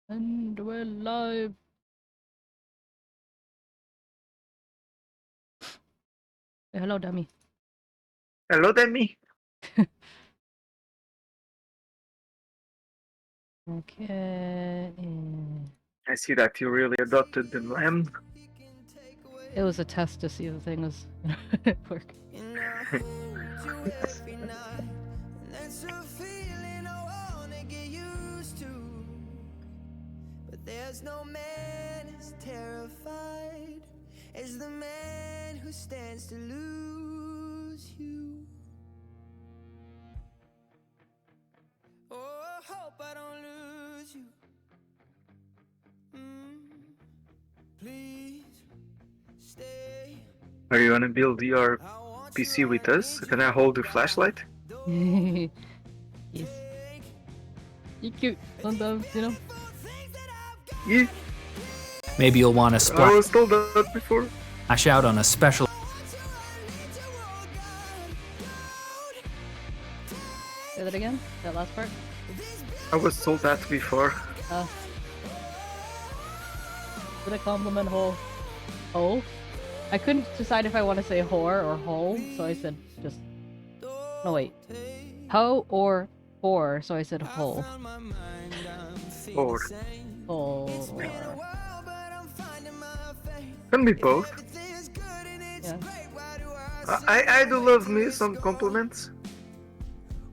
And we're live. Hello, dummy. Hello, Demi. Okay. I see that you really adopted the lamb. It was a test to see if the thing was work. There's no man as terrified as the man who stands to lose you. Oh, I hope I don't lose you. Please stay. Are you gonna build your PC with us? Can I hold the flashlight? Yes. You're cute sometimes, you know? Yeah, Maybe you'll want to I splash was told that before. out on a special. Say that again? That last part? I was told that before. Did I compliment whole? Oh? I couldn't decide if I want to say whore or whole, so I said just... No, wait. Ho or whore, so I said whole. Or Oh. can be both. Yeah. I do love me some compliments.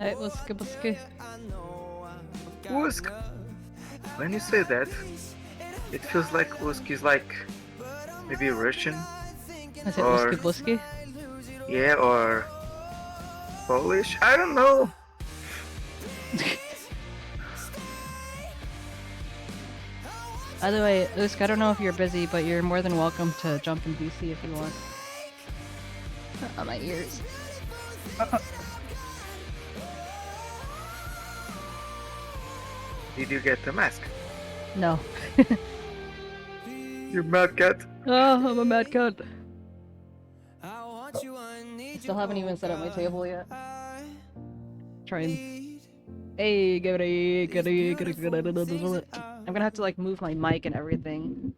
It was 𝗟𝗶H𝗸𝘀. Wusk. When you say that, it feels like Wusk is like maybe Russian. I said Or- 𝗟𝗶H𝗸𝘀. Yeah, or Polish. I don't know. By the way, Usk, I don't know if you're busy, but you're more than welcome to jump in VC if you want. On my ears. Did you get the mask? No. You mad cat. Oh, I'm a mad cat. Still haven't even set up my table yet. Trying. Hey, I'm gonna have to like move my mic and everything.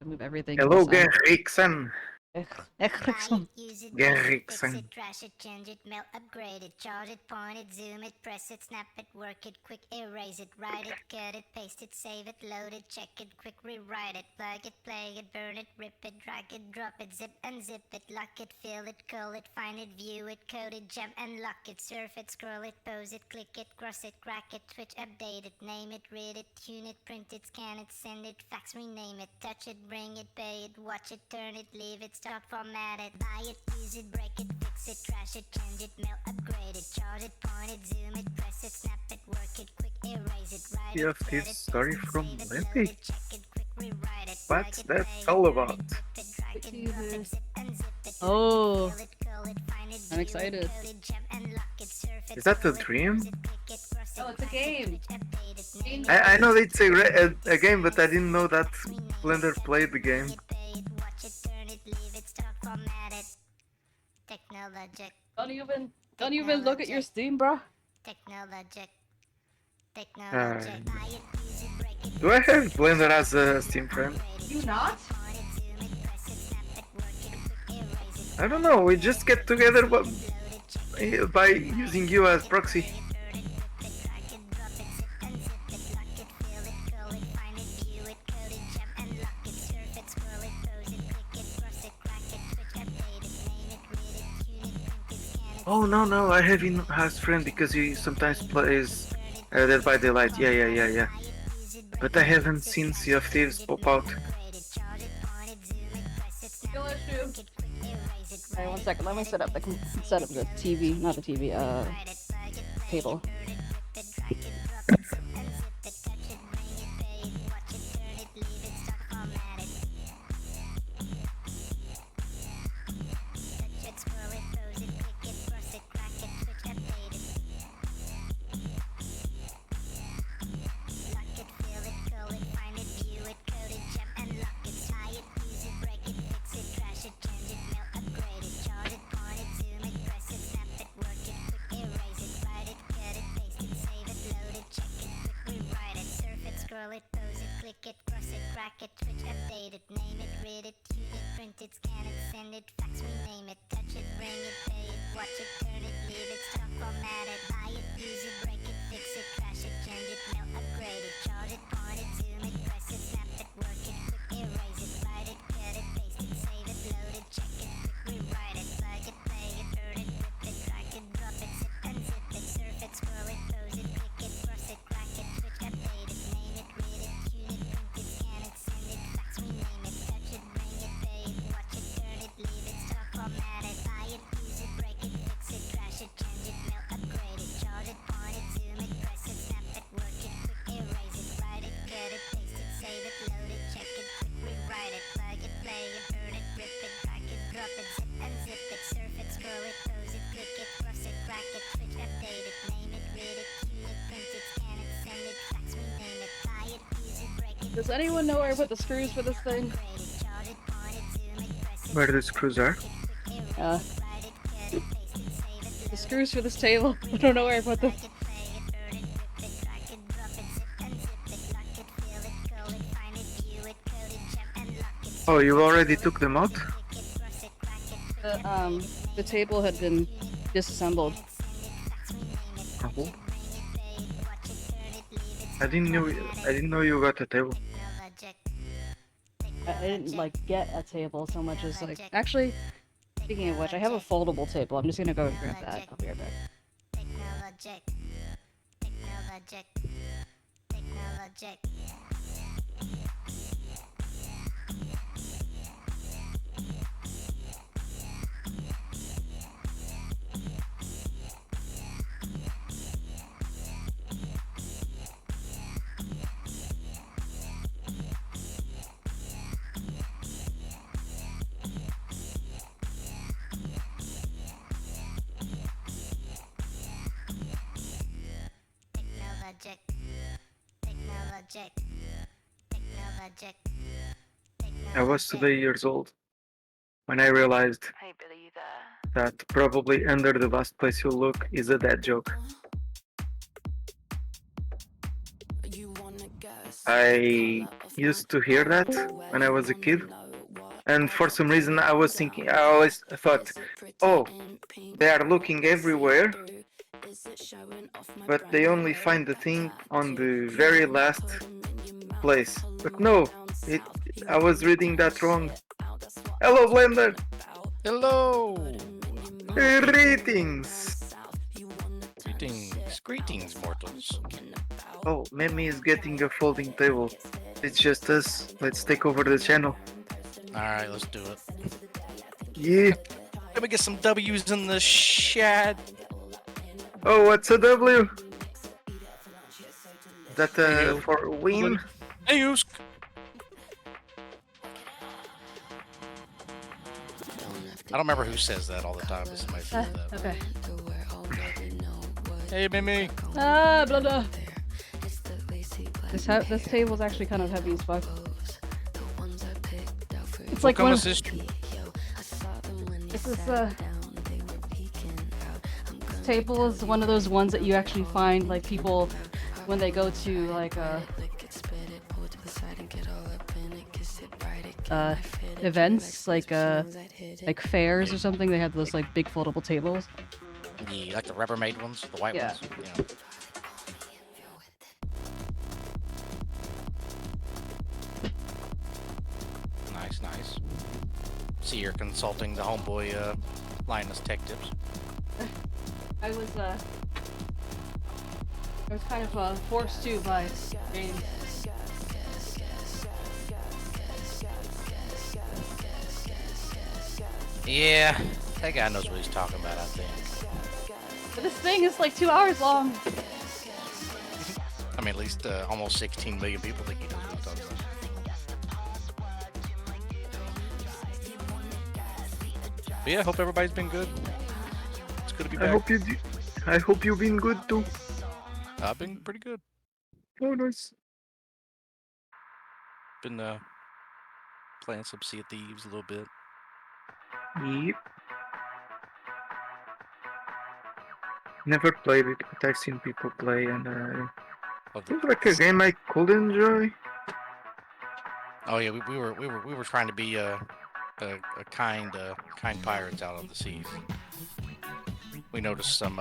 Move everything. Hello, Sound. Gerriksen. Gerriksen. Gerriksen. Trash it, change it, mail, upgrade it, charge it, point it, zoom it, press it, snap it, work it, quick erase it, write it, cut it, paste it, save it, load it, check it, quick rewrite it, plug it, play it, burn it, rip it, drag it, drop it, zip and zip it, lock it, fill it, call it, find it, view it, code it, jump and lock it, surf it, scroll it, pose it, click it, cross it, crack it, switch, update it, name it, read it, tune it, print it, scan it, send it, fax, rename it, touch it, bring it, pay it, watch it, turn it, leave it, start, format it, buy it, use it, break it, fix it, trash it, change it, mail, upgrade it, charge it, point it, zoom it, press it, snap it, work it, quick erase it, write You it, have cut this it, story paste it, from save it, Memmi? load it, check it, quick rewrite it, plug What's it, that play it, all burn about? it, rip it, drag it, drop it, zip and zip it, Oh, fill it, call it, find it, I'm view it, excited. code it, jump and lock it, surf it, Is that a scroll it, dream? pose it, click it, cross it, Oh, it's a crack it, game. switch, update it, name it, I know it's a game, but I didn't know that Blender played the game. Technologic. Don't even look at your Steam, bro. Technologic. Uh, do I have Blender as a Steam friend? You not? I don't know, we just get together by using you as proxy. Oh no, I have him as friend because he sometimes plays Dead by Daylight. Yeah. But I haven't seen Sea of Thieves pop out. Alright, 1 second. Let me set up the TV, not the TV, table. pose it, click it, cross it, crack it, twitch, update it, name it, read it, tune it, print it, scan it, send it, fax, rename it, touch it, bring it, pay it, watch it, turn it, leave it, stock, format it, buy it, use it, break it, fix it, crash it, change it, mail, upgrade it, charge it, point it, zoom it, press it, snap it, work it, quick erase it, write it, cut it, paste it, save it, load it, check it, quick rewrite it, plug it, play it, burn it, rip it, drag it, drop it, zip unzip it, surf it, scroll it, pose it, click it, cross it, crack it, switch, update it, name it, read it, tune it, print it, scan it, send it, fax, rename it, touch it, bring it, pay it, watch it, turn it, leave it, stock, format it, buy it, use it, break it, fix it, crash it, change it, mail, upgrade it, charge it, point it, zoom it, press it, snap it, work it, quick erase it, write it, cut it, paste it, save it, load it, check it, quick rewrite it, plug it, play it, burn it, rip it, drag it, drop it, zip unzip it, surf it, scroll it, pose it, click it, cross it, crack it, switch, update it, name it, read it, tune it, print it, scan it, send it, fax, rename it, buy it, use it, break it. Does anyone know where I put the screws for this thing? Upgrade it, charge it, point it, zoom it, press it, Where the screws are? quick erase Uh, it, write it, cut it, paste it, save it, The load screws for this table. I don't know where I put them. plug it, play it, burn it, rip it, drag it, drop it, zip unzip it, lock it, fill it, call it, find it, view it, code it, jump and lock it. Oh, you already took them out? Click it, cross it, crack it, switch, The table had been disassembled. Oh. I didn't know you got a table. I didn't like get a table so much as like. Actually, speaking of which, I have a foldable table. I'm just gonna go and grab that. I'll be right back. Technologic. Technologic. Technologic. Technologic. Technologic. Technologic. I was 2 years old when I realized I believe that probably under the last place you look is a dad joke. I used to hear that when I was a kid, and for some reason I always thought, oh, they are looking everywhere, but they only find the thing on the very last place. But no, I was reading that wrong. Hello, Blender! Hello! Greetings! Greetings, mortals. Oh, Memmi is getting a folding table. It's just us. Let's take over the channel. Alright, let's do it. Yeah. Let me get some W's in the chat. Oh, what's a W? Is that Hey, for win? Hey, Usk. I don't remember who says that all the time, but somebody says that. Okay. Hey, Memmi. Ah, blah blah. This table's actually kind of heavy as fuck. It's like Come one. assist you. This table is one of those ones that you actually find like people when they go to like events like fairs or something. They have those like big foldable tables. Yeah, like the Rubbermaid ones, the white Yeah. ones. Yeah. Nice, nice. See, you're consulting the homeboy, Linus Tech Tips. I was kind of forced to by James. Yeah, that guy knows what he's talking about, I think. But this thing is like 2 hours long. I mean, at least almost 16 million people think he knows what he's talking about. But yeah, hope everybody's been good. It's good to be back. I hope you've been good too. I've been pretty good. Oh, nice. Been playing some Sea of Thieves a little bit. Yep. Never played it, but I've seen people play, and of Seems like a game I could enjoy. Oh yeah, we were trying to be a kind pirates out on the seas. We noticed some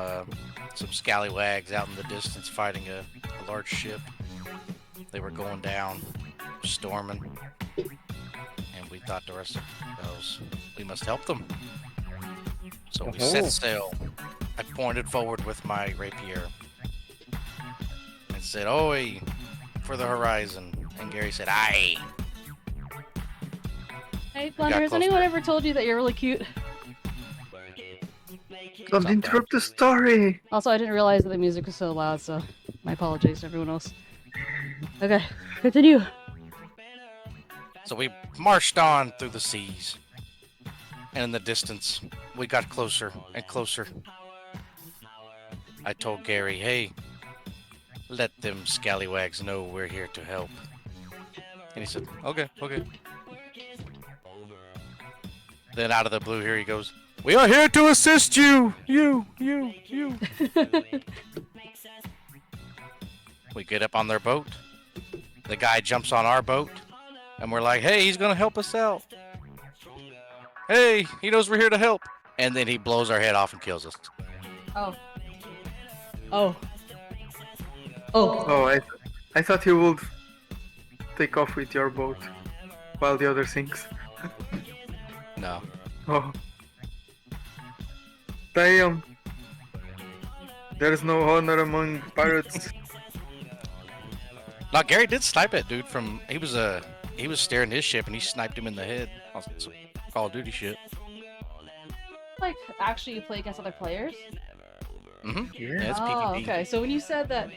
scallywags out in the distance fighting a large ship. They were going down, storming, and we thought to ourselves, we must help them. So we set sail. I pointed forward with my rapier and said, "Oi, for the horizon." And Gary said, "Aye." Hey, Blunder, has anyone ever told you that you're really cute? Don't interrupt the story. Also, I didn't realize that the music was so loud, so my apologies to everyone else. Okay, continue. So we marched on through the seas. And in the distance, we got closer and closer. I told Gary, "Hey, let them scallywags know we're here to help." And he said, "Okay, okay." Then out of the blue here he goes, "We are here to assist you! You. We get up on their boat. The guy jumps on our boat. And we're like, "Hey, he's gonna help us out. Hey, he knows we're here to help." And then he blows our head off and kills us. Oh. Oh. Oh. Oh, I thought you would take off with your boat while the other sinks. No. Oh. Damn. There's no honor among pirates. No, Gary did snipe that dude from. He was steering his ship and he sniped him in the head on some Call of Duty shit. Like, actually you play against other players? Mm-hmm. Yeah. It's Oh, PvP. okay. So when you said that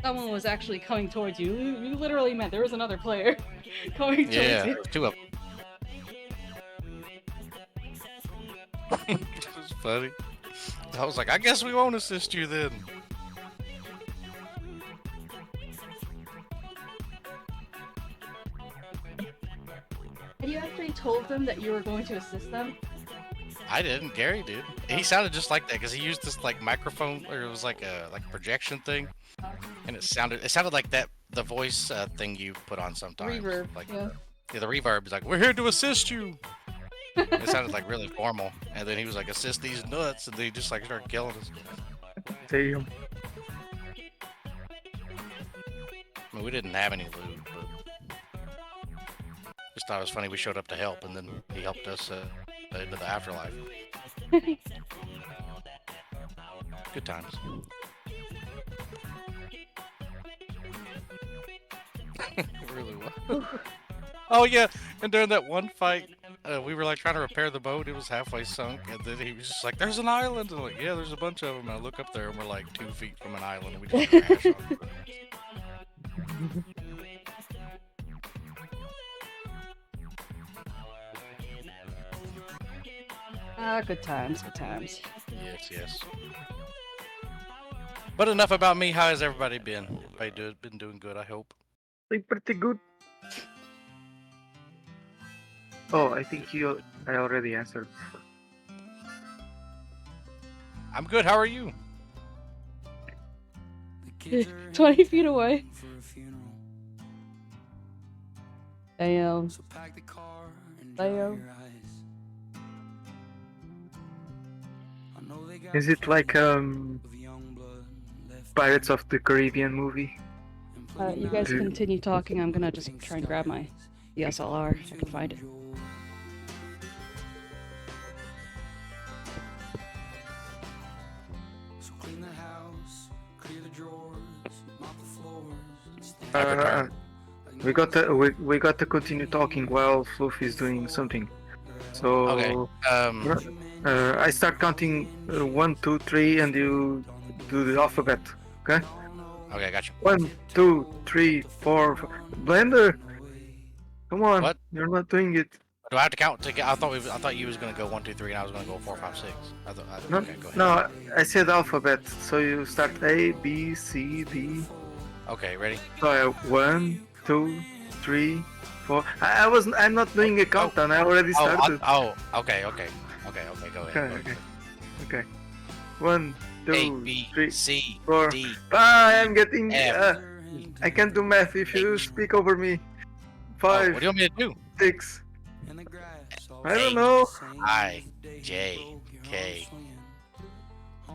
someone was actually coming towards you, you literally meant there was another player coming towards Yeah, you. two of them. It was funny. I was like, I guess we won't assist you then. And you actually told them that you were going to assist them? I didn't. Gary did. He sounded just like that because he used this like microphone, or it was like a projection thing, and it sounded like that the voice thing you put on sometimes. Reverb. Like Yeah. the reverb is like, "We're here to assist you." It sounded like really formal, and then he was like, "Assist these nuts," and they just like started killing us. Damn. I mean, we didn't have any loot, but just thought it was funny. We showed up to help, and then he helped us into the afterlife. Good times. It really was. Oh yeah, and during that one fight, we were like trying to repair the boat. It was halfway sunk, and then he was just like, "There's an island." And I'm like, "Yeah, there's a bunch of them." And I look up there, and we're like 2 feet from an island, and we just crash on it. Ah, good times, good times. Yes, yes. But enough about me. How has everybody been? Everybody been doing good, I hope. Pretty good. Oh, I think I already answered. I'm good. How are you? 20 feet away. Damn. Damn. Is it like Pirates of the Caribbean movie? You guys continue talking. I'm gonna just try and grab my DSLR if I can find it. We got to continue talking while Fluff is doing something. So Okay. I start counting 1, 2, 3, and you do the alphabet. Okay? Okay, I got you. 1, 2, 3, 4. Blender, come on! What? You're not doing it. Do I have to count? I thought you was gonna go 1, 2, 3, and I was gonna go 4, 5, 6. No, Okay, go ahead. no, I said alphabet. So you start A, B, C, D. Okay, ready? So 1, 2, 3, 4. I'm not doing a countdown. I already started. Okay, go ahead. Okay. 1, 2, A, B, 3, C, 4. D, I'm getting. F, I can't do math if you speak over me. Oh, 5, what do you want me to do? 6. I don't know. I J K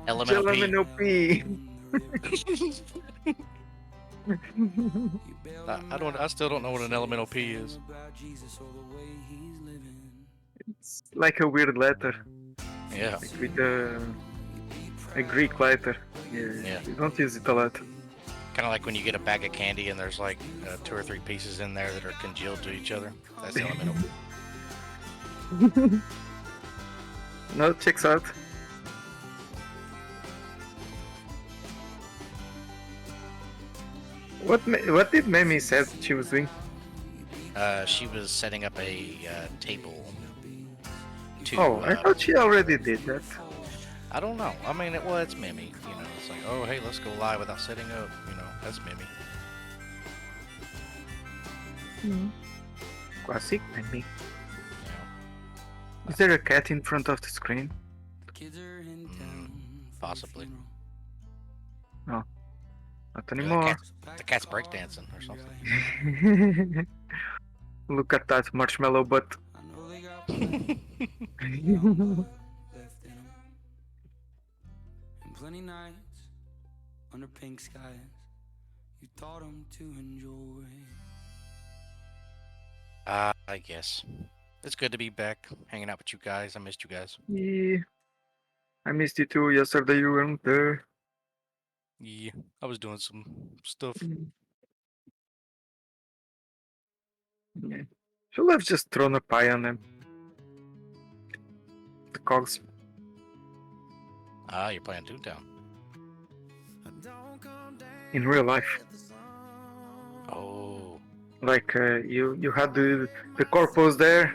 Elemental P. I still don't know what an elemental P is. It's like a weird letter. Yeah. Like with a Greek letter. Yeah. You don't use it a lot. Kind of like when you get a bag of candy and there's like 2 or 3 pieces in there that are congealed to each other. That's elemental. No, checks out. What did Memmi said she was doing? She was setting up a table. Oh, I thought she already did that. I don't know. I mean, it's Memmi. You know, it's like, oh, hey, let's go live without setting up. You know, that's Memmi. Classic Memmi. Yeah. Is there a cat in front of the screen? Possibly. No, not Yeah, anymore. the cat's breakdancing or something. Look at that marshmallow butt. Plenty nights under pink skies, you taught them to enjoy. I guess. It's good to be back, hanging out with you guys. I missed you guys. Yeah. I missed you too. Yesterday you weren't there. Yeah, I was doing some stuff. Yeah. Should have just thrown a pie on them. The cogs. Ah, you're playing Toontown. In real life. Oh. Like you had the corpus there,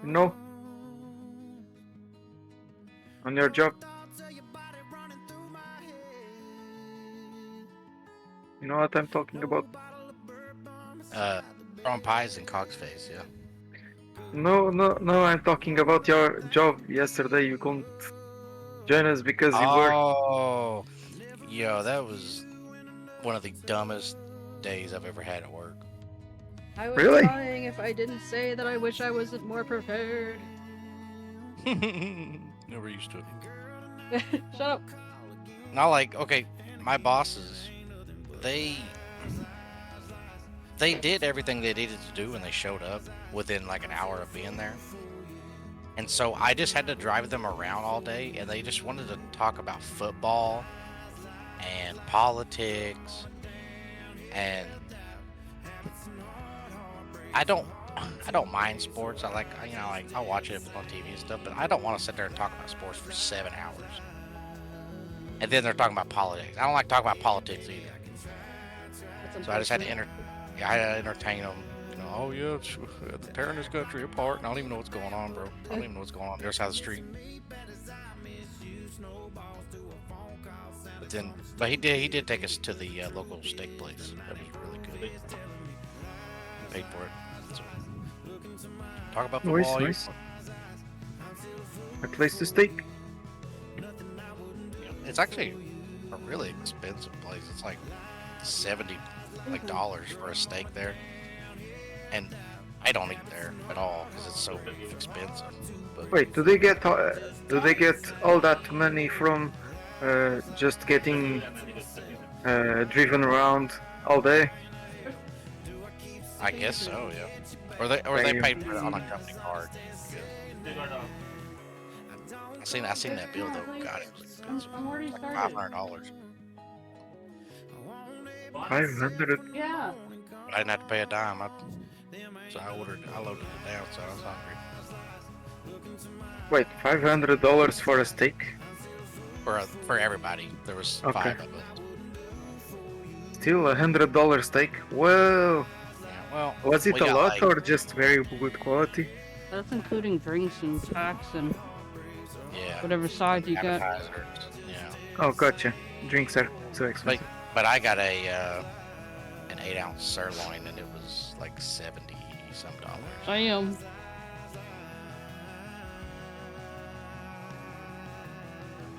you know, on your job. You know what I'm talking about? Throwing pies in Cog's face, yeah. No, I'm talking about your job yesterday. You couldn't join us because you were. Oh, yo, that was one of the dumbest days I've ever had at work. I was Really? lying if I didn't say that I wish I wasn't more prepared. Never used to it. Shut up. Not like, okay, my bosses, they did everything they needed to do when they showed up within like an hour of being there. And so I just had to drive them around all day, and they just wanted to talk about football and politics, and I don't mind sports. I like, you know, like I'll watch it on TV and stuff, but I don't want to sit there and talk about sports for 7 hours. And then they're talking about politics. I don't like talking about politics either. So I just had to entertain them. You know, oh yeah, the tearing this country apart, and I don't even know what's going on, bro. I don't even know what's going on the other side of the street. But he did take us to the local steak place. That was really good. We paid for it. So, talk about football. Nice. A place to steak. It's actually a really expensive place. It's like $70 for a steak there, and I don't eat there at all because it's so expensive. But Wait, do they get all that money from just getting driven around all day? I guess so, yeah. Or they paid for it on a company card. I seen that bill though. God, it was expensive. I'm already Like started. $500. 500. Yeah. I didn't have to pay a dime. So I loaded it down, so I was hungry. Wait, $500 for a steak? For everybody, there was Okay. 5 of us. Still $100 steak? Whoa! Yeah, well, Was it we a got, lot like, or just very good quality? That's including drinks and tax and yeah, whatever sides you got. appetizers? Yeah, Oh, gotcha. Drinks are so expensive. but I got an 8-ounce sirloin, and it was like $70 some. I am.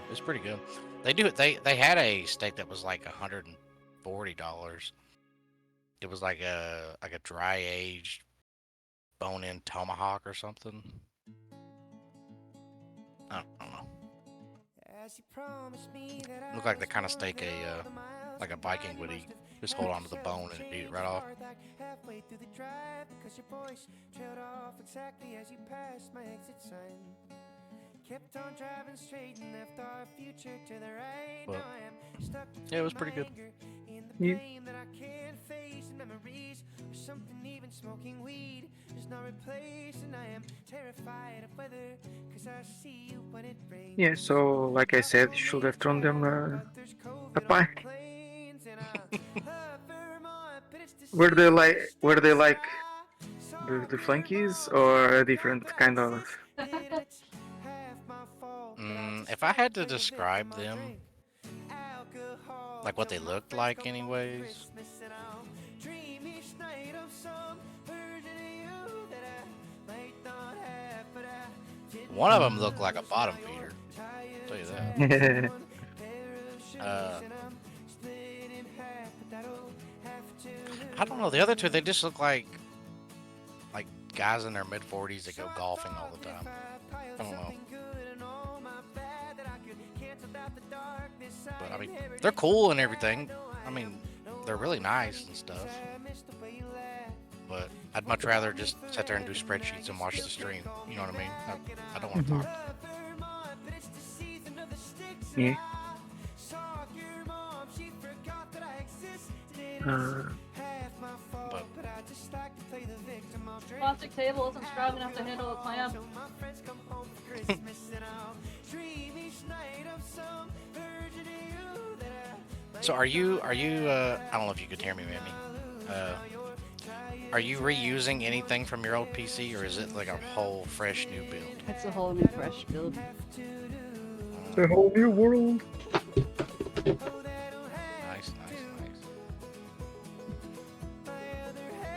It's pretty good. They do it. They had a steak that was like $140, It was like a dry aged bone-in tomahawk or something. I don't know. Looked like the kind of steak like a Viking would eat. Just hold on to the bone and eat it right off. Well, yeah, it was pretty good. Yeah. Yeah, so like I said, you should have thrown them a pie. Were they like the flunkies or a different kind of? If I had to describe them, like what they looked like anyways, one of them looked like a bottom feeder. I'll tell you that. I don't know. The other two, they just look like guys in their mid-40s that go golfing all the time. I don't know. But I mean, they're cool and everything. I mean, they're really nice and stuff. But I'd much rather just sit there and do spreadsheets and watch the stream. You know what I mean? I don't want to talk. Yeah. But Plastic table isn't strong enough to handle a clam. so are you? I don't know if you could hear me, Memmi. Are you reusing anything from your old PC, or is it like a whole fresh new build? It's a whole new fresh build. The whole new world. Nice.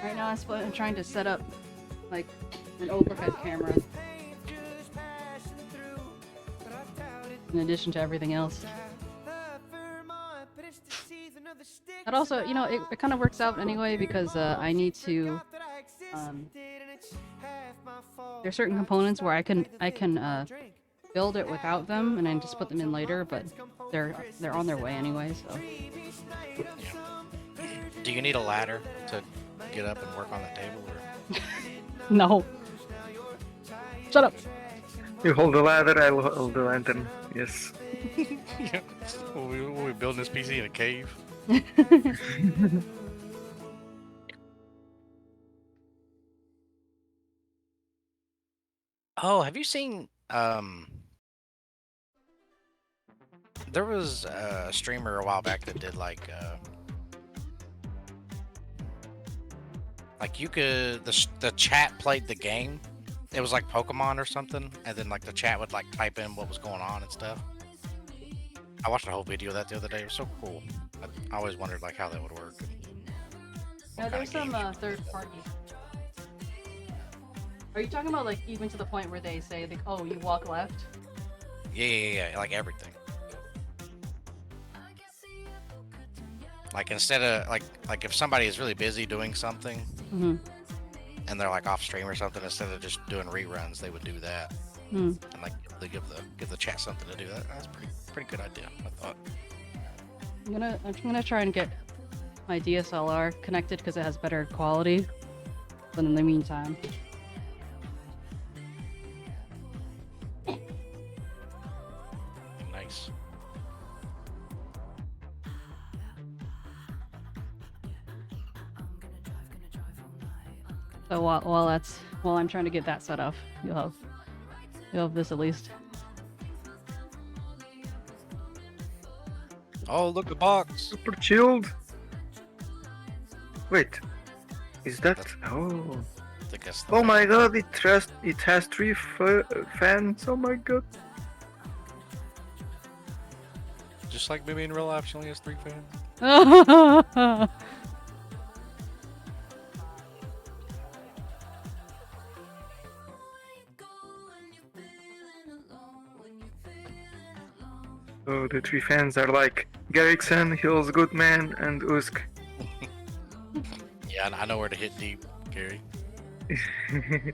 Right now I'm trying to set up like an overhead camera in addition to everything else. But also, you know, it kind of works out anyway because I need to. There's certain components where I can build it without them, and then just put them in later. But they're on their way anyway. So. Yeah. Do you need a ladder to get up and work on the table? Or? No. Shut up. You hold the ladder, I'll hold the lantern. Yes. Yeah. Will we building this PC in a cave? Oh, have you seen there was a streamer a while back that did like you could the chat played the game. It was like Pokemon or something, and then like the chat would like type in what was going on and stuff. I watched a whole video of that the other day. It was so cool. I always wondered like how that would work. Yeah, there's some third party. Are you talking about like even to the point where they say, like, "Oh, you walk left"? Yeah, like everything. Like instead of like if somebody is really busy doing something, and they're like off stream or something, instead of just doing reruns, they would do that, and like they give the chat something to do. That's pretty good idea, I thought. I'm gonna try and get my DSLR connected because it has better quality. But in the meantime. Nice. So while I'm trying to get that set up, you'll have this at least. Oh, look, the box. Super chilled. Wait, is that? Oh. I think that's Oh my god! It has 3 fans. Oh my god. Just like Memmi in real life, she only has 3 fans. So the 3 fans are like Garrickson, Hills Goodman, and Usk. Yeah, I know where to hit deep, Gary. I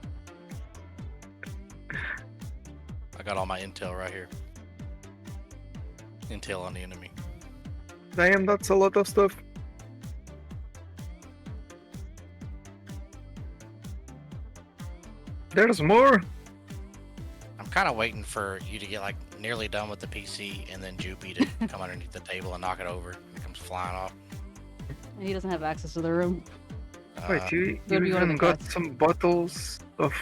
got all my intel right here. Intel on the enemy. Damn, that's a lot of stuff. There's more. I'm kind of waiting for you to get like nearly done with the PC and then Joopy to come underneath the table and knock it over. It comes flying off. He doesn't have access to the room. Wait, you Would be one of even the got cats. some bottles of...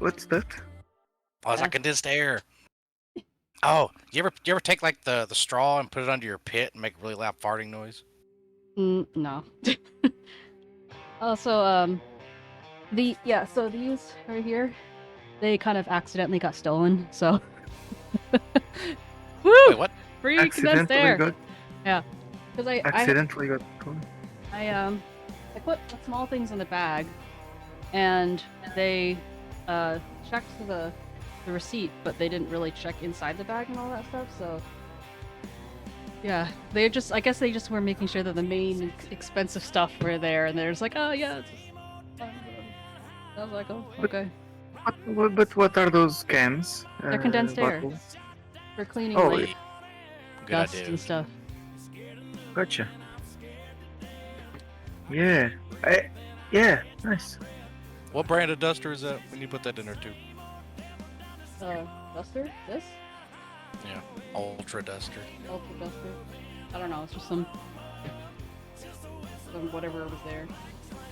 What's that? Oh, it's like condensed air. Oh, you ever take like the straw and put it under your pit and make a really loud farting noise? No. Also, so these right here, they kind of accidentally got stolen, so. Woo! Wait, what? Free condensed Accidentally air! got... Yeah. Because I Accidentally got... I put the small things in the bag, and they checked the receipt, but they didn't really check inside the bag and all that stuff. So yeah, I guess they just were making sure that the main expensive stuff were there, and they're just like, oh yeah, it's just fine. I was like, oh okay. But what are those cans? They're condensed air. bottles? For cleaning Oh, like Good dust idea. and stuff. Gotcha. Yeah. Yeah, nice. What brand of duster is that? We need to put that in there too. Duster? This? Yeah, ultra duster. Ultra duster? I don't know, it's just some whatever was there.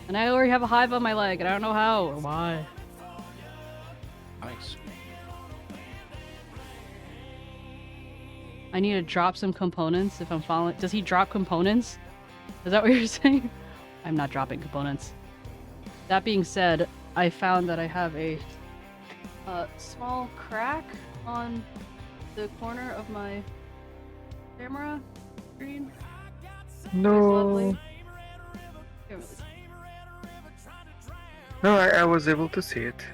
And I already have a hive on my leg, and I don't know how or why. Nice. I need to drop some components if I'm following. Does he drop components? Is that what you're saying? I'm not dropping components. That being said, I found that I have a small crack on the corner of my camera screen. No. Lovely. Here, let's- No, I was able to see it.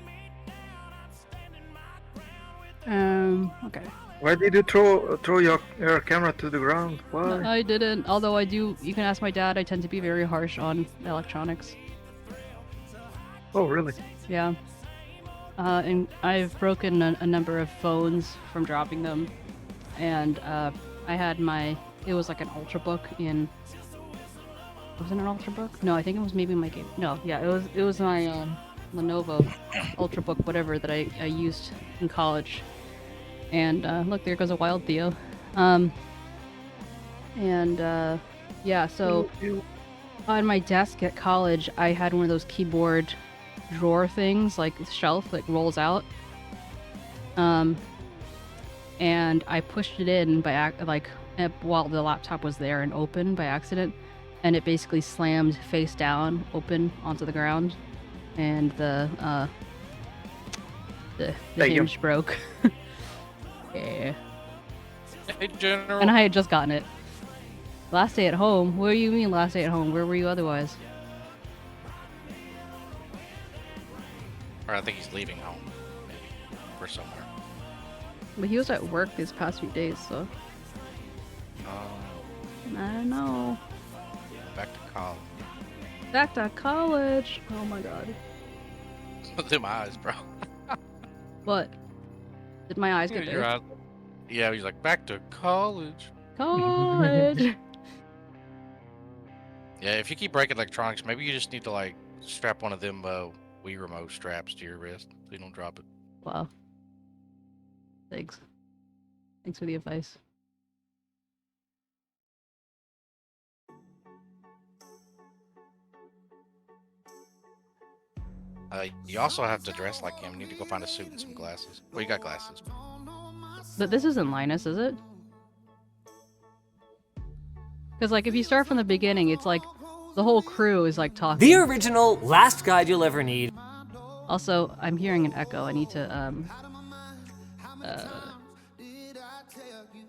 Okay. Why did you throw your camera to the ground? Why? I didn't, although I do, you can ask my dad, I tend to be very harsh on electronics. Oh, really? Yeah. And I've broken a number of phones from dropping them. And I had it was like an Ultrabook in... Was it an Ultrabook? No, I think it was maybe my game. No, yeah, it was my Lenovo Ultrabook, whatever, that I used in college. And look, there goes a wild Theo. Yeah, so on my desk at college, I had one of those keyboard drawer things, like shelf that rolls out. And I pushed it in while the laptop was there and open by accident, and it basically slammed face down, open onto the ground, and the hinge broke. Yeah. Hey, General. And I had just gotten it. Last day at home? What do you mean last day at home? Where were you otherwise? Or I think he's leaving home, maybe, or somewhere. But he was at work these past few days, so... I don't know. Back to college. Back to college! Oh my god. Look at my eyes, bro. What? Did my eyes get Your big? eyes. Yeah, he's like, back to college. College! Yeah, if you keep breaking electronics, maybe you just need to like strap one of them Wii remote straps to your wrist so you don't drop it. Wow. Thanks. Thanks for the advice. You also have to dress like him. You need to go find a suit and some glasses. Well, you got glasses. But this isn't Linus, is it? Because, like, if you start from the beginning, it's like the whole crew is like talking. The original last guide you'll ever need. Also, I'm hearing an echo. I need to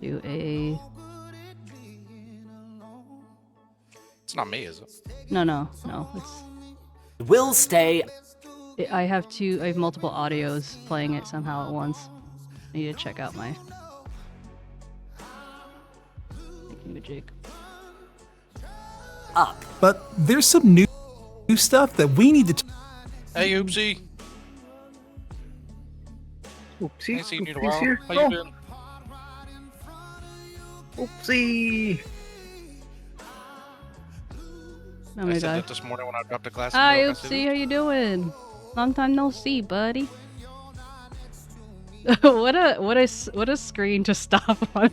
do a... It's not me, is it? No. It's... Will stay. I have multiple audios playing it somehow at once. I need to check out my... Thank you, Jake. Up. But there's some new... stuff that we need to. Hey, Oopsie. Oopsie, Ain't seen you in a Oopsie's while. here. How you been? Oopsie. Oh I my said god. that this morning when I dropped a glass of Hi, milk. I said, Oopsie, how you doing? Long time no see, buddy. what a screen to stop on.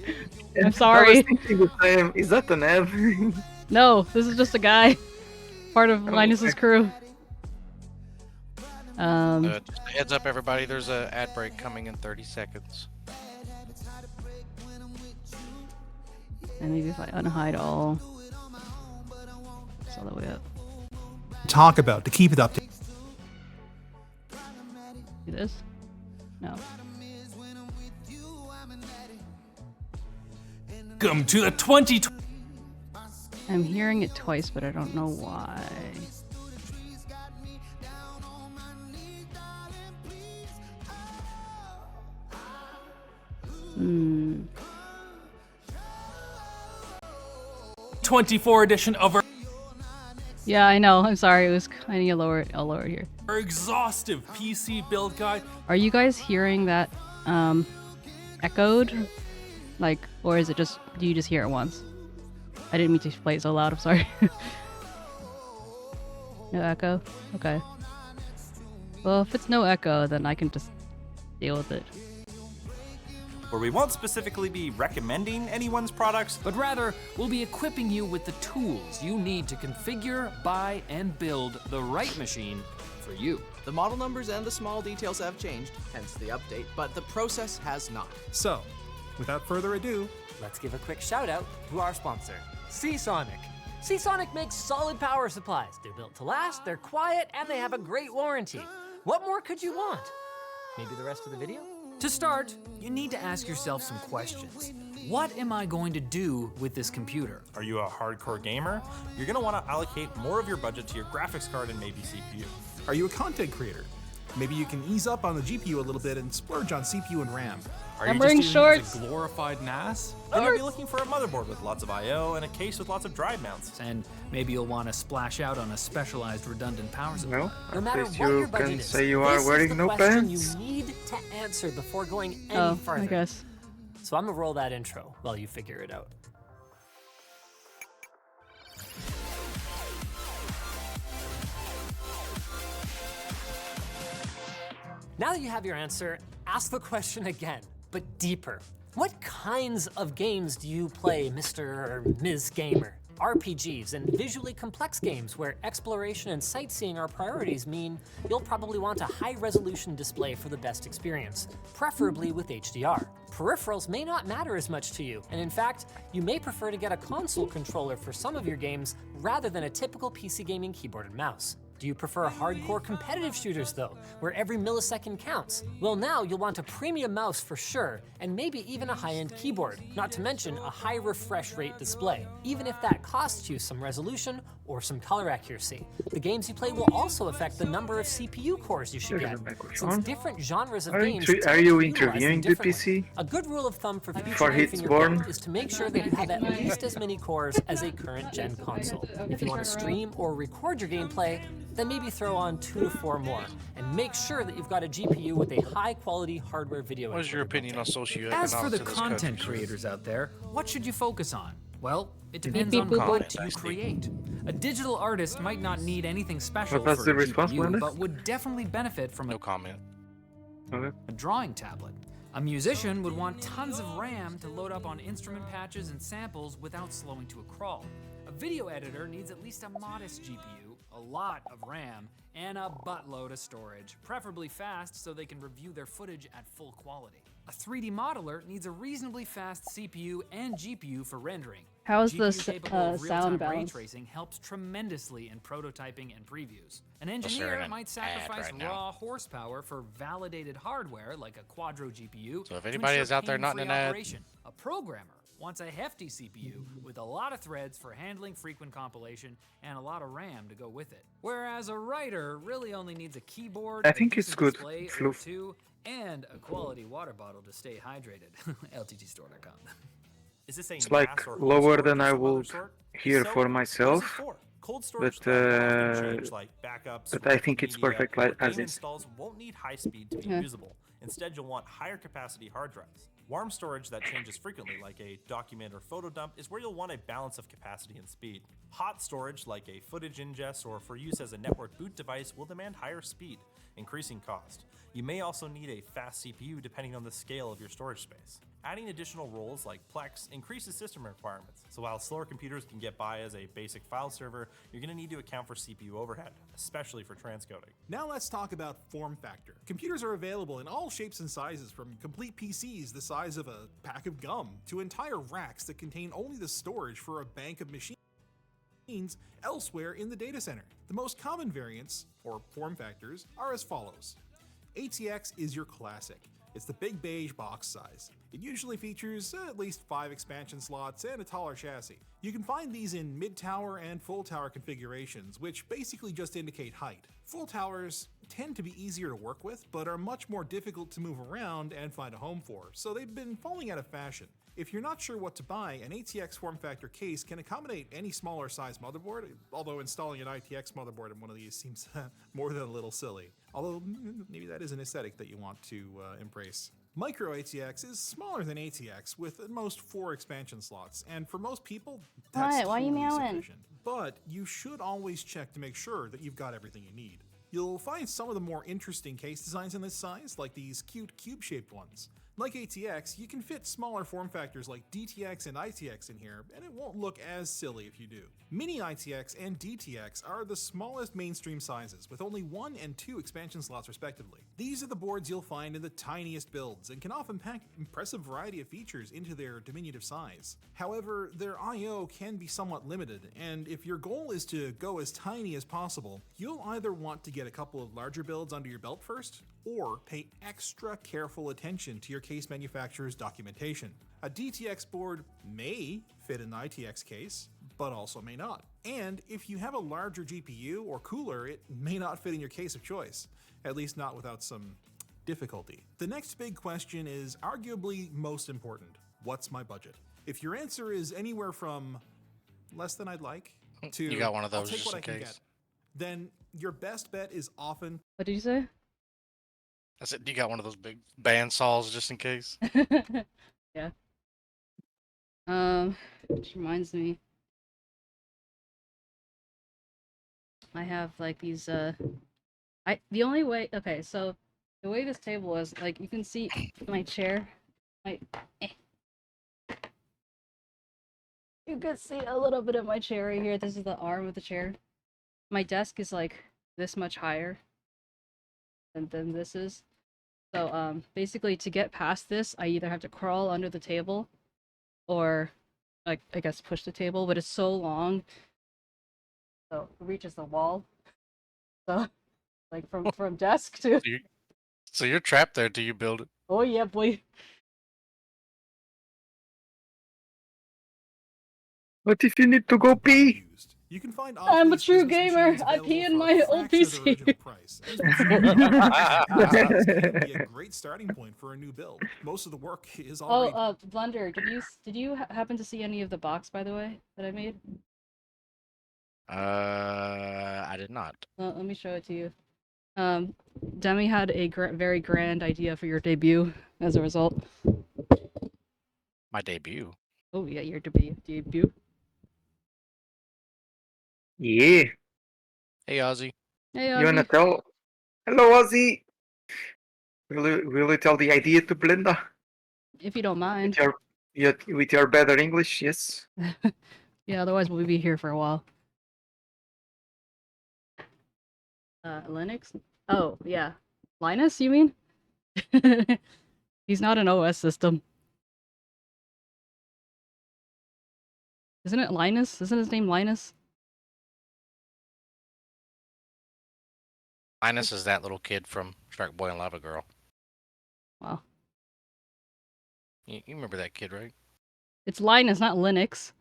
I'm I sorry. was thinking the same. Is that an Ev? No, this is just a guy. Part of Linus's okay. crew. just a heads up, everybody. There's a ad break coming in 30 seconds. And maybe if I unhide all. It's all the way up. Talk about to keep it up to. See this? No. Welcome to the 2020. I'm hearing it twice, but I don't know why. Hmm. 24 edition of Yeah, I know. I'm sorry. It was. I need to lower it. I'll lower it here. our exhaustive PC build guide. Are you guys hearing that echoed? Like, or is it just, do you just hear it once? I didn't mean to play it so loud, I'm sorry. No echo? Okay. Well, if it's no echo, then I can just deal with it. Where we won't specifically be recommending anyone's products, But rather, we'll be equipping you with the tools you need to configure, buy, and build the right machine for you. The model numbers and the small details have changed, hence the update, but the process has not. So, without further ado, Let's give a quick shout out to our sponsor, 𝗟𝗟sonic. 𝗟𝗟sonic makes solid power supplies. They're built to last, they're quiet, and they have a great warranty. What more could you want? Maybe the rest of the video? To start, you need to ask yourself some questions. What am I going to do with this computer? are you a hardcore gamer? You're gonna wanna allocate more of your budget to your graphics card and maybe CPU. are you a content creator? Maybe you can ease up on the GPU a little bit and splurge on CPU and RAM. Are I'm you wearing just using it as shorts. a glorified NAS? Then you'll be looking for a motherboard with lots of I/O and a case with lots of drive mounts. And maybe you'll want to splash out on a specialized redundant power supply. No, No at matter least what you your budget can is, say you this are is wearing the no question pants. you need to answer before going any Oh, farther. I guess. So I'm gonna roll that intro while you figure it out. Now that you have your answer, ask the question again, but deeper. What kinds of games do you play, Mr. or Ms. Gamer? RPGs and visually complex games where exploration and sightseeing are priorities mean you'll probably want a high-resolution display for the best experience, preferably with HDR. Peripherals may not matter as much to you, and in fact, you may prefer to get a console controller for some of your games rather than a typical PC gaming keyboard and mouse. Do you prefer hardcore competitive shooters though, where every millisecond counts? Well, now you'll want a premium mouse for sure, and maybe even a high-end keyboard, not to mention a high refresh rate display, even if that costs you some resolution or some color accuracy. The games you play will also affect the number of CPU cores you should There's get, a microphone. since different genres of Are games you tend to interviewing utilize them the differently. PC? A good rule of thumb for Before future-proofing it's your born? build is to make sure that you have at least as many cores as a current gen console. If you want to stream or record your gameplay, then maybe throw on 2 to 4 more, and make sure that you've got a GPU with a high-quality hardware video. What is your opinion on socioeconomics? As for the in this content country, sir? creators out there, what should you focus on? Well, it depends beep, on boop, boop. what you create. A digital artist might not need anything special What was for the a response, GPU, Wanda? but would definitely benefit from No comment. Okay. a drawing tablet. A musician would want tons of RAM to load up on instrument patches and samples without slowing to a crawl. A video editor needs at least a modest GPU, a lot of RAM, and a buttload of storage, preferably fast so they can review their footage at full quality. A 3D modeler needs a reasonably fast CPU and GPU for rendering. How's the GPU capable of real-time sound ray balance? tracing helps tremendously in prototyping and previews. An they're engineer in an might ad sacrifice right now. raw horsepower for validated hardware like a Quadro GPU. So if to anybody ensure is out there not in pain-free an ad- operation. A programmer wants a hefty CPU with a lot of threads for handling frequent compilation and a lot of RAM to go with it. Whereas a writer really only needs a keyboard, I a think it's decent good, display or Floof. two, and a quality water bottle to stay hydrated. LTTstore.com. Is this a It's NAS like or lower home than I storage of some other would sort? If hear so, for what is it myself. for? Cold storage But, that often change, like backups, but I think it's media, perfect or as game is. installs won't need high speed to be Yeah. usable. Instead, you'll want higher capacity hard drives. Warm storage that changes frequently, like a document or photo dump, is where you'll want a balance of capacity and speed. Hot storage, like a footage ingest or for use as a network boot device, will demand higher speed, increasing cost. You may also need a fast CPU depending on the scale of your storage space. Adding additional roles like Plex increases system requirements, so while slower computers can get by as a basic file server, you're going to need to account for CPU overhead, especially for transcoding. Now let's talk about form factor. Computers are available in all shapes and sizes, from complete PCs the size of a pack of gum to entire racks that contain only the storage for a bank of machines elsewhere in the data center. The most common variants, or form factors, are as follows. ATX is your classic. It's the big beige box size. It usually features at least 5 expansion slots and a taller chassis. You can find these in mid-tower and full-tower configurations, which basically just indicate height. Full towers tend to be easier to work with, but are much more difficult to move around and find a home for, so they've been falling out of fashion. If you're not sure what to buy, an ATX form factor case can accommodate any smaller size motherboard, although installing an ITX motherboard in one of these seems more than a little silly. Although maybe that is an aesthetic that you want to embrace. Micro ATX is smaller than ATX with at most 4 expansion slots, and for most people, that's What? Why are you totally meowing? sufficient. But you should always check to make sure that you've got everything you need. You'll find some of the more interesting case designs in this size, like these cute cube-shaped ones. Like ATX, you can fit smaller form factors like DTX and ITX in here, and it won't look as silly if you do. Mini ITX and DTX are the smallest mainstream sizes, with only 1 and 2 expansion slots respectively. These are the boards you'll find in the tiniest builds, and can often pack impressive variety of features into their diminutive size. However, their I/O can be somewhat limited, and if your goal is to go as tiny as possible, you'll either want to get a couple of larger builds under your belt first, or pay extra careful attention to your case manufacturer's documentation. A DTX board may fit in the ITX case, but also may not. And if you have a larger GPU or cooler, it may not fit in your case of choice, at least not without some difficulty. The next big question is arguably most important. What's my budget? If your answer is anywhere from less than I'd like to You got one of those I'll take just what in I can case. get, then your best bet is often What did you say? I said, you got one of those big band saws just in case. Yeah. Which reminds me. I have like these the only way, okay, so the way this table is, like, you can see my chair. You can see a little bit of my chair right here. This is the arm of the chair. My desk is like this much higher than this is. So basically to get past this, I either have to crawl under the table or like I guess push the table, but it's so long. So it reaches the wall. So like from desk to So you're trapped there till you build it. oh yeah, boy. What if you need to go pee? You can find I'm a off-lease true business gamer. machines I pee in available my for a old fraction of their PC. original price. This can be a great starting point for a new build. Most of the work is already. Oh, Blunder, did you happen to see any of the box, by the way, that I made? I did not. Well, let me show it to you. Demi had a very grand idea for your debut as a result. My debut. Oh yeah, your debut. Yeah. Hey, Ozzy. Hey, You wanna Ozzy. tell? Hello, Ozzy. Will you tell the idea to Belinda? If you don't mind. With your better English, yes. Yeah, otherwise we'll be here for a while. Linux? Oh, yeah. Linus, you mean? He's not an OS system. Isn't it Linus? Isn't his name Linus? Linus is that little kid from Shark Boy and Lava Girl. Wow. You remember that kid, right? It's Linus, not Linux.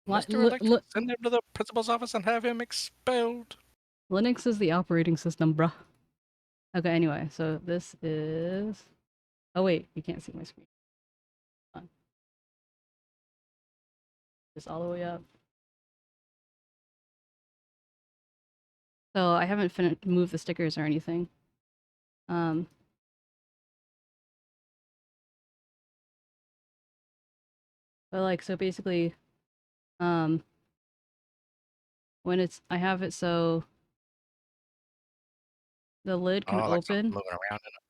Mr. Electric, send him to the principal's office and have him expelled. Linux is the operating system, bruh. Okay, anyway, so this is... Oh wait, you can't see my screen. Hold on. Just all the way up. So I haven't moved the stickers or anything. But like, so basically, when I have it so the lid can like something open. moving around in it.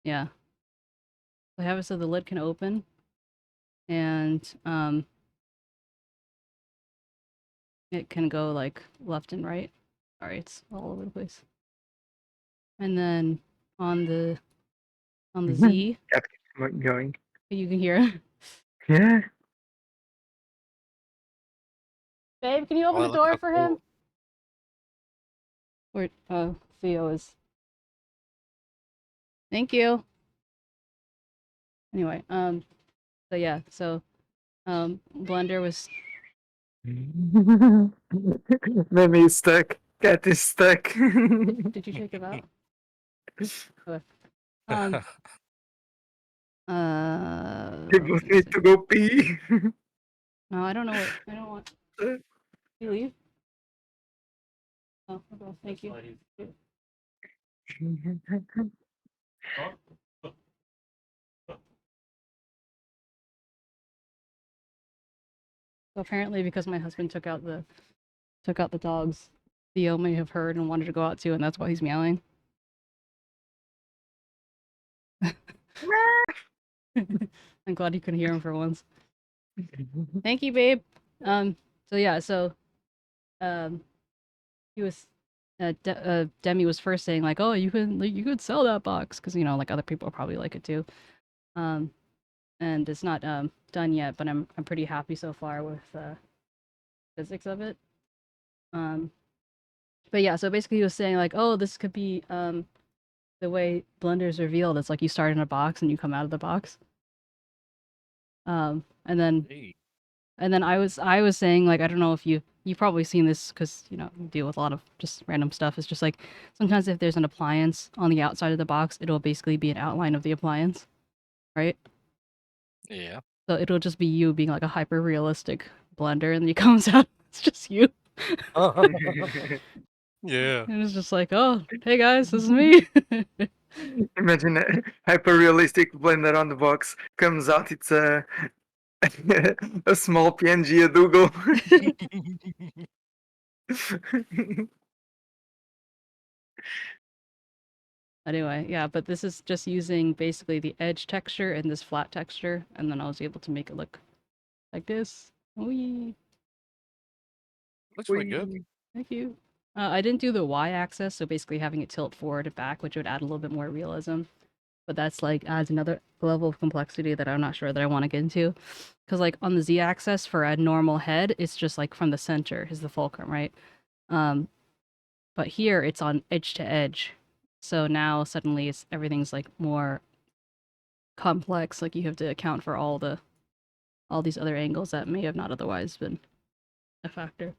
Yeah. I have it so the lid can open, and it can go like left and right. Sorry, it's all over the place. And then on the Z, Kept going. you can hear. Yeah. Babe, can you open Oh, the that looks door so for cool. him? Where Theo is. Thank you. Anyway, so yeah, so Blender was. Memmi is stuck. Cat is stuck. Did you take him out? Okay. They both need to go pee. No, I don't know what I don't want. You leave? Oh, okay. Thank you. So apparently, because my husband took out the dogs, Theo may have heard and wanted to go out too, and that's why he's meowing. I'm glad you could hear him for once. Thank you, babe. So yeah, so he was Demi was first saying like, oh, you could sell that box because like other people probably like it too. And it's not done yet, but I'm pretty happy so far with physics of it. But yeah, so basically he was saying like, oh, this could be the way Blender's revealed. It's like you start in a box and you come out of the box. And then I was saying like, I don't know if you've probably seen this because you deal with a lot of just random stuff. It's just like sometimes if there's an appliance on the outside of the box, it'll basically be an outline of the appliance, right? Yeah. So it'll just be you being like a hyper realistic Blender, and then it comes out it's just you. Yeah. And it's just like, oh, hey guys, this is me. Imagine a hyper-realistic Blender on the box. Comes out, it's a a small PNG, a Dougal. Anyway, yeah, but this is just using basically the edge texture and this flat texture, and then I was able to make it look like this. Whee! Looks really good. Thank you. I didn't do the y-axis, so basically having it tilt forward and back, which would add a little bit more realism. But that's like adds another level of complexity that I'm not sure that I want to get into. Because like on the z-axis for a normal head, it's just like from the center is the fulcrum, right? But here it's on edge to edge. So now suddenly everything's like more complex. Like you have to account for all these other angles that may have not otherwise been a factor.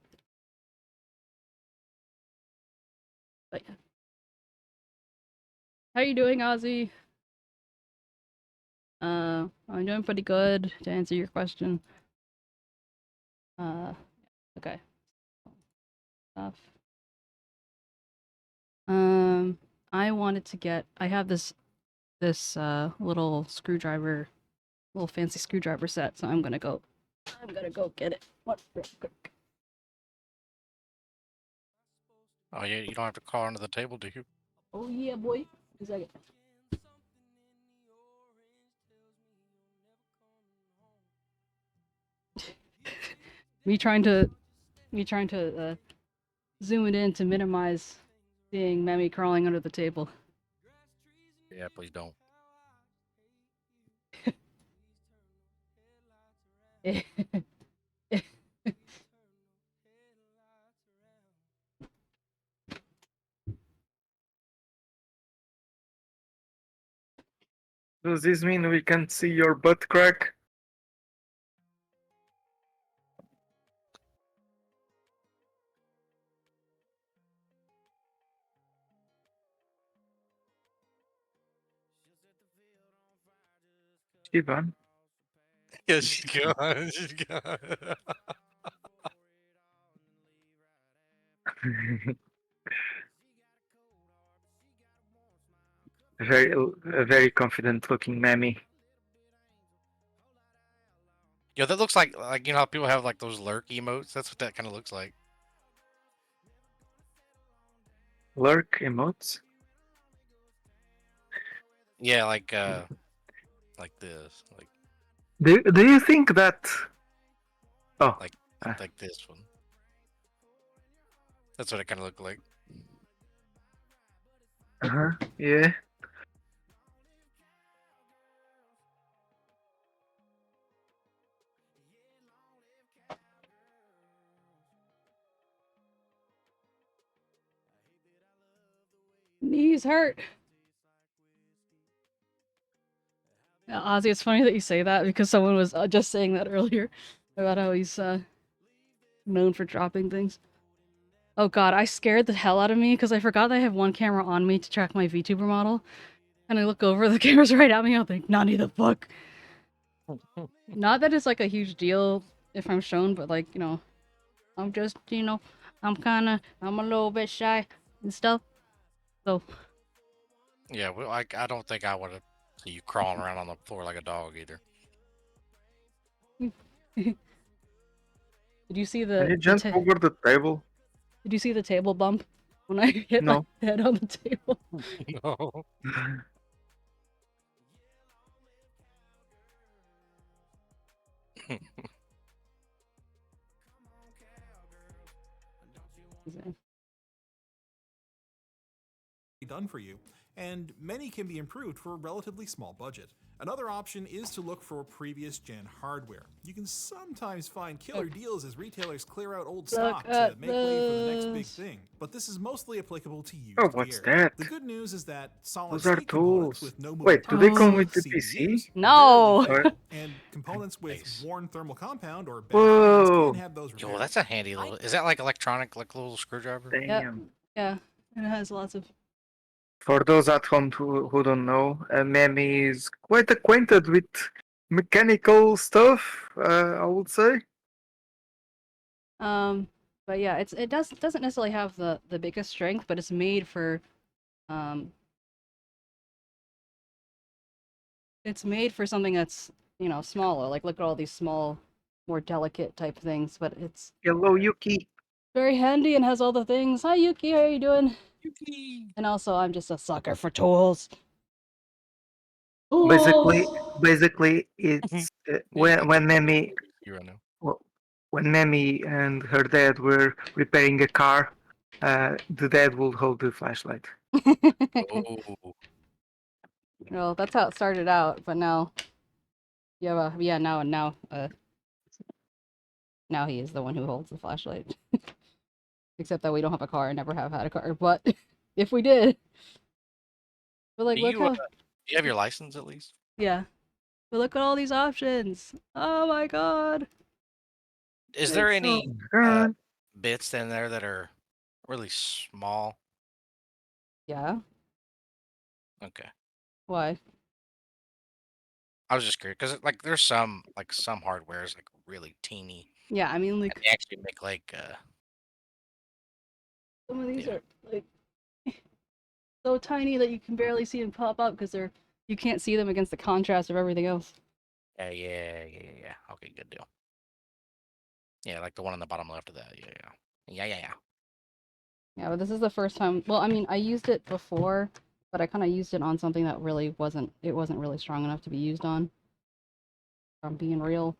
But yeah. How are you doing, Ozzy? I'm doing pretty good to answer your question. Okay. Stuff. I wanted to get. I have this little screwdriver, little fancy screwdriver set. So I'm gonna go get it. What? Real quick. Oh yeah, you don't have to crawl under the table, do you? Oh yeah, boy. 1 second. me trying to zoom it in to minimize seeing Memmi crawling under the table. Yeah, please don't. Does this mean we can see your butt crack? Ivan? Yes, she's gone. She's gone. a very confident looking Memmi. Yo, that looks like you know how people have like those lurk emotes. That's what that kind of looks like. Lurk emotes. Yeah, like this, like Do you think that? Oh, like uh, like this one. That's what it kind of looked like. yeah. Knees hurt. Yeah, Ozzy, it's funny that you say that because someone was just saying that earlier about how he's known for dropping things. Oh god, I scared the hell out of me because I forgot that I have one camera on me to track my VTuber model. And I look over, the camera's right at me, I'll think, Nani the fuck? Not that it's like a huge deal if I'm shown, but like, you know, I'm just, you know, I'm a little bit shy and stuff. So. Yeah, well, I don't think I would have see you crawling around on the floor like a dog either. Did you see Can you jump over the table? Did you see the table bump when I hit my head on the table? No. Done for you, and many can be improved for a relatively small budget. Another option is to look for previous gen hardware. You can sometimes find killer deals as retailers clear out old stock to make way for the next big thing, but this is mostly applicable to used Oh, what's gear. that? The good news is that solid Those are state components tools. with no moving Wait, do they come with parts, the PC? CDs, No. and components with worn thermal compound or bad Whoa. fans can have those repaired. Yo, that's a handy little. Is that like electronic, like little screwdriver? Damn. Yeah, and it has lots of. For those at home who don't know, Memmi is quite acquainted with mechanical stuff, I would say. But yeah, it doesn't necessarily have the biggest strength, but it's made for it's made for something that's, you know, smaller. Like look at all these small, more delicate type things, but it's Hello, Yuki. very handy and has all the things. Hi Yuki, how are you doing? Yuki. And also I'm just a sucker for tools. Basically, it's when Memmi when Memmi and her dad were repairing a car, the dad would hold the flashlight. Oh. Well, that's how it started out, but now, now he is the one who holds the flashlight. Except that we don't have a car and never have had a car, but if we did, but like, Do look how. Do you have your license at least? Yeah, but look at all these options. Oh my god. Is there any bits in there that are really small? Yeah. Okay. Why? I was just curious because like there's some hardware is like really teeny. Yeah, I mean like they actually make like some of these are like so tiny that you can barely see them pop up because you can't see them against the contrast of everything else. Yeah. Okay, good deal. Yeah, like the one on the bottom left of that. Yeah. Yeah, but this is the first time. Well, I mean, I used it before, but I kind of used it on something that really wasn't really strong enough to be used on. If I'm being real.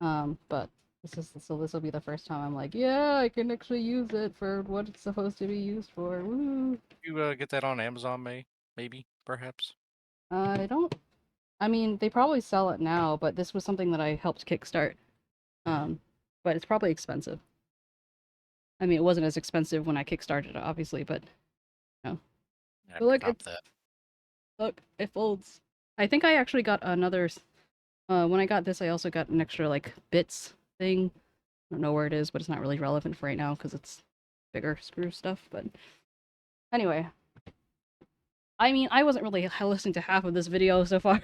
But this will be the first time I'm like, yeah, I can actually use it for what it's supposed to be used for. Woo! You get that on Amazon, maybe, perhaps? I mean, they probably sell it now, but this was something that I helped kickstart. But it's probably expensive. I mean, it wasn't as expensive when I kickstarted it, obviously, but no. Yeah, But look, it folds. I think I actually got another. When I got this, I also got an extra like bits thing. I don't know where it is, but it's not really relevant for right now because it's bigger screw stuff. But anyway, I mean, I wasn't really listening to half of this video so far.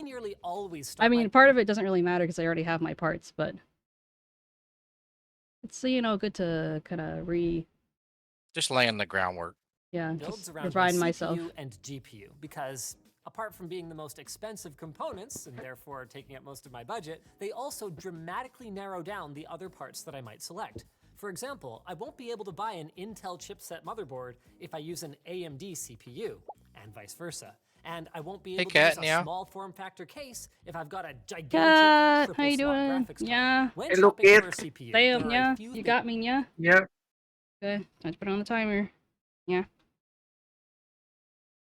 Nearly always. I mean, part of it doesn't really matter because I already have my parts, but it's, you know, good to kind of just laying the groundwork. Yeah, builds just around my remind CPU myself. and GPU because apart from being the most expensive components and therefore taking up most of my budget, they also dramatically narrow down the other parts that I might select. For example, I won't be able to buy an Intel chipset motherboard if I use an AMD CPU, and vice versa. And I won't be Hey, able to use Cat, a yeah. small form factor case if I've got a gigantic Cat, how triple you slot doing? graphics card. Yeah. When Hello, shopping for a Cat. CPU, Damn, there are yeah. a few You things got me, yeah. Yeah. Okay, let's put on the timer. Yeah.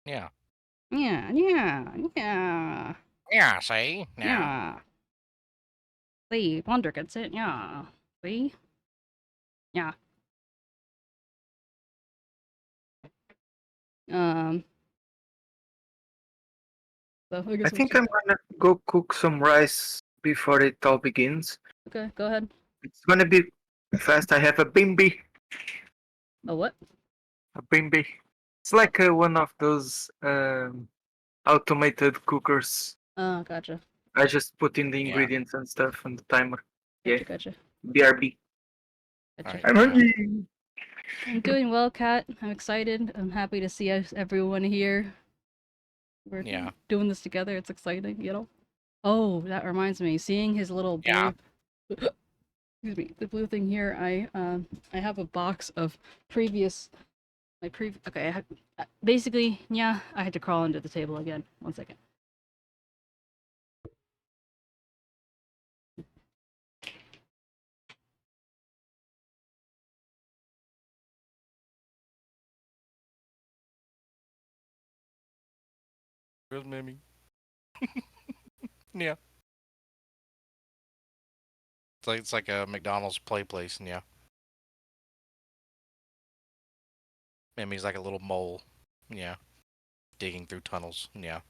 Yeah. Yeah, yeah, yeah. Yeah, see? Yeah. Yeah. See, Wonder gets it, yeah. See? Yeah. So I I guess think I'm gonna go cook some rice before it all begins. Okay, go ahead. It's gonna be fast. I have a bimbi. A what? A bimbi. It's like one of those automated cookers. Oh, gotcha. I just put in the Yeah. ingredients and stuff on the timer. Yeah. Gotcha. BRB. Gotcha. Alright. I'm hungry. I'm doing well, Kat. I'm excited. I'm happy to see everyone here. We're Yeah. doing this together. It's exciting, you know? Oh, that reminds me. Seeing his little blue... Yeah. Excuse me. The blue thing here, I have a box of previous... Okay, basically, yeah, I had to crawl under the table again. 1 second. Where's Memmi? Yeah. It's like a McDonald's play place, yeah. Memmi's like a little mole, yeah. Digging through tunnels, yeah.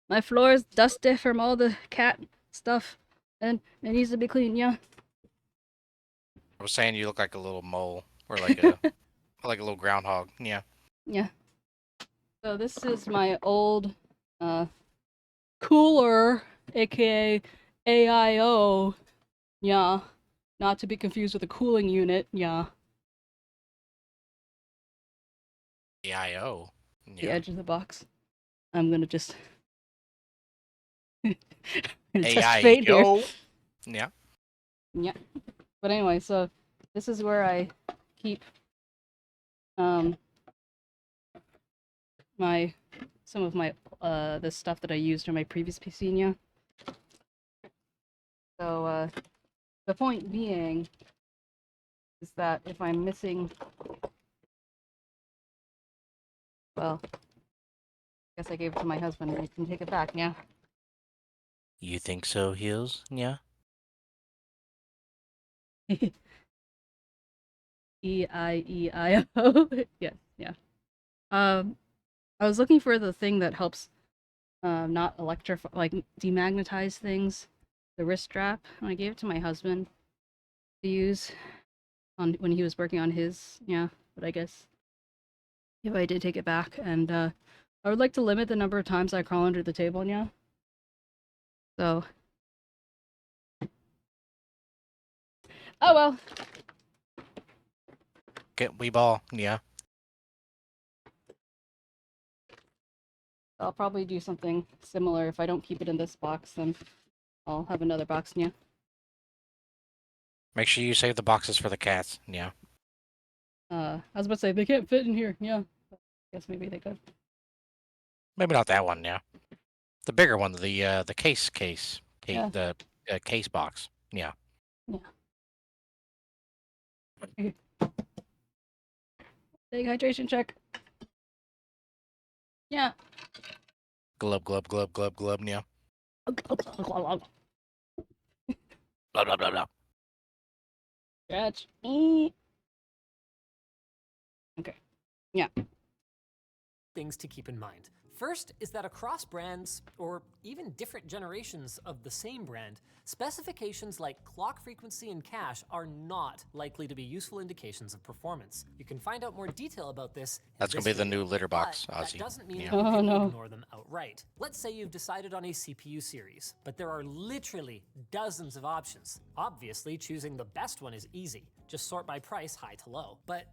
My floor is dusty from all the cat stuff, and it needs to be clean, yeah. I was saying you look like a little mole, or like a like a little groundhog, yeah. Yeah. So this is my old cooler, aka AIO. Yeah. Not to be confused with a cooling unit, yeah. AIO. The Yeah. edge of the box. I'm gonna just test fate here. AIO. Yeah. Yeah. But anyway, so this is where I keep some of my the stuff that I used on my previous PC, yeah. So the point being is that if I'm missing, well, I guess I gave it to my husband and I can take it back, yeah. You think so, Hills? Yeah. E-I-E-I-O. Yes, yeah. I was looking for the thing that helps not electrify, like demagnetize things, the wrist strap, and I gave it to my husband to use on when he was working on his, yeah. But I guess if I did take it back, and I would like to limit the number of times I crawl under the table, yeah. So, oh well. Get wee ball, yeah. I'll probably do something similar. If I don't keep it in this box, then I'll have another box, yeah. Make sure you save the boxes for the cats, yeah. I was about to say, they can't fit in here, yeah. Guess maybe they could. Maybe not that one, yeah. The bigger one, the case, Yeah. the case box, yeah. Yeah. Okay. Big hydration check. Yeah. Glub, glub, glub, glub, glub, yeah. Blah, blah, blah, blah. Scratch. Okay. Yeah. things to keep in mind. First is that across brands, or even different generations of the same brand, specifications like clock frequency and cache are not likely to be useful indications of performance. You can find out more detail about this in That's gonna this be the video, new litter box, but Ozzy. that doesn't mean Yeah. that you Oh, can no. ignore them outright. Let's say you've decided on a CPU series, but there are literally dozens of options. Obviously, choosing the best one is easy. Just sort by price, high to low. But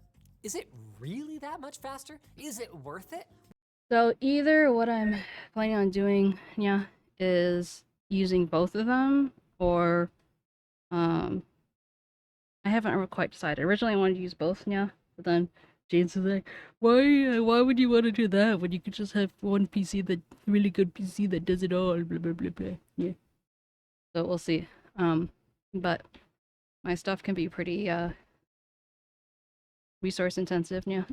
is it really that much faster? Is it worth it? So either what I'm planning on doing, yeah, is using both of them, or I haven't quite decided. Originally, I wanted to use both, yeah, but then James was like, "Why would you want to do that when you could just have one PC, that really good PC that does it all?" Blah blah blah blah. Yeah. So we'll see. But my stuff can be pretty resource intensive, yeah.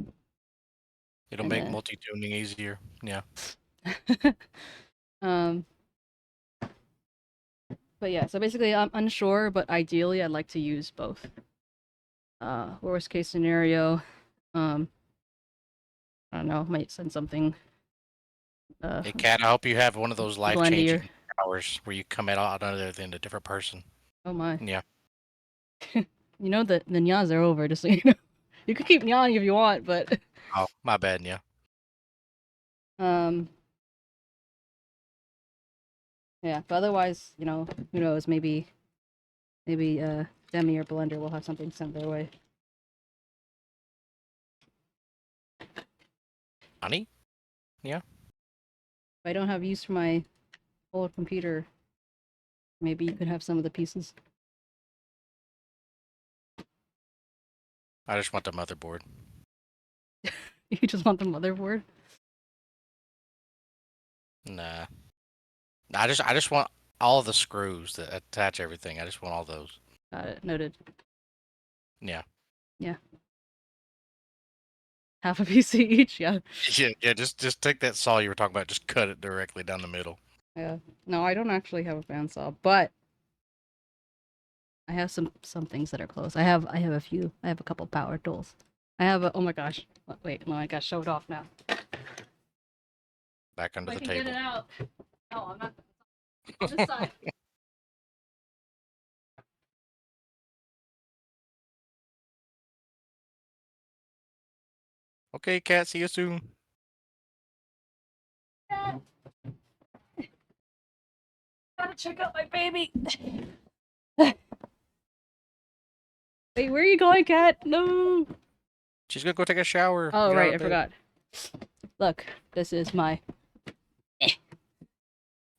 It'll And make multi-tuning easier. Yeah. But yeah, so basically I'm unsure, but ideally I'd like to use both. Worst case scenario, I don't know, might send something. Hey, Kat, I hope you have one of those life-changing Blendier. powers where you come out other than a different person. Oh my. Yeah. You know that the nyas are over, just so you know. You can keep nyawing if you want, but Oh, my bad, yeah. yeah, but otherwise, you know, who knows, maybe Demi or Blender will have something sent their way. Honey? Yeah. If I don't have use for my old computer, maybe you could have some of the pieces. I just want the motherboard. You just want the motherboard? Nah. I just want all the screws that attach everything. I just want all those. Got it. Noted. Yeah. Yeah. Half a PC each, yeah. Yeah, just take that saw you were talking about, just cut it directly down the middle. Yeah. No, I don't actually have a bandsaw, but I have some things that are close. I have a few. I have a couple power tools. I have a, oh my gosh. Wait, no, I got showed off now. Back under I the can table. get it out. No, I'm not. On this side. Okay, Kat, see you soon. Gotta check out my baby. Wait, where are you going, Kat? No. She's gonna go take a shower. Oh, Get out right, of I bed. forgot. Look, this is my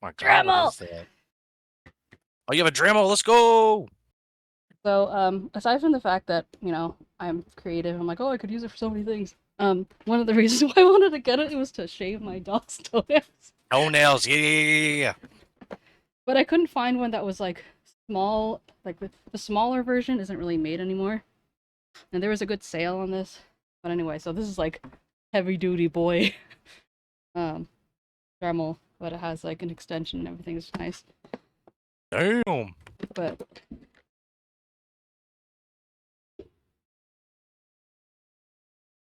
My God, what is that? Oh, you have a Dremel. Let's go. So, aside from the fact that, you know, I'm creative, I'm like, oh, I could use it for so many things. One of the reasons why I wanted to get it was to shave my dog's toenails. Toenails. Yeah. But I couldn't find one that was, like, small. Like, the smaller version isn't really made anymore. And there was a good sale on this. But anyway, so this is, like, heavy-duty boy Dremel. But it has, like, an extension and everything. It's nice. Damn. But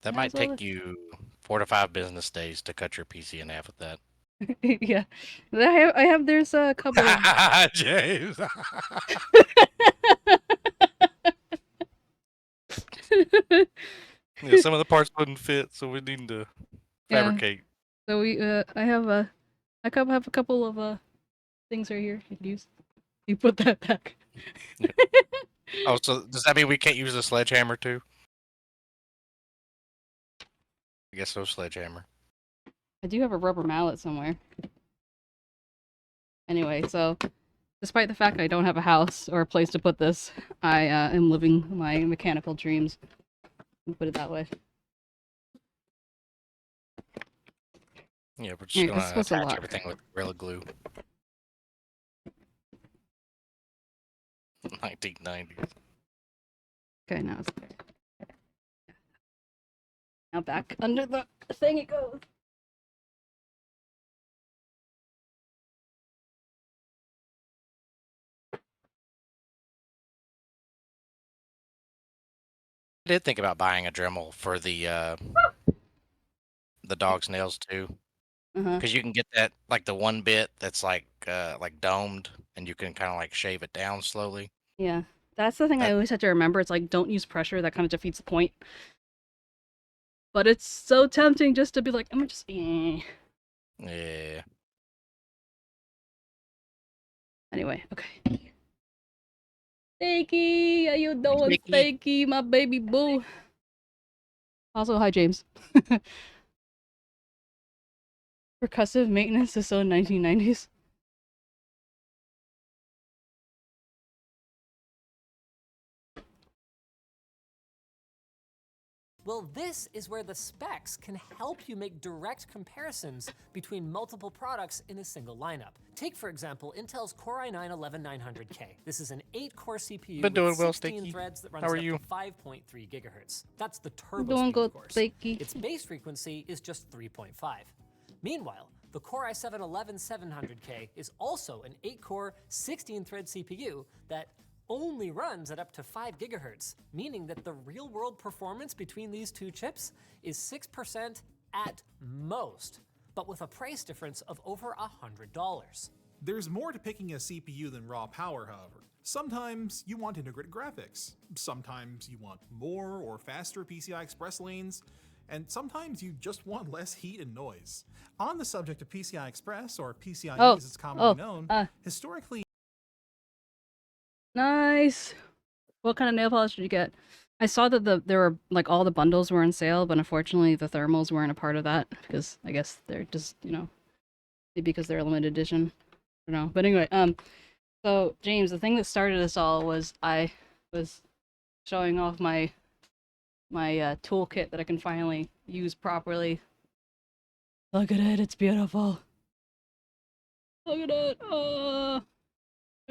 That might take you 4 to 5 business days to cut your PC in half with that. yeah, there's a couple of... James. Yeah, some of the parts wouldn't fit, so we need to fabricate. So I have a couple of things right here you can use. You put that back. Yeah. Oh, so does that mean we can't use the sledgehammer too? I guess no sledgehammer. I do have a rubber mallet somewhere. Anyway, so despite the fact I don't have a house or a place to put this, I am living my mechanical dreams. Put it that way. Yeah, we're just gonna this was a attach lot. everything with Gorilla Glue. 1990s. Okay, now it's there. Now back under the thing it goes. I did think about buying a Dremel for the dog's nails too. Because you can get that like the one bit that's like domed, and you can kind of like shave it down slowly. Yeah. That's the thing I That- always have to remember. It's like, don't use pressure. That kind of defeats the point. But it's so tempting just to be like, I'm gonna just. Yeah. Anyway, okay. 𝗟𝗶𝗀𝘀, how you doing, 𝗟𝗶𝗀𝘀. 𝗟𝗶𝗀𝘀, my baby boo? Also, hi, James. Percussive maintenance is so 1990s. Well, this is where the specs can help you make direct comparisons between multiple products in a single lineup. Take, for example, Intel's Core i9-11900K. This is an 8-core CPU Been doing with well, 16 Stinky. threads that runs How are up you? to 5.3 gigahertz. That's the turbo Doing speed, good, of course. Stinky. Its base frequency is just 3.5. Meanwhile, the Core i7-11700K is also an 8-core, 16-thread CPU that only runs at up to 5 gigahertz, meaning that the real-world performance between these two chips is 6% at most, but with a price difference of over $100. There's more to picking a CPU than raw power, however. Sometimes you want integrated graphics, sometimes you want more or faster PCI Express lanes, and sometimes you just want less heat and noise. On the subject of PCI Express, or PCIe as it's commonly known, historically Nice. What kind of nail polish did you get? I saw that there were like all the bundles were on sale, but unfortunately the thermals weren't a part of that because I guess they're just, you know, maybe because they're a limited edition. I don't know. But anyway, so James, the thing that started us all was I was showing off my toolkit that I can finally use properly. Look at it, it's beautiful. Look at it.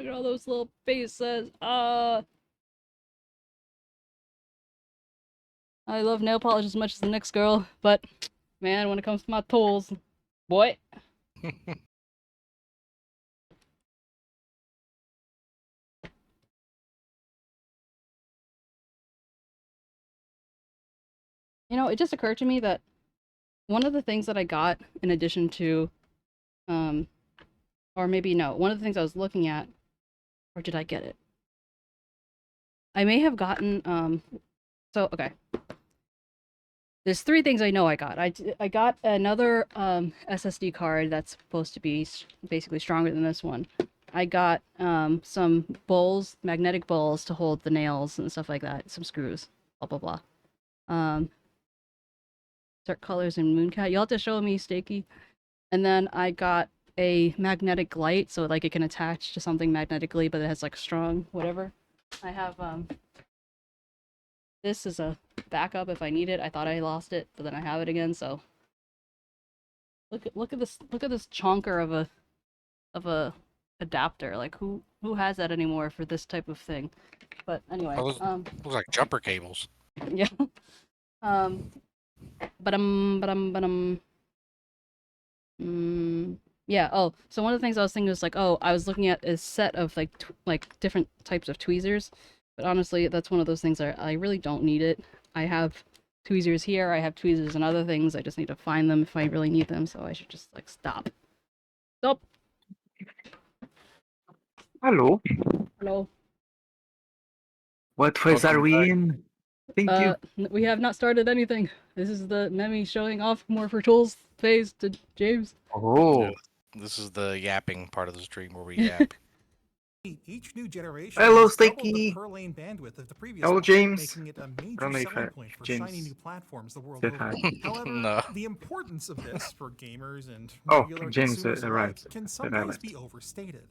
Look at all those little faces. I love nail polish as much as the next girl, but man, when it comes to my tools, boy. You know, it just occurred to me that one of the things that I got in addition to, or maybe no, one of the things I was looking at, or did I get it? I may have gotten, so, okay. There's 3 things I know I got. I got another SSD card that's supposed to be basically stronger than this one. I got some bowls, magnetic bowls to hold the nails and stuff like that. Some screws, blah blah blah. Dark colors and Mooncat. You'll have to show me, Stakey. And then I got a magnetic light, so like it can attach to something magnetically, but it has like strong whatever. I have this is a backup if I need it. I thought I lost it, but then I have it again. So look at this chonker of a adapter. Like who has that anymore for this type of thing? But anyway, Looks like jumper cables. yeah. Yeah. Oh, so one of the things I was thinking was like, oh, I was looking at a set of like different types of tweezers, but honestly, that's one of those things I really don't need it. I have tweezers here. I have tweezers and other things. I just need to find them if I really need them. So I should just like stop. Stop. Hello. Hello. What phase are we back. in? Thank you. We have not started anything. This is the Memmi showing off more for tools phase to James. Oh. Yeah, this is the yapping part of the stream where we yap. each new generation Hello, has doubled the Stinky. per lane bandwidth of the previous Hello, one, James. making it a I major don't know if selling point for James shiny new platforms the world said over. hi. However, No. the importance of this for gamers and Oh, regular James consumers alike arrived. can But I sometimes left. be overstated.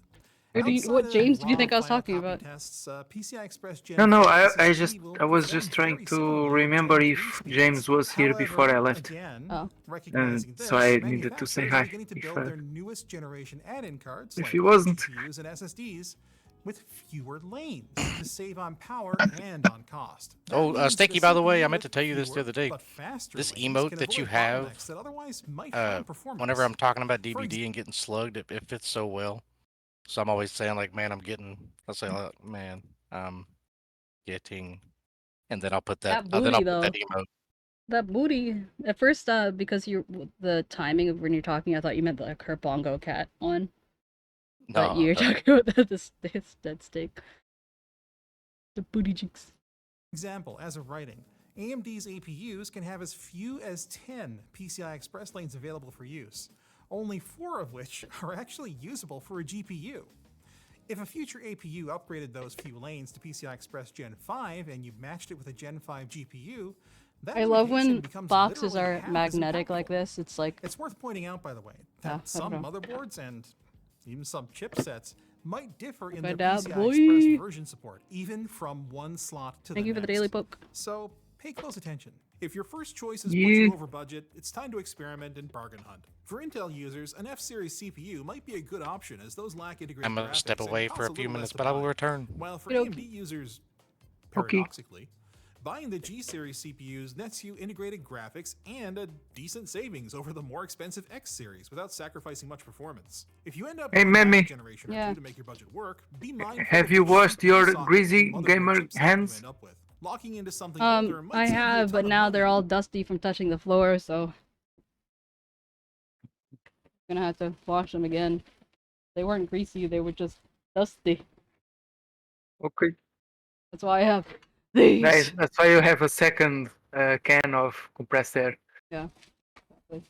What Outside James of did you think I was raw talking final about? copy tests, PCI Express Gen No, 4 I SSD will was perform just trying very to similarly to remember Gen if 3 speeds. James was here before I However, left. Again, Oh. recognizing And this, so I needed to say manufacturers hi are beginning to if, build their newest generation add-in cards if like he wasn't. GPUs and SSDs with fewer lanes to save on power and on cost. That Oh, means that a Stinky, by the way, I CPU meant to with tell you this the fewer other day. but faster This lanes emote can that you avoid have, bottlenecks that otherwise might harm performance. whenever I'm talking about For DBD and getting slugged, it fits so well. So I'm always saying like, man, I'll say, man, getting, and then I'll put that, That booty emote. That booty. At first, because the timing of when you're talking, I thought you meant like her bongo cat one. But No, you're no. talking about this dead steak. The booty cheeks. Example, as of writing, AMD's APUs can have as few as 10 PCI Express lanes available for use, only 4 of which are actually usable for a GPU. If a future APU upgraded those few lanes to PCI Express Gen 5 and you matched it with a Gen 5 GPU, that I love limitation when becomes boxes literally are half as magnetic impactful. like this. It's like It's worth pointing out, by the way, Yeah, that I some don't know. motherboards and even some chipsets might differ in their Find out, PCI boy. Express version support, even from one slot to Thank the you next. for the daily poke. So pay close attention. If your first choices put Yeah. you over budget, it's time to experiment and bargain hunt. For Intel users, an F-series CPU might be a good option, as those lack integrated I'm gonna graphics step and away cost for a a few little minutes, less to but I will buy. return. While for Okey-dokey. AMD users, Okay. paradoxically, buying the G-series CPUs nets you integrated graphics and a decent savings over the more expensive X-series without sacrificing much performance. If you end up Hey, going back a Memmi. generation or Yeah. two to make your budget work, be mindful Have of you which washed your CPU socket greasy and motherboard gamer chipset you hands? end up with. Locking into something older might I save you a have, but ton of now money. they're all dusty from touching the floor, so gonna have to wash them again. They weren't greasy, they were just dusty. Okay. That's why I have these. Nice. That's why you have a second can of compressed air. Yeah. Exactly.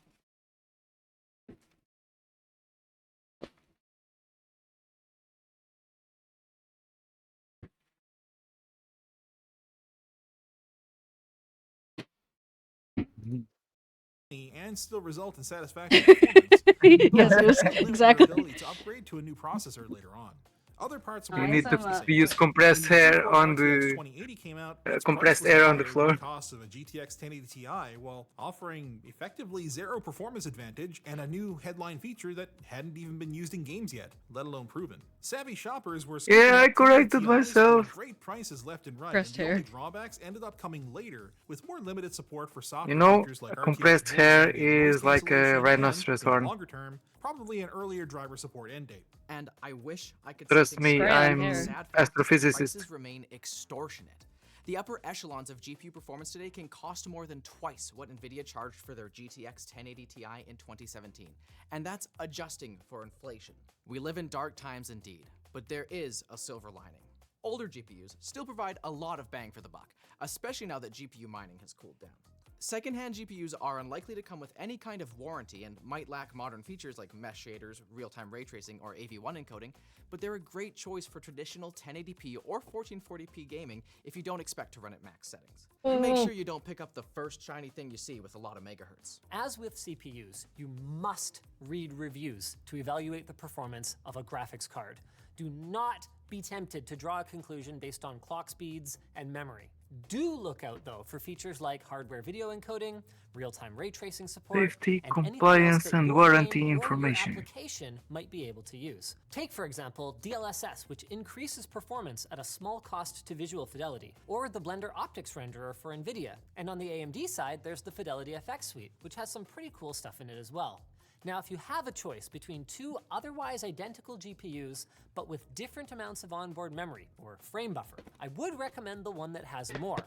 And still result in satisfactory performance. Yes, Those it was also limit exactly. your ability to upgrade to a new processor later on. Other parts I We will need guess to I'm, the same use way. compressed When the air GeForce on RTX the 2080 came out, its compressed price was air on the higher than floor. the cost of a GTX 1080 Ti, while offering effectively zero performance advantage and a new headline feature that hadn't even been used in games yet, let alone proven. Savvy shoppers were scooping Yeah, I up 1080 corrected Ti's for myself. great prices left and right, Compressed and the only hair. drawbacks ended up coming later, with more limited support for software You know, features like a RTX compressed voice hair activated noise is like a cancellation and, rhinoceros in the horn. longer term, probably an earlier driver support end date. And I wish I could Trust say things me, differently, Grand but the hair. I'm sad fact is that astrophysicist. prices remain extortionate. The upper echelons of GPU performance today can cost more than twice what Nvidia charged for their GTX 1080 Ti in 2017, and that's adjusting for inflation. We live in dark times indeed, but there is a silver lining. Older GPUs still provide a lot of bang for the buck, especially now that GPU mining has cooled down. Secondhand GPUs are unlikely to come with any kind of warranty and might lack modern features like mesh shaders, real-time ray tracing, or AV1 encoding, but they're a great choice for traditional 1080p or 1440p gaming if you don't expect to run at max settings. And make sure you don't pick up the first shiny thing you see with a lot of megahertz. As with CPUs, you must read reviews to evaluate the performance of a graphics card. Do not be tempted to draw a conclusion based on clock speeds and memory. Do look out, though, for features like hardware video encoding, real-time ray tracing support, Safety, and anything else compliance, that and your warranty game or your information. application might be able to use. Take, for example, DLSS, which increases performance at a small cost to visual fidelity, or the Blender Optics renderer for NVIDIA. And on the AMD side, there's the Fidelity FX suite, which has some pretty cool stuff in it as well. Now, if you have a choice between two otherwise identical GPUs, but with different amounts of onboard memory, or frame buffer, I would recommend the one that has more.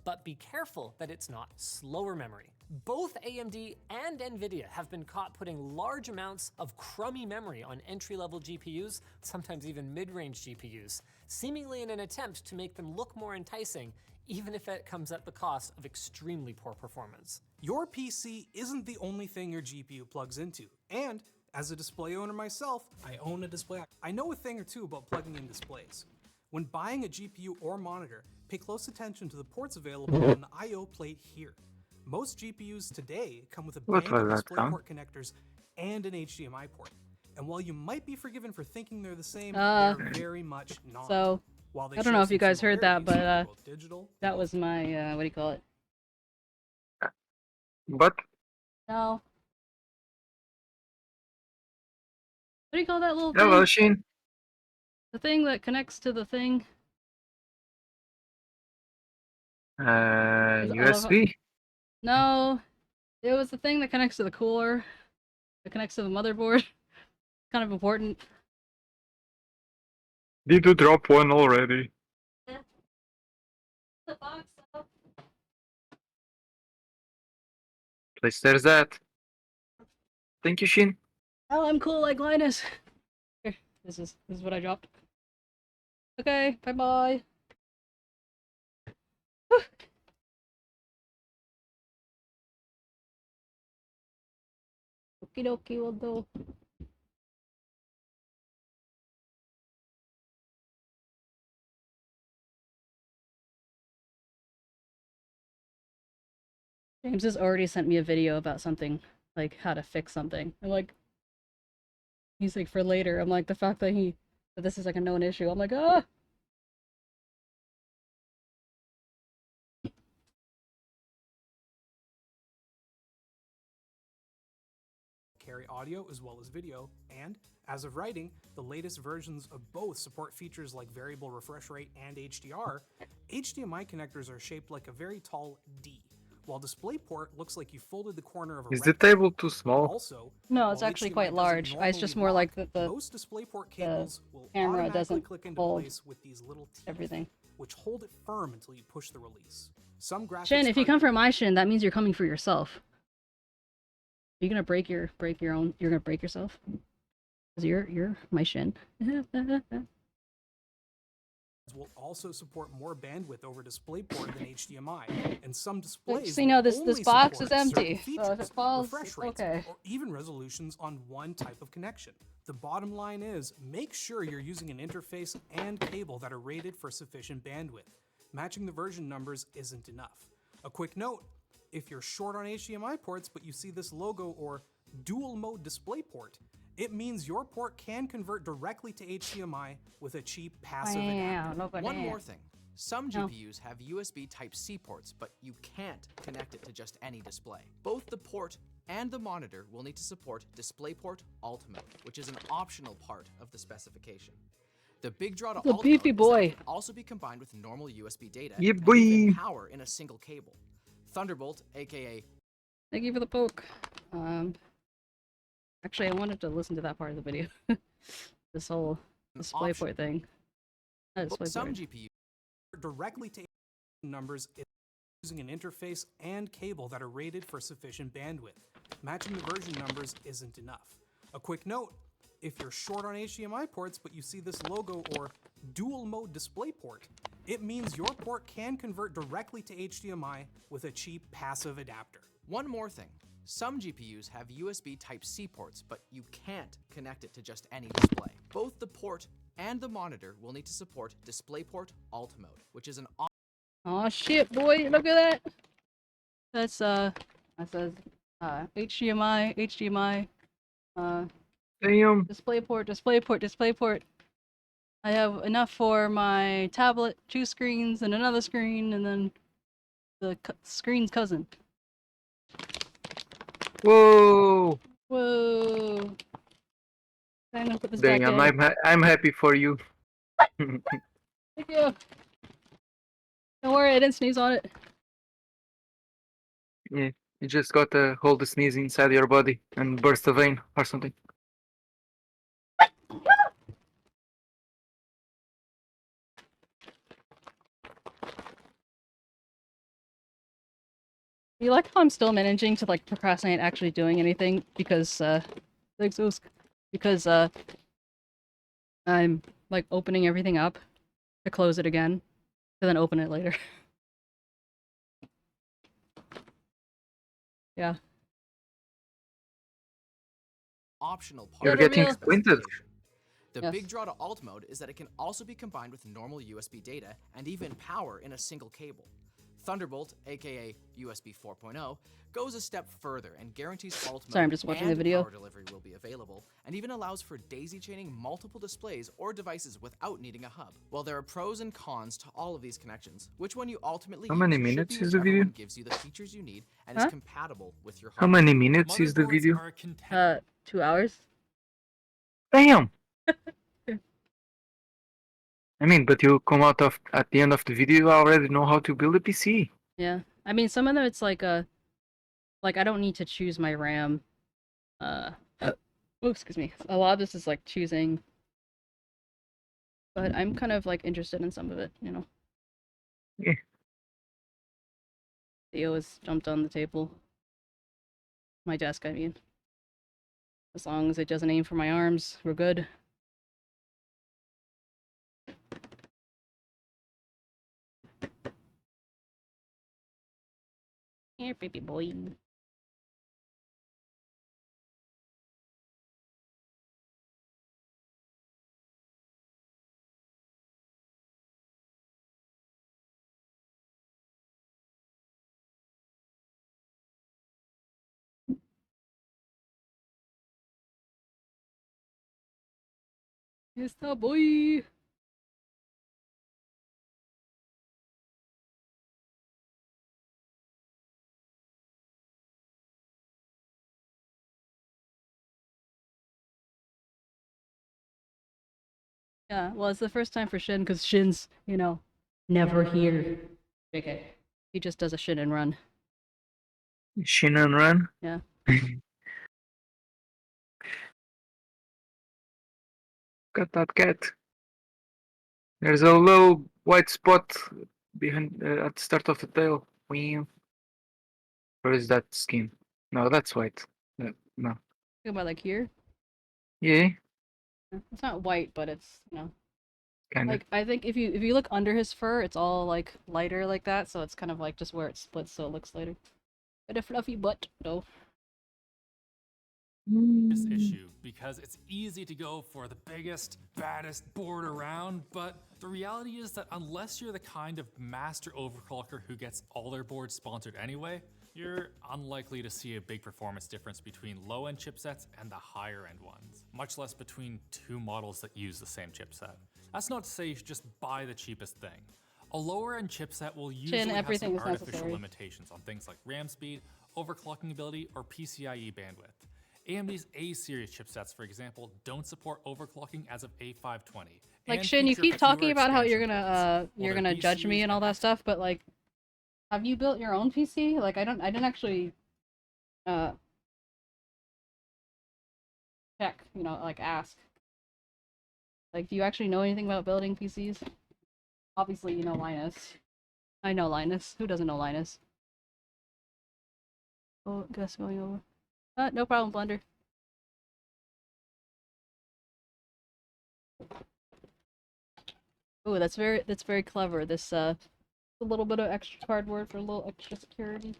But be careful that it's not slower memory. Both AMD and NVIDIA have been caught putting large amounts of crummy memory on entry-level GPUs, sometimes even mid-range GPUs, seemingly in an attempt to make them look more enticing, even if it comes at the cost of extremely poor performance. Your PC isn't the only thing your GPU plugs into. And as a display owner myself, I own a display. I know a thing or two about plugging in displays. When buying a GPU or monitor, pay close attention to the ports available on the I/O plate here. Most GPUs today come with a What bank was of that sound? DisplayPort connectors and an HDMI port. And while you might be forgiven for thinking they're the same, they're very much not. So, While they I don't share know if you some guys heard that, similarities, but both digital, that was my, what do you call it? But No. What do you call that little hello, thing? Sheen. The thing that connects to the thing? I love how- USB. No. It was the thing that connects to the cooler. That connects to the motherboard. Kind of important. Did you drop one already? The box. least there's that. Thank you, Shin. Oh, I'm cool like Linus. Here, this is what I dropped. Okay, bye bye. Okie dokie, we'll do. James has already sent me a video about something, like how to fix something. I'm like, he's like for later. I'm like, the fact that this is like a known issue. I'm like, ah. Carry audio as well as video, and as of writing, the latest versions of both support features like variable refresh rate and HDR. HDMI connectors are shaped like a very tall D, while DisplayPort looks like you folded the corner of a Is the rectangle. table too small? Also, No, it's while actually HDMI quite doesn't large. It's normally just more like lock, the most DisplayPort cables will camera automatically doesn't click into hold place with these little teeth, everything. which hold it firm until you push the release. Some graphics Shin, if you cards come for my Shin, that means you're coming for yourself. You're gonna break your own. You're gonna break yourself. Cause you're my Shin. will also support more bandwidth over DisplayPort than HDMI, and some displays So you know, will this only box is support certain empty, so if it features, falls, refresh it's rates, okay. or even resolutions on one type of connection. The bottom line is, make sure you're using an interface and cable that are rated for sufficient bandwidth. Matching the version numbers isn't enough. A quick note, if you're short on HDMI ports but you see this logo or dual mode display port, it means your port can convert directly to HDMI with a cheap passive adapter. One more thing. Some GPUs have USB Type-C ports, but you can't connect it to just any display. Both the port and the monitor will need to support DisplayPort Alt Mode, which is an optional part of the specification. The big draw to The alt beefy mode is that boy. it can also be combined with normal USB data Yeah, and boy. even power in a single cable. Thunderbolt, aka Thank you for the poke. Actually, I wanted to listen to that part of the video. This whole DisplayPort thing. Not some DisplayPort. GPUs directly to numbers using an interface and cable that are rated for sufficient bandwidth. Matching the version numbers isn't enough. A quick note, if you're short on HDMI ports but you see this logo or dual mode display port, it means your port can convert directly to HDMI with a cheap passive adapter. One more thing. Some GPUs have USB Type-C ports, but you can't connect it to just any display. Both the port and the monitor will need to support DisplayPort Alt Mode, which is an Oh shit, boy! Look at that. That's that says HDMI, Damn. DisplayPort. I have enough for my tablet, 2 screens, and another screen, and then the screen's cousin. Whoa. Whoa! I'm gonna put this Dang, back in. I'm happy for you. Thank you. Don't worry, I didn't sneeze on it. Yeah, you just got to hold the sneeze inside your body and burst a vein or something. You like how I'm still managing to like procrastinate actually doing anything because I'm like opening everything up to close it again and then open it later. Yeah. optional part. You're of the getting specification. squinted. The Yes. big draw to alt mode is that it can also be combined with normal USB data and even power in a single cable. Thunderbolt, aka USB 4.0, goes a step further and guarantees alt mode Sorry, I'm just watching the and video. power delivery will be available, and even allows for daisy chaining multiple displays or devices without needing a hub. While there are pros and cons to all of these connections, which one you ultimately How use many should minutes be is the whichever video? one gives you the features you need and Huh? is compatible with your How hardware. many minutes is the video? 2 hours. Damn! I mean, but you come out of at the end of the video, you already know how to build a PC. Yeah. I mean, some of them it's like like I don't need to choose my RAM. Oh, excuse me. A lot of this is like choosing, but I'm kind of like interested in some of it, you know. Yeah. Theo has jumped on the table. My desk, I mean. As long as it doesn't aim for my arms, we're good. Here, baby boy. Yes, the boy. Yeah, well, it's the first time for Shin, because Shin's, you know, never here. JK. He just does a Shin and run. Shin and run? Yeah. Got that cat. There's a low white spot behind at the start of the tail. Meow. Or is that skin? No, that's white. No. Talking about like here? Yeah, It's not white, but it's, you know. kinda. Like, I think if you look under his fur, it's all like lighter like that, so it's kind of like just where it splits, so it looks lighter. But a fluffy butt, though. This issue because it's easy to go for the biggest, baddest board around, but the reality is that unless you're the kind of master overclocker who gets all their boards sponsored anyway, you're unlikely to see a big performance difference between low-end chipsets and the higher-end ones, much less between two models that use the same chipset. That's not to say you should just buy the cheapest thing. A lower-end chipset will usually have everything some is artificial necessary. limitations on things like RAM speed, overclocking ability, or PCIe bandwidth. AMD's A-series chipsets, for example, don't support overclocking as of A520. Like, and Shin, you feature keep talking fewer about how you're expansion gonna, ports, you're while gonna their judge me B-series and all that and stuff, but like, have you built your own PC? Like, I didn't actually, check, you know, like, ask. Like, do you actually know anything about building PCs? Obviously, you know Linus. I know Linus. Who doesn't know Linus? Oh, Gus going over. No problem, Blender. Oh, that's very clever. This a little bit of extra cardboard for a little extra security.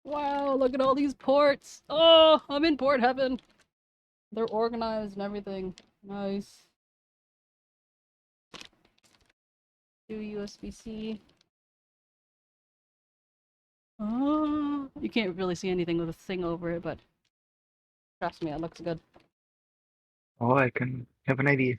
Wow, look at all these ports. Oh, I'm in port heaven. They're organized and everything. Nice. Do USB-C. Oh, you can't really see anything with a thing over it, but trust me, it looks good. Oh, I can have an idea.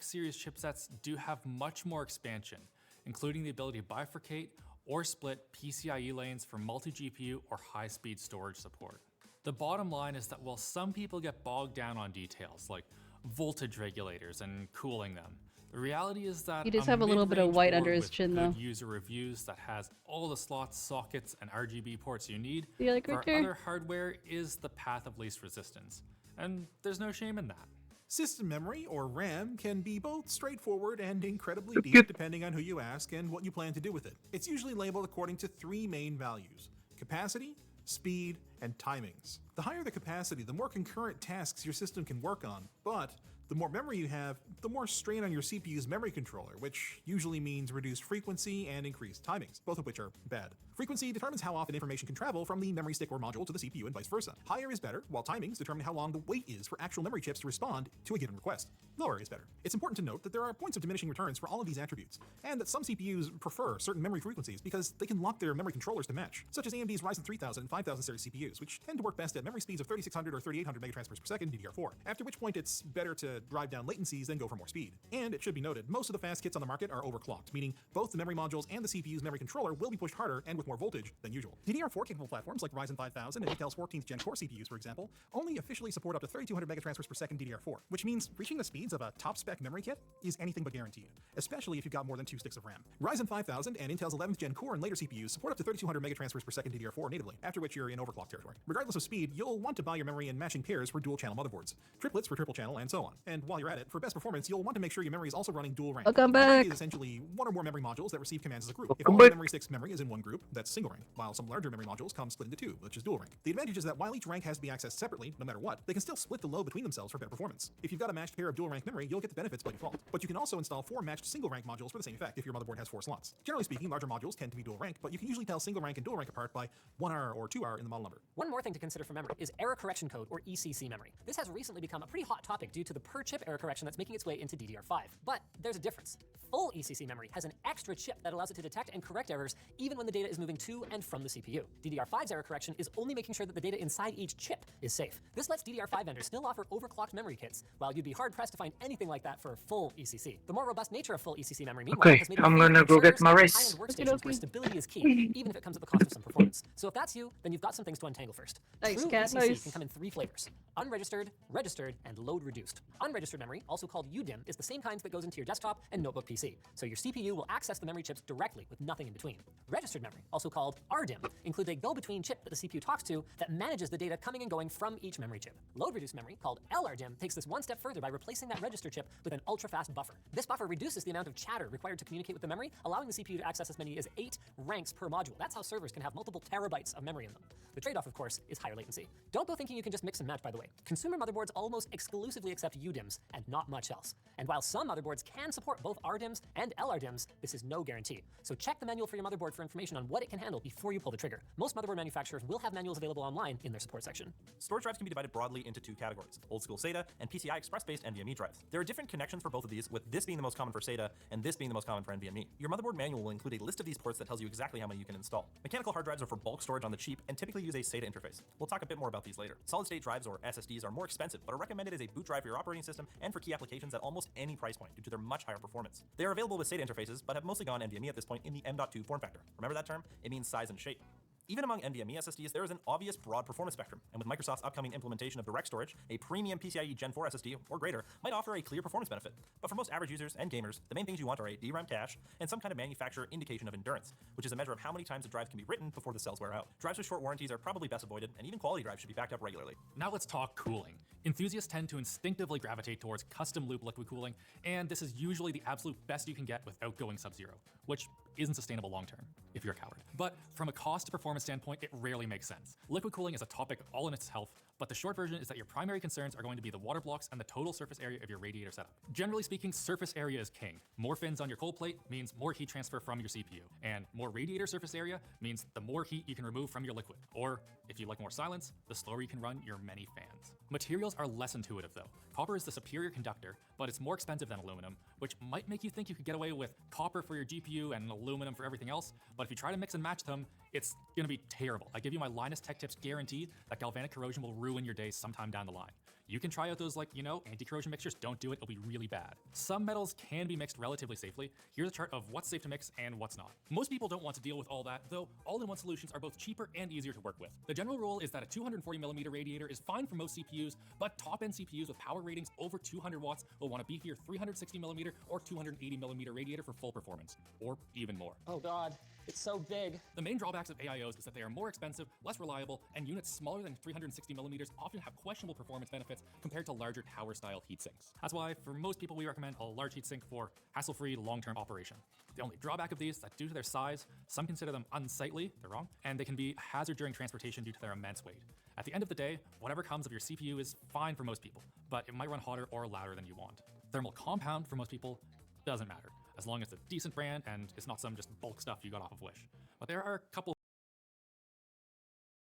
series chipsets do have much more expansion, including the ability to bifurcate or split PCIe lanes for multi-GPU or high-speed storage support. The bottom line is that while some people get bogged down on details like voltage regulators and cooling them, the reality is that He does have a little bit of mid-range white board under his with chin, good though. user reviews that has all the slots, sockets, and RGB ports you need See, like right for there? other hardware is the path of least resistance. And there's no shame in that. System memory, or RAM, can be both straightforward and incredibly deep depending on who you ask and what you plan to do with it. It's usually labeled according to three main values: capacity, speed, and timings. The higher the capacity, the more concurrent tasks your system can work on, but the more memory you have, the more strain on your CPU's memory controller, which usually means reduced frequency and increased timings, both of which are bad. Frequency determines how often information can travel from the memory stick or module to the CPU and vice versa. Higher is better, while timings determine how long the wait is for actual memory chips to respond to a given request. Lower is better. It's important to note that there are points of diminishing returns for all of these attributes, and that some CPUs prefer certain memory frequencies because they can lock their memory controllers to match, such as AMD's Ryzen 3000 and 5000 series CPUs, which tend to work best at memory speeds of 3600 or 3800 megatransfers per second DDR4, after which point it's better to drive down latencies, then go for more speed. And it should be noted, most of the fast kits on the market are overclocked, meaning both the memory modules and the CPU's memory controller will be pushed harder and with more voltage than usual. DDR4 capable platforms like Ryzen 5000 and Intel's 14th Gen Core CPUs, for example, only officially support up to 3200 megatransfers per second DDR4, which means reaching the speeds of a top-spec memory kit is anything but guaranteed, especially if you've got more than 2 sticks of RAM. Ryzen 5000 and Intel's 11th Gen Core and later CPUs support up to 3200 megatransfers per second DDR4 natively, after which you're in overclock territory. Regardless of speed, you'll want to buy your memory in matching pairs for dual-channel motherboards, triplets for triple channel, and so on. And while you're at it, for best performance, you'll want to make sure your memory is also running dual rank. Welcome Rank back. is essentially one or more memory modules that receive commands as a group. If Welcome all the back. memory stick's memory is in one group, that's single rank, while some larger memory modules come split into two, which is dual rank. The advantage is that while each rank has to be accessed separately, no matter what, they can still split the load between themselves for better performance. If you've got a matched pair of dual rank memory, you'll get the benefits by default. But you can also install 4 matched single rank modules for the same effect if your motherboard has 4 slots. Generally speaking, larger modules tend to be dual rank, but you can usually tell single rank and dual rank apart by 1R or 2R in the model number. One more thing to consider for memory is error correction code, or ECC memory. This has recently become a pretty hot topic due to the per-chip error correction that's making its way into DDR5. But there's a difference. Full ECC memory has an extra chip that allows it to detect and correct errors even when the data is moving to and from the CPU. DDR5's error correction is only making sure that the data inside each chip is safe. This lets DDR5 vendors still offer overclocked memory kits, while you'd be hard-pressed to find anything like that for full ECC. The more robust nature of full ECC memory, meanwhile, Okay, has made it I'm free gonna for go get servers my and rice. high-end workstations where stability is key, even if it comes at the cost of some performance. So if that's you, then you've got some things to untangle first. Nice, True cat, ECC nice. can come in 3 flavors: unregistered, registered, and load-reduced. Unregistered memory, also called UDIM, is the same kind that goes into your desktop and notebook PC, so your CPU will access the memory chips directly with nothing in between. Registered memory, also called RDIM, includes a go-between chip that the CPU talks to that manages the data coming and going from each memory chip. Load-reduced memory, called LRDIM, takes this one step further by replacing that register chip with an ultra-fast buffer. This buffer reduces the amount of chatter required to communicate with the memory, allowing the CPU to access as many as 8 ranks per module. That's how servers can have multiple terabytes of memory in them. The trade-off, of course, is higher latency. Don't go thinking you can just mix and match, by the way. Consumer motherboards almost exclusively accept UDIMs and not much else. And while some motherboards can support both RDIMs and LRDIMs, this is no guarantee. So check the manual for your motherboard for information on what it can handle before you pull the trigger. Most motherboard manufacturers will have manuals available online in their support section. Storage drives can be divided broadly into 2 categories: old school SATA and PCI Express-based NVMe drives. There are different connections for both of these, with this being the most common for SATA and this being the most common for NVMe. Your motherboard manual will include a list of these ports that tells you exactly how many you can install. Mechanical hard drives are for bulk storage on the cheap and typically use a SATA interface. We'll talk a bit more about these later. Solid-state drives, or SSDs, are more expensive, but are recommended as a boot drive for your operating system and for key applications at almost any price point due to their much higher performance. They are available with SATA interfaces, but have mostly gone NVMe at this point in the M.2 form factor. Remember that term? It means size and shape. Even among NVMe SSDs, there is an obvious broad performance spectrum, and with Microsoft's upcoming implementation of direct storage, a premium PCIe Gen 4 SSD or greater might offer a clear performance benefit. But for most average users and gamers, the main things you want are a DRAM cache and some kind of manufacturer indication of endurance, which is a measure of how many times a drive can be written before the cells wear out. Drives with short warranties are probably best avoided, and even quality drives should be backed up regularly. Now let's talk cooling. Enthusiasts tend to instinctively gravitate towards custom loop liquid cooling, and this is usually the absolute best you can get without going sub-zero, which isn't sustainable long-term, if you're a coward. But from a cost to performance standpoint, it rarely makes sense. Liquid cooling is a topic all in itself, but the short version is that your primary concerns are going to be the water blocks and the total surface area of your radiator setup. Generally speaking, surface area is king. More fins on your cold plate means more heat transfer from your CPU, and more radiator surface area means the more heat you can remove from your liquid, or if you like more silence, the slower you can run your many fans. Materials are less intuitive though. Copper is the superior conductor, but it's more expensive than aluminum, which might make you think you could get away with copper for your GPU and aluminum for everything else, but if you try to mix and match them, it's gonna be terrible. I give you my Linus Tech Tips guarantee that galvanic corrosion will ruin your day sometime down the line. You can try out those anti-corrosion mixtures, don't do it, it'll be really bad. Some metals can be mixed relatively safely. Here's a chart of what's safe to mix and what's not. Most people don't want to deal with all that, though all-in-one solutions are both cheaper and easier to work with. The general rule is that a 240mm radiator is fine for most CPUs, but top-end CPUs with power ratings over 200 watts will want a beefier 360mm or 280mm radiator for full performance, or even more. Oh god, it's so big. The main drawbacks of AIOs is that they are more expensive, less reliable, and units smaller than 360mm often have questionable performance benefits compared to larger tower-style heatsinks. That's why, for most people, we recommend a large heatsink for hassle-free, long-term operation. The only drawback of these is that due to their size, some consider them unsightly, they're wrong, and they can be a hazard during transportation due to their immense weight. At the end of the day, whatever comes of your CPU is fine for most people, but it might run hotter or louder than you want. Thermal compound, for most people, doesn't matter, as long as it's a decent brand and it's not some just bulk stuff you got off of Wish. But there are a couple.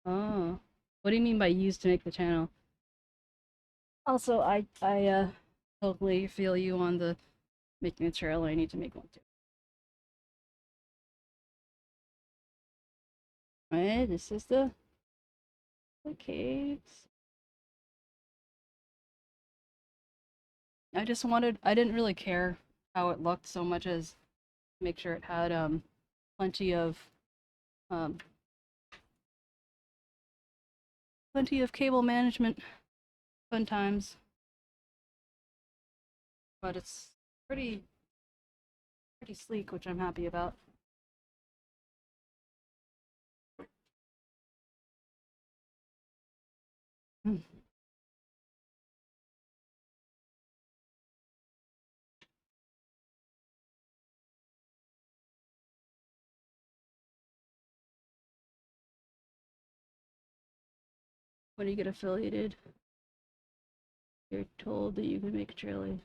Oh, what do you mean by used to make the channel? Also, I totally feel you on the making a trailer. I need to make one too. Alright, this is the caves. I didn't really care how it looked so much as make sure it had plenty of cable management fun times. But it's pretty sleek, which I'm happy about. When you get affiliated, you're told that you can make a trailer.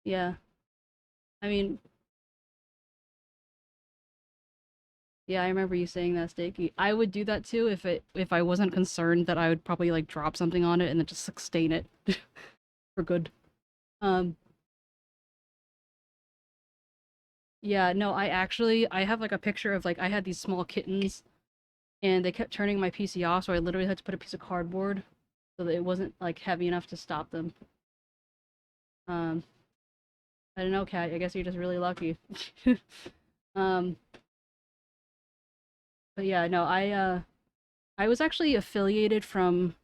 Yeah. I mean, yeah, I remember you saying that, Stakey. I would do that too if I wasn't concerned that I would probably like drop something on it and then just like, stain it for good. Yeah, no, I have like a picture of like I had these small kittens and they kept turning my PC off, so I literally had to put a piece of cardboard so that it wasn't like heavy enough to stop them. I don't know, Kat, I guess you're just really lucky. But yeah, no, I was actually affiliated from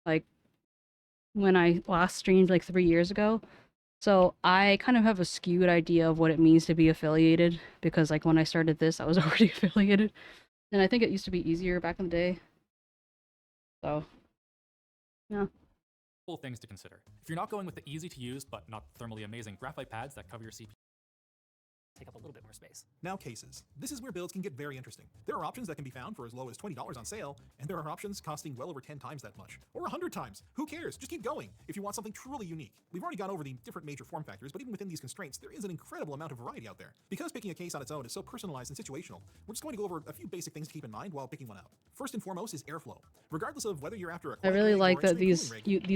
like when I last streamed like 3 years ago. So I kind of have a skewed idea of what it means to be affiliated because like when I started this, I was already affiliated. And I think it used to be easier back in the day. So, yeah. Couple things to consider. If you're not going with the easy to use but not thermally amazing graphite pads that cover your CPU, take up a little bit more space. Now cases. This is where builds can get very interesting. There are options that can be found for as low as $20 on sale, and there are options costing well over 10 times that much. Or 100 times. Who cares? Just keep going if you want something truly unique. We've already gone over the different major form factors, but even within these constraints, there is an incredible amount of variety out there. Because picking a case on its own is so personalized and situational, we're just going to go over a few basic things to keep in mind while picking one out. First and foremost is airflow. Regardless of whether you're after a I really like that these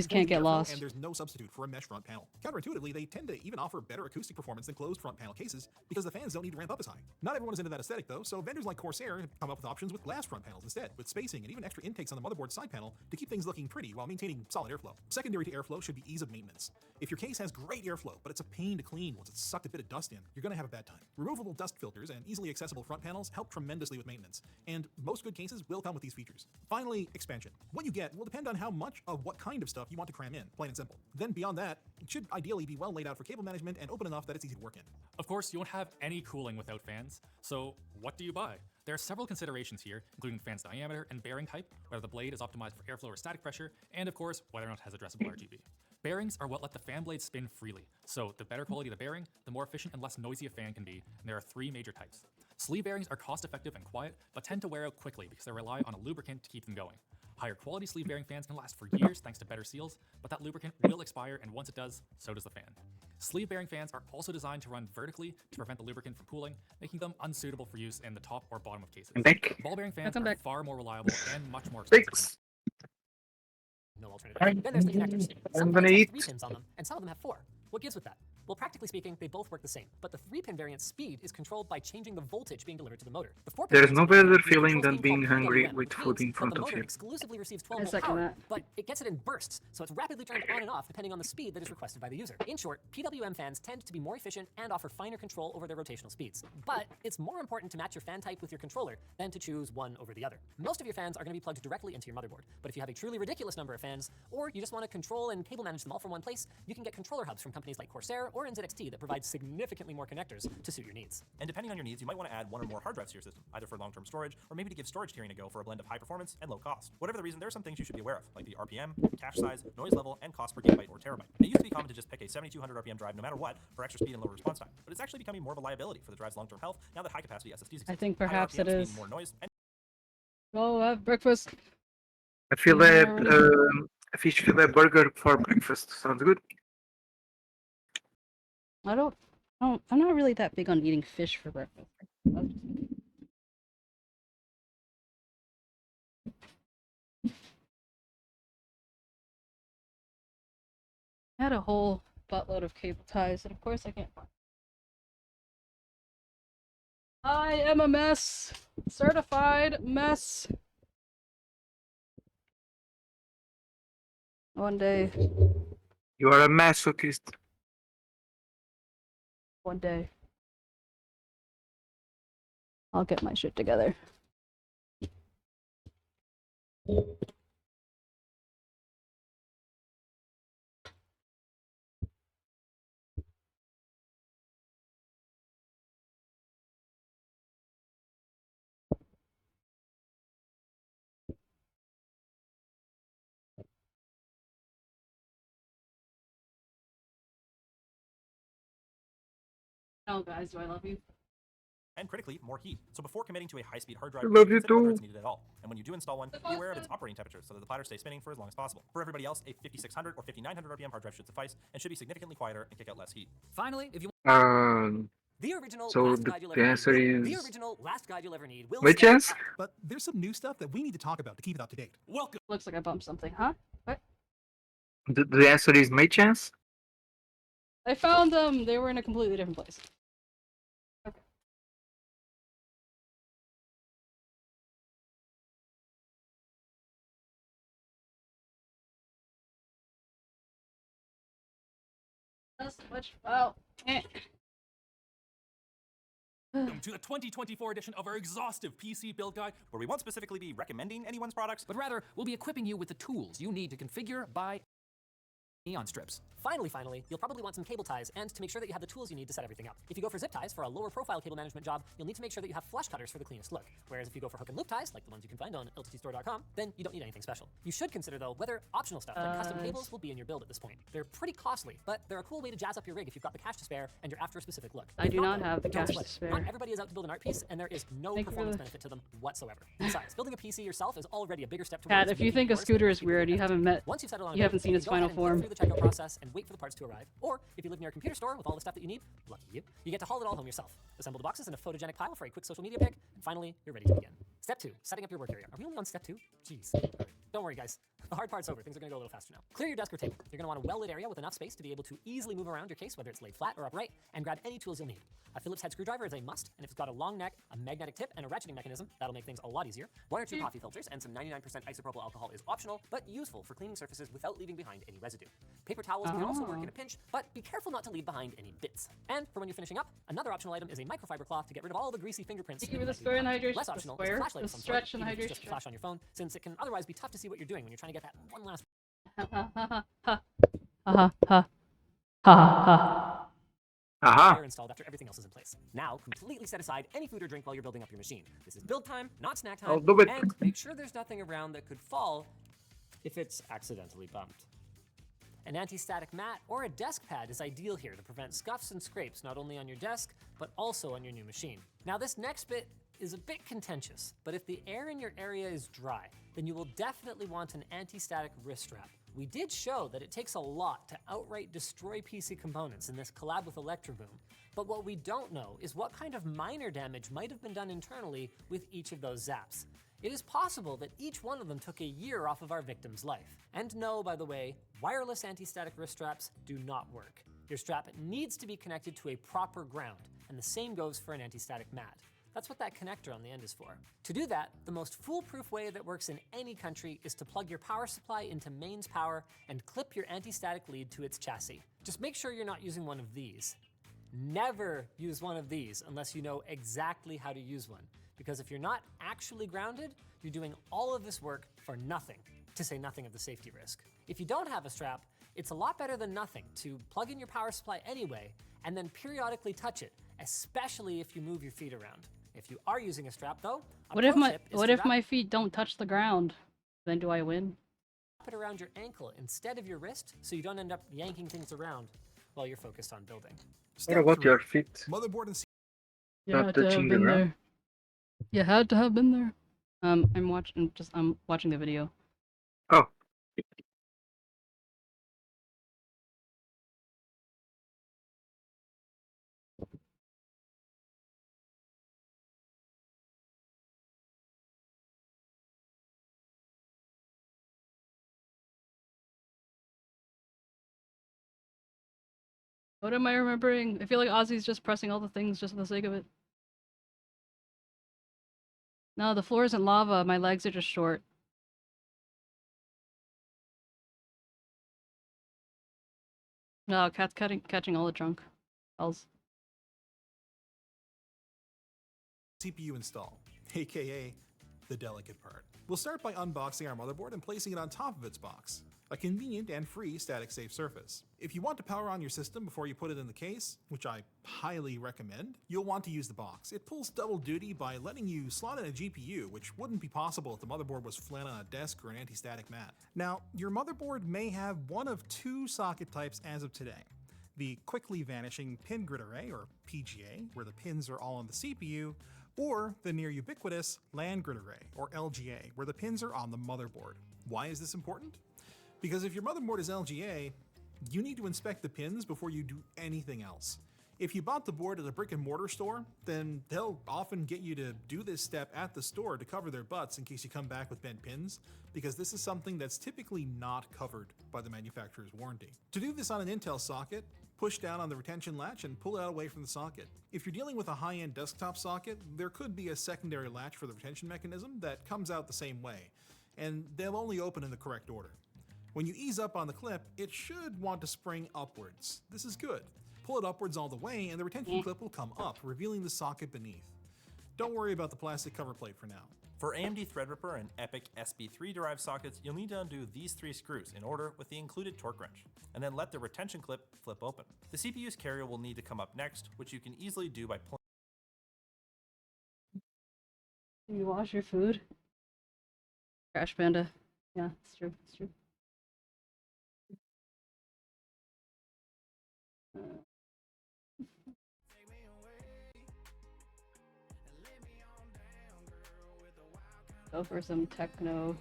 can't get airflow, lost. and there's no substitute for a mesh front panel. Counterintuitively, they tend to even offer better acoustic performance than closed front panel cases because the fans don't need to ramp up as high. Not everyone is into that aesthetic though, so vendors like Corsair have come up with options with glass front panels instead, with spacing and even extra intakes on the motherboard side panel to keep things looking pretty while maintaining solid airflow. Secondary to airflow should be ease of maintenance. If your case has great airflow, but it's a pain to clean once it's sucked a bit of dust in, you're gonna have a bad time. Removable dust filters and easily accessible front panels help tremendously with maintenance, and most good cases will come with these features. Finally, expansion. What you get will depend on how much of what kind of stuff you want to cram in, plain and simple. Then beyond that, it should ideally be well laid out for cable management and open enough that it's easy to work in. of course, you won't have any cooling without fans, so what do you buy? There are several considerations here, including the fan's diameter and bearing type, whether the blade is optimized for airflow or static pressure, and of course, whether or not it has addressable RGB. Bearings are what let the fan blade spin freely, so the better quality the bearing, the more efficient and less noisy a fan can be, and there are 3 major types. Sleeve bearings are cost-effective and quiet, but tend to wear out quickly because they rely on a lubricant to keep them going. Higher quality sleeve bearing fans can last for years thanks to better seals, but that lubricant will expire, and once it does, so does the fan. Sleeve bearing fans are also designed to run vertically to prevent the lubricant from pooling, making them unsuitable for use in the top or bottom of cases. Ball bearing fans are far more reliable and much more expensive. No alternative. Then there's the connectors. Some gonna have eat. 3 pins on them, and some of them have 4. What gives with that? Well, practically speaking, they both work the same, but the 3-pin variant's speed is controlled by changing the voltage being delivered to the motor. The 4-pin There's no variant's better feeling than controls being called hungry PWM, with which food in means that front the of motor you. exclusively receives I 12-volt second power, that. but it gets it in bursts, so it's rapidly turned on and off depending on the speed that is requested by the user. In short, PWM fans tend to be more efficient and offer finer control over their rotational speeds. But it's more important to match your fan type with your controller than to choose one over the other. Most of your fans are going to be plugged directly into your motherboard, but if you have a truly ridiculous number of fans, or you just want to control and cable manage them all from one place, you can get controller hubs from companies like Corsair or NZXT that provide significantly more connectors to suit your needs. And depending on your needs, you might want to add 1 or more hard drives to your system, either for long-term storage or maybe to give storage tiering a go for a blend of high performance and low cost. Whatever the reason, there are some things you should be aware of, like the RPM, cache size, noise level, and cost per gigabyte or terabyte. It used to be common to just pick a 7200 RPM drive no matter what for extra speed and lower response time, but it's actually becoming more of a liability for the drive's long-term health now that high-capacity SSDs exist. I think Higher perhaps it RPMs mean is. more noise and Go have breakfast. I feel a fish fillet burger for breakfast. Sounds good. I'm not really that big on eating fish for breakfast. I had a whole buttload of cable ties, and of course I can't find. I am a mess. Certified mess. One day You are a masochist. One day. I'll get my shit together. Oh, guys, do I love you? And critically, more heat. So before committing to a high-speed hard drive, I love you consider whether too. it's needed at all. And when you do install one, be aware of its operating temperature so that the platter stays spinning for as long as possible. For everybody else, a 5600 or 5900 RPM hard drive should suffice and should be significantly quieter and kick out less heat. Finally, if you The original So last the guide you'll ever need. answer The is original last guide you'll ever need will my stay- chance. But there's some new stuff that we need to talk about to keep it up to date. Welcome. Looks like I bumped something, huh? What? The answer is my chance. I found them. They were in a completely different place. Okay. That's much. Well, Welcome to the 2024 edition of our exhaustive PC build guide, Where we won't specifically be recommending anyone's products, but rather we'll be equipping you with the tools you need to configure, buy neon strips. Finally, you'll probably want some cable ties and to make sure that you have the tools you need to set everything up. If you go for zip ties for a lower profile cable management job, you'll need to make sure that you have flush cutters for the cleanest look. Whereas if you go for hook and loop ties, like the ones you can find on _store.com, then you don't need anything special. You should consider though whether optional stuff like custom cables will be in your build at this point. They're pretty costly, but they're a cool way to jazz up your rig if you've got the cash to spare and you're after a specific look. I If do not though, have the don't cash sweat to it. spare. Not everybody is out to build an art piece, and there is no Thank you for performance the- benefit to them whatsoever. Besides, building a PC yourself is already a bigger step towards Kat, if you making think a yours scooter is than weird, you making it. haven't met. Once you've settled on You a haven't build, seen you its go ahead final and put it form. through the checkout process and wait for the parts to arrive. Or if you live near a computer store with all the stuff that you need, lucky you get to haul it all home yourself. Assemble the boxes in a photogenic pile for a quick social media pic, and finally, you're ready to begin. Step 2, setting up your work area. Are we only on step 2? Jeez. Alright, don't worry guys. The hard part's over. Things are gonna go a little faster now. Clear your desk or table. You're gonna want a well-lit area with enough space to be able to easily move around your case, whether it's laid flat or upright, and grab any tools you'll need. A Phillips head screwdriver is a must, and if it's got a long neck, a magnetic tip, and a ratcheting mechanism, that'll make things a lot easier. 1 or 2 coffee filters and some 99% isopropyl alcohol is optional, but useful for cleaning surfaces without leaving behind any residue. Paper towels can also work in a pinch, but be careful not to leave behind any bits. And for when you're finishing up, another optional item is a microfiber cloth to get rid of all the greasy fingerprints. Thank you for that the might leave square and behind. hydration. Less The optional is square, a flashlight the of some stretch sort, and even if it's just a hydration. flash on your phone, since it can otherwise be tough to see what you're doing when you're trying to get that one last Ha ha ha ha ha ha ha. Aha. fire installed after everything else is in place. Now, completely set aside any food or drink while you're building up your machine. This is build time, not snack time. I'll do it. And make sure there's nothing around that could fall if it's accidentally bumped. An anti-static mat or a desk pad is ideal here to prevent scuffs and scrapes not only on your desk, but also on your new machine. Now this next bit is a bit contentious, but if the air in your area is dry, then you will definitely want an anti-static wrist strap. We did show that it takes a lot to outright destroy PC components in this collab with Electroboom, but what we don't know is what kind of minor damage might have been done internally with each of those zaps. It is possible that each one of them took a year off of our victim's life. And no, by the way, wireless anti-static wrist straps do not work. Your strap needs to be connected to a proper ground, and the same goes for an anti-static mat. That's what that connector on the end is for. To do that, the most foolproof way that works in any country is to plug your power supply into mains power and clip your anti-static lead to its chassis. Just make sure you're not using one of these. Never use one of these unless you know exactly how to use one. Because if you're not actually grounded, you're doing all of this work for nothing, to say nothing of the safety risk. If you don't have a strap, it's a lot better than nothing to plug in your power supply anyway, and then periodically touch it, especially if you move your feet around. If you are using a strap though, What if my feet don't touch the ground? Then do I win? Wrap it around your ankle instead of your wrist so you don't end up yanking things around while you're focused on building. What about your feet? Motherboard and You Not had to have touching the been ground? there. You had to have been there. I'm watching the video. Oh. What am I remembering? I feel like Ozzy's just pressing all the things just for the sake of it. No, the floor isn't lava. My legs are just short. No, cat's catching all the junk. Else. CPU install, aka the delicate part. We'll start by unboxing our motherboard and placing it on top of its box, a convenient and free static safe surface. If you want to power on your system before you put it in the case, which I highly recommend, you'll want to use the box. It pulls double duty by letting you slot in a GPU, which wouldn't be possible if the motherboard was flat on a desk or an anti-static mat. Now, your motherboard may have one of two socket types as of today. The quickly vanishing pin grid array, or PGA, where the pins are all on the CPU, or the near ubiquitous LAN grid array, or LGA, where the pins are on the motherboard. Why is this important? Because if your motherboard is LGA, you need to inspect the pins before you do anything else. If you bought the board at a brick and mortar store, then they'll often get you to do this step at the store to cover their butts in case you come back with bent pins, because this is something that's typically not covered by the manufacturer's warranty. To do this on an Intel socket, push down on the retention latch and pull it out away from the socket. If you're dealing with a high-end desktop socket, there could be a secondary latch for the retention mechanism that comes out the same way, and they'll only open in the correct order. When you ease up on the clip, it should want to spring upwards. This is good. Pull it upwards all the way and the retention clip will come up, revealing the socket beneath. Don't worry about the plastic cover plate for now. For AMD Threadripper and EPYC SB3 derived sockets, you'll need to undo these 3 screws in order with the included torque wrench, and then let the retention clip flip open. The CPU's carrier will need to come up next, which you can easily do by pulling. Can you wash your food? Crash Panda. Yeah, it's true. It's true. Go for some techno.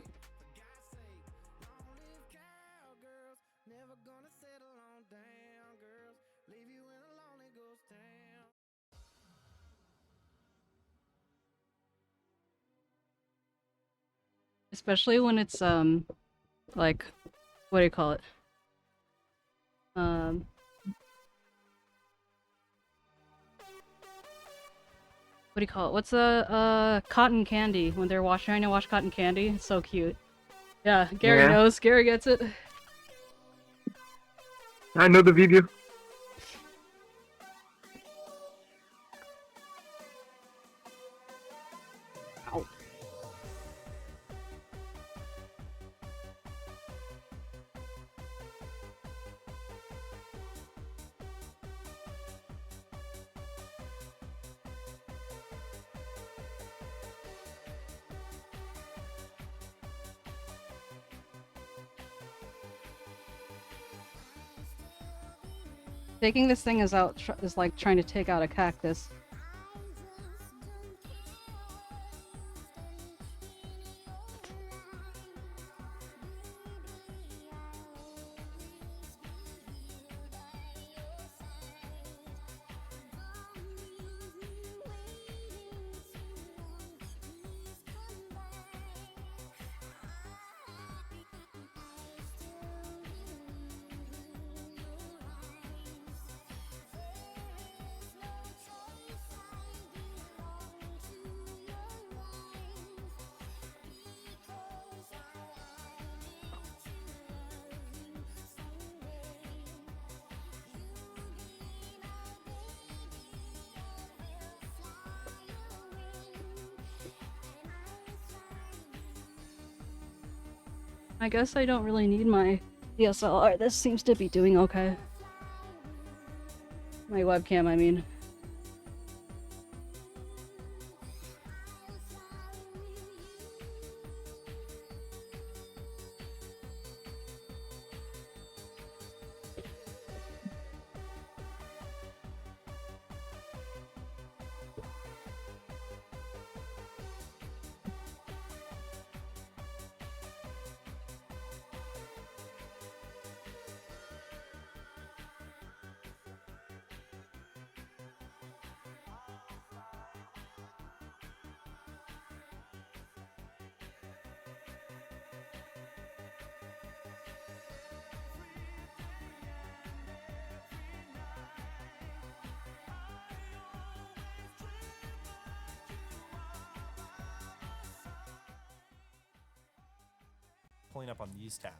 Especially when it's like, what do you call it? What do you call it? What's a cotton candy when they're trying to wash cotton candy? It's so cute. Yeah, Gary knows. Gary gets it. I know the video. Ow. Taking this thing is like trying to take out a cactus. I guess I don't really need my DSLR. This seems to be doing okay. My webcam, I mean. Pulling up on these tabs.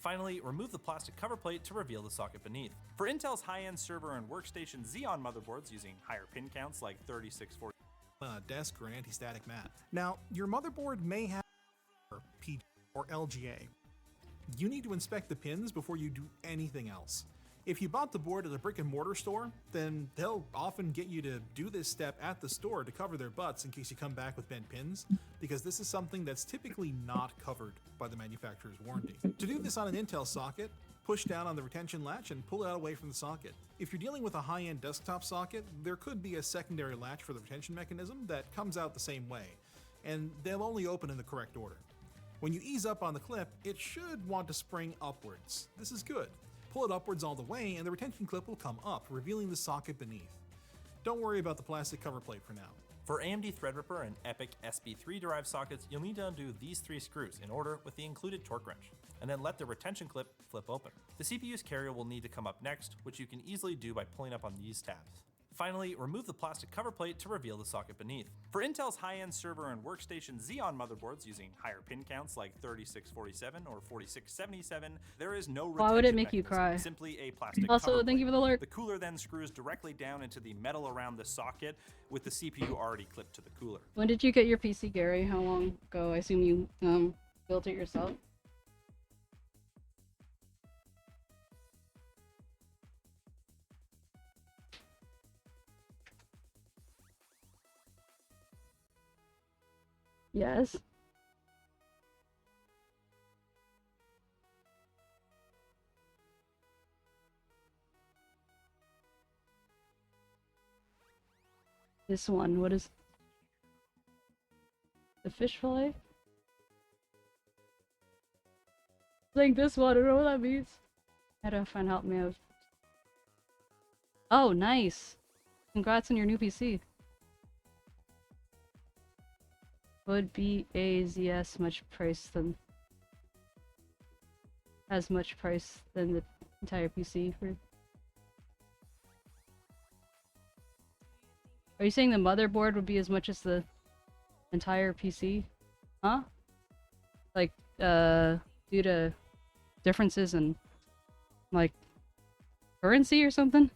Finally, remove the plastic cover plate to reveal the socket beneath. For Intel's high-end server and workstation Xeon motherboards using higher pin counts like 3640 desk or anti-static mat. Now, your motherboard may have PG or LGA. You need to inspect the pins before you do anything else. If you bought the board at a brick and mortar store, then they'll often get you to do this step at the store to cover their butts in case you come back with bent pins, because this is something that's typically not covered by the manufacturer's warranty. To do this on an Intel socket, push down on the retention latch and pull it out away from the socket. If you're dealing with a high-end desktop socket, there could be a secondary latch for the retention mechanism that comes out the same way, and they'll only open in the correct order. When you ease up on the clip, it should want to spring upwards. This is good. Pull it upwards all the way and the retention clip will come up, revealing the socket beneath. Don't worry about the plastic cover plate for now. For AMD Threadripper and EPYC SB3 derived sockets, you'll need to undo these 3 screws in order with the included torque wrench, and then let the retention clip flip open. The CPU's carrier will need to come up next, which you can easily do by pulling up on these tabs. Finally, remove the plastic cover plate to reveal the socket beneath. For Intel's high-end server and workstation Xeon motherboards using higher pin counts like 3647 or 4677, there is no retention Why would it make you mechanism, cry? simply a plastic Also, cover thank you plate. for the lurk. The cooler then screws directly down into the metal around the socket with the CPU already clipped to the cooler. When did you get your PC, Gary? How long ago? I assume you built it yourself? Yes. This one, what is the fish fillet? Like this one, I don't know what that means. How to find help me out. Oh, nice. Congrats on your new PC. Would be AZS much price than as much price than the entire PC for. Are you saying the motherboard would be as much as the entire PC? Huh? Like due to differences in like currency or something?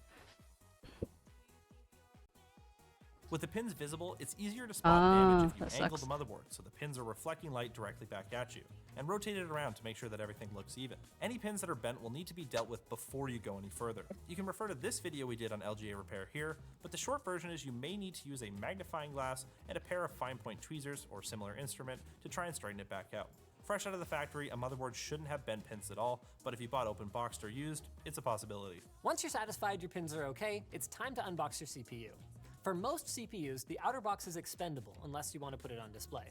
With the pins visible, it's easier to spot damage if you that angle sucks. the motherboard so the pins are reflecting light directly back at you, and rotate it around to make sure that everything looks even. Any pins that are bent will need to be dealt with before you go any further. You can refer to this video we did on LGA repair here, but the short version is you may need to use a magnifying glass and a pair of fine point tweezers or similar instrument to try and straighten it back out. Fresh out of the factory, a motherboard shouldn't have bent pins at all, but if you bought open boxed or used, it's a possibility. Once you're satisfied your pins are okay, it's time to unbox your CPU. For most CPUs, the outer box is expendable unless you want to put it on display.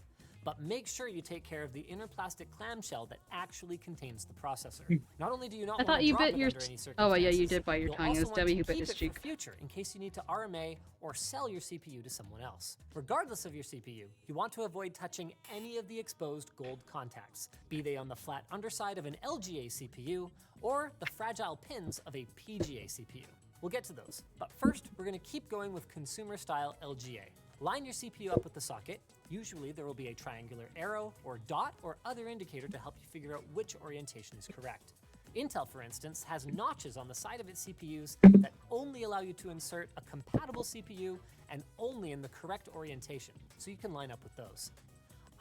But make sure you take care of the inner plastic clamshell that actually contains the processor. Not only do you not I want thought to you drop bit it your. under any Oh, circumstances, yeah, you did bite your you'll tongue. It also was want Debbie to who bit keep his it cheek. for future in case you need to RMA or sell your CPU to someone else. Regardless of your CPU, you want to avoid touching any of the exposed gold contacts, be they on the flat underside of an LGA CPU or the fragile pins of a PGA CPU. We'll get to those, but first we're going to keep going with consumer-style LGA. Line your CPU up with the socket. Usually there will be a triangular arrow or dot or other indicator to help you figure out which orientation is correct. Intel, for instance, has notches on the side of its CPUs that only allow you to insert a compatible CPU and only in the correct orientation, so you can line up with those.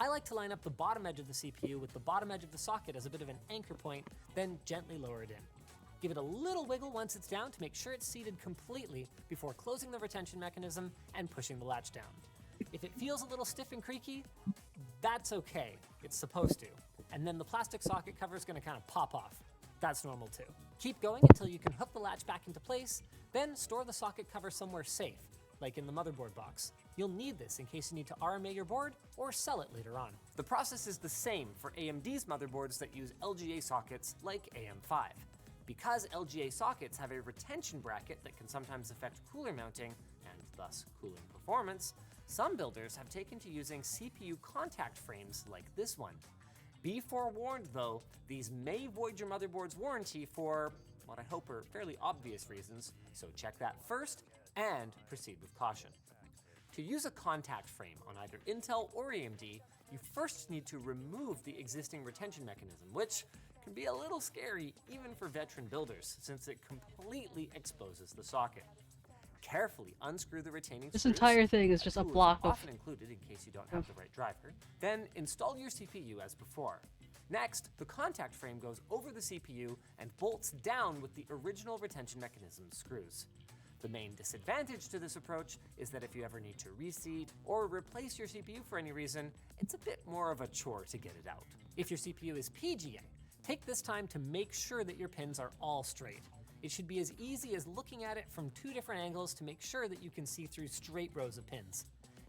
I like to line up the bottom edge of the CPU with the bottom edge of the socket as a bit of an anchor point, then gently lower it in. Give it a little wiggle once it's down to make sure it's seated completely before closing the retention mechanism and pushing the latch down. If it feels a little stiff and creaky, that's okay. It's supposed to. And then the plastic socket cover is going to kind of pop off. That's normal too. Keep going until you can hook the latch back into place, then store the socket cover somewhere safe, like in the motherboard box. You'll need this in case you need to RMA your board or sell it later on. The process is the same for AMD's motherboards that use LGA sockets like AM5. Because LGA sockets have a retention bracket that can sometimes affect cooler mounting, and thus cooling performance, some builders have taken to using CPU contact frames like this one. Be forewarned though, these may void your motherboard's warranty for what I hope are fairly obvious reasons, so check that first and proceed with caution. To use a contact frame on either Intel or AMD, you first need to remove the existing retention mechanism, which can be a little scary even for veteran builders, since it completely exposes the socket. Carefully unscrew the retaining This screws. entire thing is just a tool block of... often included in case you don't have the right driver. Then install your CPU as before. Next, the contact frame goes over the CPU and bolts down with the original retention mechanism screws. The main disadvantage to this approach is that if you ever need to reseat or replace your CPU for any reason, it's a bit more of a chore to get it out. If your CPU is PGA, take this time to make sure that your pins are all straight. It should be as easy as looking at it from 2 different angles to make sure that you can see through straight rows of pins.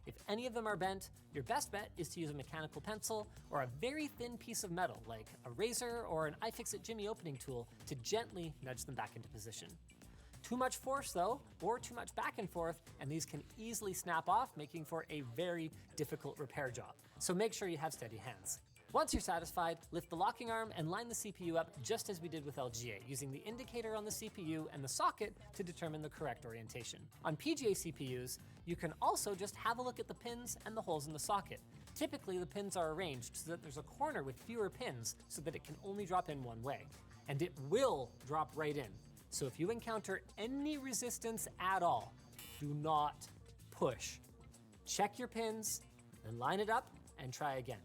If any of them are bent, your best bet is to use a mechanical pencil or a very thin piece of metal like a razor or an iFixit Jimmy opening tool to gently nudge them back into position. Too much force though, or too much back and forth, and these can easily snap off, making for a very difficult repair job. So make sure you have steady hands. Once you're satisfied, lift the locking arm and line the CPU up just as we did with LGA, using the indicator on the CPU and the socket to determine the correct orientation. On PGA CPUs, you can also just have a look at the pins and the holes in the socket. Typically, the pins are arranged so that there's a corner with fewer pins so that it can only drop in one way. And it will drop right in. So if you encounter any resistance at all, do not push. Check your pins, then line it up and try again.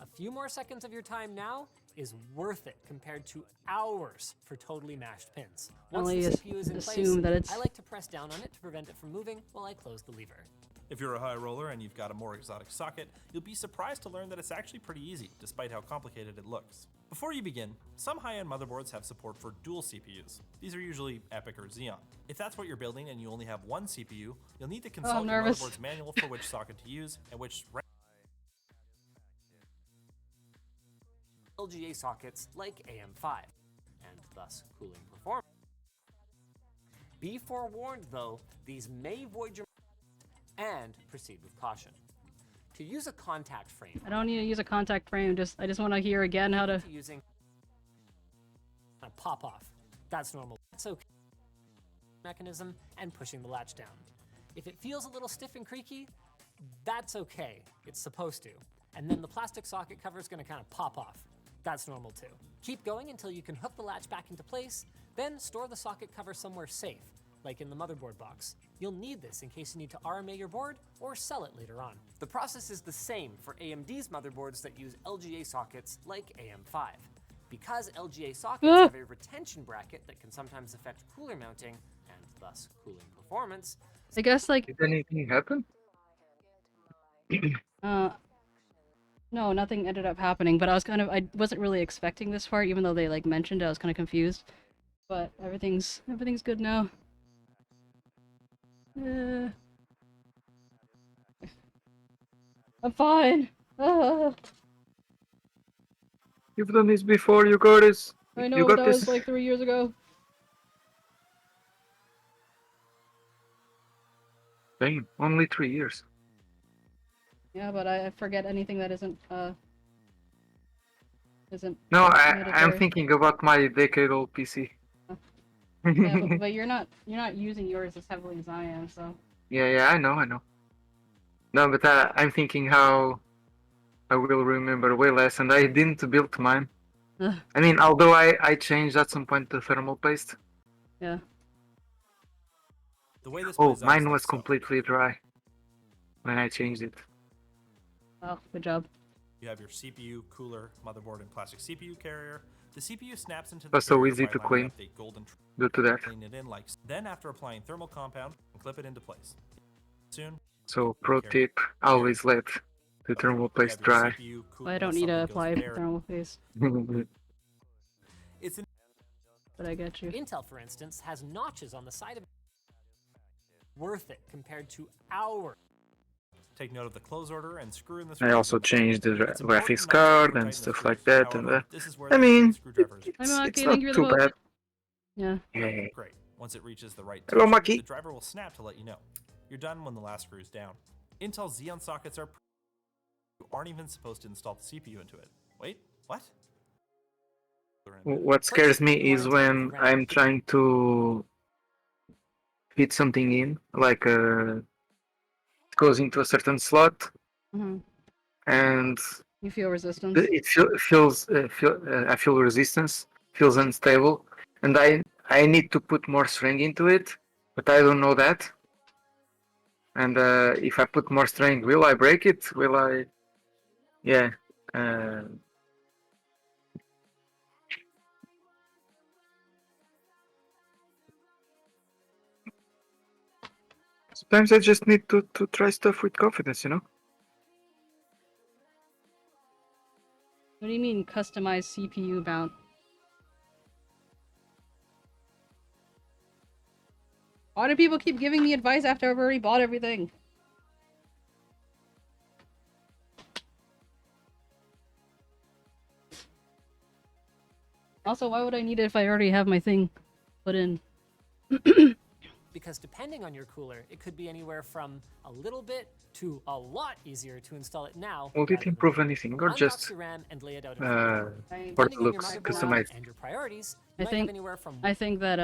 A few more seconds of your time now is worth it compared to hours for totally mashed pins. Once Only the CPU is in assume place, that it's... I like to press down on it to prevent it from moving while I close the lever. If you're a high roller and you've got a more exotic socket, you'll be surprised to learn that it's actually pretty easy, despite how complicated it looks. Before you begin, some high-end motherboards have support for dual CPUs. These are usually EPYC or Xeon. If that's what you're building and you only have one CPU, you'll need to consult your nervous. motherboard's manual for which socket to use and which LGA sockets like AM5, and thus cooling performance. Be forewarned though, these may void your and proceed with caution. To use a contact frame, I don't need to use a contact frame, I just want to hear again how to... using a pop off. That's normal. That's okay. Mechanism and pushing the latch down. If it feels a little stiff and creaky, that's okay. It's supposed to. And then the plastic socket cover is going to kind of pop off. That's normal too. Keep going until you can hook the latch back into place, then store the socket cover somewhere safe, like in the motherboard box. You'll need this in case you need to RMA your board or sell it later on. The process is the same for AMD's motherboards that use LGA sockets like AM5. Because LGA sockets have a retention bracket that can sometimes affect cooler mounting and thus cooling performance. I guess like... Did anything happen? No, nothing ended up happening, but I wasn't really expecting this part, even though they like mentioned it, I was kind of confused. But everything's good now. I'm fine. You've done this before, you got this. I know, you got that this. was like 3 years ago. Dang, only 3 years. Yeah, but I forget anything that isn't No, I'm mandatory. thinking about my decade-old PC. Yeah, but you're not using yours as heavily as I am, so. Yeah, I know. No, but I'm thinking how I will remember way less, and I didn't build mine. Ugh. I mean, although I changed at some point to thermal paste. Yeah. the way this Oh, plays out is mine like was so. completely dry when I changed it. Oh, good job. You have your CPU, cooler, motherboard, and plastic CPU carrier. The CPU snaps into the That's so carrier easy by to lining clean. up a golden Due to that. clean it in like so. Then after applying thermal compound, clip it into place. Soon, So, pro tip, always let the thermal you paste have your dry. CPU, Well, I cooler, don't need to something goes apply there. thermal paste, It's an but I get you. Intel, for instance, has notches on the side of it. Worth it compared to our. Take note of the close order and screw in the I screw. also changed the It's important graphics not to card screw and tighten the stuff screws. like that, and However, this is where I the mean, screwdriver is Hi, it's Maki, not thank you for the too vote. bad. Yeah. Yeah. great. Once it reaches the right Hello, tension, Maki. the driver will snap to let you know. You're done when the last screw is down. Intel Xeon sockets are you aren't even supposed to install the CPU into it. Wait, what? What scares me is when I'm trying to fit something in, like a goes into a certain slot, Hmm. and You feel resistance. I feel resistance, feels unstable, and I need to put more string into it, but I don't know that. And if I put more string, will I break it? Will I? Yeah. Sometimes I just need to try stuff with confidence, you know? What do you mean customized CPU mount? Why do people keep giving me advice after I've already bought everything? Also, why would I need it if I already have my thing put in? Because depending on your cooler, it could be anywhere from a little bit to a lot easier to install it now. Will it improve anything, or Unbox just your RAM and lay it out in front of you. for the Depending on your looks, motherboard customized? and your priorities, I you might have think anywhere from I think that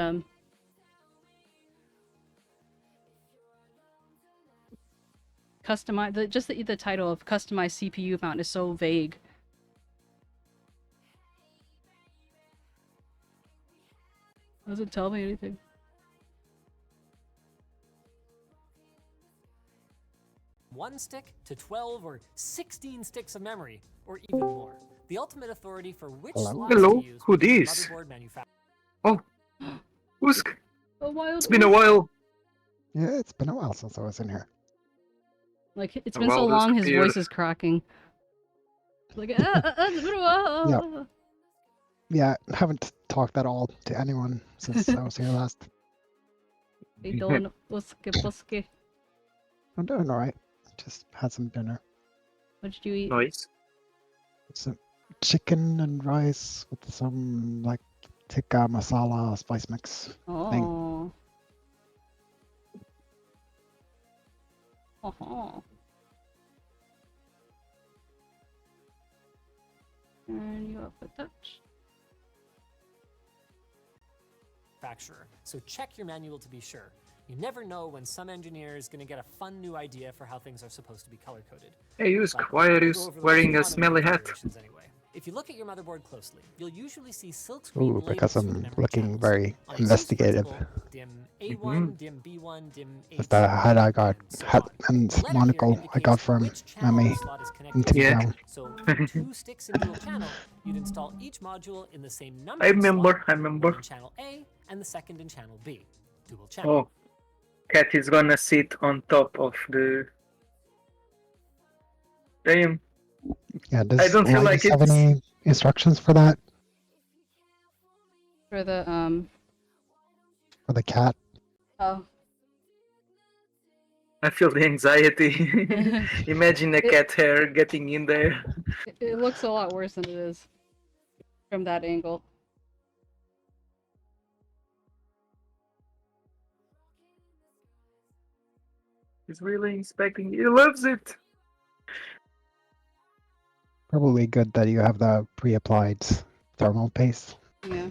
customize the title of customized CPU mount is so vague. Doesn't tell me anything. one stick to 12 or 16 sticks of memory, or even more. The ultimate authority for which slots Hello? to use Who will be the this? motherboard manufacturer. Oh, Usk. A wild It's been a while. Yeah, it's been a while since I was in here. Like, it's A been so wild long, his disappeared. voice is cracking. Like, it's been a while. Yeah, haven't talked at all to anyone since I was here last. Hey, Dylan, Łuski. I'm doing alright. Just had some dinner. What did you eat? Nice. Some chicken and rice with some, like, tikka masala spice mix thing. Oh. Uh-huh. And you up with touch. Manufacturer, so check your manual to be sure. You never know when some engineer is going to get a fun new idea for how things are supposed to be color-coded. Hey, Usk, But why are we'll you go over the wearing most a common smelly hat? configurations anyway. If you look at your motherboard closely, you'll usually see silkscreen Ooh, because labels for the I'm memory looking channels. very On a SUSE investigative. principle, DIM A1, Mhm. DIM B1, DIM With the hat I got, and so hat on. and The letter here monocle I indicates got from which channel Memmi the slot is in connected to. Yeah. T-Town. So with 2 sticks in dual channel, you'd install each module in the same number I slot, remember. one in channel A and the second in channel B. Dual channel. Oh, cat is gonna sit on top of the. Damn. Yeah, I does don't feel Linus like have it's. any instructions for that? For the, For the cat? oh. I feel the anxiety. Imagine the cat hair getting in there. It looks a lot worse than it is. From that angle. He's really inspecting. He loves it. Probably good that you have the pre-applied thermal paste. Yeah.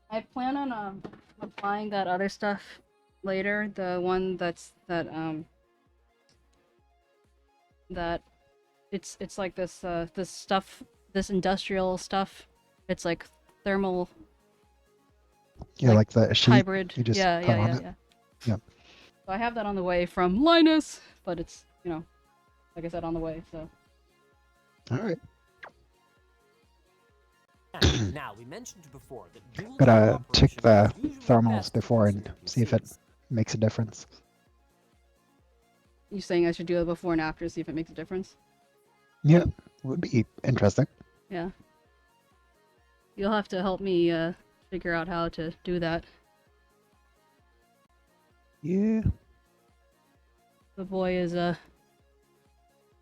I plan on applying that other stuff later. The one that it's like this this stuff, this industrial stuff. It's like thermal Yeah, like the sheet hybrid. you just yeah, put yeah, on yeah, it. yeah. Yep. So I have that on the way from Linus, but it's, you know, like I said, on the way. So. All right. Now, we mentioned before that dual channel Gotta check operation the is usually thermals best before for and CPU see if it PCs. makes a difference. You saying I should do it before and after, see if it makes a difference? Yeah, would be interesting. Yeah. You'll have to help me figure out how to do that. Yeah. The boy is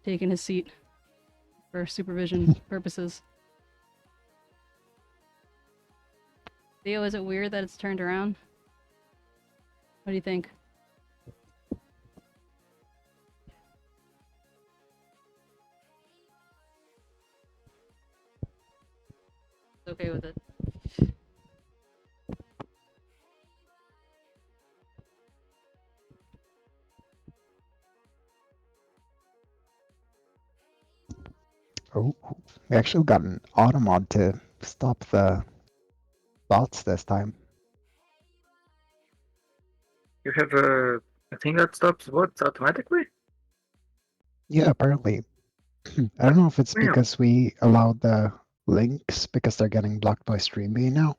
taking his seat for supervision purposes. Theo, is it weird that it's turned around? What do you think? Okay with it. Oh, we actually got an auto mod to stop the bots this time. You have a thing that stops bots automatically? Yeah, apparently. I don't know if it's Damn. because we allowed the links because they're getting blocked by StreamB now.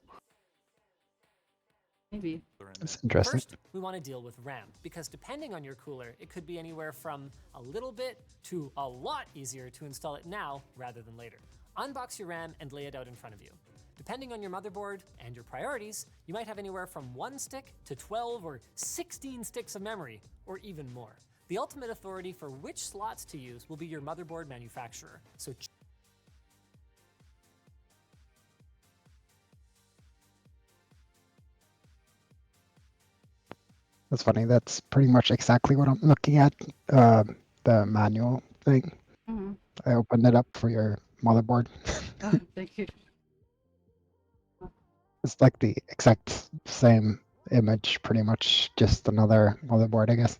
Maybe. That's interesting. First, we want to deal with RAM, because depending on your cooler, it could be anywhere from a little bit to a lot easier to install it now rather than later. Unbox your RAM and lay it out in front of you. Depending on your motherboard and your priorities, you might have anywhere from 1 stick to 12 or 16 sticks of memory, or even more. The ultimate authority for which slots to use will be your motherboard manufacturer, so That's funny. That's pretty much exactly what I'm looking at. The manual thing. Mm-hmm. I opened it up for your motherboard. Oh, thank you. It's like the exact same image, pretty much, just another motherboard, I guess.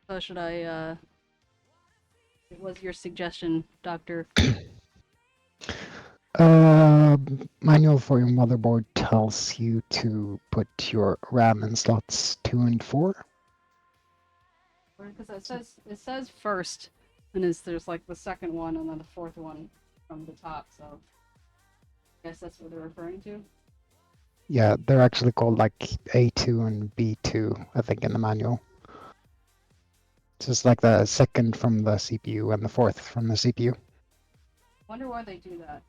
So should I, what was your suggestion, Doctor? Manual for your motherboard tells you to put your RAM in slots 2 and 4. Because it says first, and there's like the second one and then the fourth one from the top, so I guess that's what they're referring to. Yeah, they're actually called like A2 and B2, I think, in the manual. It's just like the second from the CPU and the fourth from the CPU. Wonder why they do that.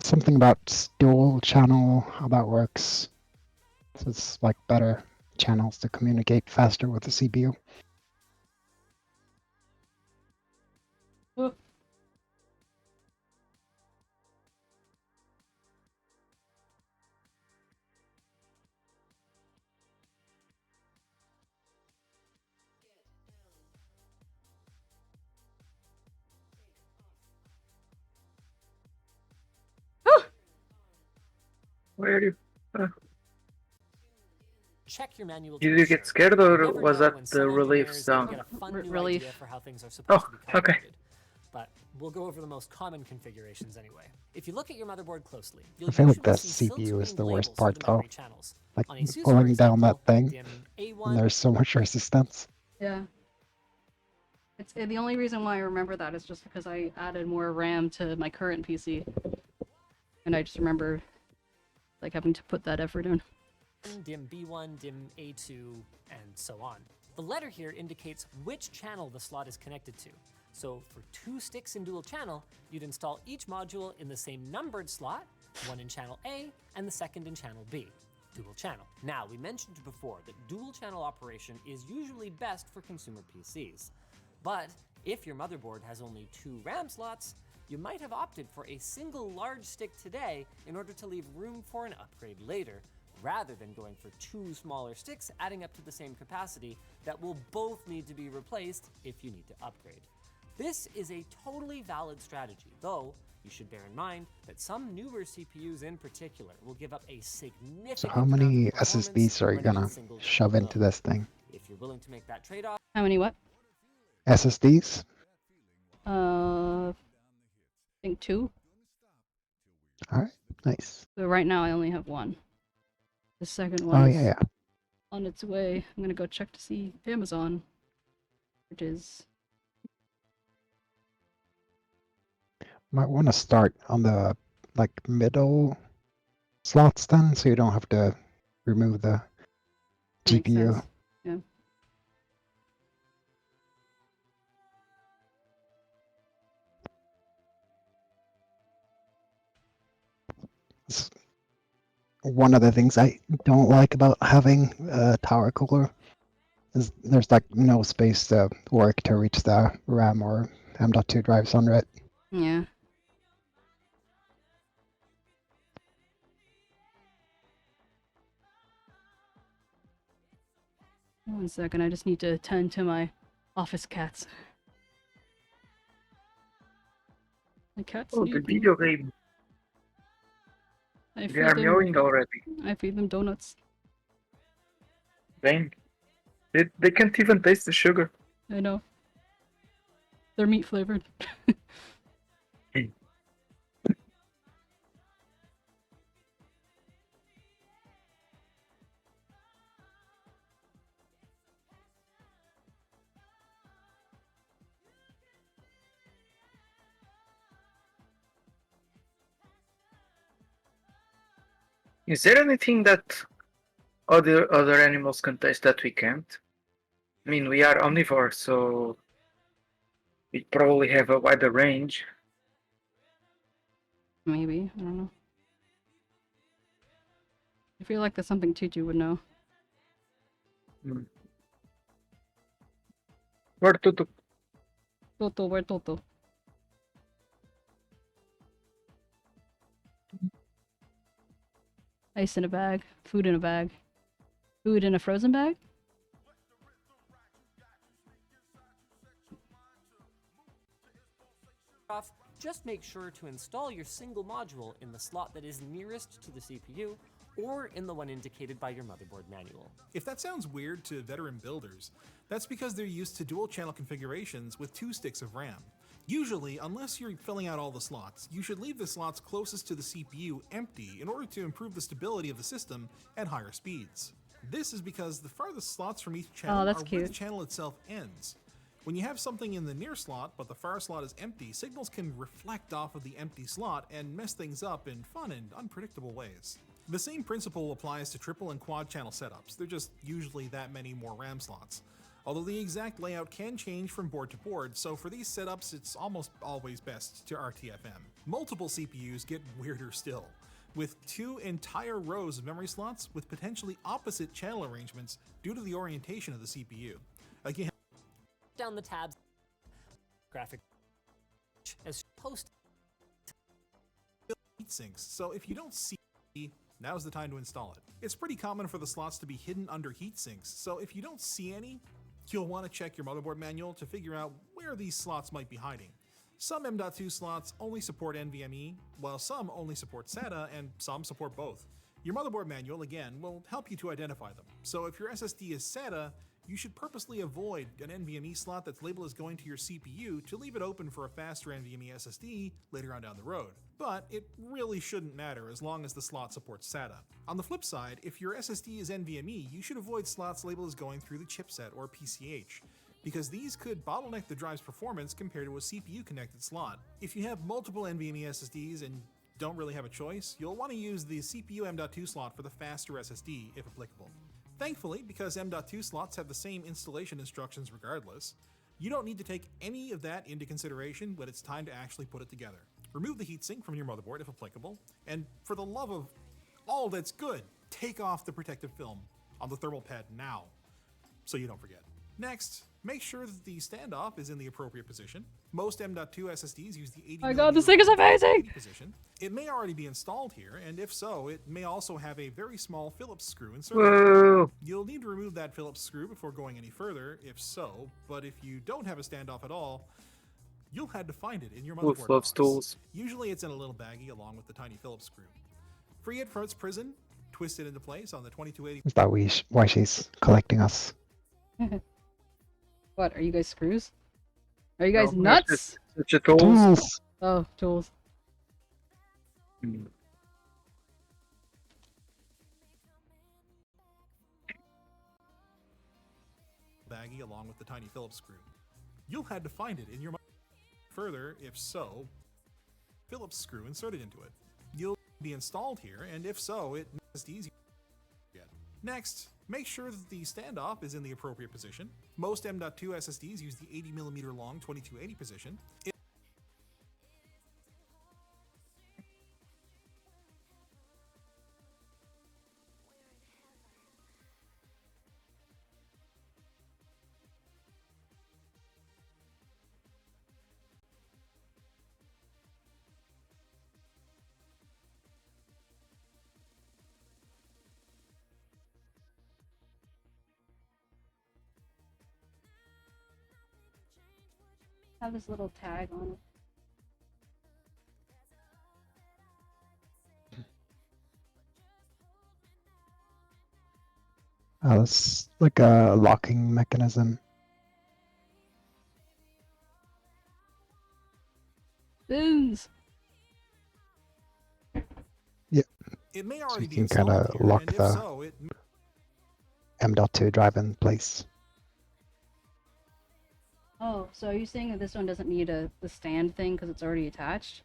Something about dual channel, how that works. So it's like better channels to communicate faster with the CPU. Whoop. Where are you? check your manual. Did you get scared, or Never was know that when the some relief engineers sound? get a fun new Relief. idea for how things are supposed to be Oh, okay. calculated. But we'll go over the most common configurations anyway. If you look at your motherboard closely, you'll I feel like usually the see CPU is silkscreen the worst labels for part, the though. memory channels. Like On ASUS, for pulling down that example, thing, DIMM and A1 there's so much resistance. Yeah. It's the only reason why I remember that is just because I added more RAM to my current PC, and I just remember like having to put that effort in. DIMM B1, DIMM A2, and so on. The letter here indicates which channel the slot is connected to. So for 2 sticks in dual channel, you'd install each module in the same numbered slot, one in channel A and the second in channel B. Dual channel. Now, we mentioned before that dual channel operation is usually best for consumer PCs. But if your motherboard has only 2 RAM slots, you might have opted for a single large stick today in order to leave room for an upgrade later, rather than going for 2 smaller sticks adding up to the same capacity that will both need to be replaced if you need to upgrade. This is a totally valid strategy, though you should bear in mind that some newer CPUs in particular will give up a significant So how many amount of performance SSDs are you running at gonna single shove into load. this thing? If you're willing to make that trade-off, How many what? SSDs? I think 2. Alright, nice. But right now I only have 1. The second Oh, one yeah, is yeah. on its way. I'm gonna go check to see Amazon, which is Might want to start on the like middle slots then, so you don't have to remove the makes GPU. sense. Yeah. It's one of the things I don't like about having a tower cooler is there's like no space to work to reach the RAM or M.2 drives under it. Yeah. One second, I just need to attend to my office cats. My cat's Oh, the sleeping. video game. I They are meowing already. I feed them donuts. Dang. They can't even taste the sugar. I know. They're meat flavored. Is there anything that other animals can taste that we can't? I mean, we are omnivores, so we probably have a wider range. Maybe, I don't know. I feel like that's something Tutu would know. Where to? Toto, where Toto? Ice in a bag, food in a bag. Food in a frozen bag? Just make sure to install your single module in the slot that is nearest to the CPU or in the one indicated by your motherboard manual. If that sounds weird to veteran builders, that's because they're used to dual channel configurations with 2 sticks of RAM. Usually, unless you're filling out all the slots, you should leave the slots closest to the CPU empty in order to improve the stability of the system at higher speeds. This is because the farthest slots from each channel are where the channel itself ends. When you have something in the near slot, but the far slot is empty, signals can reflect off of the empty slot and mess things up in fun and unpredictable ways. The same principle applies to triple and quad channel setups. They're just usually that many more RAM slots. Although the exact layout can change from board to board, so for these setups it's almost always best to RTFM. Multiple CPUs get weirder still, with 2 entire rows of memory slots with potentially opposite channel arrangements due to the orientation of the CPU. Again, Down the tabs, graphic as post heat sinks, so if you don't see, now's the time to install it. It's pretty common for the slots to be hidden under heat sinks, so if you don't see any, you'll want to check your motherboard manual to figure out where these slots might be hiding. Some M.2 slots only support NVMe, while some only support SATA, and some support both. Your motherboard manual, again, will help you to identify them. So if your SSD is SATA, you should purposely avoid an NVMe slot that's labeled as going to your CPU to leave it open for a faster NVMe SSD later on down the road. But it really shouldn't matter as long as the slot supports SATA. On the flip side, if your SSD is NVMe, you should avoid slots labeled as going through the chipset or PCH, because these could bottleneck the drive's performance compared to a CPU-connected slot. If you have multiple NVMe SSDs and don't really have a choice, you'll want to use the CPU M.2 slot for the faster SSD, if applicable. Thankfully, because M.2 slots have the same installation instructions regardless, you don't need to take any of that into consideration when it's time to actually put it together. Remove the heatsink from your motherboard if applicable, and for the love of all that's good, take off the protective film on the thermal pad now, so you don't forget. Next, make sure that the standoff is in the appropriate position. Most M.2 SSDs use the 80mm my god, this thing is amazing! position. It may already be installed here, and if so, it may also have a very small Phillips screw inserted. Whoa. You'll need to remove that Phillips screw before going any further, if so, but if you don't have a standoff at all, you'll have to find it in your motherboard box. Tools. Usually it's in a little baggie along with the tiny Phillips screw. Free it from its prison, twist it into place on the 2280. Is that why she's collecting us? What, are you guys screws? Are you guys No, nuts? It's a tools. Oh, tools. Baggie along with the tiny Phillips screw. You'll have to find it in your further, if so, Phillips screw inserted into it. You'll be installed here, and if so, it is easy. Next, make sure that the standoff is in the appropriate position. Most M.2 SSDs use the 80mm long 2280 position. Have this little tag on it. It's like a locking mechanism. spins. Yep. It may So already you be can kind installed of here, lock and if the so, it M.2 drive in place. Oh, so are you saying that this one doesn't need the stand thing because it's already attached?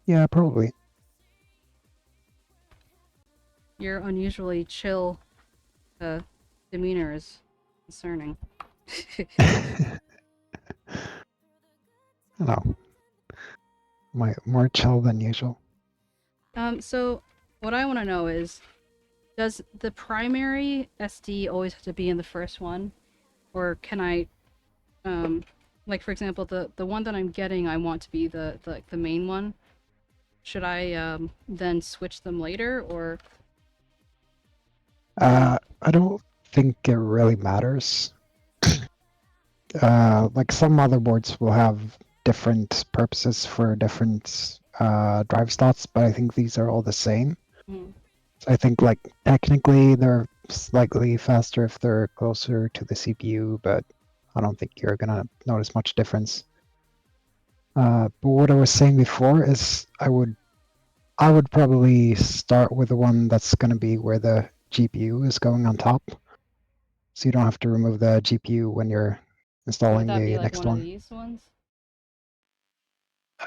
Yeah, probably. Your unusually chill demeanor is concerning. No. More chill than usual. So what I want to know is, does the primary SD always have to be in the first one? Or can I, like for example, the one that I'm getting, I want to be the main one. Should I then switch them later, or? I don't think it really matters. Like some motherboards will have different purposes for different drive slots, but I think these are all the same. Mm. So I think like technically they're slightly faster if they're closer to the CPU, but I don't think you're gonna notice much difference. But what I was saying before is I would probably start with the one that's gonna be where the GPU is going on top. So you don't have to remove the GPU when you're Would installing that be the like next one of one. these ones?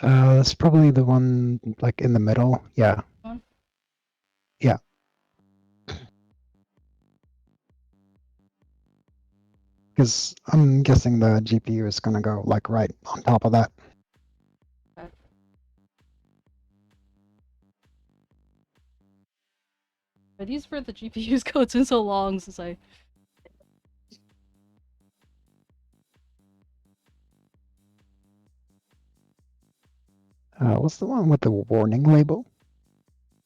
That's probably the one like in the middle. Yeah. One? Yeah. Because I'm guessing the GPU is gonna go like right on top of that. Okay. Are these where the GPUs go? It's been so long since I. What's the one with the warning label?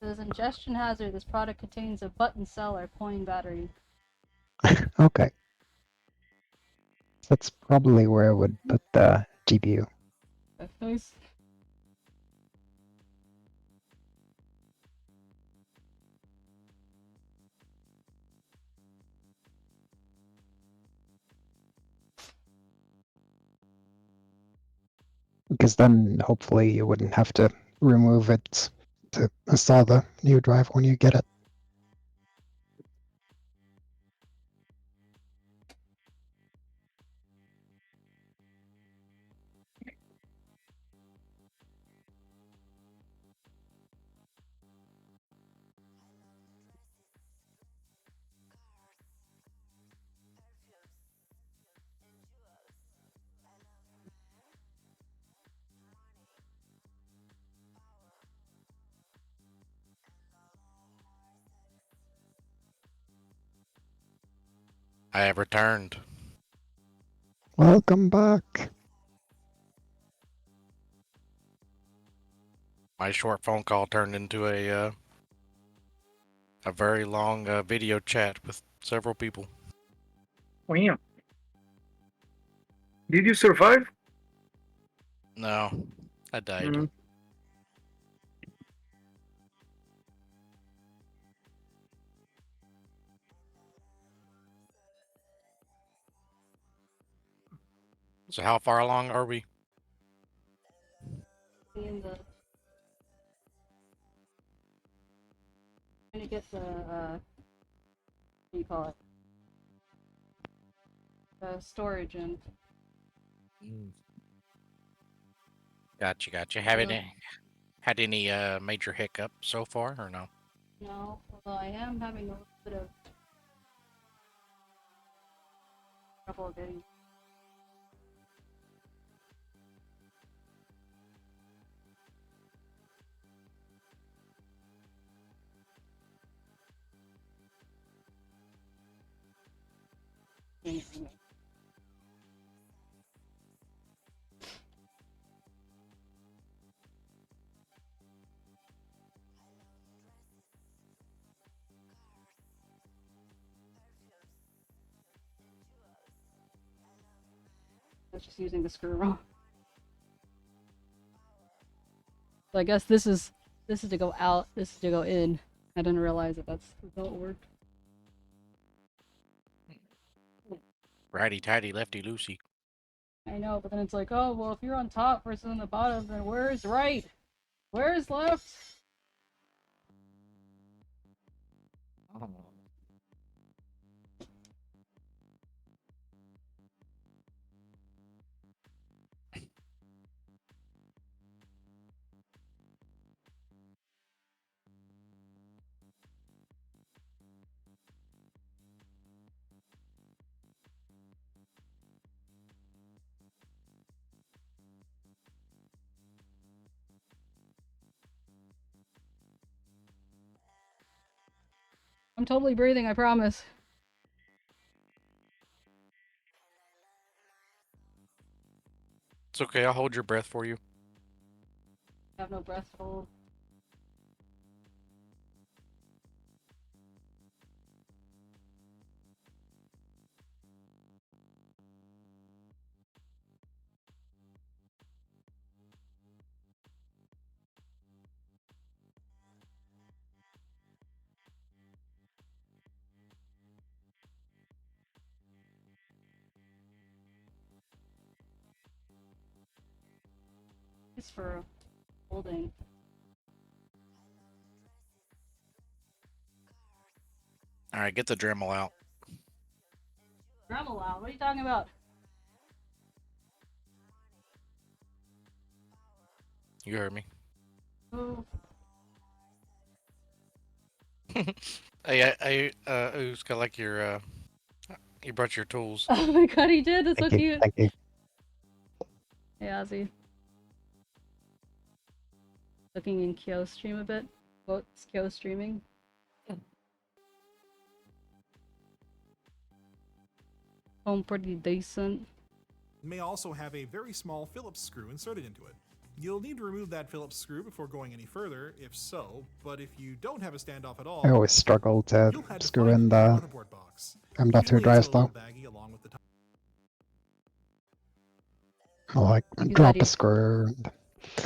Says ingestion hazard. This product contains a button cell or coin battery. Okay. That's probably where I would put the GPU. That's nice. Because then hopefully you wouldn't have to remove it to install the new drive when you get it. I have returned. Welcome back. My short phone call turned into a very long video chat with several people. Wow. Did you survive? No, I died. Mm. So how far along are we? In the. Trying to get the what do you call it? The storage in. Gotcha. Had any major hiccups so far or no? No, although I am having a little bit of trouble getting. I was just using the screw wrong. So I guess this is to go out, this is to go in. I didn't realize that that's how it worked. Righty tighty, lefty loosey. I know, but then it's like, oh, well, if you're on top versus on the bottom, then where's right? Where's left? Oh. I'm totally breathing, I promise. It's okay. I'll hold your breath for you. I have no breath to hold. It's for holding. All right, get the Dremel out. Dremel out? What are you talking about? You heard me. Oh. Hey, it's got like your you brought your tools. Oh my god, he did. That's so Thank you. cute. Thank you. Hey, Ozzy. Looking in Kyo stream a bit. What's Kyo streaming? Home pretty decent. May also have a very small Phillips screw inserted into it. You'll need to remove that Phillips screw before going any further, if so, but if you don't have a standoff at all, I always struggle to you'll have to screw find in it in your the motherboard box. M.2 Usually it's drives got a little though. baggie along with the I'll like You drop said a screw.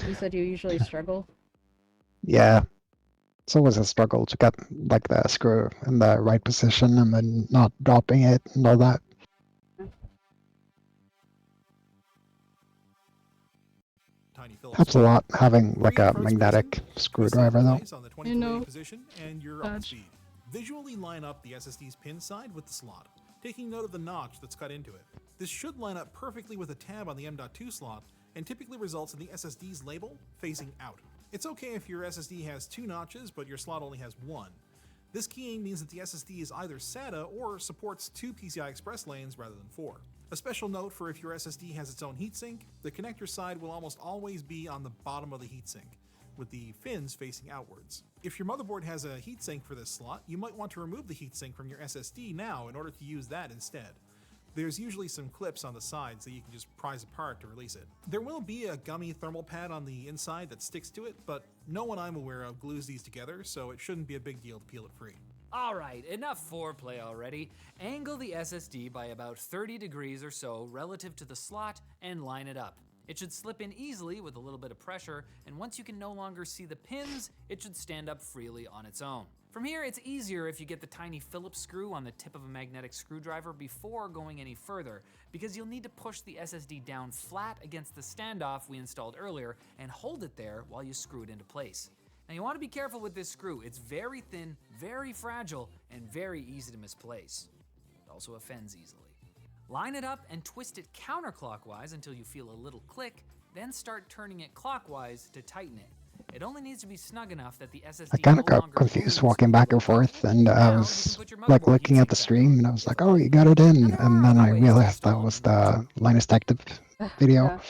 You said you usually struggle? Yeah. It's always a struggle to get like the screw in the right position and then not dropping it and all that. tiny Phillips Helps a screw. lot having like Three a approach magnetic braces, twist it screwdriver into though. place on the 2280 position, and you're up to Touch. speed. Visually line up the SSD's pin side with the slot, taking note of the notch that's cut into it. This should line up perfectly with a tab on the M.2 slot, and typically results in the SSD's label facing out. It's okay if your SSD has 2 notches, but your slot only has 1. This keying means that the SSD is either SATA or supports 2 PCI Express lanes rather than 4. A special note for if your SSD has its own heatsink, the connector side will almost always be on the bottom of the heatsink, with the fins facing outwards. If your motherboard has a heatsink for this slot, you might want to remove the heatsink from your SSD now in order to use that instead. There's usually some clips on the sides that you can just prise apart to release it. There will be a gummy thermal pad on the inside that sticks to it, but no one I'm aware of glues these together, so it shouldn't be a big deal to peel it free. Alright, enough foreplay already. Angle the SSD by about 30 degrees or so relative to the slot and line it up. It should slip in easily with a little bit of pressure, and once you can no longer see the pins, it should stand up freely on its own. From here, it's easier if you get the tiny Phillips screw on the tip of a magnetic screwdriver before going any further, because you'll need to push the SSD down flat against the standoff we installed earlier and hold it there while you screw it into place. Now you want to be careful with this screw. It's very thin, very fragile, and very easy to misplace. It also offends easily. Line it up and twist it counterclockwise until you feel a little click, then start turning it clockwise to tighten it. It only needs to be snug enough that the SSD I kind of no got longer confused moves walking when back you and rotate. forth, and I Now you was can put your like motherboard looking at heatsink the back stream, on, and I was if like, you'd "Oh, like. you got it in," Now, there and are then other I ways to realized that install was the Linus Tech Tip video.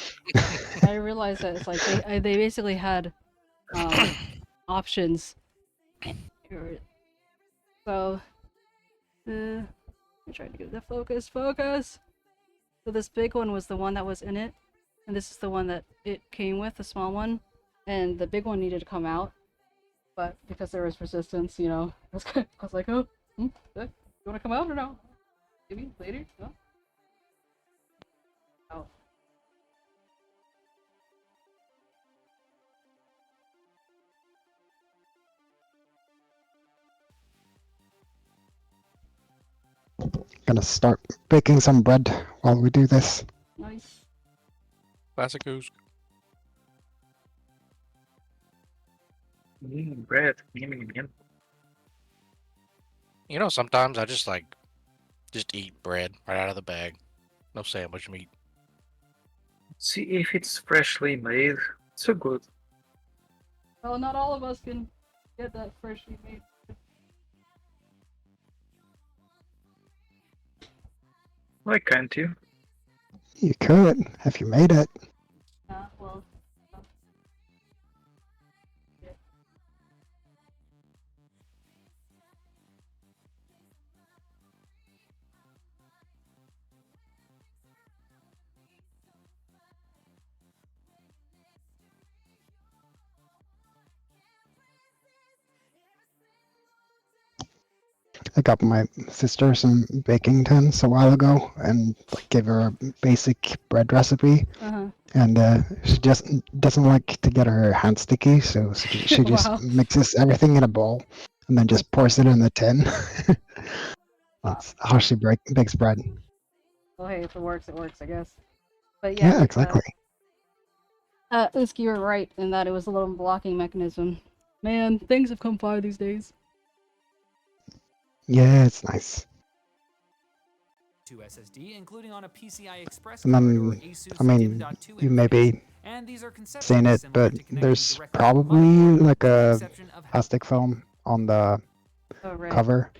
I realized that it's like they basically had options. So, I'm trying to get the focus. So this big one was the one that was in it, and this is the one that it came with, the small one, and the big one needed to come out, but because there was resistance, you know, I was like, oh, you want to come out or no? Maybe later? No? Oh. Gonna start baking some bread while we do this. Nice. Classic goose. Bread. Yum, yum, yum. You know, sometimes I just eat bread right out of the bag. No sandwich meat. See if it's freshly made. It's so good. Well, not all of us can get that freshly made. Why can't you? You could, if you made it. Well. I got my sister some baking tins a while ago and like, gave her a basic bread recipe. Uh-huh. And she just doesn't like to get her hands sticky, so she just Wow. mixes everything in a bowl and then just pours it in the tin. That's how she bakes bread. Well, hey, if it works, I guess. But Yeah, exactly. 𝗟𝗶H, you were right in that it was a little blocking mechanism. Man, things have come far these days. Yeah, it's nice. To SSD, including on a PCI Express And card or then, ASUS I mean, DIMM.2 you may be and these are conceptually saying it, similar but to connecting there's directly to the probably motherboard, like with the a exception of how plastic film on the Oh, right. cover.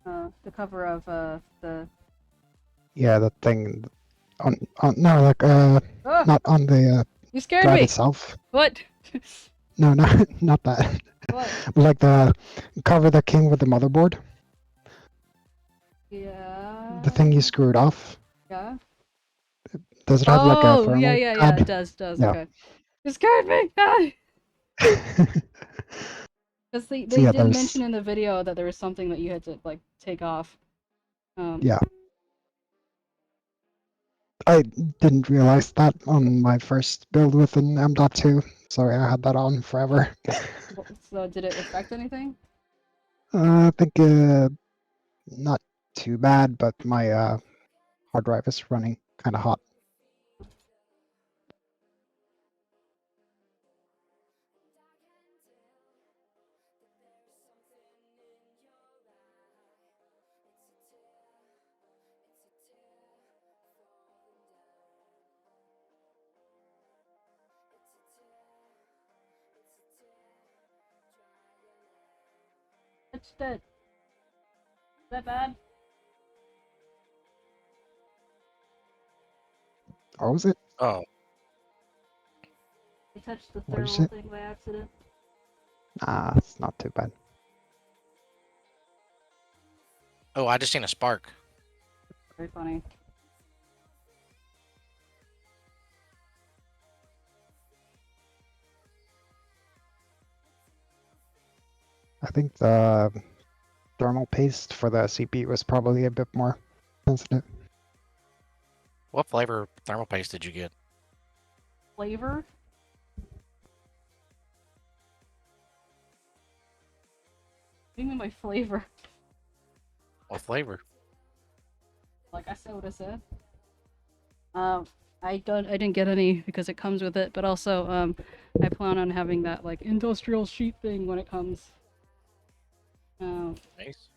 The cover of the. Yeah, the thing on no, like Oh, not on the you scared drive me. itself. What? No, not that. What? Like the cover that came with the motherboard. Yeah. The thing you screwed off. Yeah. Does it have like a Oh, thermal yeah, pad? it does, Yeah. okay. You scared me! Ah! Because they So yeah, did there's mention in the video that there was something that you had to, like, take off. yeah. I didn't realize that on my first build with an M.2. Sorry, I had that on forever. So did it affect anything? I think not too bad, but my hard drive is running kind of hot. Touched it. Is that bad? Or was it? Oh, I touched the What did you thermal say? thing by accident. Nah, it's not too bad. oh, I just seen a spark. Very funny. I think the thermal paste for the CPU was probably a bit more sensitive. What flavor thermal paste did you get? Flavor? What do you mean by flavor? What flavor? Like I said what I said. I didn't get any because it comes with it, but also I plan on having that like industrial sheet thing when it comes. Nice.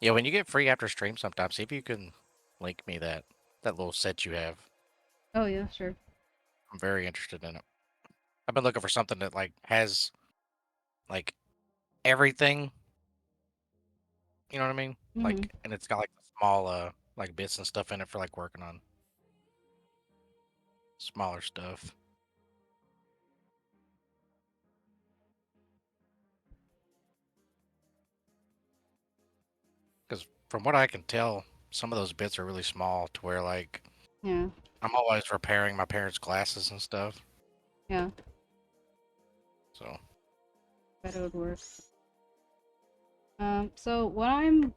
Yeah, when you get free after stream sometimes, see if you can link me that little set you have. Oh yeah, sure. I'm very interested in it. I've been looking for something that like has like everything. You know what I mean? Like, and it's got like small like bits and stuff in it for like working on smaller stuff. Because from what I can tell, some of those bits are really small to where like Yeah. I'm always repairing my parents' glasses and stuff. Yeah. So Bet it would work. So what I'm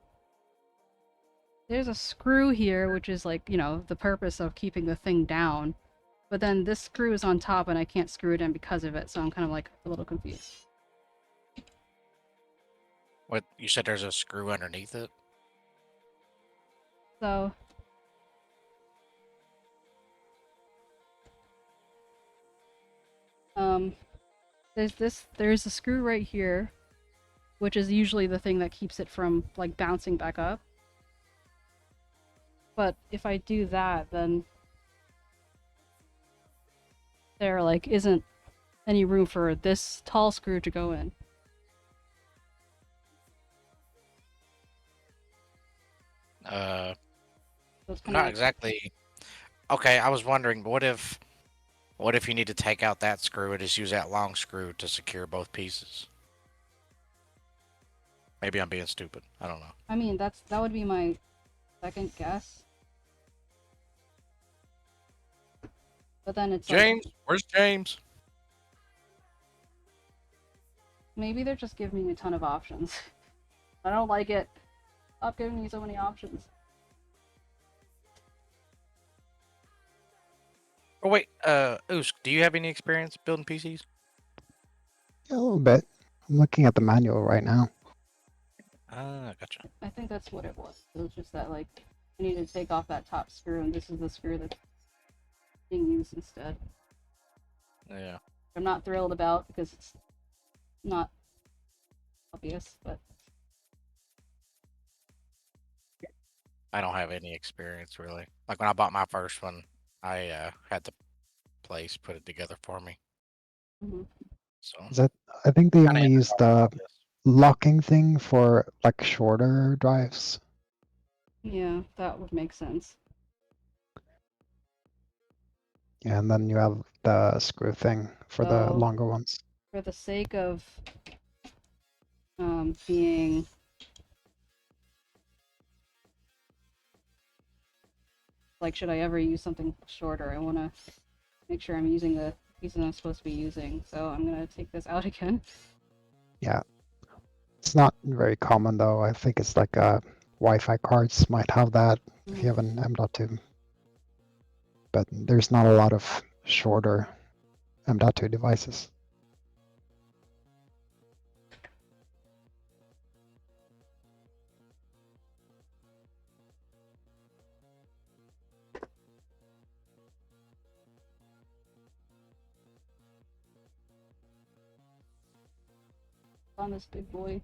there's a screw here, which is like, you know, the purpose of keeping the thing down. But then this screw is on top and I can't screw it in because of it, so I'm kind of like a little confused. What, you said there's a screw underneath it? So there's a screw right here, which is usually the thing that keeps it from like bouncing back up. But if I do that, then there like isn't any room for this tall screw to go in. Not exactly. Okay, I was wondering, what if you need to take out that screw and just use that long screw to secure both pieces? Maybe I'm being stupid. I don't know. I mean, that would be my second guess. But then it's James, like, where's James? maybe they're just giving me a ton of options. I don't like it. Stop giving me so many options. Oh wait, Oosk, do you have any experience building PCs? A little bit. I'm looking at the manual right now. Ah, gotcha. I think that's what it was. It was just that, like, I need to take off that top screw, and this is the screw that's being used instead. Yeah. I'm not thrilled about because it's not obvious, but I don't have any experience really. Like when I bought my first one, I had the place put it together for me. So Is that, I think they Kinda only ended use up the like this. locking thing for like shorter drives. yeah, that would make sense. Yeah, and then you have the screw thing for the So, longer ones. for the sake of being like, should I ever use something shorter? I want to make sure I'm using the pieces I'm supposed to be using. So I'm gonna take this out again. Yeah. It's not very common though. I think it's like Wi-Fi cards might have that if you have an M.2. But there's not a lot of shorter M.2 devices. On this big boy.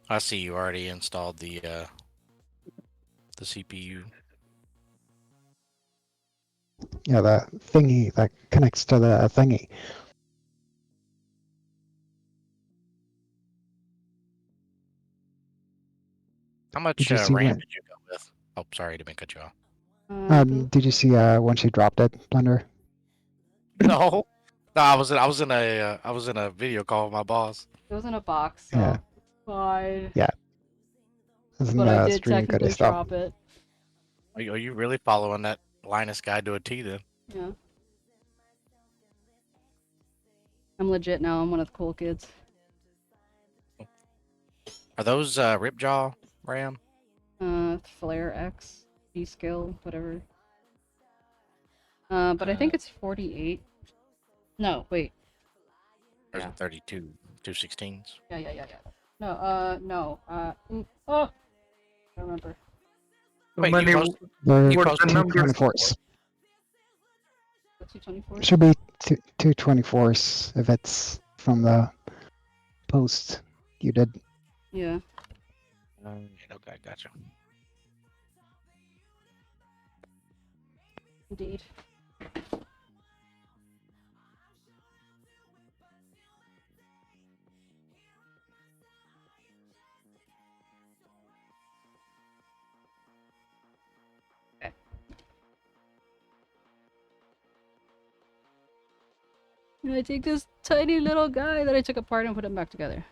I see you already installed the CPU. Yeah, the thingy that connects to the thingy. How much Did you see RAM when? did you go with? Oh, sorry, didn't mean to cut you off. Did you see when she dropped it, Blender? No, no, I was in a video call with my boss. It was in a box, so Yeah. fine. Yeah. Isn't But I the did stream good technically and stuff? drop it. Are you really following that Linus guide to a T then? Yeah. I'm legit now. I'm one of the cool kids. Are those Ripjaw RAM? Flare X, D skill, whatever. But I think it's 48. No, wait. There's a 32, 216s. Yeah. No, no. Oh! I don't remember. Wait, Many you post, They're you posted the numbers. 224s. The 224? Should be 224s if it's from the post you did. Yeah. Okay, gotcha. Indeed. I take this tiny little guy that I took apart and put him back together.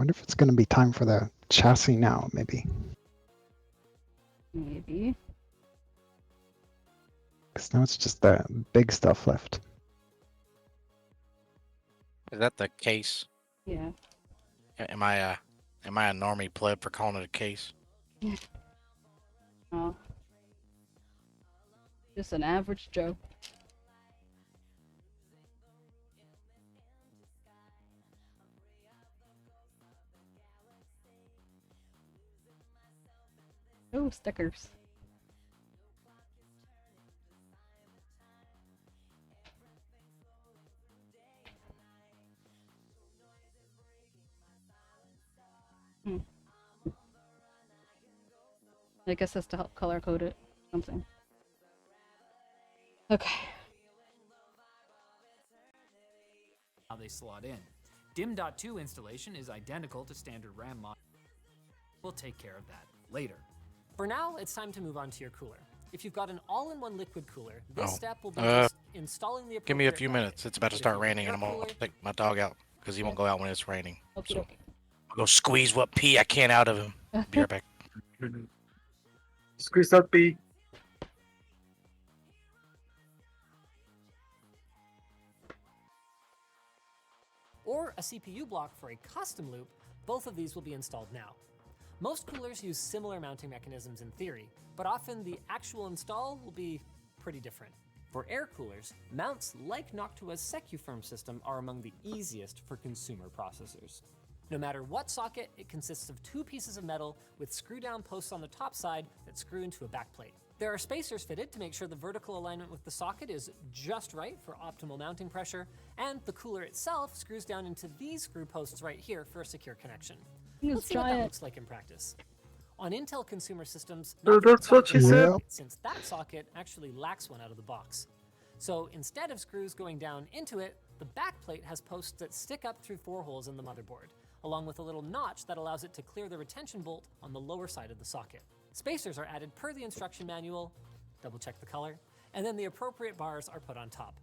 wonder if it's going to be time for the chassis now, maybe. Maybe. Because now it's just the big stuff left. Is that the case? Yeah. Am I a normie pleb for calling it a case? Oh. Just an average Joe. Oh, stickers. I guess that's to help color code it. Something. Okay. How they slot in. DIMM.2 installation is identical to standard RAM mod. We'll take care of that later. For now, it's time to move on to your cooler. If you've got an all-in-one liquid cooler, this Oh. step will be just installing the Give me a appropriate few bracket. minutes. It's about to But if start you've raining, got and a I'm gonna cooler- take my dog out because he won't go out when it's raining. Okay, So okay. I'll go squeeze what pee I can out of him. Be right back. Squeeze that pee. or a CPU block for a custom loop, both of these will be installed now. Most coolers use similar mounting mechanisms in theory, but often the actual install will be pretty different. For air coolers, mounts like 𝗦ci's 𝗟𝗶ৃH system are among the easiest for consumer processors. No matter what socket, it consists of two pieces of metal with screw-down posts on the top side that screw into a backplate. There are spacers fitted to make sure the vertical alignment with the socket is just right for optimal mounting pressure, and the cooler itself screws down into these screw posts right here for a secure connection. Let's see what that looks like in practice. On Intel consumer systems, that's what she said. since that socket actually lacks one out of the box. So instead of screws going down into it, the backplate has posts that stick up through 4 holes in the motherboard, along with a little notch that allows it to clear the retention bolt on the lower side of the socket. Spacers are added per the instruction manual, double check the color, and then the appropriate bars are put on top.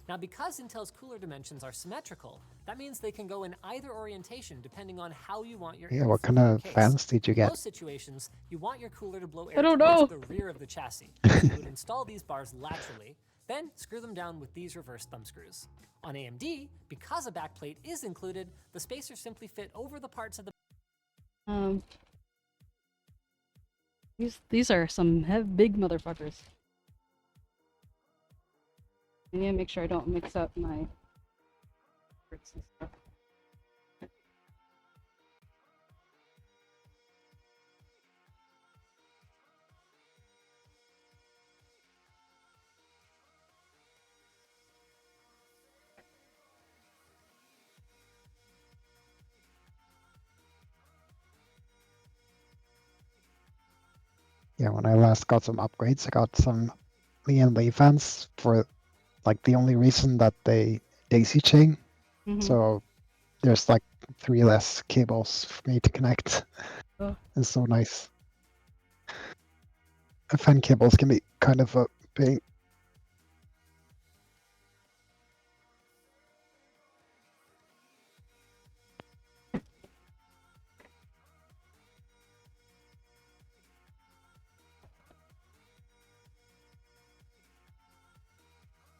Now, because Intel's cooler dimensions are symmetrical, that means they can go in either orientation depending on how you want your Yeah, air what to kind flow in of the case. fans did you In get? most situations, you want your cooler to blow air I don't towards know. the rear of the chassis. So you would install these bars laterally, then screw them down with these reverse thumb screws. On AMD, because a backplate is included, the spacers simply fit over the parts of the These are some big motherfuckers. I need to make sure I don't mix up my parts and stuff. Yeah, when I last got some upgrades, I got some 𝗟𝗶ৃH fans for like the only reason that they daisy chain. So there's like 3 less cables for me to connect. Oh. It's so nice. Fan cables can be kind of a pain.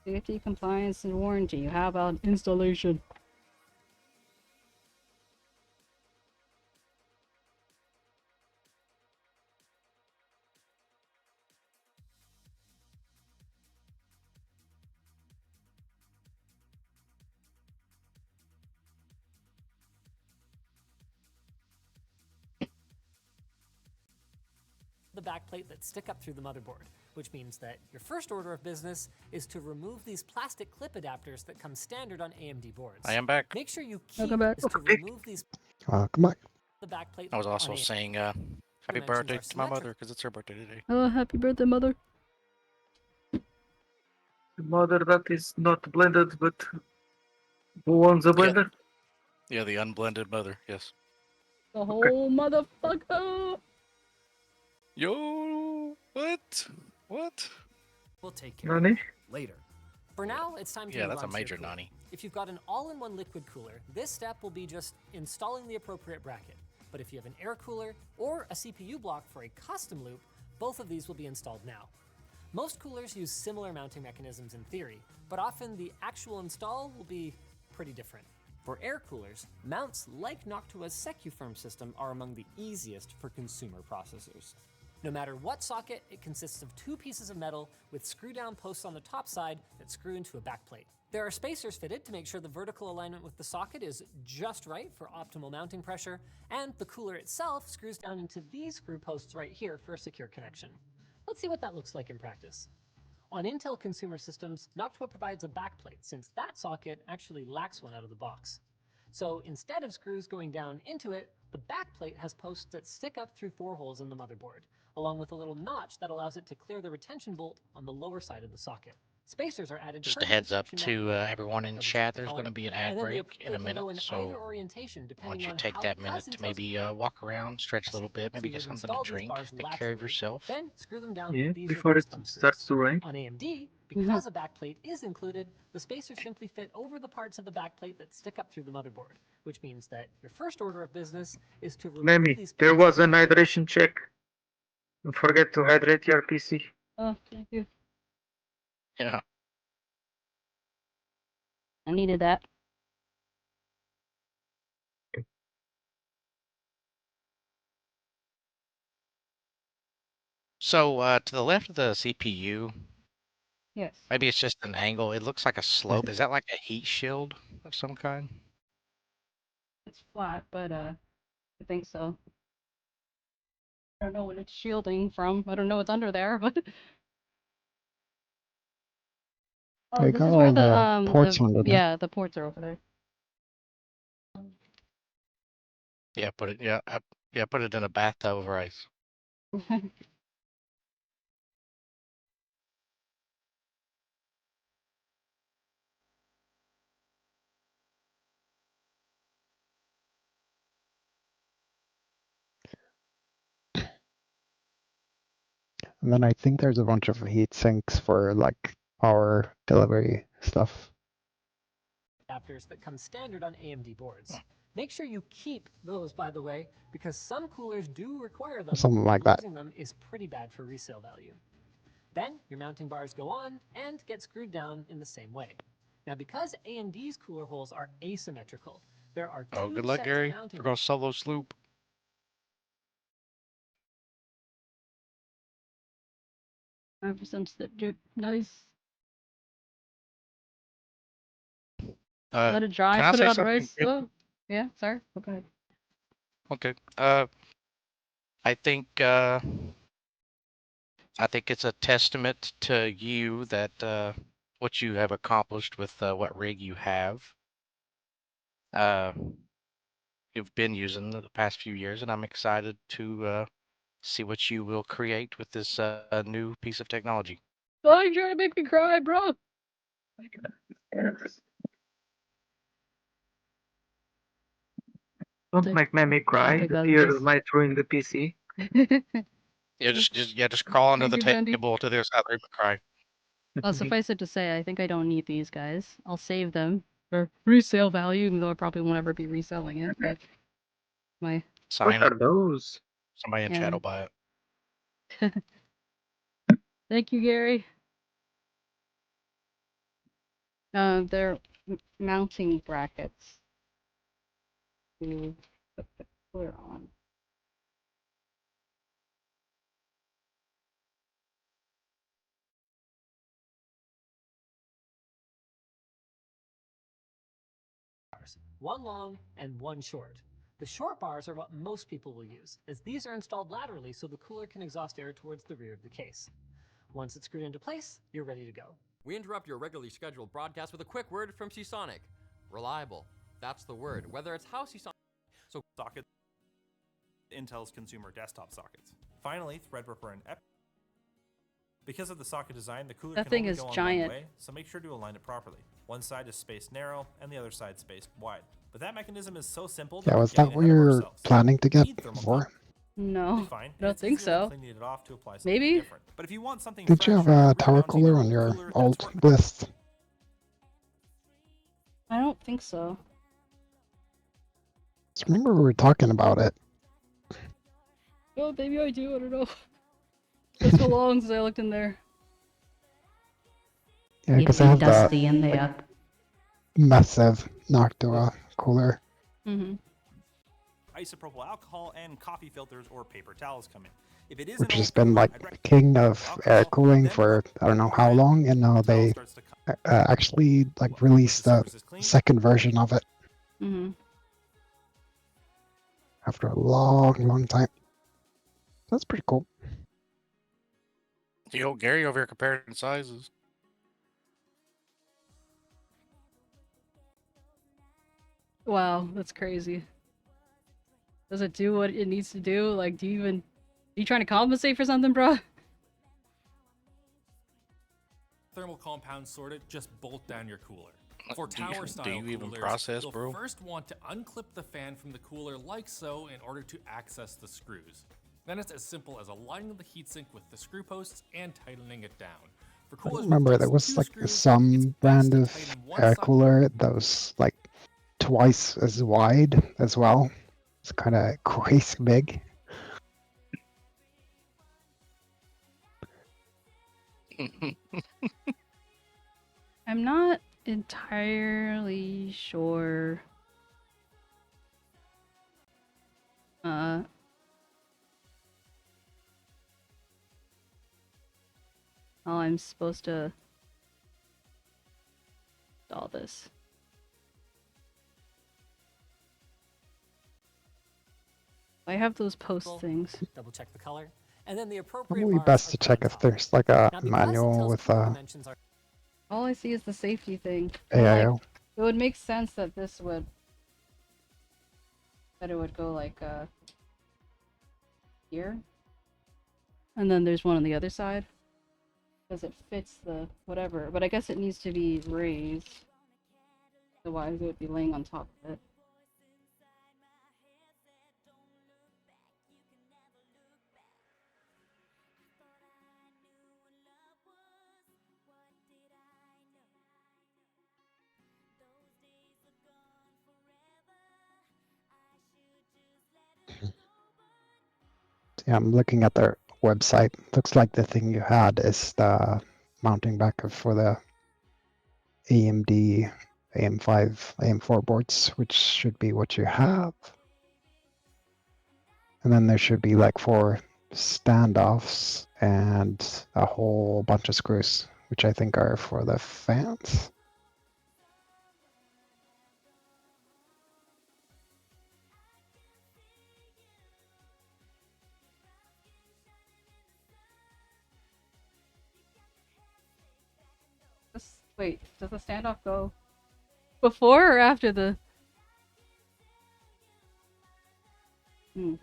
Safety, compliance, and warranty. How about installation? backplate that stick up through the motherboard, which means that your first order of business is to remove these plastic clip adapters that come standard on AMD boards. I am back. Make sure you keep Welcome back. is to remove these Welcome back. the backplate. I was also on AMD. saying happy Dimensions birthday are to my mother symmetrical. because it's her birthday today. Oh, happy birthday, mother. The mother that is not blended, but who owns a blender? Yeah, the unblended mother. Yes. The whole motherfucker. Yo, what? What? We'll take care of Nani? it later. For now, it's time to Yeah, move that's a on to your major cooler. nani. If you've got an all-in-one liquid cooler, this step will be just installing the appropriate bracket. But if you have an air cooler or a CPU block for a custom loop, both of these will be installed now. Most coolers use similar mounting mechanisms in theory, but often the actual install will be pretty different. For air coolers, mounts like 𝗦ci's 𝗟𝗶ৃ system are among the easiest for consumer processors. No matter what socket, it consists of 2 pieces of metal with screw-down posts on the top side that screw into a backplate. There are spacers fitted to make sure the vertical alignment with the socket is just right for optimal mounting pressure, and the cooler itself screws down into these screw posts right here for a secure connection. Let's see what that looks like in practice. On Intel consumer systems, 𝗦ci provides a backplate since that socket actually lacks one out of the box. So instead of screws going down into it, the backplate has posts that stick up through 4 holes in the motherboard, along with a little notch that allows it to clear the retention bolt on the lower side of the socket. Spacers are added Just per a the heads up construction to method. everyone in Double chat, check the there's going to color. be an ad And then the break in a plate can minute, go in so either orientation why depending don't you on take how that minute to Intel's maybe walk around, stretch a little bit, maybe So get you would something to install these drink, bars take care of laterally, yourself. then screw them down Yeah, with these before it reverse thumb starts screws. to rain. On AMD, because a backplate is included, the spacers simply fit over the parts of the backplate that stick up through the motherboard, which means that your first order of business is to remove Memmi, these there spacers. was an hydration check. Don't forget to hydrate your PC. Oh, thank you. Yeah. I needed that. So to the left of the CPU, Yes. maybe it's just an angle. It looks like a slope. Is that like a heat shield of some kind? It's flat, but I think so. I don't know what it's shielding from. I don't know what's under there, but oh, They this got is where all the ports under there. yeah, the ports are over there. Yeah, put it. Yeah, yeah, put it in a bathtub of rice. And then I think there's a bunch of heat sinks for like power delivery stuff. Adapters that come standard on AMD boards. Make sure you keep those, by the way, because some coolers do require them. Something like that. Losing them is pretty bad for resale value. Then your mounting bars go on and get screwed down in the same way. Now, because AMD's cooler holes are asymmetrical, there are 2 Oh, good luck, sets Gary. of mounting We're gonna solo sloop. For some nice. Let it dry. Can I Put say it on something? rice. Oh, yeah. Sorry. Go ahead. Okay. I think it's a testament to you that what you have accomplished with what rig you have. You've been using the past few years, and I'm excited to see what you will create with this new piece of technology. Oh, you're trying to make me cry, bro. Don't make Memmi cry. The tears might ruin the PC. Yeah, just crawl under the Thank you, Bendy. table to the other side and cry. Well, suffice it to say, I think I don't need these guys. I'll save them for resale value, even though I probably won't ever be reselling it. But my Sign What it. are those? Somebody in Yeah. chat will buy it. Thank you, Gary. They're mounting brackets to put the cooler on. bars, 1 long and 1 short. The short bars are what most people will use, as these are installed laterally so the cooler can exhaust air towards the rear of the case. Once it's screwed into place, you're ready to go. We interrupt your regularly scheduled broadcast with a quick word from 𝗟𝗋. Reliable. That's the word. Whether it's how 𝗟𝗋. So socket Intel's consumer desktop sockets. Finally, 𝗟𝗶ৃ and 𝗟𝗶. Because of the socket design, the cooler That can thing only is go on giant. one way, so make sure to align it properly. One side is spaced narrow, and the other side spaced wide. But that mechanism is so simple that Yeah, we're was that getting what ahead you of were ourselves. planning to get Need thermal before? pump. No, Fine, I don't it's think easier than so. cleaning it off to apply something Maybe? different. But if you want something Did you fresh have or a improved tower mounting cooler on on the your cooler, old that's where list? I don't think so. Just remember we were talking about it. Oh, maybe I do. I don't know. It's so long since I looked in there. Yeah, because I have dusty the in there. massive Noctua cooler. Mm-hmm. Isopropyl alcohol and coffee filters or paper towels come in. If it is Which an has old been cooler, like I'd recommend king of air cooling then for I don't know put how it in. long, and now The towel they starts to come. actually like Once released the the surface is clean, second version of it Mm-hmm. after a long time. That's pretty cool. Yo, Gary over here comparing sizes. Wow, that's crazy. Does it do what it needs to do? Like, are you trying to compensate for something, bro? Thermal compounds sorted, just bolt down your cooler. For Do you- tower do style you even coolers, process, you'll bro? first want to unclip the fan from the cooler like so in order to access the screws. Then it's as simple as aligning the heatsink with the screw posts and tightening it down. For I coolers with remember just there was 2 like screws, some brand to of tighten one air side- cooler that was like twice as wide as well. It's kind of crazy big. I'm not entirely sure. How I'm supposed to install this. I have those post things. Double check the color, and then the appropriate Probably bars best are to put check on if top. there's like a Now, because it manual tells with you what dimensions are. All I see is the safety thing. But, like, AIO. it would make sense that this would... that it would go like, here. And then there's one on the other side. Because it fits the whatever. But I guess it needs to be raised. Otherwise it would be laying on top of it. Yeah, I'm looking at their website. Looks like the thing you had is the mounting bracket for the AMD AM5, AM4 boards, which should be what you have. And then there should be like 4 standoffs and a whole bunch of screws, which I think are for the fans. Wait, does the standoff go before or after the... Hmm.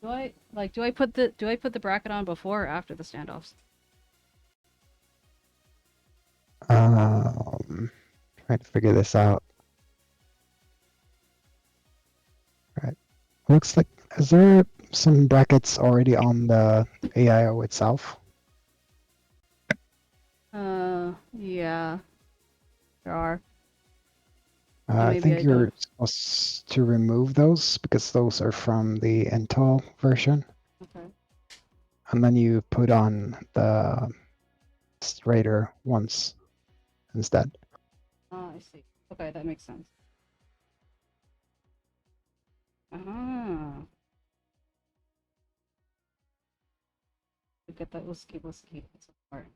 Do I put the bracket on before or after the standoffs? Trying to figure this out. Right. Looks like, is there some brackets already on the AIO itself? Yeah. There are. I maybe think I you're don't. supposed to remove those because those are from the Intel version. Okay. And then you put on the straighter ones instead. Oh, I see. Okay, that makes sense. Ah. Look at that whiskey. That's part.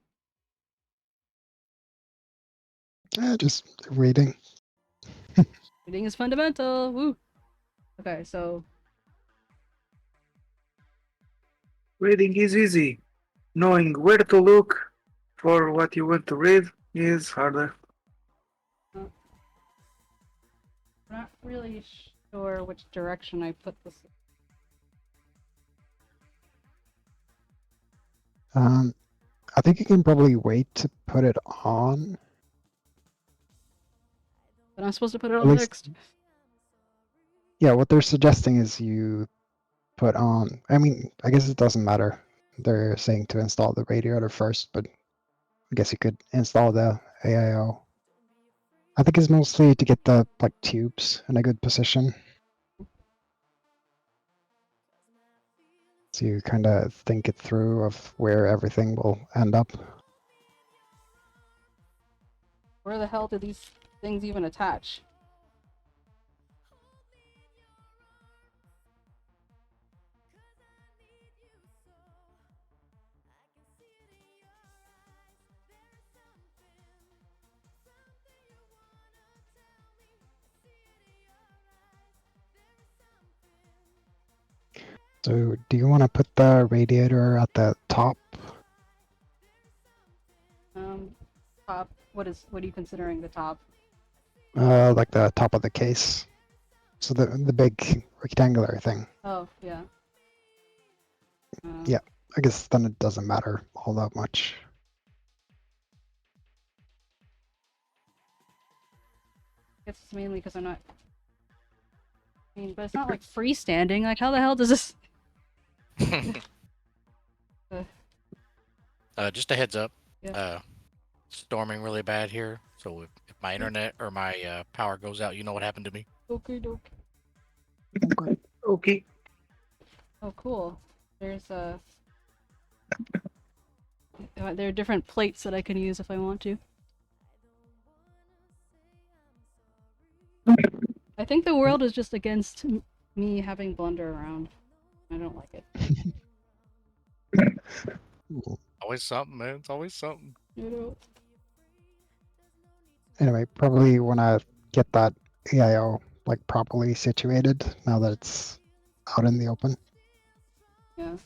Just reading. Reading is fundamental. Woo. Okay, so Reading is easy. Knowing where to look for what you want to read is harder. I'm not really sure which direction I put this. I think you can probably wait to put it on. But I'm supposed to put it At on least- next. Yeah, what they're suggesting is you put on. I mean, I guess it doesn't matter. They're saying to install the radiator first, but I guess you could install the AIO. I think it's mostly to get the like tubes in a good position. So you kind of think it through of where everything will end up. Where the hell do these things even attach? So do you want to put the radiator at the top? Top. What are you considering the top? Like the top of the case. So the big rectangular thing. Oh, yeah. Yeah, I guess then it doesn't matter all that much. I guess it's mainly because I'm not. I mean, but it's not like freestanding. Like, how the hell does this? Just a heads up. Yeah. Storming really bad here. So if my internet or my power goes out, you know what happened to me. Okay, doke. Okay. Oh, cool. There's there are different plates that I can use if I want to. I think the world is just against me having Blunder around. I don't like it. Always something, man. It's always something. You know. Anyway, probably want to get that AIO like properly situated now that it's out in the open. Yeah.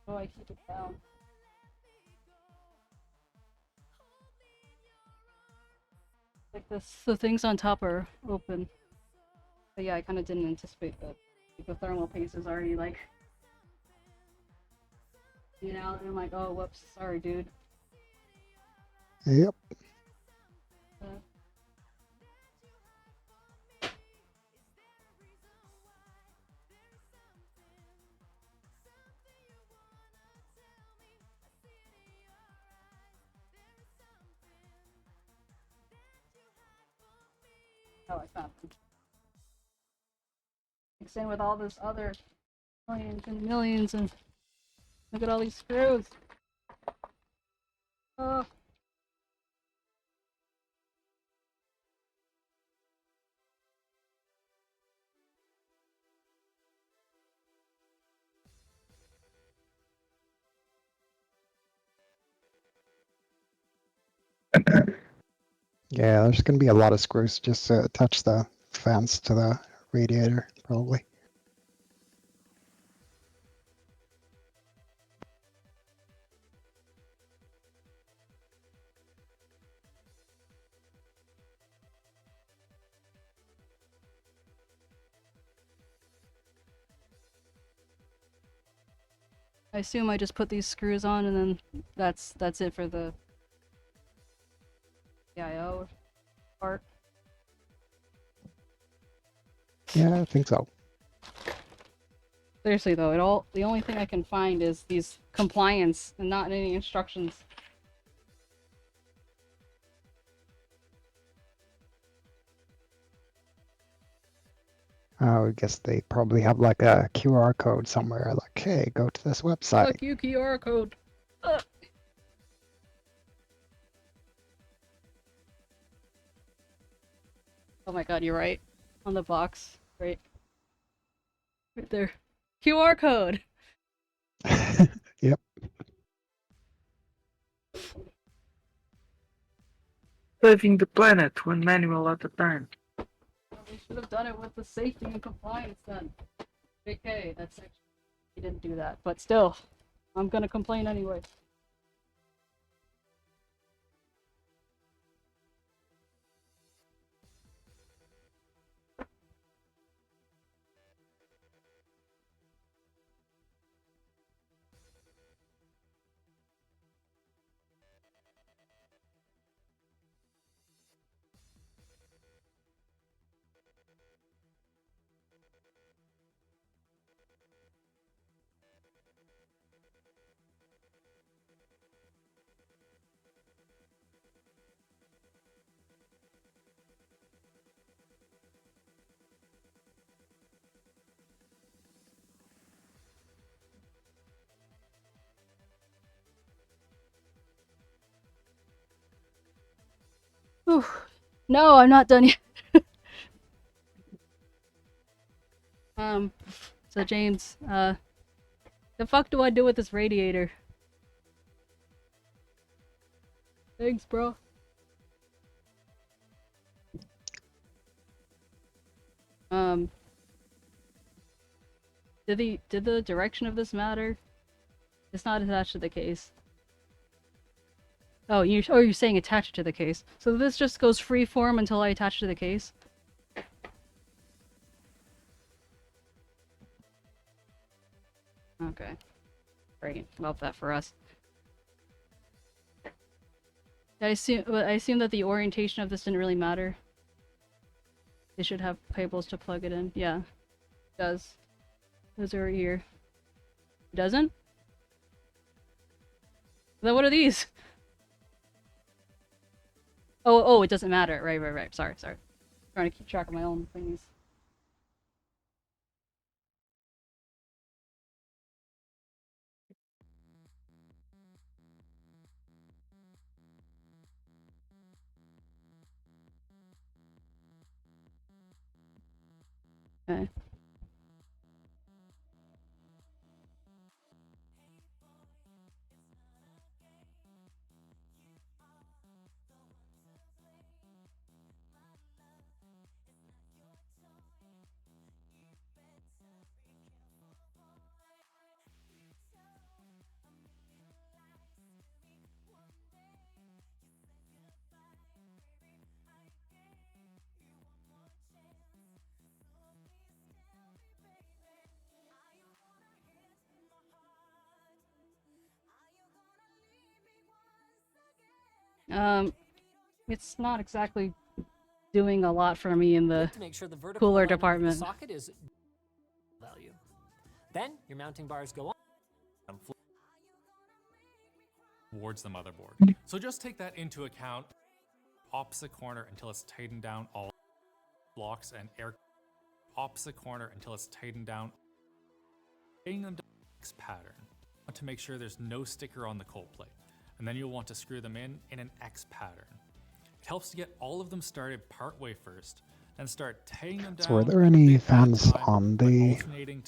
Oh, I keep it down. Like this, the things on top are open. But yeah, I kind of didn't anticipate that. Like, the thermal paste is already like, you know, and I'm like, oh, whoops, sorry, dude. Yep. Oh, I found them. Mixed in with all this other millions and millions, and look at all these screws. Oh. Yeah, there's going to be a lot of screws just to attach the fans to the radiator, probably. I assume I just put these screws on, and then that's it for the IO part. Yeah, I think so. Seriously though, the only thing I can find is these compliance and not any instructions. I guess they probably have like a QR code somewhere, like, hey, go to this website. Fuck you, QR code. Ugh. Oh my god, you're right. On the box. Right. Right there. QR code! Yep. Saving the planet one manual at a time. They should have done it with the safety and compliance then. JK, that's actually... He didn't do that, but still. I'm gonna complain anyway. Whew. No, I'm not done yet. So James, the fuck do I do with this radiator? Thanks, bro. Did the direction of this matter? It's not attached to the case. Oh, you're saying attached to the case. So this just goes free form until I attach to the case? Okay. Great. Love that for us. I assume that the orientation of this didn't really matter. They should have cables to plug it in. Yeah. It does. Those are here. It doesn't? Then what are these? Oh, it doesn't matter. Right. Sorry. Trying to keep track of my own thingies. Okay. It's not exactly doing a lot for me in the To make sure the vertical cooler alignment of the department. socket is value. Then your mounting bars go on towards the motherboard. So just take that into account. Opposite corner until it's tightened down all blocks and air. Opposite corner until it's tightened down. Taking them down X pattern. Want to make sure there's no sticker on the cold plate. And then you'll want to screw them in an X pattern. It helps to get all of them started partway first, and start taking them down. So are there any fans on the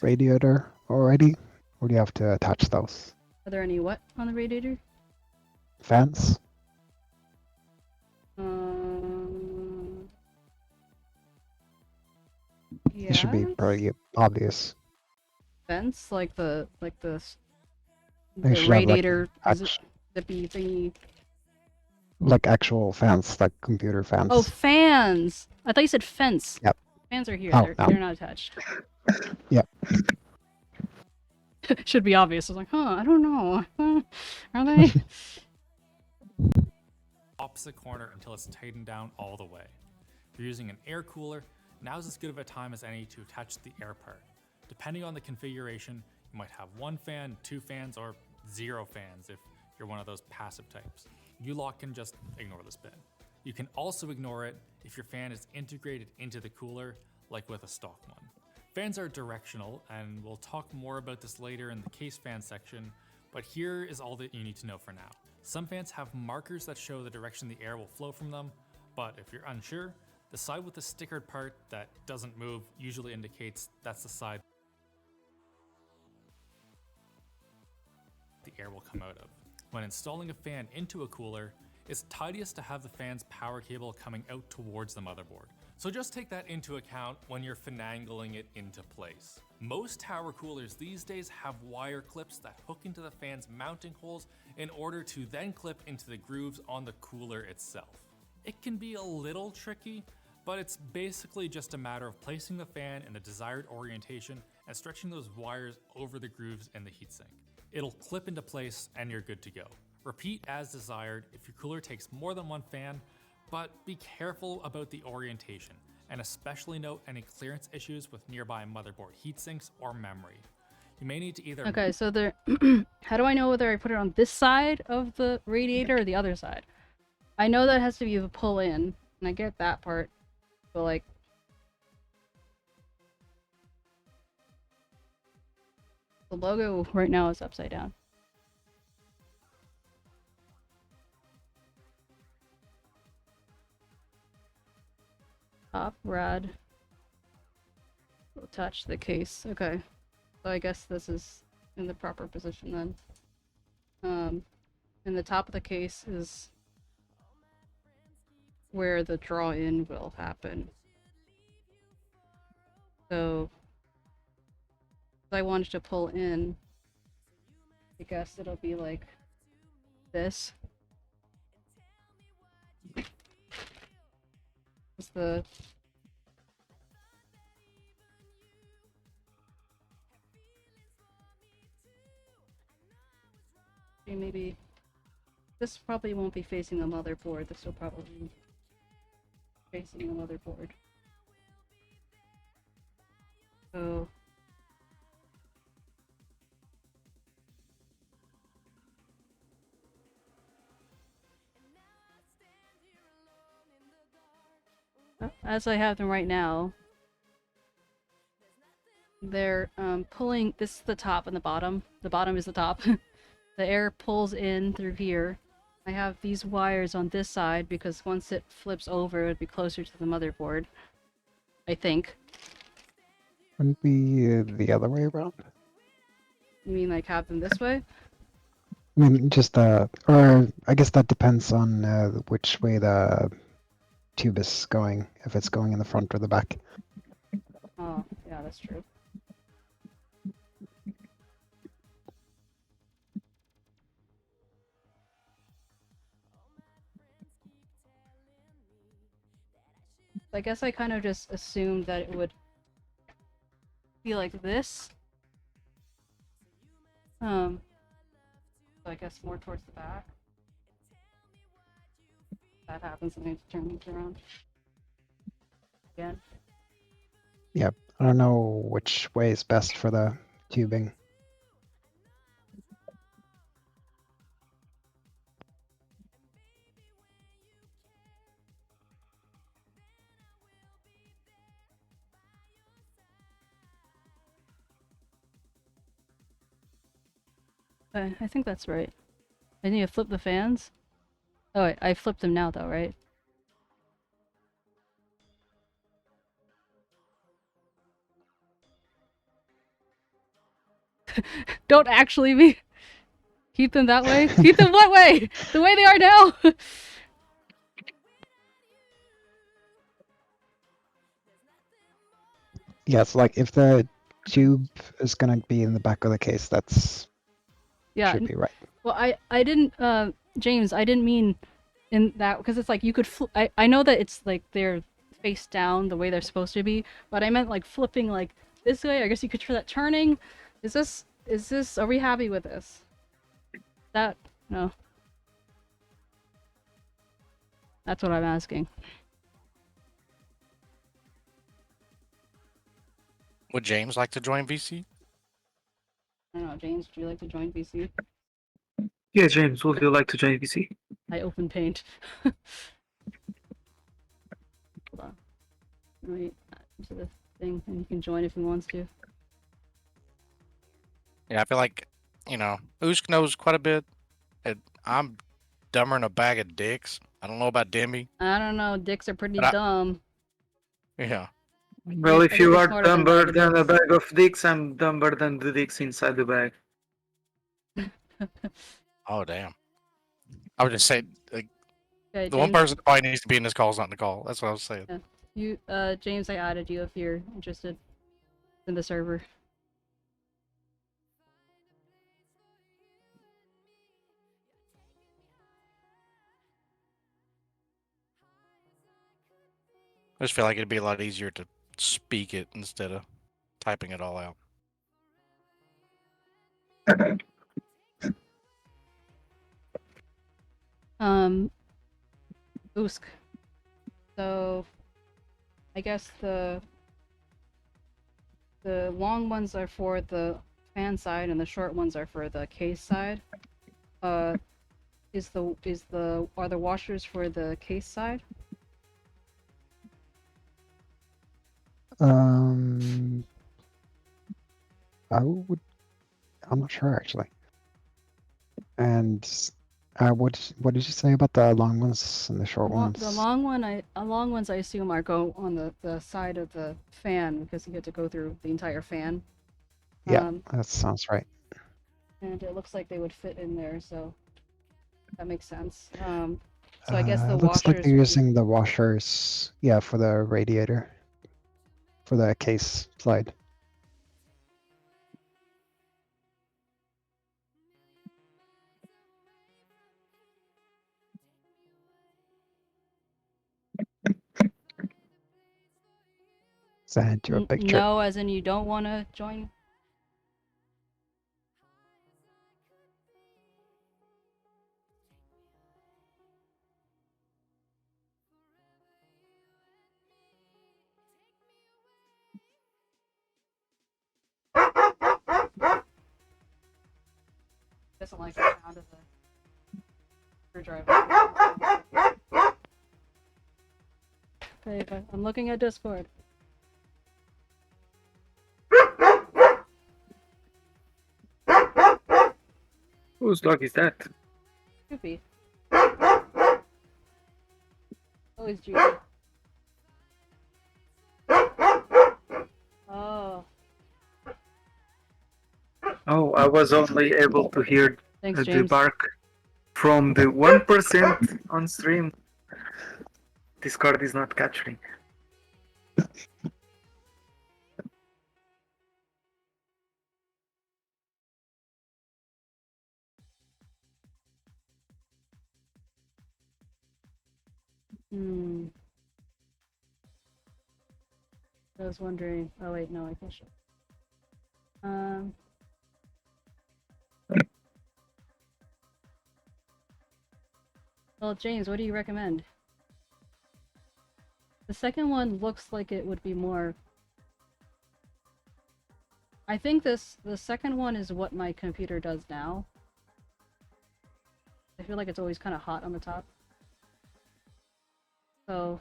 radiator already? Or do you have to attach those? Are there any what on the radiator? Fans? Yeah. It should be pretty obvious. Vents like the They should have, like, radiator zippy thingy. Like actual fans, like computer fans. Oh, fans! I thought you said fence. Yep. Fans are here. Oh, no. They're not attached. Yep. Should be obvious. I was like, I don't know. Are they? Opposite corner until it's tightened down all the way. If you're using an air cooler, now's as good of a time as any to attach the air part. Depending on the configuration, you might have 1 fan, 2 fans, or 0 fans if you're one of those passive types. You lot can just ignore this bit. You can also ignore it if your fan is integrated into the cooler, like with a stock one. Fans are directional, and we'll talk more about this later in the case fan section, but here is all that you need to know for now. Some fans have markers that show the direction the air will flow from them, but if you're unsure, the side with the stickered part that doesn't move usually indicates that's the side the air will come out of. When installing a fan into a cooler, it's tidiest to have the fan's power cable coming out towards the motherboard. So just take that into account when you're finagling it into place. Most tower coolers these days have wire clips that hook into the fan's mounting holes in order to then clip into the grooves on the cooler itself. It can be a little tricky, but it's basically just a matter of placing the fan in the desired orientation and stretching those wires over the grooves in the heatsink. It'll clip into place and you're good to go. Repeat as desired if your cooler takes more than 1 fan, but be careful about the orientation, and especially note any clearance issues with nearby motherboard heatsinks or memory. You may need to either... Okay, so there. How do I know whether I put it on this side of the radiator or the other side? I know that has to be the pull in, and I get that part, but like... The logo right now is upside down. Top, rad. Attach the case. Okay. So I guess this is in the proper position then. And the top of the case is where the draw in will happen. So if I wanted to pull in, I guess it'll be like this. Is the maybe this probably won't be facing the motherboard. This will probably be facing the motherboard. So as I have them right now, they're pulling. This is the top and the bottom. The bottom is the top. The air pulls in through here. I have these wires on this side because once it flips over, it would be closer to the motherboard. I think. Wouldn't be the other way around. You mean like have them this way? I mean, just or I guess that depends on which way the tube is going. If it's going in the front or the back. Oh, yeah, that's true. I guess I kind of just assumed that it would be like this. So I guess more towards the back. If that happens, I need to turn these around again. Yeah, I don't know which way is best for the tubing. Okay, I think that's right. I need to flip the fans. Oh, wait, I flipped them now though, right? Don't actually be. Keep them that way? Keep them what way? The way they are now? Yeah, it's like if the tube is gonna be in the back of the case, that's Yeah. should be right. Well, I didn't, James, I didn't mean in that, because it's like you could, I know that it's like they're face down the way they're supposed to be, but I meant like flipping like this way. I guess you could try that turning. Is this, are we happy with this? That, no. That's what I'm asking. Would James like to join VC? I don't know, James, would you like to join VC? Yeah, James, would you like to join VC? I open paint. Hold on. Wait, to the thing, and you can join if he wants to. Yeah, I feel like, you know, 𝗟𝗀 knows quite a bit. And I'm dumber than a bag of dicks. I don't know about Demi. I don't know, dicks are pretty But dumb. Yeah. Well, I if think you you're are smarter than dumber than a dicks. bag of dicks, I'm dumber than the dicks inside the bag. Oh, damn. I would just say, like, Okay, the one James. person that probably needs to be in this call is not in the call. That's what I was saying. Yeah. You, James, I added you if you're interested in the server. I just feel like it'd be a lot easier to speak it instead of typing it all out. 𝗟𝗀. So, I guess the long ones are for the fan side and the short ones are for the case side. Are the washers for the case side? I'm not sure actually. And What did you say about the long ones and the short ones? The long ones I assume are go on the side of the fan because you get to go through the entire fan. Yeah, that sounds right. And it looks like they would fit in there, so that makes sense. So I guess the Looks like washers they're would be- using the washers, yeah, for the radiator, for the case slide. Send you a picture. No, as in you don't want to join. Doesn't like the sound of the screwdriver. Okay, but I'm looking at Discord. Whose dog is that? Droopy. Always Droopy. Oh. Oh, I was only able to hear Thanks, the James. bark from the 1% on stream. Discord is not capturing. I was wondering. Oh wait, no, I can show. Well, James, what do you recommend? The second one looks like it would be more. I think the second one is what my computer does now. I feel like it's always kind of hot on the top. So.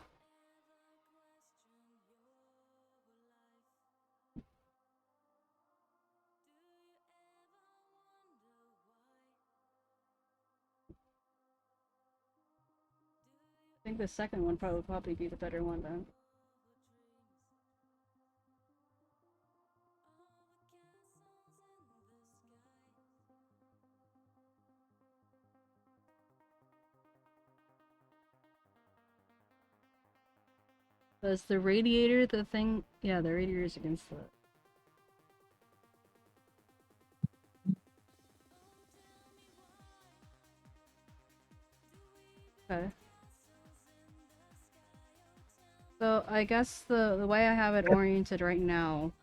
I think the second one would probably be the better one then. Is the radiator the thing? Yeah, the radiator is against the... Okay. So I guess the way I have it oriented right now,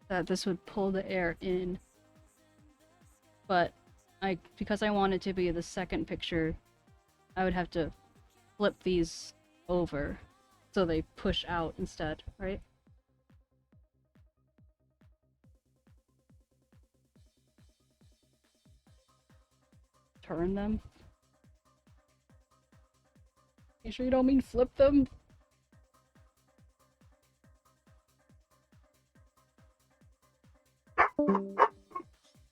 that this would pull the air in, but because I want it to be the second picture, I would have to flip these over so they push out instead, right? Turn them. You sure you don't mean flip them?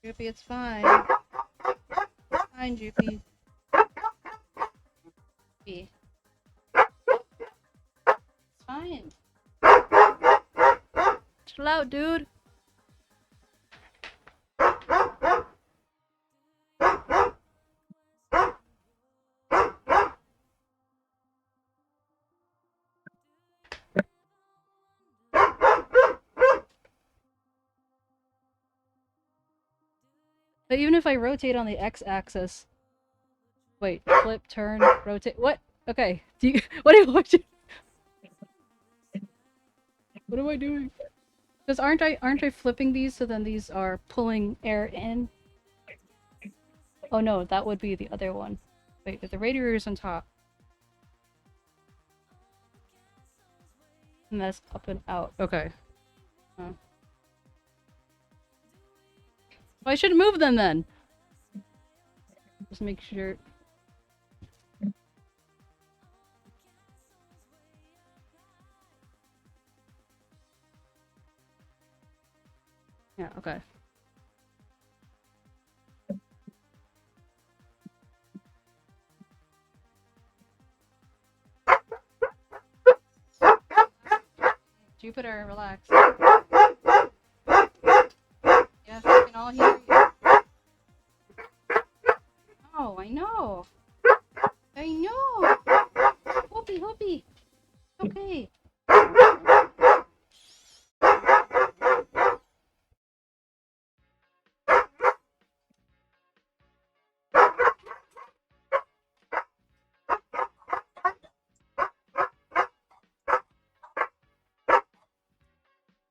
Droopy, it's fine. It's fine, Droopy. Droopy. It's fine. Chill out, dude. But even if I rotate on the x-axis, wait, flip, turn, rotate. What? Okay. Do you? What am I doing? What am I doing? Because aren't I flipping these so then these are pulling air in? Oh no, that would be the other one. Wait, the radiator is on top. And that's up and out. Okay. Well, I should move them then. Just make sure. Yeah, okay. Jupiter, relax. Yes, we can all hear you. Oh, I know. I know. Hoopy, hoopy. Okay.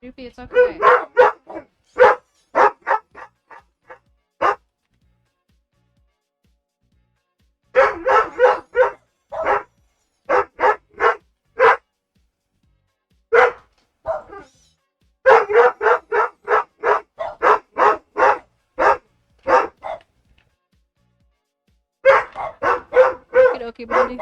Droopy, it's okay. Okie dokie, Blondie.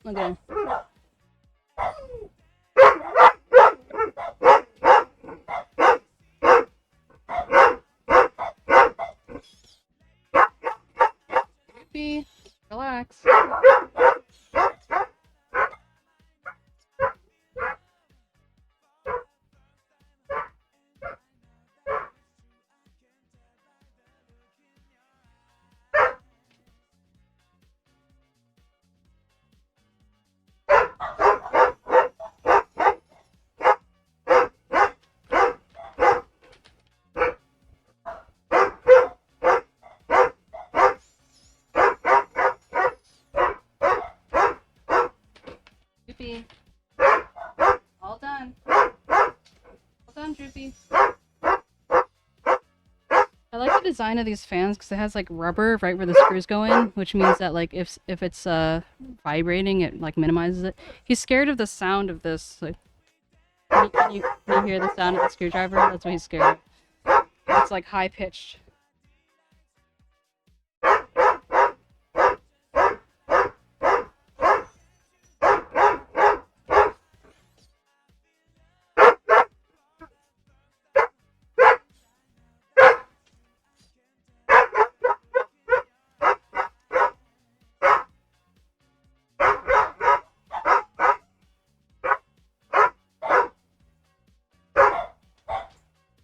Okay. Droopy, relax. Droopy. All done. All done, Droopy. I like the design of these fans because it has like rubber right where the screws go in, which means that like if it's vibrating, it like minimizes it. He's scared of the sound of this. Like, can you hear the sound of the screwdriver? That's what he's scared of. It's like high pitched.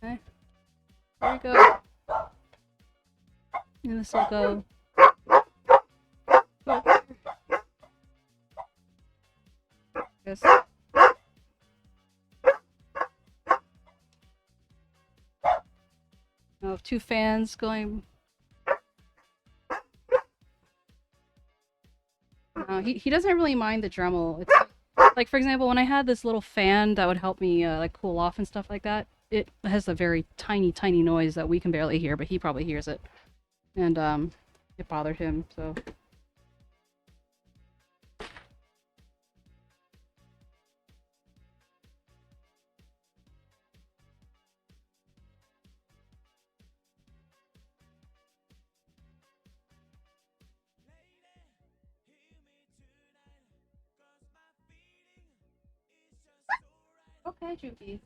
Okay. There we go. And this will go. Yes. Now have two fans going. He doesn't really mind the Dremel. It's like, for example, when I had this little fan that would help me like cool off and stuff like that, it has a very tiny noise that we can barely hear, but he probably hears it. And it bothered him, so. Okay, Droopy.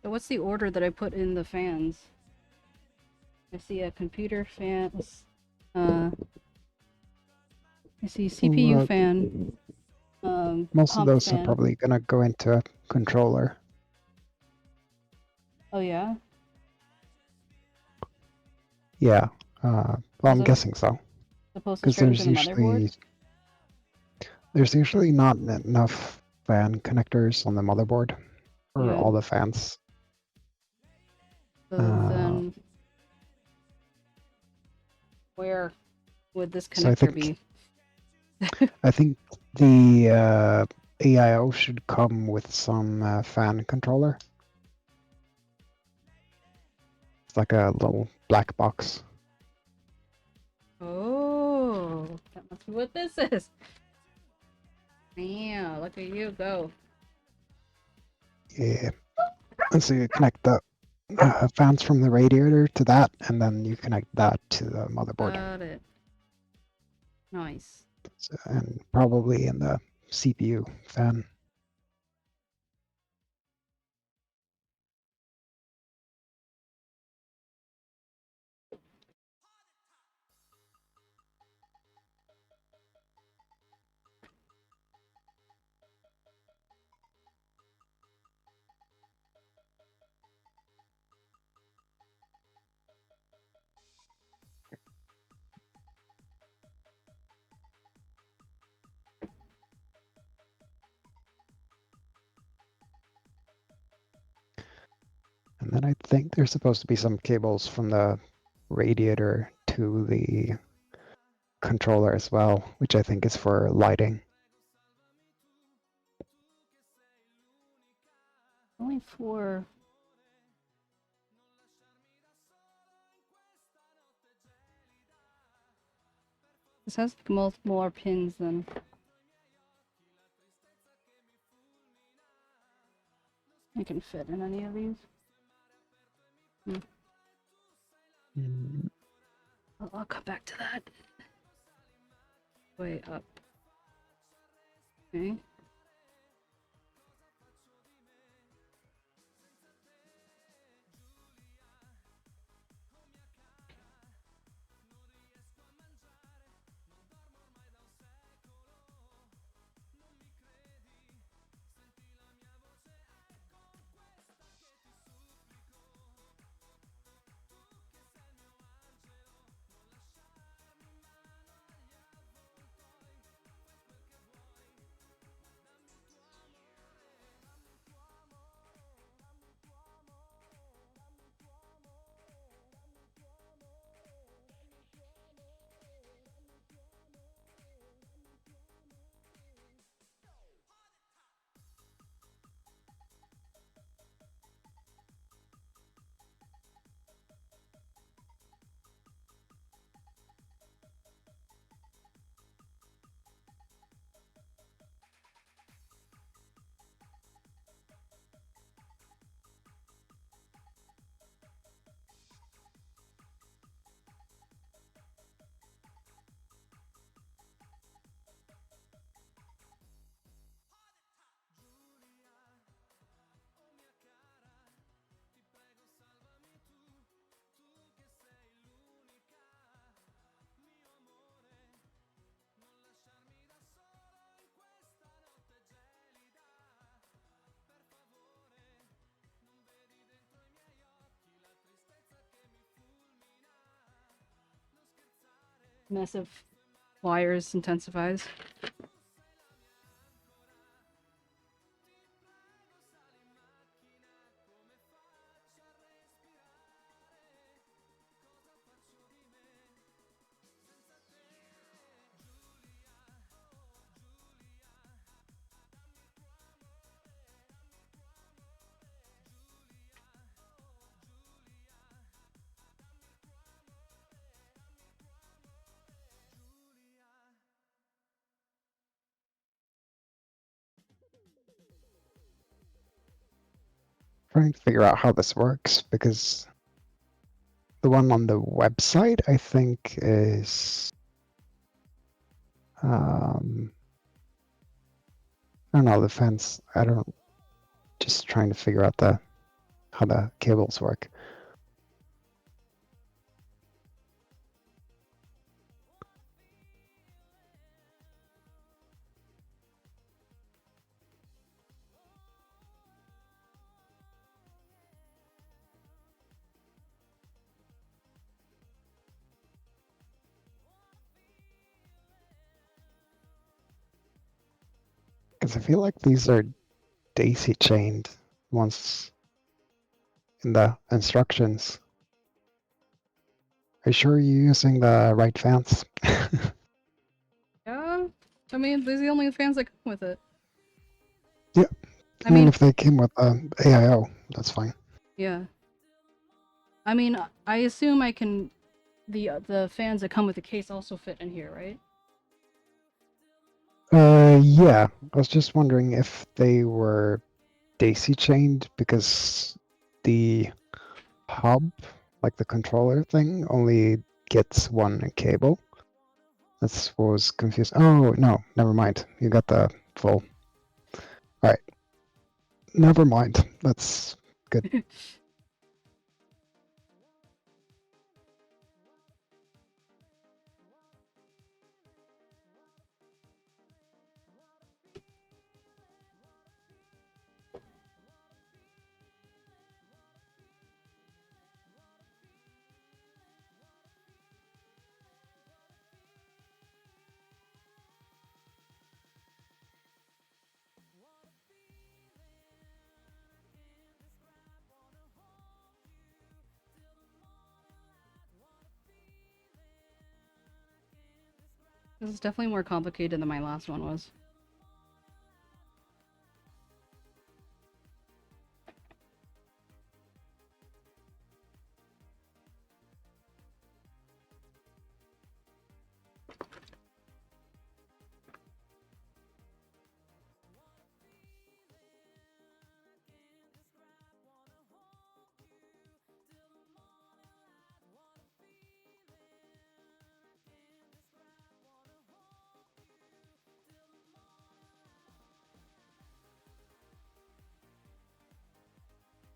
So what's the order that I put in the fans? I see a computer fan. I see CPU fan. Most of those fan. are probably gonna go into a controller. Oh yeah? Yeah. Well, I'm guessing so. Supposed to straight into the motherboard? There's usually not enough fan connectors on the motherboard for all the fans. So then, where would this connector be? I think the AIO should come with some fan controller. It's like a little black box. Oh, that must be what this is. Yeah, look at you go. Yeah. And so you connect the fans from the radiator to that, and then you connect that to the motherboard. Got it. Nice. And probably in the CPU fan. And then I think there's supposed to be some cables from the radiator to the controller as well, which I think is for lighting. Only 4. This has like multiple more pins than. I can fit in any of these. I'll come back to that. Way up. Okay. Massive wires intensifies. Trying to figure out how this works because the one on the website I think is I don't know, the fence. I don't, just trying to figure out how the cables work. Because I feel like these are daisy chained once in the instructions. Are you sure you're using the right fans? Yeah, I mean, these are the only fans that come with it. Yeah. I mean, if they came with AIO, that's fine. yeah. I mean, I assume I can. The fans that come with the case also fit in here, right? Yeah. I was just wondering if they were daisy chained because the hub, like the controller thing, only gets one cable. That's what was confused. Oh no, never mind. You got the full. All right. Never mind. That's good. This is definitely more complicated than my last one was.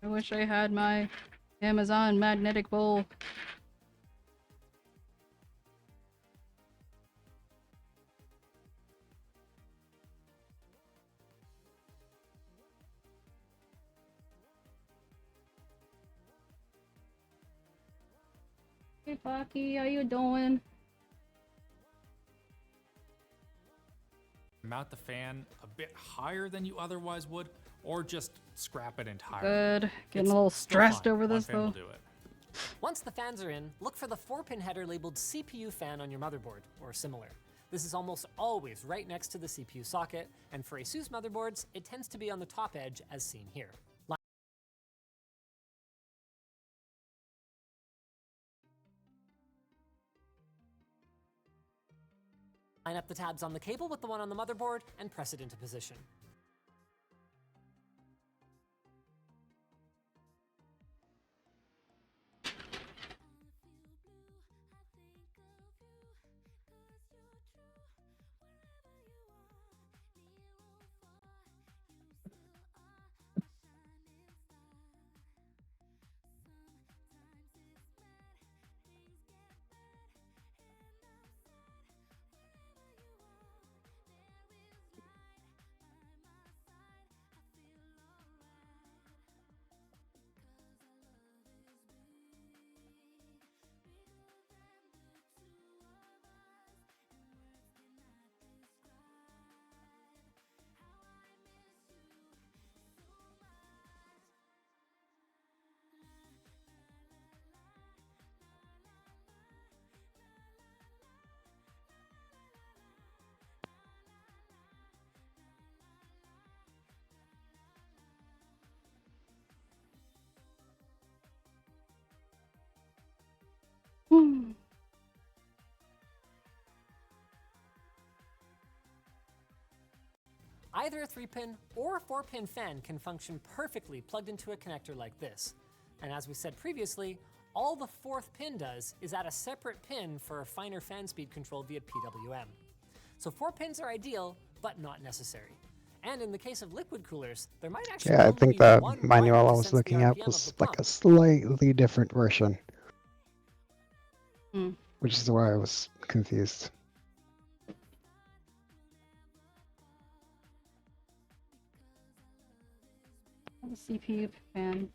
I wish I had my Amazon magnetic bowl. Hey Pocky, how you doing? Mount the fan a bit higher than you otherwise would, or just scrap it entirely. Good. Getting It's a little still stressed fine. over One this fan will though. do it. Once the fans are in, look for the 4-pin header labeled CPU fan on your motherboard, or similar. This is almost always right next to the CPU socket, and for ASUS motherboards, it tends to be on the top edge as seen here. Line up the tabs on the cable with the one on the motherboard and press it into position. Either a 3-pin or a 4-pin fan can function perfectly plugged into a connector like this. And as we said previously, all the 4th pin does is add a separate pin for a finer fan speed control via PWM. So 4 pins are ideal, but not necessary. And in the case of liquid coolers, there might actually Yeah, I only think be the one manual button I to was sense the looking at RPM of was the like a pump. slightly different version, Hmm. which is why I was confused. The CPU fan.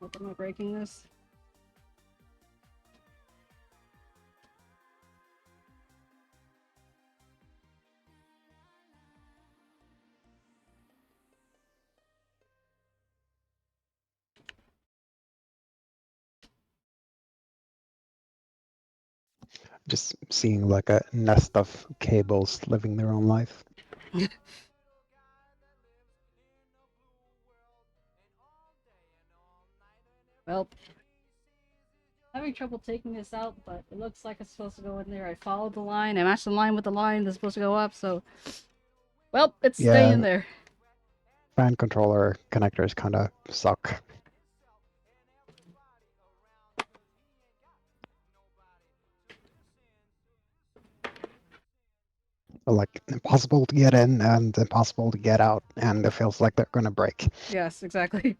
Hope I'm not breaking this. Just seeing like a nest of cables living their own life. Well, having trouble taking this out, but it looks like it's supposed to go in there. I followed the line. I matched the line with the line that's supposed to go up, so... Well, it's staying there. Fan controller connectors kind of suck. Like, impossible to get in and impossible to get out, and it feels like they're gonna break. Yes, exactly.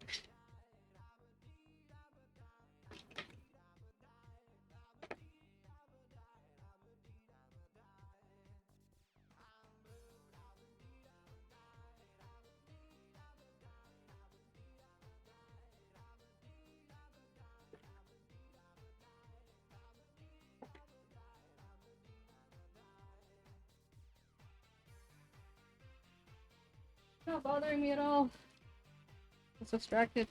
Not bothering me at all. It's distracted.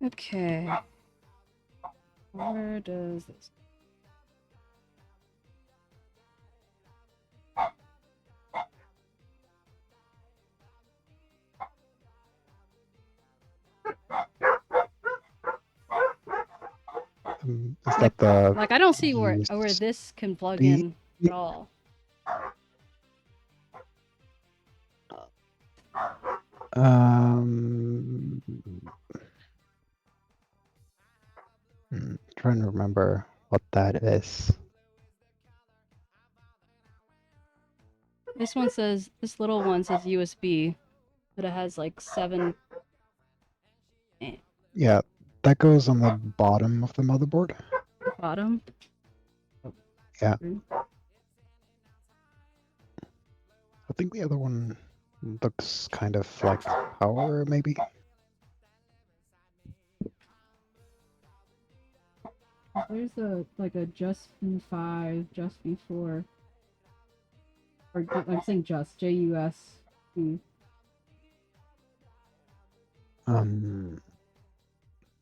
Okay. Where does this... Is that the... Like, I don't see where this can plug in at all. Trying to remember what that is. This one says, this little one says USB, but it has like 7... Yeah, that goes on the bottom of the motherboard. Bottom? Yeah. I think the other one looks kind of like power, maybe. There's like a just V5, just V4, or I'm saying just JUS. I don't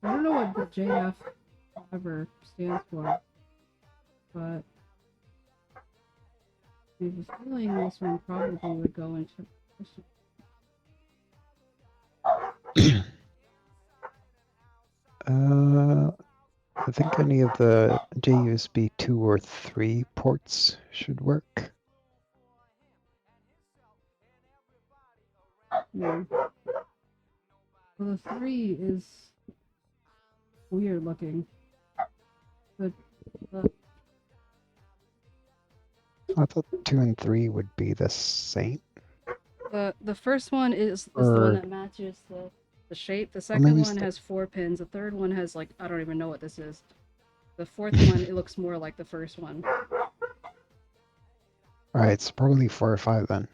know what the JF ever stands for, but I was feeling this one probably would go into. I think any of the JUSB 2 or 3 ports should work. Yeah. Well, the 3 is weird looking. But I thought 2 and 3 would be the same. the first one is the one that matches the shape. The second one has 4 pins. The third one has like, I don't even know what this is. The fourth one, it looks more like the first one. Alright, it's probably 4 or 5 then.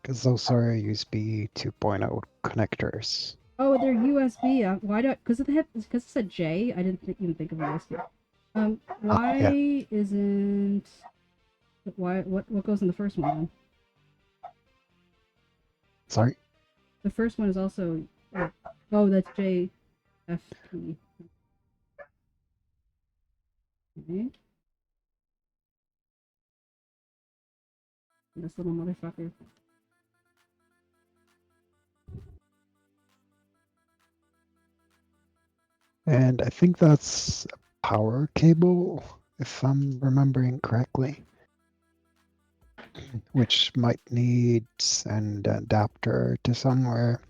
Because those are USB 2.0 connectors. Oh, they're USB. Why do? Because it said J. I didn't even think of USB. Why isn't? What goes in the first one then? Sorry. The first one is also. Oh, that's JFP. Okay. This little motherfucker. And I think that's a power cable, if I'm remembering correctly. Which might need an adapter to somewhere.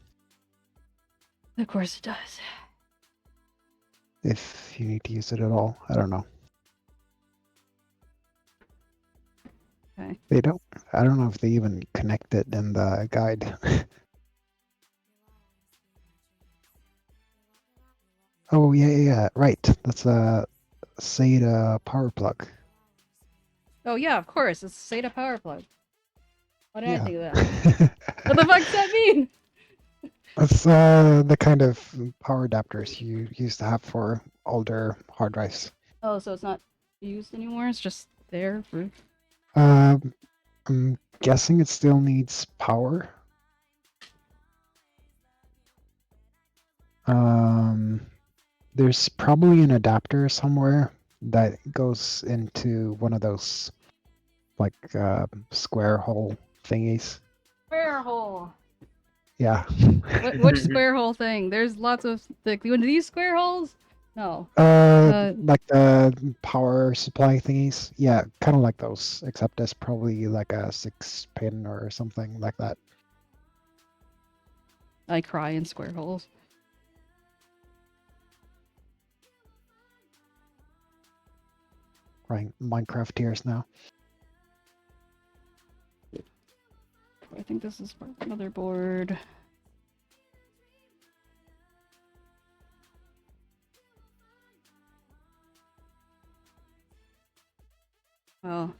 Of course it does. If you need to use it at all. I don't know. Okay. They don't. I don't know if they even connect it in the guide. Oh yeah, right. That's a SATA power plug. Oh yeah, of course. It's a SATA power plug. Why did I Yeah. think of that? What the fuck does that mean? That's the kind of power adapters you used to have for older hard drives. Oh, so it's not used anymore? It's just there for... I'm guessing it still needs power. There's probably an adapter somewhere that goes into one of those like square hole thingies. Square hole. Yeah. Which square hole thing? There's lots of... Like, these square holes? No. Like the power supply thingies. Yeah, kind of like those, except it's probably like a 6-pin or something like that. I cry in square holes. Crying Minecraft tears now. I think this is my motherboard. Well,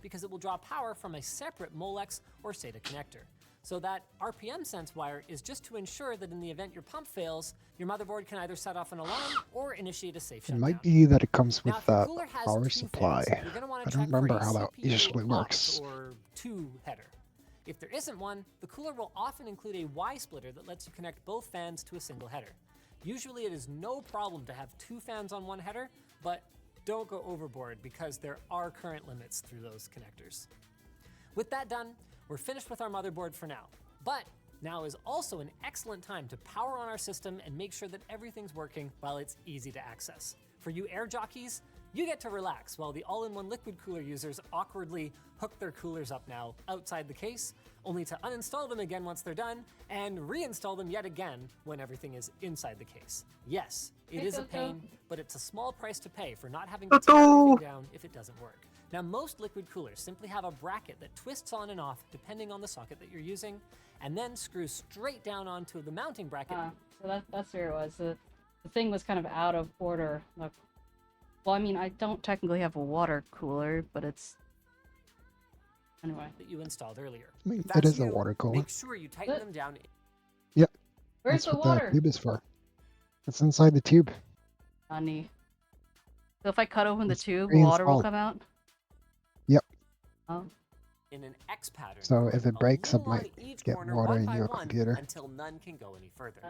because it will draw power from a separate Molex or SATA connector. So that RPM sense wire is just to ensure that in the event your pump fails, your motherboard can either set off an alarm or initiate a safe It shutdown. might be that it comes with Now, if your the cooler has power 2 supply. fans, you're gonna want I to don't check for remember a how that CPU usually opt works. or 2 header. If there isn't one, the cooler will often include a Y splitter that lets you connect both fans to a single header. Usually it is no problem to have 2 fans on one header, but don't go overboard because there are current limits through those connectors. With that done, we're finished with our motherboard for now. But now is also an excellent time to power on our system and make sure that everything's working while it's easy to access. For you air jockeys, you get to relax while the all-in-one liquid cooler users awkwardly hook their coolers up now outside the case, only to uninstall them again once they're done and reinstall them yet again when everything is inside the case. Yes, it is a pain, but it's a small price to pay for not having to tear everything down if it doesn't work. Now, most liquid coolers simply have a bracket that twists on and off depending on the socket that you're using, and then screws straight down onto the mounting bracket. So that's where it was. The thing was kind of out of order. Look. Well, I mean, I don't technically have a water cooler, but it's... Anyway. That you installed earlier. I mean, If it that's is a you, water cooler. Make sure you tighten them down. Yep. Where's That's the what water? the tube is for. It's inside the tube. Honey. So if I cut open the It's tube, water will pre-installed. come out? Yep. Oh. In an X pattern. So if it breaks, it little on might each get corner, water one in by your one, computer. until none can go any further.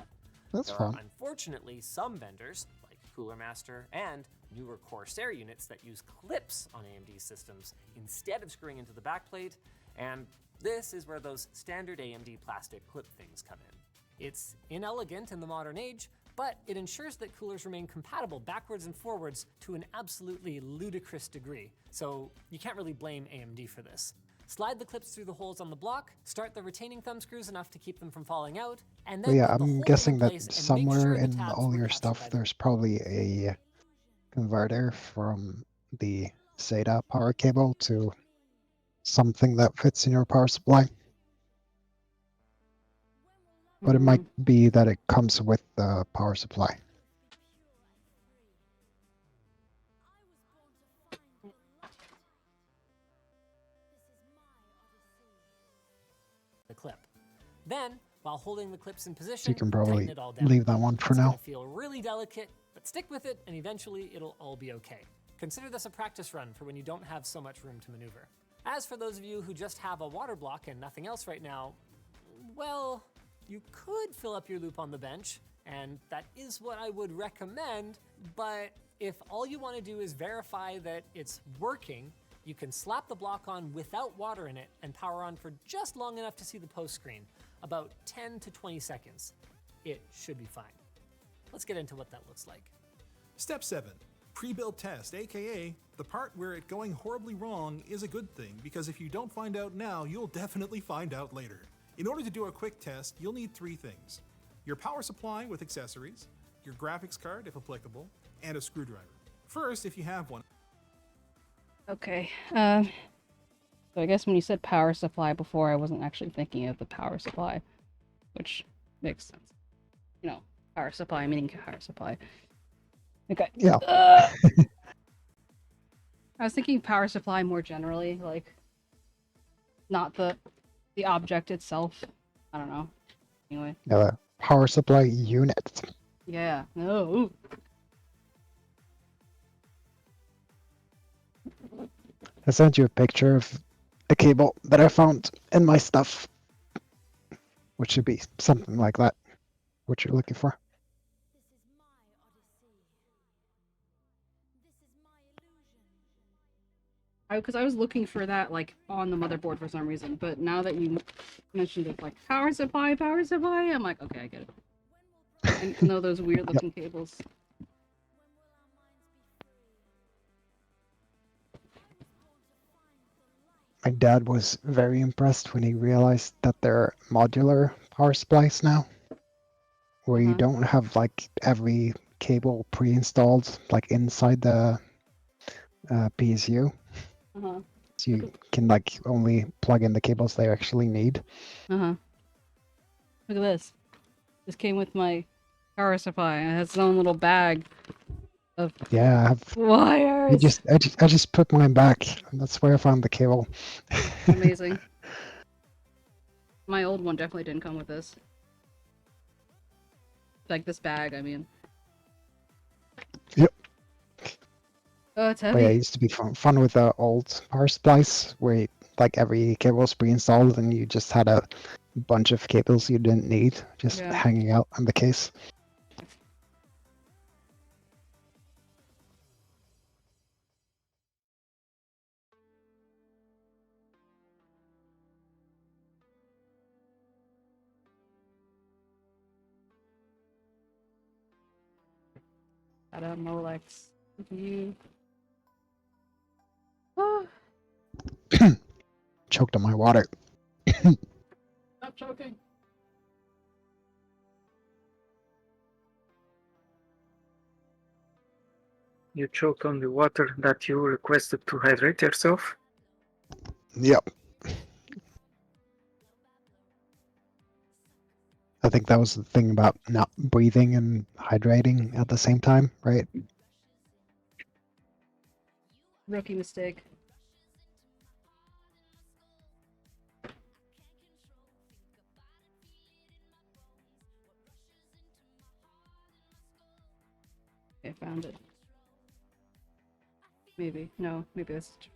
That's There fun. are unfortunately some vendors, like Cooler Master and newer Corsair units that use clips on AMD systems instead of screwing into the backplate, and this is where those standard AMD plastic clip things come in. It's inelegant in the modern age, but it ensures that coolers remain compatible backwards and forwards to an absolutely ludicrous degree, so you can't really blame AMD for this. Slide the clips through the holes on the block, start the retaining thumb screws enough to keep them from falling out, and But then yeah, put the I'm whole guessing in that place and make somewhere sure the in tabs all were your captured stuff, by the there's probably a converter from the SATA power cable to something that fits in your power supply. But it might be that it comes with the power supply. the clip. Then, while holding the clips in position, So you can tighten probably it all down. leave that one for It's now. gonna feel really delicate, but stick with it and eventually it'll all be okay. Consider this a practice run for when you don't have so much room to maneuver. As for those of you who just have a water block and nothing else right now, well, you could fill up your loop on the bench, and that is what I would recommend, but if all you want to do is verify that it's working, you can slap the block on without water in it and power on for just long enough to see the post screen, about 10 to 20 seconds. It should be fine. Let's get into what that looks like. Step 7. Pre-build test, aka the part where it going horribly wrong is a good thing, because if you don't find out now, you'll definitely find out later. In order to do a quick test, you'll need 3 things. Your power supply with accessories, your graphics card if applicable, and a screwdriver. First, if you have one. Okay. So I guess when you said power supply before, I wasn't actually thinking of the power supply, which makes sense. You know, power supply meaning power supply. Okay. Yeah. I was thinking power supply more generally, like not the object itself. I don't know. Anyway. Yeah, the power supply unit. Yeah. No. I sent you a picture of the cable that I found in my stuff, which should be something like that. What you're looking for. Because I was looking for that like on the motherboard for some reason, but now that you mentioned it, like power supply, I'm like, okay, I get it. I know those weird looking cables. My dad was very impressed when he realized that there are modular power supplies now, where you don't have like every cable pre-installed like inside the PSU. So you can like only plug in the cables they actually need. Look at this. This came with my power supply. It has its own little bag of Yeah, I have wires. I just put mine back. That's where I found the cable. Amazing. My old one definitely didn't come with this. Like this bag, I mean. Yep. Oh, it's But heavy. yeah, it used to be fun with the old power supplies where like every cable was pre-installed and you just had a bunch of cables you didn't need just hanging out on the case. I don't know, like you. Choked on my water. Stop choking. You choked on the water that you requested to hydrate yourself? Yep. I think that was the thing about not breathing and hydrating at the same time, right? Rookie mistake. Okay, I found it. Maybe. No, maybe this is true.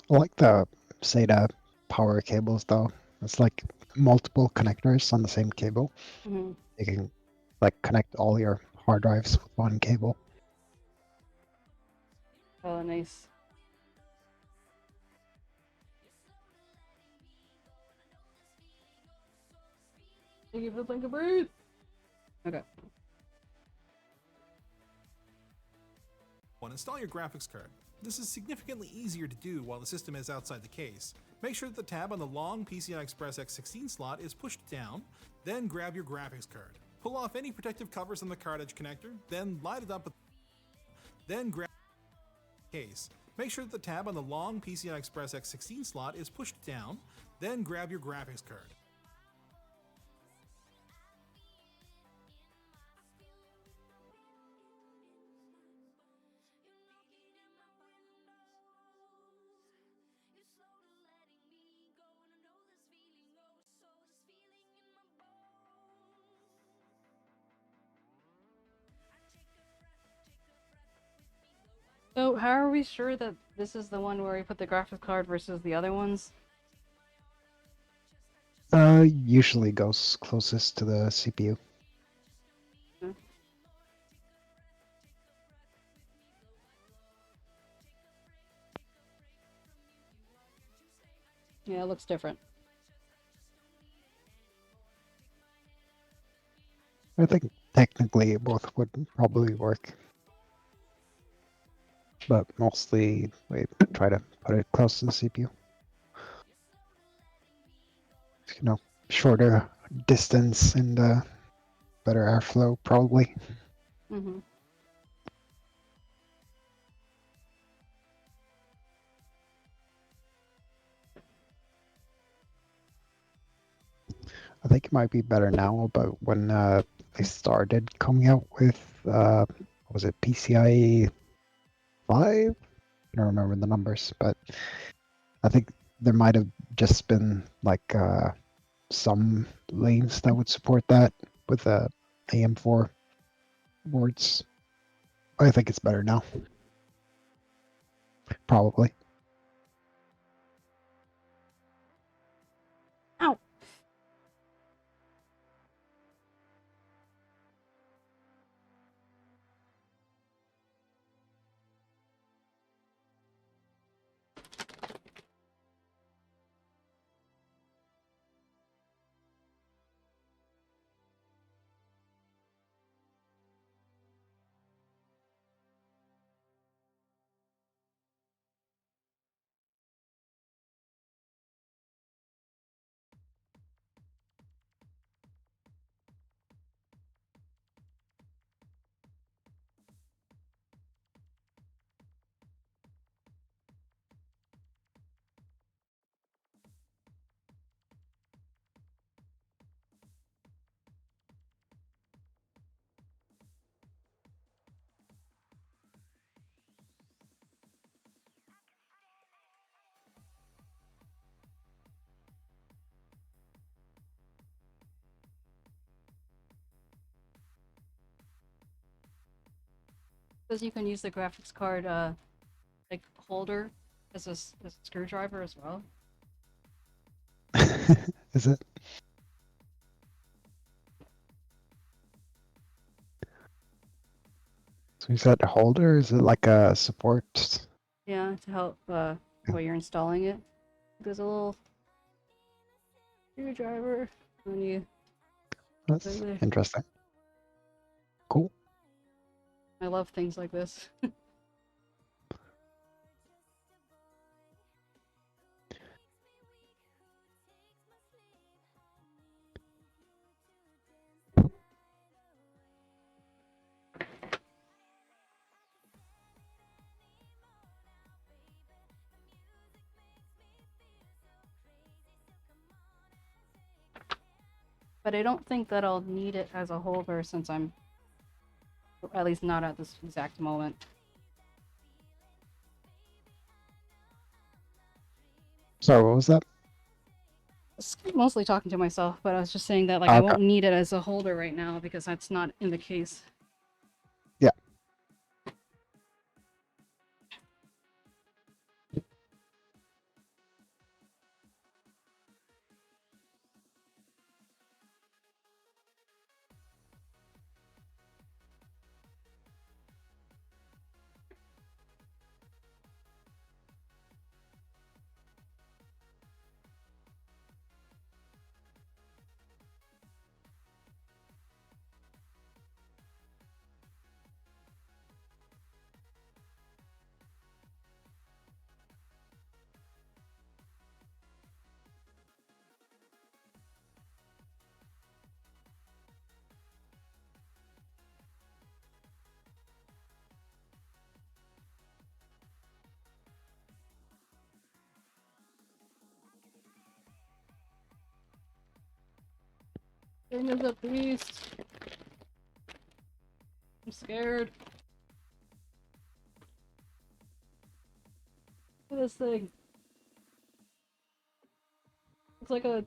I like the SATA power cables though. It's like multiple connectors on the same cable. Mm-hmm. You can like connect all your hard drives with one cable. Oh, nice. Thank you for the blanket breathe. Okay. Install your graphics card. This is significantly easier to do while the system is outside the case. Make sure that the tab on the long PCI Express X16 slot is pushed down, then grab your graphics card. Pull off any protective covers on the card edge connector, then light it up. Then grab the case. Make sure that the tab on the long PCI Express X16 slot is pushed down, then grab your graphics card. So how are we sure that this is the one where we put the graphics card versus the other ones? Usually goes closest to the CPU. Yeah, it looks different. I think technically both would probably work. But mostly we try to put it close to the CPU. You know, shorter distance and better airflow probably. Mm-hmm. I think it might be better now, but when they started coming out with, was it PCI 5? I don't remember the numbers, but I think there might have just been like some lanes that would support that with AM4 boards. I think it's better now. Probably. Ow! Because you can use the graphics card like holder as a screwdriver as well. Is it? So is that a holder? Is it like a support? Yeah, to help while you're installing it. There's a little screwdriver when you. That's interesting. Cool. I love things like this. But I don't think that I'll need it as a holder since I'm, at least not at this exact moment. Sorry, what was that? Mostly talking to myself, but I was just saying that like I won't need it as a holder right now because that's not in the case. Yeah. Thing is a beast. I'm scared. Look at this thing. It's like a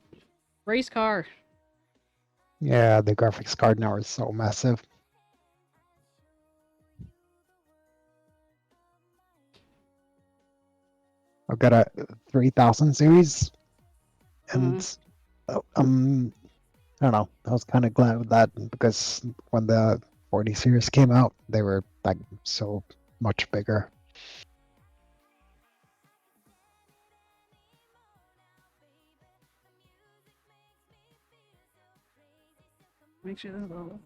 race car. Yeah, the graphics card now is so massive. I've got a 3000 series, and I don't know. I was kind of glad with that because when the 40 series came out, they were like so much bigger. Make sure this is all.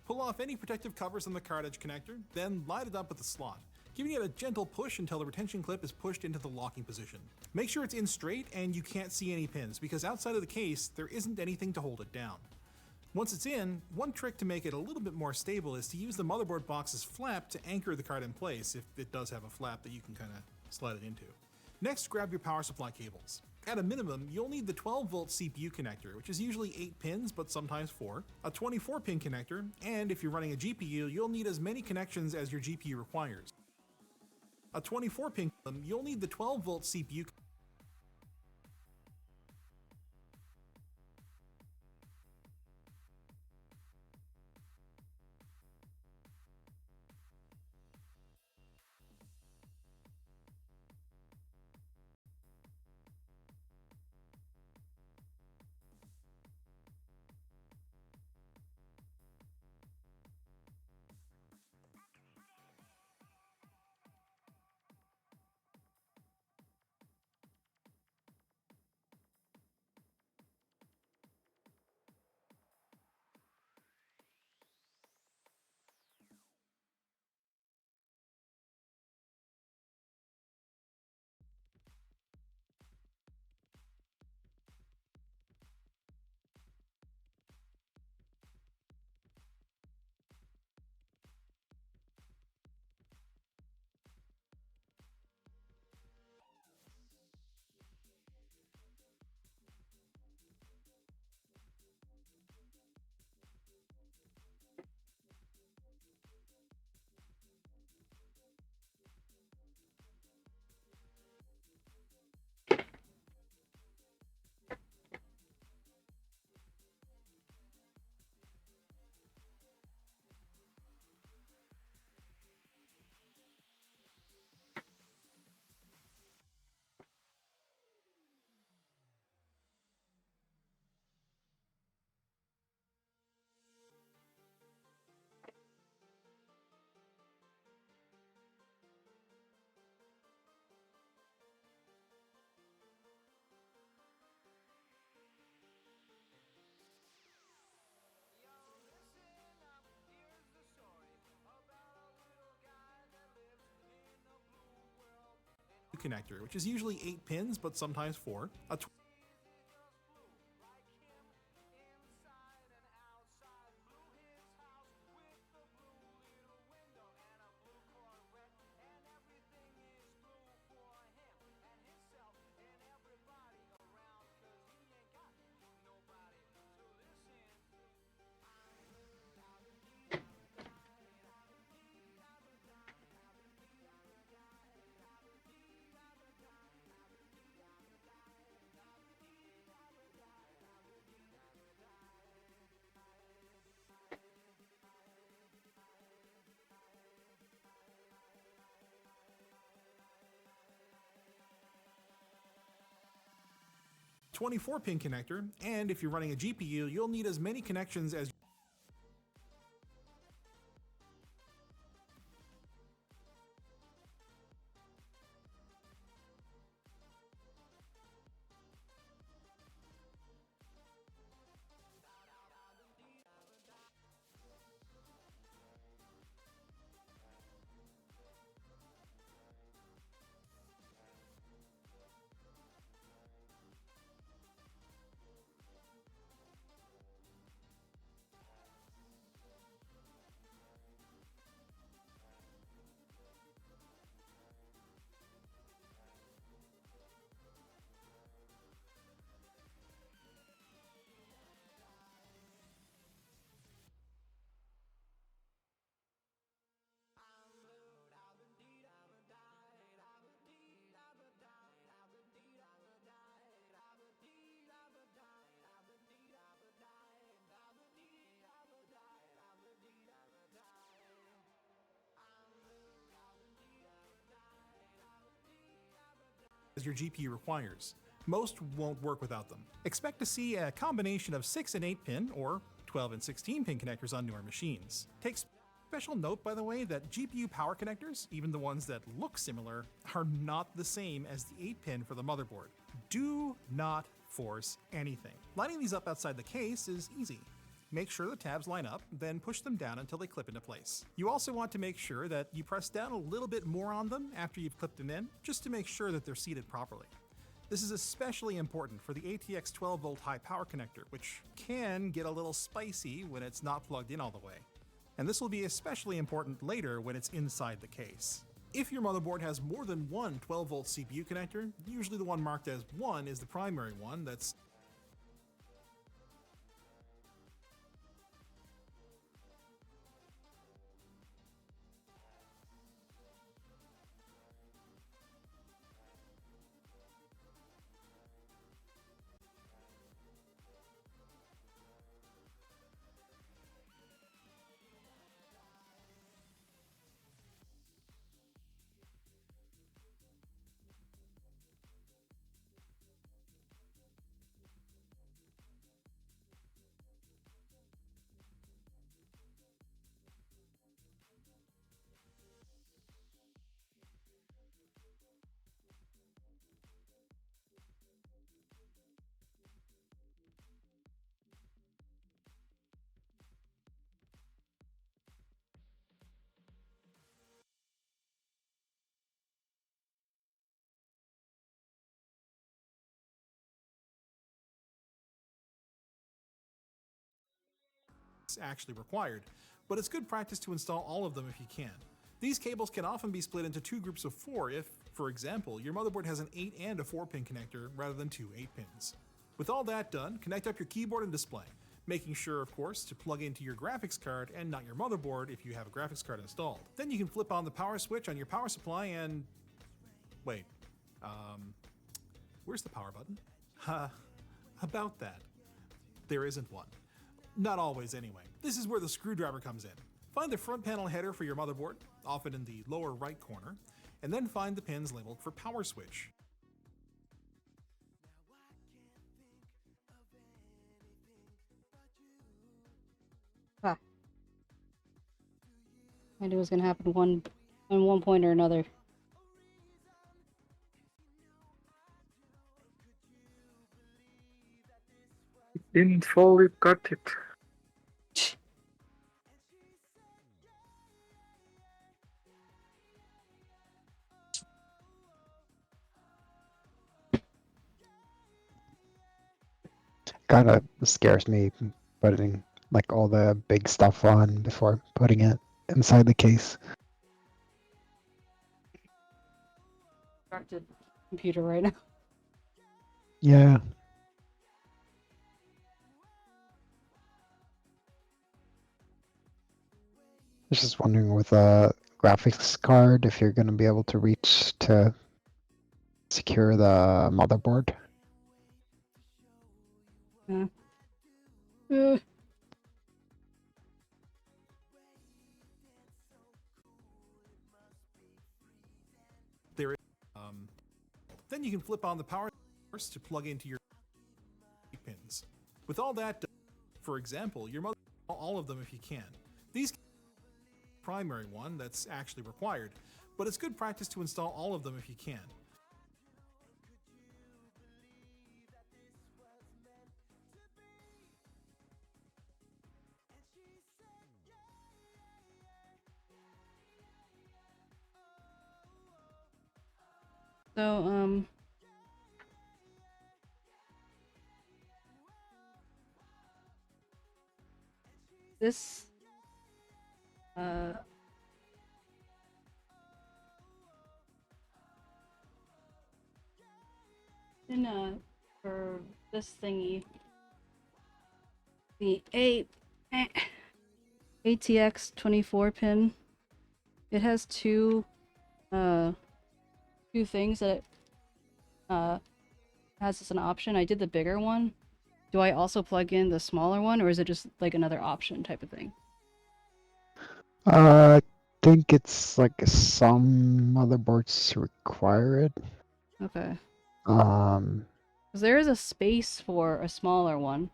Pull off any protective covers on the card edge connector, then line it up with the slot, giving it a gentle push until the retention clip is pushed into the locking position. Make sure it's in straight and you can't see any pins, because outside of the case, there isn't anything to hold it down. Once it's in, one trick to make it a little bit more stable is to use the motherboard box's flap to anchor the card in place, if it does have a flap that you can kind of slide it into. Next, grab your power supply cables. At a minimum, you'll need the 12-volt CPU connector, which is usually 8 pins, but sometimes 4, a 24-pin connector, and if you're running a GPU, you'll need as many connections as your GPU requires. A 24-pin, you'll need the 12-volt CPU. Connector, which is usually 8 pins, but sometimes 4, a .24-pin connector, and if you're running a GPU, you'll need as many connections as as your GPU requires. Most won't work without them. Expect to see a combination of 6 and 8 pin or 12 and 16 pin connectors on newer machines. Take special note, by the way, that GPU power connectors, even the ones that look similar, are not the same as the 8 pin for the motherboard. Do not force anything. Lining these up outside the case is easy. Make sure the tabs line up, then push them down until they clip into place. You also want to make sure that you press down a little bit more on them after you've clipped them in, just to make sure that they're seated properly. This is especially important for the ATX 12V high power connector, which can get a little spicy when it's not plugged in all the way. And this will be especially important later when it's inside the case. If your motherboard has more than one 12V CPU connector, usually the one marked as 1 is the primary one that's actually required, but it's good practice to install all of them if you can. These cables can often be split into 2 groups of 4 if, for example, your motherboard has an 8 and a 4 pin connector rather than 2 8 pins. With all that done, connect up your keyboard and display, making sure, of course, to plug into your graphics card and not your motherboard if you have a graphics card installed. Then you can flip on the power switch on your power supply and... wait, where's the power button? About that. There isn't one. Not always, anyway. This is where the screwdriver comes in. Find the front panel header for your motherboard, often in the lower right corner, and then find the pins labeled for power switch. Ah. I knew it was gonna happen at one point or another. Didn't fall, you got it. Kind of scares me putting like all the big stuff on before putting it inside the case. Distracted computer right now. Yeah. I was just wondering with a graphics card if you're going to be able to reach to secure the motherboard. There is, then you can flip on the power source to plug into your pins. With all that done, for example, your mother all of them if you can. These primary one that's actually required, but it's good practice to install all of them if you can. So, this, for this thingy, the ATX 24 pin, it has two things that it has as an option. I did the bigger one. Do I also plug in the smaller one, or is it just like another option type of thing? I think it's like some motherboards require it. Okay. Um, 'Cause there is a space for a smaller one.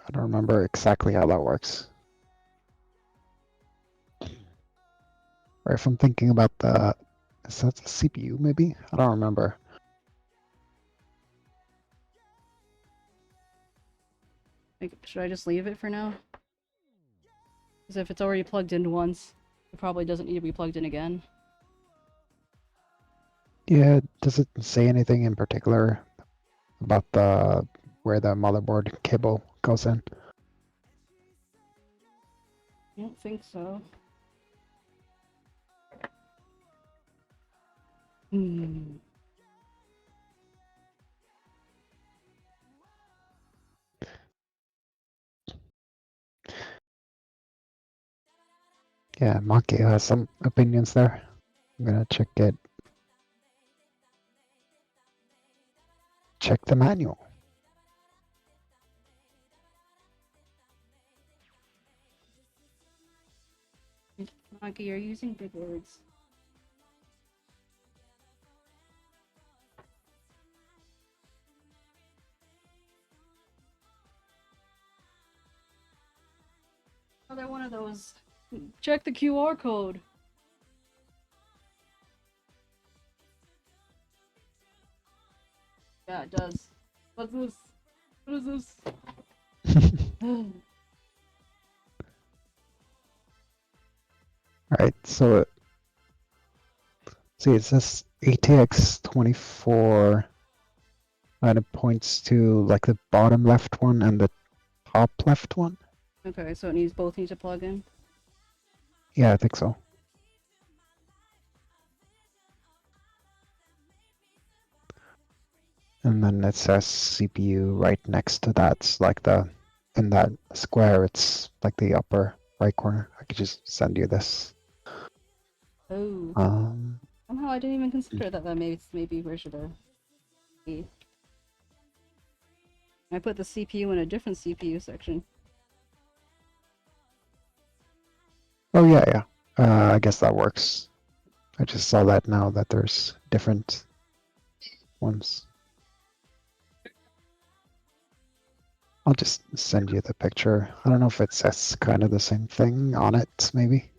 I don't remember exactly how that works. Or if I'm thinking about the, is that the CPU maybe? I don't remember. Like, should I just leave it for now? Because if it's already plugged in once, it probably doesn't need to be plugged in again. Yeah, does it say anything in particular about the where the motherboard cable goes in? I don't think so. Hmm. Yeah, Maki has some opinions there. I'm gonna check it. Check the manual. Monkey, you're using big words. Another one of those. Check the QR code. Yeah, it does. What's this? What is this? Alright, so see, it says ATX 24, and it points to like the bottom left one and the top left one. Okay, so it needs both need to plug in. Yeah, I think so. And then it says CPU right next to that. It's like the, in that square, it's like the upper right corner. I could just send you this. Oh. Somehow I didn't even consider that. That maybe where should I be? I put the CPU in a different CPU section. Oh yeah, yeah. I guess that works. I just saw that now that there's different ones. I'll just send you the picture. I don't know if it says kind of the same thing on it, maybe.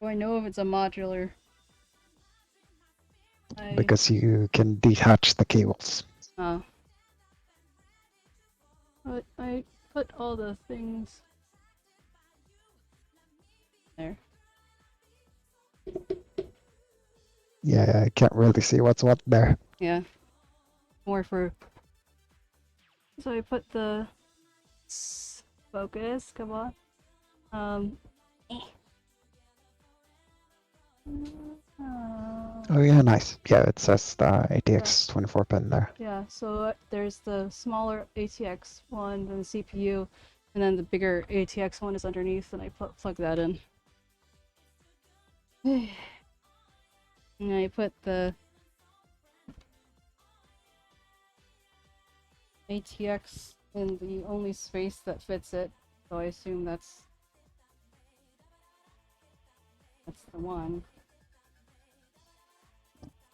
Do I know if it's a modular? Because you can detach the cables. Oh. But I put all the things there. Yeah, I can't really see what's what there. Yeah. More for. So I put the focus. Come on. Oh yeah, nice. Yeah, it says the ATX 24 pin there. Yeah, so there's the smaller ATX one, then the CPU, and then the bigger ATX one is underneath, and I plug that in. And I put the ATX in the only space that fits it, so I assume that's the one.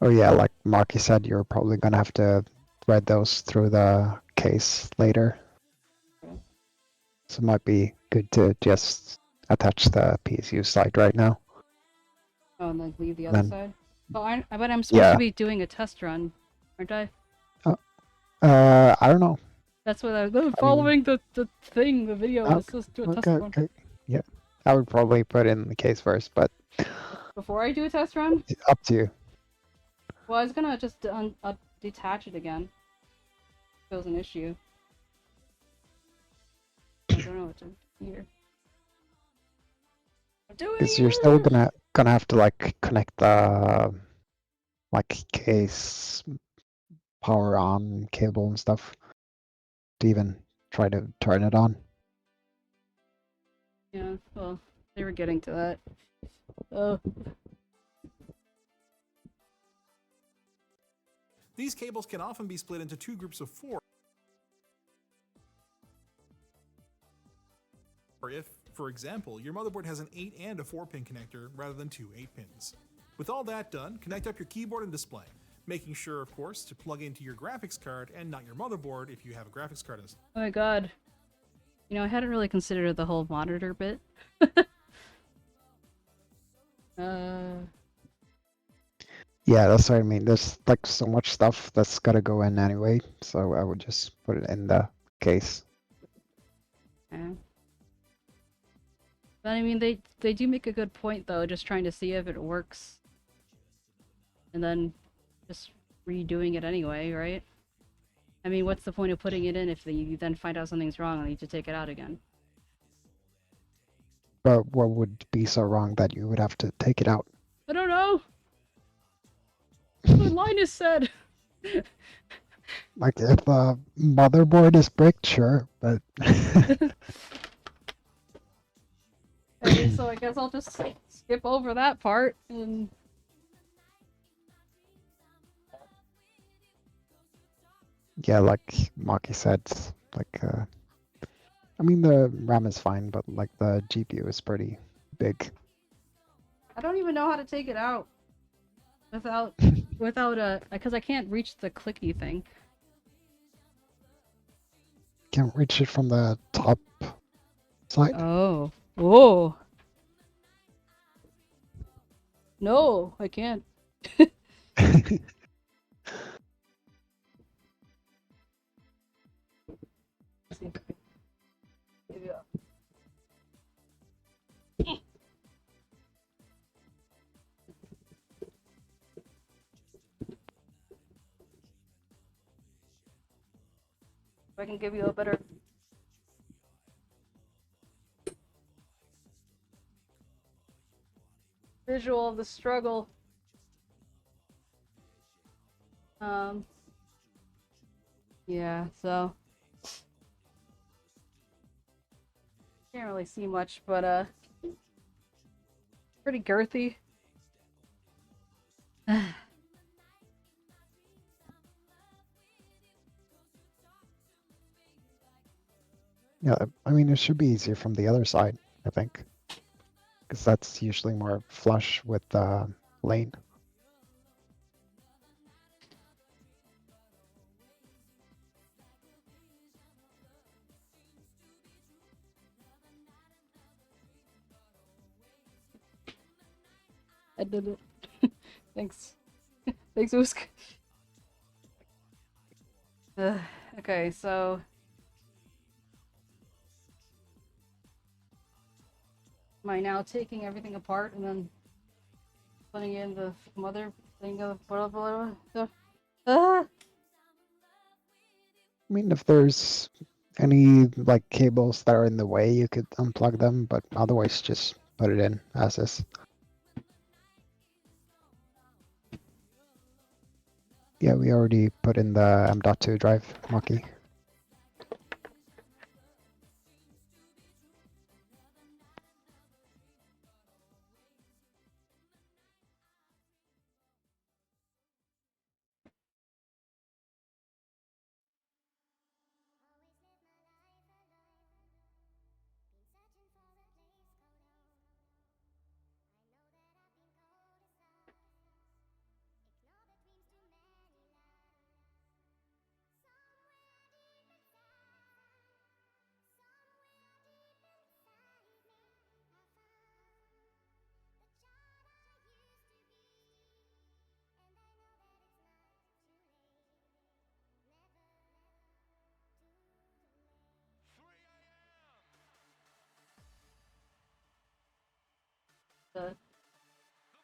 Oh yeah, like Marky said, you're probably gonna have to thread those through the case later. Okay. So it might be good to just attach the PSU side right now. Oh, and then leave the other Then- side? Oh, but I'm supposed Yeah. to be doing a test run, aren't I? I don't know. That's what I was following the thing, the video. Okay, It's supposed to do a test okay, run. okay. Yeah, I would probably put it in the case first, but Before I do a test run? up to you. Well, I was gonna just detach it again. If it was an issue. I don't know what to do here. Because you're still gonna have to like connect the like case power on cable and stuff to even try to turn it on. Yeah, well, they were getting to that. Oh. These cables can often be split into 2 groups of 4. Or if, for example, your motherboard has an 8 and a 4-pin connector rather than 2 8-pins. With all that done, connect up your keyboard and display, making sure, of course, to plug into your graphics card and not your motherboard if you have a graphics card installed. Oh my god. You know, I hadn't really considered the whole monitor bit. Yeah, that's what I mean. There's like so much stuff that's gotta go in anyway, so I would just put it in the case. Yeah. But I mean, they do make a good point though, just trying to see if it works, and then just redoing it anyway, right? I mean, what's the point of putting it in if you then find out something's wrong and you need to take it out again? But what would be so wrong that you would have to take it out? I don't know. What Linus said. Like, if the motherboard is bricked, sure, but... Okay, so I guess I'll just skip over that part and... Yeah, like Maki said, like, I mean, the RAM is fine, but, like, the GPU is pretty big. I don't even know how to take it out without because I can't reach the clicky thing. Can't reach it from the top side. Oh. Whoa. No, I can't. If I can give you a better visual of the struggle. Yeah, so can't really see much, but pretty girthy. Yeah, I mean, it should be easier from the other side, I think. Because that's usually more flush with the lane. I did it. Thanks. Thanks, Usk. Okay, so... Am I now taking everything apart and then putting in the mother thing of blah blah blah? I mean, if there's any, like, cables that are in the way, you could unplug them, but otherwise just put it in as is. Yeah, we already put in the M.2 drive, Maki.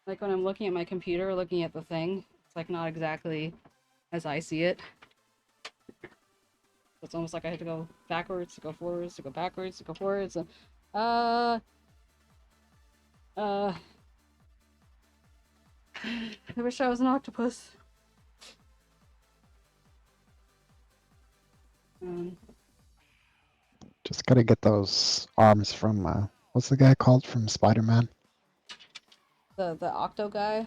Like when I'm looking at my computer, looking at the thing, it's like not exactly as I see it. It's almost like I have to go backwards, to go forwards, to go backwards, to go forwards. And, I wish I was an octopus. Just gotta get those arms from, what's the guy called from Spider-Man? The Octo guy.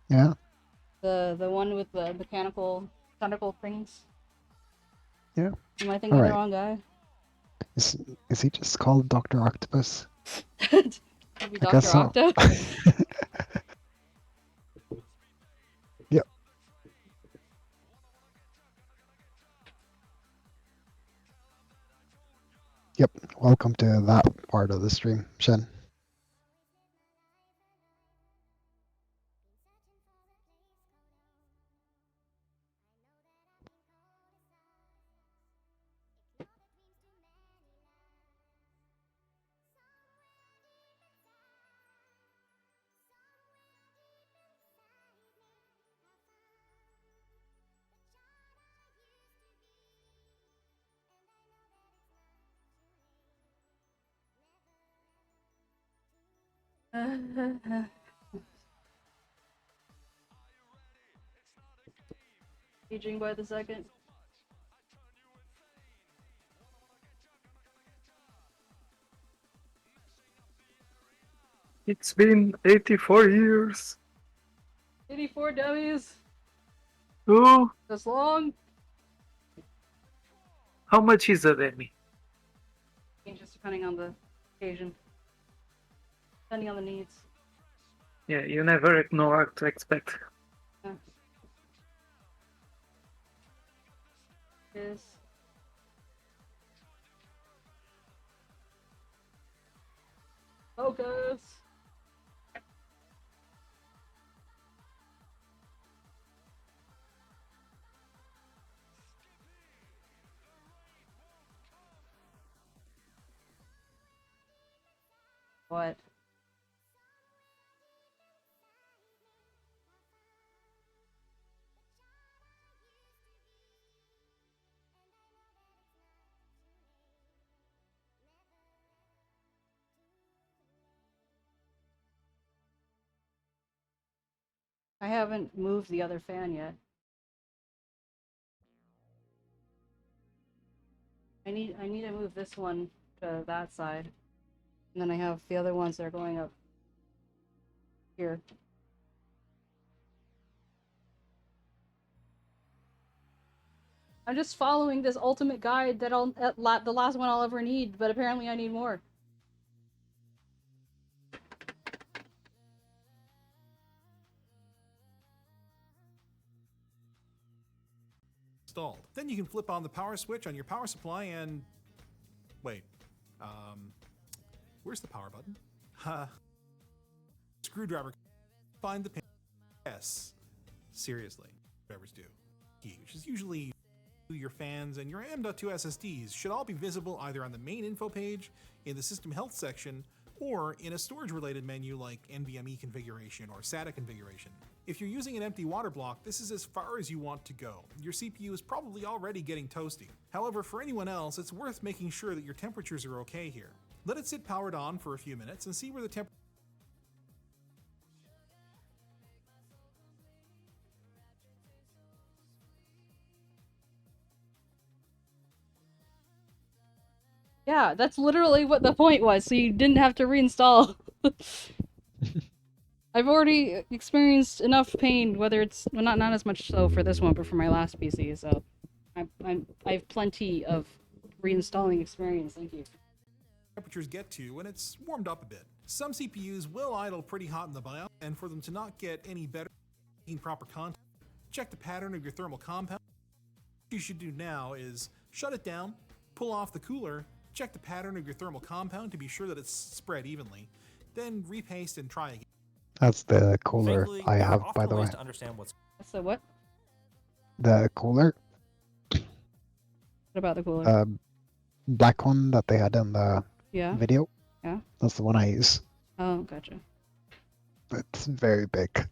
Yeah. The one with the mechanical tentacle things. Yeah. Am I thinking of the Alright. wrong guy? Is he just called Dr. Octopus? Maybe I guess Dr. so. Octo? Yep. Yep. Welcome to that part of the stream, Shen. Aging by the second. It's been 84 years. 84 dummies. Oh, This long. how much is a Emmy? Changes depending on the occasion. Depending on the needs. Yeah, you never know what to expect. Yeah. Is focus. What? I haven't moved the other fan yet. I need to move this one to that side. And then I have the other ones that are going up here. I'm just following this ultimate guide that the last one I'll ever need, but apparently I need more. Installed. Then you can flip on the power switch on your power supply and... Wait. Where's the power button? Screwdriver. Find the pin. Yes. Seriously. Drivers do. Key, which is usually your fans and your M.2 SSDs should all be visible either on the main info page, in the system health section, or in a storage-related menu like NVMe configuration or SATA configuration. If you're using an empty water block, this is as far as you want to go. Your CPU is probably already getting toasty. However, for anyone else, it's worth making sure that your temperatures are okay here. Let it sit powered on for a few minutes and see where the temperature. Yeah, that's literally what the point was, so you didn't have to reinstall. I've already experienced enough pain, whether it's well, not as much so for this one, but for my last PC. So I have plenty of reinstalling experience. Thank you. Temperatures get to when it's warmed up a bit. Some CPUs will idle pretty hot in the BIOS, and for them to not get any better in proper content, check the pattern of your thermal compound. What you should do now is shut it down, pull off the cooler, check the pattern of your thermal compound to be sure that it's spread evenly, then repaste and try again. That's the cooler Thankfully, I there are have, often by the way. ways to understand what's So what? The cooler? What about the cooler? Black one that they had in the Yeah. video. Yeah. That's the one I use. Oh, gotcha. It's very big.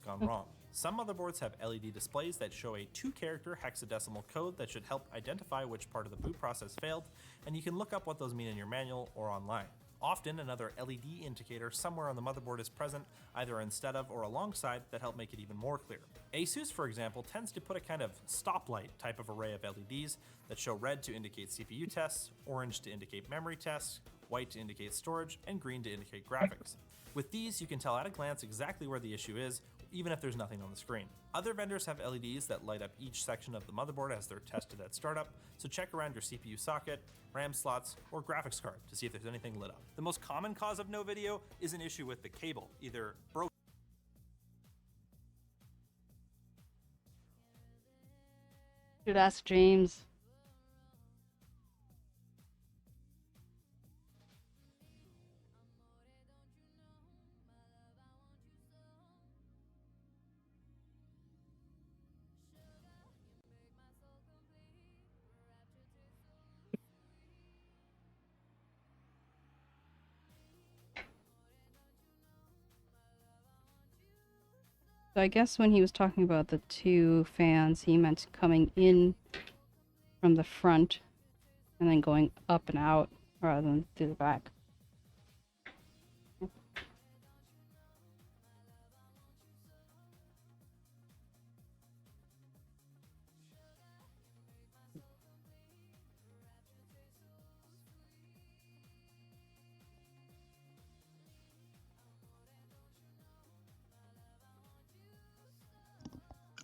gone wrong. Some motherboards have LED displays that show a 2-character hexadecimal code that should help identify which part of the boot process failed, and you can look up what those mean in your manual or online. Often, another LED indicator somewhere on the motherboard is present, either instead of or alongside, that help make it even more clear. ASUS, for example, tends to put a kind of stoplight type of array of LEDs that show red to indicate CPU tests, orange to indicate memory tests, white to indicate storage, and green to indicate graphics. With these, you can tell at a glance exactly where the issue is, even if there's nothing on the screen. Other vendors have LEDs that light up each section of the motherboard as they're tested at startup, so check around your CPU socket, RAM slots, or graphics card to see if there's anything lit up. The most common cause of no video is an issue with the cable, either broken. Should ask James. So I guess when he was talking about the two fans, he meant coming in from the front and then going up and out rather than through the back.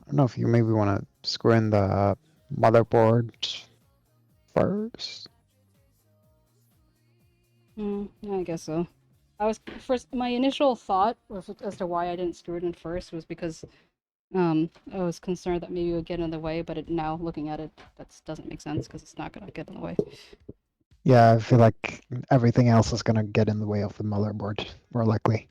I don't know if you maybe want to screw in the motherboard first. I guess so. I was first. My initial thought as to why I didn't screw it in first was because I was concerned that maybe it would get in the way. But now looking at it, that doesn't make sense because it's not gonna get in the way. Yeah, I feel like everything else is gonna get in the way of the motherboard, more likely.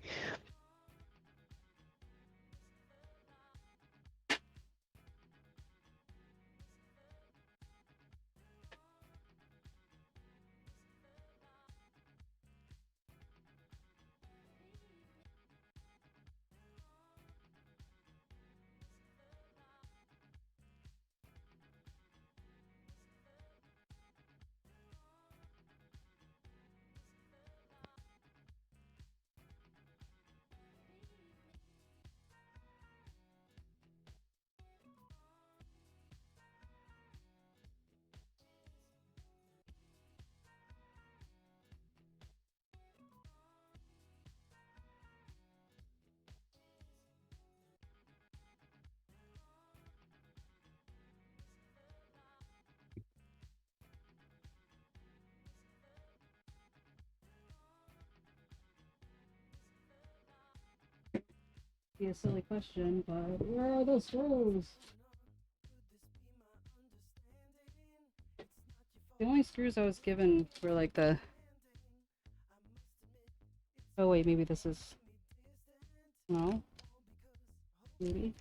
Be a silly question, but where are those screws? The only screws I was given were like the. Oh wait, maybe this is. No. Maybe.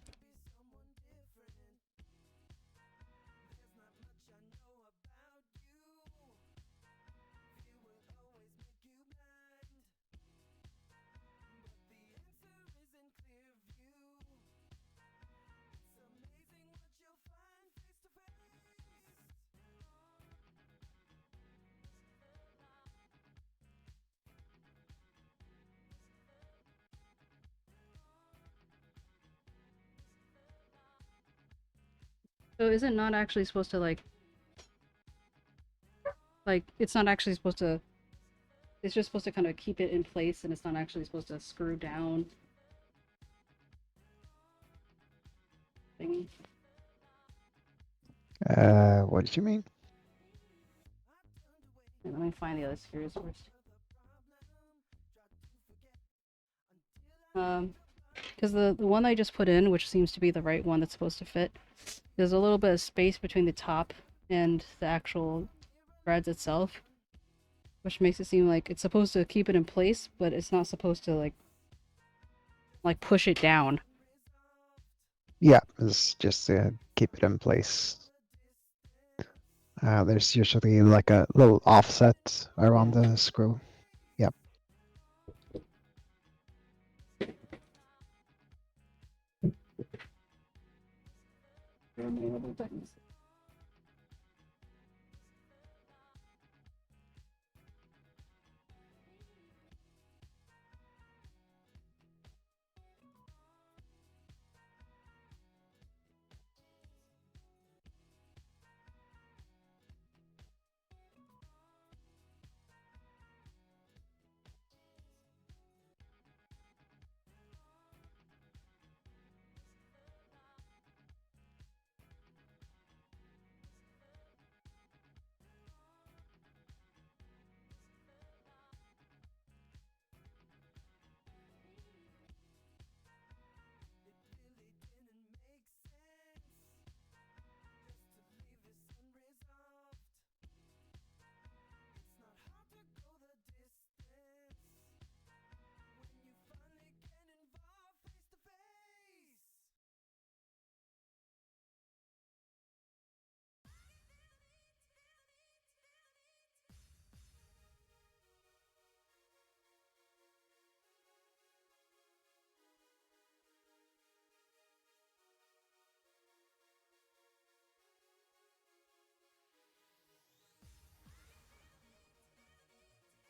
So is it not actually supposed to like it's not actually supposed to, it's just supposed to kind of keep it in place and it's not actually supposed to screw down thingy? What did you mean? Let me find the other screws first. Because the one I just put in, which seems to be the right one that's supposed to fit, there's a little bit of space between the top and the actual threads itself, which makes it seem like it's supposed to keep it in place, but it's not supposed to like push it down. Yeah, it's just to keep it in place. There's usually like a little offset around the screw. Yep.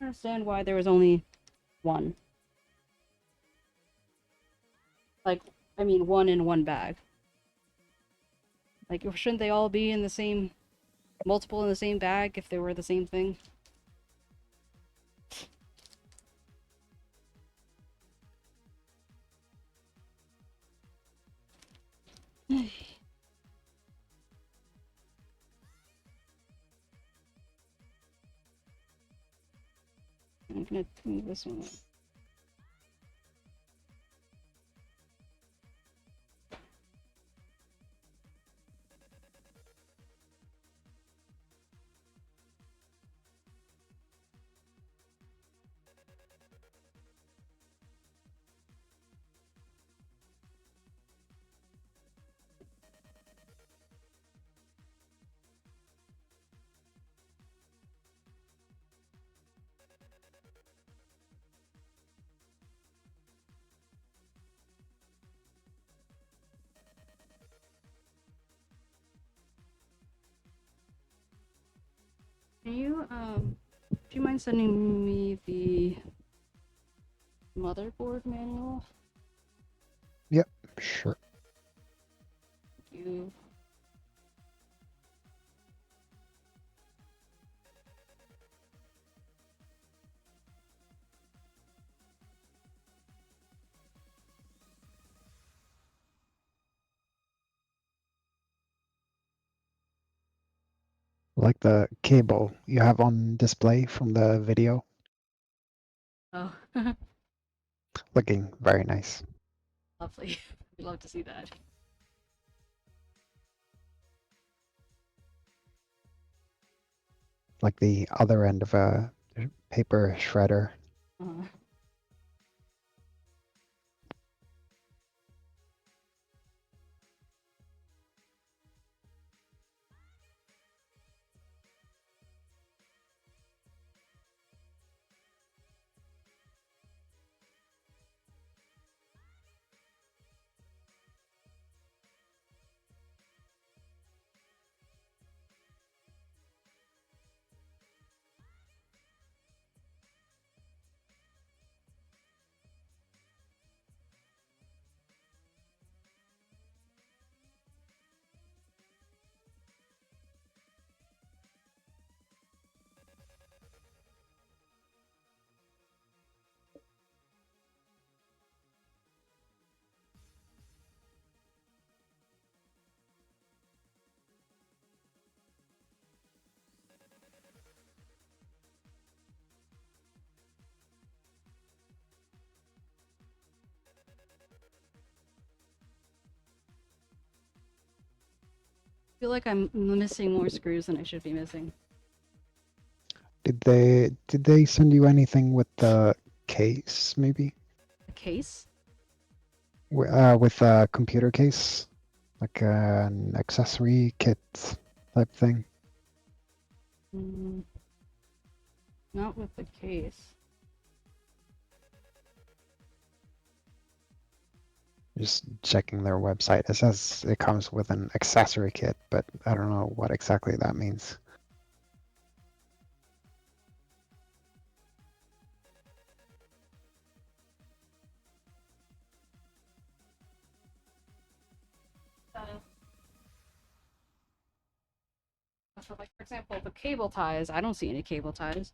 understand why there was only one. Like, I mean, one in one bag. Like, shouldn't they all be in the same... multiple in the same bag if they were the same thing? I'm gonna move this one up. Can you, do you mind sending me the motherboard manual? Yep, sure. Thank you. Like the cable you have on display from the video. Oh, Looking very nice. lovely. We'd love to see that. Like the other end of a paper shredder. I feel like I'm missing more screws than I should be missing. Did they send you anything with the case, maybe? A case? With a computer case? Like an accessory kit type thing? Not with the case. Just checking their website. It says it comes with an accessory kit, but I don't know what exactly that means. So, like, for example, the cable ties, I don't see any cable ties.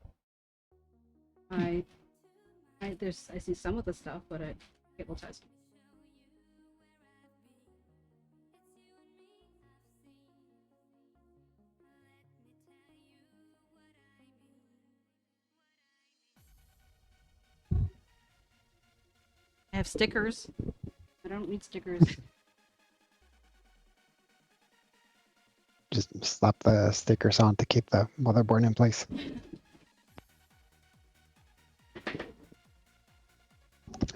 I see some of the stuff, but cable ties. I have stickers. I don't need stickers. Just slap the stickers on to keep the motherboard in place.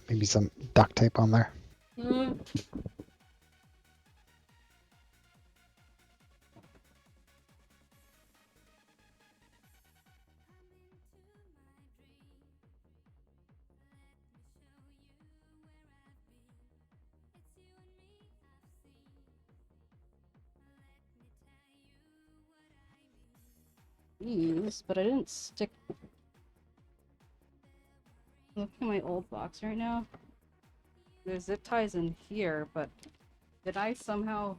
Maybe some duct tape on there. These, but I didn't stick. Looking at my old box right now. There's zip ties in here, but did I somehow...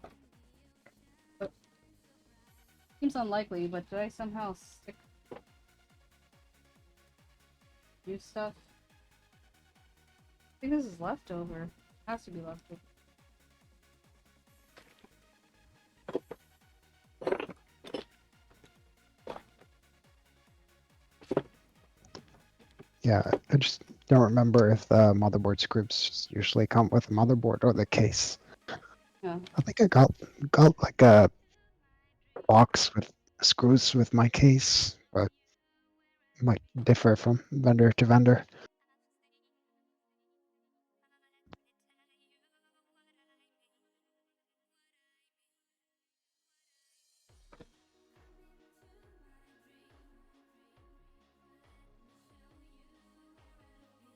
Seems unlikely, but did I somehow stick new stuff? I think this is leftover. Has to be leftover. Yeah, I just don't remember if the motherboard screws usually come with the motherboard or the case. Yeah. I think I got like a box with screws with my case, but it might differ from vendor to vendor.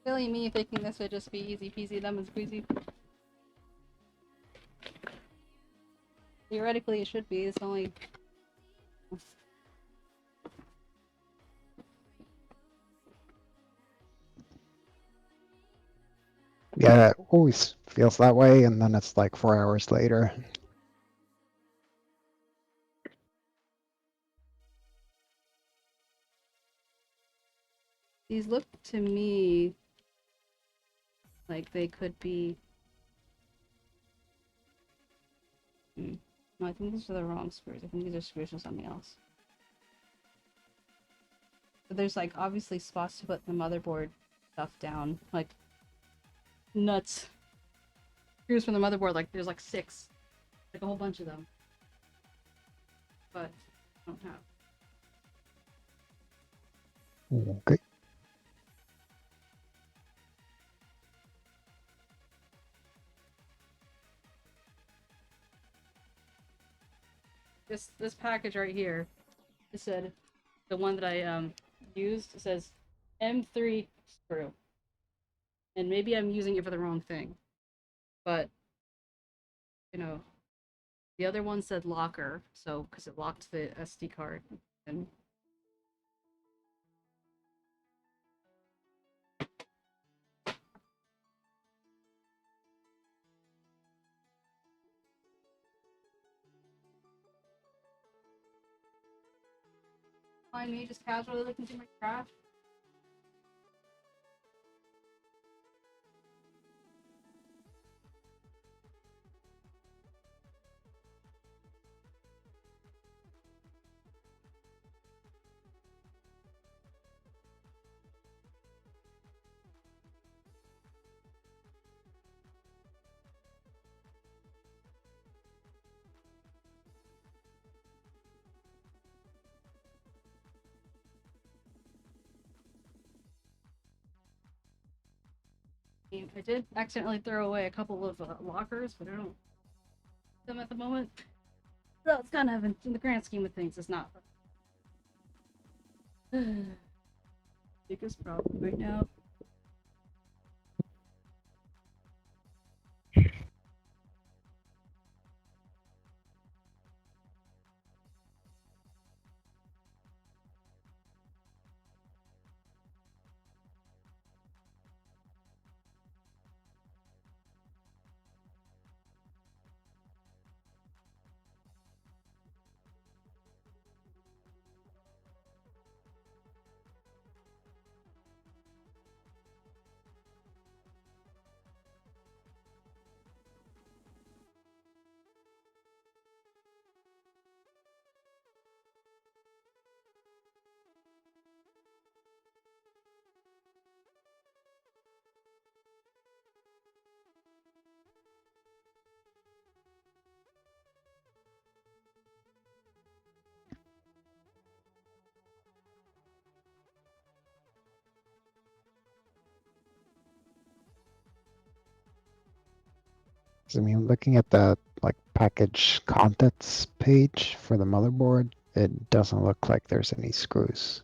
Silly me thinking this would just be easy peasy lemon squeezy. Theoretically it should be, it's only... Yeah, it always feels that way, and then it's like 4 hours later. These look to me like they could be... No, I think these are the wrong screws. I think these are screws from something else. But there's like obviously spots to put the motherboard stuff down. Like nuts. Screws from the motherboard, like there's like 6. Like a whole bunch of them. But I don't have. Okay. This package right here, it said, the one that I used, it says M3 screw. And maybe I'm using it for the wrong thing. But, you know, the other one said locker, so, because it locked the SD card. And find me just casually looking through my trash. I did accidentally throw away a couple of lockers, but I don't them at the moment. So it's kind of, in the grand scheme of things, it's not. Biggest problem right now. I mean, looking at the like package contents page for the motherboard, it doesn't look like there's any screws.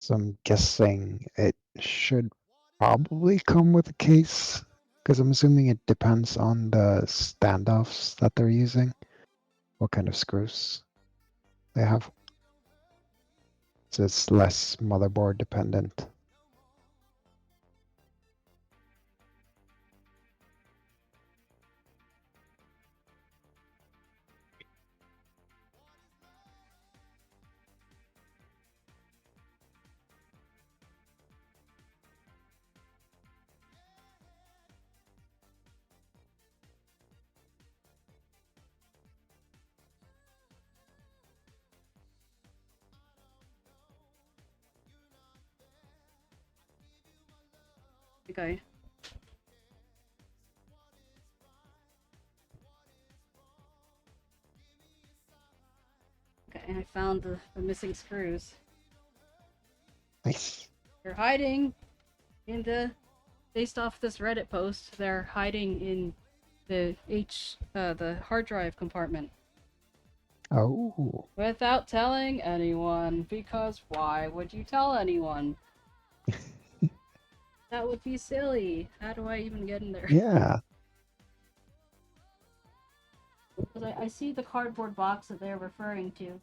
So I'm guessing it should probably come with a case, because I'm assuming it depends on the standoffs that they're using, what kind of screws they have. So it's less motherboard dependent. Okay. Okay, I found the missing screws. Nice. They're hiding in the, based off this Reddit post, they're hiding in the hard drive compartment. Oh. Without telling anyone, because why would you tell anyone? That would be silly. How do I even get in there? Yeah. Because I see the cardboard box that they're referring to.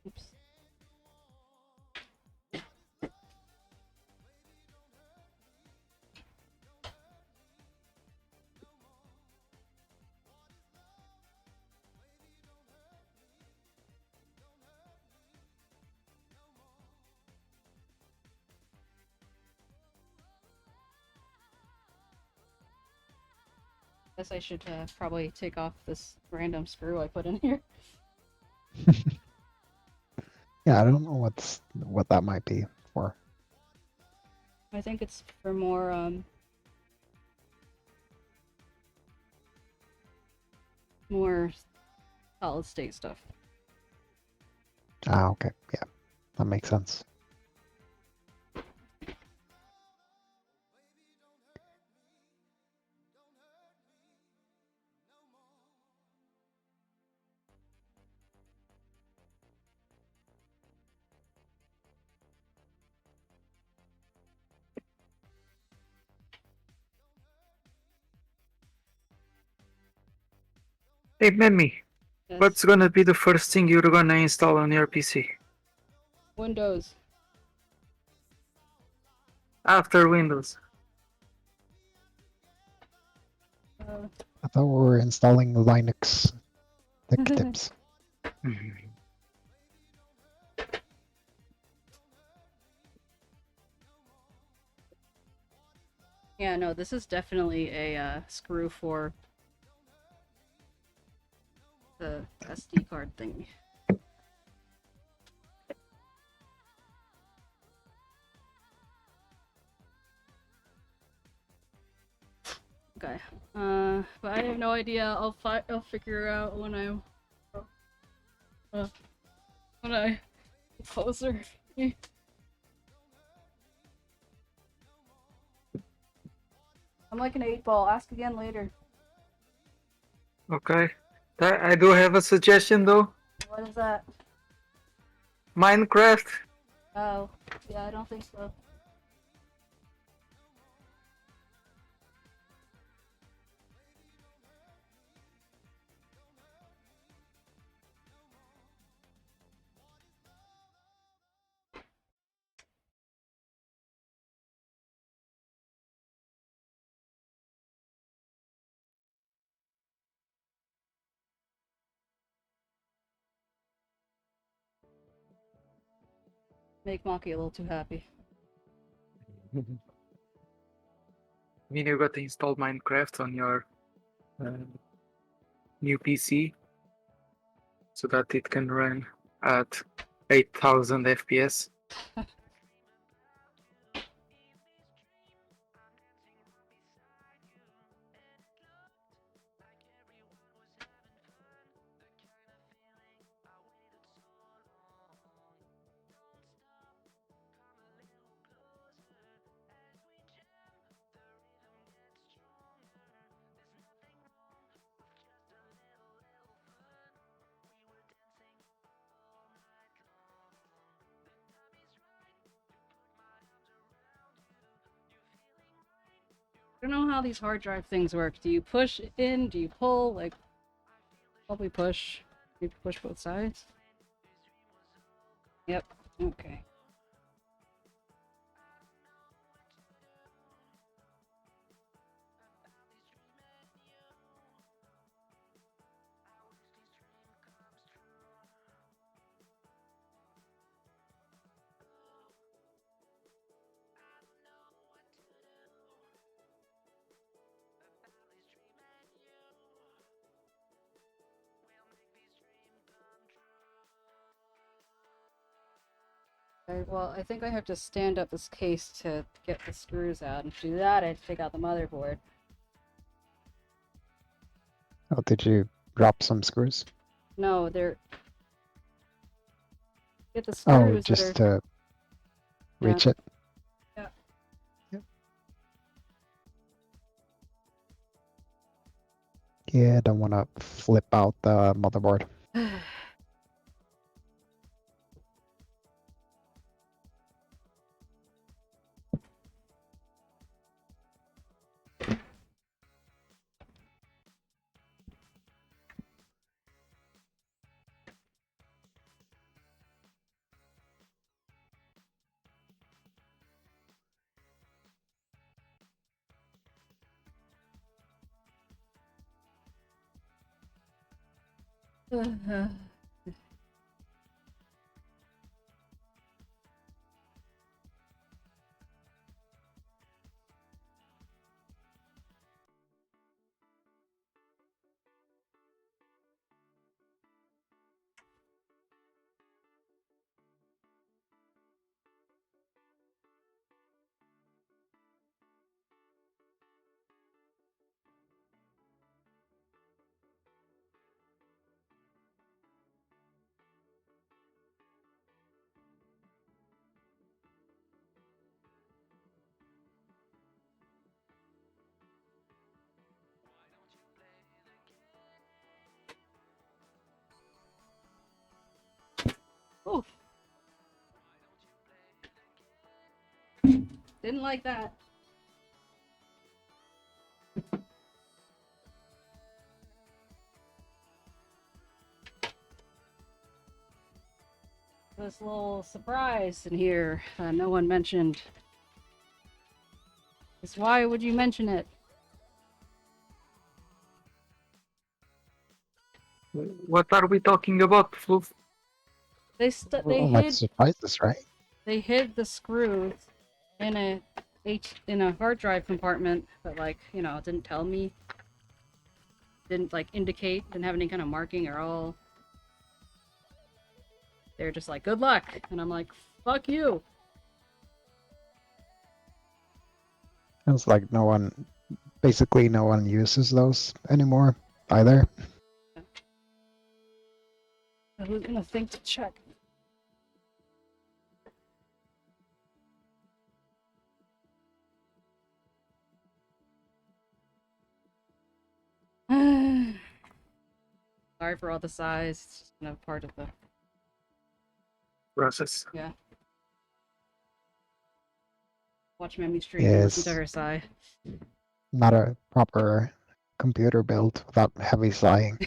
Oops. Guess I should probably take off this random screw I put in here. Yeah, I don't know what that might be for. I think it's for more more solid state stuff. Ah, okay. Yeah, that makes sense. Hey, Memmi, Yes. what's gonna be the first thing you're gonna install on your PC? Windows. After Windows. I thought we were installing Linux thick tips. Yeah, no, this is definitely a screw for the SD card thing. Okay. But I have no idea. I'll figure out when I'm when I closer. I'm like an 8-ball. Ask again later. Okay. I do have a suggestion though. What is that? Minecraft. Oh, yeah, I don't think so. Make Maki a little too happy. I mean, you got to install Minecraft on your new PC so that it can run at 8,000 FPS. I don't know how these hard drive things work. Do you push in? Do you pull? Like, probably push. Maybe push both sides. Yep. Okay. Okay, well, I think I have to stand up this case to get the screws out, and to do that, I have to take out the motherboard. Oh, did you drop some screws? No, they're... Get the Oh, screws that just are... to reach it. Yeah. Yeah, I don't want to flip out the motherboard. Oh. Didn't like that. This little surprise in here no one mentioned. Is why would you mention it? What are we talking about, Floof? They Oh, like surprises, right? They hid the screws in a hard drive compartment, but like, you know, didn't tell me. Didn't like indicate, didn't have any kind of marking at all. They're just like, good luck, and I'm like, fuck you. It's like basically no one uses those anymore either. So who's gonna think to check? Sorry for all the sighs. It's just another part of the process. Yeah. Watch Memmi stream and listen to her sigh. Not a proper computer build without heavy sighing.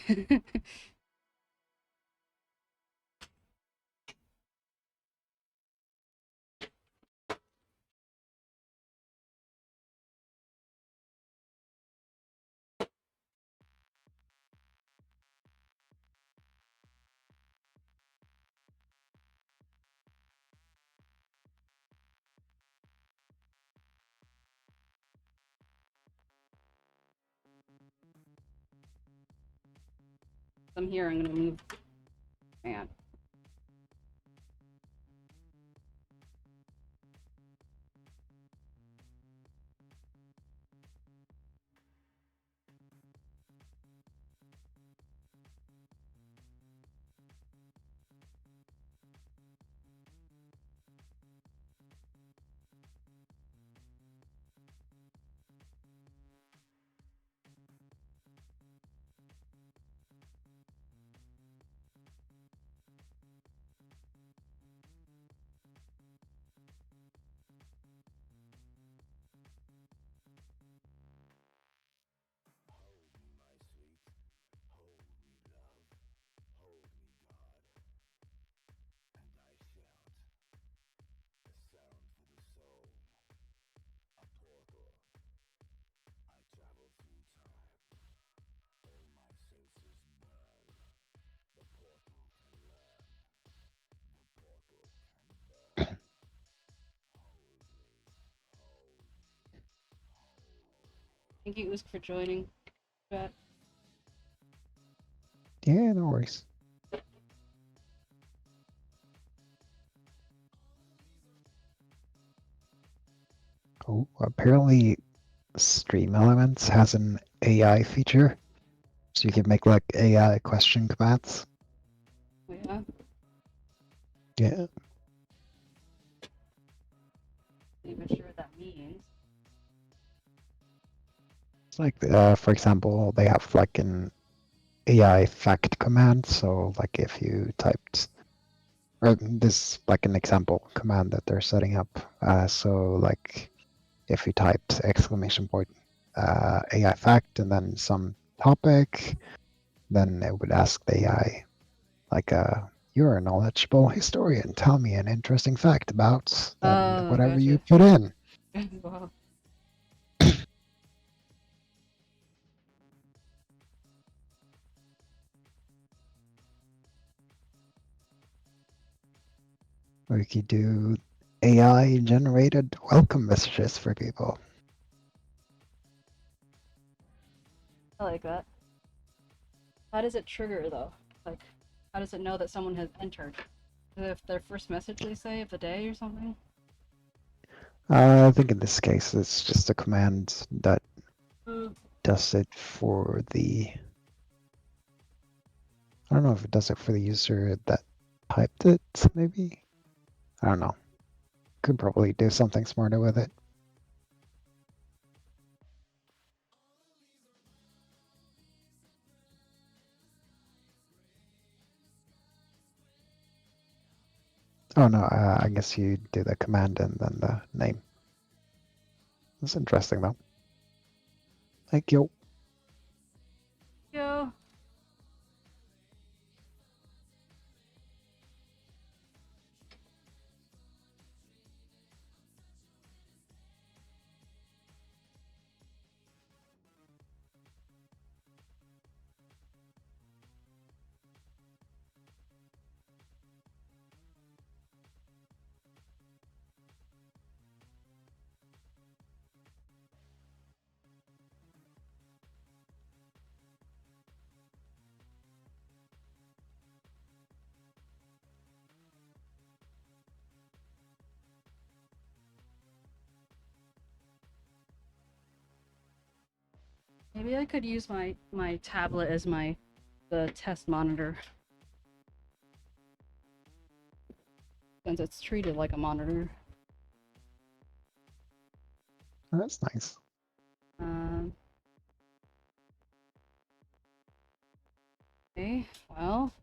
I'm here, I'm gonna move. Man. Thank you, Usk, for joining. Chat. Yeah, no worries. Oh, apparently Stream Elements has an AI feature, so you can make like AI question commands. Oh, yeah. Yeah. Not even sure what that means. It's like, for example, they have like an AI fact command. So like if you typed, or this like an example command that they're setting up. So like if you typed exclamation point AI fact and then some topic, then it would ask the AI like you're a knowledgeable historian. Tell me an interesting fact about then whatever you Gotcha. put in. Wow. Or you could do AI generated welcome messages for people. I like that. How does it trigger though? Like, how does it know that someone has entered? Is it if their first message they say of the day or something? I think in this case it's just a command that Mm. does it for the. I don't know if it does it for the user that typed it, maybe? I don't know. Could probably do something smarter with it. Oh no, I guess you do the command and then the name. That's interesting though. Thank you. Yo. Maybe I could use my tablet as the test monitor. Since it's treated like a monitor. Oh, that's nice. Okay, well.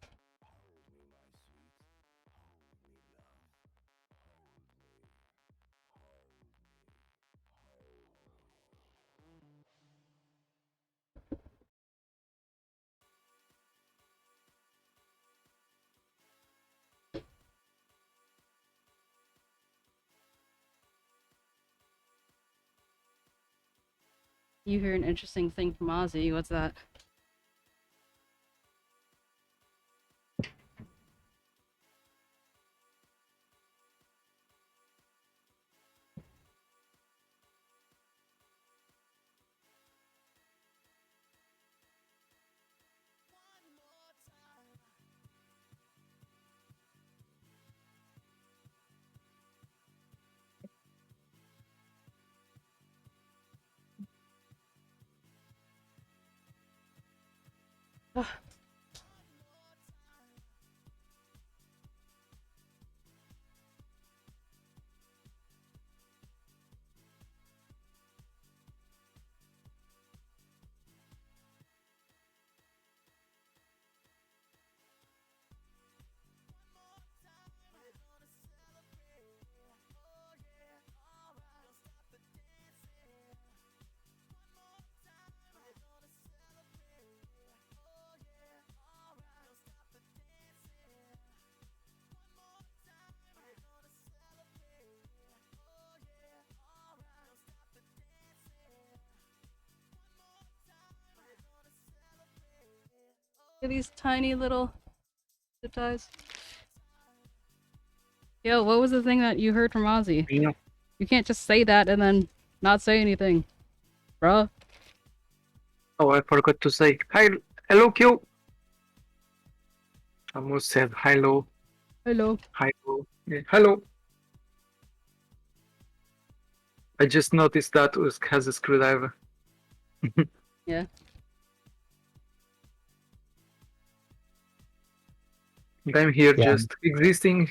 You hear an interesting thing from 𝗟𝗋. What's that? Look at these tiny little zip ties. Yo, what was the thing that you heard from 𝗟𝗋? You know, You can't just say that and then not say anything, bruh. Oh, I forgot to say hi. Hello, Q. Almost said hello. Hello. Hello. Yeah, hello. I just noticed that Usk has a screwdriver. Yeah. And I'm here Yeah. just existing.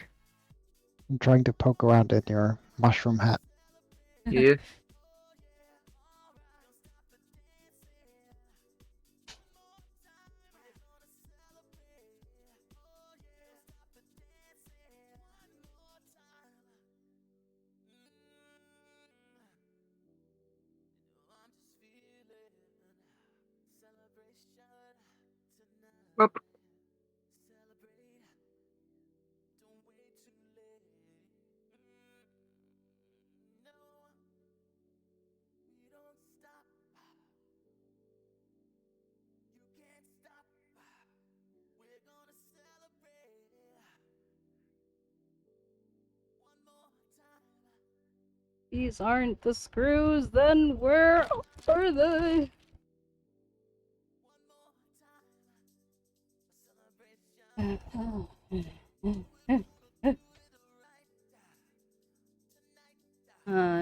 I'm trying to poke around in your mushroom hat. Yeah. Up. These aren't the screws, then where are they?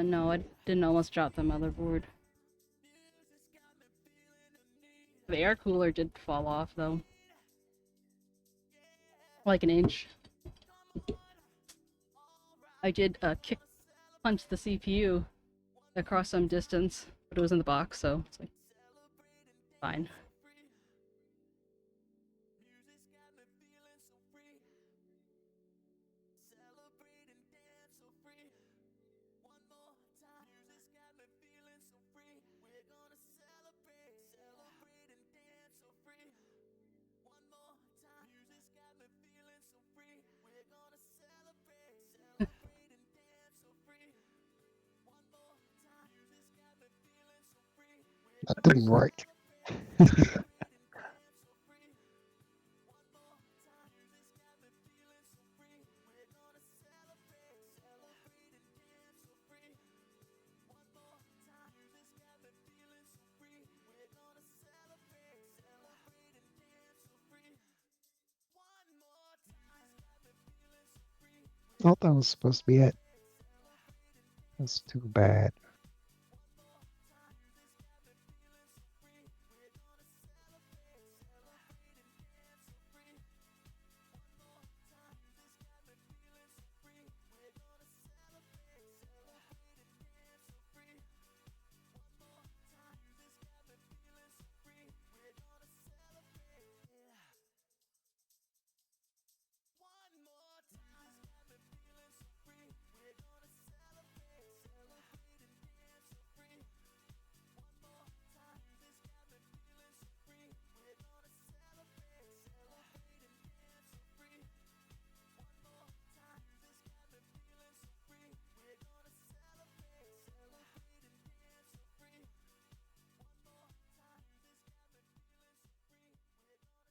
No, I didn't almost drop the motherboard. The air cooler did fall off, though. Like an inch. I did punch the CPU across some distance, but it was in the box, so it's like fine. That didn't work. Thought that was supposed to be it. That's too bad.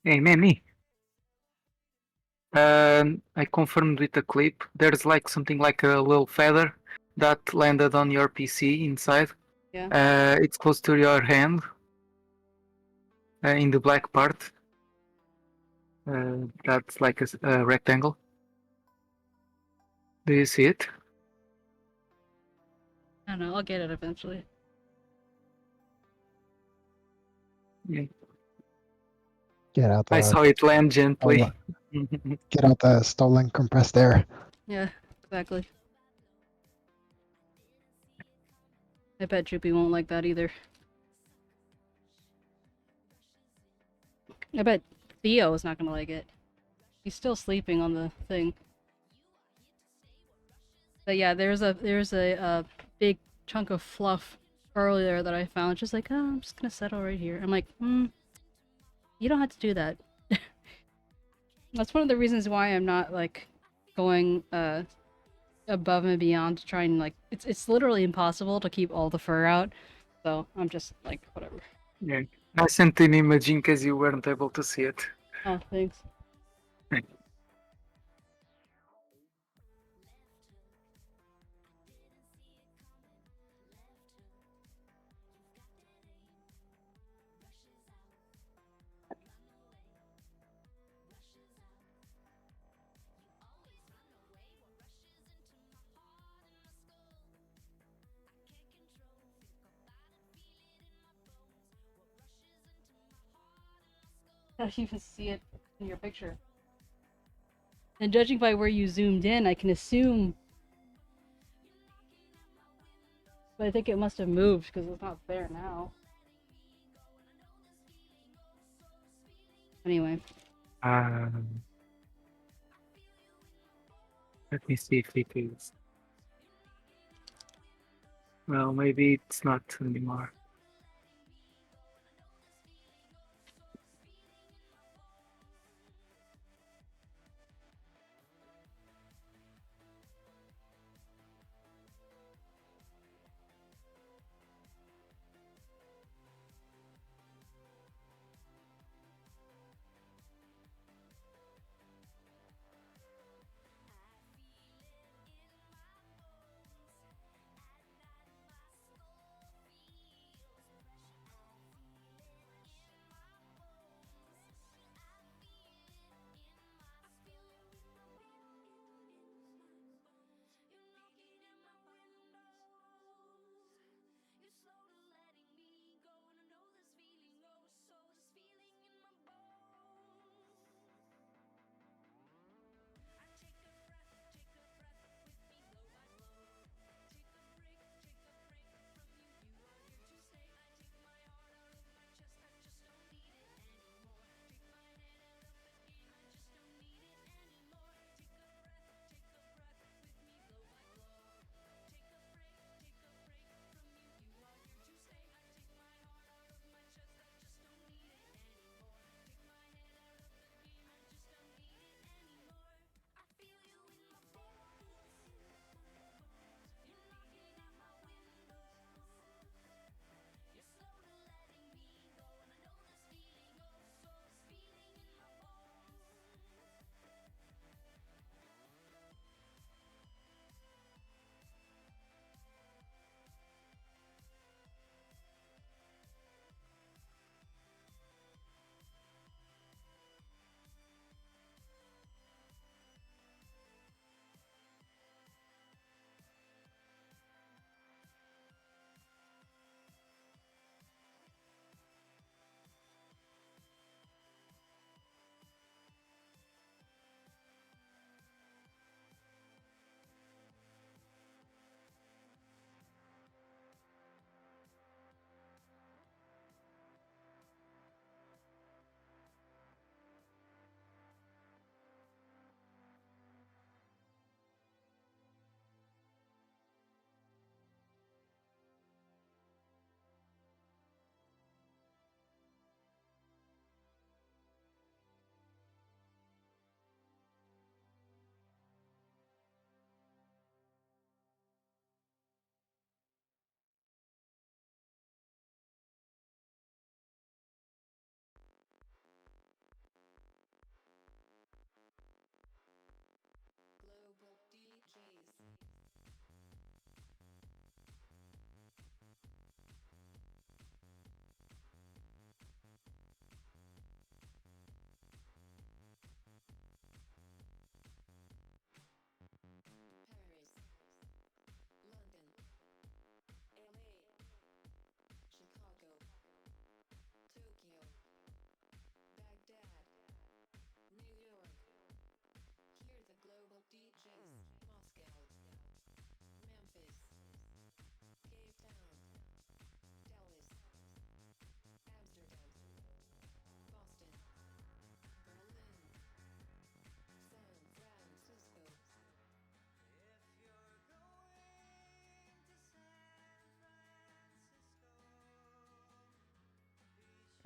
Hey, Memmi. I confirmed with the clip. There's like something like a little feather that landed on your PC inside. Yeah. It's close to your hand. In the black part. That's like a rectangle. Do you see it? I don't know, I'll get it eventually. Yeah. Get out the. I saw it land gently. Get out the stolen compressed air. Yeah, exactly. I bet Droopy won't like that either. I bet Theo is not gonna like it. He's still sleeping on the thing. But yeah, there's a big chunk of fluff earlier that I found. Just like, oh, I'm just gonna settle right here. I'm like, you don't have to do that. That's one of the reasons why I'm not like going above and beyond to try and like it's literally impossible to keep all the fur out. So I'm just like whatever. Yeah. I sent an image in case you weren't able to see it. Oh, thanks. I don't even see it in your picture. And judging by where you zoomed in, I can assume. But I think it must have moved because it's not there now. Anyway. Let me see if it is. Well, maybe it's not anymore.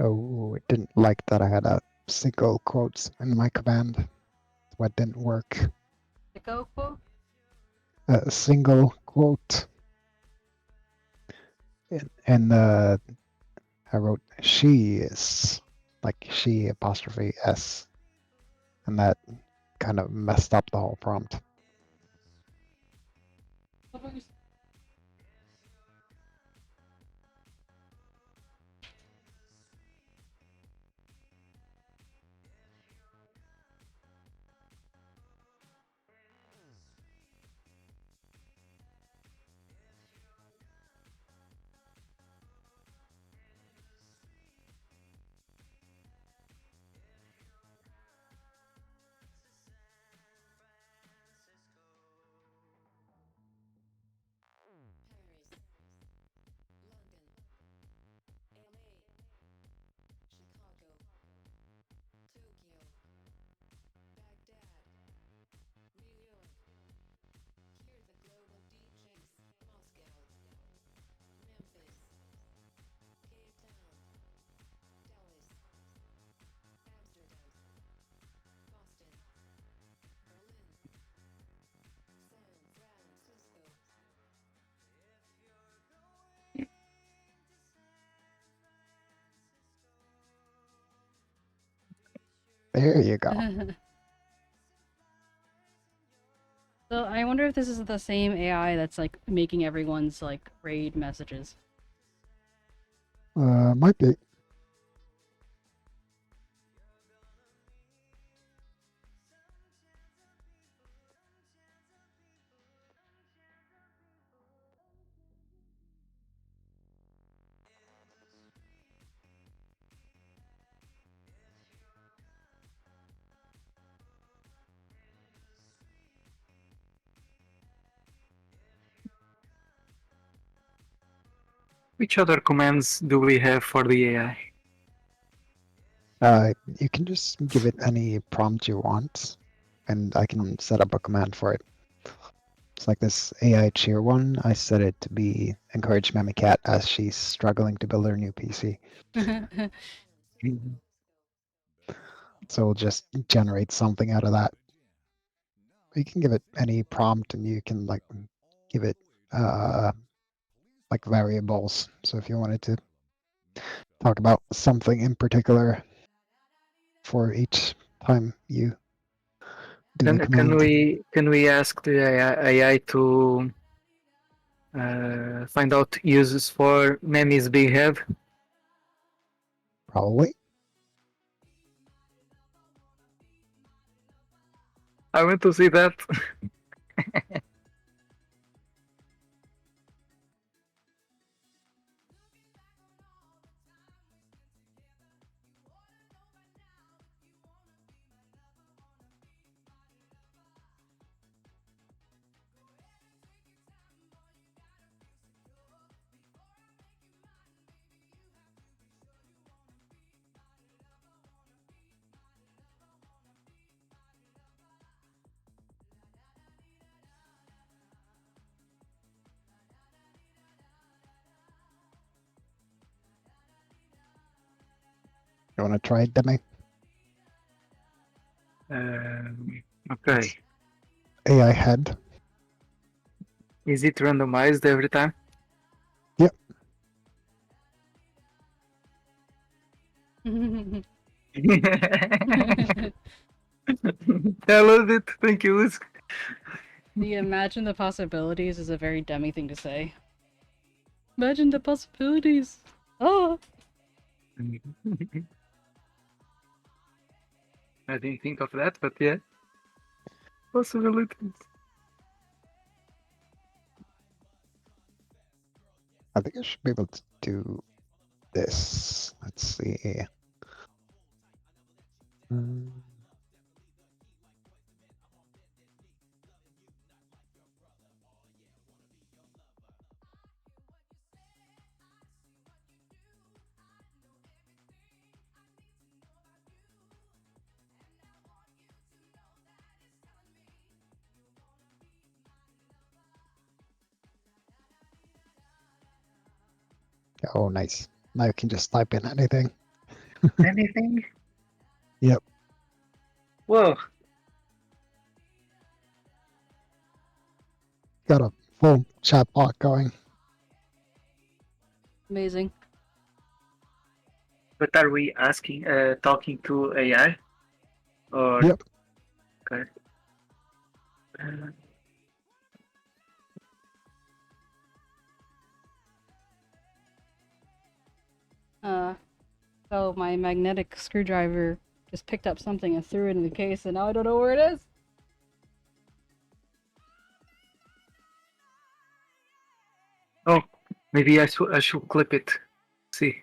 Oh, it didn't like that I had a single quotes in my command. So it didn't work. The go quote? A single quote. And I wrote she is, like she apostrophe S. And that kind of messed up the whole prompt. There you go. So I wonder if this is the same AI that's like making everyone's like raid messages. Might be. Which other commands do we have for the AI? You can just give it any prompt you want, and I can set up a command for it. It's like this AI cheer one. I set it to be encourage Memmi Cat as she's struggling to build her new PC. So we'll just generate something out of that. You can give it any prompt, and you can like give it like variables. So if you wanted to talk about something in particular for each time you do the command. Can we ask the AI to find out uses for Memmi's big head? Probably. I want to see that. You want to try it, Demi? Okay. AI head. Is it randomized every time? Yep. I love it. Thank you, Liz. The imagine the possibilities is a very Demi thing to say. Imagine the possibilities. Oh. I didn't think of that, but yeah. Possibilities. I think I should be able to do this. Let's see. Oh, nice. Now you can just type in anything. Anything? Yep. Whoa. Got a full chatbot going. Amazing. But are we asking, talking to AI? Or... Yep. Okay. So my magnetic screwdriver just picked up something and threw it in the case, and now I don't know where it is. Oh, maybe I should clip it. See.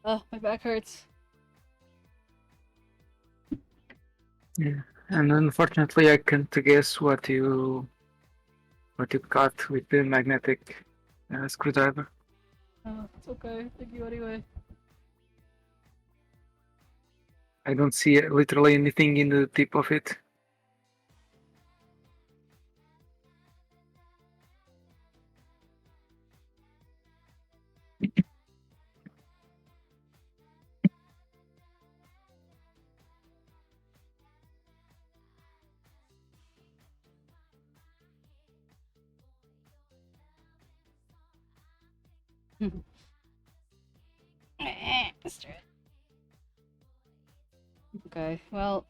Oh, my back hurts. Yeah, and unfortunately, I can't guess what you cut with the magnetic screwdriver. Oh, it's okay. Thank you anyway. I don't see literally anything in the tip of it. Okay, well,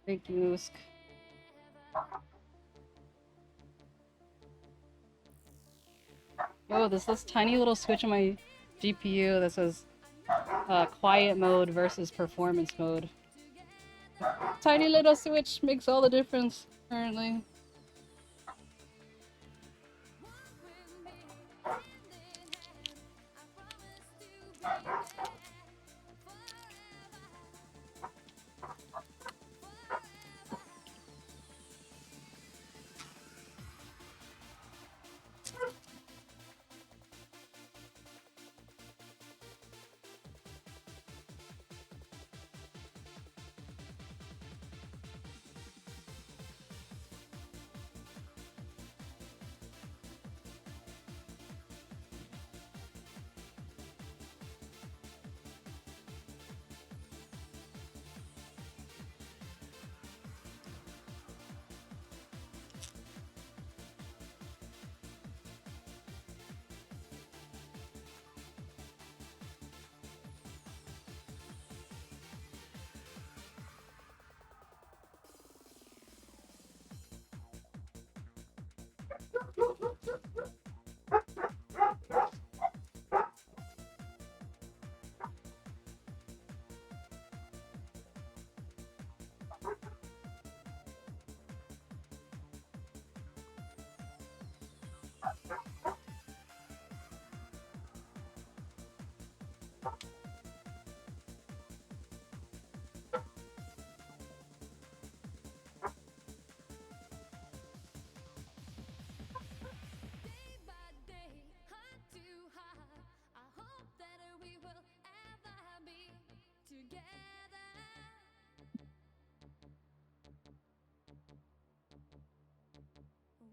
thank you, Musk. Oh, there's this tiny little switch on my GPU that says quiet mode versus performance mode. Tiny little switch makes all the difference, apparently.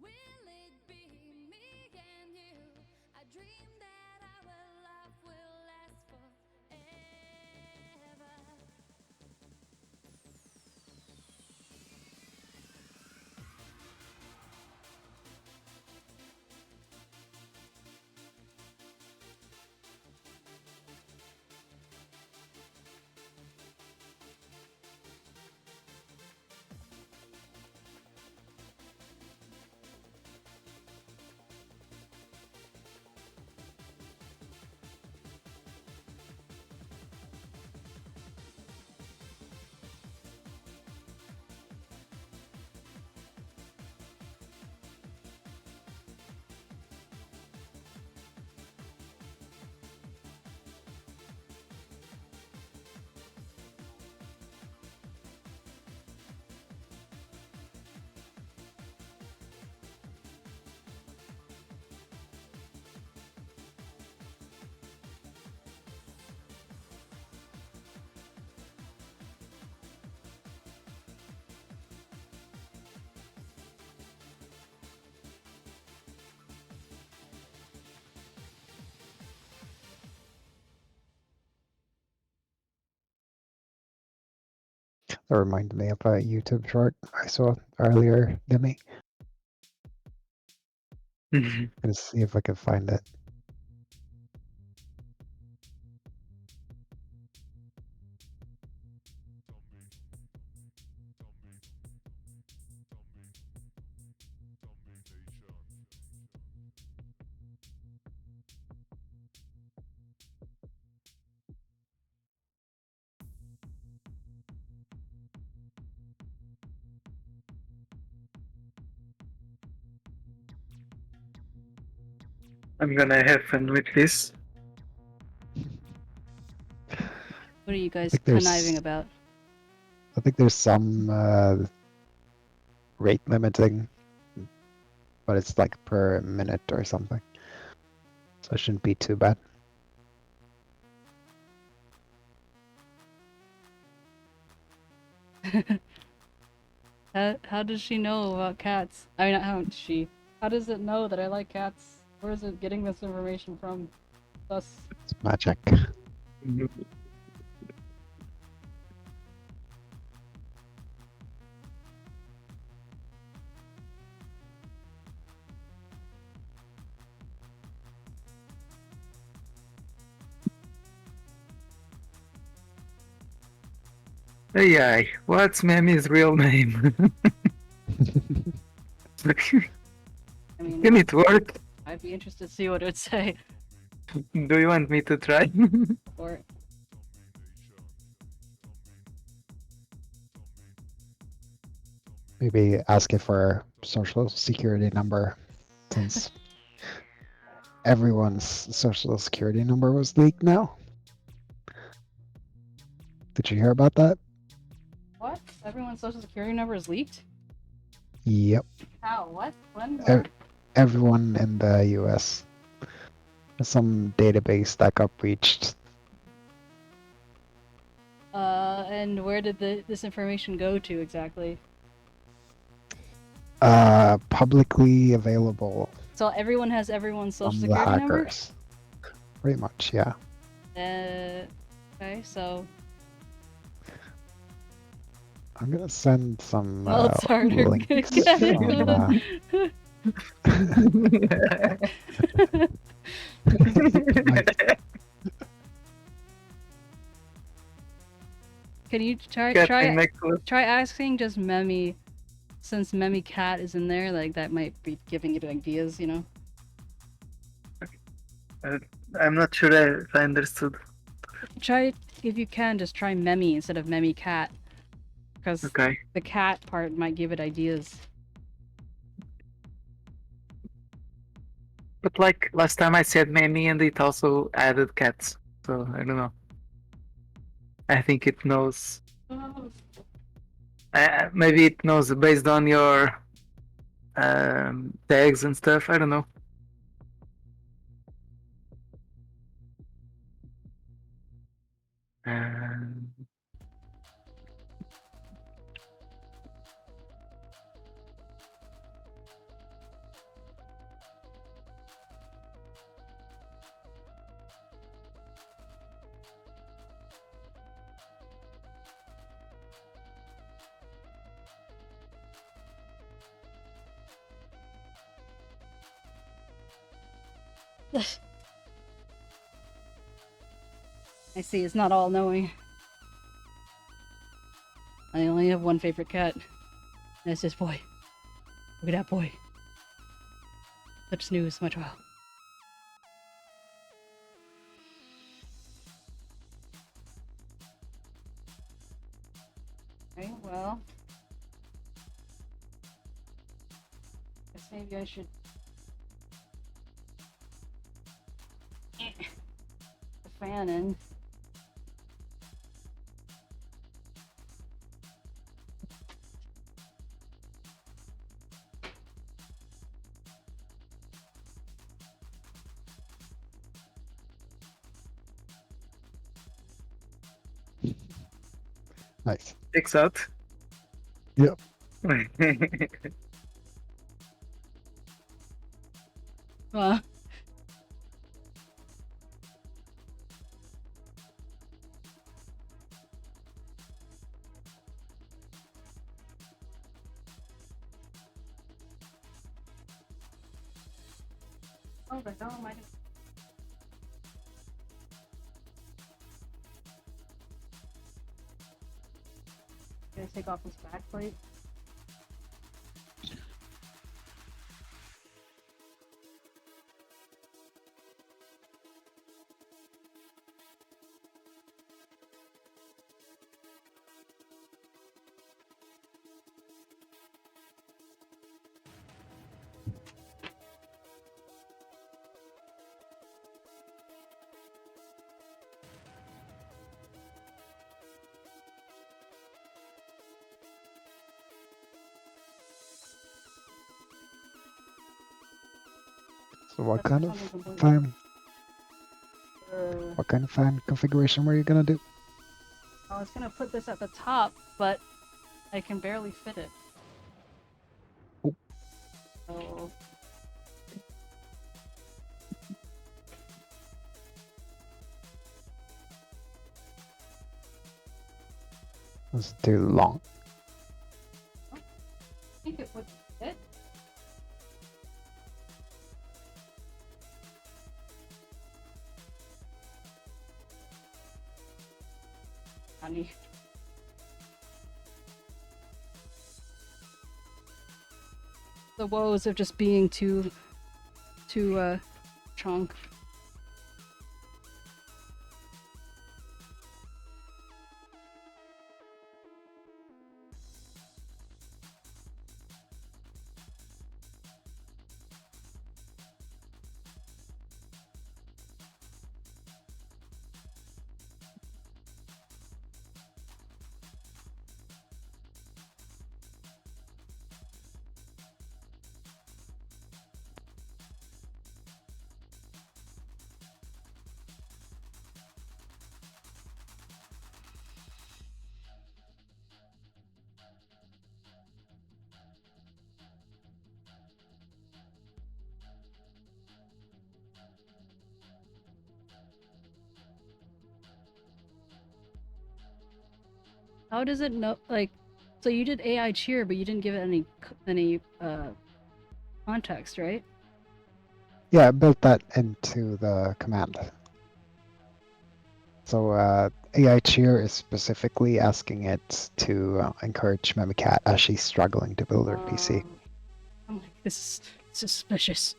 Will it be me and you? I dream that That reminded me of a YouTube short I saw earlier, Demi. Let's see if I can find it. I'm gonna have fun with this. What are you guys think there's- conniving about? I think there's some rate limiting, but it's like per minute or something. So it shouldn't be too bad. How does she know about cats? I mean, how does she? How does it know that I like cats? Where is it getting this information from? Us. It's magic. Hey, what's Memmi's real name? I mean, Can it work? I'd be interested to see what it would say. Do you want me to try? Or Maybe ask it for social security number, since everyone's social security number was leaked now. Did you hear about that? what? Everyone's social security number is leaked? Yep. How? What? When? Where? Everyone in the US. Some database that got breached. And where did this information go to exactly? Publicly available So everyone has everyone's social from the security number? hackers. Pretty much, yeah. Okay, so I'm gonna send some well, it's harder. links Can you try asking just Memmi, since Memmi Cat is in there, like that might be giving you ideas, you know? I'm not sure if I understood. Try, if you can, just try Memmi instead of Memmi Cat, because the cat part might give it ideas. But like last time I said Memmi and it also added cats, so I don't know. I think it knows. Maybe it knows based on your tags and stuff. I don't know. I see, it's not all knowing. I only have one favorite cat. And it's this boy. Look at that boy. Such snooze, much wow. Okay, well. Guess maybe I should the fan in. Nice. Checks out. Yep. Well. Oh, the hell am I doing? Gonna take off this back plate. So what That's kind of something completely- fan? What kind of fan configuration were you gonna do? I was gonna put this at the top, but I can barely fit it. Oh. So It's too long. I think it would fit. Honey. The woes of just being too chunk. How does it know? Like, so you did AI cheer, but you didn't give it any context, right? Yeah, I built that into the command. So AI cheer is specifically asking it to encourage Memmi as she's struggling to build her PC. I'm like, this is suspicious.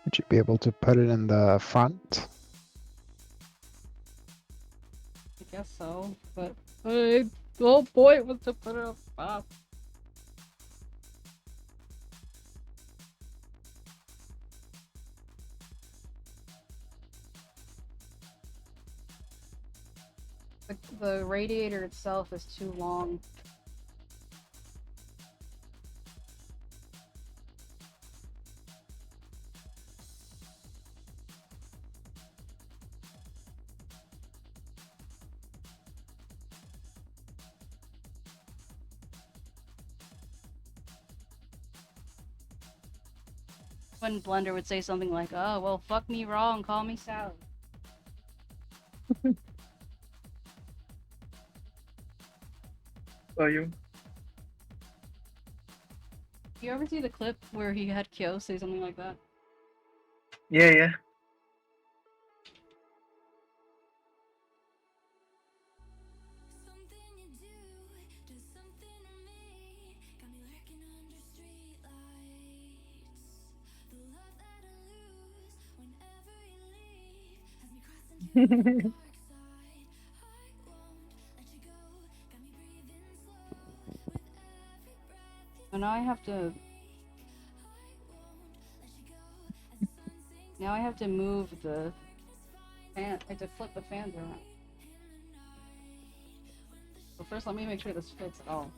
Would you be able to put it in the front? I guess so, but the whole point was to put it up top. The radiator itself is too long. when Blender would say something like, "Oh, well, fuck me wrong, call me Sally." Oh, you? You ever see the clip where he had Kyo say something like that? Yeah, yeah. And now I have to... Now I have to move the fan. I have to flip the fans around. But first, let me make sure this fits at all.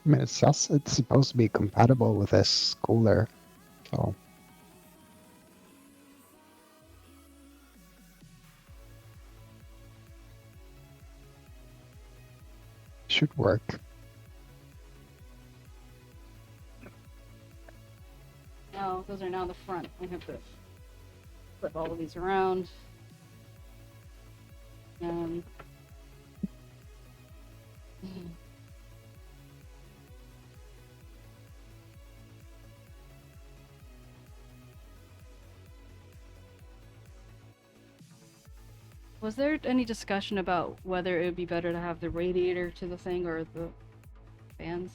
I mean, it's supposed to be compatible with this cooler, so should work. Now, those are now the front. I have to flip all of these around. Was there any discussion about whether it would be better to have the radiator to the thing or the fans?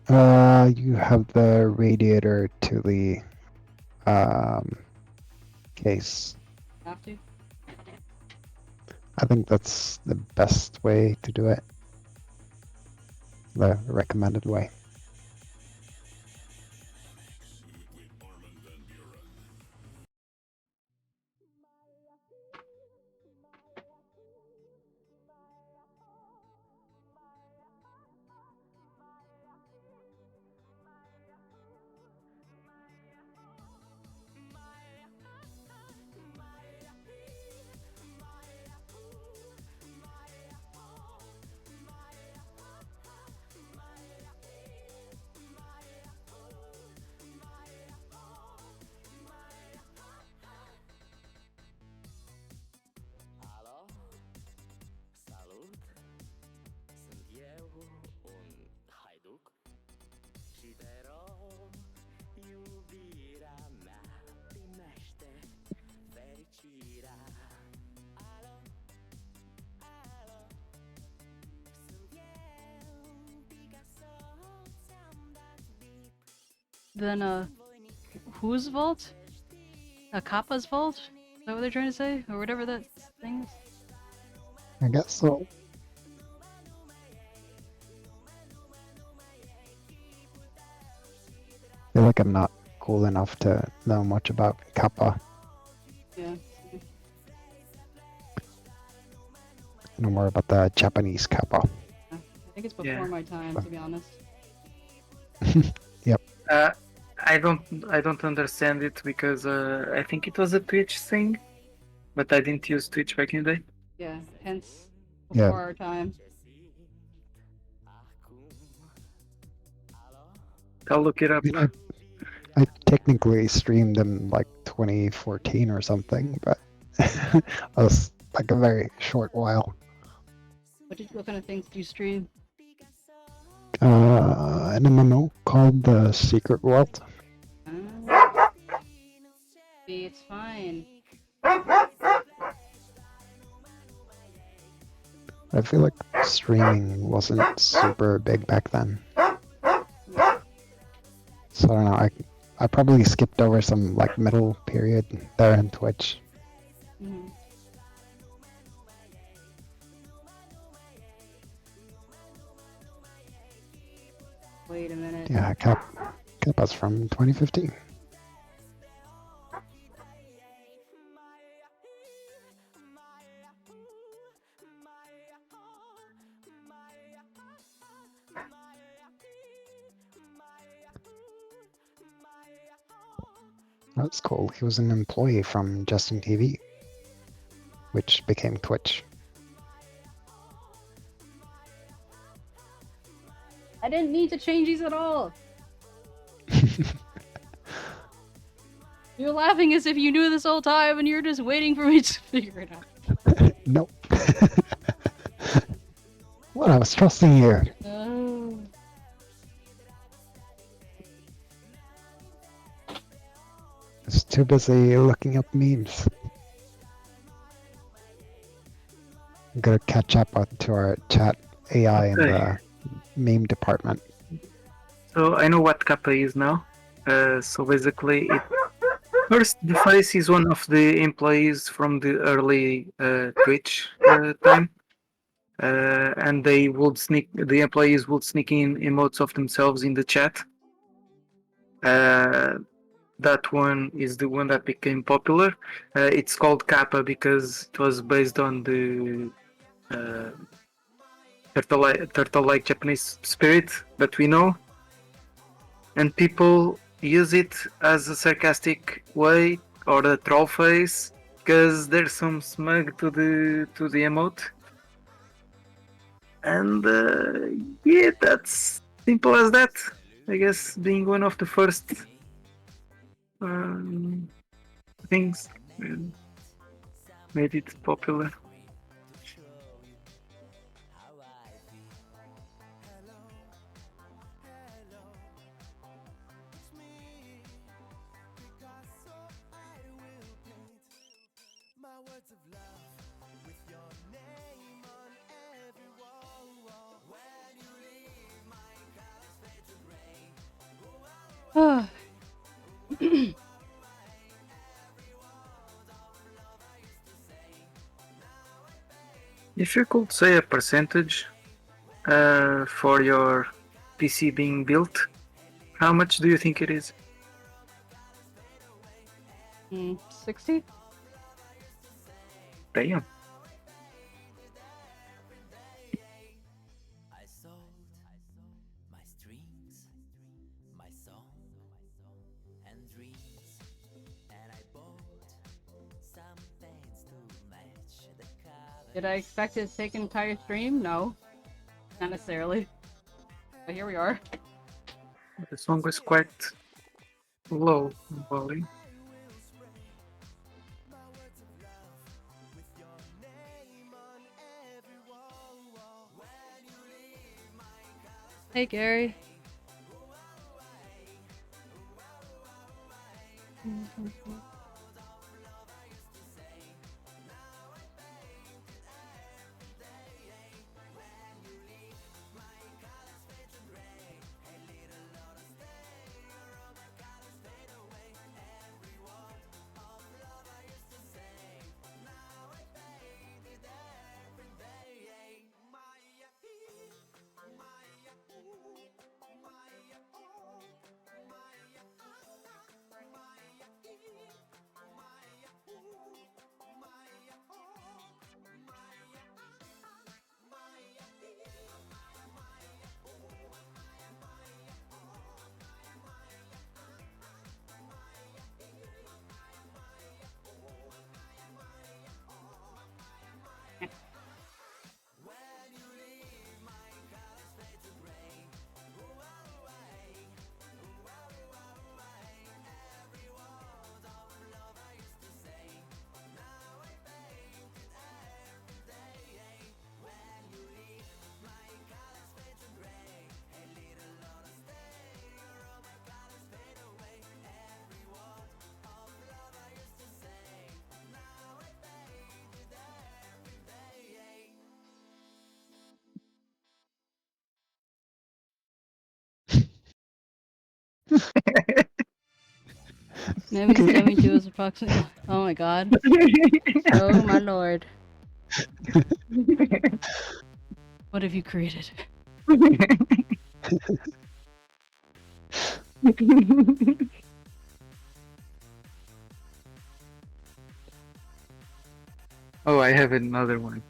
You have the radiator to the case. Have to? I think that's the best way to do it. The recommended way. Then, whose vault? 𝗟𝗶's vault? Is that what they're trying to say? Or whatever that thing is? I guess so. I feel like I'm not cool enough to know much about 𝗟𝗶. Yeah. I know more about the Japanese 𝗟𝗶. I think it's before my time, to be honest. Yep. I don't understand it because I think it was a Twitch thing, but I didn't use Twitch back in the day. Yeah, hence Yeah. before our time. I'll look it up. I technically streamed in like 2014 or something, but that was like a very short while. What kind of things do you stream? An MMO called the Secret World. It's fine. I feel like streaming wasn't super big back then. So I don't know. I probably skipped over some like middle period there in Twitch. Mhm. Wait a minute. Yeah, Kappa's from 2015. That's cool. He was an employee from Justin TV, which became Twitch. I didn't need to change these at all. You're laughing as if you knew this whole time and you're just waiting for me to figure it out. Nope. What? I was trusting you. Oh. I was too busy looking up memes. I'm gonna catch up to our chat AI in the meme department. So I know what Kappa is now. So basically, first the face is one of the employees from the early Twitch time, and the employees would sneak in emotes of themselves in the chat. That one is the one that became popular. It's called Kappa because it was based on the turtle-like Japanese spirit that we know, and people use it as a sarcastic way or a troll face because there's some smug to the emote, and yeah, that's simple as that. I guess being one of the first things made it popular. If you could say a percentage for your PC being built, how much do you think it is? 60? Damn. Did I expect it to take an entire stream? No. Not necessarily. But here we are. The song was quite low in volume. Hey, Gary. Memmi's dummy do is approximately. Oh my god. Oh my lord. What have you created? Oh, I have another one.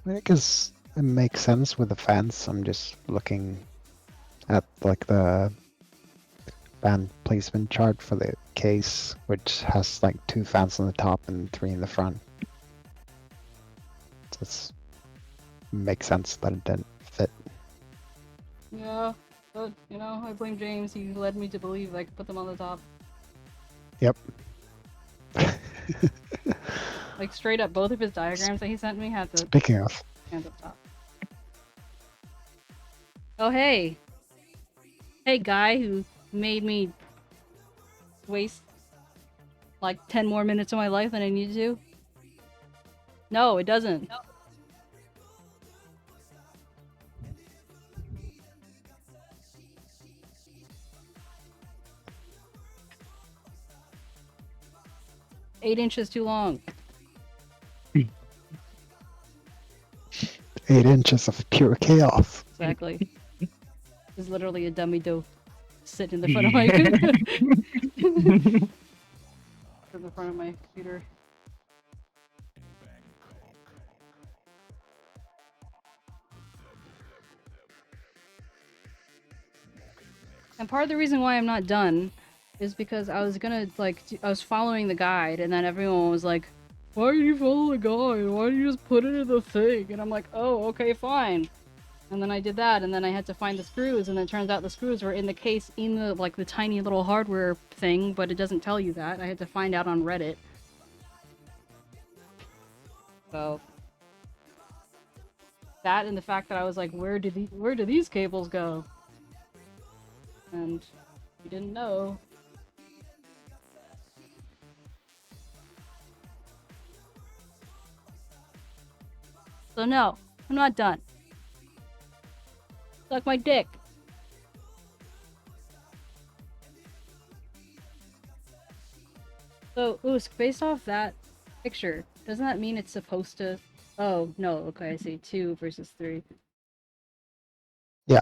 I guess it makes sense with the fence. I'm just looking at like the band placement chart for the case, which has like 2 fans on the top and 3 in the front. Just makes sense that it didn't fit. Yeah, but you know, I blame James. He led me to believe I could put them on the top. Yep. Like straight up, both of his diagrams that he sent me had the Speaking of, hands up top. Oh hey, hey guy who made me waste like 10 more minutes of my life than I needed to. No, it doesn't. 8 inches too long. 8 inches of pure chaos. Exactly. There's literally a dummy doe sitting in the front of my in the front of my computer. And part of the reason why I'm not done is because I was gonna I was following the guide, and then everyone was like, "Why do you follow the guide? Why don't you just put it in the thing?" And I'm like, "Oh, okay, fine." And then I did that, and then I had to find the screws, and then it turns out the screws were in the case in the the tiny little hardware thing, but it doesn't tell you that. I had to find out on Reddit. So that and the fact that I was like, where do these cables go? And we didn't know. So no, I'm not done. Suck my dick. So, based off that picture, doesn't that mean it's supposed to... Oh, no, okay, I see. 2 versus 3. Yeah.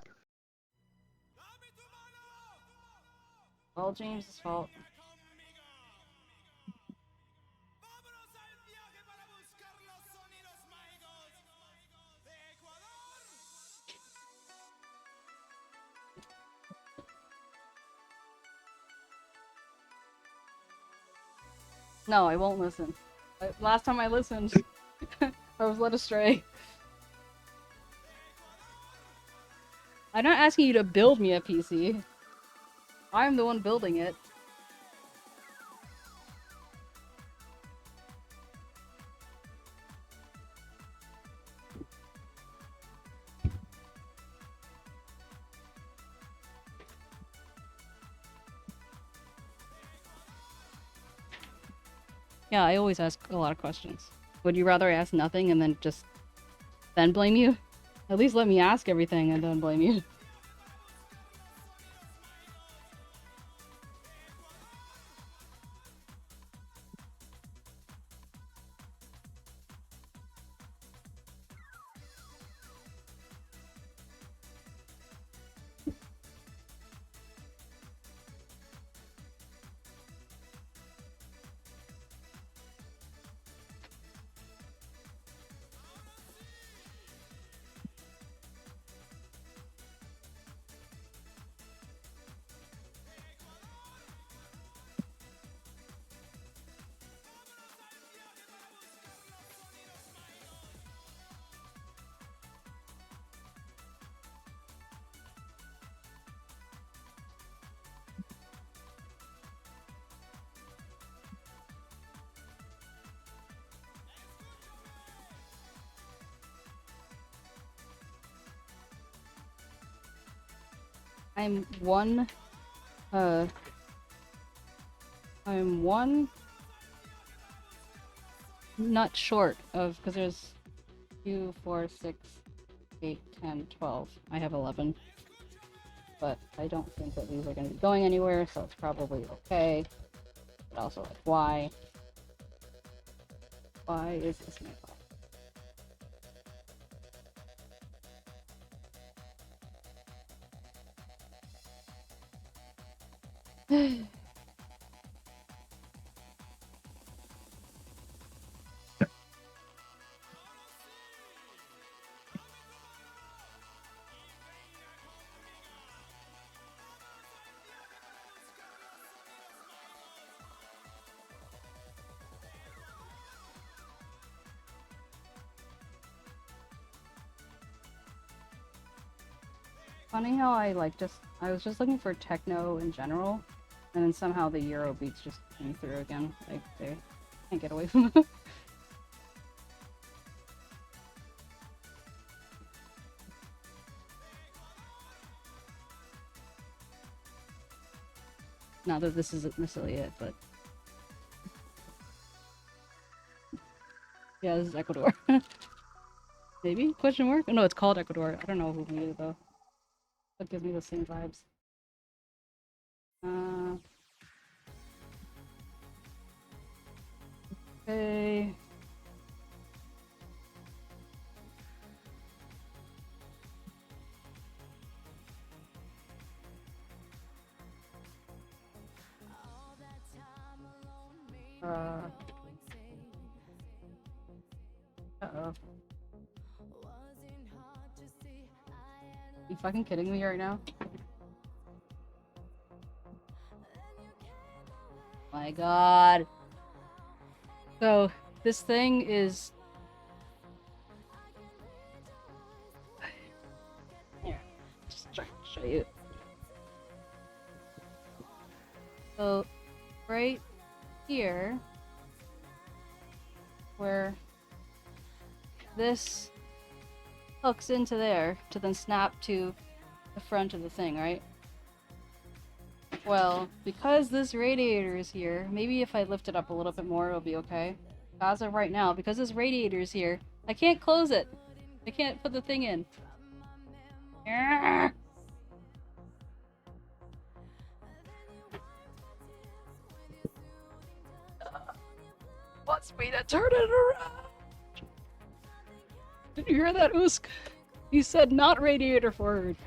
All James' fault. No, I won't listen. Last time I listened, I was led astray. I'm not asking you to build me a PC. I'm the one building it. Yeah, I always ask a lot of questions. Would you rather I ask nothing and then then blame you? At least let me ask everything and then blame you. I'm one nut short of, because there's 2, 4, 6, 8, 10, 12. I have 11. But I don't think that these are going to be going anywhere, so it's probably okay. But also, like, why? Why is this my fault? Funny how I was just looking for techno in general, and then somehow the Euro beats just came through again. Like, they can't get away from it. Not that this isn't necessarily it, but yeah, this is Ecuador. Maybe? Question mark? No, it's called Ecuador. I don't know who made it though. That gives me the same vibes. Okay. Uh-oh. You fucking kidding me right now? My god. So, this thing is... Here, just trying to show you. So, right here, where this hooks into there to then snap to the front of the thing, right? Well, because this radiator is here, maybe if I lift it up a little bit more, it'll be okay. As of right now, because this radiator is here, I can't close it. I can't put the thing in. Wants me to turn it around. Did you hear that, Usk? He said not radiator forward.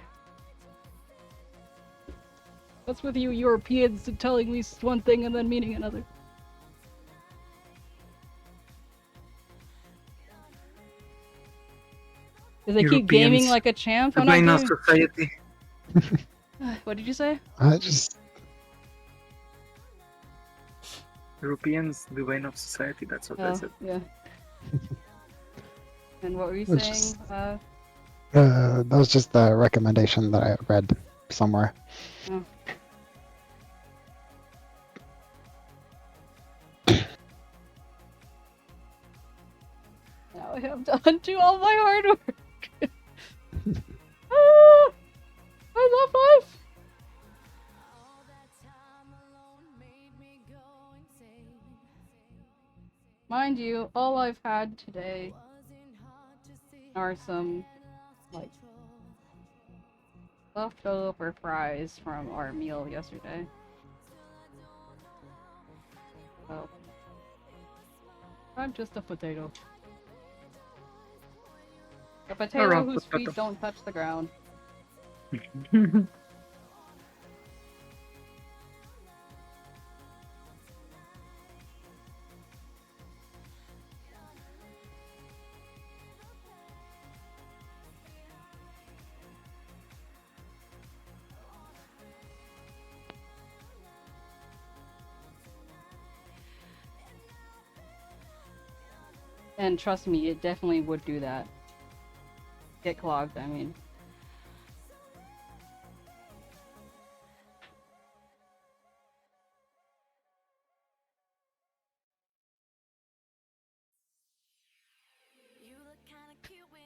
What's with you Europeans telling me one thing and then meaning another? Because they keep gaming like a champ? I'm not gaming. Society. What did you say? I just... Europeans, the bane of society, that's what I said. Yeah. And what were you It's saying? that was just the recommendation that I read somewhere. Oh. Now I have to undo all my hard work. I love life. Mind you, all I've had today are some, like, leftover fries from our meal yesterday. So, I'm just a potato. A potato whose feet don't touch the ground. And trust me, it definitely would do that. Get clogged, I mean.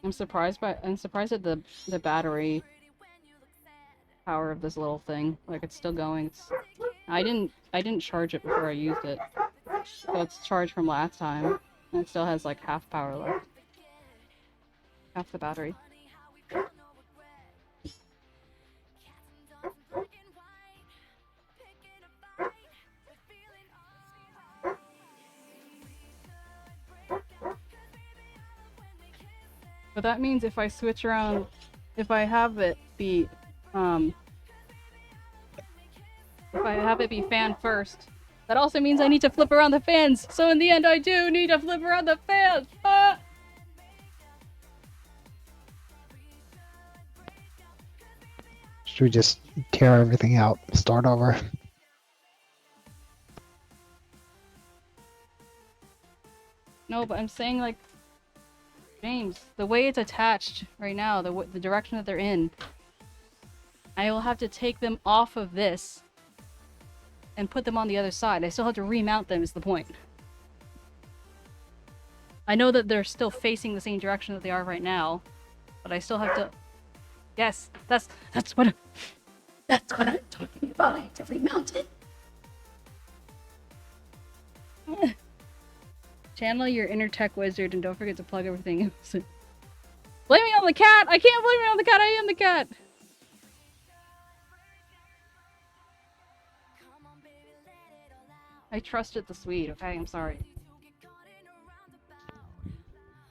I'm surprised at the battery, power of this little thing. Like it's still going. I didn't charge it before I used it. So it's charged from last time. And it still has like half power left. Half the battery. But that means if I switch around, if I have it be, if I have it be fan first, that also means I need to flip around the fans. So in the end, I do need to flip around the fans. Ah! Should we just tear everything out, start over? No, but I'm saying like, James, the way it's attached right now, the direction that they're in, I will have to take them off of this and put them on the other side. I still have to remount them is the point. I know that they're still facing the same direction that they are right now, but I still have to... Yes, that's what I'm talking about. I have to remount it. Channel your inner tech wizard and don't forget to plug everything else in. Blame me on the cat! I can't blame me on the cat! I am the cat! I trusted the Swede, okay? I'm sorry.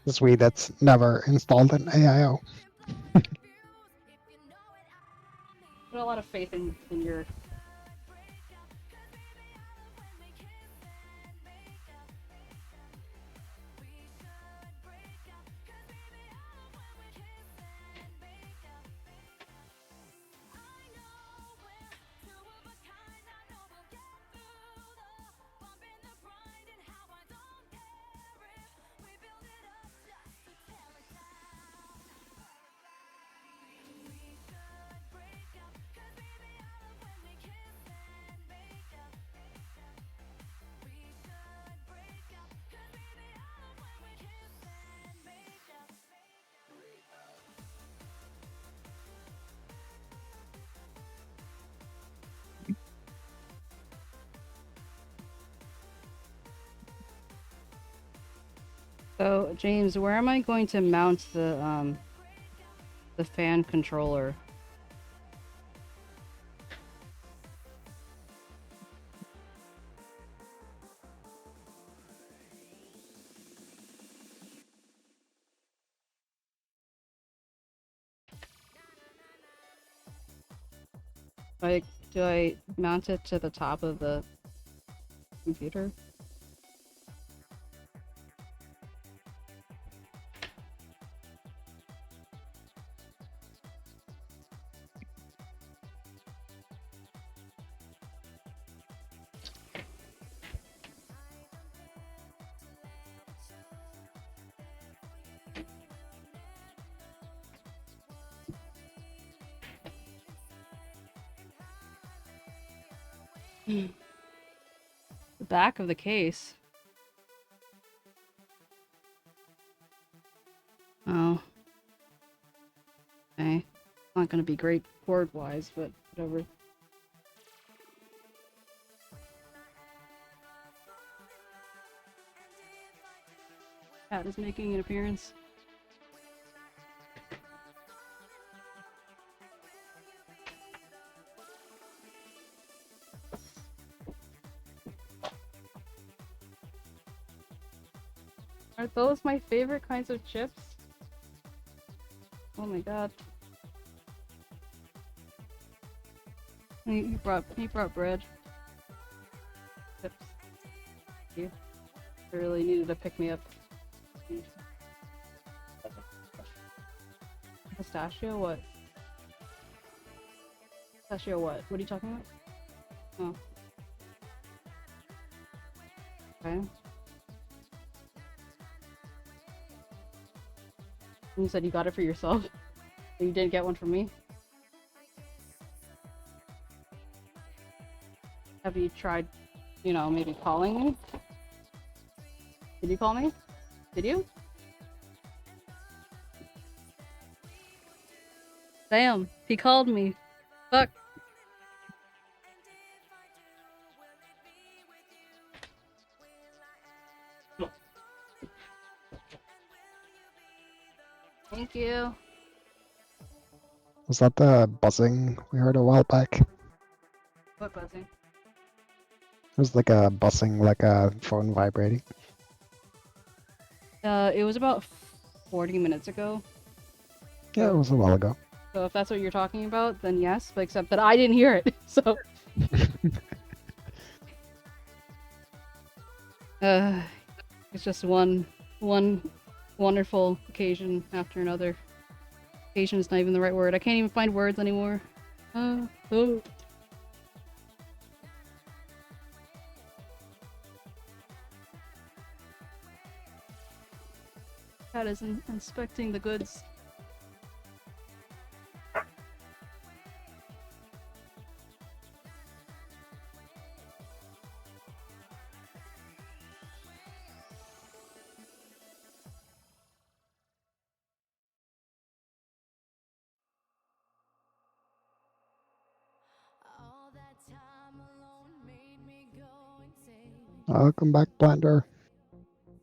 The Swede that's never installed an AIO. Put a lot of faith in your... So, James, where am I going to mount the fan controller? Like, do I mount it to the top of the computer? The back of the case. Oh. Okay. Not gonna be great cord-wise, but whatever. Cat is making an appearance. Are those my favorite kinds of chips? Oh my god. He brought bread. Chips. Thank you. I really needed to pick me up. Pistachio? What? Pistachio what? What are you talking about? Oh. Okay. You said you got it for yourself? You didn't get one for me? Have you tried, you know, maybe calling me? Did you call me? Did you? Damn, he called me. Fuck. Thank you. Was that the buzzing we heard a while back? What buzzing? It was like a buzzing, like a phone vibrating. It was about 40 minutes ago. Yeah, it was a while ago. So if that's what you're talking about, then yes, but except that I didn't hear it, so... It's just one wonderful occasion after another. Occasion is not even the right word. I can't even find words anymore. Oh. Cat is inspecting the goods. Welcome back, Blender.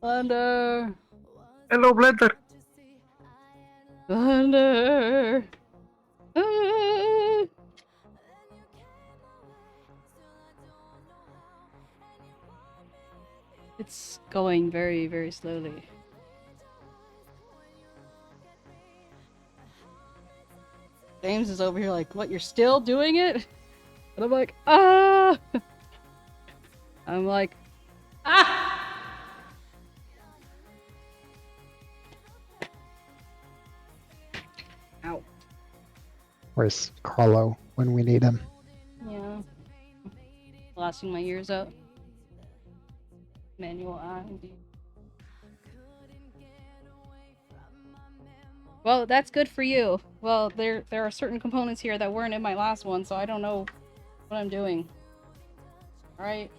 Thunder! Hello, Blender! Thunder! Ah! It's going very, very slowly. James is over here like, what, you're still doing it? And I'm like, ah! I'm like, ah! Ow. Where's Carlo when we need him? Yeah. Blasting my ears out. Manual eye, indeed. Well, that's good for you. Well, there are certain components here that weren't in my last one, so I don't know what I'm doing. Alright.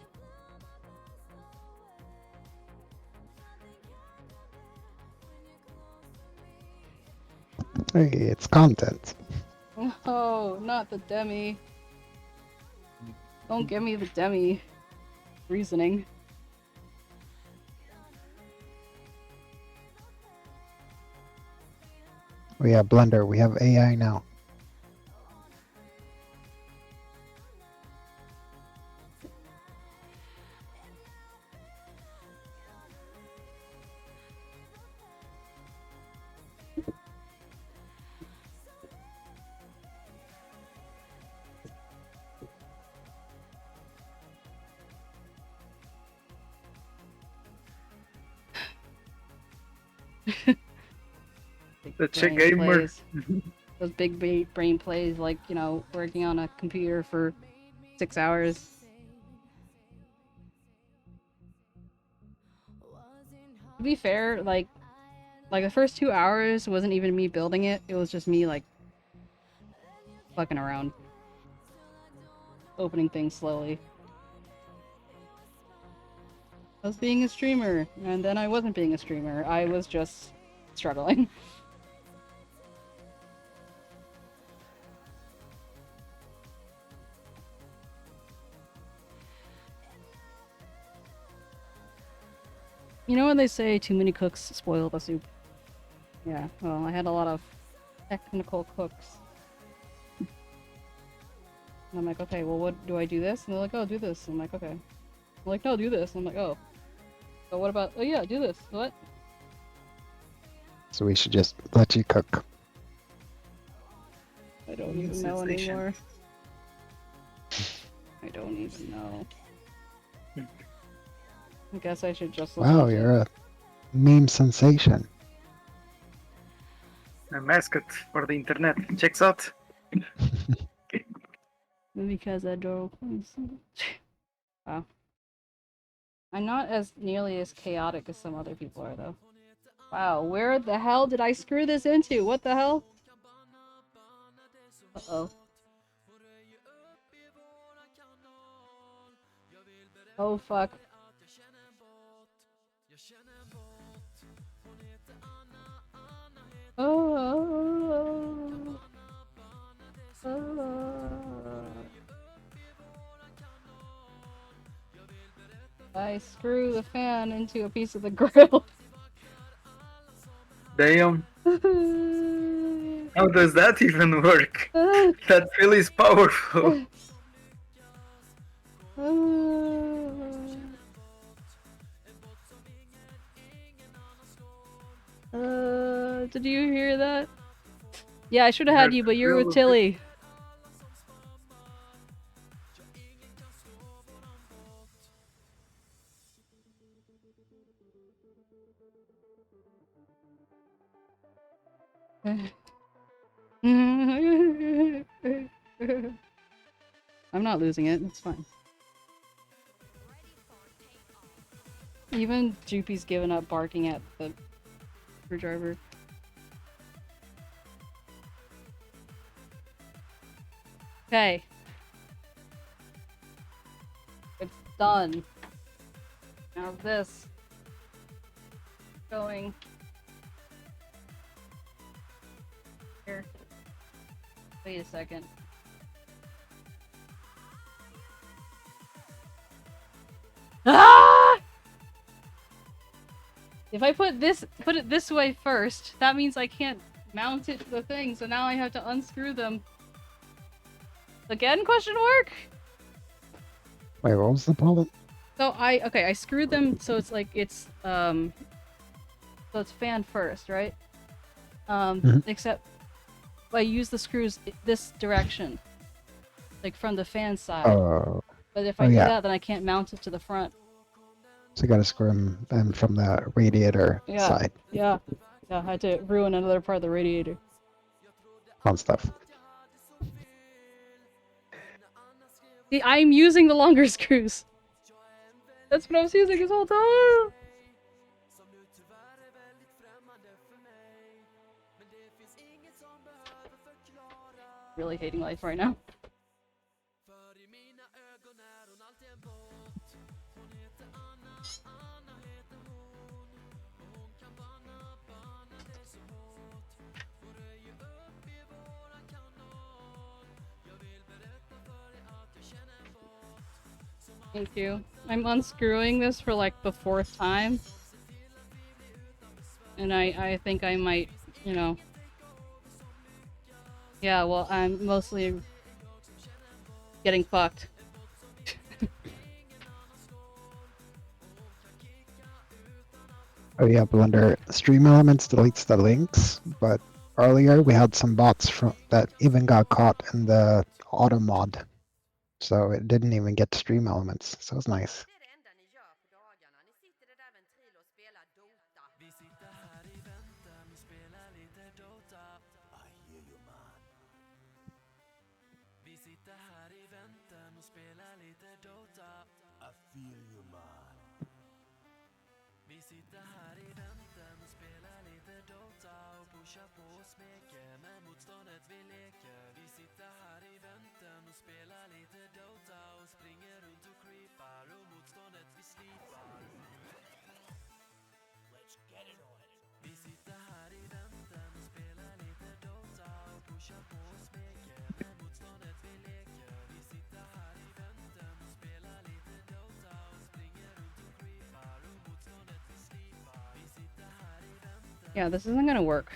Hey, it's content. No, not the demi. Don't give me the demi reasoning. We have Blender, we have AI now. The chick brain gamer. plays. Those big brain plays, like, you know, working on a computer for 6 hours. To be fair, like the first 2 hours wasn't even me building it. It was just me, like, fucking around. Opening things slowly. I was being a streamer, and then I wasn't being a streamer. I was just struggling. You know when they say too many cooks spoil the soup? Yeah, well, I had a lot of technical cooks. And I'm like, okay, well, what do I do this? And they're like, oh, do this. And I'm like, okay. I'm like, no, do this. And I'm like, oh. But what about, oh yeah, do this. What? So we should just let you cook. I don't even know anymore. I don't even know. I guess I should just listen Wow, to you're a meme sensation. A mascot for the internet. Checks out. Because I adore Wow. I'm not as nearly as chaotic as some other people are, though. Wow, where the hell did I screw this into? What the hell? Uh-oh. Oh, fuck. Oh. I screw the fan into a piece of the grill. Damn. How does that even work? That really is powerful. Did you hear that? Yeah, I should have had Heard you, the but you're with drill. Tilly. I'm not losing it, it's fine. Even Joopy's given up barking at the screwdriver. Okay. It's done. Now this. Going. Here. Wait a second. Ah! If I put it this way first, that means I can't mount it to the thing, so now I have to unscrew them. Again, question mark? Wait, what was the problem? So I screwed them so it's like so it's fan first, right? Except I use the screws this direction. Like from the fan side. Oh. But if I do that, then I can't mount it to the front. So you gotta screw them from the radiator side. Yeah. Yeah, I had to ruin another part of the radiator. Fun stuff. See, I'm using the longer screws. That's what I was using this whole time. Really hating life right now. Thank you. I'm unscrewing this for like the 4th time. And I think I might, you know... Yeah, well, I'm mostly getting fucked. Oh yeah, Blender Stream Elements deletes the links, but earlier we had some bots that even got caught in the auto mod. So it didn't even get to Stream Elements, so it was nice. Yeah, this isn't gonna work.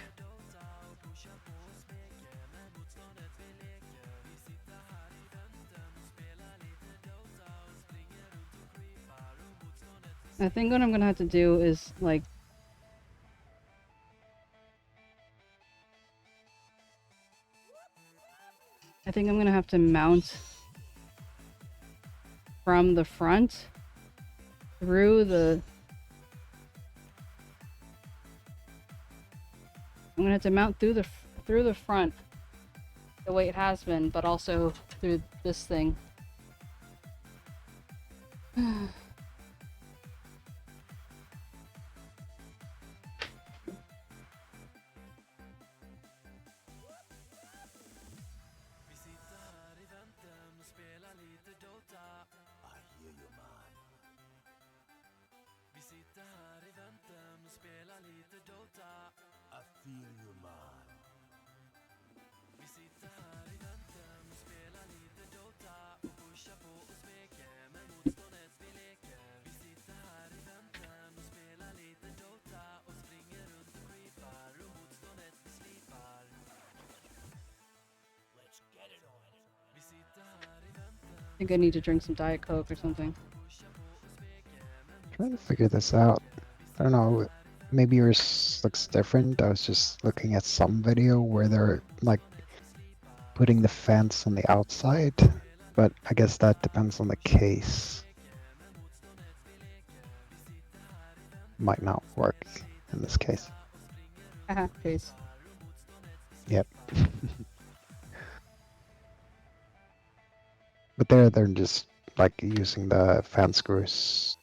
I think what I'm gonna have to do is, like... I think I'm gonna have to mount from the front through the... I'm gonna have to mount through the front the way it has been, but also through this thing. think I need to drink some Diet Coke or something. Trying to figure this out. I don't know. Maybe yours looks different. I was just looking at some video where they're like putting the fence on the outside, but I guess that depends on the case. Might not work in this case. Haha, case. Yep. But they're just like using the fan screws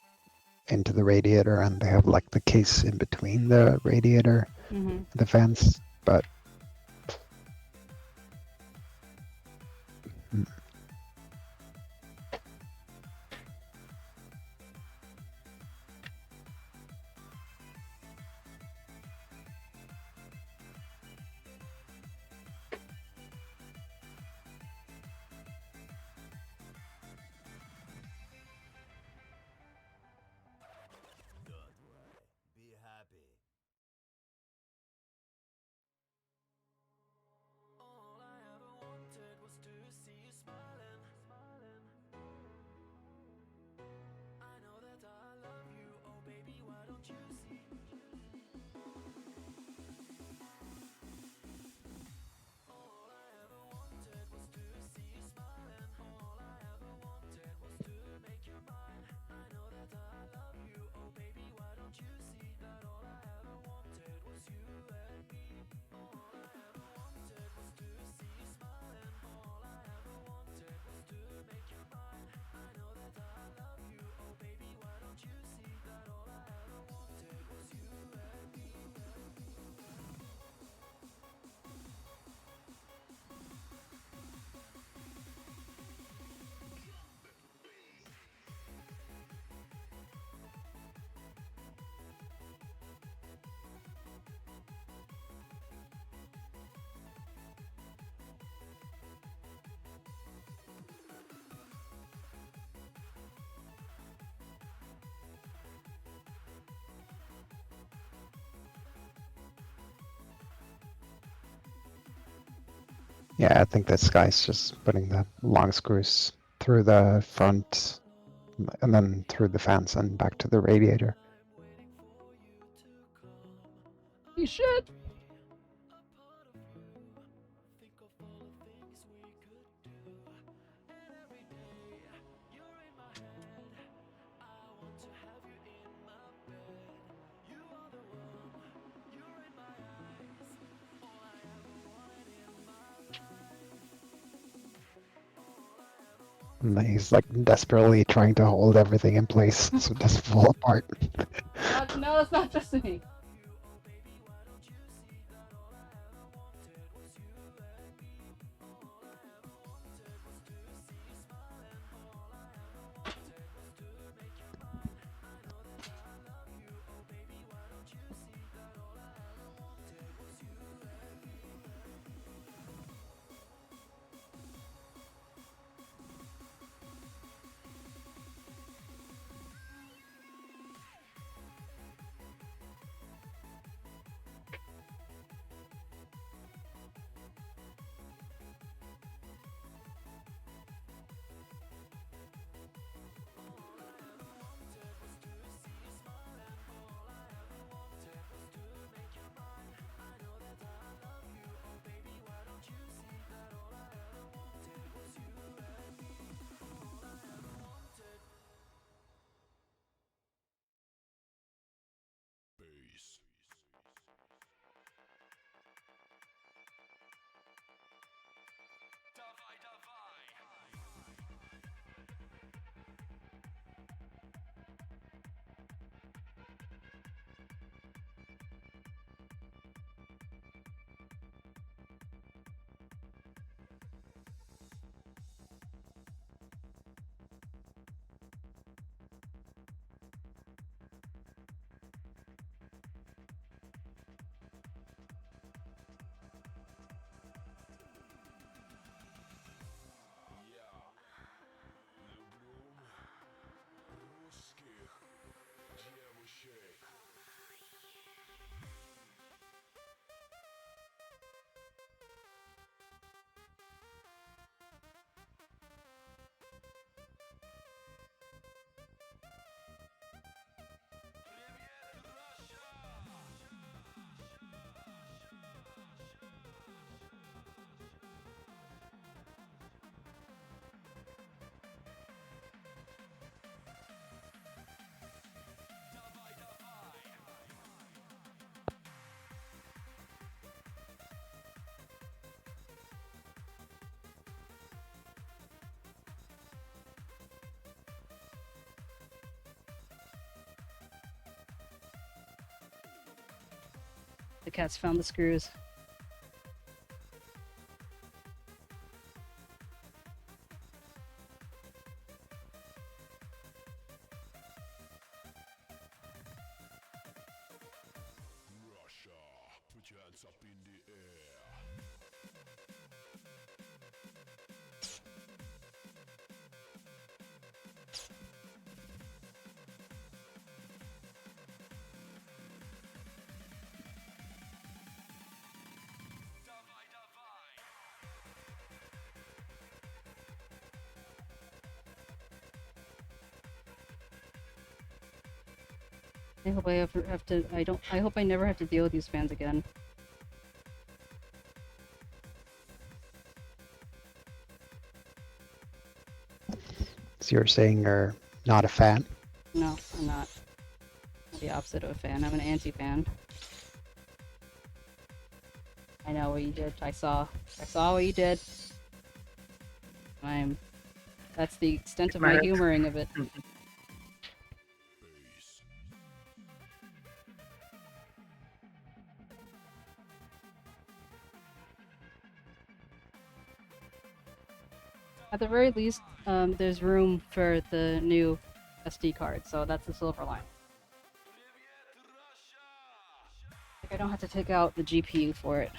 into the radiator, and they have like the case in between the radiator and the fans, but Be happy. All I ever wanted was to see you smiling. I know that I love you, oh baby, why don't you see? All I ever wanted was to see you smiling. All I ever wanted was to make you mine. I know that I love you, oh baby, why don't you see that all I ever wanted was you and me? All I ever wanted was to see you smiling. All I ever wanted was to make you mine. I know that I love you, oh baby, why don't you see that all I ever wanted was you and me? yeah, I think this guy's just putting the long screws through the front and then through the fans and back to the radiator. You should. And he's like desperately trying to hold everything in place so it doesn't fall apart. No, it's not just me. The cat's found the screws. Russia, put your hands up in the air. I hope I have to. I hope I never have to deal with these fans again. So you're saying you're not a fan? No, I'm not. I'm the opposite of a fan. I'm an anti-fan. I know what you did. I saw what you did. That's the extent of my humoring of it. At the very least, there's room for the new SD card, so that's the silver line. Like, I don't have to take out the GPU for it.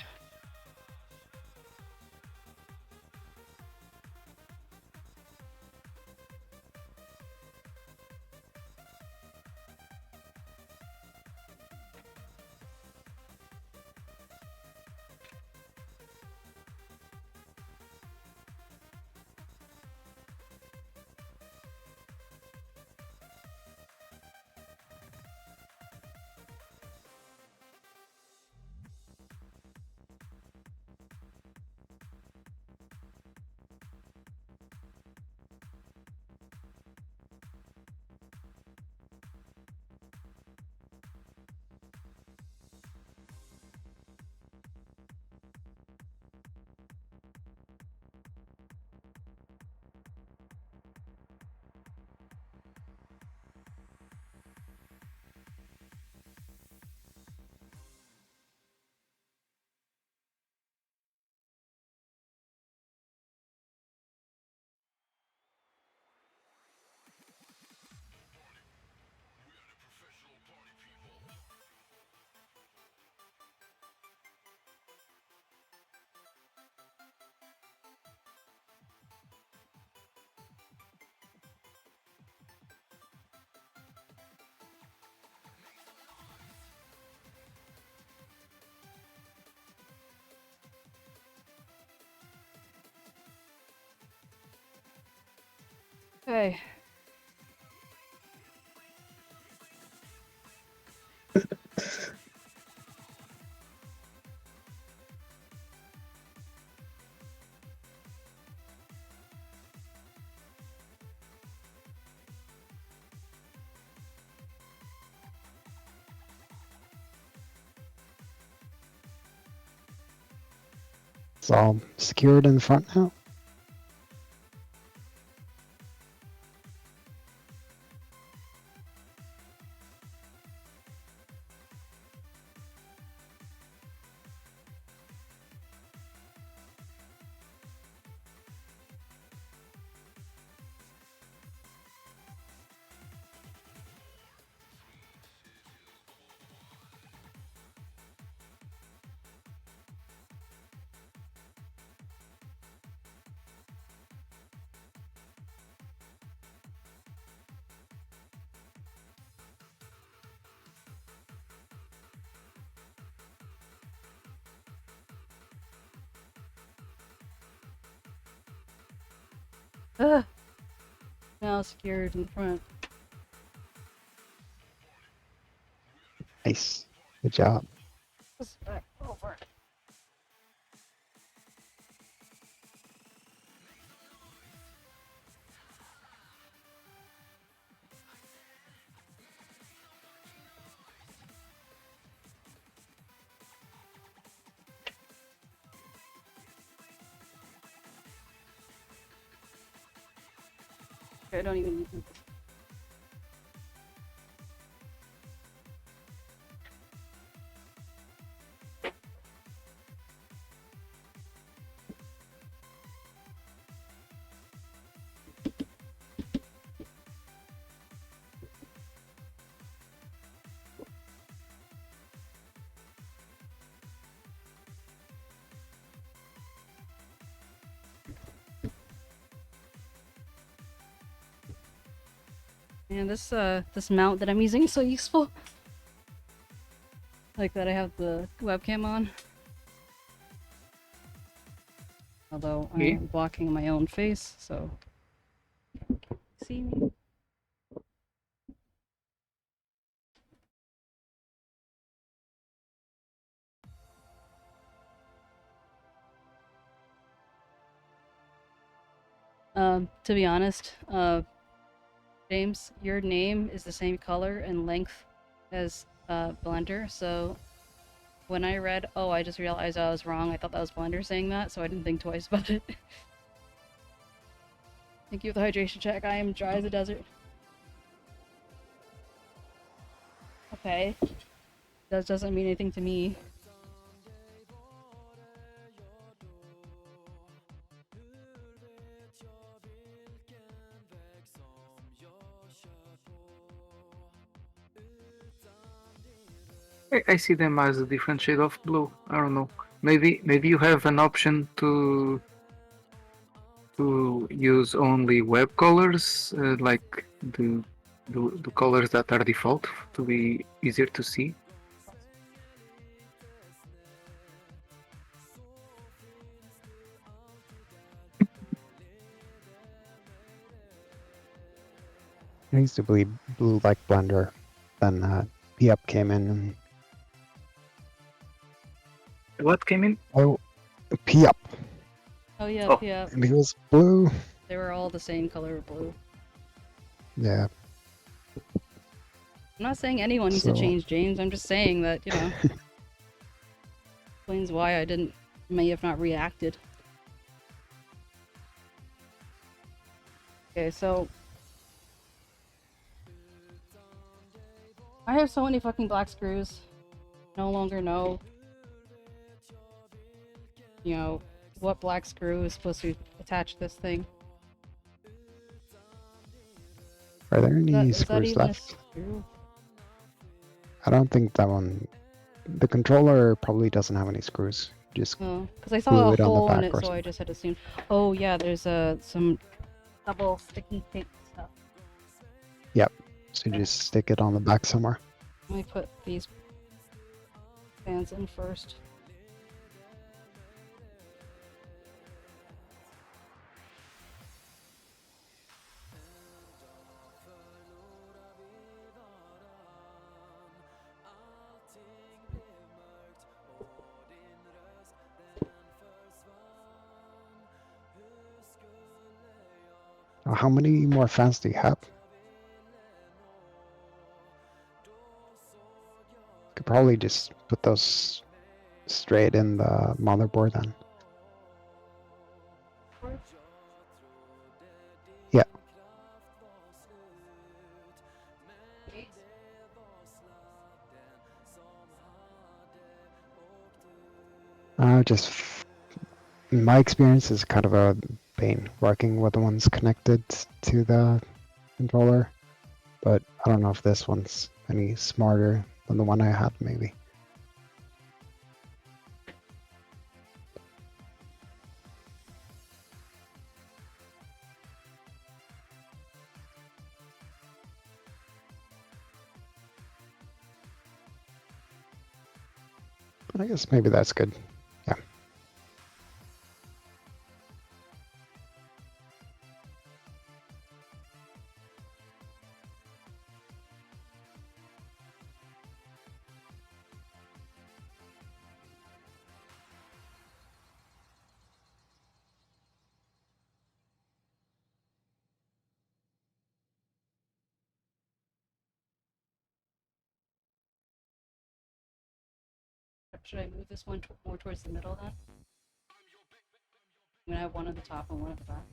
Okay. It's all secured in the front now? Ugh. Now secured in the front. Nice. Good job. Let's back over. I don't even need them. Man, this mount that I'm using is so useful. Like that I have the webcam on. Although I am blocking my own face, so see me. To be honest, James, your name is the same color and length as Blender, so when I read, oh, I just realized I was wrong, I thought that was Blender saying that, so I didn't think twice about it. Thank you for the hydration check. I am dry as a desert. Okay. That doesn't mean anything to me. I see them as a different shade of blue. I don't know. Maybe you have an option to use only web colors, like the colors that are default to be easier to see. I used to believe blue like Blender. Then 𝗶𝗹𝗀 came in and... What came in? Oh, 𝗶𝗹𝗀. Oh yeah, Oh. yeah. And it was blue. They were all the same color of blue. Yeah. I'm not saying anyone needs to change, James. I'm just saying that, you know, explains why I may have not reacted. Okay, so I have so many fucking black screws. No longer know, you know, what black screw is supposed to attach this thing. Are there any Is that screws even left? a screw? I don't think that one... The controller probably doesn't have any screws. Just because I glue saw a it on the hole in back it, or so I something. just had to assume. Oh yeah, there's some double sticky tape stuff. Yep. So just stick it on the back somewhere. Let me put these fans in first. How many more fans do you have? Could probably just put those straight in the motherboard then. Yeah. In my experience is kind of a pain working with the ones connected to the controller, but I don't know if this one's any smarter than the one I had maybe. I guess maybe that's good. Yeah. Should I move this one more towards the middle then? I'm gonna have one at the top and one at the back.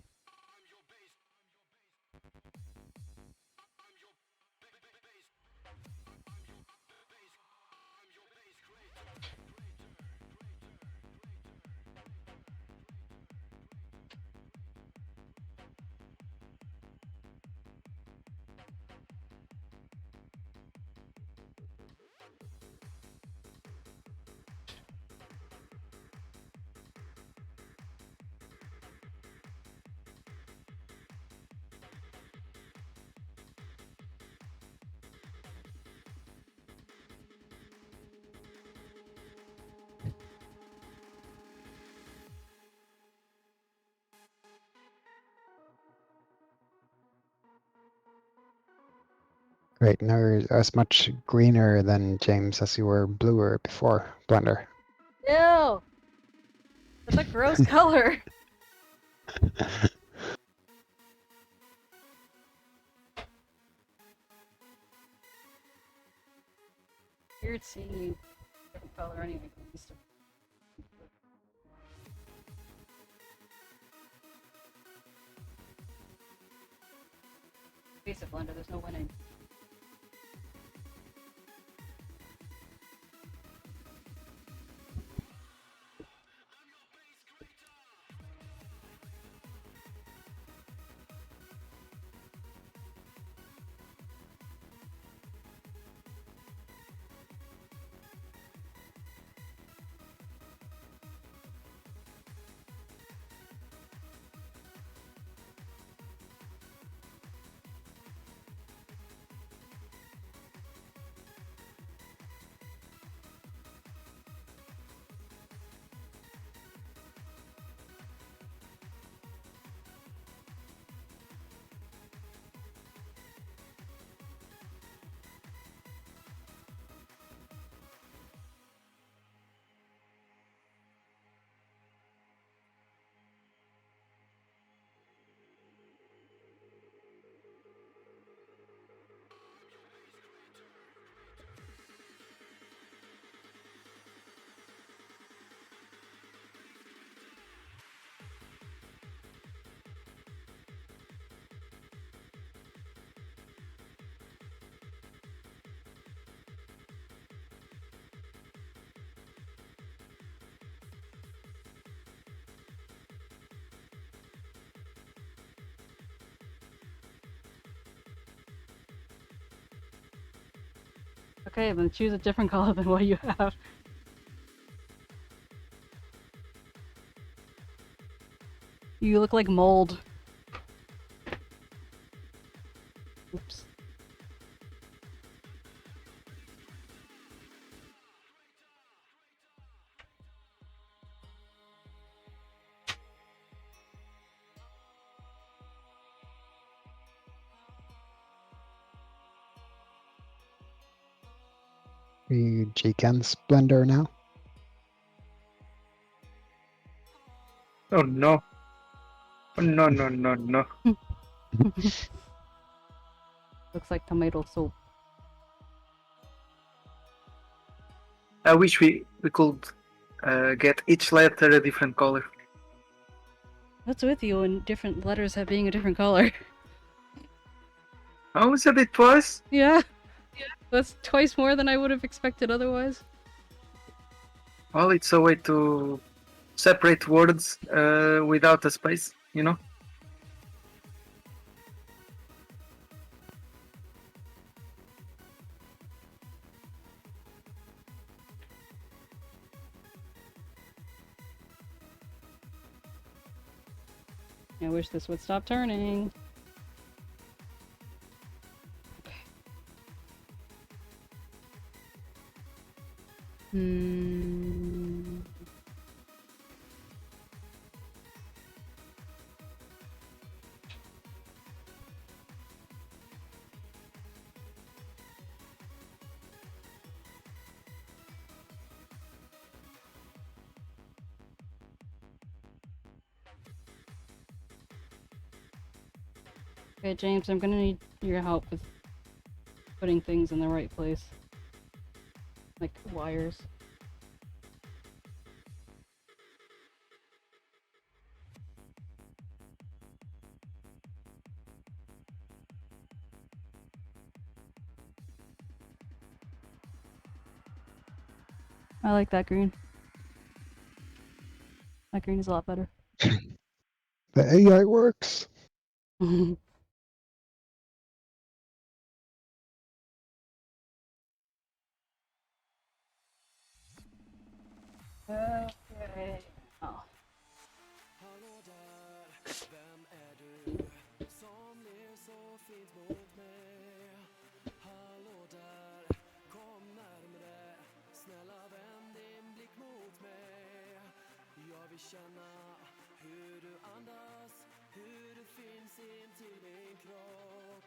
Great, now you're as much greener than James as you were bluer before Blender. Ew! That's a gross color. Weird seeing you different color anyway. Face it, Blender, there's no winning. Okay, then choose a different color than what you have. You look like mold. Oops. Are you G-Ken's Blender now? Oh no. Oh, no, no, no, no. Looks like tomato soup. I wish we could get each letter a different color. What's with you and different letters have being a different color? I only said it twice. Yeah. That's twice more than I would have expected otherwise. Well, it's a way to separate words without a space, you know? I wish this would stop turning. Hmm. Okay, James, I'm gonna need your help with putting things in the right place. Like wires. I like that green. That green is a lot better. The AI works. Okay. Oh. Hallå där, vem är du som ler så fint mot mig? Hallå där, kom närmare, snälla vänd din blick mot mig. Jag vill känna hur du andas, hur du finns in till min kropp.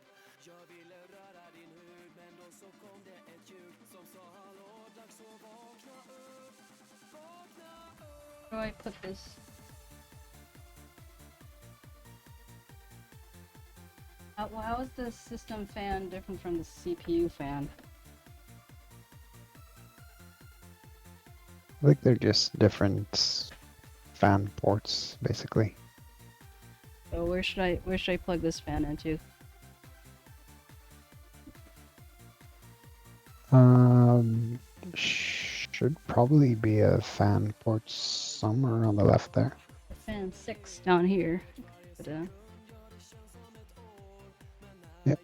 Jag ville röra din hud men då så kom det ett ljud som sa hallå, dags att vakna upp. Vakna upp. Where do I put this? Well, how is the system fan different from the CPU fan? I think they're just different fan ports, basically. So where should I plug this fan into? Should probably be a fan port somewhere on the left there. Fan 6 down here. But, Yep.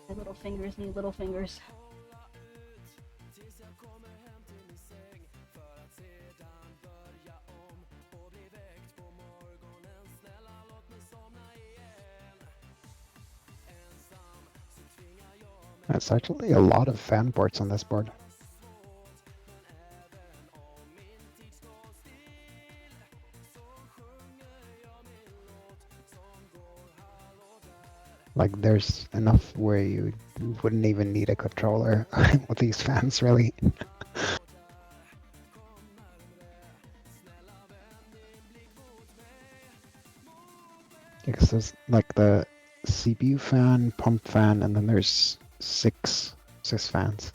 my little fingers need little fingers. There's actually a lot of fan ports on this board. Like, there's enough where you wouldn't even need a controller with these fans, really. Because there's like the CPU fan, pump fan, and then there's six fans.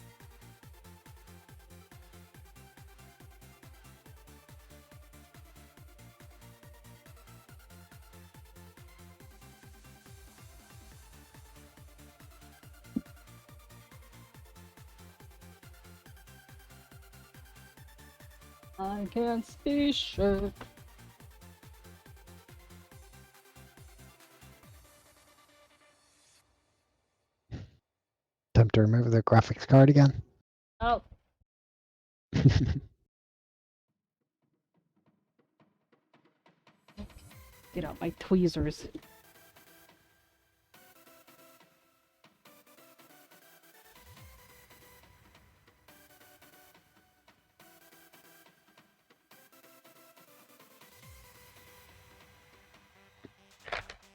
I can't see shit. Time to remove the graphics card again. Oh. Get out my tweezers.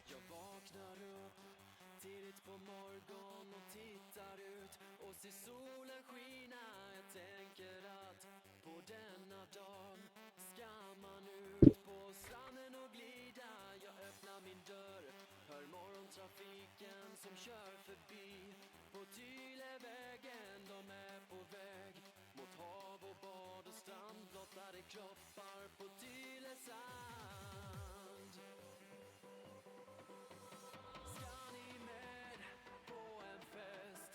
Jag vaknar upp tidigt på morgon och tittar ut och ser solen skina. Jag tänker att på denna dag ska man ut på stranden och glida. Jag öppnar min dörr, hör morgontrafiken som kör förbi. På Tylevägen, de är på väg mot hav och bad och strand. Blottade kroppar på Tylesand. Ska ni med på en fest?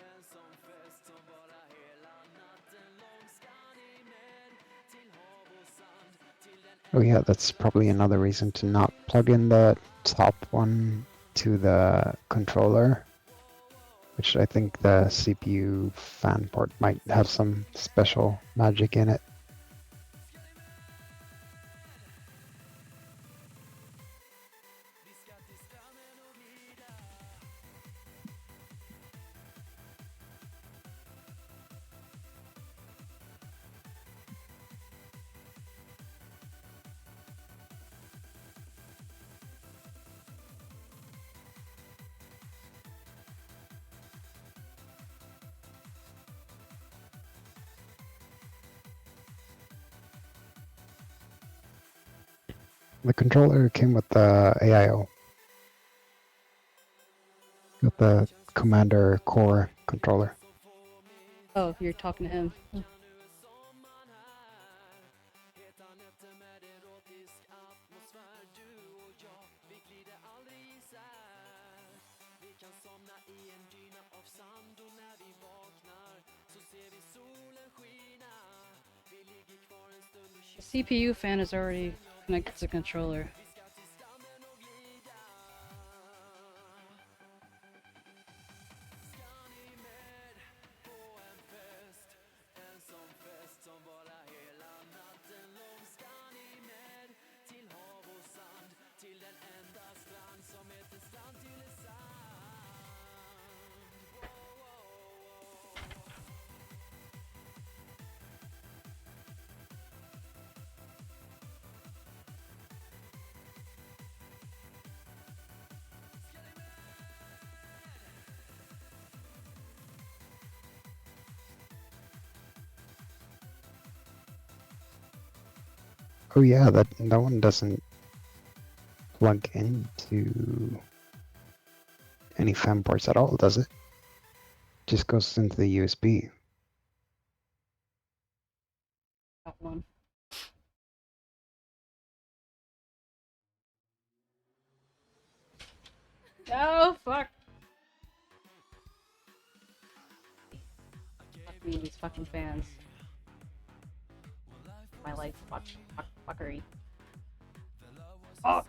En sån fest som varar hela natten lång. Ska ni med till hav och sand? Till den Oh yeah, that's probably another reason to not plug in the top one to the controller, which I think the CPU fan port might have some special magic in it. The controller came with the AIO. With the Commander Core controller. Oh, you're talking to him. The CPU fan is already connected to the controller. Oh yeah, that one doesn't plug into any fan ports at all, does it? Just goes into the USB. That one. Oh fuck! Fuck me, these fucking fans. My life, fuckery. Oh!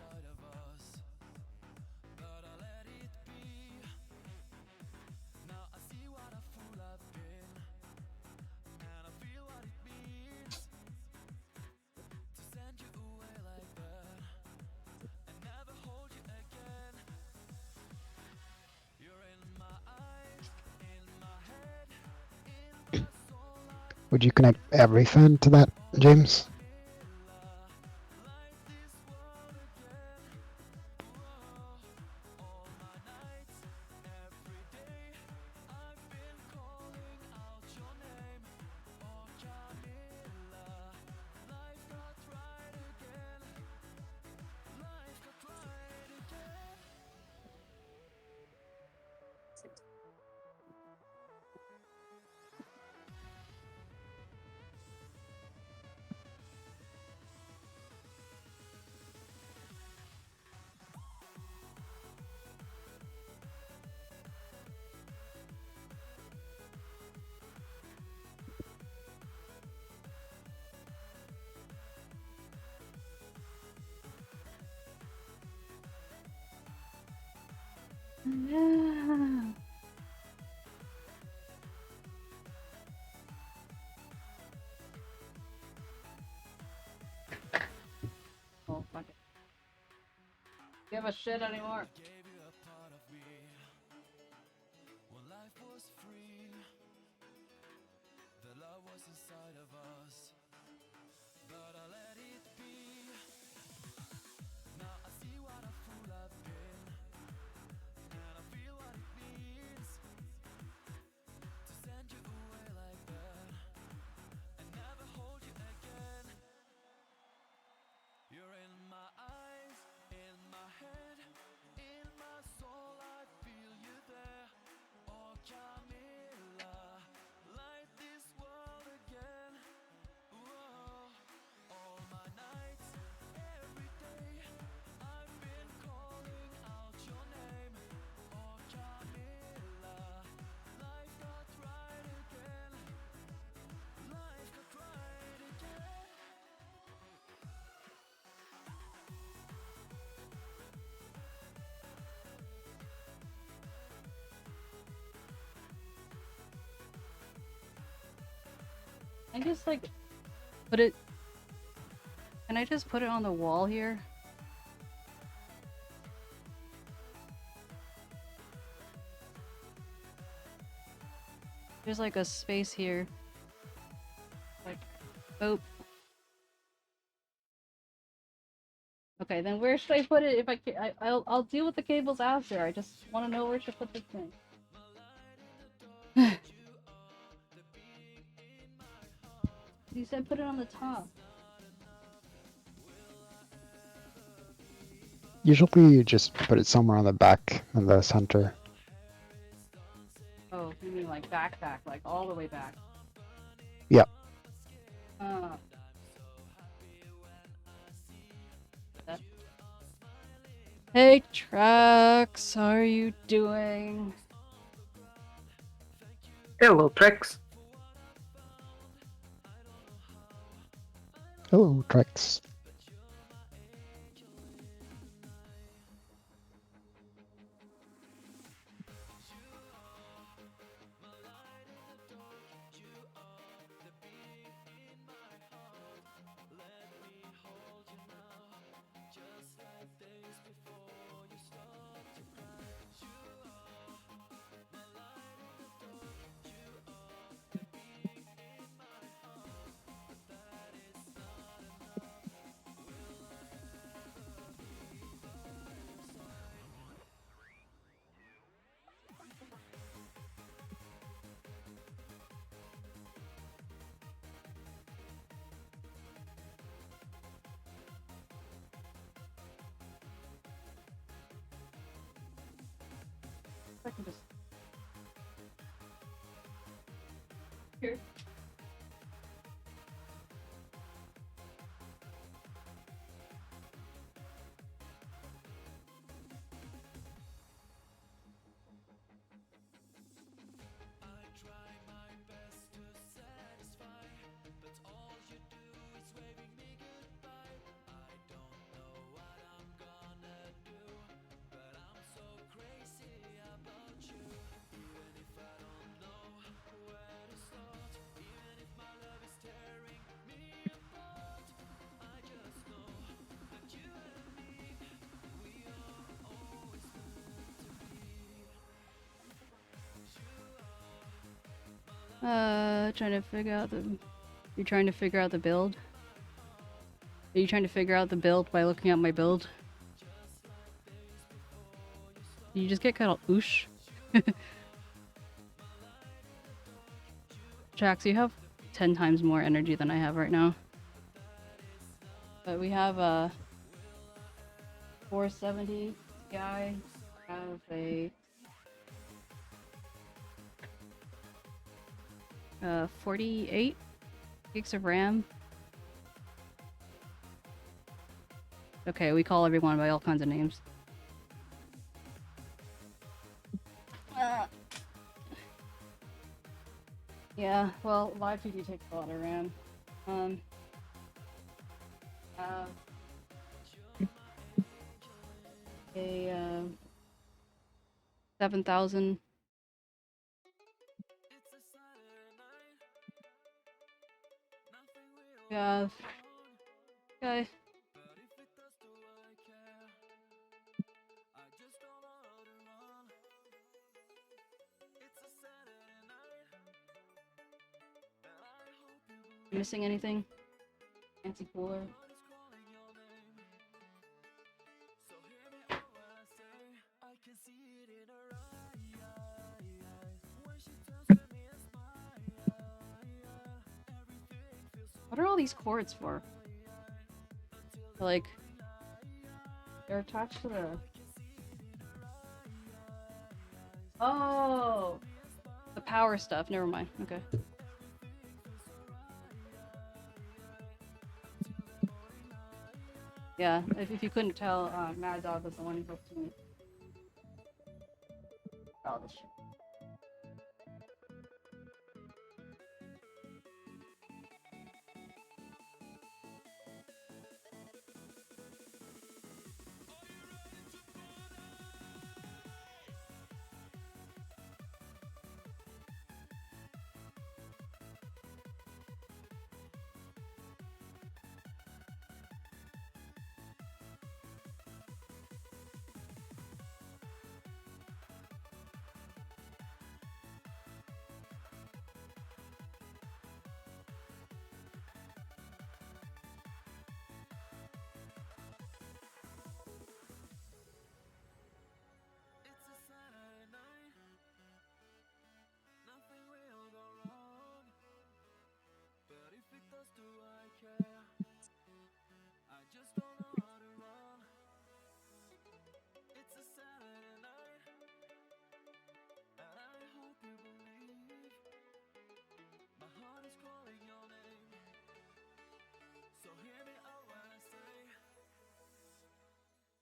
Would you connect every fan to that, James? Oh fuck it. Give a shit anymore. When life was free, the love was inside of us, but I let it be. Now I see what a fool I've been, and I feel what it means to send you away like that and never hold you again. You're in my eyes, in my head, in my soul, I feel you there. Oh, 𝗟𝗶H, light this world again. Whoa. All my nights, every day, I've been calling out your name. Oh, 𝗟𝗶H, life got right again. Life got right again. I just like put it. Can I just put it on the wall here? There's like a space here. Like, oh. Okay, then where should I put it? If I can, I'll deal with the cables after. I just want to know where to put this thing. You said put it on the top. Usually you just put it somewhere on the back in the center. Oh, you mean like back, like all the way back? Yeah. Hey, Trax, how are you doing? Hello, Trex. Hello, Trex. I can just... Here. Trying to figure out the... You're trying to figure out the build? Are you trying to figure out the build by looking at my build? You just get kind of oosh. Jax, you have 10 times more energy than I have right now. But we have a 470 guy, have a 48 gigs of RAM. Okay, we call everyone by all kinds of names. Yeah, well, live TV takes a lot of RAM. A 7,000. Yeah. Okay. Missing anything? Fancy cooler? What are all these cords for? Like, they're attached to the... Oh! The power stuff, never mind, okay. Yeah, if you couldn't tell, Mad Dog was the one who hooked me. All this shit.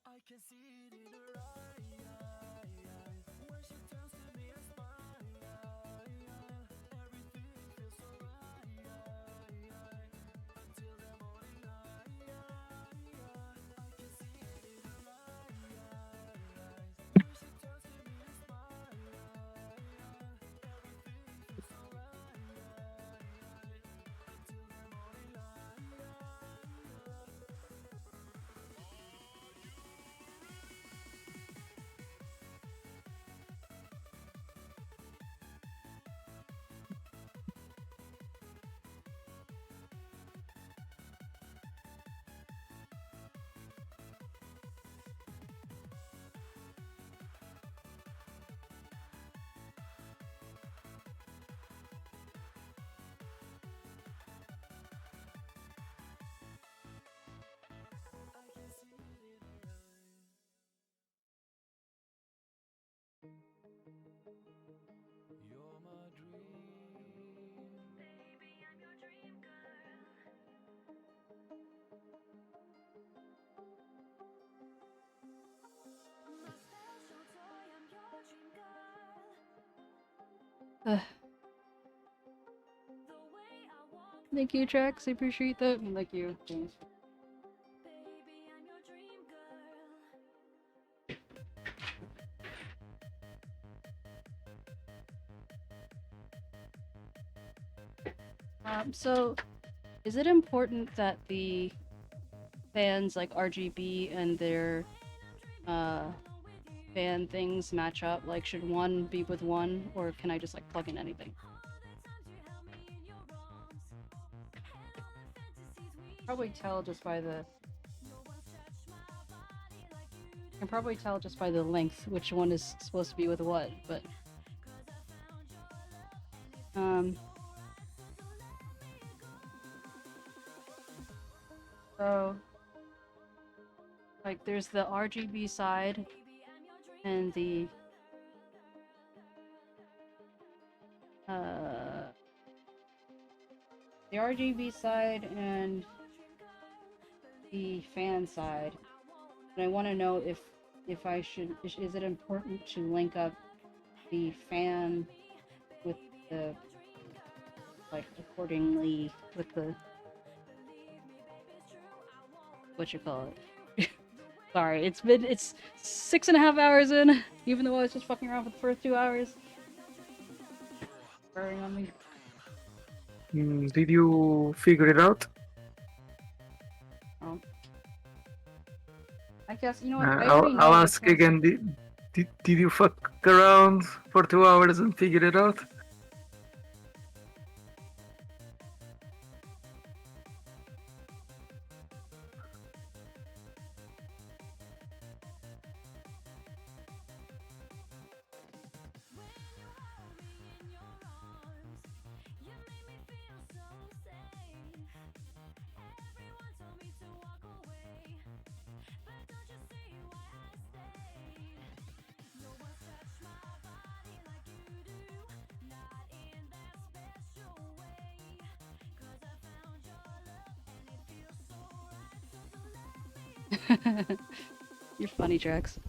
I can see it in her eyes when she turns to me and smiles. Everything feels so right until the morning light. I can see it in her eyes when she turns to me and smiles. Everything feels so right until the morning light. You're my dream. Baby, I'm your dream girl. My special toy, I'm your dream girl. The way I walk, Thank you, Trax. I appreciate that. And thank you, James. baby, I'm your dream girl. So, is it important that the fans like RGB and their fan things match up? Like, should one be with one, or can I just like plug in anything? Probably tell just by the. I can probably tell just by the length which one is supposed to be with what, but so like there's the RGB side and the RGB side and the fan side. And I want to know if I should, is it important to link up the fan with the, like, accordingly with the, what you call it. Sorry, it's 6.5 hours in, even though I was just fucking around for the first 2 hours. Burning on me. Did you figure it out? Oh. I guess, you know what, I I'll already know ask which one- again. Did you fuck around for 2 hours and figure it out? You're funny, Drax.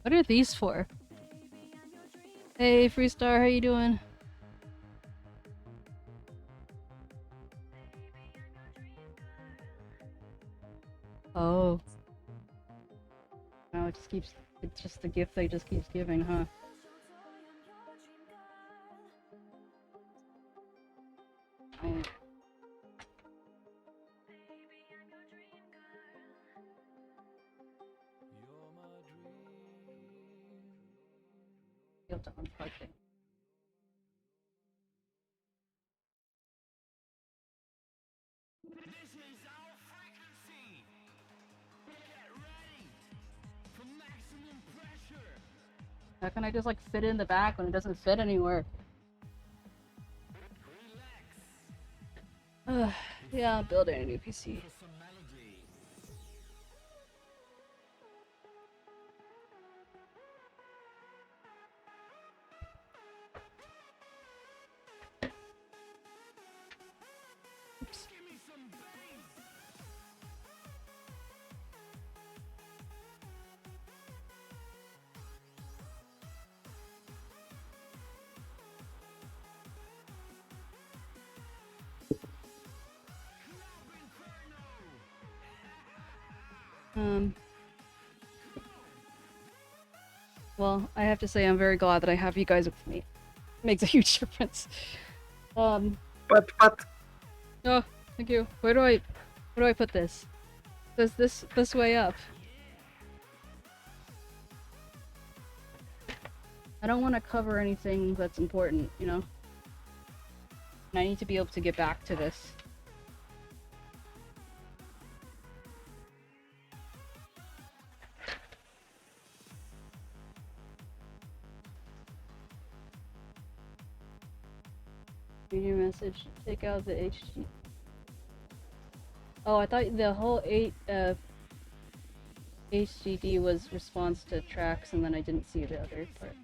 What are these for? Hey, Freestar, how you doing? Oh. No, it just keeps, it's just the gift that just keeps giving, huh? Oh. You have to unplug things. This is our frequency. Get ready for maximum pressure. How can I just like fit it in the back when it doesn't fit anywhere? Yeah, I'm building a new PC. Well, I have to say I'm very glad that I have you guys with me. It makes a huge difference. But. Oh, thank you. Where do I put this? Does this way up? I don't want to cover anything that's important, you know? And I need to be able to get back to this. Read your message. Take out the HG. Oh, I thought the whole HGD was response to tracks, and then I didn't see the other part.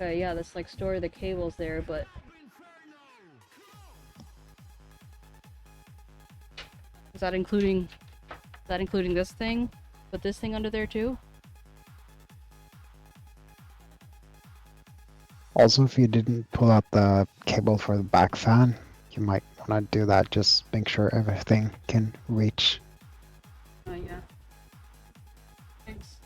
Okay, yeah, that's like store the cables there, but is that including this thing? Put this thing under there too? Also, if you didn't pull out the cable for the back fan, you might want to do that. Just make sure everything can reach. Oh yeah. Thanks.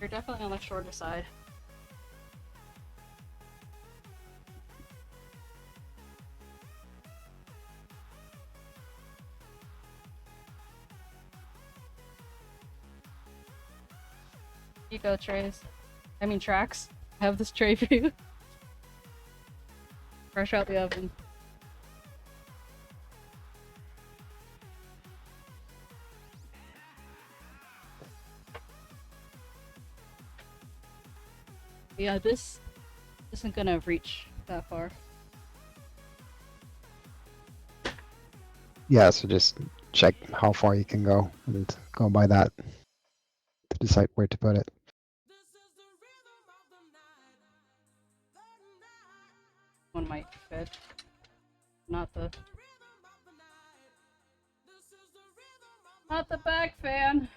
You're definitely on the shorter side. Here you go, trays. I mean tracks. I have this tray for you. Fresh out the oven. Yeah, this isn't gonna reach that far. Yeah, so just check how far you can go and go by that to decide where to put it. One might fit. Not the back fan.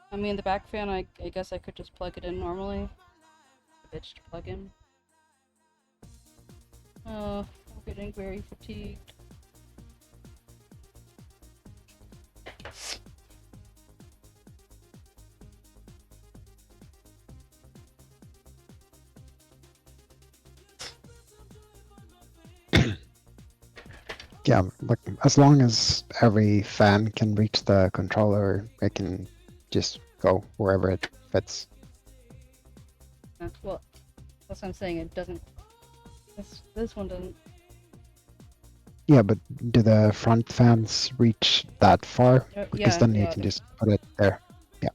I mean, the back fan, I guess I could just plug it in normally. Bitch to plug in. Oh, I'm getting very fatigued. Yeah, like as long as every fan can reach the controller, it can just go wherever it fits. Well, that's what I'm saying. It doesn't. This one doesn't. Yeah, but do the front fans reach that far? Because Yeah, then you yeah, can just put it there. Yeah.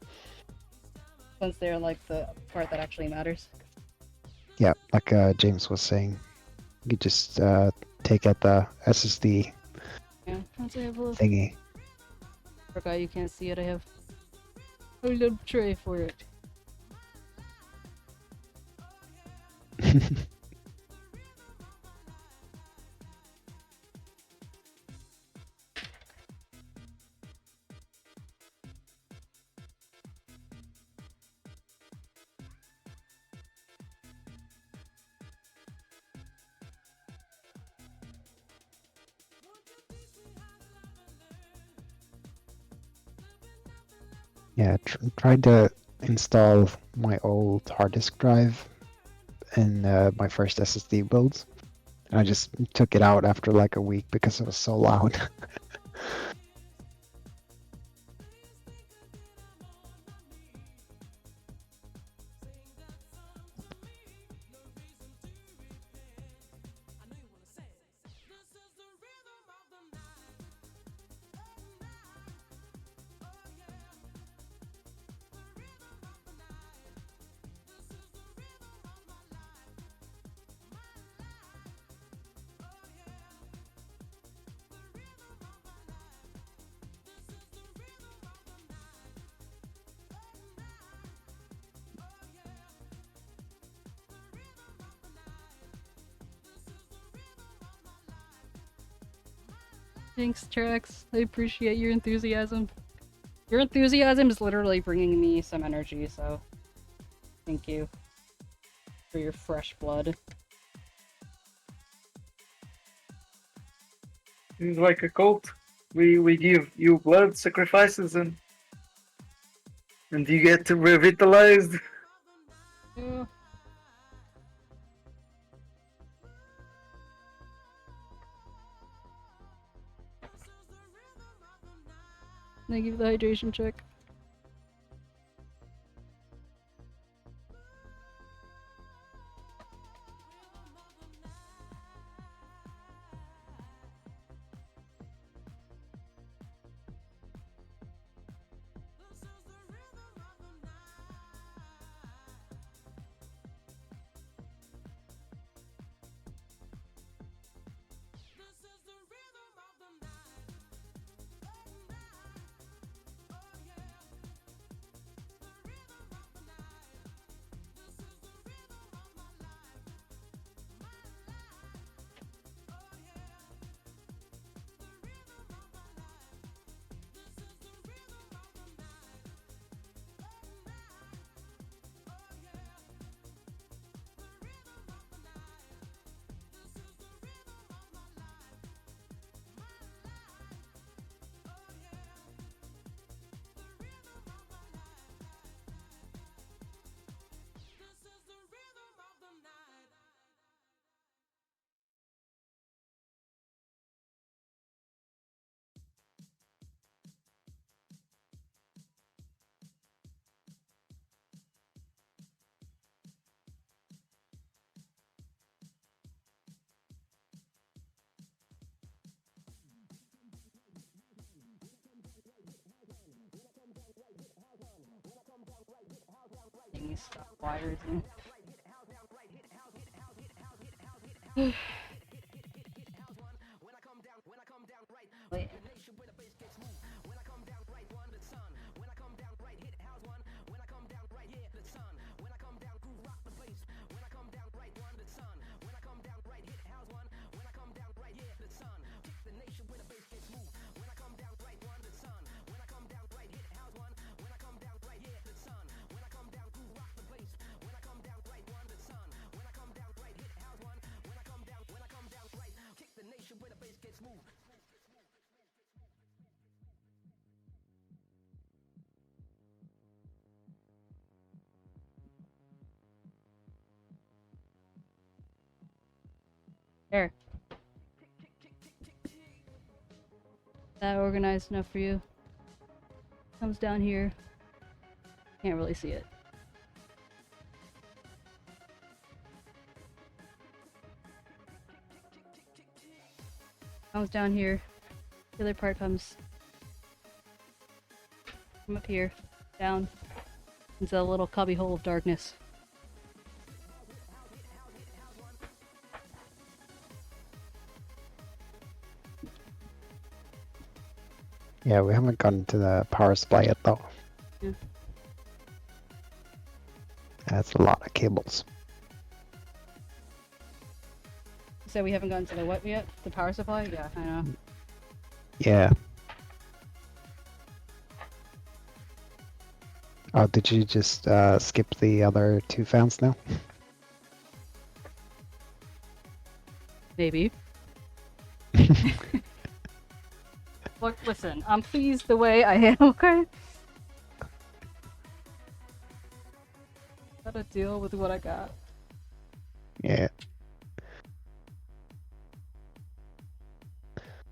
Since they're like the part that actually matters. Yeah, like James was saying, you just take out the SSD Yeah, once I have a thingy. forgot you can't see it. I have a little tray for it. Yeah, tried to install my old hard disk drive in my first SSD builds. And I just took it out after like a week because it was so loud. Thanks, Trex. I appreciate your enthusiasm. Your enthusiasm is literally bringing me some energy, so thank you for your fresh blood. It's like a cult. We give you blood sacrifices and you get revitalized. Yeah. Can I give the hydration check? Stop wires in. Wait. There. That organized enough for you? Comes down here. Can't really see it. Comes down here. The other part comes from up here, down into a little cubby hole of darkness. Yeah, we haven't gotten to the power supply yet, though. Yeah. That's a lot of cables. So we haven't gotten to the what yet? The power supply? Yeah, I know. Yeah. Oh, did you just skip the other two fans now? Maybe. Look, listen, I'm pleased the way I am, okay? Gotta deal with what I got. Yeah.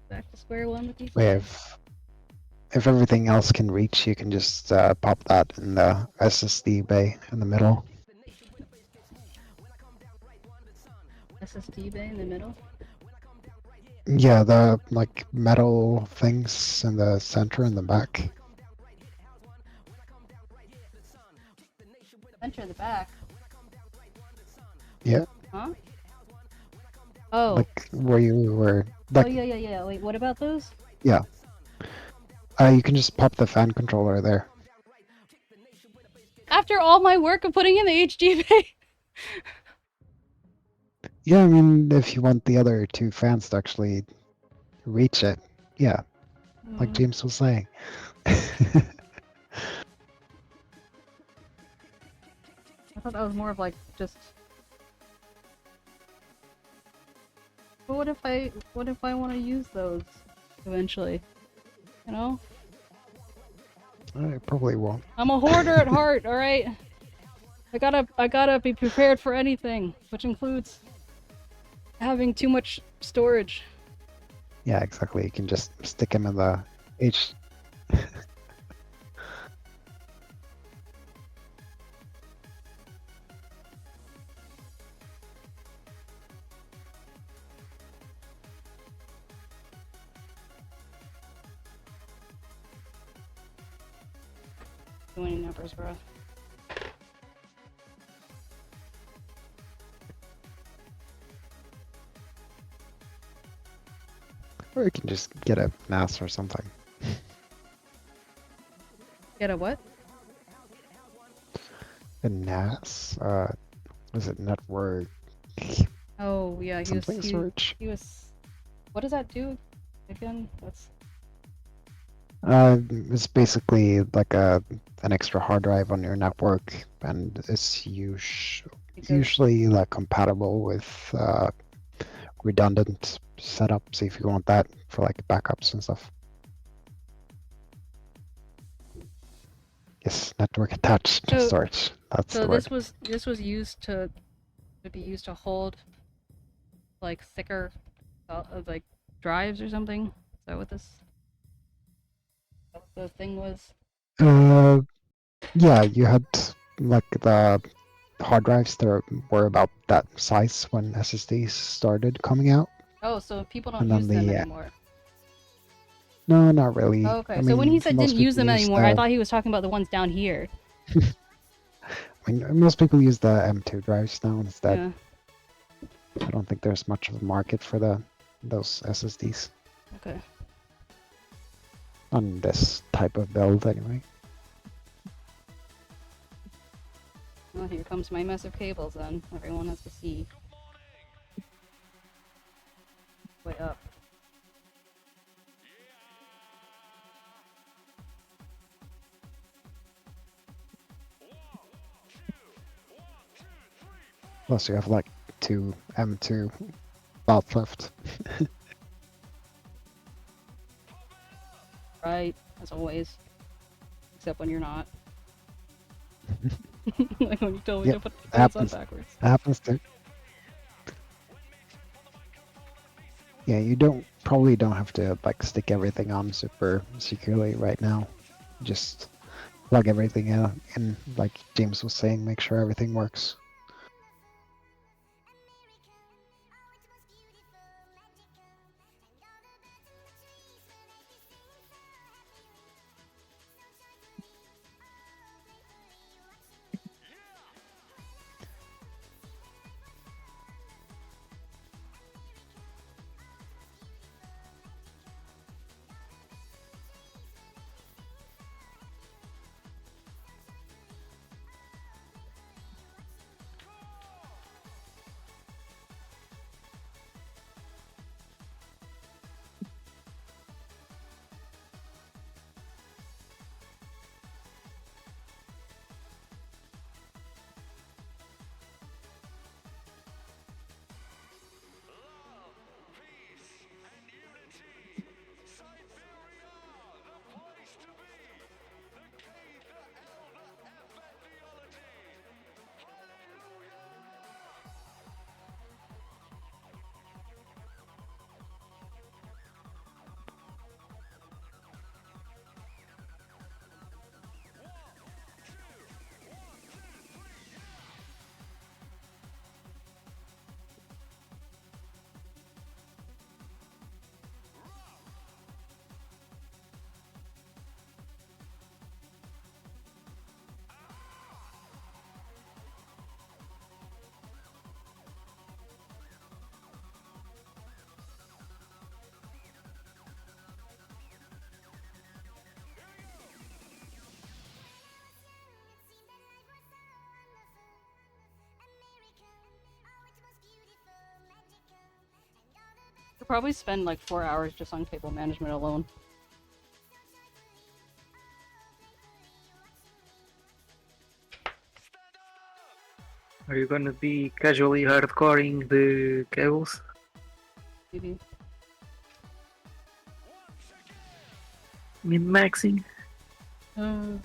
Back to square one with these. Wait, if everything else can reach, you can just pop that in the SSD bay in the middle. SSD bay in the middle? Yeah, the like metal things in the center and the back. Center the back. Yeah. Huh? Oh. Like where you were. Oh Like, yeah. Wait, what about those? yeah. You can just pop the fan controller there. After all my work of putting in the HD bay. Yeah, I mean, if you want the other two fans to actually reach it, Yeah, like James was saying. I thought that was more of like just. But what if I want to use those eventually? You know? I probably won't. I'm a hoarder at heart, alright? I gotta be prepared for anything, which includes having too much storage. Yeah, exactly. You can just stick him in the H. Too many numbers, bro. Or you can just get a NAS or something. Get a what? A NAS? Was it network? Oh yeah, Something storage? he was. What does that do again? That's. It's basically like an extra hard drive on your network, and it's usually like compatible with redundant setups if you want that for like backups and stuff. Yes, network attached storage. That's So the word. this was used to be used to hold like thicker like drives or something. Is that what the thing was? Yeah, you had like the hard drives that were about that size when SSDs started coming out. Oh, so people don't And then use them the anymore. no, not really. Oh, okay, I so when mean, he said most didn't use people them use anymore, I thought he was talking about the ones down here. I mean, most people use the M2 drives now instead. Yeah. I don't think there's much of a market for those SSDs Okay. on this type of build anyway. Well, here comes my mess of cables then. Everyone has to see. Way up. Plus you have like 2 M2 slots left. Right, as always. Except when you're not. Like when you told me to put the pants on backwards. Happens too. Yeah, you probably don't have to like stick everything on super securely right now. Just plug everything in, and like James was saying, make sure everything works. probably spend like 4 hours just on cable management alone. Are you gonna be casually hardcoring the cables? Maybe. Min-maxing? I'm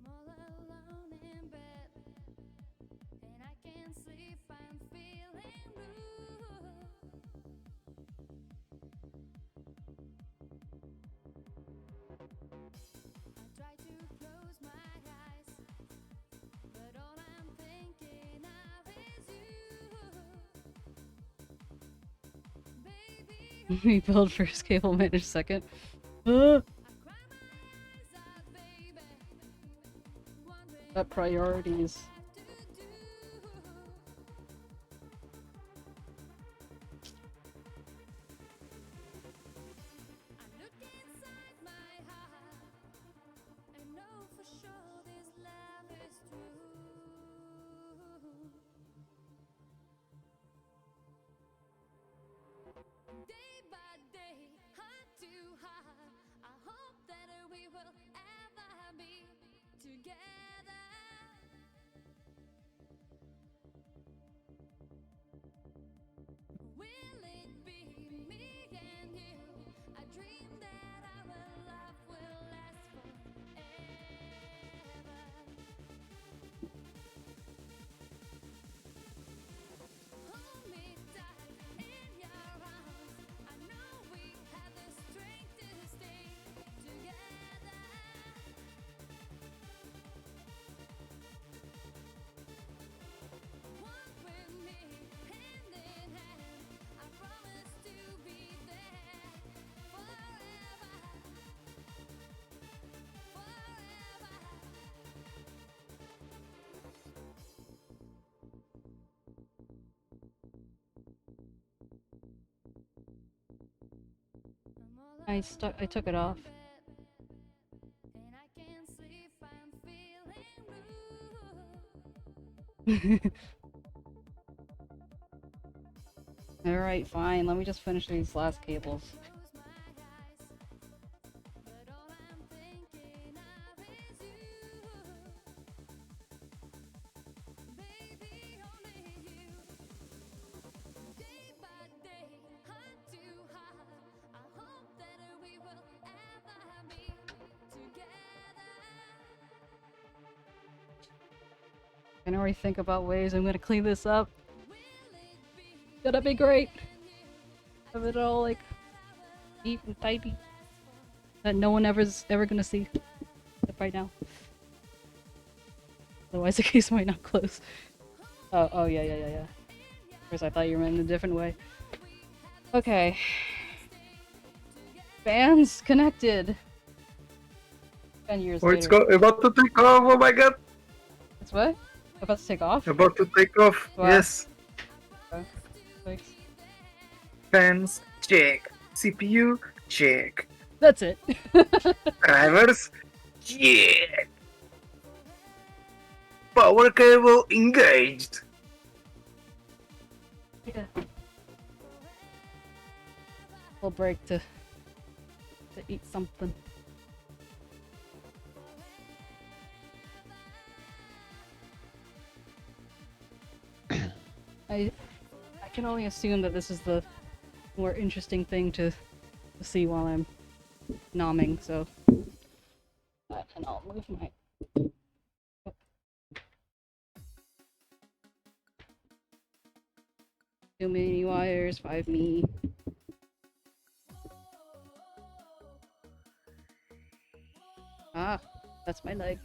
all alone in bed, and I can't sleep. I'm feeling blue. I try to close my eyes, but all I'm thinking of is you. Baby, We build first, cable manage second. That priorities. day by day, heart to heart, I hope that we will ever be together. Will it be me and you? I dream that our love will last forever. Hold me tight in your arms. I know we have the strength to stay together. Walk with me hand in hand. I promise to be there forever. Forever. I took it off. And I can't sleep, I'm feeling blue. Alright, fine. Let me just finish these last cables. I can already think about ways I'm gonna clean this up. Gonna be great. Have it all like neat and tidy. That no one ever gonna see. Except right now. Otherwise the case might not close. Oh yeah. Of course I thought you meant in a different way. Okay. Bands connected. 10 years later. It's about to take off, oh my god! It's what? About to take off? About to take off, Wow. yes. Okay. Thanks. Fans, check. CPU, check. That's it. Drivers, check. Power cable engaged. Take a little break to eat something. I can only assume that this is the more interesting thing to see while I'm nomming, so and I'll move my too many wires, 5 me. Ah, that's my leg.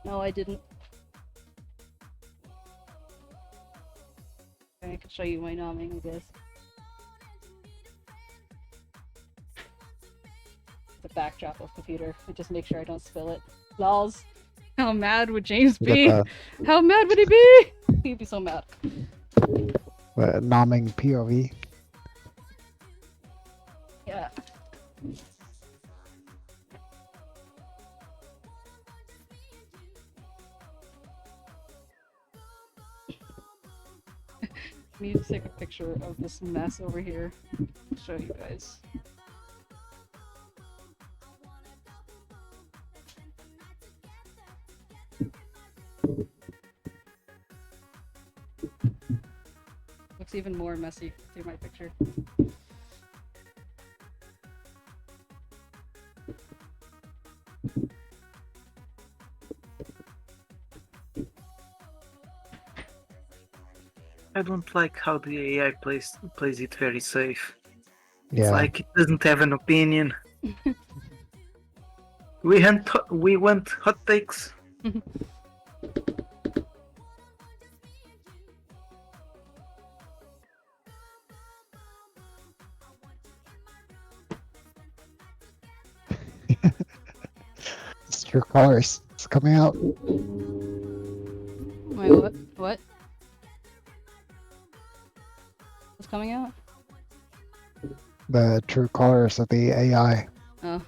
No, I didn't. I can show you my nomming, I guess. The backdrop of computer. I just make sure I don't spill it. Lols. How mad would James be? How mad would he be? He'd be so mad. Nomming POV. Yeah. I need to take a picture of this mess over here. Show you guys. Looks even more messy through my picture. I don't like how the AI plays it very safe. Yeah. It's like it doesn't have an opinion. we want hot takes. It's True Colors. It's coming out. Wait, what? What? What's coming out? The True Colors of the AI. Oh.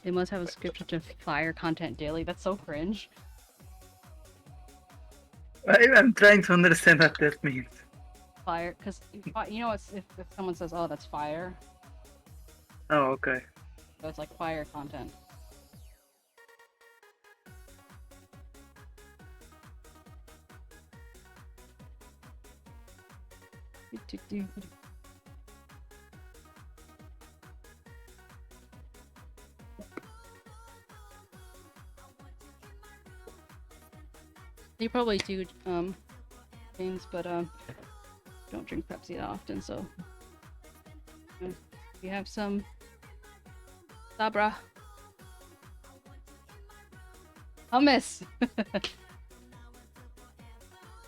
They must have a subscription to Fire content daily. That's so cringe. I'm trying to understand what that means. Fire, because you know, if someone says, "Oh, that's Fire," Oh, okay. so it's like Fire content. You probably do things, but don't drink Pepsi that often, so you have some 𝗟𝗶. Hummus.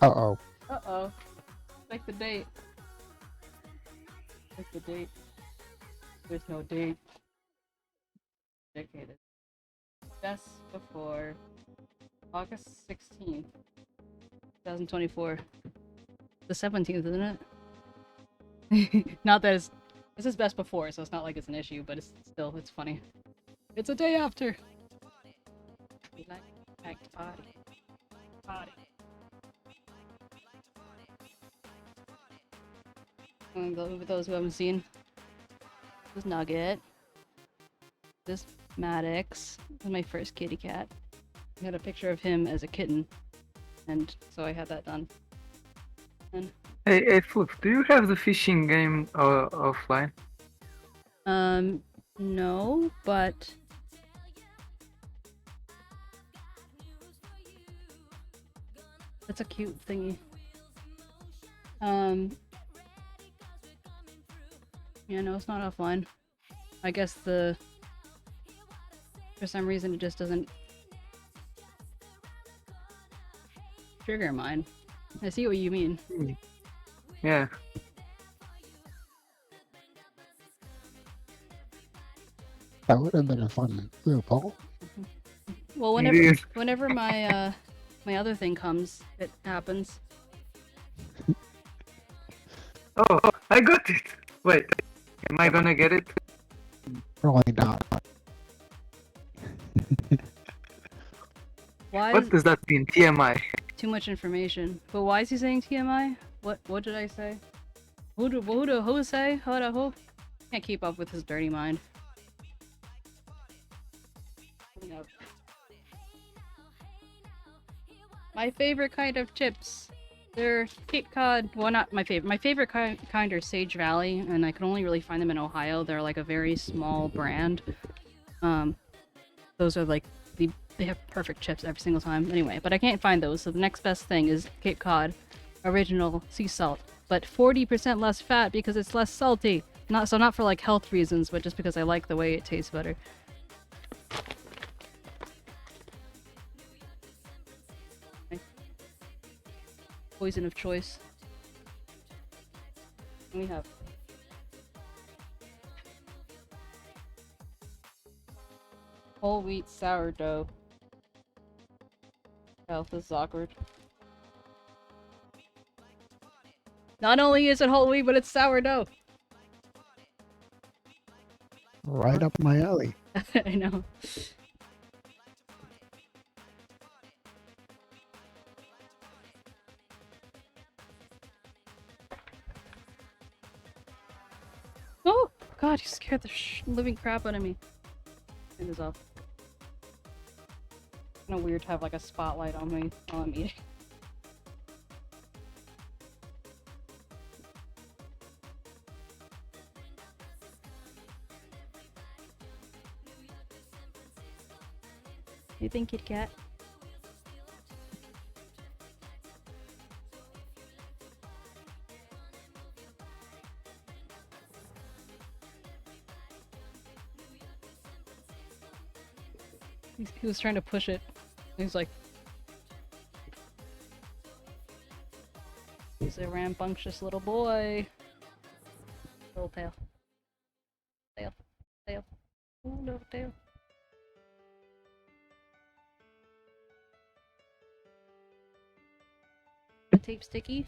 Uh-oh. Uh-oh. Like the date. Like the date. There's no date. Dedicated. Just before August 16th, 2024. The 17th, isn't it? Not that it's... This is best before, so it's not like it's an issue, but it's still, it's funny. It's a day after. We like to party. Party. And for those who haven't seen, this is Nugget. This Maddox. This is my first kitty cat. I had a picture of him as a kitten, and so I had that done. And Hey, Flip, do you have the fishing game offline? no, but that's a cute thingy. Yeah, no, it's not offline. I guess for some reason it just doesn't trigger mine. I see what you mean. Yeah. That would have been a fun RuPaul. Well, whenever my my other thing comes, it happens. Oh, I got it! Wait, am I gonna get it? Probably not. Why What is does that mean? TMI. too much information? But why is he saying TMI? What did I say? Who say? Who? Can't keep up with his dirty mind. Yep. My favorite kind of chips. They're Cape Cod. Well, not my favorite. My favorite kind are Sage Valley, and I can only really find them in Ohio. They're like a very small brand. Those are like they have perfect chips every single time. Anyway, but I can't find those, so the next best thing is Cape Cod original sea salt, but 40% less fat because it's less salty. Not for like health reasons, but just because I like the way it tastes better. Okay. Poison of choice. We have whole wheat sourdough. Oh, this is awkward. Not only is it whole wheat, but it's sourdough. Right up my alley. I know. Oh God, you scared the living crap out of me. Turn this off. Kinda weird to have like a spotlight on me while I'm eating. You think Kit Kat? He was trying to push it. He's like, he's a rambunctious little boy. Little tail. Tail. Tail. Ooh, little tail. Tape sticky.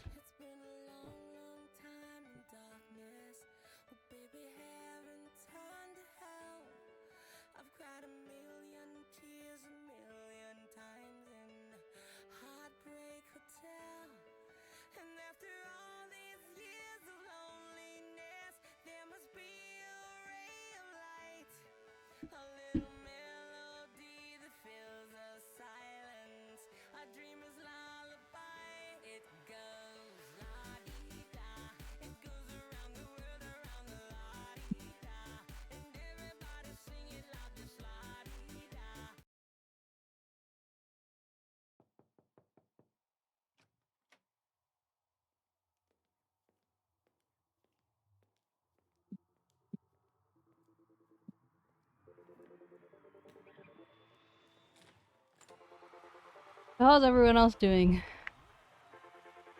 How's everyone else doing?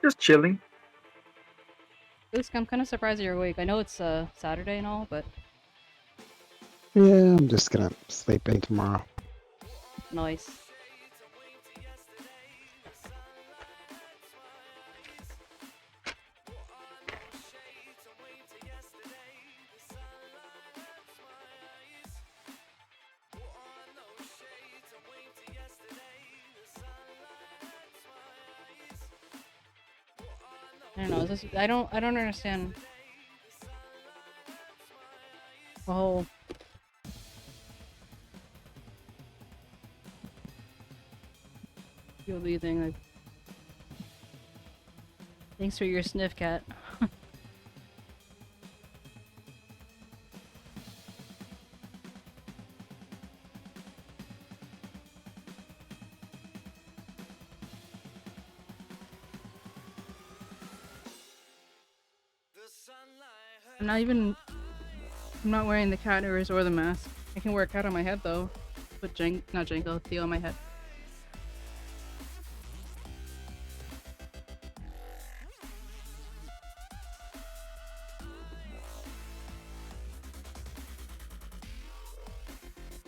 Just chilling. Luke, I'm kind of surprised you're awake. I know it's Saturday and all, but Yeah, I'm just gonna sleep in tomorrow. nice. I don't know. Is this, I don't understand the whole VOD thing. Like, thanks for your sniff, cat. I'm not wearing the cat ears or the mask. I can wear a cat on my head though. Put not Jango, Theo on my head.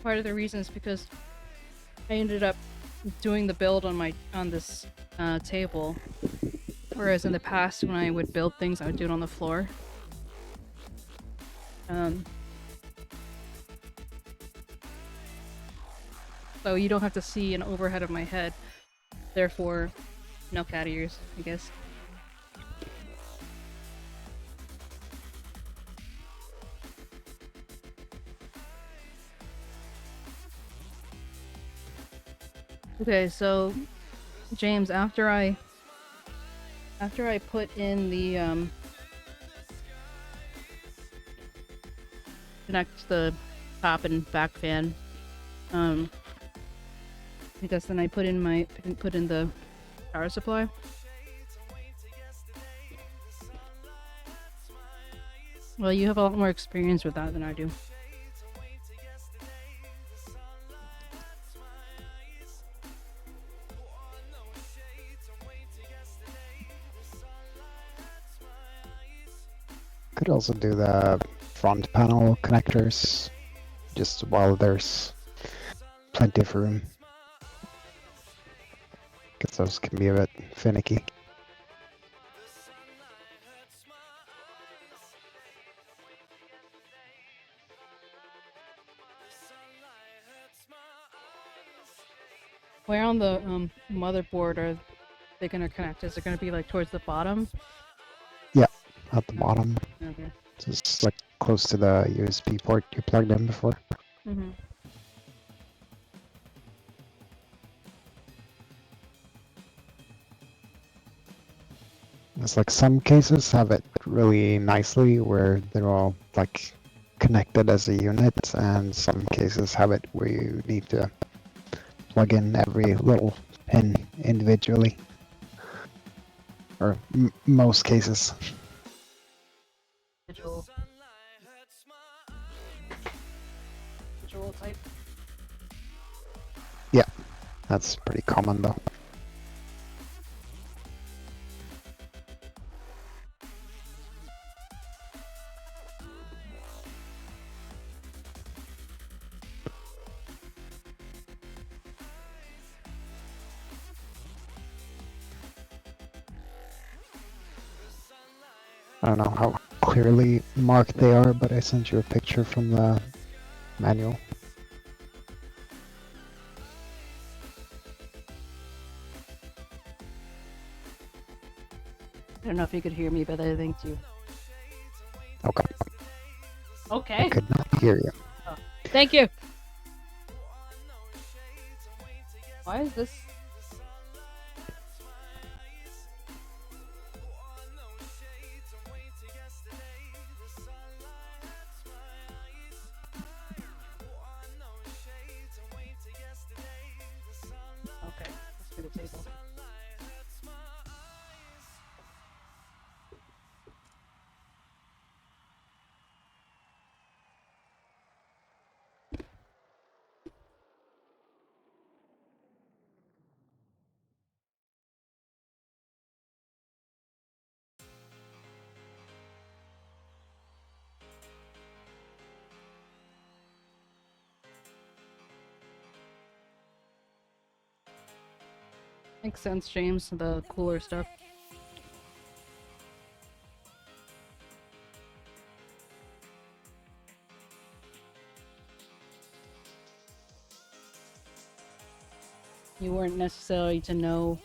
Part of the reason is because I ended up doing the build on this table, whereas in the past when I would build things, I would do it on the floor. So you don't have to see an overhead of my head. Therefore, no cat ears, I guess. Okay, so James, after I put in the connect the top and back fan. Because then I put in the power supply. Well, you have a lot more experience with that than I do. Could also do the front panel connectors just while there's plenty of room. Because those can be a bit finicky. Where on the motherboard are they gonna connect? Is it gonna be like towards the bottom? Yeah, at the bottom. Okay. Just like close to the USB port you plugged in before. Mm-hmm. It's like some cases have it really nicely where they're all like connected as a unit, and some cases have it where you need to plug in every little pin individually. Or most cases. Visual type. Yeah, that's pretty common though. I don't know how clearly marked they are, but I sent you a picture from the manual. I don't know if you could hear me, but I think you. Okay. Okay. I could not hear you. Oh, thank you. Why is this? Okay, let's do the table. Makes sense, James. The cooler stuff. You weren't necessarily to know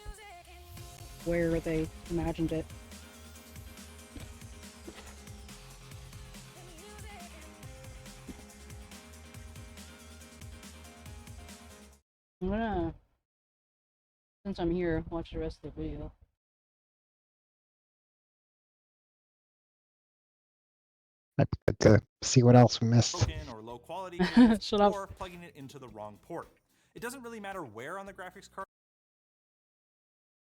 where they imagined it. I'm gonna, since I'm here, watch the rest of the video. I'd like to see what else we missed. Broken or low quality cables, Shut up. or plugging it into the wrong port. It doesn't really matter where on the graphics card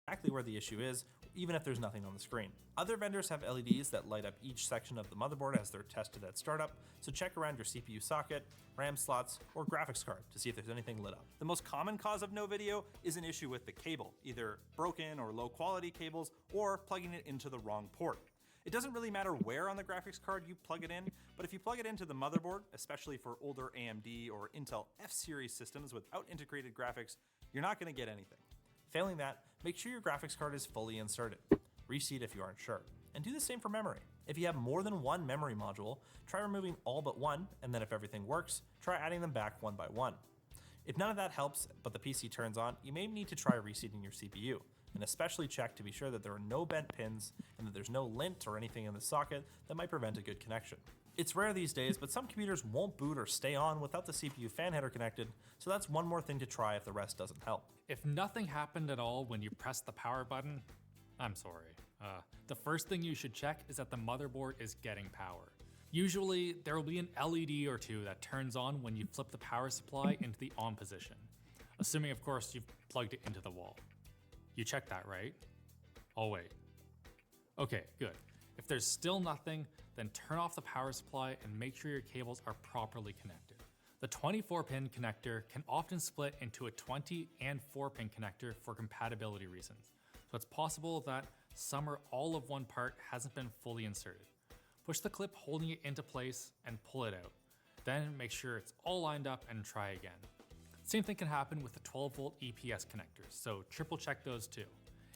exactly where the issue is, even if there's nothing on the screen. Other vendors have LEDs that light up each section of the motherboard as they're tested at startup, so check around your CPU socket, RAM slots, or graphics card to see if there's anything lit up. The most common cause of no video is an issue with the cable, either broken or low quality cables, or plugging it into the wrong port. It doesn't really matter where on the graphics card you plug it in, but if you plug it into the motherboard, especially for older AMD or Intel F-series systems without integrated graphics, you're not going to get anything. Failing that, make sure your graphics card is fully inserted. Reseat if you aren't sure. And do the same for memory. If you have more than one memory module, try removing all but one, and then if everything works, try adding them back one by one. If none of that helps, but the PC turns on, you may need to try reseating your CPU, and especially check to be sure that there are no bent pins and that there's no lint or anything in the socket that might prevent a good connection. It's rare these days, but some computers won't boot or stay on without the CPU fan header connected, so that's one more thing to try if the rest doesn't help. If nothing happened at all when you press the power button, I'm sorry. The first thing you should check is that the motherboard is getting power. Usually, there will be an LED or two that turns on when you flip the power supply into the on position, assuming of course you've plugged it into the wall. You checked that, right? Oh wait. Okay, good. If there's still nothing, then turn off the power supply and make sure your cables are properly connected. The 24-pin connector can often split into a 20 and 4-pin connector for compatibility reasons, so it's possible that some or all of one part hasn't been fully inserted. Push the clip holding it into place and pull it out. Then make sure it's all lined up and try again. Same thing can happen with the 12-volt EPS connectors, so triple check those too.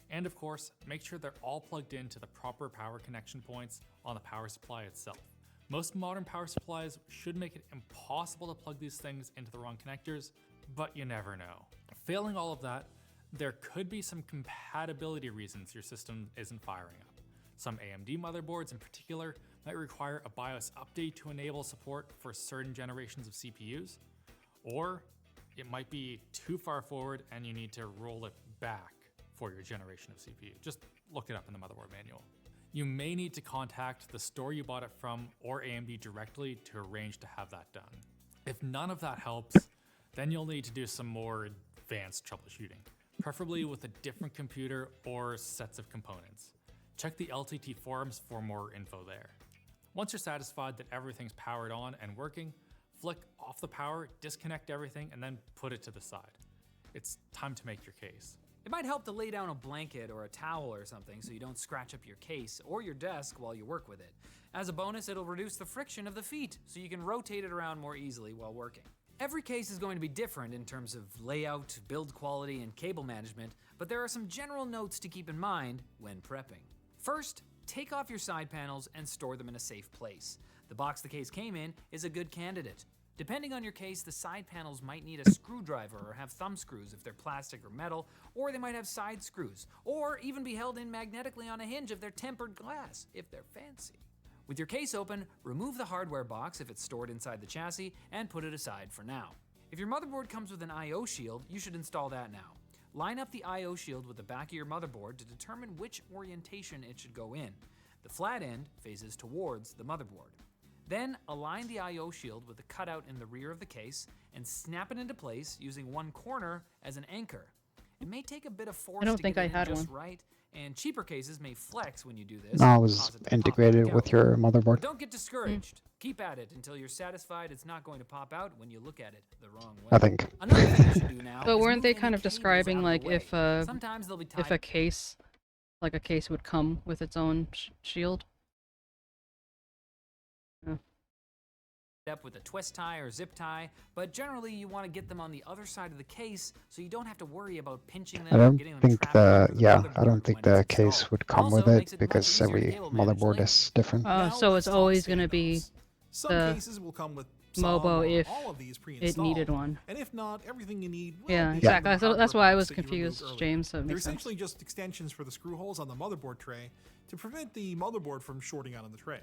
And of course, make sure they're all plugged into the proper power connection points on the power supply itself. Most modern power supplies should make it impossible to plug these things into the wrong connectors, but you never know. Failing all of that, there could be some compatibility reasons your system isn't firing up. Some AMD motherboards in particular might require a BIOS update to enable support for certain generations of CPUs, or it might be too far forward and you need to roll it back for your generation of CPU. Just look it up in the motherboard manual. You may need to contact the store you bought it from or AMD directly to arrange to have that done. If none of that helps, then you'll need to do some more advanced troubleshooting, preferably with a different computer or sets of components. Check the LTT forums for more info there. Once you're satisfied that everything's powered on and working, flick off the power, disconnect everything, and then put it to the side. It's time to make your case. It might help to lay down a blanket or a towel or something so you don't scratch up your case or your desk while you work with it. As a bonus, it'll reduce the friction of the feet so you can rotate it around more easily while working. Every case is going to be different in terms of layout, build quality, and cable management, but there are some general notes to keep in mind when prepping. First, take off your side panels and store them in a safe place. The box the case came in is a good candidate. Depending on your case, the side panels might need a screwdriver or have thumb screws if they're plastic or metal, or they might have side screws, or even be held in magnetically on a hinge if they're tempered glass, if they're fancy. With your case open, remove the hardware box if it's stored inside the chassis and put it aside for now. If your motherboard comes with an I/O shield, you should install that now. Line up the I/O shield with the back of your motherboard to determine which orientation it should go in. The flat end faces towards the motherboard. Then align the I/O shield with the cutout in the rear of the case and snap it into place using one corner as an anchor. It may take a bit of force to get it in just right, and cheaper cases may flex when you do this. No, it was integrated with your motherboard. Don't get discouraged. Keep at it until you're satisfied it's not going to pop out when you look at it the wrong way. I think. Another thing you should do now But is weren't move they any kind of cables describing out like of the if way. Sometimes they'll be tied a case, like a case would come with its own shield? up with a twist tie or zip tie, but generally you want to get them on the other side of the case so you don't have to worry about pinching them I or don't getting them think trapped the under the I don't motherboard think when the it's case installed. would come Also with makes it it much because easier to every cable manage motherboard later. is different. Now So let's it's talk always going to be standoffs. Some the cases will come with some MOBO or if all of these it pre-installed, needed one. and if not, everything you need will Yeah, be exactly. in the So that's hardware why I box was that you removed confused, earlier. James, so it They're makes sense. essentially just extensions for the screw holes on the motherboard tray to prevent the motherboard from shorting out on the tray.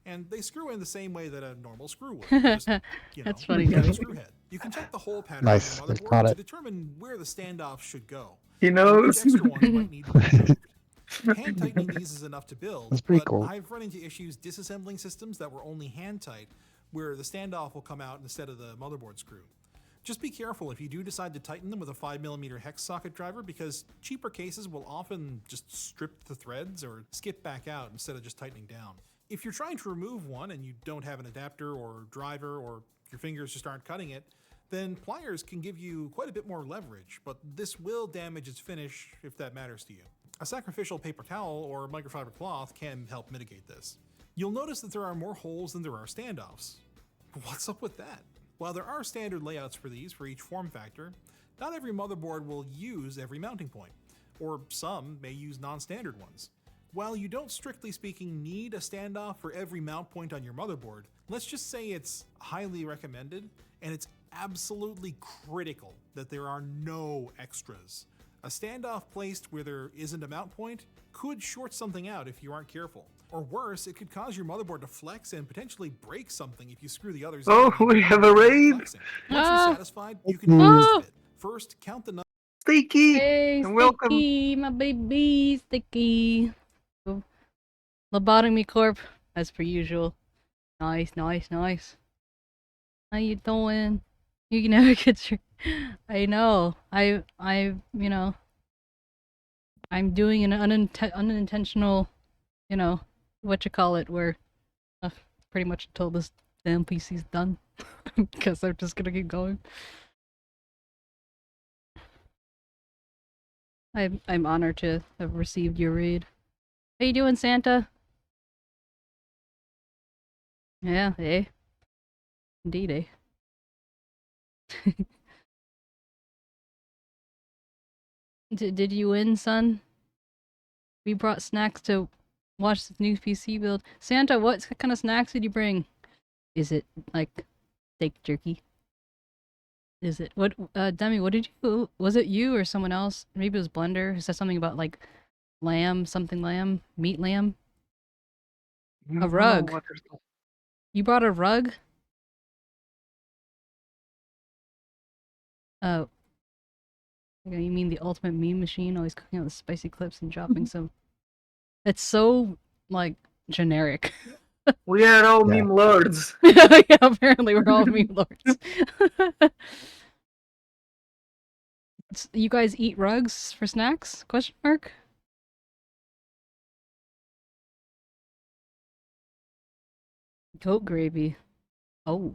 And they screw in the same way that a normal screw would. Just, That's funny, with a Joey. screw head. You can check the hole pattern Nice, on they your caught motherboard to it. determine where the standoff should go. He and knows. which extra ones might need to be removed. Hand tightening these is enough to build, That's pretty but cool. I've run into issues disassembling systems that were only hand tight, where the standoff will come out instead of the motherboard screw. Just be careful if you do decide to tighten them with a 5mm hex socket driver, because cheaper cases will often just strip the threads or skip back out instead of just tightening down. If you're trying to remove one and you don't have an adapter or driver, or your fingers just aren't cutting it, then pliers can give you quite a bit more leverage, but this will damage its finish if that matters to you. A sacrificial paper towel or microfiber cloth can help mitigate this. You'll notice that there are more holes than there are standoffs. What's up with that? While there are standard layouts for these for each form factor, not every motherboard will use every mounting point, or some may use non-standard ones. While you don't strictly speaking need a standoff for every mount point on your motherboard, let's just say it's highly recommended and it's absolutely critical that there are no extras. A standoff placed where there isn't a mount point could short something out if you aren't careful. Or worse, it could cause your motherboard to flex and potentially break something if you screw the others Oh, in. we have a raid. Once you're satisfied, you can do the rest of it. First, count the number. Sticky, Hey, and welcome. Sticky, my baby, Sticky. Lobotomy Corp, as per usual. Nice, nice, nice. How you doing? You can never get your... I know. You know, I'm doing an unintentional, you know, where pretty much until this damn PC's done. Because they're just gonna keep going. I'm honored to have received your raid. How you doing, Santa? Yeah, eh? Indeed, eh? Did you win, son? We brought snacks to watch this new PC build. Santa, what kind of snacks did you bring? Is it, like, steak jerky? Is it? What, Demi, what did you... Was it you or someone else? Maybe it was Blender, who said something about, like, lamb, something lamb? Meat lamb? A rug. You brought a rug? Oh. Okay, you mean the ultimate meme machine? Always cooking out the spicy clips and dropping some... It's so, like, generic. We are all meme lords. Yeah, apparently we're all meme lords. You guys eat rugs for snacks? Question mark? Goat gravy. Oh.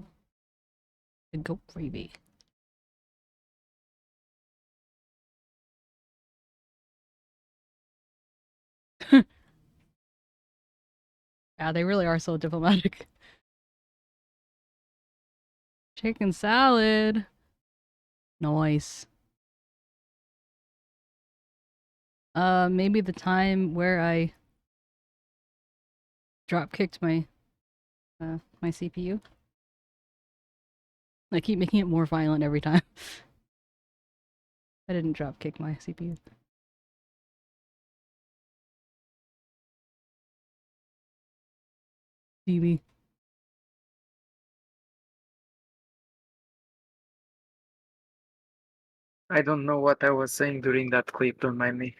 The goat gravy. Yeah, they really are so diplomatic. Chicken salad. Nice. Maybe the time where I drop kicked my my CPU. I keep making it more violent every time. I didn't drop kick my CPU. TV. I don't know what I was saying during that clip, don't mind me.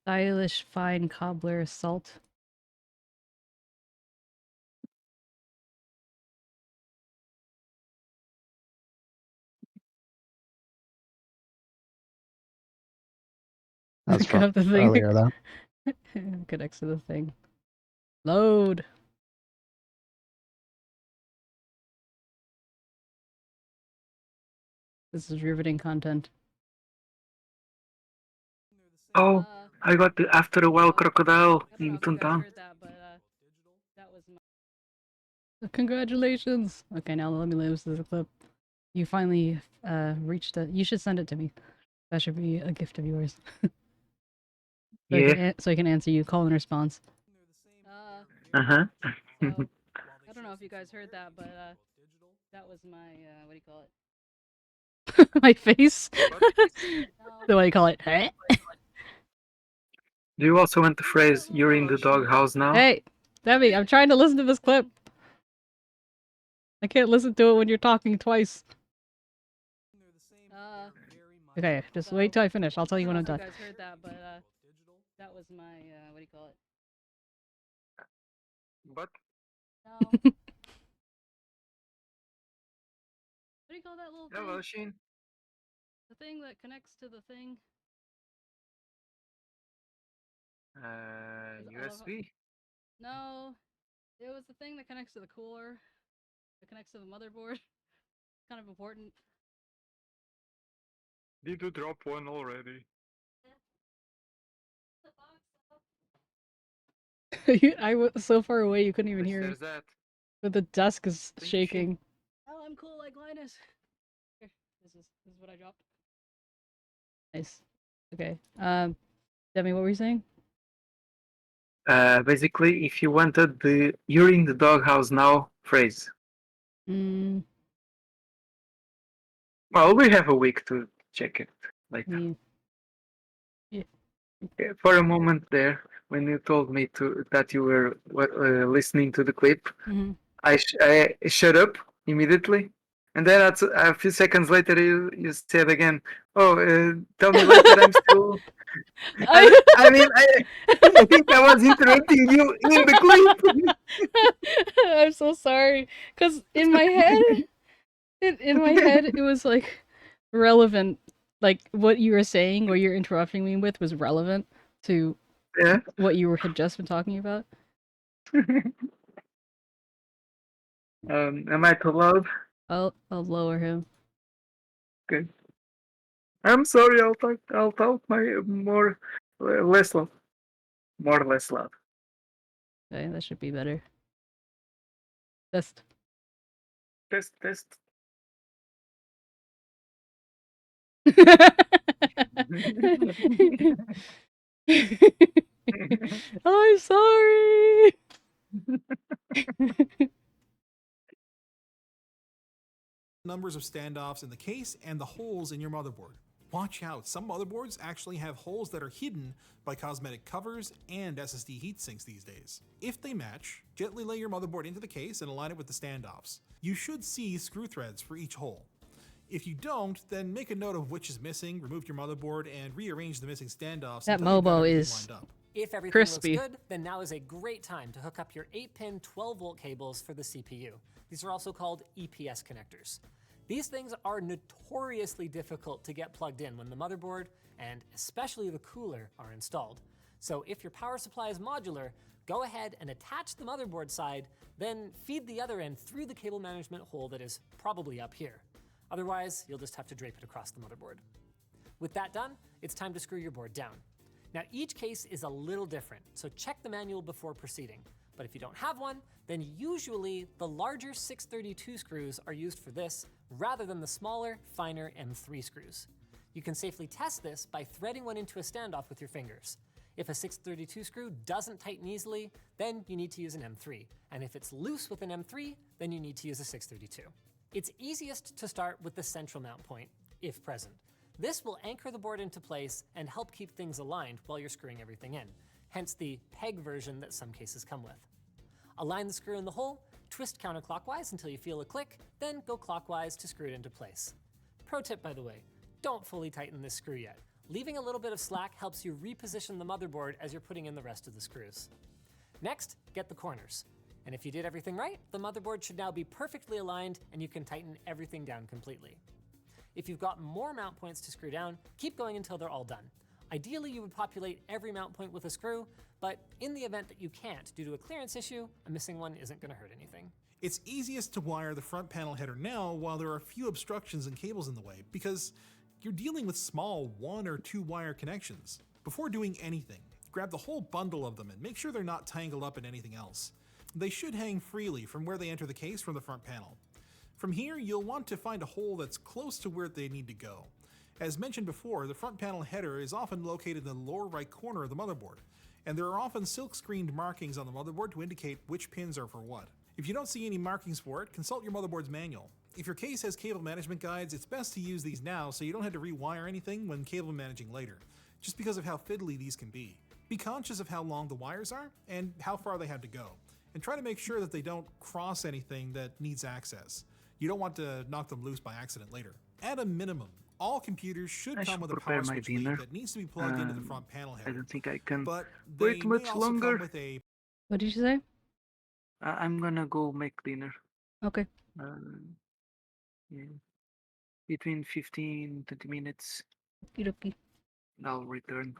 Stylish fine cobbler salt. That's Got from the thing. earlier, though. Connects to the thing. Load. This is riveting content. Oh, I got the After a While Crocodile in Toontown. Congratulations! Okay, now let me listen to the clip. You finally reached the... You should send it to me. That should be a gift of yours. So I can answer you, call and response. Uh-huh. I don't know if you guys heard that, but that was my, what do you call it? My face? So what do you call it? Do you also want the phrase, "You're in the doghouse now"? Hey, Debbie, I'm trying to listen to this clip. I can't listen to it when you're talking twice. Okay, just wait till I finish. I'll tell you when I'm done. You guys heard that, but that was my, what do you call it? But What do you call that little thing? hello, Sheen. The thing that connects to the thing? USB? No, it was the thing that connects to the cooler. That connects to the motherboard. Kind of important. Did you drop one already? I was so far away you couldn't even hear me. There's that. But the desk is shaking. Oh, I'm cool like Linus. Here, this is what I dropped. Nice. Okay. Demi, what were you saying? Basically, if you wanted the "You're in the doghouse now" phrase. Well, we have a week to check it later. Yeah. For a moment there, when you told me that you were listening to the clip, I shut up immediately, and then a few seconds later you said again, "Oh, tell me later." I'm still. I mean, I think I was interrupting you in the clip. I'm so sorry. Cause in my head, in my head, it was like relevant. Like what you were saying, what you're interrupting me with, was relevant to what you had just been talking about. Am I too loud? I'll lower him. Okay. I'm sorry. I'll talk less loud. More or less loud. Okay, that should be better. Test. Test. I'm sorry. Numbers of standoffs in the case and the holes in your motherboard. Watch out, some motherboards actually have holes that are hidden by cosmetic covers and SSD heatsinks these days. If they match, gently lay your motherboard into the case and align it with the standoffs. You should see screw threads for each hole. If you don't, then make a note of which is missing, remove your motherboard, and rearrange the missing standoffs. That until you've got MOBO everything is lined up. If everything crispy. looks good, then now is a great time to hook up your 8-pin 12-volt cables for the CPU. These are also called EPS connectors. These things are notoriously difficult to get plugged in when the motherboard, and especially the cooler, are installed. So if your power supply is modular, go ahead and attach the motherboard side, then feed the other end through the cable management hole that is probably up here. Otherwise, you'll just have to drape it across the motherboard. With that done, it's time to screw your board down. Now each case is a little different, so check the manual before proceeding. But if you don't have one, then usually the larger 632 screws are used for this rather than the smaller, finer M3 screws. You can safely test this by threading one into a standoff with your fingers. If a 632 screw doesn't tighten easily, then you need to use an M3. And if it's loose with an M3, then you need to use a 632. It's easiest to start with the central mount point, if present. This will anchor the board into place and help keep things aligned while you're screwing everything in, hence the peg version that some cases come with. Align the screw in the hole, twist counterclockwise until you feel a click, then go clockwise to screw it into place. Pro tip, by the way, don't fully tighten this screw yet. Leaving a little bit of slack helps you reposition the motherboard as you're putting in the rest of the screws. Next, get the corners. And if you did everything right, the motherboard should now be perfectly aligned and you can tighten everything down completely. If you've got more mount points to screw down, keep going until they're all done. Ideally, you would populate every mount point with a screw, but in the event that you can't due to a clearance issue, a missing one isn't going to hurt anything. It's easiest to wire the front panel header now while there are a few obstructions and cables in the way, because you're dealing with small 1 or 2 wire connections. Before doing anything, grab the whole bundle of them and make sure they're not tangled up in anything else. They should hang freely from where they enter the case from the front panel. From here, you'll want to find a hole that's close to where they need to go. As mentioned before, the front panel header is often located in the lower right corner of the motherboard, and there are often silk-screened markings on the motherboard to indicate which pins are for what. If you don't see any markings for it, consult your motherboard's manual. If your case has cable management guides, it's best to use these now so you don't have to rewire anything when cable managing later, just because of how fiddly these can be. Be conscious of how long the wires are and how far they have to go, and try to make sure that they don't cross anything that needs access. You don't want to knock them loose by accident later. At a minimum, all computers should come with a power switch lead that needs to be plugged into the front panel header. I don't think I can But wait they much may also longer. come with a What did you say? I'm gonna go make dinner. Okay. Yeah. Between 15 20 minutes. Okie I'll return.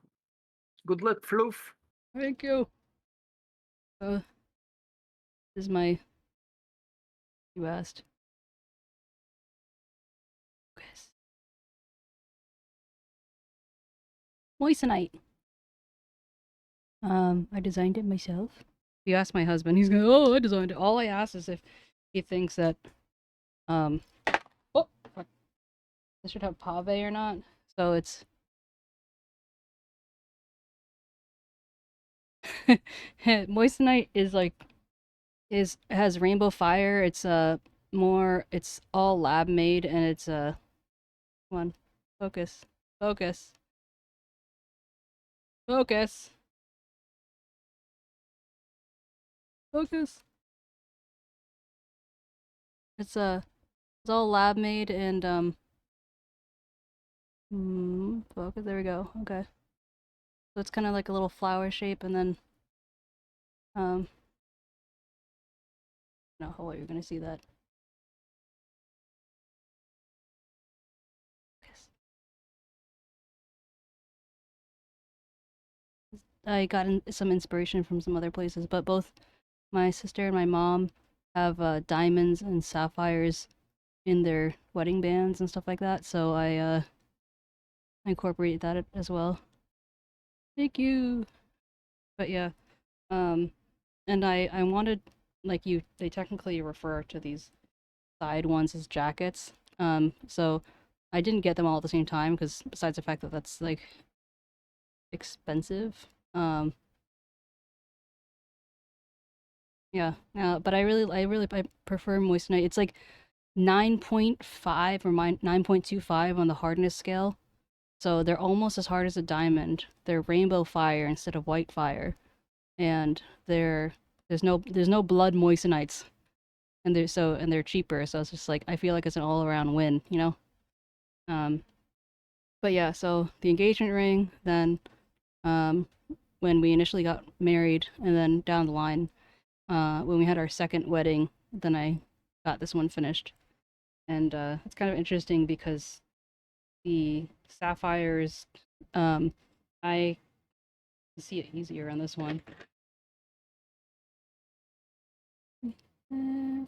Good luck, Fluff. Thank you. This is my. You asked. Yes. Moissanite. I designed it myself. If you ask my husband, he's going, oh, I designed it. All I asked is if he thinks that, oh, fuck. This should have pave or not. So it's, Moissanite is like, has rainbow fire. It's it's all lab made, and it's come on, focus. Focus. It's all lab made and focus. There we go. Okay. So it's kind of like a little flower shape, and then No, hold on, you're gonna see that. I got some inspiration from some other places, but both my sister and my mom have diamonds and sapphires in their wedding bands and stuff like that, so I incorporate that as well. Thank you. But yeah, and I wanted, like, they technically refer to these side ones as jackets. So I didn't get them all at the same time because besides the fact that that's like expensive. Yeah, but I prefer moissanite. It's like 9.5 or 9.25 on the hardness scale. So they're almost as hard as a diamond. They're rainbow fire instead of white fire. And there's no blood moissanites. And they're cheaper, so it's just like I feel like it's an all-around win, you know? But yeah, so the engagement ring, then when we initially got married, and then down the line, when we had our second wedding, then I got this one finished. And it's kind of interesting because the sapphires, I can see it easier on this one.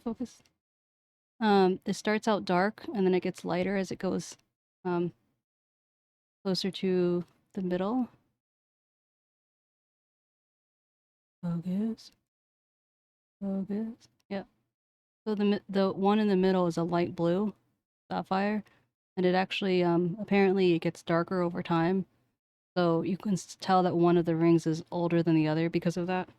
Focus. It starts out dark and then it gets lighter as it goes closer to the middle. Focus. Focus. Yep. So the one in the middle is a light blue sapphire, and it actually apparently it gets darker over time. So you can tell that one of the rings is older than the other because of that.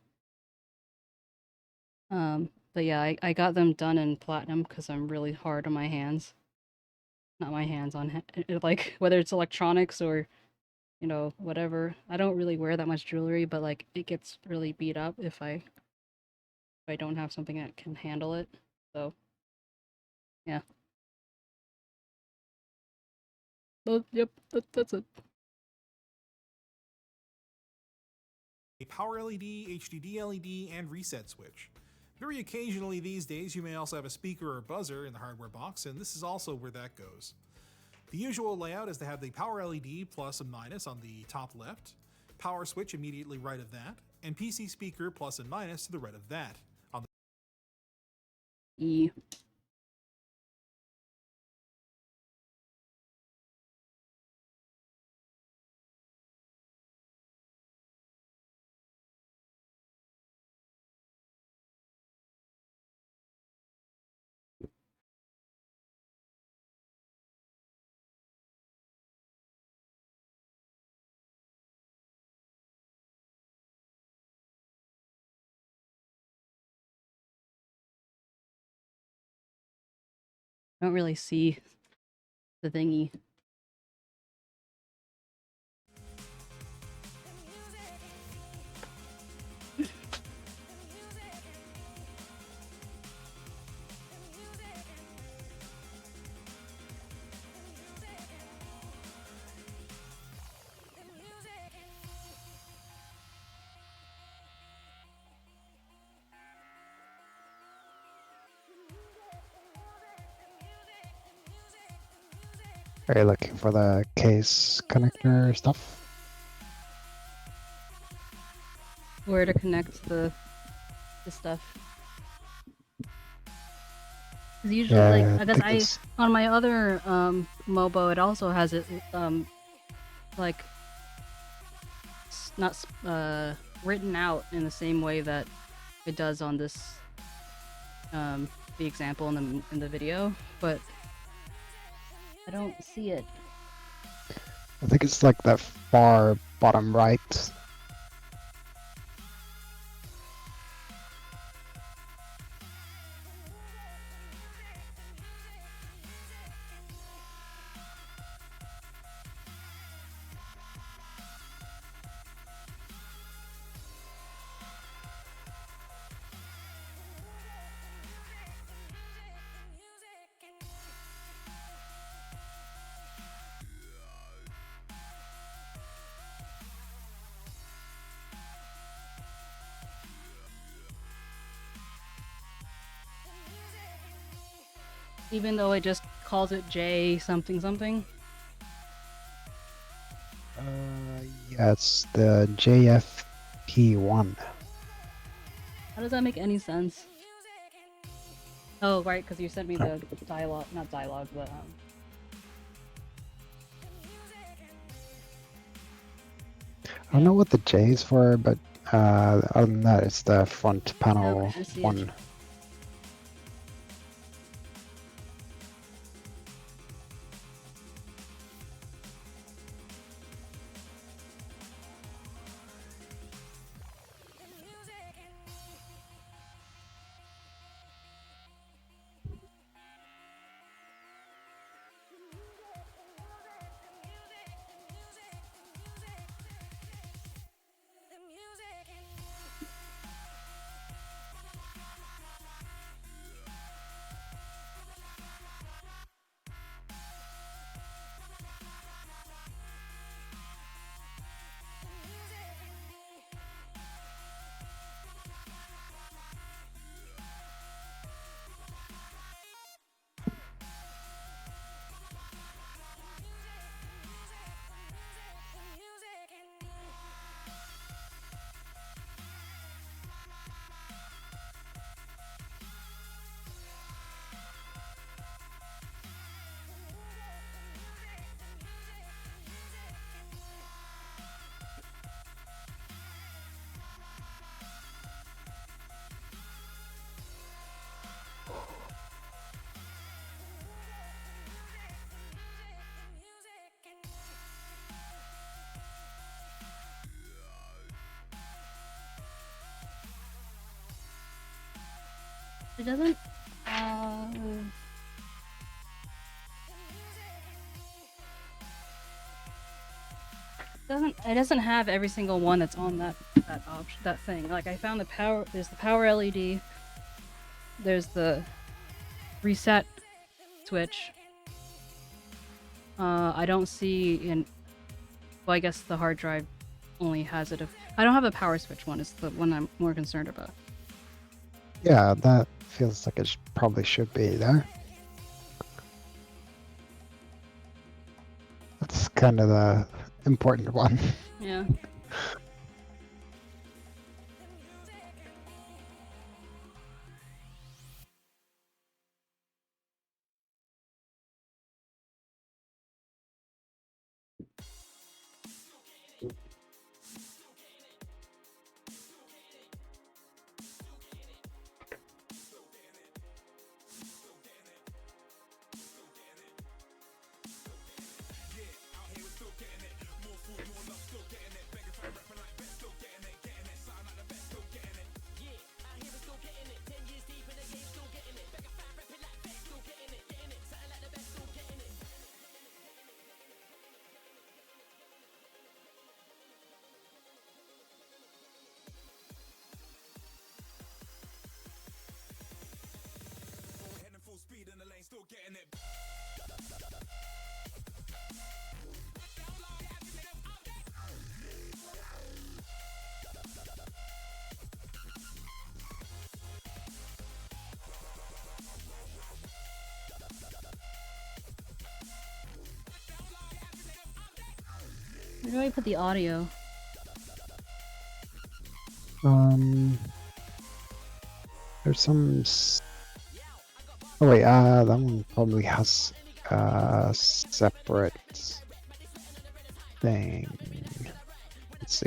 But yeah, I got them done in platinum because I'm really hard on my hands. Not my hands, on like whether it's electronics or, you know, whatever. I don't really wear that much jewelry, but like it gets really beat up if I don't have something that can handle it. So yeah. Yep, that's it. A power LED, HDD LED, and reset switch. Very occasionally these days you may also have a speaker or buzzer in the hardware box, and this is also where that goes. The usual layout is to have the power LED plus and minus on the top left, power switch immediately right of that, and PC speaker plus and minus to the right of that. On the E. I don't really see the thingy. Are you looking for the case connector stuff? Where to connect the stuff. 'Cause usually, Yeah, like, I I guess think it's- on my other Mobo, it also has it like not written out in the same way that it does on this the example in the video, but I don't see it. I think it's like that far bottom right. Even though it just calls it J something something. Yeah, it's the 𝗟𝗶_𝗀. How does that make any sense? Oh, right, because you sent me the dialogue, not dialogue, but I don't know what the J is for, but other than that, it's the front panel Okay, I see it. one. it doesn't. It doesn't have every single one that's on that option, that thing. Like I found the power. There's the power LED. There's the reset switch. I don't see in. Well, I guess the hard drive only has it. If I don't have a power switch one, it's the one I'm more concerned about. Yeah, that feels like it probably should be there. That's kind of the important one. Yeah. Where do I put the audio? There's some. Oh wait, that one probably has a separate thing. Let's see.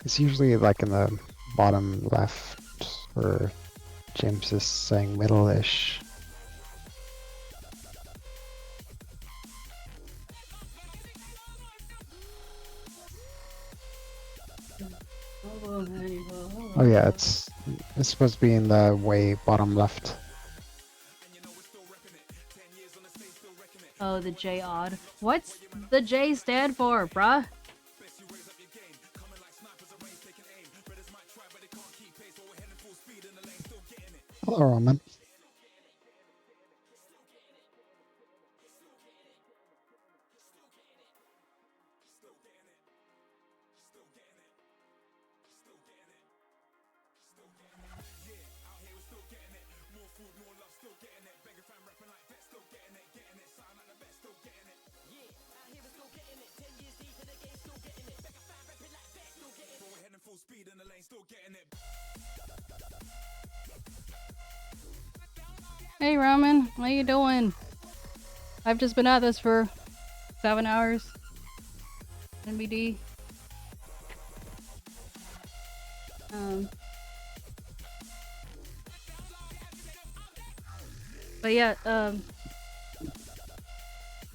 It's usually like in the bottom left, or James is saying middle-ish. Oh yeah, it's supposed to be in the way bottom left. Oh, the J odd. What's the J stand for, bruh? Hello, Roman. Hey Roman, how you doing? I've just been at this for 7 hours. NBD. But yeah,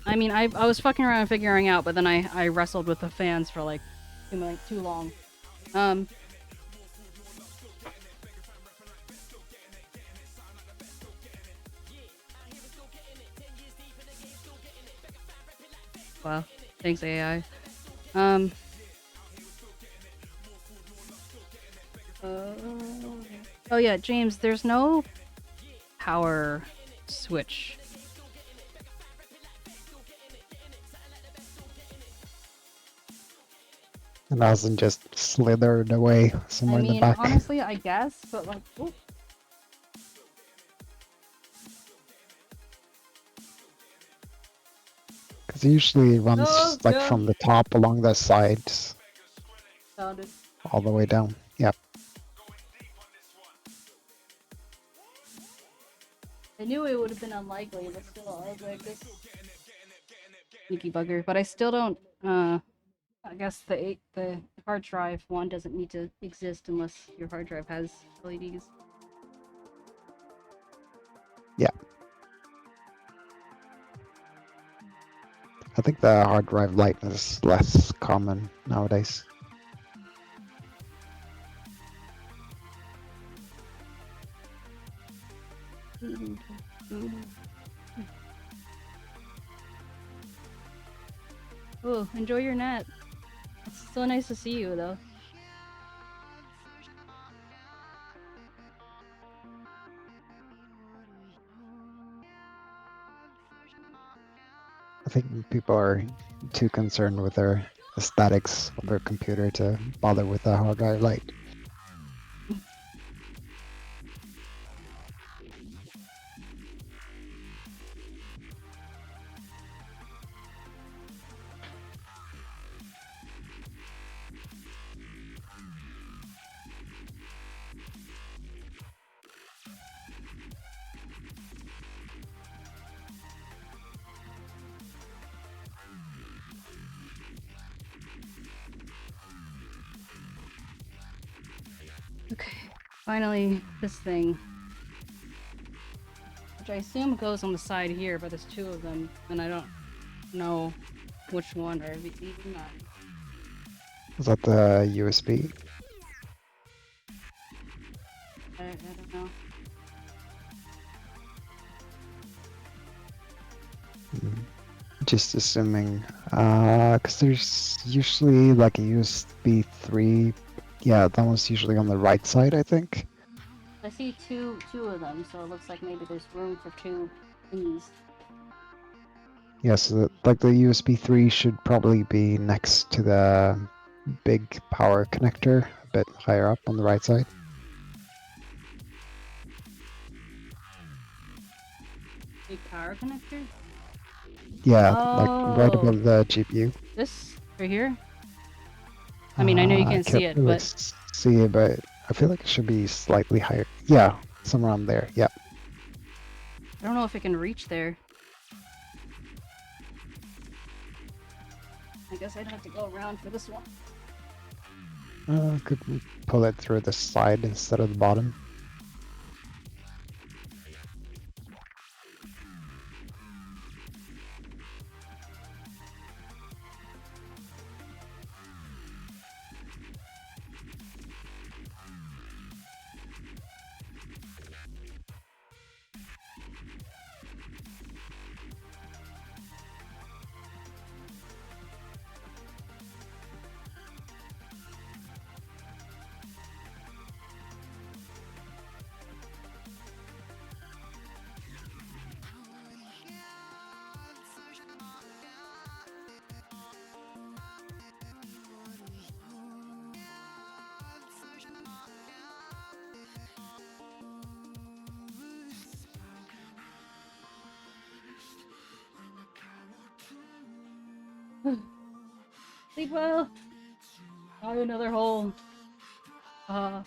I mean, I was fucking around figuring out, but then I wrestled with the fans for like too long. Wow, thanks AI. Oh yeah, James, there's no power switch. It hasn't just slithered away somewhere I in the mean, back. honestly, I guess, but like, ooh. Because it usually runs Oh, like yeah. from the top along the sides Found it. all the way down. Yep. I knew it would have been unlikely, but still, I was like, this sneaky bugger. But I still don't, I guess the hard drive one doesn't need to exist unless your hard drive has LEDs. Yeah. I think the hard drive light is less common nowadays. Oh, enjoy your nap. It's so nice to see you, though. I think people are too concerned with their aesthetics of their computer to bother with the hard drive light. Okay, finally, this thing. Which I assume goes on the side here, but there's two of them, and I don't know which one are even not. Is that the USB? I don't know. Just assuming, because there's usually like a USB 3. Yeah, that one's usually on the right side, I think. I see two of them, so it looks like maybe there's room for two thingies. Yeah, so like the USB 3 should probably be next to the big power connector, a bit higher up on the right side. Big power connector? Yeah, like right Oh. above the GPU. This right here? I mean, I know you can't see it, really but see it, but I feel like it should be slightly higher. Yeah, somewhere on there. Yeah. I don't know if it can reach there. I guess I'd have to go around for this one. Could pull it through the side instead of the bottom. Sleep well. Oh, another hole. Oh.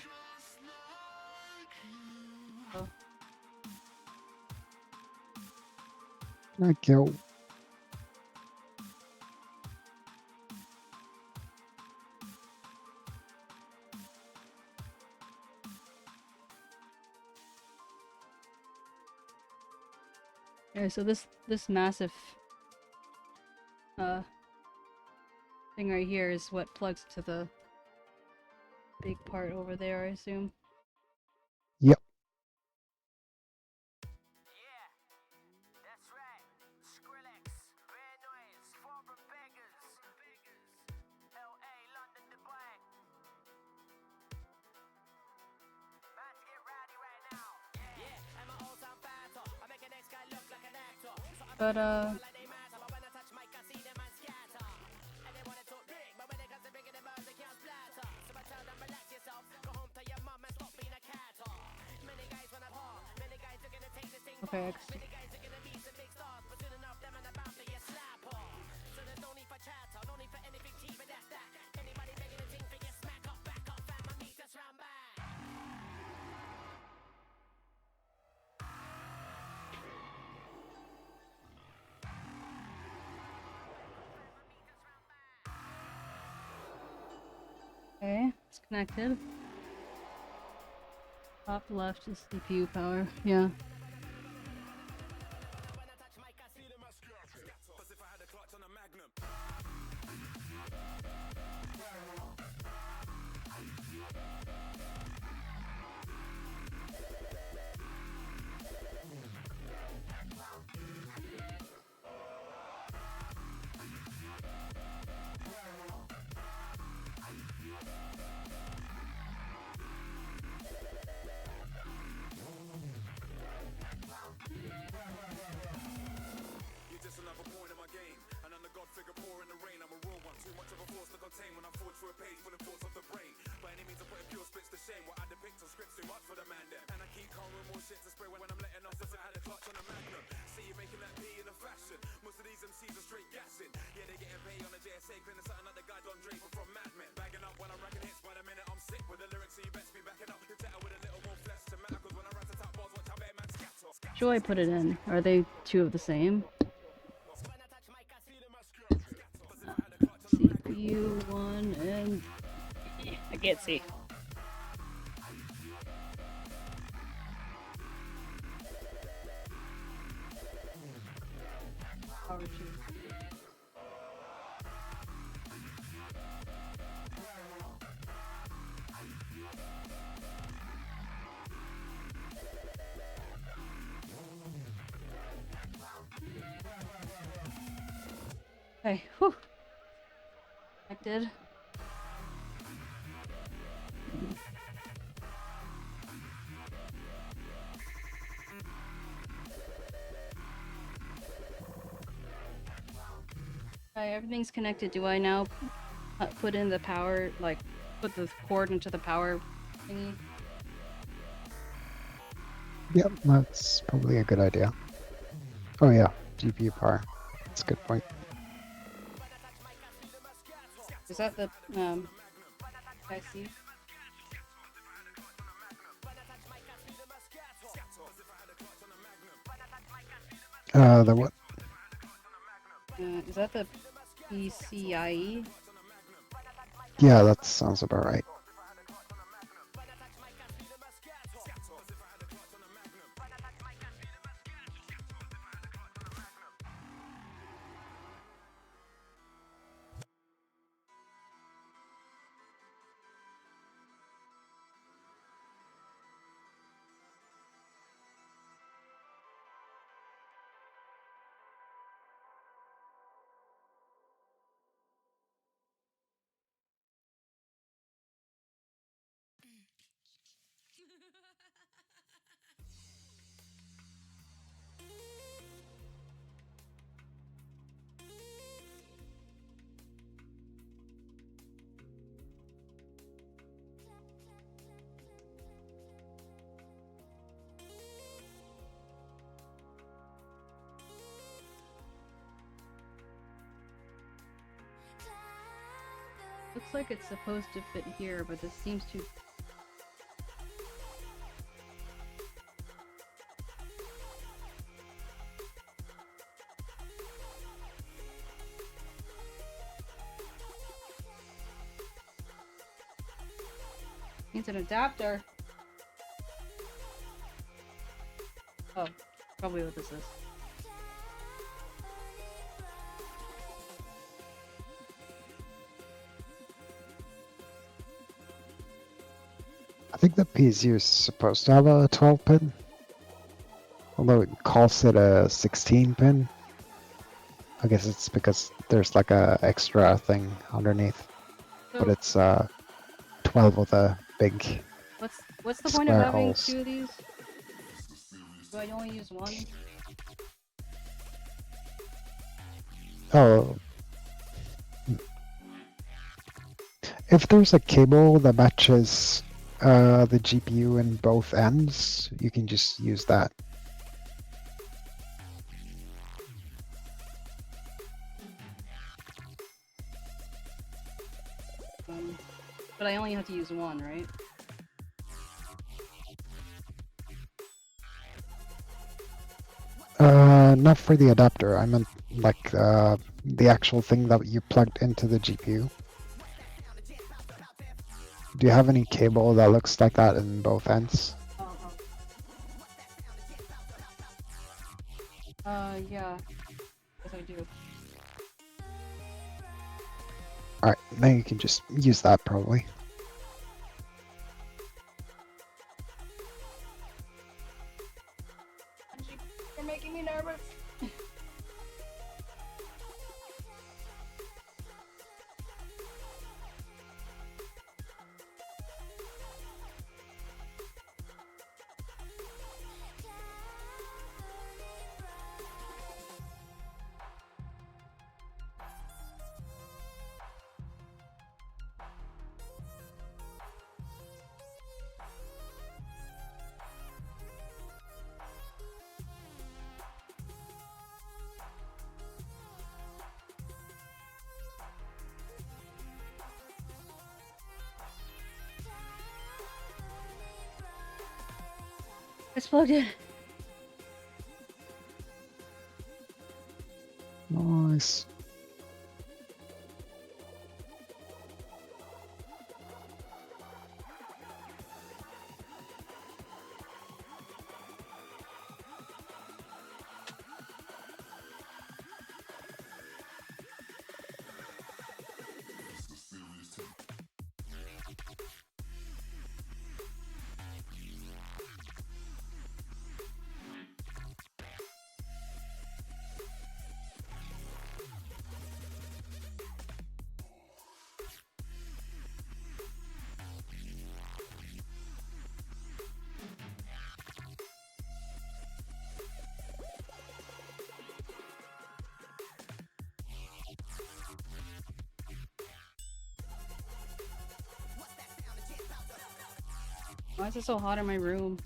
Thank you. Okay, so this massive thing right here is what plugs to the big part over there, I assume. Yep. That's right. 𝗟𝗶hez𝗸𝘀, LA, London, Dubai. About to get rowdy right now. Yeah, I'm an old-time fighter. I make an ex guy look like an actor. But Like they matter, but when I touch mic, I see them and scatter. And they wanna talk big, but when it comes to bringing the birds, they can't splatter. So I tell them, relax yourself, go home to your mum and stop being a catter. Many guys wanna par, many guys are gonna take this thing okay, far. Many guys are gonna be some big stars, but soon enough, them and the bound to get slapper. So there's no need for chatter, no need for anything cheap, but that's that. Anybody begging a thing for your smack up, back up, fam, my meters round back. okay, it's connected. Top left is CPU power. Yeah. You're just another pawn in my game, and I'm the god figure poor in the rain. I'm a raw one, too much of a force to contain when I forge through a page full of thoughts of the brain. By any means, I put a pure spits to shame. What I depict on scripts too much for the man them. And I keep calm with more shit to spray when I'm letting off. If I had a clutch on a magnum, see you making that P in a fashion. Most of these MCs are straight gassing. Yeah, they getting paid on a JSA, cleaning something like the guy Don Draper from Mad Men. Bagging up when I'm racking hits by the minute I'm sick with the lyrics, so you best be backing up. You're better with a little more flesh to matter, cause when I rat the top bars, watch how bad man scatter. Should I put it in? Are they two of the same? CPU 1 and I can't see. Power 2. Okay, whew. Connected. Okay, everything's connected. Do I now put in the power, like, put the cord into the power thingy? Yep, that's probably a good idea. Oh yeah, GPU power. That's a good point. Is that the, I see? The what? Is that the PCIe? Yeah, that sounds about right. Looks like it's supposed to fit here, but this seems to... Needs an adapter. Oh, probably what this is. I think the PC is supposed to have a 12 pin, although it calls it a 16 pin. I guess it's because there's like a extra thing underneath, but So- it's 12 with a big. What's the point of Square having holes. 2 of these? Do I only use 1? Oh. If there's a cable that matches the GPU in both ends, you can just use that. But I only have to use 1, right? Not for the adapter. I meant like the actual thing that you plugged into the GPU. Do you have any cable that looks like that in both ends? Yeah. Yes, I do. Alright, then you can just use that probably. You're making me nervous. It's plugged in. Nice. Why is it so hot in my room?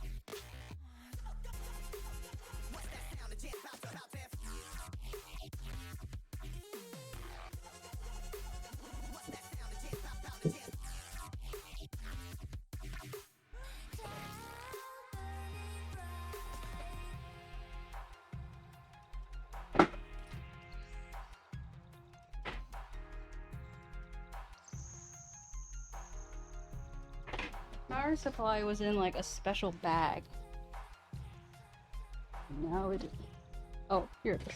Power supply was in like a special bag. Now it is. Oh, here it is.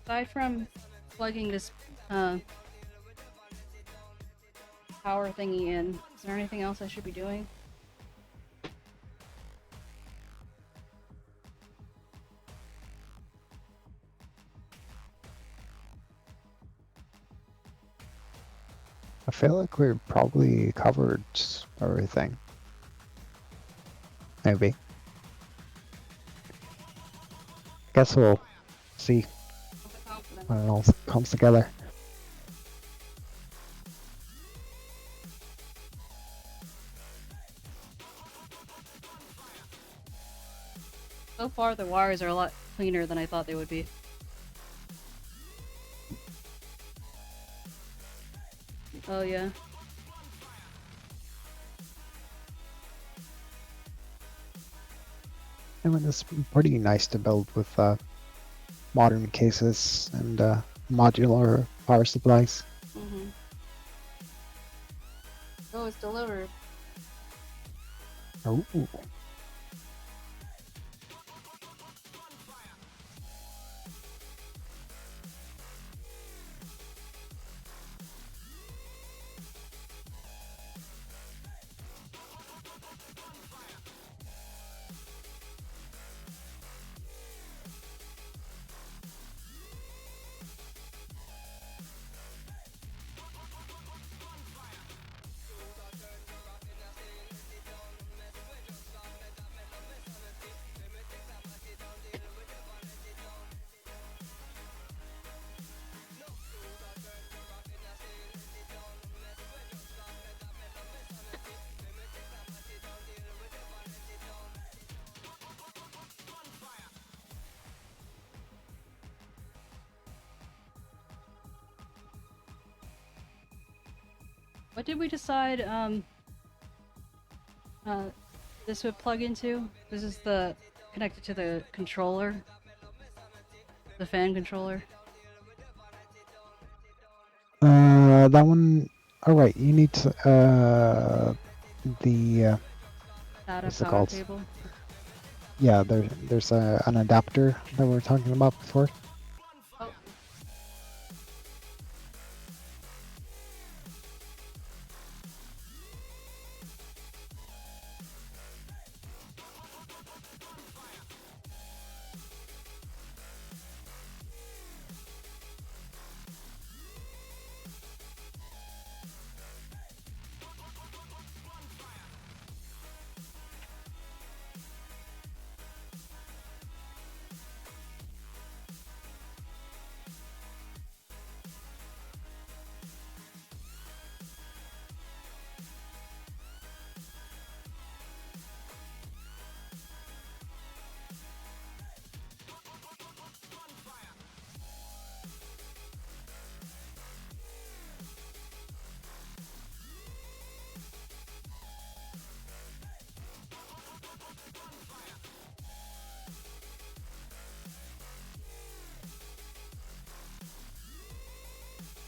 Aside from plugging this power thingy in, is there anything else I should be doing? I feel like we probably covered everything. Maybe. Guess we'll see when it all comes together. So far, the wires are a lot cleaner than I thought they would be. Oh yeah. I mean, it's pretty nice to build with modern cases and modular power supplies. Mm-hmm. Oh, it's delivered. Oh. What did we decide, this would plug into? This is the connected to the controller, the fan controller. That one. All right, you need to, the Data what's it power called? cable. Yeah, there's an adapter that we were talking about before. Oh.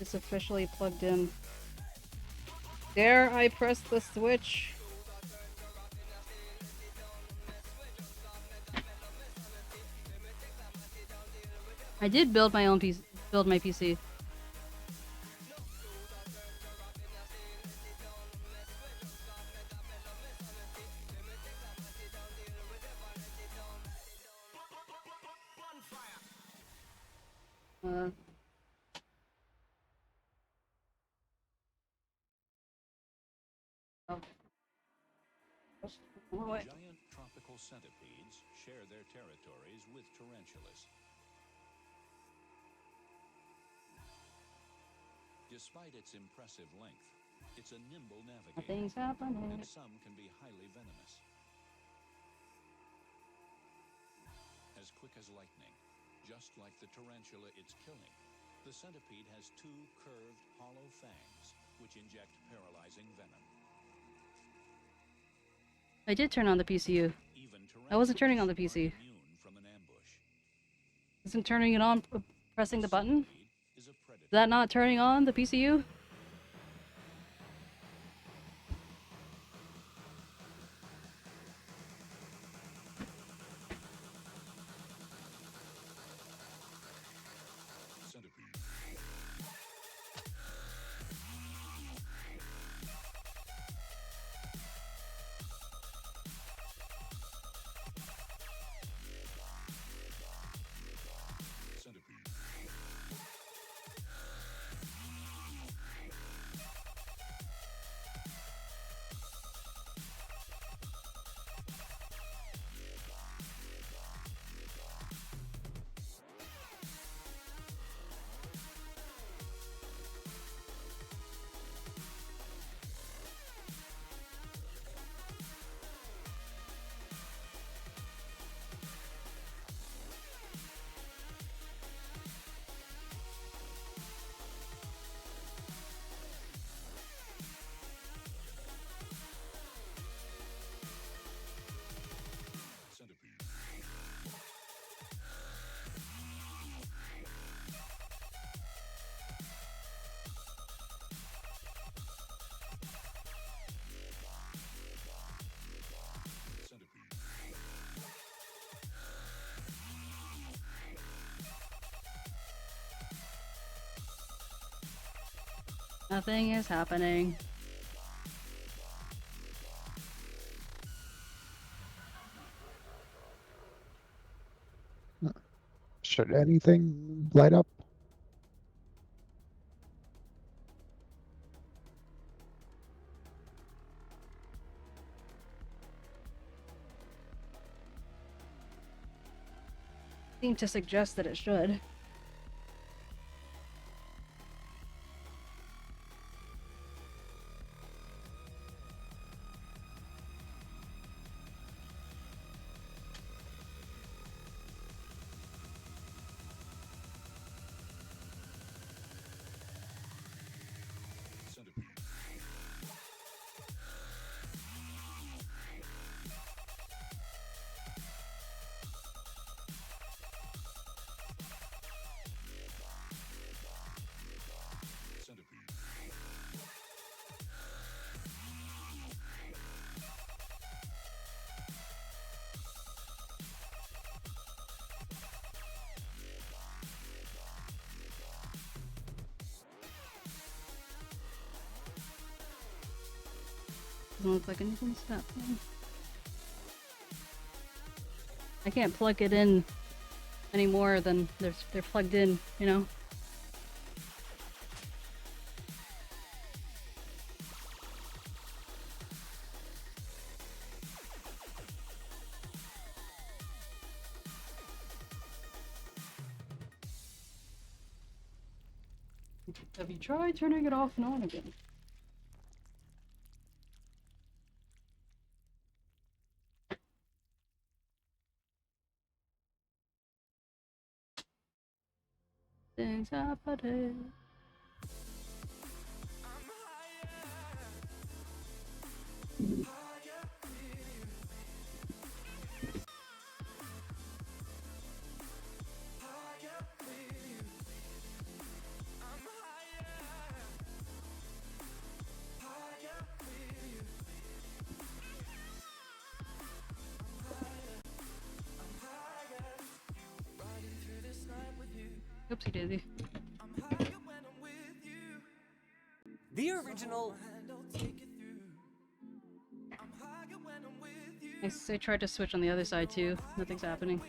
It's officially plugged in. Dare I press the switch? I did build my own PC. Build my PC. Giant tropical centipedes share their territories with tarantulas. Despite its impressive length, it's a nimble navigator, Nothing's happening. and some can be highly venomous. As quick as lightning, just like the tarantula it's killing, the centipede has two curved, hollow fangs which inject paralyzing venom. I did turn on the PCU. I wasn't turning on the PC. Isn't turning it on pressing the button? Is that not turning on the PCU? Nothing is happening. Should anything light up? Seem to suggest that it should. Doesn't look like anything's happening. I can't plug it in any more than they're plugged in, you know? Have you tried turning it off and on again? Things happening. Oopsie daisy. The original. I tried to switch on the other side too. Nothing's happening.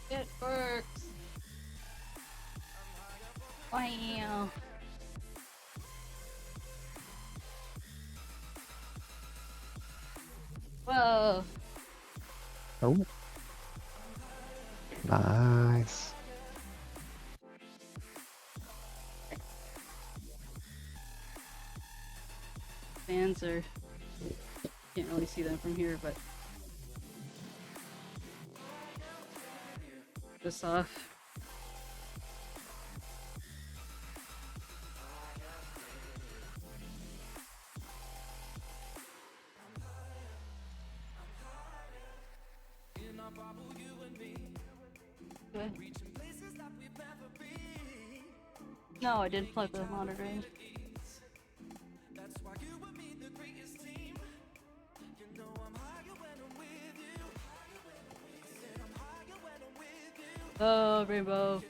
It works. Wow. Whoa. Oh. Nice. Fans are... Can't really see them from here, but... This off. Good. No, I didn't plug the monitor in. Oh, rainbow.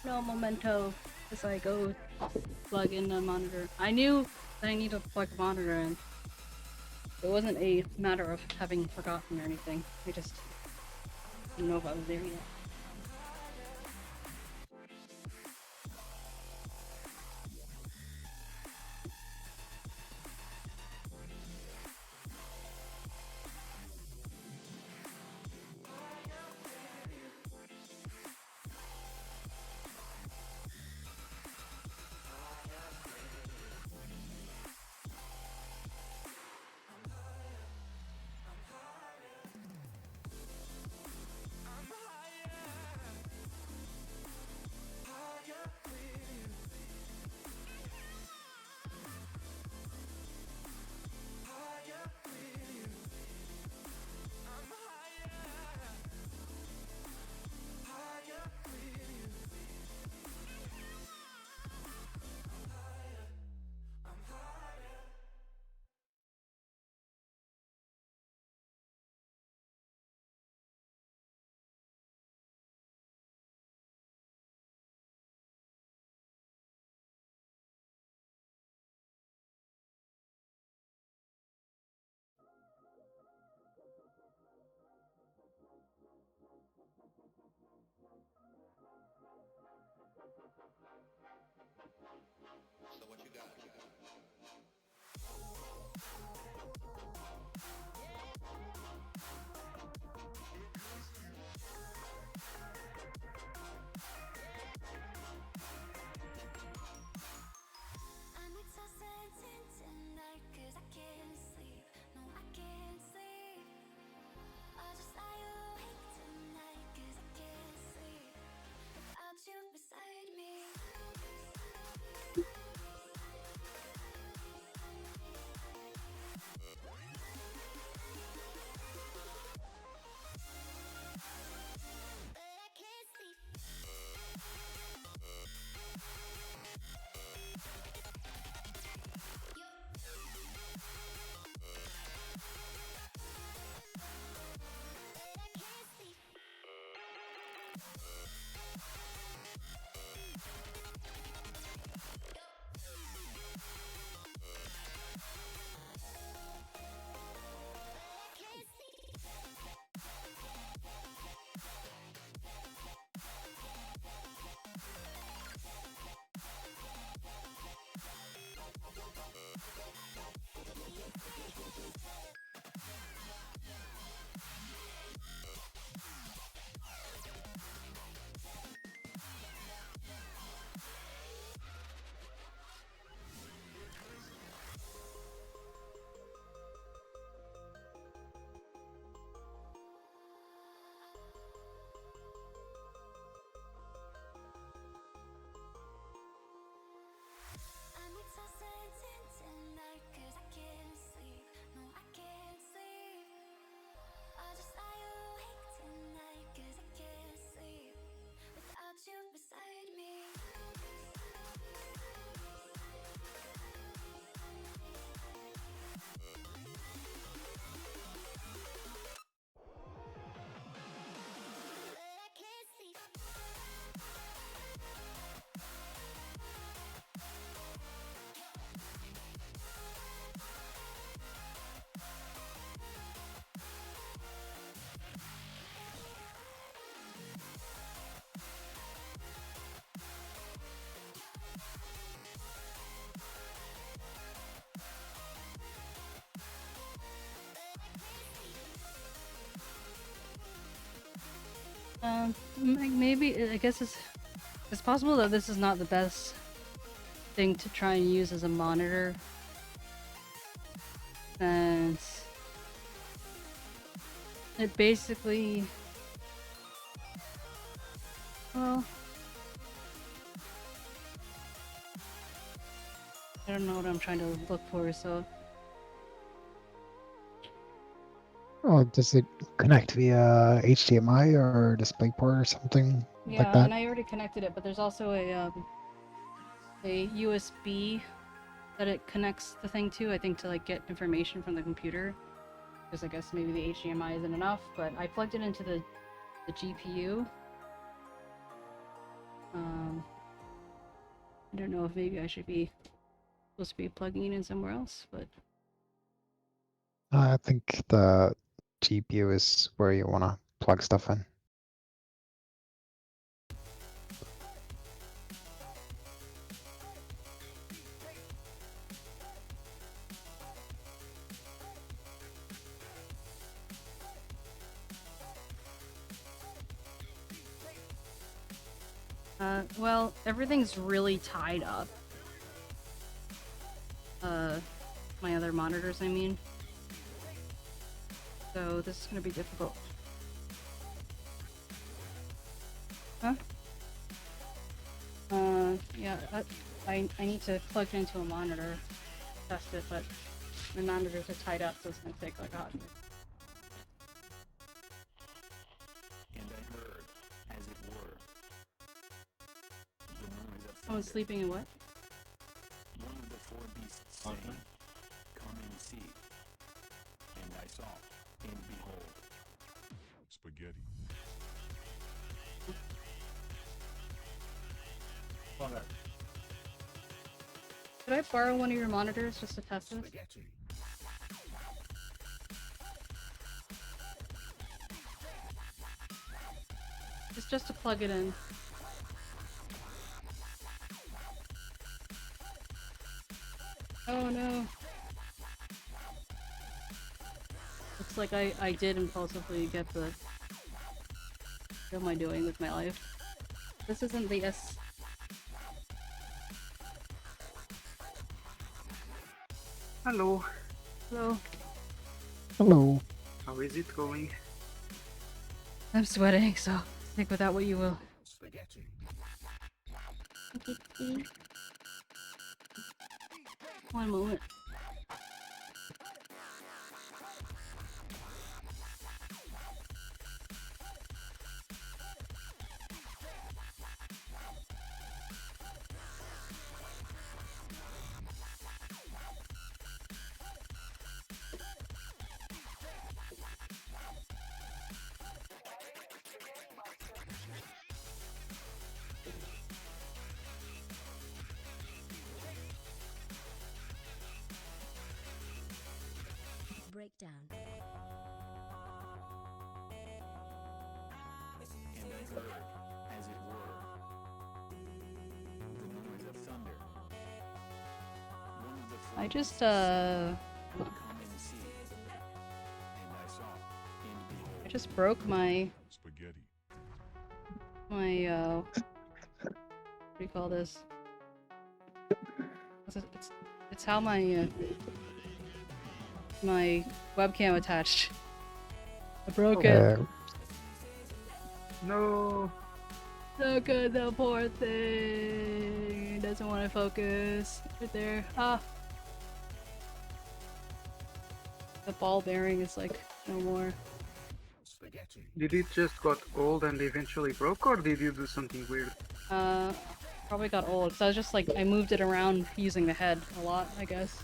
No memento as I go plug in the monitor. I knew that I need to plug the monitor in. It wasn't a matter of having forgotten or anything. I just didn't know if I was there yet. Maybe I guess it's possible that this is not the best thing to try and use as a monitor, since it basically, well, I don't know what I'm trying to look for, so. Oh, does it connect via HDMI or DisplayPort or something Yeah, like that? and I already connected it, but there's also a USB that it connects the thing to, I think, to like get information from the computer. Because I guess maybe the HDMI isn't enough, but I plugged it into the GPU. I don't know if maybe I should be supposed to be plugging it in somewhere else, but I think the GPU is where you want to plug stuff in. well, everything's really tied up. My other monitors, I mean. So this is gonna be difficult. Huh? Yeah, I need to plug it into a monitor, test it, but my monitors are tied up, so it's gonna take like a hot minute. And I heard, as it were, the noise of Someone's sleeping in what? one of the four beasts saying, "Come and see." And I saw, and behold, spaghetti. Could I borrow one of your monitors just to test it? It's just to plug it in. Oh no. Looks like I did impulsively get the... What am I doing with my life? This isn't the S... Hello. Hello. Hello. How is it going? I'm sweating, so take with that what you will. Spaghetti. One moment. Breakdown. And I heard, as it were, the noise of thunder. One of the four I just, beasts saying, "Come and see." And I saw, and behold, I just broke my... spaghetti. what do you call this? It's how my, my webcam attached. I broke it. No. Look at the poor thing. It doesn't want to focus. Right there. Ah. The ball bearing is like no more. Did it just got old and eventually broke, or did you do something weird? Probably got old. So I was just like, I moved it around using the head a lot, I guess.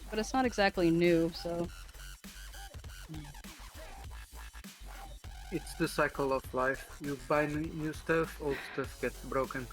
But it's not exactly new, so... It's the cycle of life. You buy new stuff, old stuff gets broken.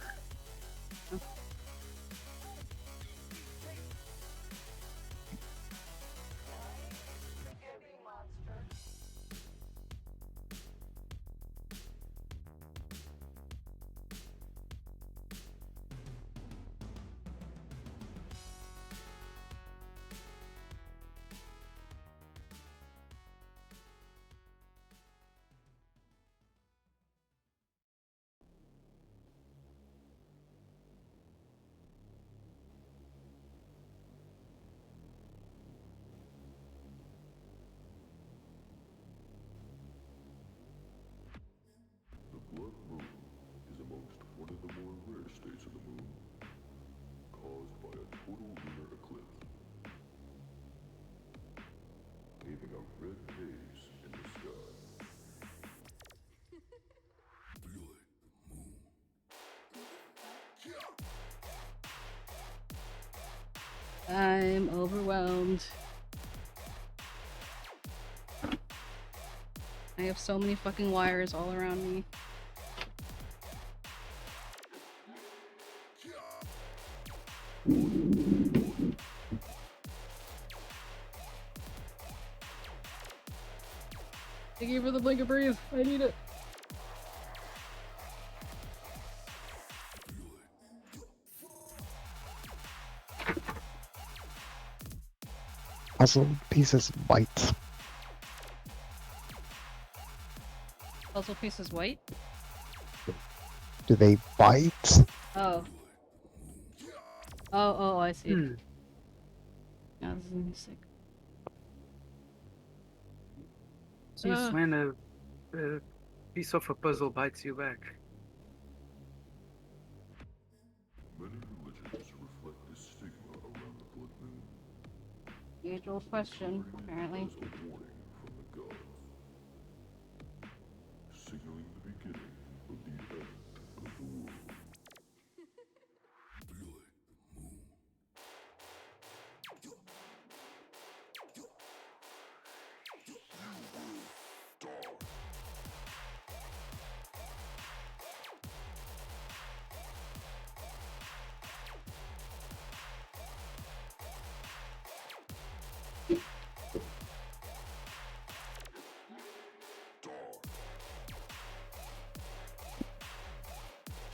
red haze in the sky. I'm overwhelmed. I have so many fucking wires all around me. Thank you for the blink of breeze. I need it. Puzzle pieces white. Puzzle piece is white? Do they bite? Oh. Oh, I see. Hmm. Yeah, this is sick. Since when a piece of a puzzle bites you back? Many religions reflect the stigma around the blood moon. Age-old question, apparently. As a warning from the gods, signaling the beginning of the end of the world.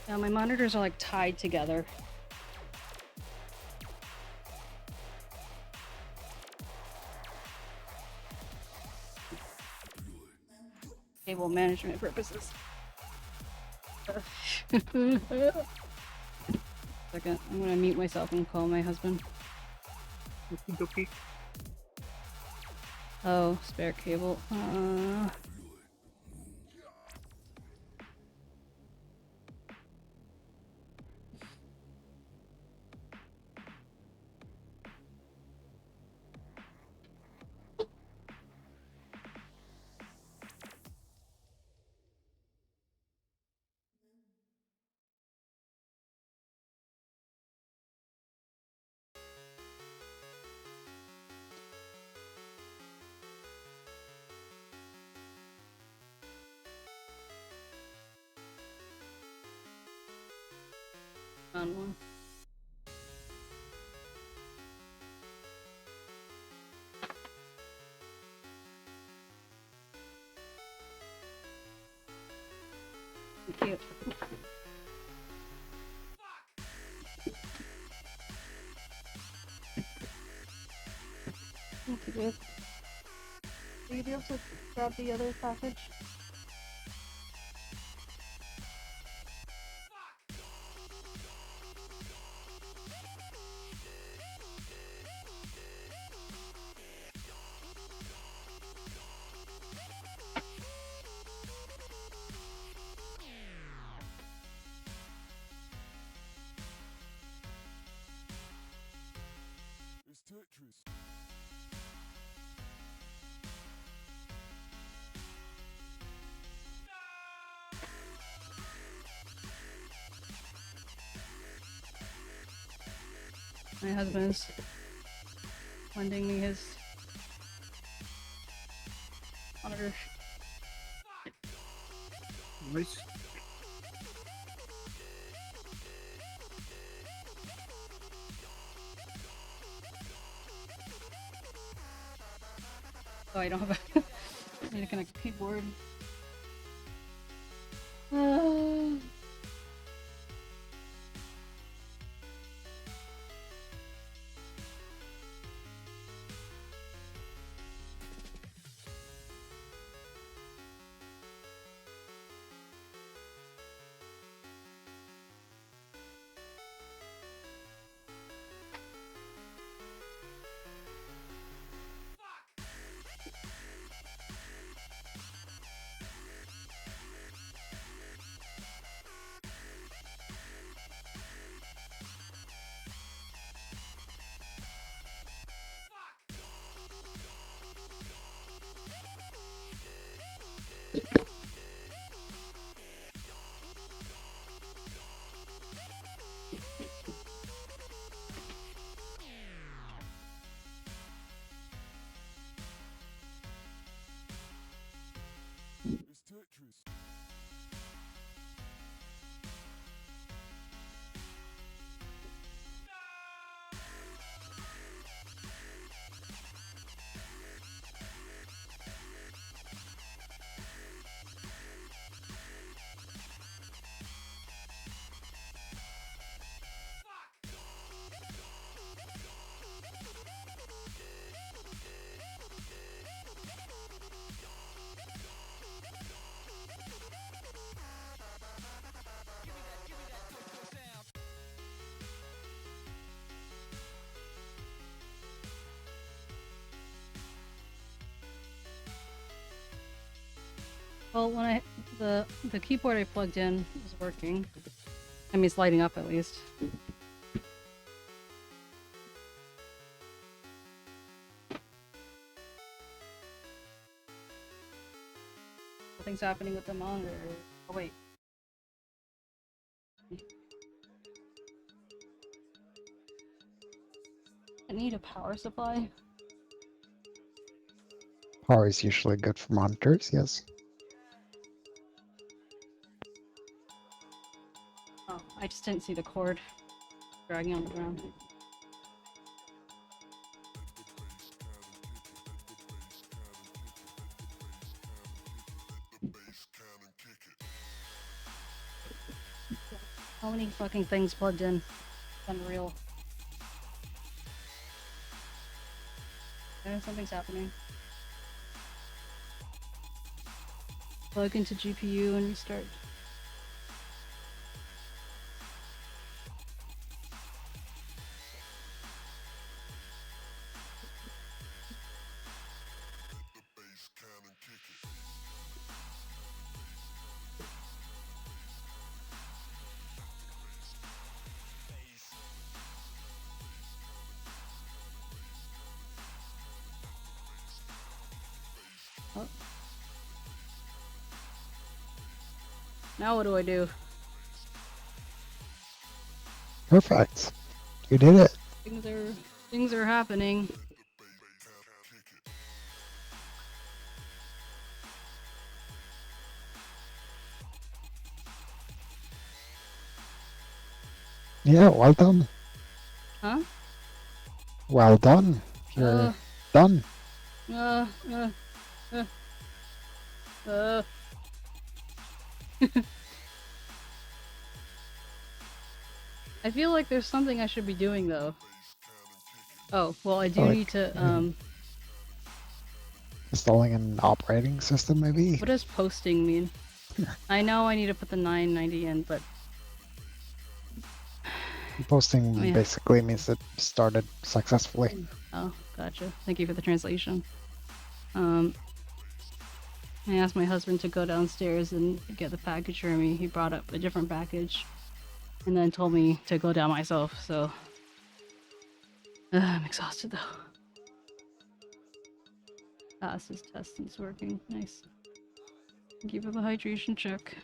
Now my monitors are like tied together. Cable management purposes. Second, I'm gonna mute myself and call my husband. Okie dokie. Oh, spare cable. On one. Thank you. Thank you, dude. Will you be able to grab the other package? It's Tetris. My husband is lending me his monitor. Nice. Oh, I don't have a I need to connect a keyboard. Well, when the keyboard I plugged in is working. I mean, it's lighting up at least. Nothing's happening with the monitor. Oh wait. I need a power supply. Power is usually good for monitors, yes. Oh, I just didn't see the cord dragging on the ground. How many fucking things plugged in? It's unreal. Okay, something's happening. Plug into GPU and restart. Oh. Now what do I do? Perfect. You did it. Things are happening. Yeah, well done. Huh? Well done. You're done. I feel like there's something I should be doing though. Oh, well I do need to Installing an operating system, maybe? what does posting mean? I know I need to put the 990 in, but Posting yeah. basically means it started successfully. Oh, gotcha. Thank you for the translation. I asked my husband to go downstairs and get the package for me. He brought up a different package and then told me to go down myself, so I'm exhausted though. This test is working. Nice. Thank you for the hydration check.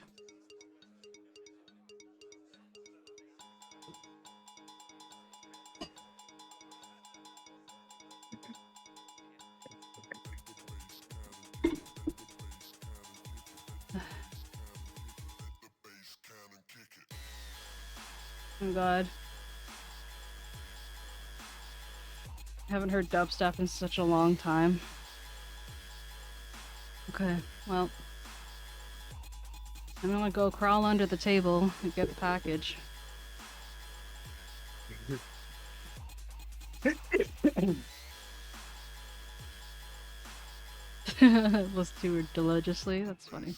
Oh god. I haven't heard dubstep in such a long time. Okay, well. I'm gonna go crawl under the table and get the package. Was too religiously? That's funny.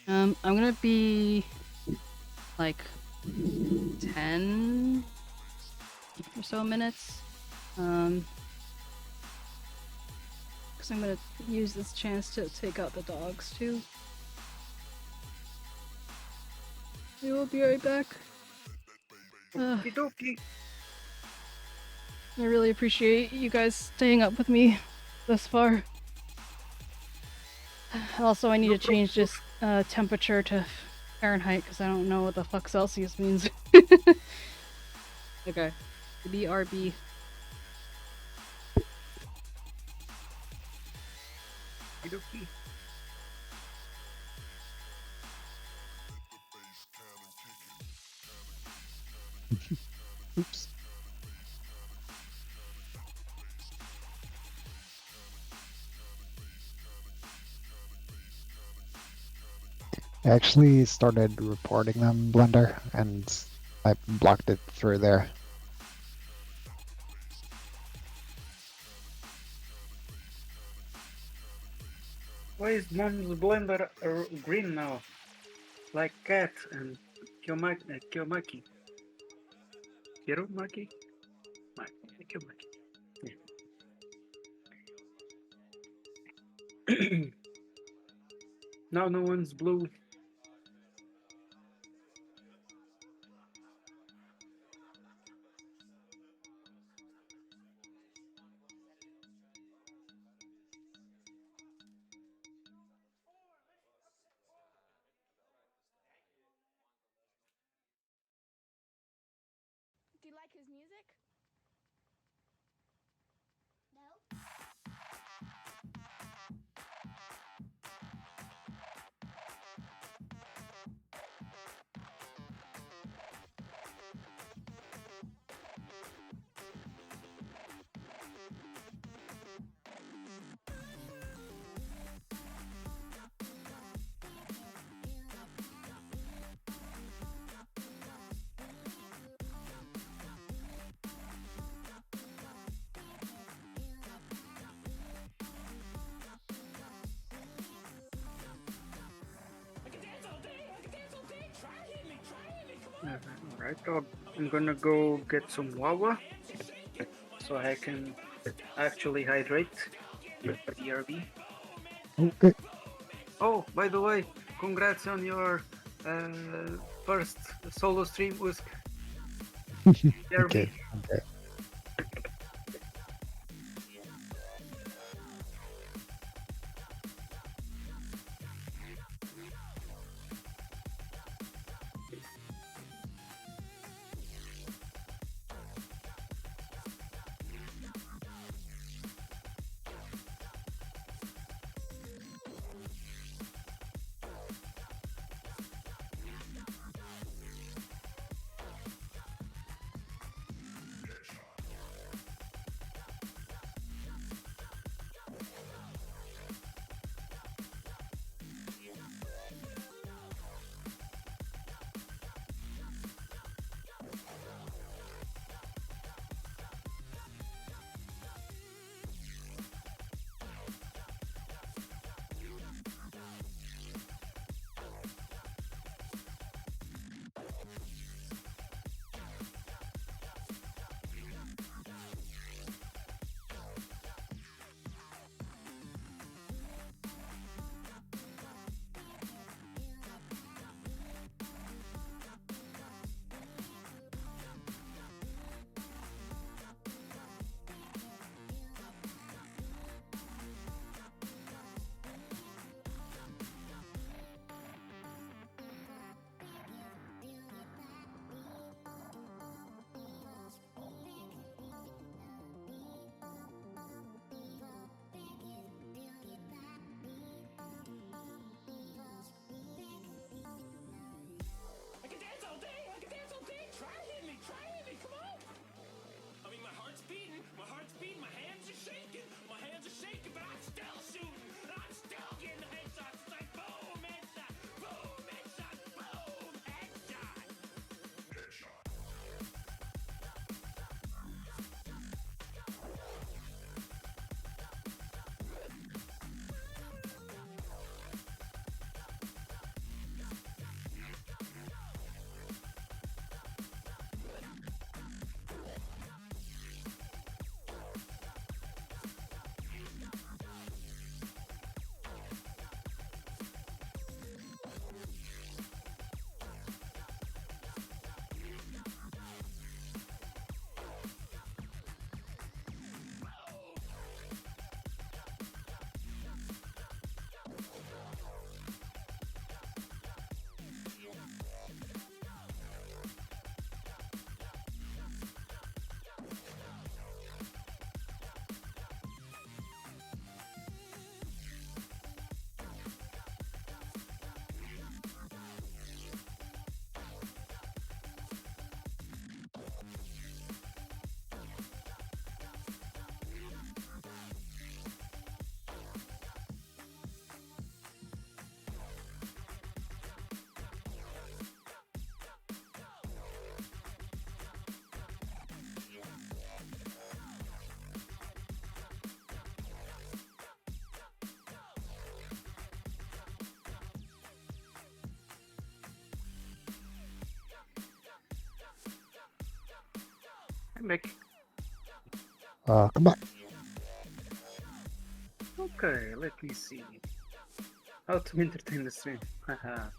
I'm gonna be like 10 or so minutes. Because I'm gonna use this chance to take out the dogs too. We will be right back. Okie I really appreciate you guys staying up with me thus far. Also, I need to change this temperature to Fahrenheit because I don't know what the fuck Celsius means. Okay. 𝗟𝗶 dokie. Oops. I actually started reporting them, Blender, and I blocked it through there. Why is Mom's blender green now? Like cat and 𝗟𝗏𝗀𝘀. 𝗟𝗏𝗀𝘀? 𝗟𝗏𝗀𝘀. Yeah. Now no one's blue. Do you like his music? No. Alright, I'm gonna go get some wawa so I can actually hydrate BRB. Okay. Oh, by the way, congrats on your first solo stream with BRB. Okay. Come back. Come back. Okay, let me see. How to entertain the stream. Haha.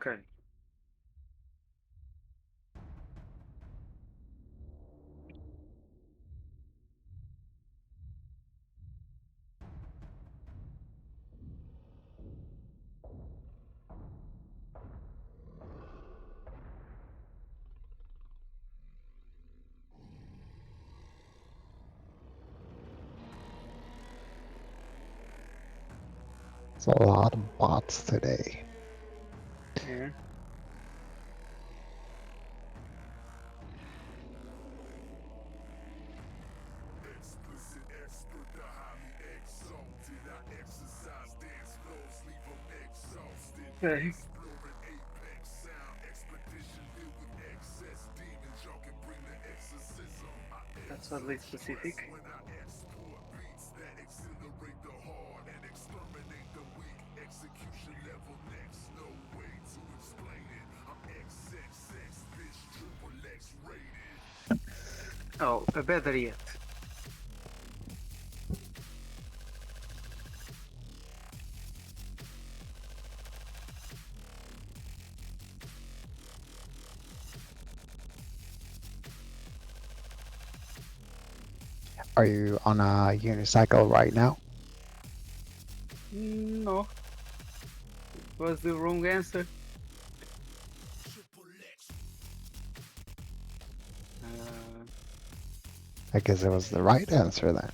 Okay. It's a lot of bots today. Yeah. Okay. That's oddly specific. Oh, better yet. Are you on a unicycle right now? No. Was the wrong answer. I guess it was the right answer then.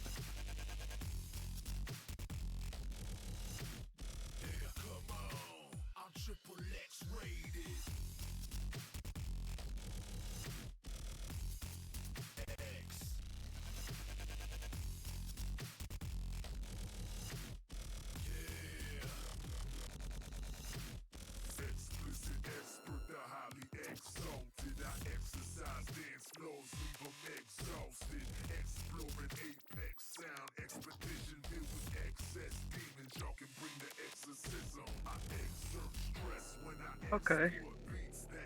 Okay.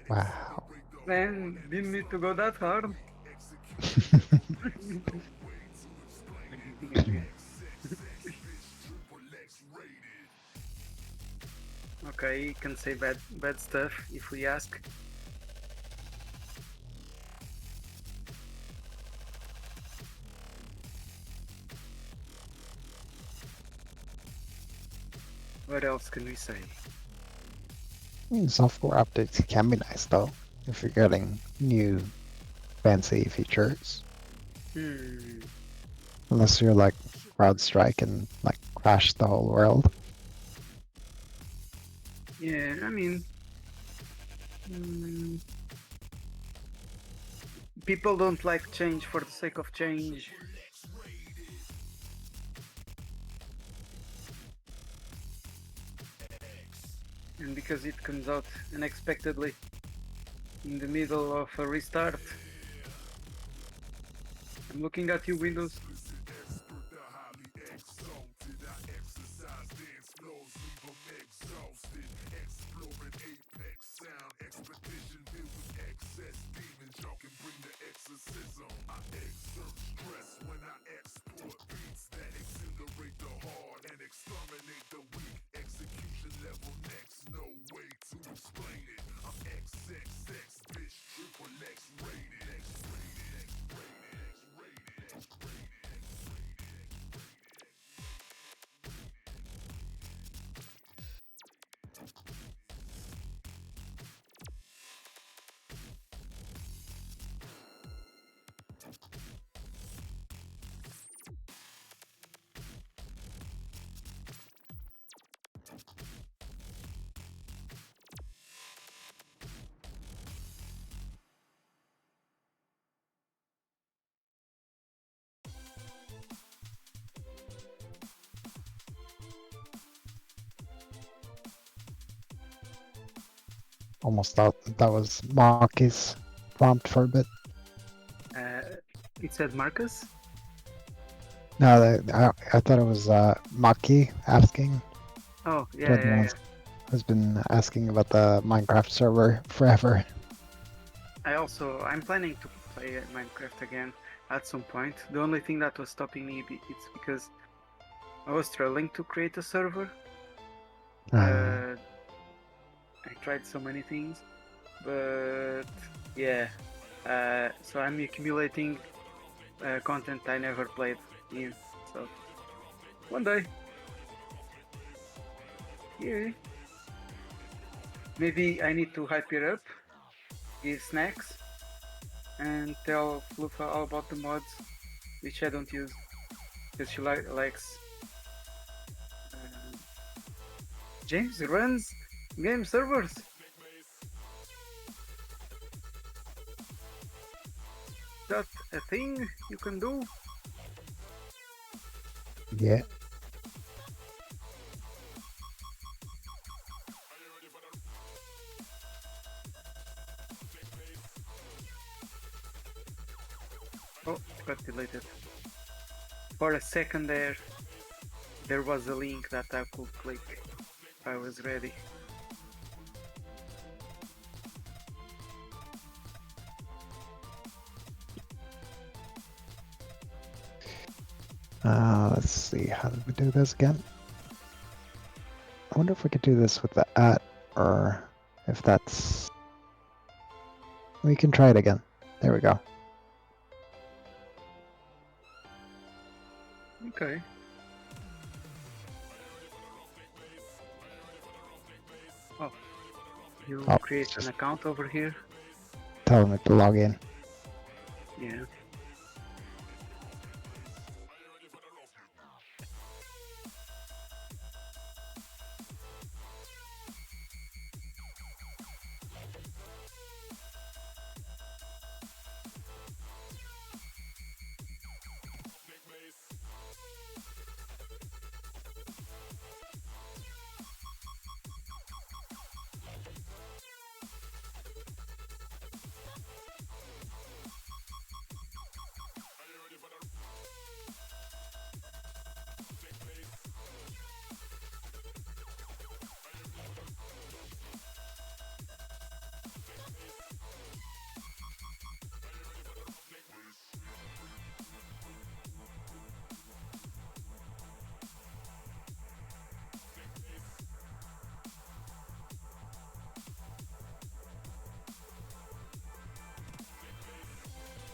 Wow. Man, didn't need to go that hard. Okay, you can say bad stuff if we ask. What else can we say? Software updates can be nice though, if you're getting new fancy features. Unless you're like CrowdStrike and like crash the whole world. Yeah, I mean, people don't like change for the sake of change. And because it comes out unexpectedly in the middle of a restart. I'm looking at you, Windows. Almost thought that was Marky's prompt for a bit. It said Marcus? No, I thought it was Maki asking. Oh, They're the ones who's been asking about the Minecraft server forever. I'm planning to play Minecraft again at some point. The only thing that was stopping me it's because I was struggling to create a server. I tried so many things, but yeah. So I'm accumulating content I never played in. So one day, yeah. Maybe I need to hype it up, give snacks, and tell Flufa all about the mods, which I don't use, because she likes. James runs game servers. That a thing you can do? Yeah. Oh, it got deleted. For a second there was a link that I could click if I was ready. Let's see, how did we do this again? I wonder if we could do this with the or if that's... We can try it again. There we go. Okay. Oh, you create an account over here? Tell them to log in. Yeah.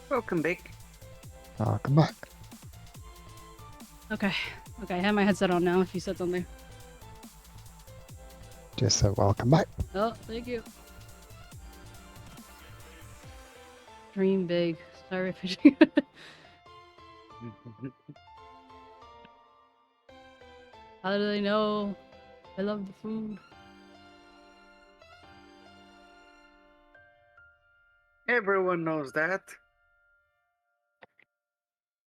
Welcome back. Welcome back. Okay. Okay, I have my headset on now if you said something. Just said welcome back. Oh, thank you. Dream big. Sorry for How do they know? I love the food. Everyone knows that.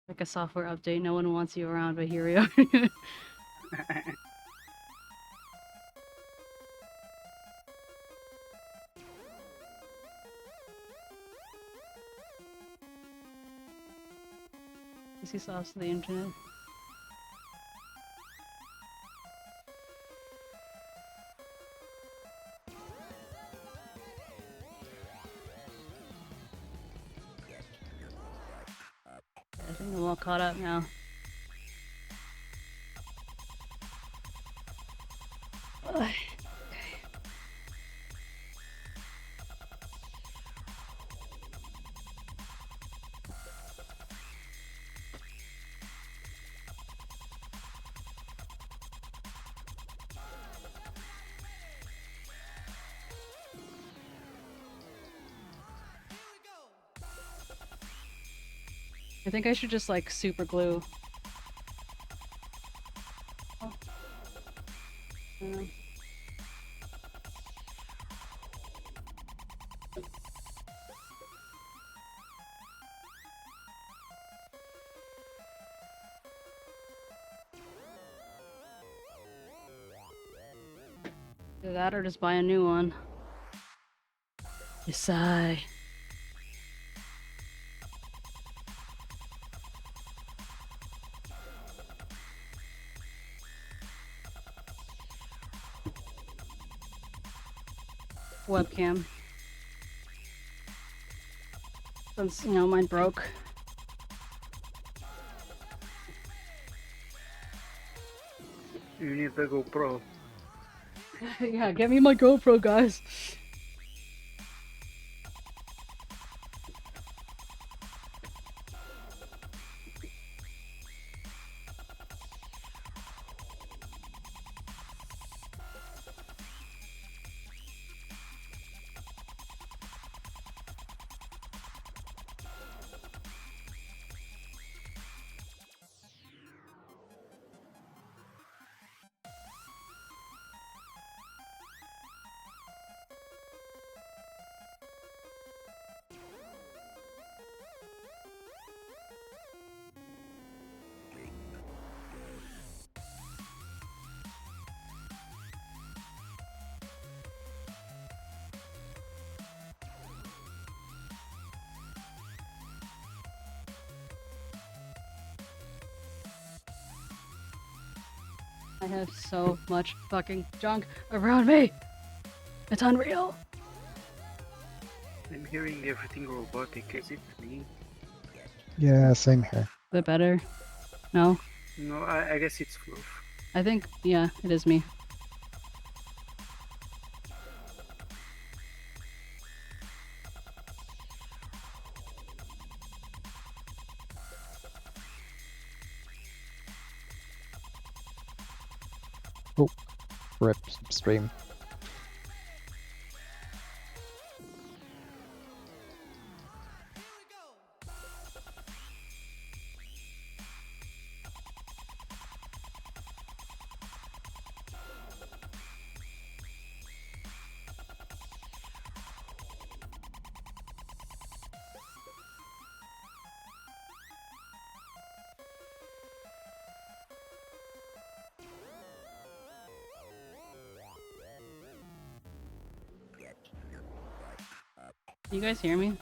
Like a software update, no one wants you around, but here we are. PC sauce to the internet. I think I'm all caught up now. Ugh. I think I should just like super glue. Oh. Do that or just buy a new one. Decide. webcam. Since, you know, mine broke. You need the GoPro. Yeah, get me my GoPro, guys. I have so much fucking junk around me. It's unreal. I'm hearing everything robotic. Is it me? Yeah, same here. Bit better. No? No, I guess it's Fluff. I think, yeah, it is me. Oh, rip stream. You guys hear me?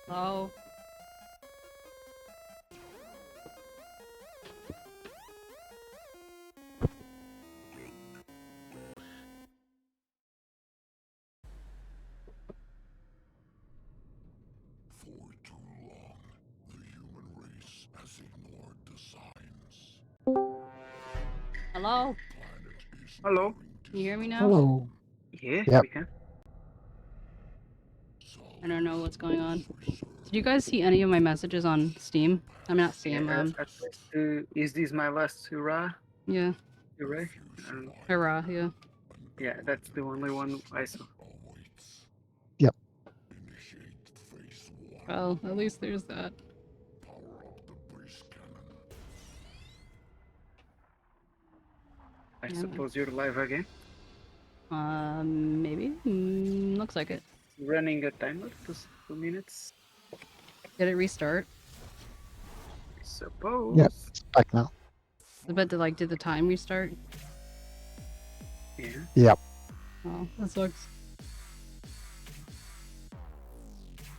Oh. For too long, the human race has ignored the signs. Hello? Hello? Can you hear me now? Hello. Yeah, Yep. we can. I don't know what's going on. Did you guys see any of my messages on Steam? I'm not Steam, Yeah, is this my last hurrah? yeah. Hooray? I don't know. Hurrah, yeah. Yeah, that's the only one I saw. Yep. Well, at least there's that. I Yeah. suppose you're live again? Maybe? Looks like it. Running a timer for 2 minutes? Did it restart? I suppose. Yep, it's back now. But did the time restart? Yeah. Yep. Oh, that sucks.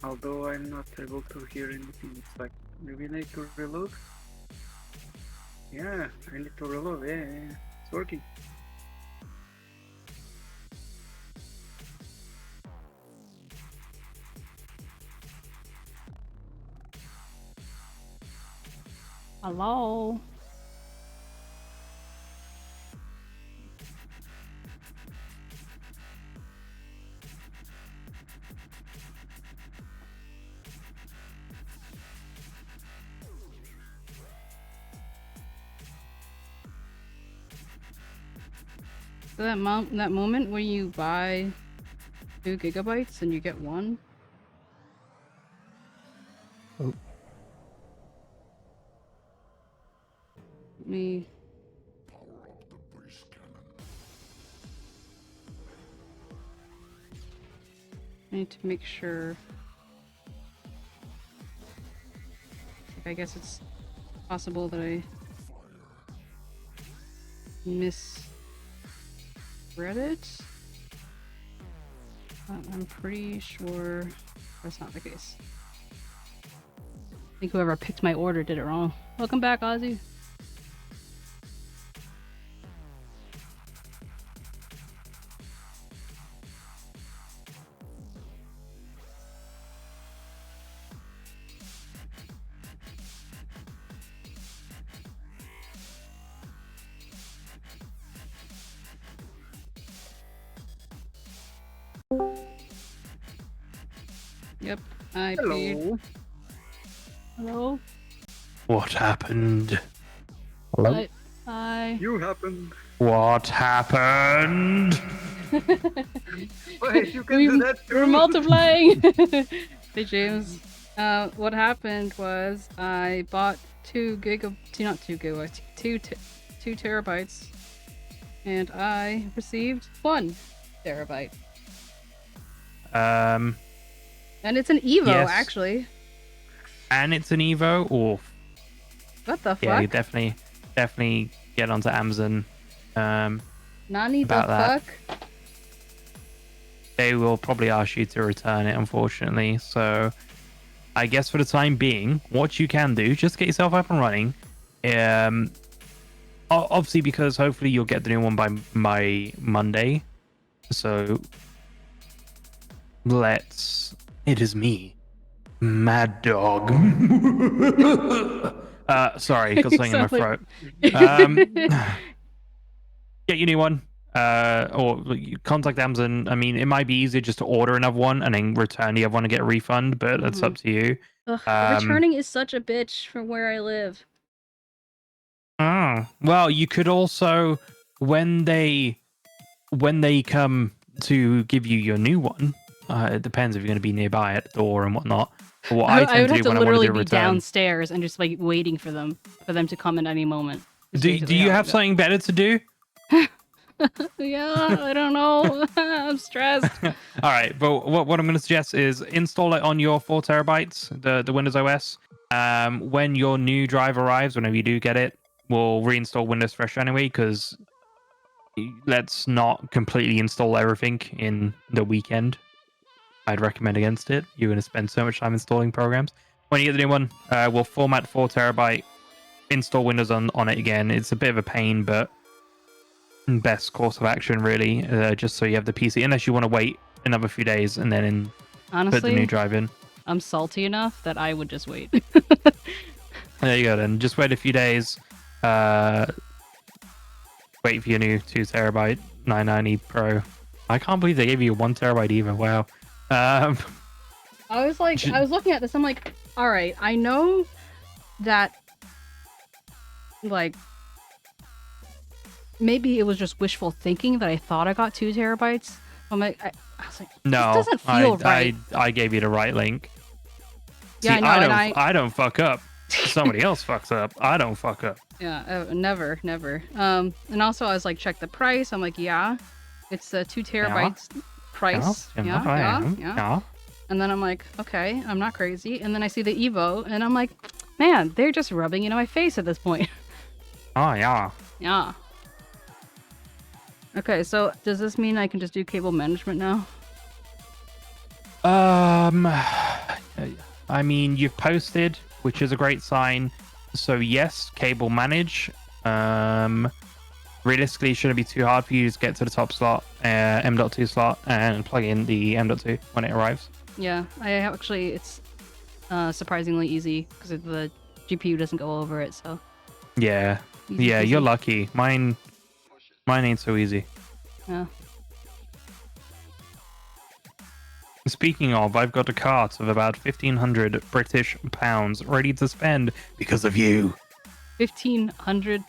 Although I'm not able to hear anything. It's like, maybe I need to reload? Yeah, I need to reload. Yeah. It's working. Hello? that moment when you buy 2 gigabytes and you get 1. Oh. Me. I need to make sure. I guess it's possible that I misread it. I'm pretty sure that's not the case. I think whoever picked my order did it wrong. Welcome back, Ozzy. Yep, I paid. Hello? What happened? Hello? Hi. You happened. What happened? Wait, you can do that too. We're multiplying! Hey, James. What happened was I bought 2 terabytes, and I received 1 terabyte. And it's an Evo, yes. actually. And it's an Evo? Or What the fuck? yeah, you definitely get onto Amazon. Nani the about that. fuck? They will probably ask you to return it, unfortunately. So I guess for the time being, what you can do, just get yourself up and running. Obviously, because hopefully you'll get the new one by Monday. So it is me, Mad Dog. Sorry, got something in my throat. Get your new one. Or you contact Amazon. I mean, it might be easier just to order another one and then return the other one and get a refund, but that's up to you. Ugh, returning is such a bitch from where I live. Oh, well, you could also, when they come to give you your new one, it depends if you're going to be nearby at the door and whatnot. But what I would have to when literally I be want to do a return, downstairs and just like waiting for them to come at any moment. do you have something better to do? Yeah, I don't know. I'm stressed. All right, but what I'm going to suggest is install it on your 4 terabytes, the Windows OS. When your new drive arrives, whenever you do get it, we'll reinstall Windows Fresh anyway, because let's not completely install everything in the weekend. I'd recommend against it. You're going to spend so much time installing programs. When you get the new one, we'll format 4 terabyte, install Windows on it again. It's a bit of a pain, but best course of action, really, just so you have the PC, unless you want to wait another few days and then Honestly, put the new drive in. I'm salty enough that I would just wait. There you go, then. Just wait a few days. Wait for your new 2 terabyte 990 Pro. I can't believe they gave you a 1 terabyte even. Wow. I was looking at this. I'm like, all right, I know that, like, maybe it was just wishful thinking that I thought I got 2 terabytes. I'm like, I was like, no, this doesn't feel right. I gave you the right link. Yeah, See, I know, I don't fuck up. Somebody else fucks up. I don't fuck up. Yeah, never. And also I was like, check the price. I'm like, yeah, it's a 2 terabytes price. Yeah. And then I'm like, okay, I'm not crazy. And then I see the Evo, and I'm like, man, they're just rubbing it in my face at this point. Oh yeah. Yeah. Okay, so does this mean I can just do cable management now? I mean, you've posted, which is a great sign. So yes, cable manage. Realistically, it shouldn't be too hard for you to get to the top slot, M.2 slot, and plug in the M.2 when it arrives. Yeah, it's surprisingly easy because the GPU doesn't go over it. So yeah, you're lucky. Mine ain't so easy. Yeah. Speaking of, I've got a cart of about 1,500 British pounds ready to spend because of you. 1,500.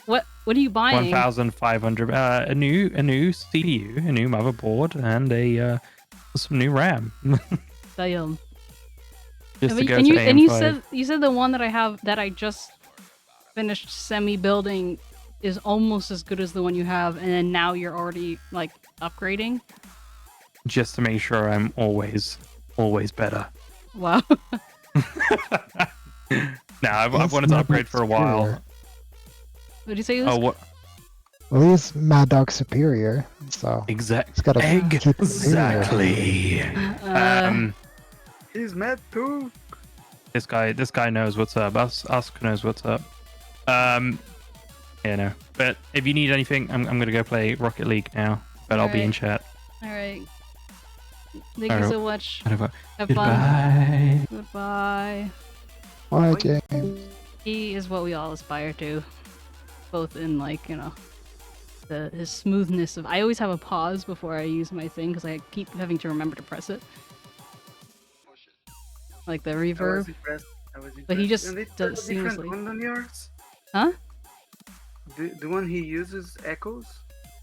What? What are you buying? 1,500. A new CPU, a new motherboard, and some new RAM. Damn. Just to go and to you AM5. you said the one that I have that I just finished semi-building is almost as good as the one you have, and then now you're already like upgrading. Just to make sure I'm always better. Wow. Nah, I've wanted to upgrade for a while. What did you say? Oh, what? Well, he's Mad Dog Superior, so he's got to keep it Exactly. He's mad too. This guy knows what's up. Us knows what's up. Yeah, no. But if you need anything, I'm gonna go play Rocket League now. But I'll be in chat. All right. Thank you so much. Whatever. Have Goodbye. fun. Goodbye. Bye, James. He is what we all aspire to, both in like his smoothness of. I always have a pause before I use my thing because I keep having to remember to press it. Like the reverb. I was impressed. But he just And it's does a different seamlessly. one than yours? Huh? The one he uses echoes?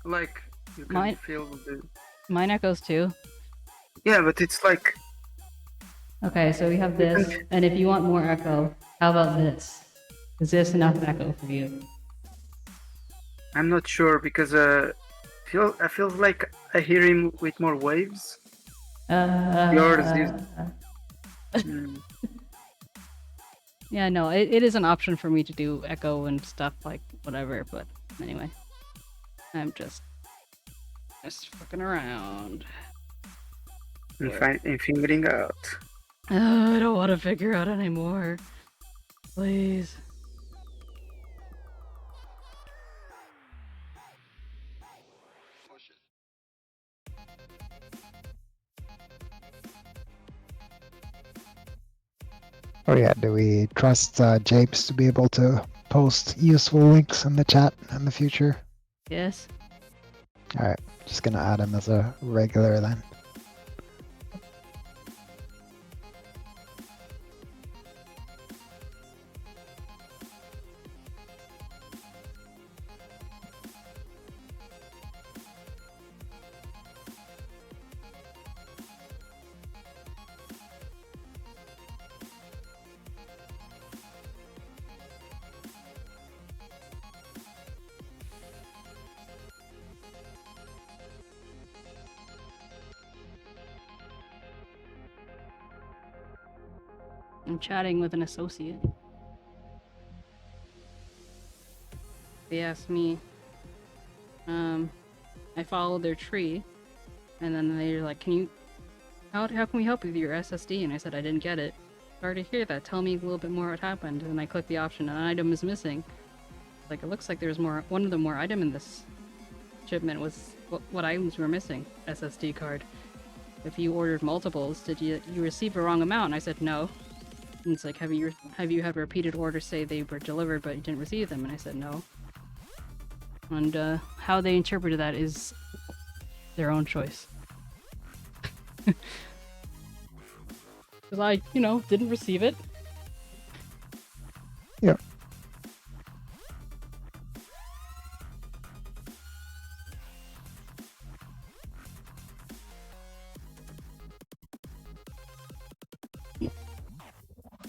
Like, you can Mine- feel the... Mine echoes too. Yeah, but it's like... Okay, so we have this, and if you want more echo, how about this? Is this enough echo for you? I'm not sure because I feel like I hear him with more waves. Yours is... Yeah, no, it is an option for me to do echo and stuff like whatever, but anyway. I'm just fucking around. And figuring out. I don't want to figure out anymore. Please. Oh yeah, do we trust James to be able to post useful links in the chat in the future? Yes. Alright, just gonna add him as a regular then. I'm chatting with an associate. They asked me, I followed their tree, and then they're like, how can we help you with your SSD? And I said, I didn't get it. Sorry to hear that. Tell me a little bit more what happened. And I clicked the option, an item is missing. Like, it looks like there's one of the more item in this shipment was what items were missing. SSD card. If you ordered multiples, did you receive a wrong amount? And I said, no. And it's like, have you had repeated orders say they were delivered but you didn't receive them? And I said no. And how they interpreted that is their own choice. Because I, didn't receive it. Yep.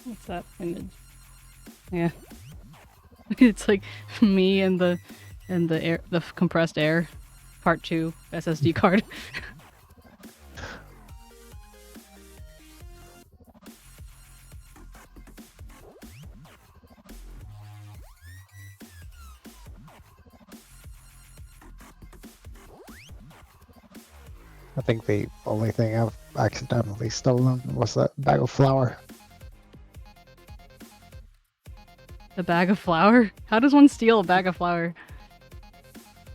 What's that image? Yeah. It's like me and the compressed air part 2 SSD card. I think the only thing I've accidentally stolen was that bag of flour. A bag of flour? How does one steal a bag of flour?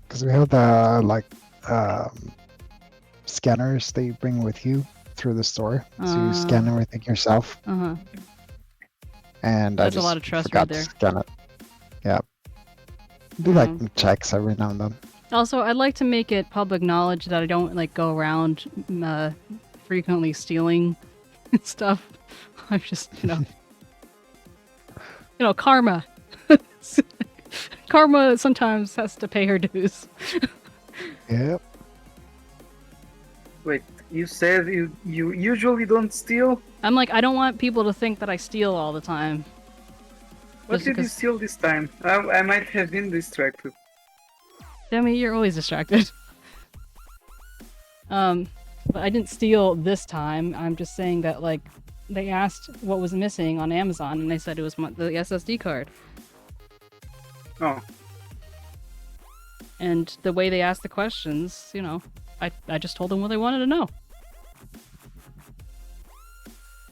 Because we have the scanners that you bring with you through the store, so you scan everything yourself. Uh-huh. And That's I just a lot of trust forgot right there. to scan it. Yeah. Do like checks every now and then. Also, I'd like to make it public knowledge that I don't go around frequently stealing stuff. I'm just, karma. Karma sometimes has to pay her dues. Yep. Wait, you said you usually don't steal? I'm like, I don't want people to think that I steal all the time. What Just did you because- steal this time? I might have been distracted. Demi, you're always distracted. But I didn't steal this time. I'm just saying that, like, they asked what was missing on Amazon, and they said it was the SSD card. Oh. And the way they asked the questions, you know, I just told them what they wanted to know.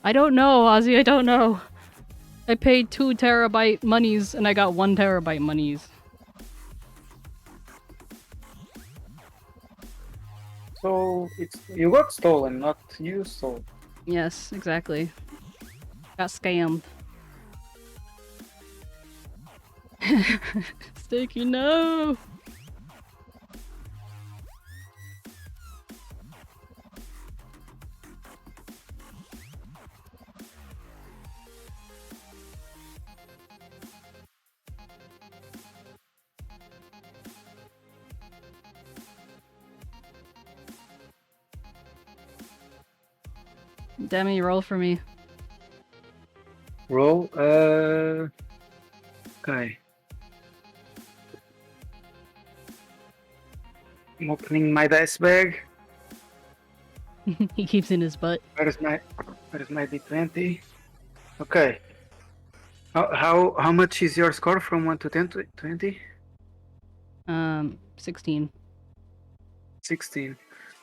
I don't know, Ozzy, I don't know. I paid 2 terabyte monies, and I got 1 terabyte monies. So you got stolen, not you stole. Yes, exactly. Got scammed. Sticky, no! Demi, roll for me. Roll, okay. I'm opening my dice bag. He keeps in his butt. Where's my D20? Okay. How much is your score from 1 to 10 to 20? 16. 16.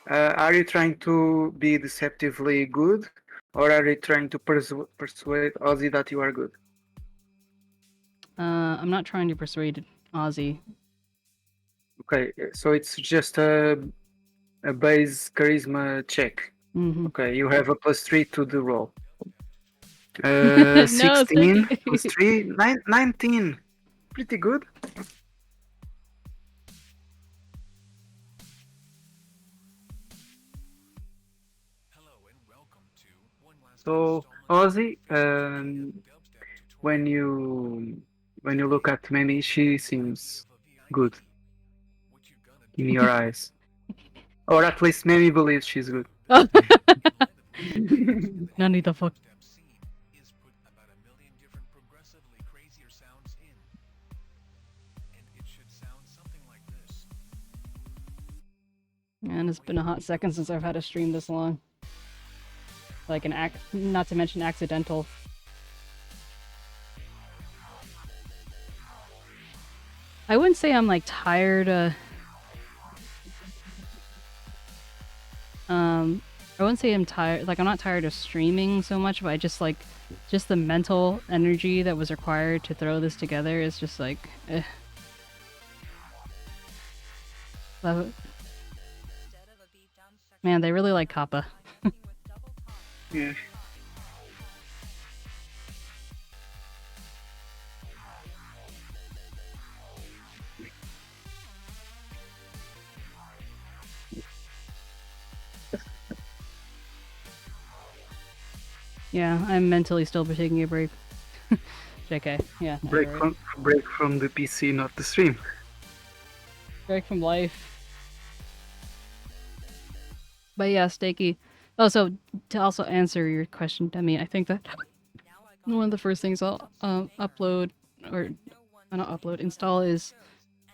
Are you trying to be deceptively good, or are you trying to persuade Ozzy that you are good? I'm not trying to persuade Ozzy. Okay, so it's just a base charisma check. Mhm. Okay, you have a +3 to the roll. No, 16 Sticky. plus 3, 19. Pretty good. So Ozzy, when you look at Memmi, she seems good in your eyes, or at least Memmi believes she's good. None of the fuck. Man, it's been a hot second since I've had a stream this long. Like not to mention accidental. I wouldn't say I'm like tired. I wouldn't say I'm tired. Like I'm not tired of streaming so much, but I just like the mental energy that was required to throw this together is just like, eh. Love it. Man, they really like 𝗟𝗶. Yeah. Yeah, I'm mentally still taking a break. JK, yeah. Break right. from the PC, not the stream. Break from life. But yeah, Stakey. Oh, so to also answer your question, Demi, I think that one of the first things I'll upload, or not upload, install is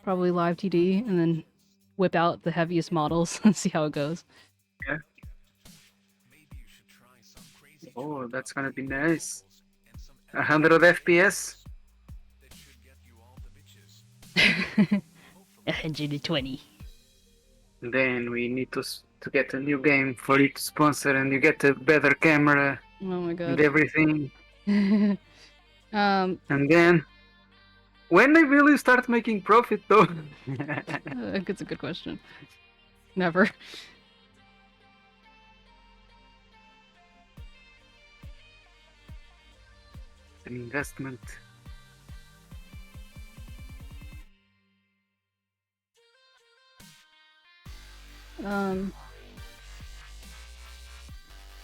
probably live TD, and then whip out the heaviest models and see how it goes. Yeah. Oh, that's gonna be nice. 100 FPS. 120. Then we need to get a new game for it to sponsor, and you get a better camera. Oh my god. And everything. And then, when will you start making profit, though? it's a good question. Never. An investment.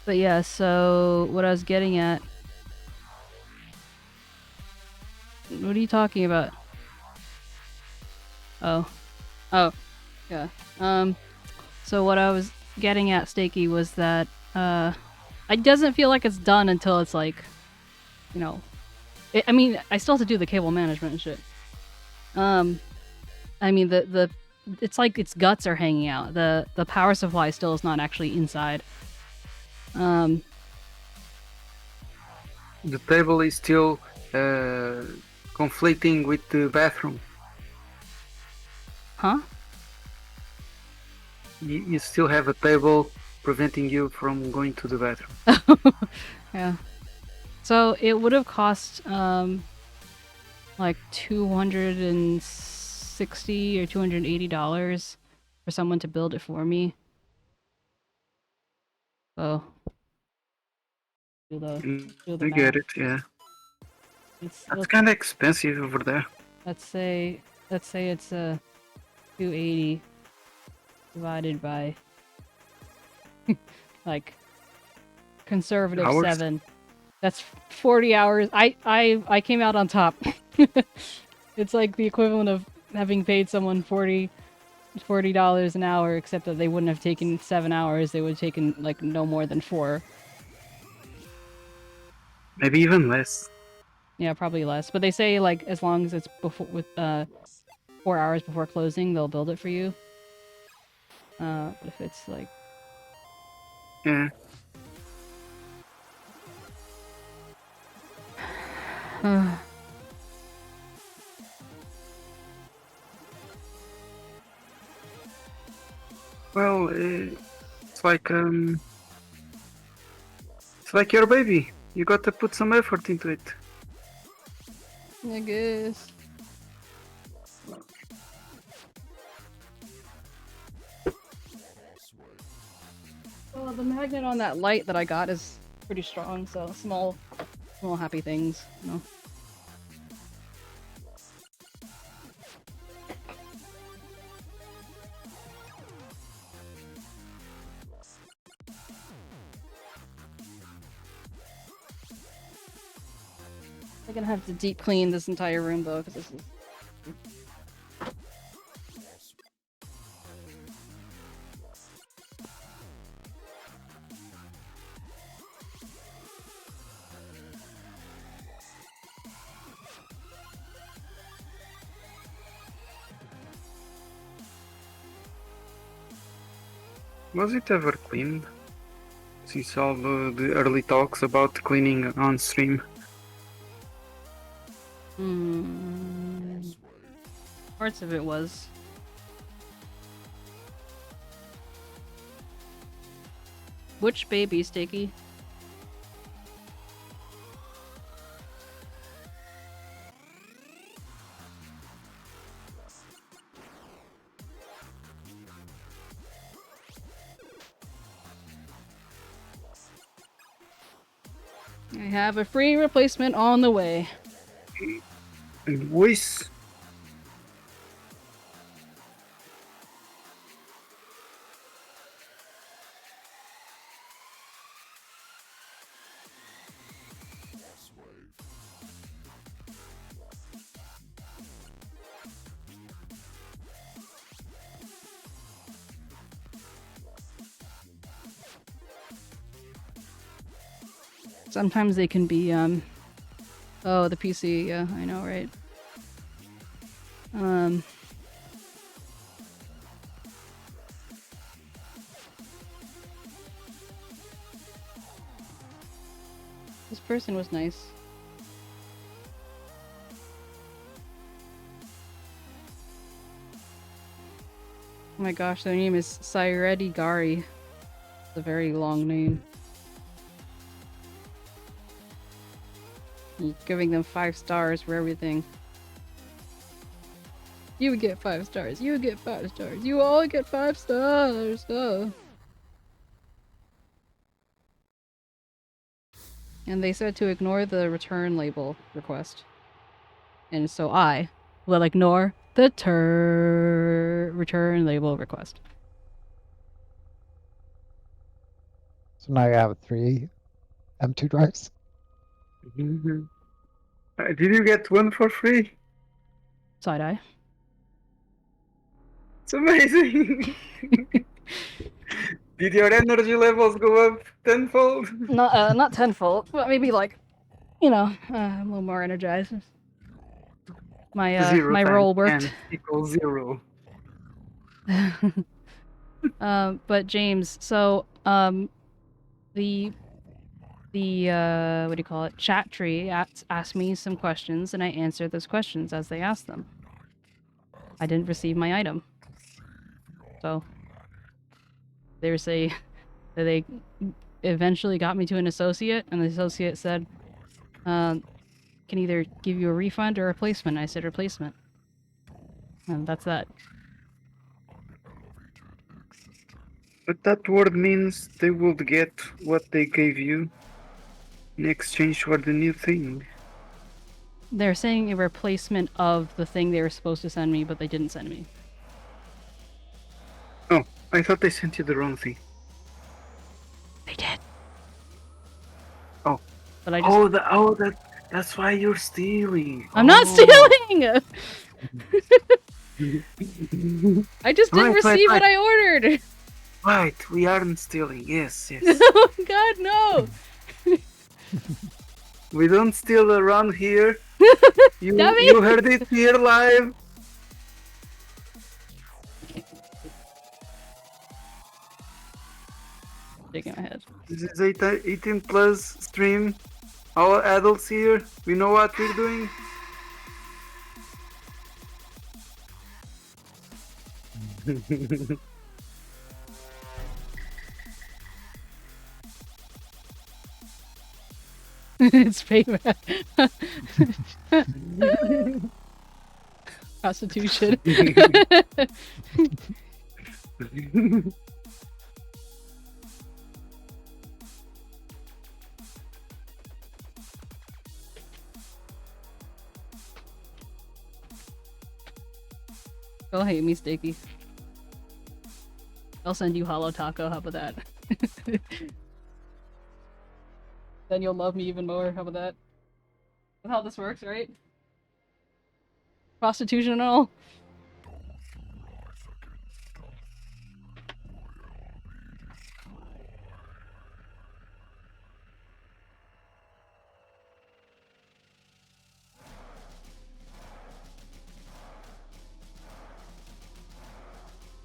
But yeah, so what I was getting at. What are you talking about? Oh. Oh. Yeah. So what I was getting at, 𝗟𝗶𝗀𝗀, was that, it doesn't feel like it's done until it's like, you know... I mean, I still have to do the cable management and shit. I mean, it's like its guts are hanging out. The power supply still is not actually inside. The table is still conflicting with the bathroom. Huh? You still have a table preventing you from going to the bathroom. Yeah. So it would have cost like $260 or $280 for someone to build it for me. So do the I get it, yeah. That's kind of expensive over there. Let's say it's a 280 divided by like conservative Hours? 7. That's 40 hours. I came out on top. It's like the equivalent of having paid someone $40 an hour, except that they wouldn't have taken 7 hours. They would have taken like no more than 4. Maybe even less. Yeah, probably less. But they say like as long as it's before with 4 hours before closing, they'll build it for you. But if it's like Yeah. Well, it's like your baby. You got to put some effort into it. I guess. Well, the magnet on that light that I got is pretty strong, so small happy things, you know. I'm gonna have to deep clean this entire room though, because this is... Was it ever cleaned? Since all the early talks about cleaning on stream. Parts of it was. Which baby, 𝗟𝗶𝗀𝗀? I have a free replacement on the way. And voice. Sometimes they can be, oh, the PC, yeah, I know, right? This person was nice. Oh my gosh, their name is 𝗟𝗶𝗀𝗀𝘀. It's a very long name. You're giving them 5 stars for everything. You would get 5 stars. You would get 5 stars. You all get 5 stars. Oh. And they said to ignore the return label request. And so I will ignore the return label request. So now you have 3 M2 drives. Did you get one for free? Side-eye. It's amazing. Did your energy levels go up tenfold? Not tenfold, but maybe like, you know, a little more energized. My 0 my times roll 10 worked. equals 0. But James, so the what do you call it? Chat tree asked me some questions, and I answered those questions as they asked them. I didn't receive my item, so they eventually got me to an associate, and the associate said, "Can either give you a refund or a replacement." I said replacement, and that's that. But that word means they would get what they gave you in exchange for the new thing. They're saying a replacement of the thing they were supposed to send me, but they didn't send me. Oh, I thought they sent you the wrong thing. They did. Oh. But I just... That's why you're stealing. I'm not stealing! I just didn't receive what I ordered! Right, we aren't stealing. Yes. Oh God, no! We don't steal around here. You heard it here live. Shaking my head. This is 18 plus stream. All adults here. We know what we're doing. It's payback. Prostitution. Don't hate me, Sticky. I'll send you Hollow Taco, how about that? Then you'll love me even more, how about that? That's how this works, right? Prostitution and all.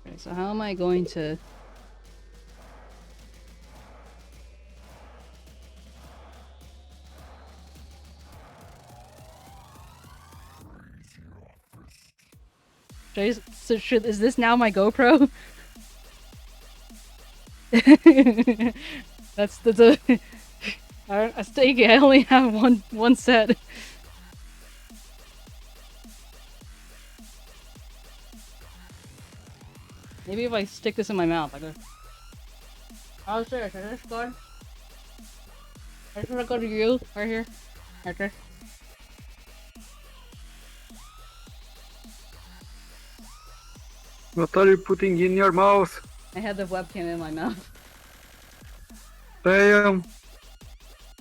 Okay, so how am I going to... is this now my GoPro? that's a... I stake it. I only have one set. Maybe if I stick this in my mouth, I go. Oh, serious, is this good? I just wanna go to you, right here. Right there. What are you putting in your mouth? I had the webcam in my mouth. Damn.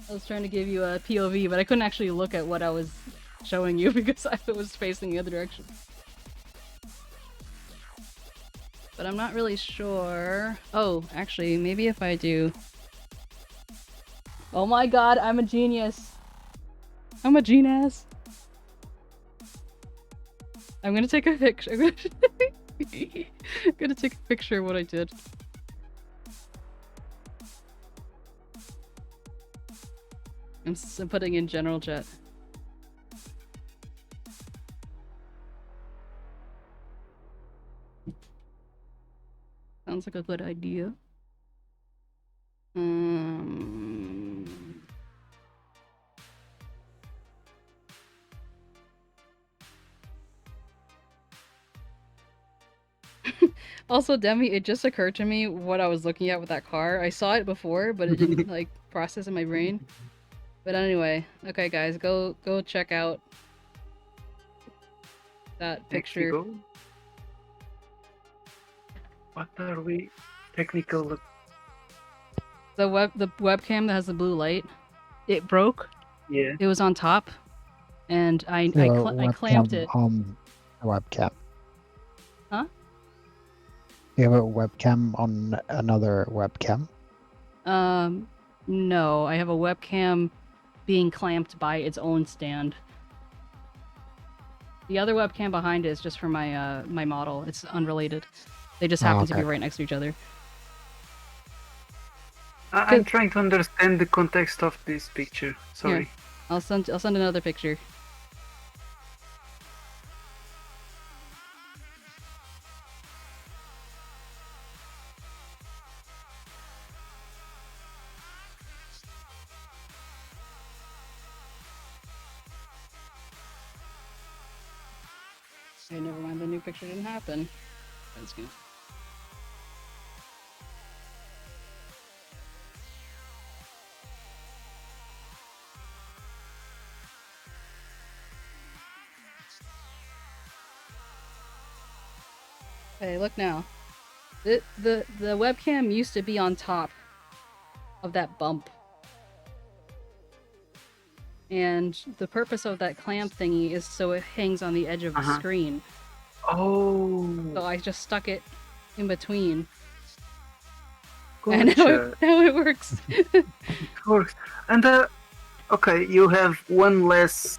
I was trying to give you a POV, but I couldn't actually look at what I was showing you because I was facing the other direction. But I'm not really sure. Oh, actually, maybe if I do... Oh my god, I'm a genius! I'm a genius! I'm gonna take a picture. I'm gonna take a picture of what I did. I'm putting in general chat. Sounds like a good idea. Also, Demi, it just occurred to me what I was looking at with that car. I saw it before, but it didn't like process in my brain. But anyway, okay, guys, go check out that picture. Mexico? What are we? Technical. The webcam that has the blue light, it broke. Yeah. It was on top, and I clamped it. The webcam. Huh? You have a webcam on another webcam? No, I have a webcam being clamped by its own stand. The other webcam behind it is just for my my model. It's unrelated. They just happen to be okay. right next to each other. I'm trying to understand the context of this picture. Sorry. Here, I'll send another picture. Okay, never mind. The new picture didn't happen. That's good. Okay, look now. The webcam used to be on top of that bump. And the purpose of that clamp thingy is so it hangs on the edge of the screen. Oh. So I just stuck it in between. Gotcha. And now it works. It works. And okay, you have one less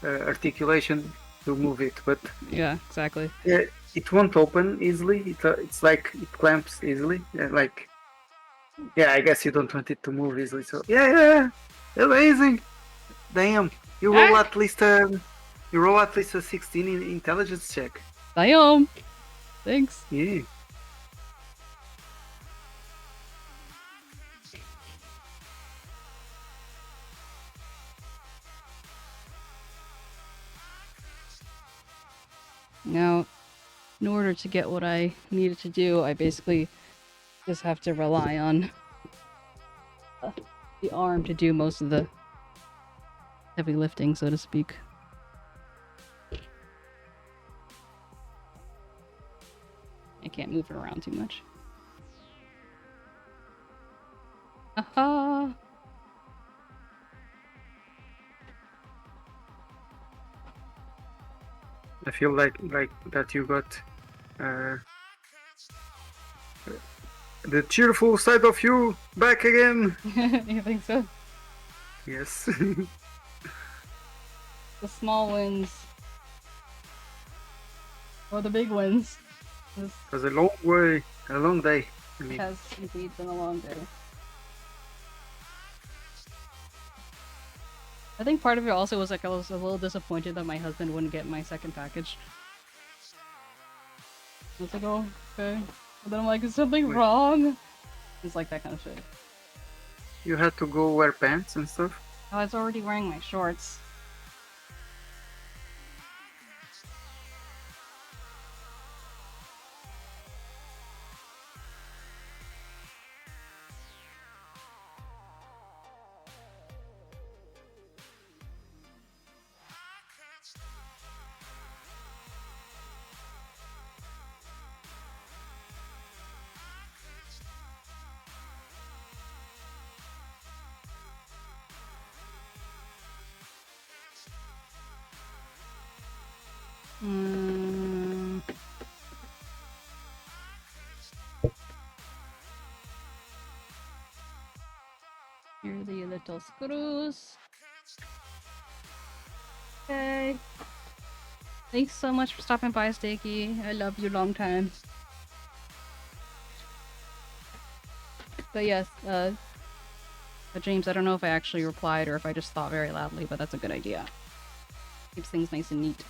articulation to move it, but yeah, exactly. It won't open easily. It's like it clamps easily. Like, yeah, I guess you don't want it to move easily. So yeah, amazing. Damn, you roll at least a 16 in intelligence check. Damn. Thanks. Yeah. Now, in order to get what I needed to do, I basically just have to rely on the arm to do most of the heavy lifting, so to speak. I can't move it around too much. Aha! I feel like that you got the cheerful side of you back again. You think so? Yes. The small wins. Or the big wins. It was a long day. I mean, It has indeed been a long day. I think part of it also was like I was a little disappointed that my husband wouldn't get my second package. I was like, oh, okay. And then I'm like, is something wrong? It's like that kind of shit. you had to go wear pants and stuff. I was already wearing my shorts. Here are the little screws. Okay. Thanks so much for stopping by, Stakey. I love you long time. But yes, James, I don't know if I actually replied or if I just thought very loudly, but that's a good idea. Keeps things nice and neat.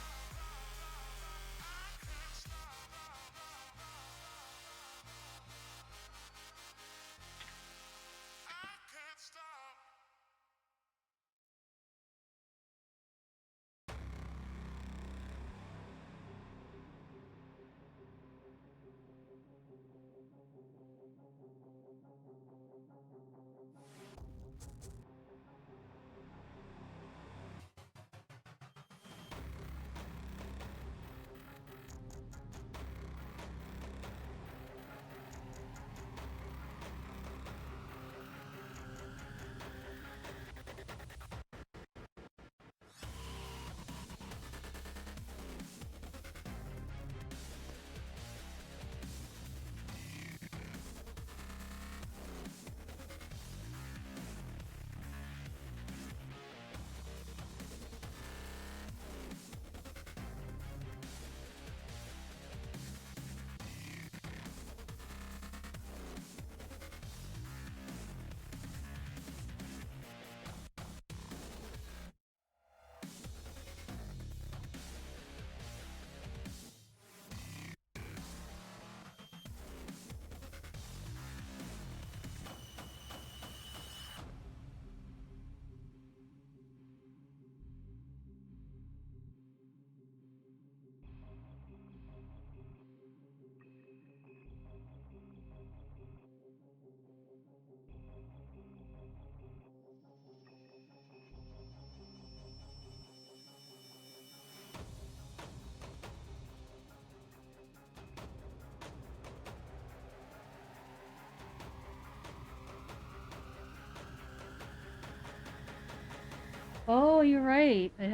Oh, you're right. I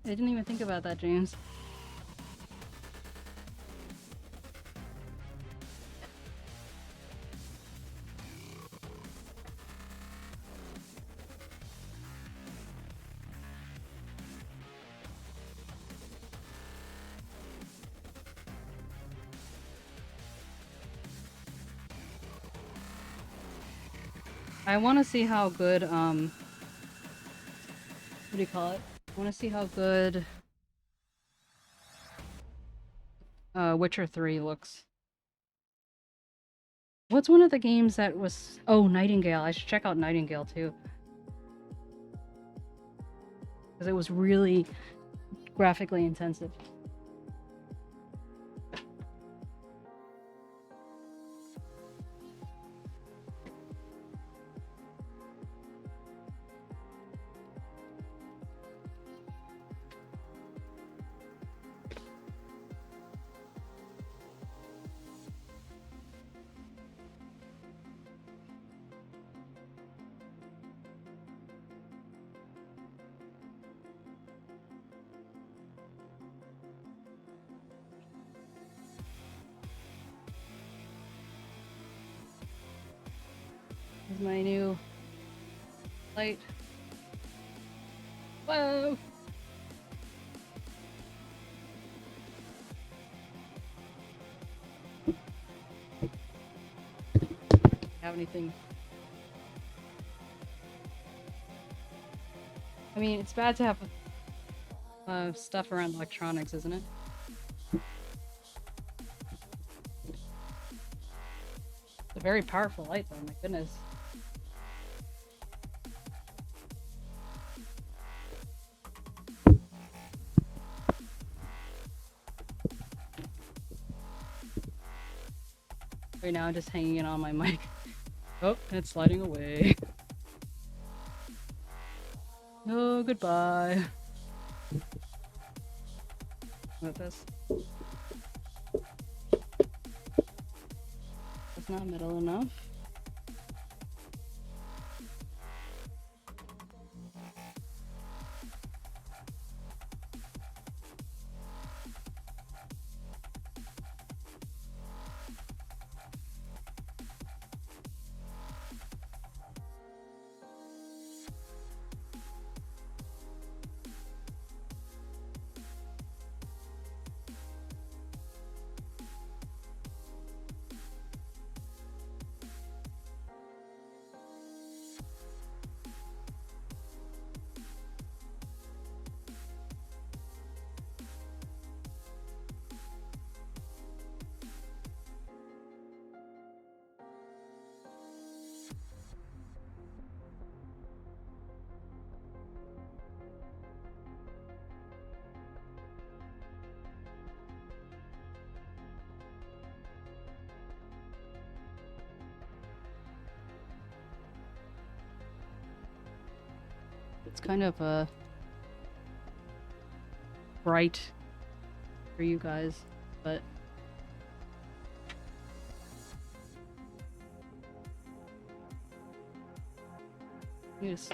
didn't even think about that, James. I want to see how good, what do you call it? I want to see how good Witcher 3 looks. What's one of the games that was... Oh, Nightingale. I should check out Nightingale too. Because it was really graphically intensive. This is my new light. Whoa! Have anything? I mean, it's bad to have stuff around electronics, isn't it? It's a very powerful light, though. My goodness. Right now, I'm just hanging it on my mic. Oh, and it's sliding away. Oh, goodbye. What this? That's not metal enough. It's kind of bright for you guys, but yes.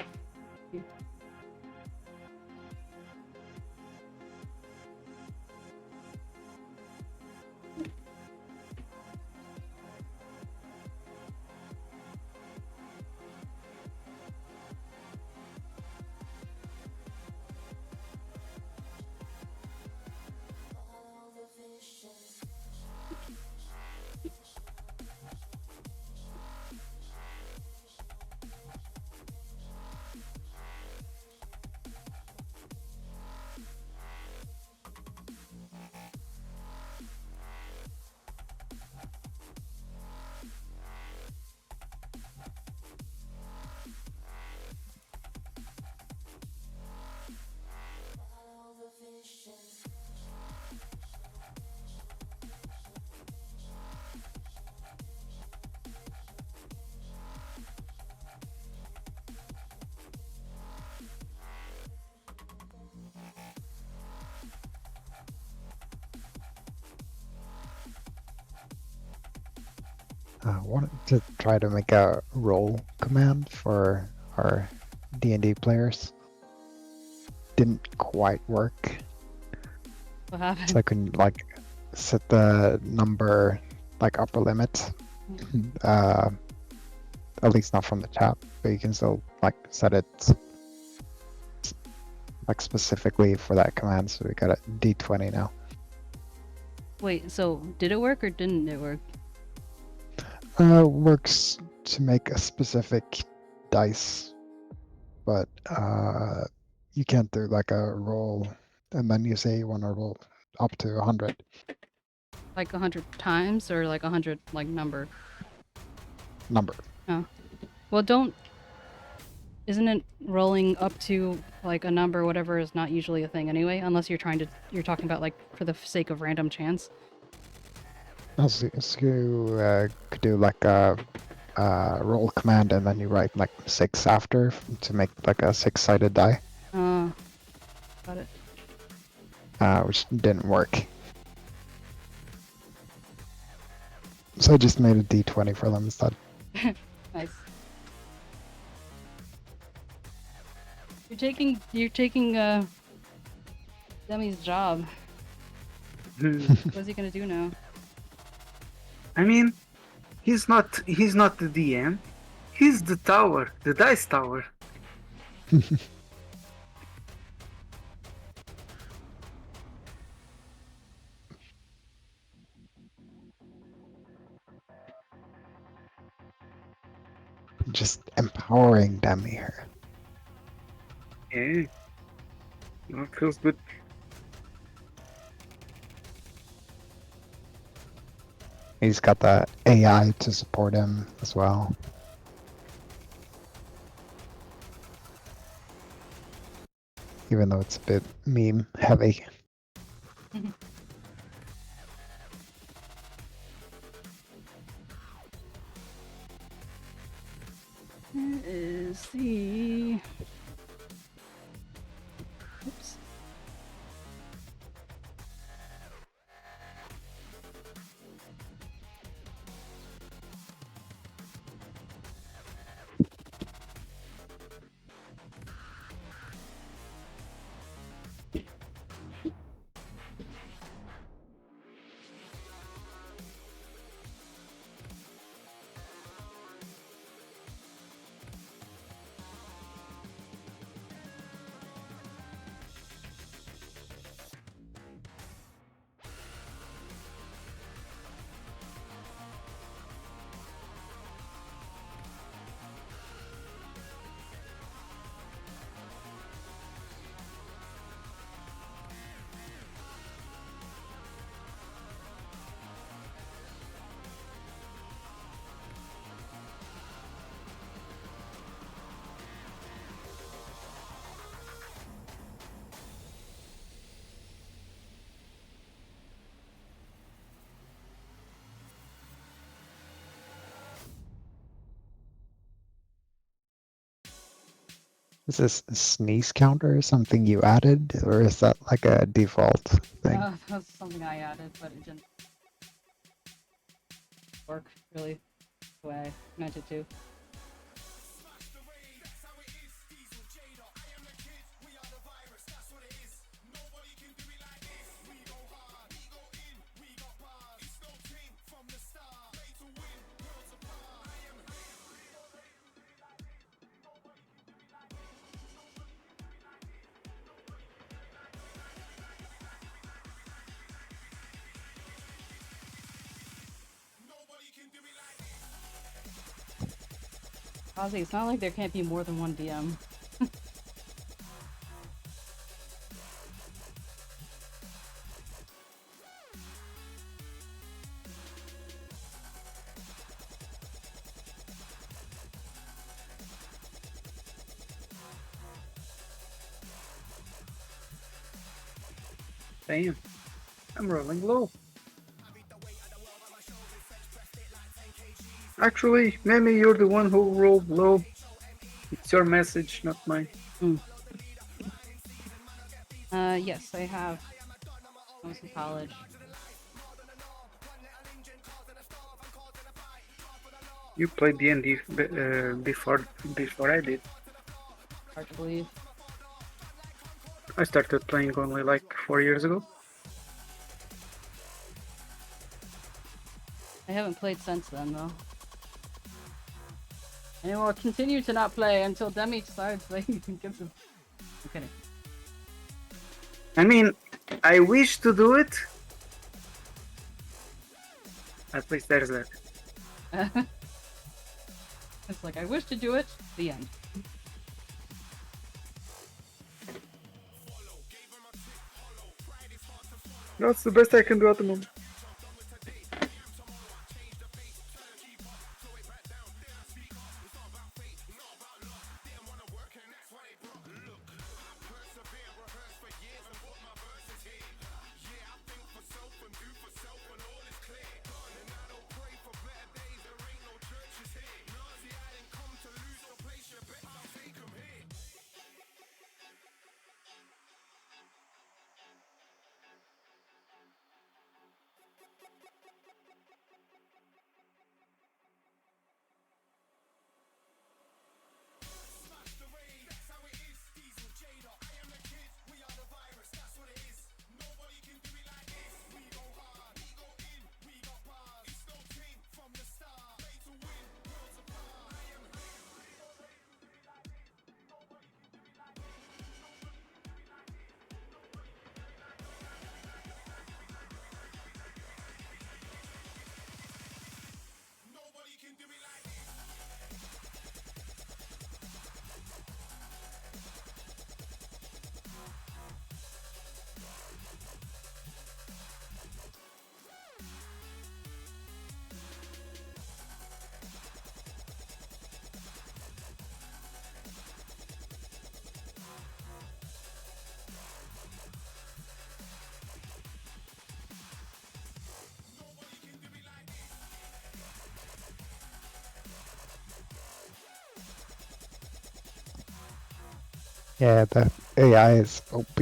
I wanted to try to make a roll command for our D&D players. didn't quite work. What happened? So I couldn't like set the number like upper limit. At least not from the chat, but you can still like set it like specifically for that command. So we got a D20 now. Wait, so did it work or didn't it work? Works to make a specific dice, but you can't do like a roll and then you say you want to roll up to 100. Like 100 times or like 100 like number? Number. Oh. Well, isn't it rolling up to like a number, whatever, is not usually a thing anyway, unless you're talking about like for the sake of random chance. Also, you could do like a roll command and then you write like 6 after to make like a 6-sided die. Got it. Which didn't work. So I just made a D20 for them instead. Nice. You're taking Demi's job. What's he gonna do now? I mean, he's not the DM. He's the tower, the dice tower. Just empowering them here. Yeah. No, it feels good. He's got the AI to support him as well. Even though it's a bit meme heavy. Is the... Oops. Is this a sneeze counter something you added, or is that like a default thing? That's something I added, but it didn't work really the way I meant it to. Honestly, it's not like there can't be more than one DM. Damn. I'm rolling low. Actually, Memmi, you're the one who rolled low. It's your message, not mine. Yes, I have. I was in college. You played D&D before I did. Hard to believe. I started playing only like 4 years ago. I haven't played since then, though. And we'll continue to not play until Demi decides that he can give some... I'm kidding. I mean, I wish to do it. At least there's that. It's like, I wish to do it. The end. That's the best I can do at the moment. Yeah, the AI is OP.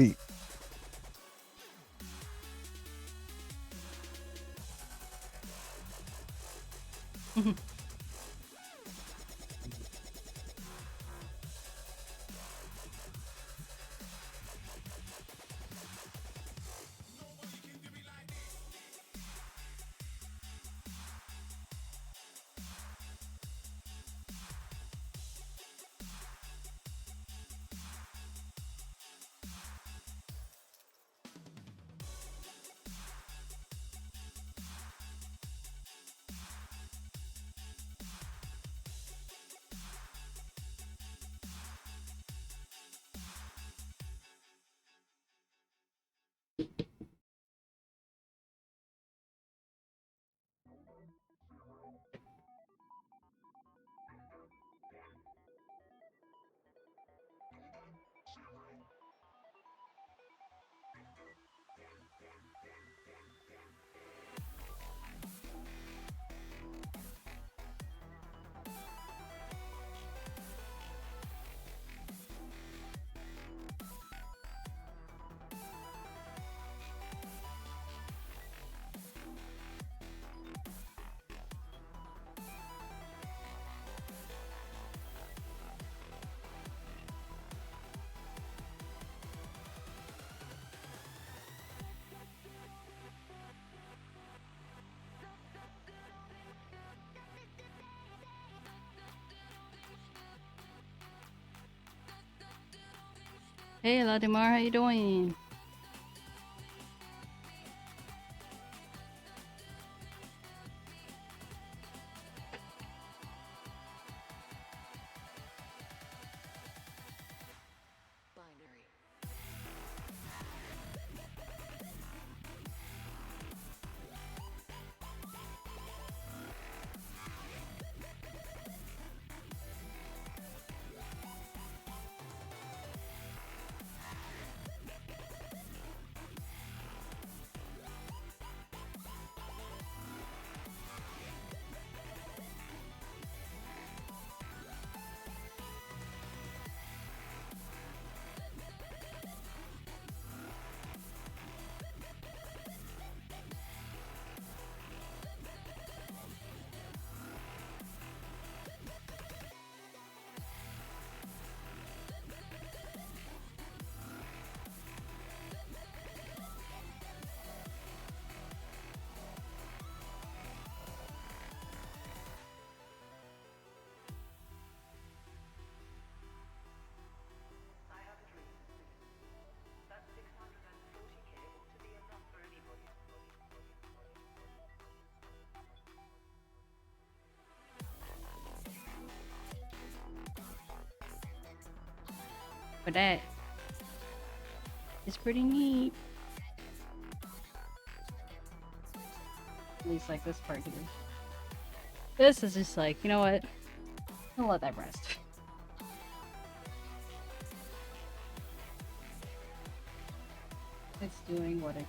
Hey, Vladimir, how you doing? for that. It's pretty neat. At least like this part here. This is just like, you know what? I'll let that rest. It's doing what it can.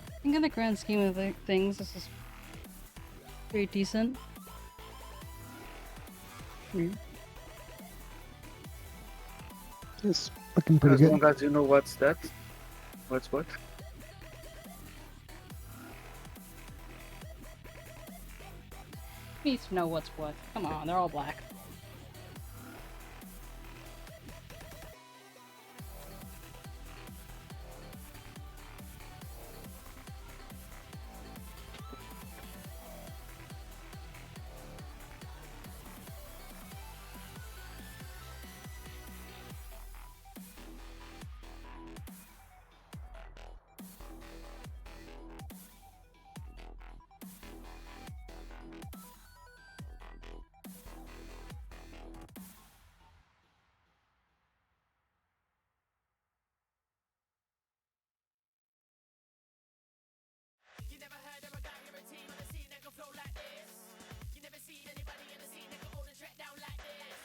I think in the grand scheme of things, this is pretty decent. It's looking pretty As good. long as you know what's that. What's what? Needs to know what's what. Come on, they're all black. You never heard of a guy or a team on the scene that can flow like this. You never seen anybody in the scene that can hold a track down like this.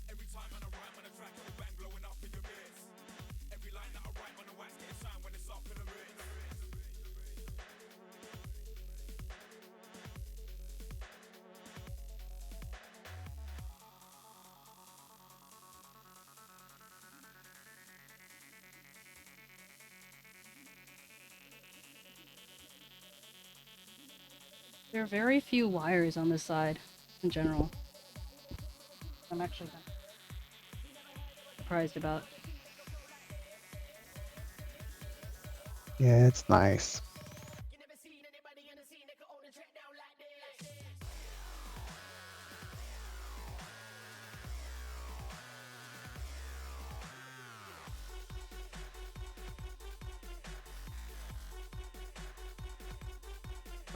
Every time on a rhyme on a track, it'll bang blowing up in your ears. Every line that I write on the wax getting signed when it's up in the ring. There are very few wires on this side, in general. I'm actually surprised about. Yeah, it's nice.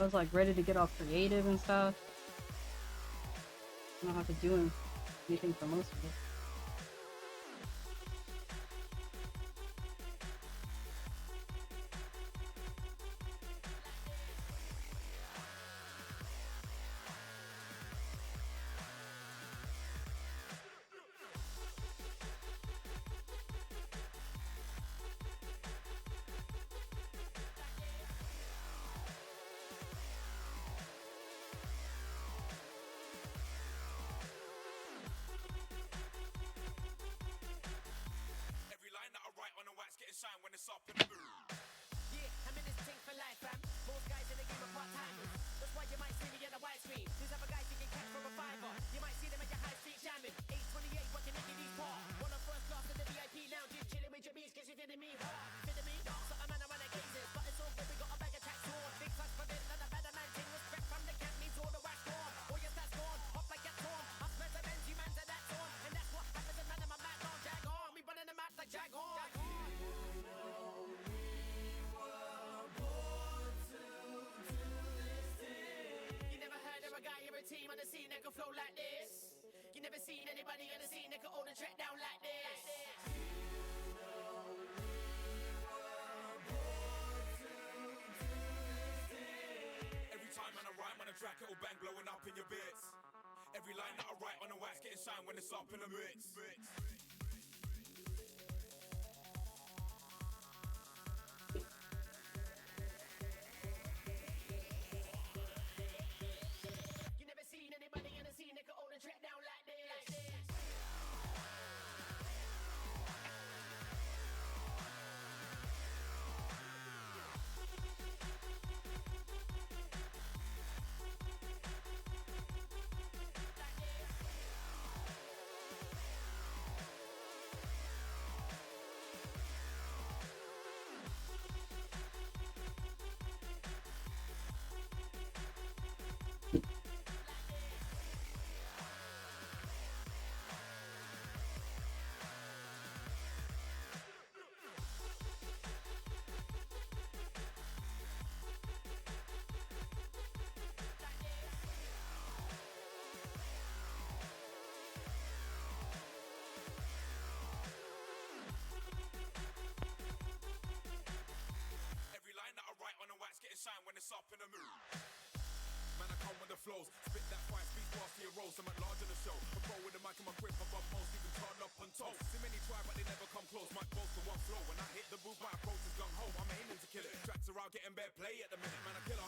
I was like ready to get all creative and stuff. I don't have to do anything for most of it. Every line that I write on the wax getting signed when it's up in the mood. Yeah, I'm in this thing for life, fam. Most guys in the game are part-timers. That's why you might see me in a widescreen. These other guys you can catch from a fiver. You might see them at your high street jamming. 828 working in these park. One of first class in the VIP lounge. Chilling with your beats, cause you're feeling me hard. Feeling me? So I'm man, I wanna gaze it. But it's all good, we got a bag of tracks on. Big touch for it, and a better man thing. Respect from the camp means all the wax gone. All your stats gone, hop like a torn. Us men to bends, you man to that torn. And that's what happens when man, I'm a mad dog, jag on. We running the map like jag on. You never heard of a guy or a team on the scene that can flow like this. You never seen anybody on the scene that can hold a track down like this. Every time on a ride track, it'll bang, blowing up in your bits. Every line that I write on the wax getting shine when it's up in the mix. You never seen anybody in the scene that can own a track down like this. Every line that I write on the wax getting shine when it's up in the mood. Man, I come with the flows, spit that fire, speak fast to your rolls. I'm at large in the show. I roll with the mic in my grip above most, even turn up on toes. See many try, but they never come close. Mic goes to one flow. When I hit the booth, my approach is gung ho. I'm aiming to kill it. Tracks around getting better play at the minute. Man, I killer.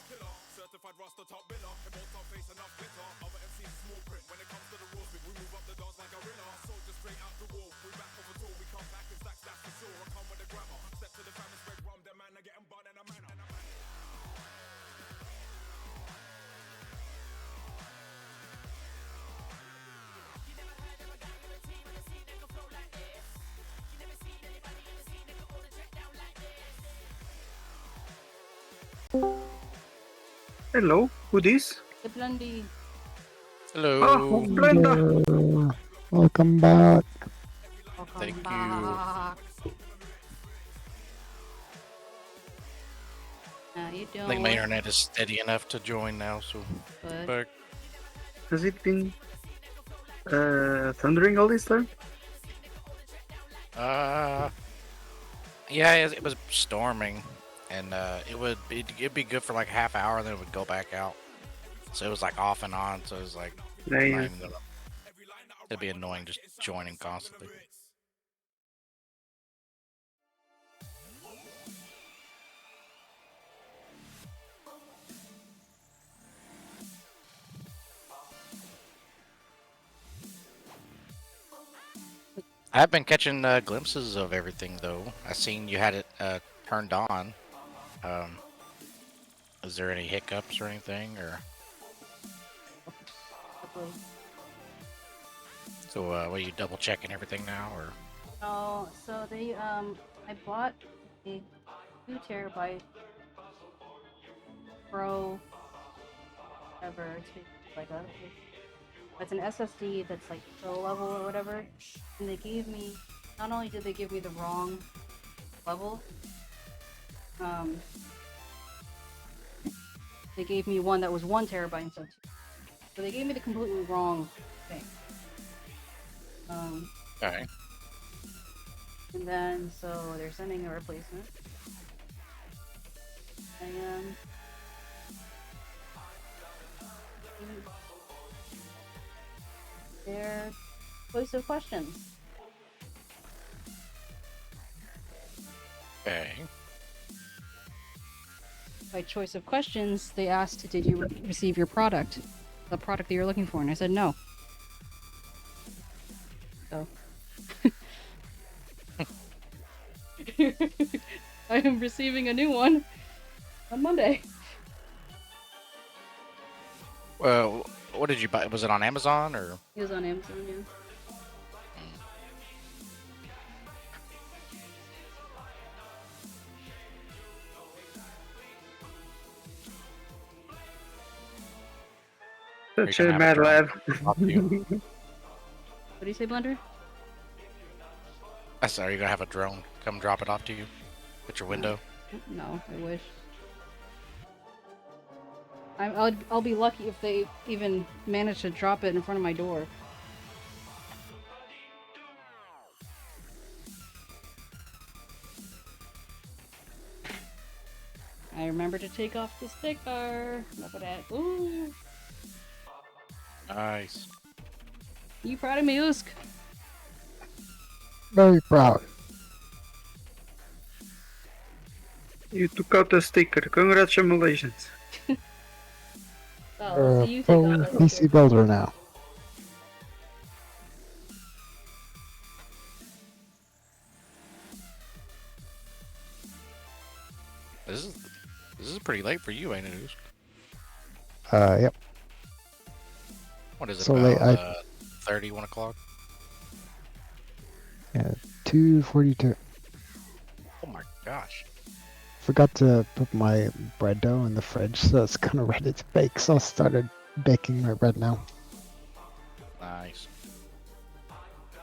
Certified roster top biller. In both top face enough glitter. Other MCs small print. When it comes to the rules, we move up the dance like a gorilla. Soldiers straight out the wall. We back off a tour. We come back in stacks, that's for sure. I come with the grammar. Step to the family, spread rum. Them man, I get them bun in a manner. You never heard of a guy in a team in the scene that can flow like this. You never seen anybody in the scene that can own a track down like this. Hello, who this? The Blondie. Hello. Oh, Blenda. Welcome back. Thank you. How you doing? I think my internet is steady enough to join now, so Good. back. Has it been thundering all this time? Yeah, it was storming, and it'd be good for like a half hour, and then it would go back out. So it was like off and on. So it was like Yeah, yeah. it'd be annoying just joining constantly. I've been catching glimpses of everything though. I seen you had it turned on. Is there any hiccups or anything, or? So what, are you double checking everything now, or? Oh, so they I bought a 2 TB Pro, whatever. It's like it's an SSD that's like pro level or whatever, and they gave me. Not only did they give me the wrong level, they gave me one that was 1 TB instead of 2. So they gave me the completely wrong thing. Okay. And then, so they're sending a replacement. And their choice of questions. Okay. By choice of questions, they asked, did you receive your product? The product that you're looking for? And I said no. So. I am receiving a new one on Monday. Well, what did you buy? Was it on Amazon or? It was on Amazon, yeah. Such a mad lad. What do you say, Blender? I said, are you gonna have a drone come drop it off to you at your window? No, I wish. I'll be lucky if they even manage to drop it in front of my door. I remember to take off the sticker. Enough of that. Ooh. Nice. You proud of me, Usk? Very proud. You took out the sticker. Congratulations. Oh, so you take Pro off the PC sticker. Builder now. This is pretty late for you, ain't it, Usk? Yep. What is it, So about late, 31 o'clock? Yeah, 2:42. Oh my gosh. Forgot to put my bread dough in the fridge, so it's kind of ready to bake. So I started baking my bread now. Nice.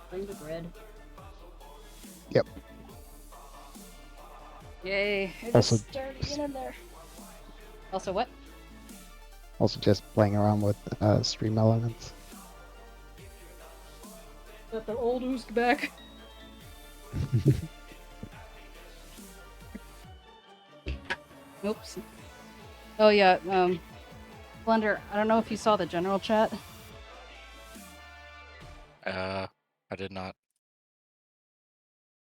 Bring the bread. Yep. Yay. I Also- just started to get in there. Also what? Also just playing around with stream elements. Got the old Usk back. Oops. Oh yeah, Blender, I don't know if you saw the general chat. I did not.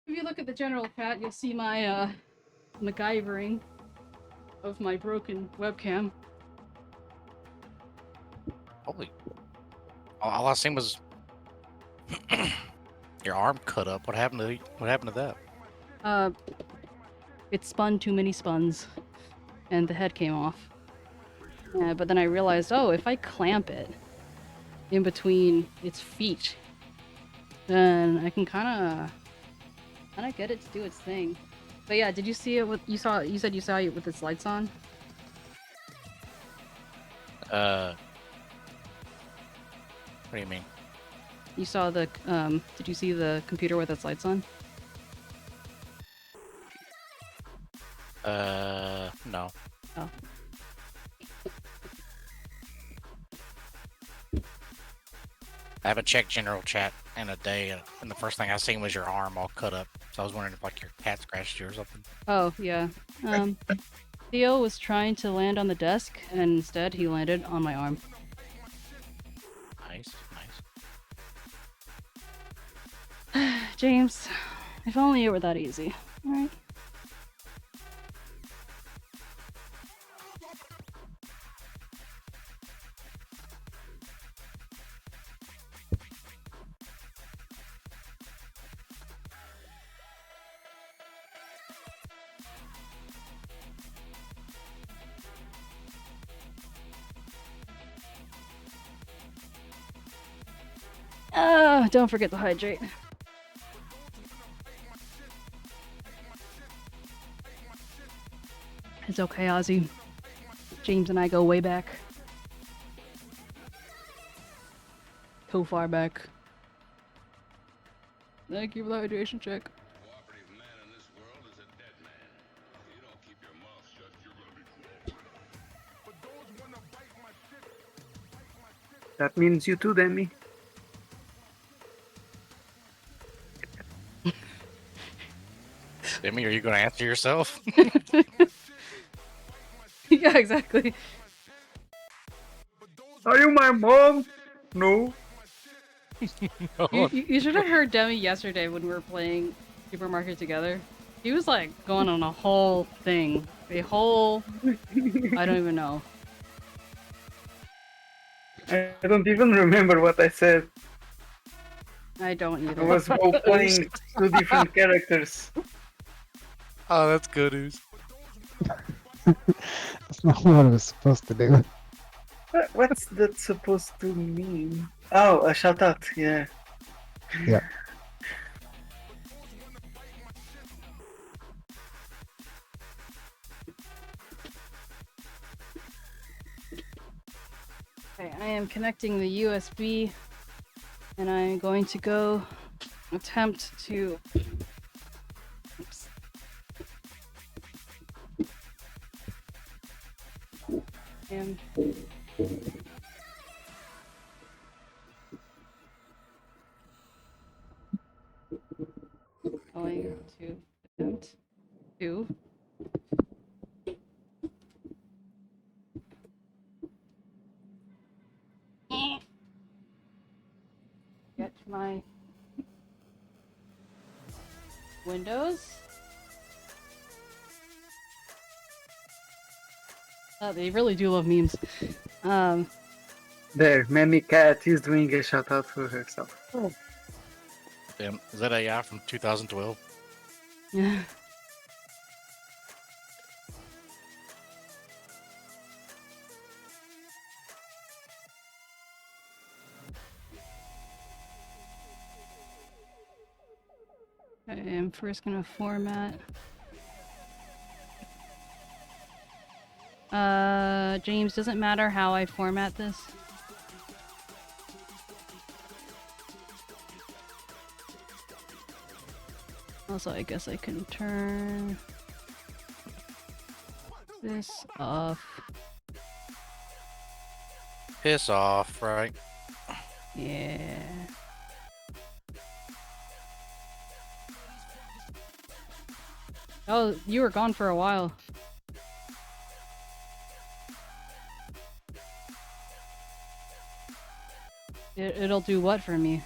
If you look at the general chat, you'll see my MacGyvering of my broken webcam. Holy. All I seen was your arm cut up. What happened to that? It spun too many spuns, and the head came off. But then I realized, oh, if I clamp it in between its feet, then I can kind of get it to do its thing. But yeah, did you see it with you said you saw it with its lights on? What do you mean? You saw the did you see the computer with its lights on? No. Oh. I haven't checked general chat in a day, and the first thing I seen was your arm all cut up. So I was wondering if like your cat scratched you or something. Oh, yeah. Theo was trying to land on the desk, and instead he landed on my arm. Nice, James, if only it were that easy. Alright. Don't forget to hydrate. It's okay, Ozzy. James and I go way back. So far back. Thank you for the hydration check. That means you too, Demi. Demi, are you going to answer yourself? Yeah, exactly. Are you my mom? No. You should have heard Demi yesterday when we were playing Supermarket together. He was like going on a whole thing. A whole... I don't even know. I don't even remember what I said. I don't either. I was role playing two different characters. Oh, that's good news. That's not what I was supposed to do. What's that supposed to mean? Oh, a shout out, yeah. Yeah. Okay, I am connecting the USB, and I'm going to go attempt to... Oops. And... going to attempt to Windows? Oh, they really do love memes. There, Memmi Cat is doing a shout out for herself. Damn, is that AI from 2012? Yeah. Okay, I'm first gonna format. James, doesn't matter how I format this. Also, I guess I can turn this off. Piss off, right? Yeah. Oh, you were gone for a while. It'll do what for me?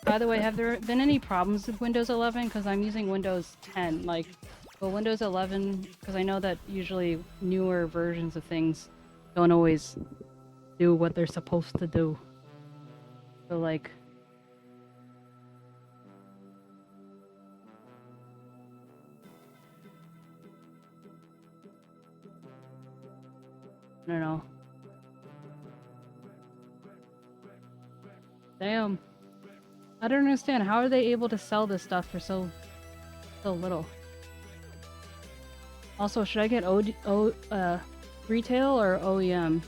By the way, have there been any problems with Windows 11? Because I'm using Windows 10. Like, well, Windows 11, because I know that usually newer versions of things don't always do what they're supposed to do. So, like... I don't know. Damn. I don't understand. How are they able to sell this stuff for so little? Also, should I get retail or OEM?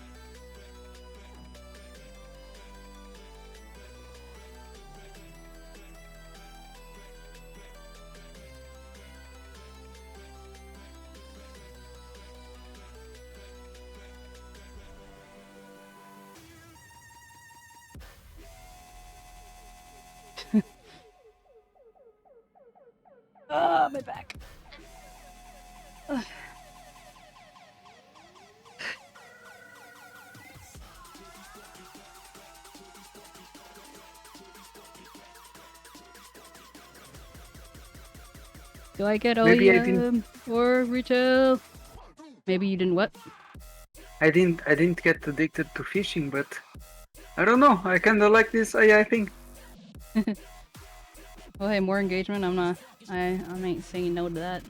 Ah, my back. Ugh. Do I get Maybe I OEM or retail? Maybe you didn't what? I didn't get addicted to fishing, but I don't know. I kinda like this AI thing. Oh hey, more engagement. I ain't saying no to that.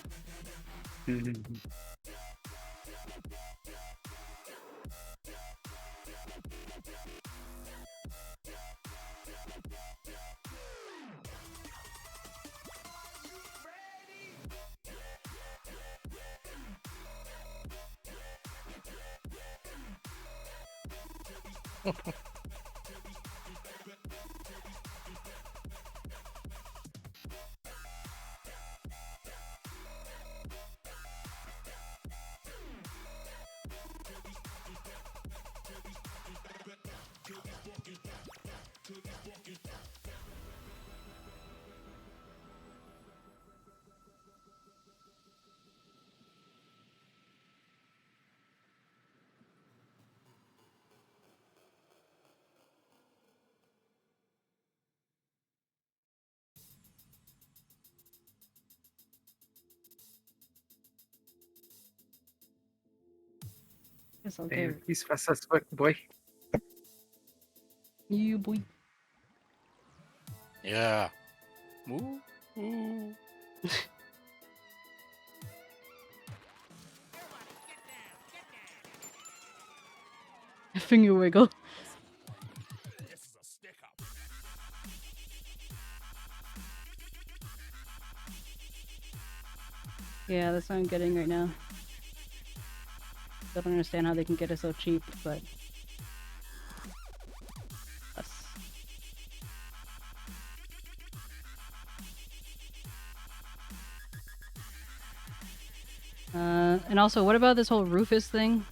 It's okay. Damn, he's fast as fuck, boy. You boy. Yeah. Ooh, ooh. Finger wiggle. Yeah, that's what I'm getting right now. Don't understand how they can get it so cheap, but... Us. And also, what about this whole Rufus thing?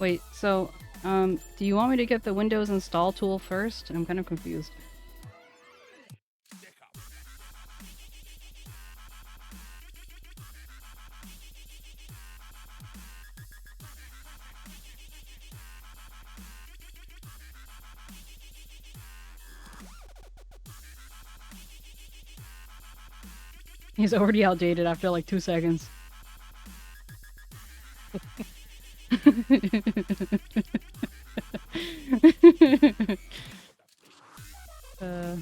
Wait, so, do you want me to get the Windows install tool first? I'm kind of confused. He's already outdated after like 2 seconds. uh...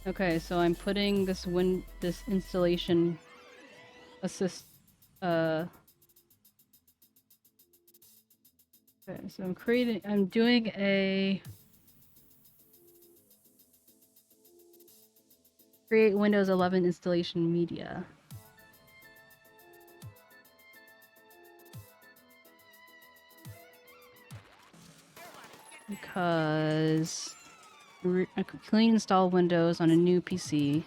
Okay, so I'm putting this installation assist okay, so I'm doing a create Windows 11 installation media. Because I could clean install Windows on a new PC.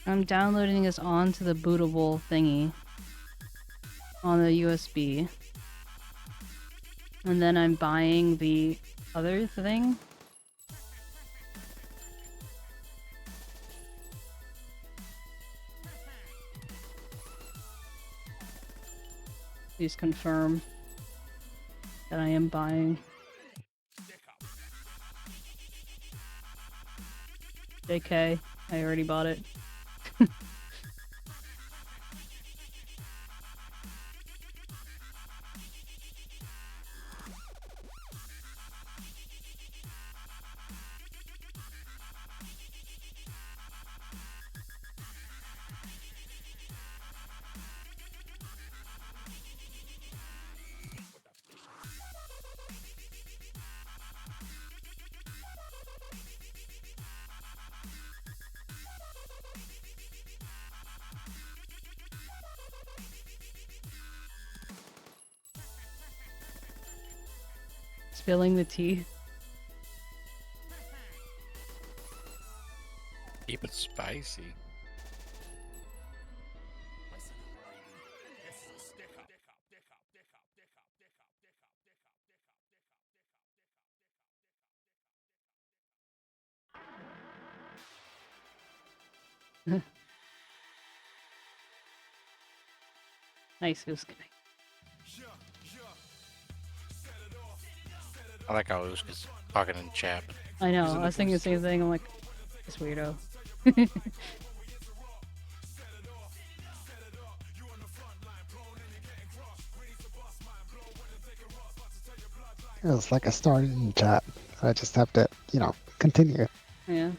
I'm downloading this onto the bootable thingy on the USB. And then I'm buying the other thing. Please confirm that I am buying. JK, I already bought it. Spilling the tea. Keep it spicy. Nice, Usk. I like how Uska's talking in chat. I know, I was thinking the same thing. I'm like, this weirdo. It was like I started in the chat. I just have to, you know, continue. Yeah.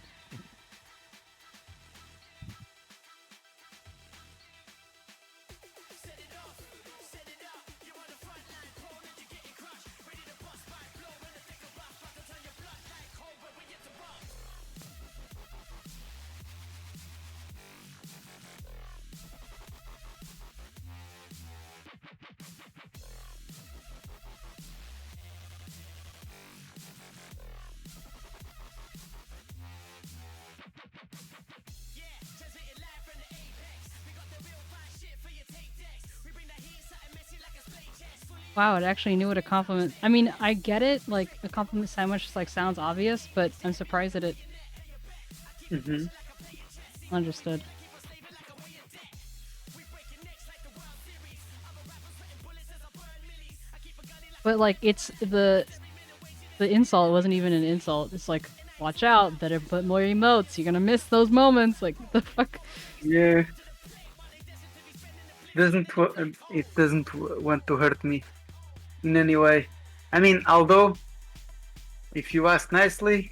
Wow, it actually knew what a compliment. I mean, I get it. Like a compliment sandwich like sounds obvious, but I'm surprised that it understood. But like, it's the insult wasn't even an insult. It's like watch out, better put more emotes. You're gonna miss those moments. Like, what the fuck? Yeah. It doesn't want to hurt me in any way. I mean, although, if you ask nicely,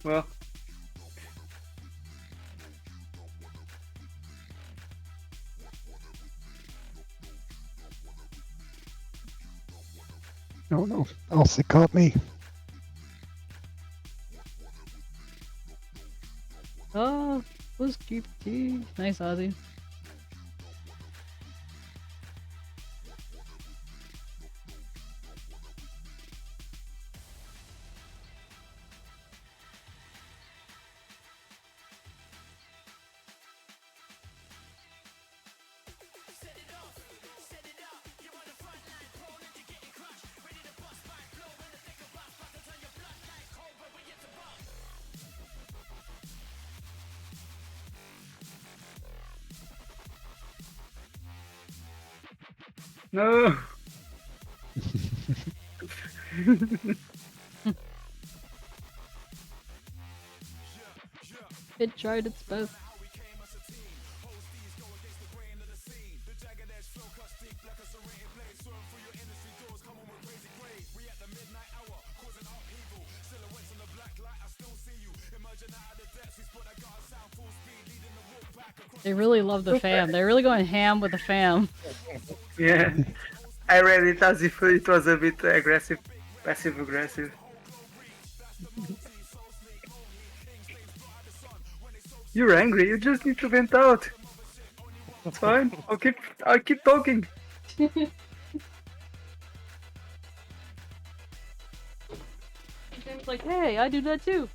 well. No, no, 𝗟𝗶 caught me. Oh, was GPT. Nice, Ozzy. No. It tried its best. They really love the fam. They're really going ham with the fam. Yeah, I read it as if it was a bit aggressive, passive aggressive. You're angry. You just need to vent out. It's fine. I'll keep talking. It's like, hey, I do that too.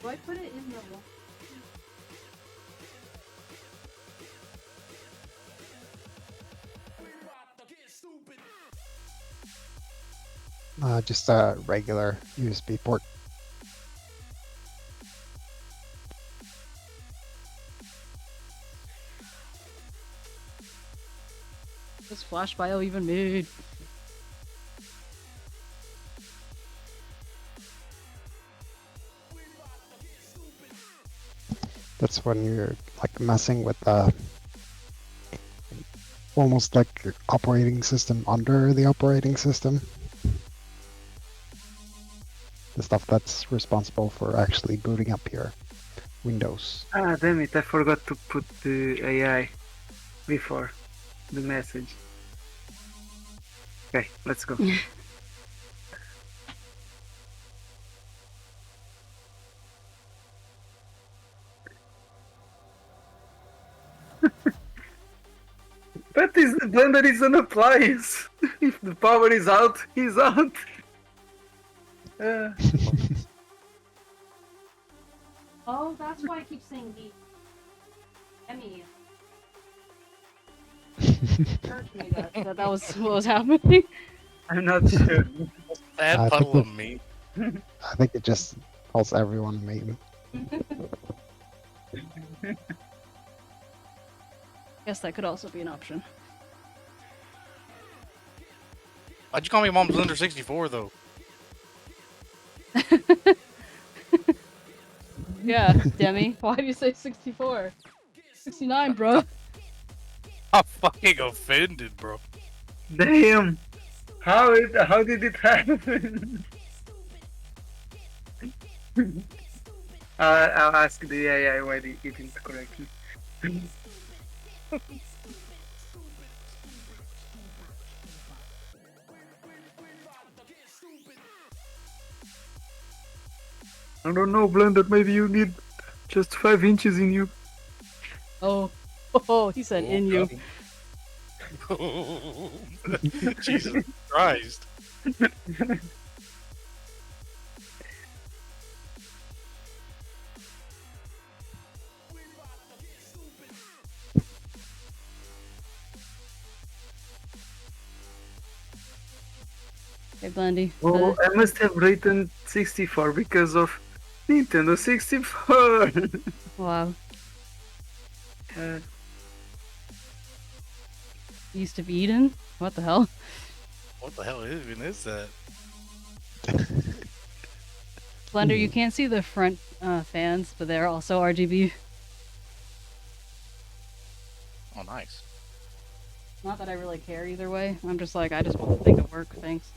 Do I put it in the wall? Just a regular USB port. This flash bio even made. That's when you're like messing with almost like your operating system under the operating system. The stuff that's responsible for actually booting up your Windows. Ah, damn it! I forgot to put the AI before the message. Okay, let's go. But this blender is an appliance. If the power is out, he's out. Oh, that's why I keep saying the Emmy. that was what was happening. I'm not sure. That puddle of me. I think it just calls everyone meme. Guess that could also be an option. Why'd you call me Mom's Blender 64 though? Yeah, Demi. Why do you say 64? 69, bro. I'm fucking offended, bro. Damn! How did it happen? I'll ask the AI why it didn't correct me. I don't know, Blender. Maybe you need just 5 inches in you. Oh, he said in you. Jesus Christ. Hey, Blendy. Oh, I must have written 64 because of Nintendo 64. Wow. Uh, East of Eden? What the hell? What the hell even is that? Blender, you can't see the front fans, but they're also RGB. Oh, nice. Not that I really care either way. I'm just like, I just want to make it work. Thanks.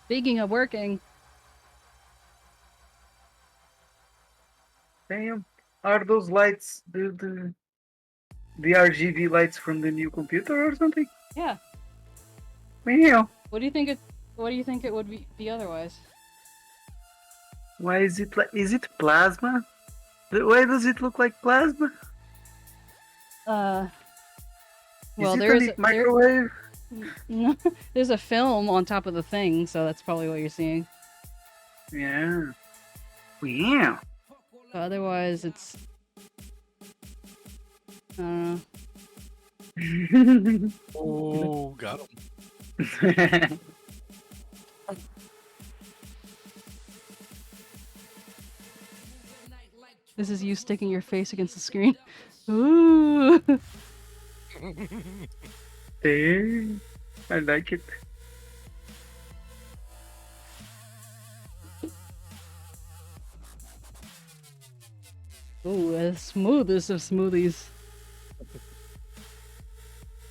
Speaking of working, Damn. Are those lights the RGB lights from the new computer or something? yeah. Meow. What do you think it? What do you think it would be otherwise? Why is it like? Is it plasma? Why does it look like plasma? Well, is it there's a microwave. No, there's a film on top of the thing, so that's probably what you're seeing. Yeah. Yeah. Otherwise, it's I don't know. Oh, got him. This is you sticking your face against the screen. Ooh. Damn. I like it. Ooh, the smoothest of smoothies.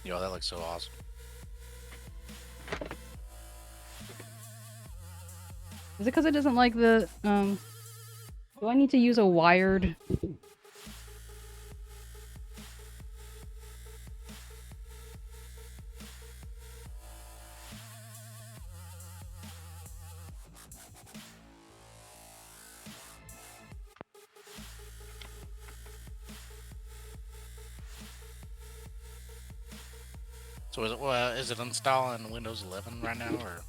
Yo, that looks so awesome. Is it because it doesn't like the do I need to use a wired? So is it installing Windows 11 right now, or?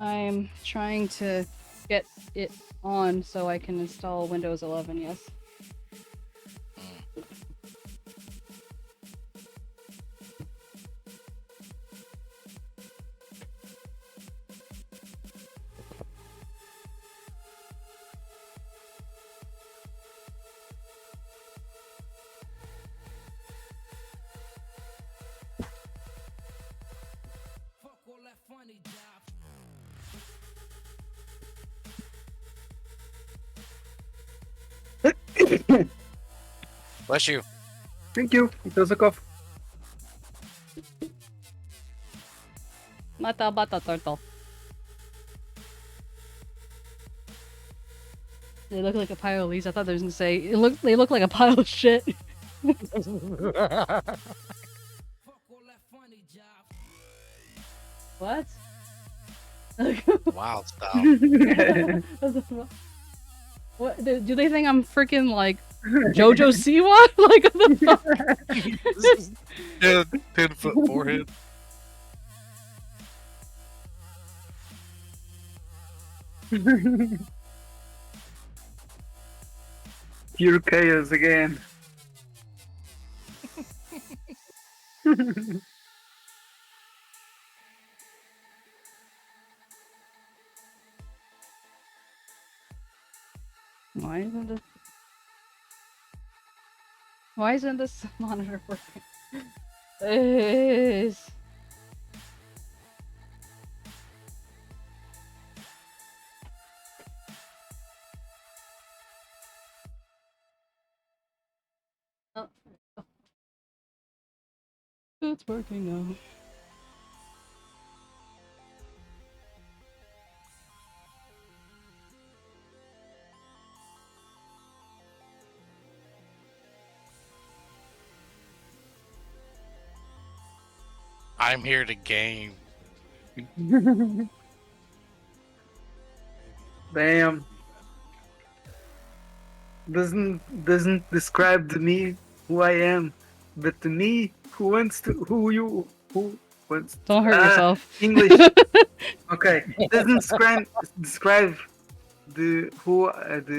I'm trying to get it on so I can install Windows 11, yes. Bless you. Thank you. It was a cough. Mata bata turtle. They look like a pile of leaves. I thought they was gonna say they look like a pile of shit. What? Wild style. What do they think I'm freaking like JoJo Siwa? Like what the fuck? Yeah, 10-foot forehead. Pure chaos again. Why isn't this monitor working? Is oh. It's working now. I'm here to game. Damn. Doesn't describe to me who I am, but to me, who wants Don't hurt yourself. English. Okay, doesn't describe the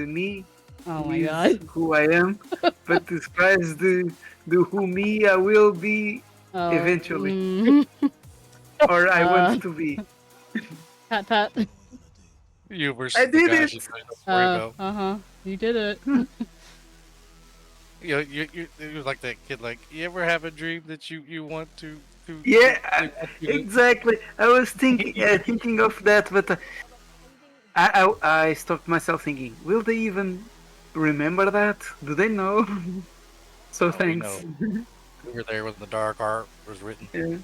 me. Oh my is god. Who I am, but describes the who me I will be Oh, eventually, or I want to be. Pat pat. You versus I the did guy it. she plays the story about. You did it. You're like that kid. Like, you ever have a dream that you want to? Yeah, exactly. I was thinking of that, but I stopped myself thinking, will they even remember that? Do they know? So We thanks. know. We were there when the dark art was written. Yeah.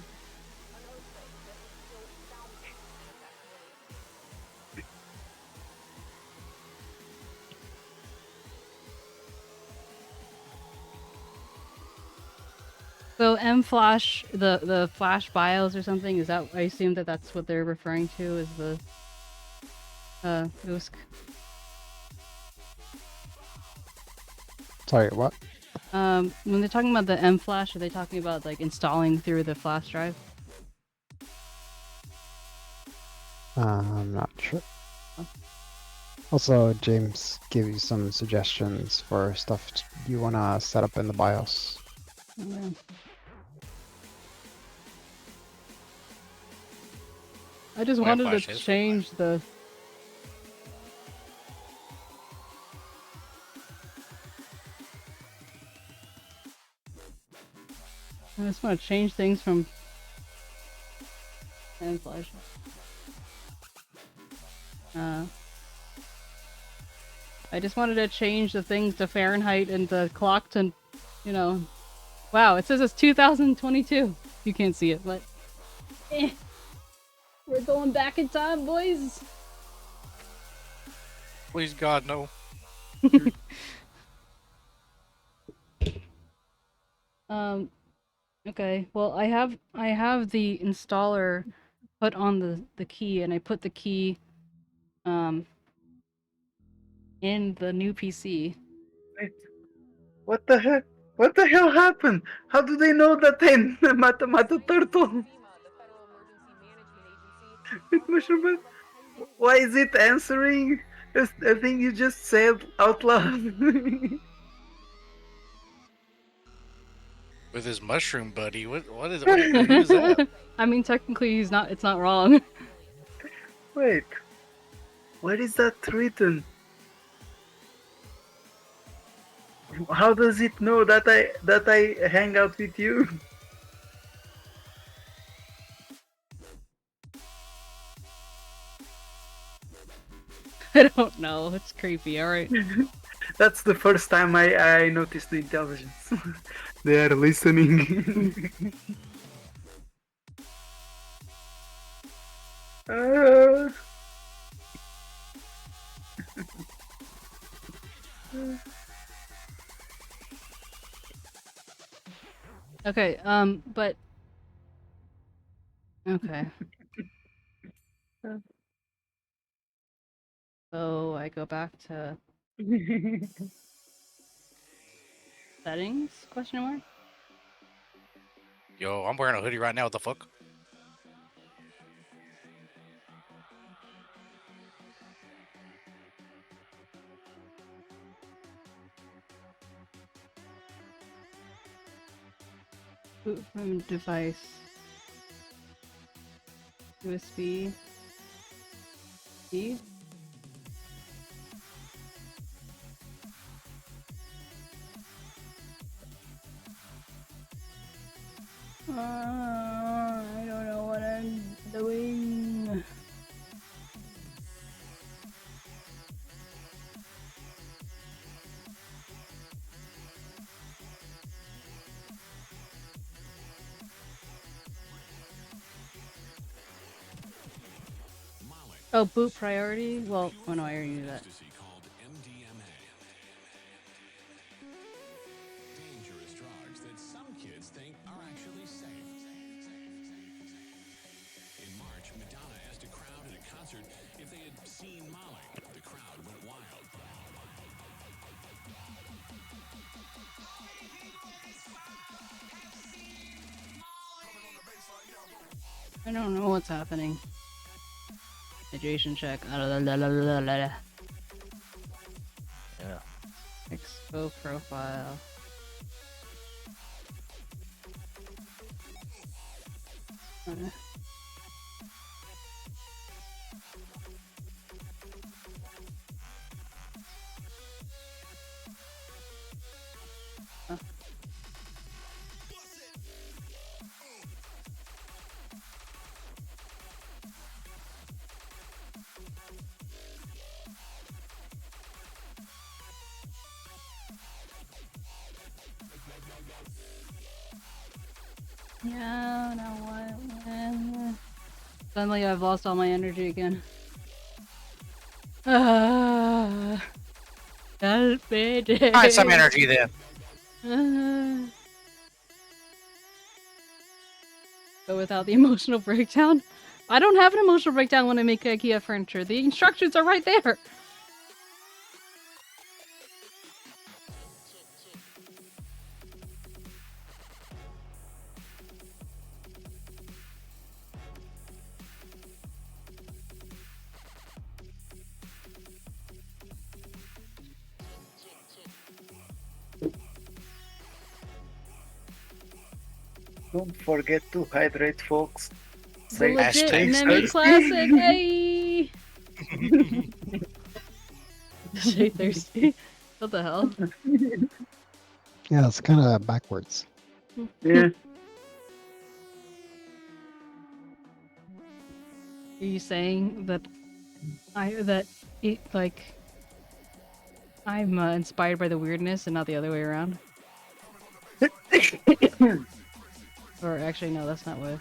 So Flash, the Flash BIOS or something, is that, I assume that's what they're referring to as the 𝗟𝗶H. Sorry, what? When they're talking about the Flash, are they talking about like installing through the flash drive? I'm not sure. Also, James gave you some suggestions for stuff you want to set up in the BIOS. Okay. I just wanted to change the... I just want to change things from Flash. I just wanted to change the things to Fahrenheit and the clock to, you know... Wow, it says it's 2022. You can't see it, but... We're going back in time, boys! Please God, no. Okay. Well, I have the installer put on the key, and I put the key in the new PC. Wait, what the heck? What the hell happened? How do they know that I'm a Mata Turtle? Why is it answering a thing you just said out loud? With his mushroom buddy. What is who is that? I mean, technically, it's not wrong. Wait, where is that written? How does it know that I hang out with you? I don't know. It's creepy. All right. That's the first time I noticed the intelligence. They are listening. Okay. But okay. So I go back to settings? Question mark. Yo, I'm wearing a hoodie right now. What the fuck? Boot from device. USB. C. I don't know what I'm doing. Oh, boot priority? Well, oh no, I already knew that. Dangerous drugs that some kids think are actually safe. 𝗟𝗶H𝗸𝘀, the crowd went wild. I don't know what's happening. Hydration check. Yeah. Expo profile. Okay. Yeah, now what? Suddenly I've lost all my energy again. 𝗟𝗶H𝗸𝘀. Find some energy then. But without the emotional breakdown? I don't have an emotional breakdown when I make IKEA furniture. The instructions are right there. Don't forget to hydrate, folks. The Stay legit stay Memmi thirsty. classic. Hey. Stay thirsty. What the hell? Yeah, it's kind of backwards. Yeah. Are you saying that I'm inspired by the weirdness and not the other way around? Or actually, no, that's not what.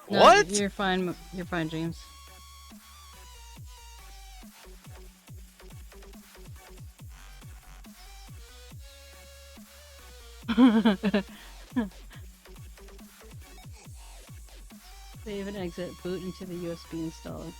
No, What? You're fine. You're fine, James. Save and exit. Boot into the USB installer.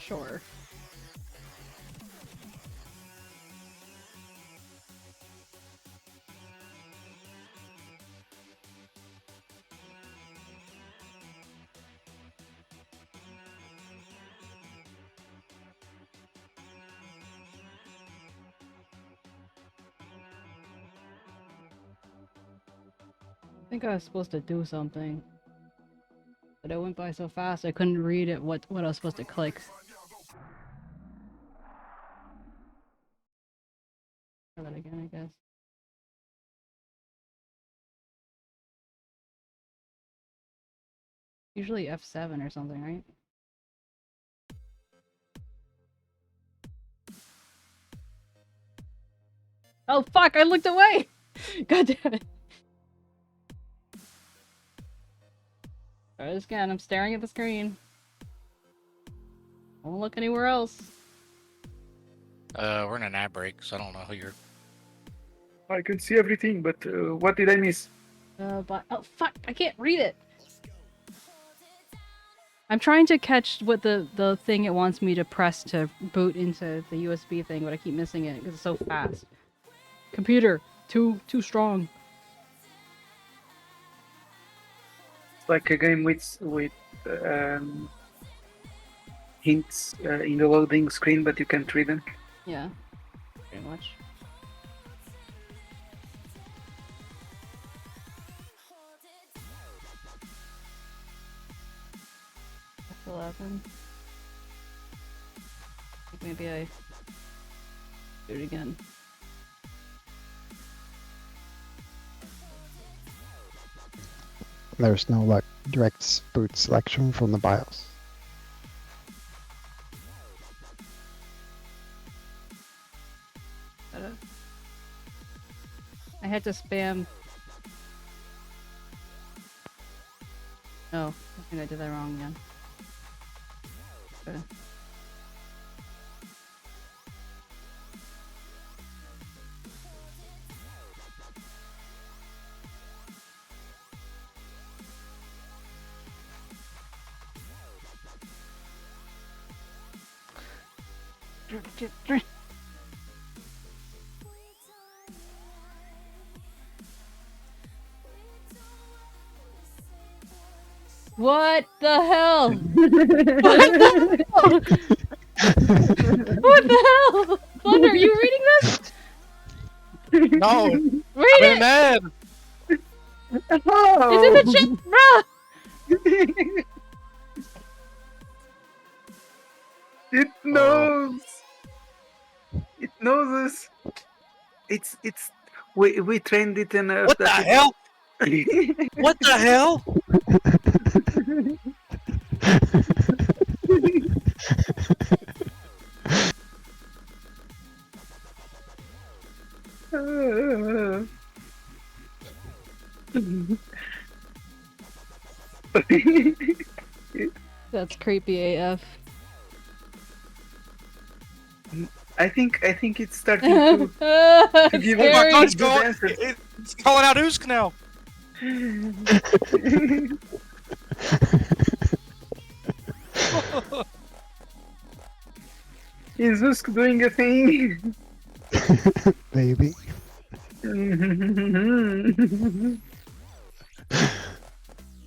Sure. I think I was supposed to do something, but it went by so fast I couldn't read it. What I was supposed to click. Try that again, I guess. Usually F7 or something, right? Oh fuck! I looked away. God damn it. Try this again. I'm staring at the screen. I won't look anywhere else. We're in an ad break, so I don't know who you're. I could see everything, but what did I miss? But oh fuck! I can't read it. I'm trying to catch what the thing it wants me to press to boot into the USB thing, but I keep missing it because it's so fast. Computer, too strong. like a game with hints in the loading screen, but you can't read them. Yeah, pretty much. F11. I think maybe I do it again. There's no like direct boot selection from the BIOS. I had to spam. Oh, I think I did that wrong again. Okay. What the hell? What the hell? What the hell? Thunder, are you reading this? No! Read I'm it! mad! It's in the chat, bruh! It knows. It knows us. It's we trained it enough. What the hell? What the hell? That's creepy AF. I think it's starting to give Scary. us Oh my God, good answers. it's calling out Usk now. Is Usk doing a thing? Maybe.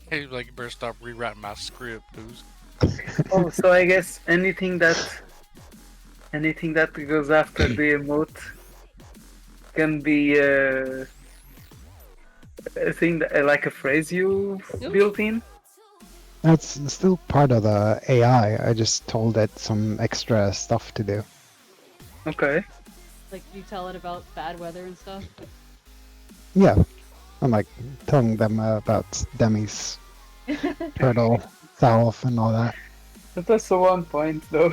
He's like, you better stop rewriting my script, Usk. Oh, so I guess anything that goes after the emote can be a thing that, like a phrase you built in. That's still part of the AI. I just told it some extra stuff to do. Okay. Like, you tell it about bad weather and stuff? Yeah. I'm like telling them about Demi's turtle self and all that. But that's the one point, though.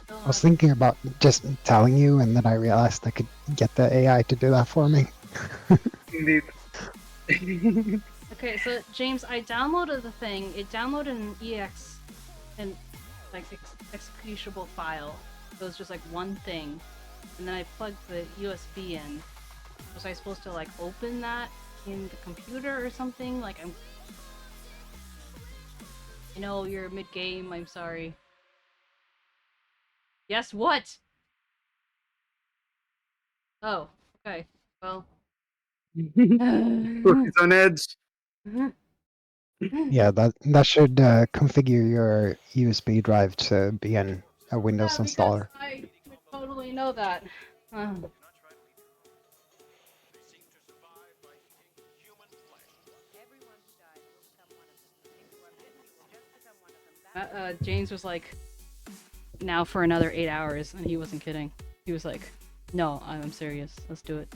I was thinking about just telling you, and then I realized I could get the AI to do that for me. Indeed. Okay, so James, I downloaded the thing. It downloaded an executable file. So it's just like one thing, and then I plugged the USB in. Was I supposed to like open that in the computer or something? Like I know you're mid-game. I'm sorry. Yes, what? Oh, okay. Well. It's on edge. Yeah, that should configure your USB drive to be in a Windows Yeah, installer. I totally know that. James was like, now for another 8 hours, and he wasn't kidding. He was like, no, I'm serious. Let's do it.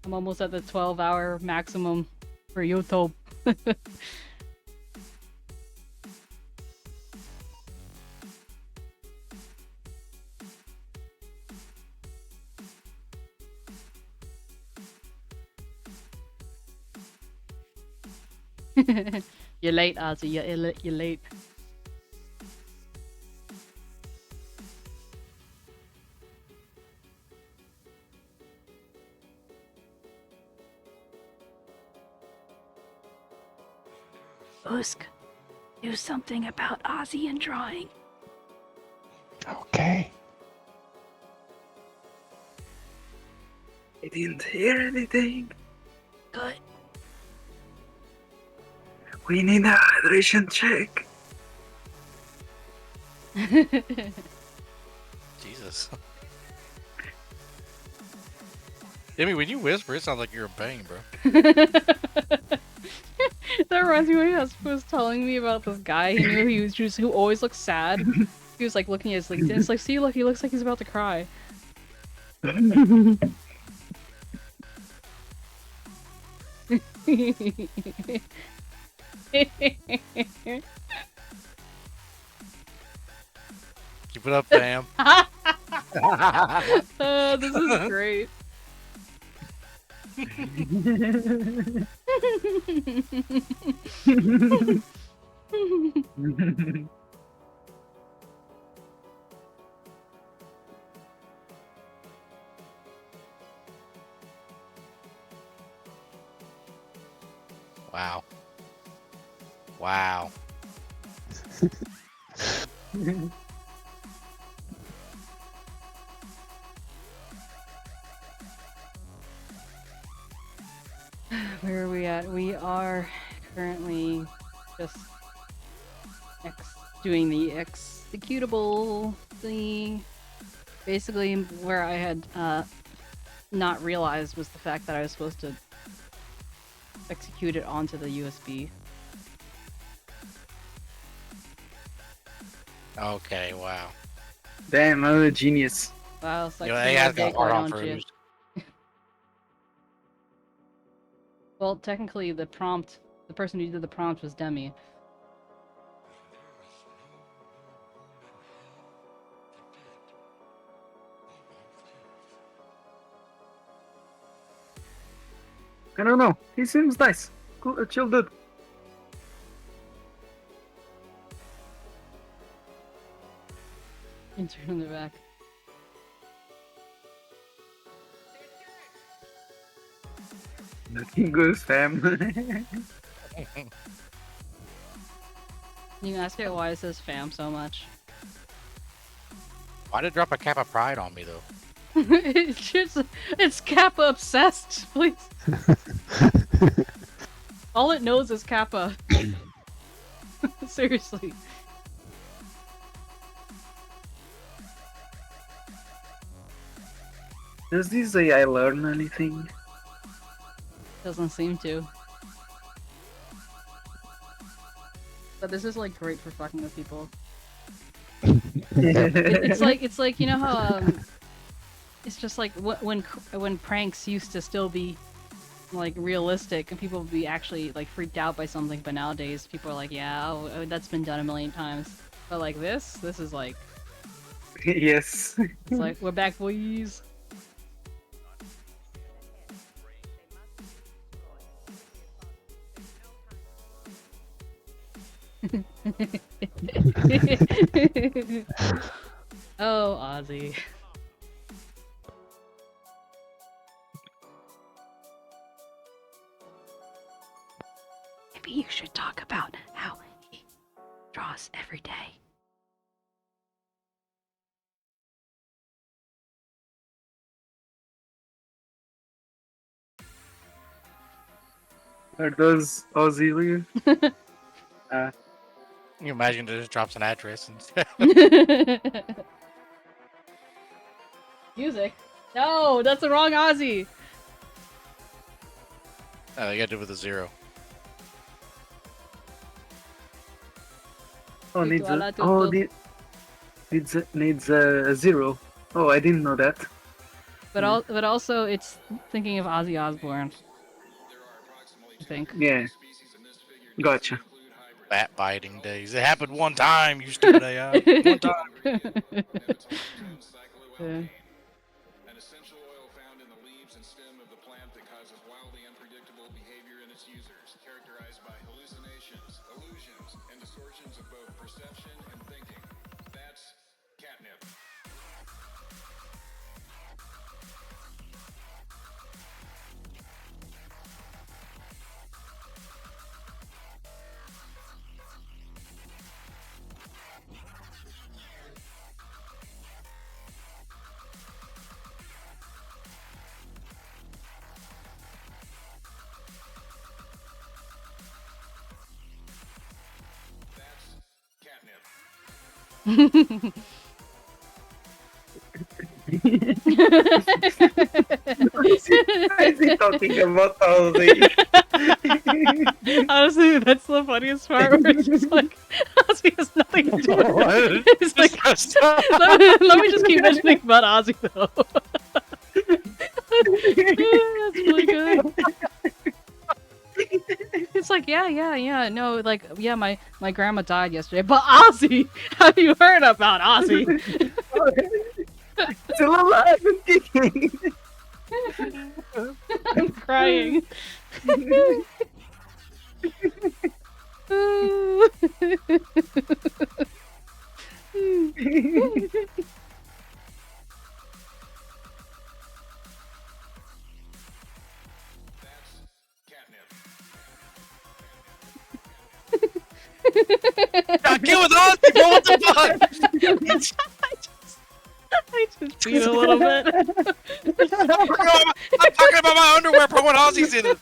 I'm almost at the 12-hour maximum for YouTube. You're late, 𝗟𝗶H. You're late. Usk, do something about 𝗟𝗶H and drawing. Okay. I didn't hear anything. Good. We need a hydration check. Jesus. Jimmy, when you whisper, it sounds like you're in pain, bro. That reminds me when he was telling me about this guy he knew who always looks sad. He was like looking at his LinkedIn. It's like, see, look, he looks like he's about to cry. Keep it up, fam. This is great. Wow. Wow. Where are we at? We are currently just doing the executable thing. Basically, where I had not realized was the fact that I was supposed to execute it onto the USB. Okay, wow. Damn, I'm a genius. Wow, it's like You know, AI has got hard on don't you? first. Well, technically, the person who did the prompt was Demi. I don't know. He seems nice. Cool, chill dude. Insert in the back. Looking good, fam. You can ask it why it says fam so much. Why did it drop a cap of pride on me, though? It's Kappa obsessed, please. All it knows is Kappa. Seriously. Does this AI learn anything? Doesn't seem to. But this is like great for fucking with people. It's like you know how it's just like when pranks used to still be like realistic and people would be actually like freaked out by something, but nowadays people are like, yeah, oh, that's been done a million times. But like this is like Yes. it's like we're back, boys. Oh, Ozzy. Maybe you should talk about how he draws every day. Are those Aussie? Can you imagine it just drops an address and Music? No, that's the wrong Ozzy. Oh, you gotta do it with a 0. Oh, needs a 0. Oh, I didn't know that. But also it's thinking of Ozzy Osbourne. I think. Yeah. Gotcha. bat biting days. It happened one time, you stupid AI. One time. Yeah. An essential oil found in the leaves and stem of the plant that causes wildly unpredictable behavior in its users, characterized by hallucinations, illusions, and distortions of both perception and thinking. That's catnip. Why is he talking about Ozzy? Honestly, that's the funniest part. Where it's just like, Ozzy has nothing to do with it. It's like, let me just keep mentioning about Ozzy though. That's really good. It's like, yeah, no, like, yeah, my grandma died yesterday, but Ozzy, have you heard about Ozzy? Still alive and kicking. I'm crying. Got killed with Ozzy, bro. What the fuck? I just beat a little bit. I'm talking about my underwear, bro. When Ozzy's in it.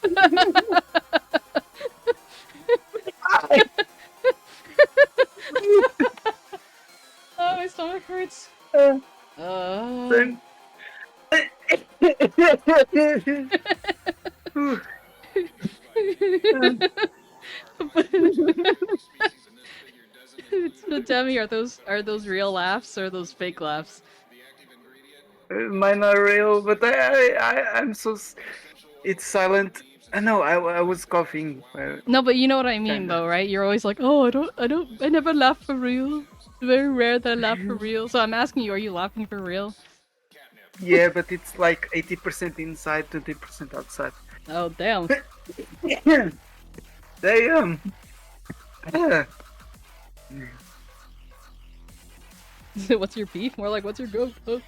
Oh, my stomach hurts. So Demi, are those real laughs or those fake laughs? Mine are real, but I'm so. It's silent. I know. I was coughing. No, but you know what I mean, though, right? You're always like, oh, I never laugh for real. It's very rare that I laugh for real. So I'm asking you, are you laughing for real? Yeah, but it's like 80% inside, 20% outside. Oh, damn. Damn. Yeah. What's your beef? More like, what's your go? Oh.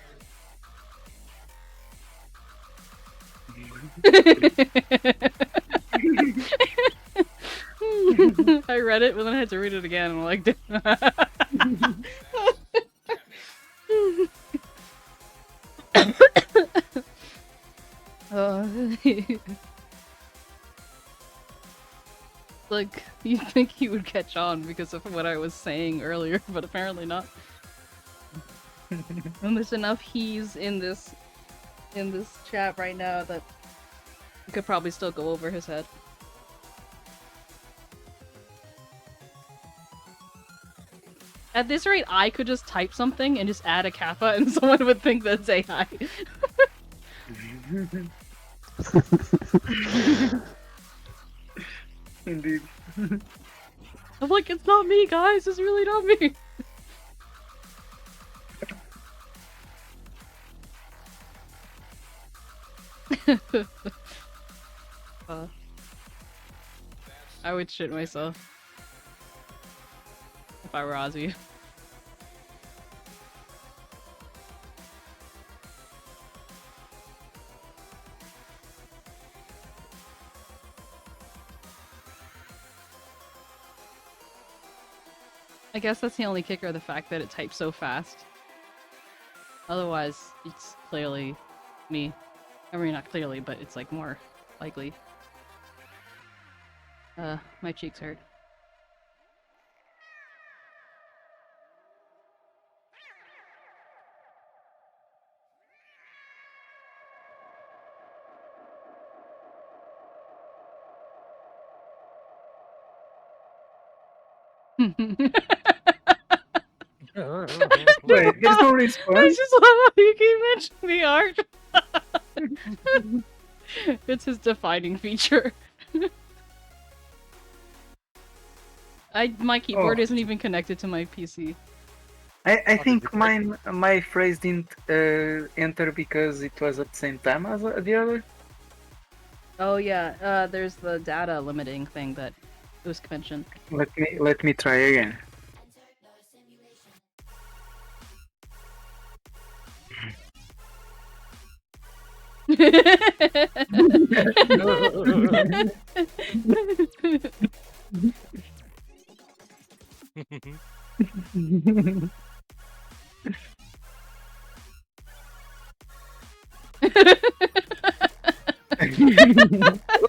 I read it, but then I had to read it again. I'm like, like, you'd think he would catch on because of what I was saying earlier, but apparently not. And there's enough he's in this chat right now that I could probably still go over his head. At this rate, I could just type something and just add a kappa and someone would think that's AI. Indeed. I'm like, it's not me, guys. It's really not me. I would shit myself if I were Ozzy. I guess that's the only kicker, the fact that it types so fast. Otherwise, it's clearly me. I mean, not clearly, but it's like more likely. My cheeks hurt. Wait, there's no response? I just love how you keep mentioning the art. It's his defining feature. My keyboard isn't even connected to my PC. I think my phrase didn't enter because it was at the same time as the other. Oh yeah, there's the data limiting thing that was mentioned. Let me try again.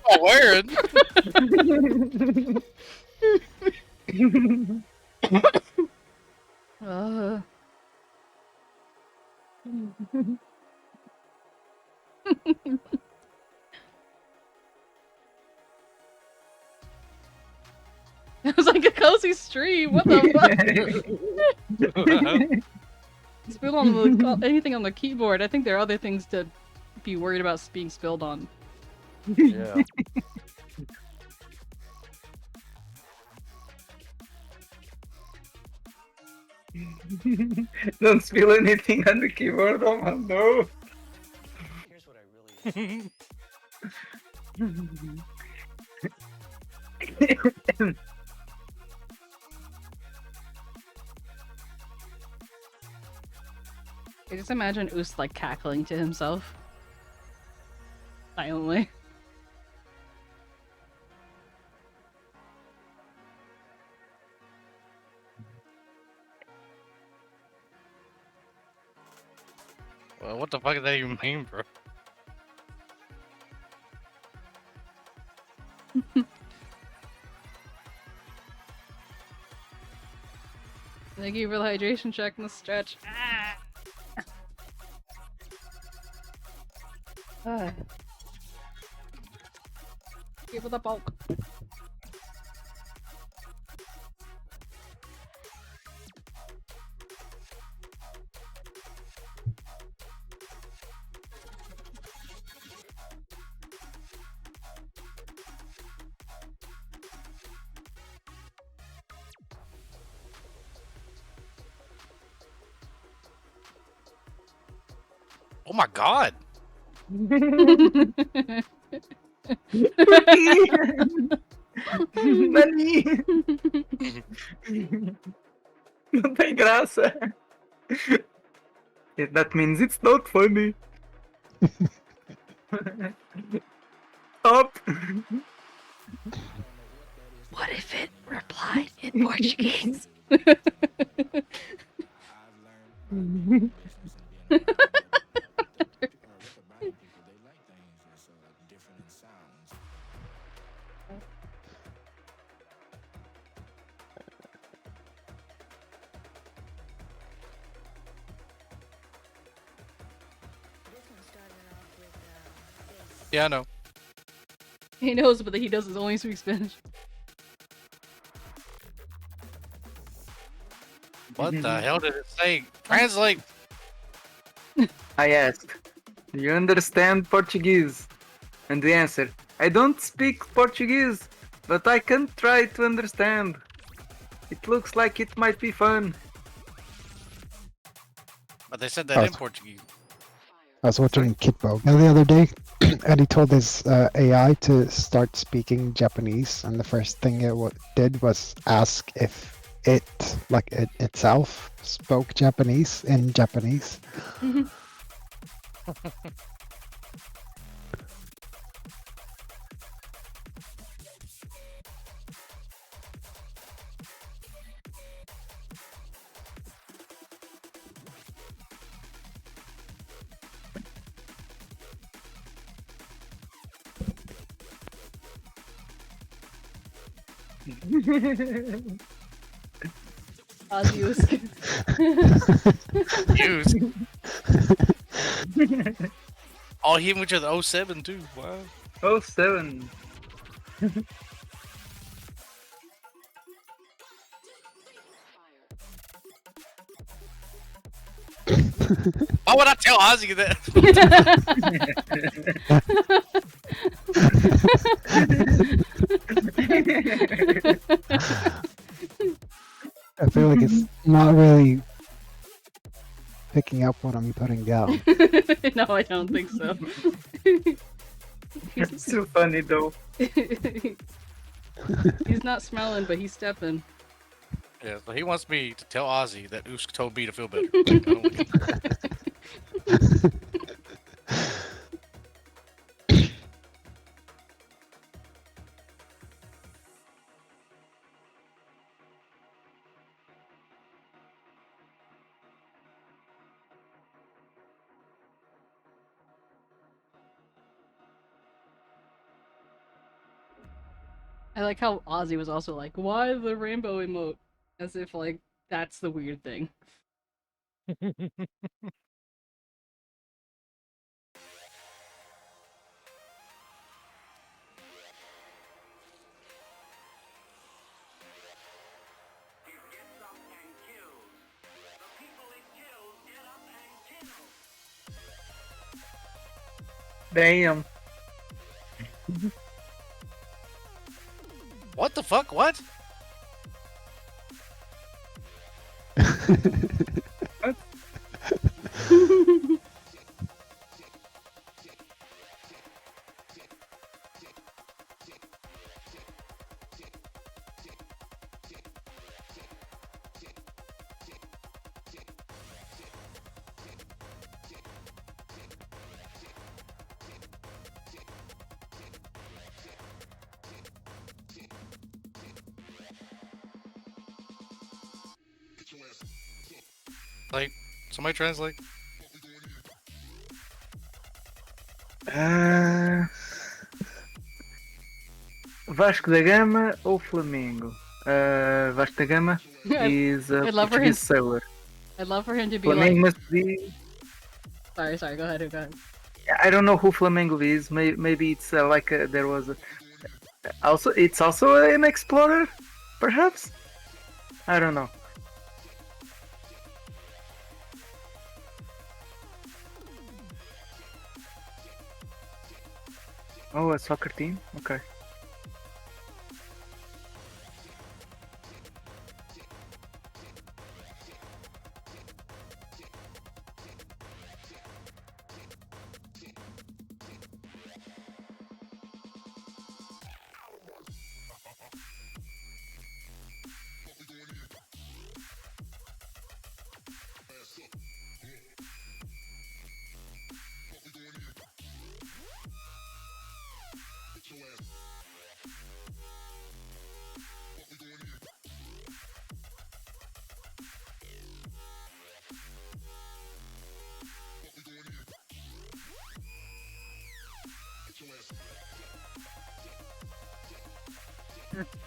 Oh, weird. Uh. It was like a cozy stream. What the fuck? Spill on the, anything on the keyboard. I think there are other things to be worried about being spilled on. Yeah. Don't spill anything on the keyboard, oh man, no! Here's what I really. I just imagine Oos like cackling to himself. Silently. Well, what the fuck does that even mean, bro? Thank you for the hydration check in the stretch. Ah. Give it the bulk. Oh my god! Nani? Não tem graça. That means it's not funny. Stop. What if it replied in Portuguese? Yeah, I know. He knows, but he doesn't only speak Spanish. What the hell did it say? Translate! I asked, do you understand Portuguese? And the answer, I don't speak Portuguese, but I can try to understand. It looks like it might be fun. But they said that in Portuguese. I was watching Kitbo the other day, and he told his AI to start speaking Japanese, and the first thing it did was ask if it, like it itself, spoke Japanese in Japanese. Use. Use. Oh, he went to the 07 too. Wow. 07. Why would I tell Ozzy that? I feel like it's not really picking up what I'm putting down. No, I don't think so. It's too funny though. He's not smelling, but he's stepping. Yeah, so he wants me to tell Ozzy that Usk told me to feel better. Like, I don't get it. I like how Ozzy was also like, why the rainbow emote? As if, like, That's the weird thing. Damn. What the fuck? What? Like, somebody translate. Vasco da Gama ou Flamengo? Vasco da Gama is a I'd love for Portuguese him- sailor. I'd love for him to be Flamengo like. must be. Sorry. Go ahead. I don't know who Flamengo is. Maybe it's like there was a. It's also an explorer, perhaps. I don't know. Oh, a soccer team. Okay.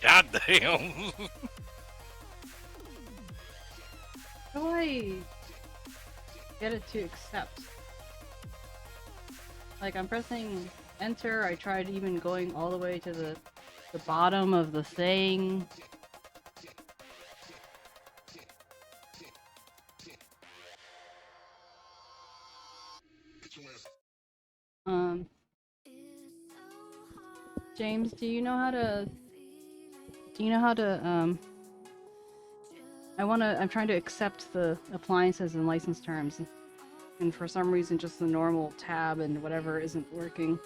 God damn. How do I get it to accept? Like, I'm pressing enter. I tried even going all the way to the bottom of the thing. James, do you know how to I'm trying to accept the appliances and license terms, and for some reason just the normal tab and whatever isn't working.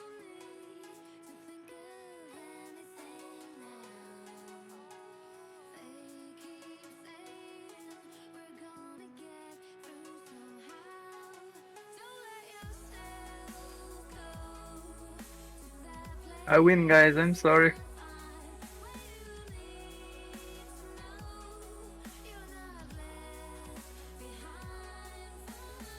I win, guys. I'm sorry.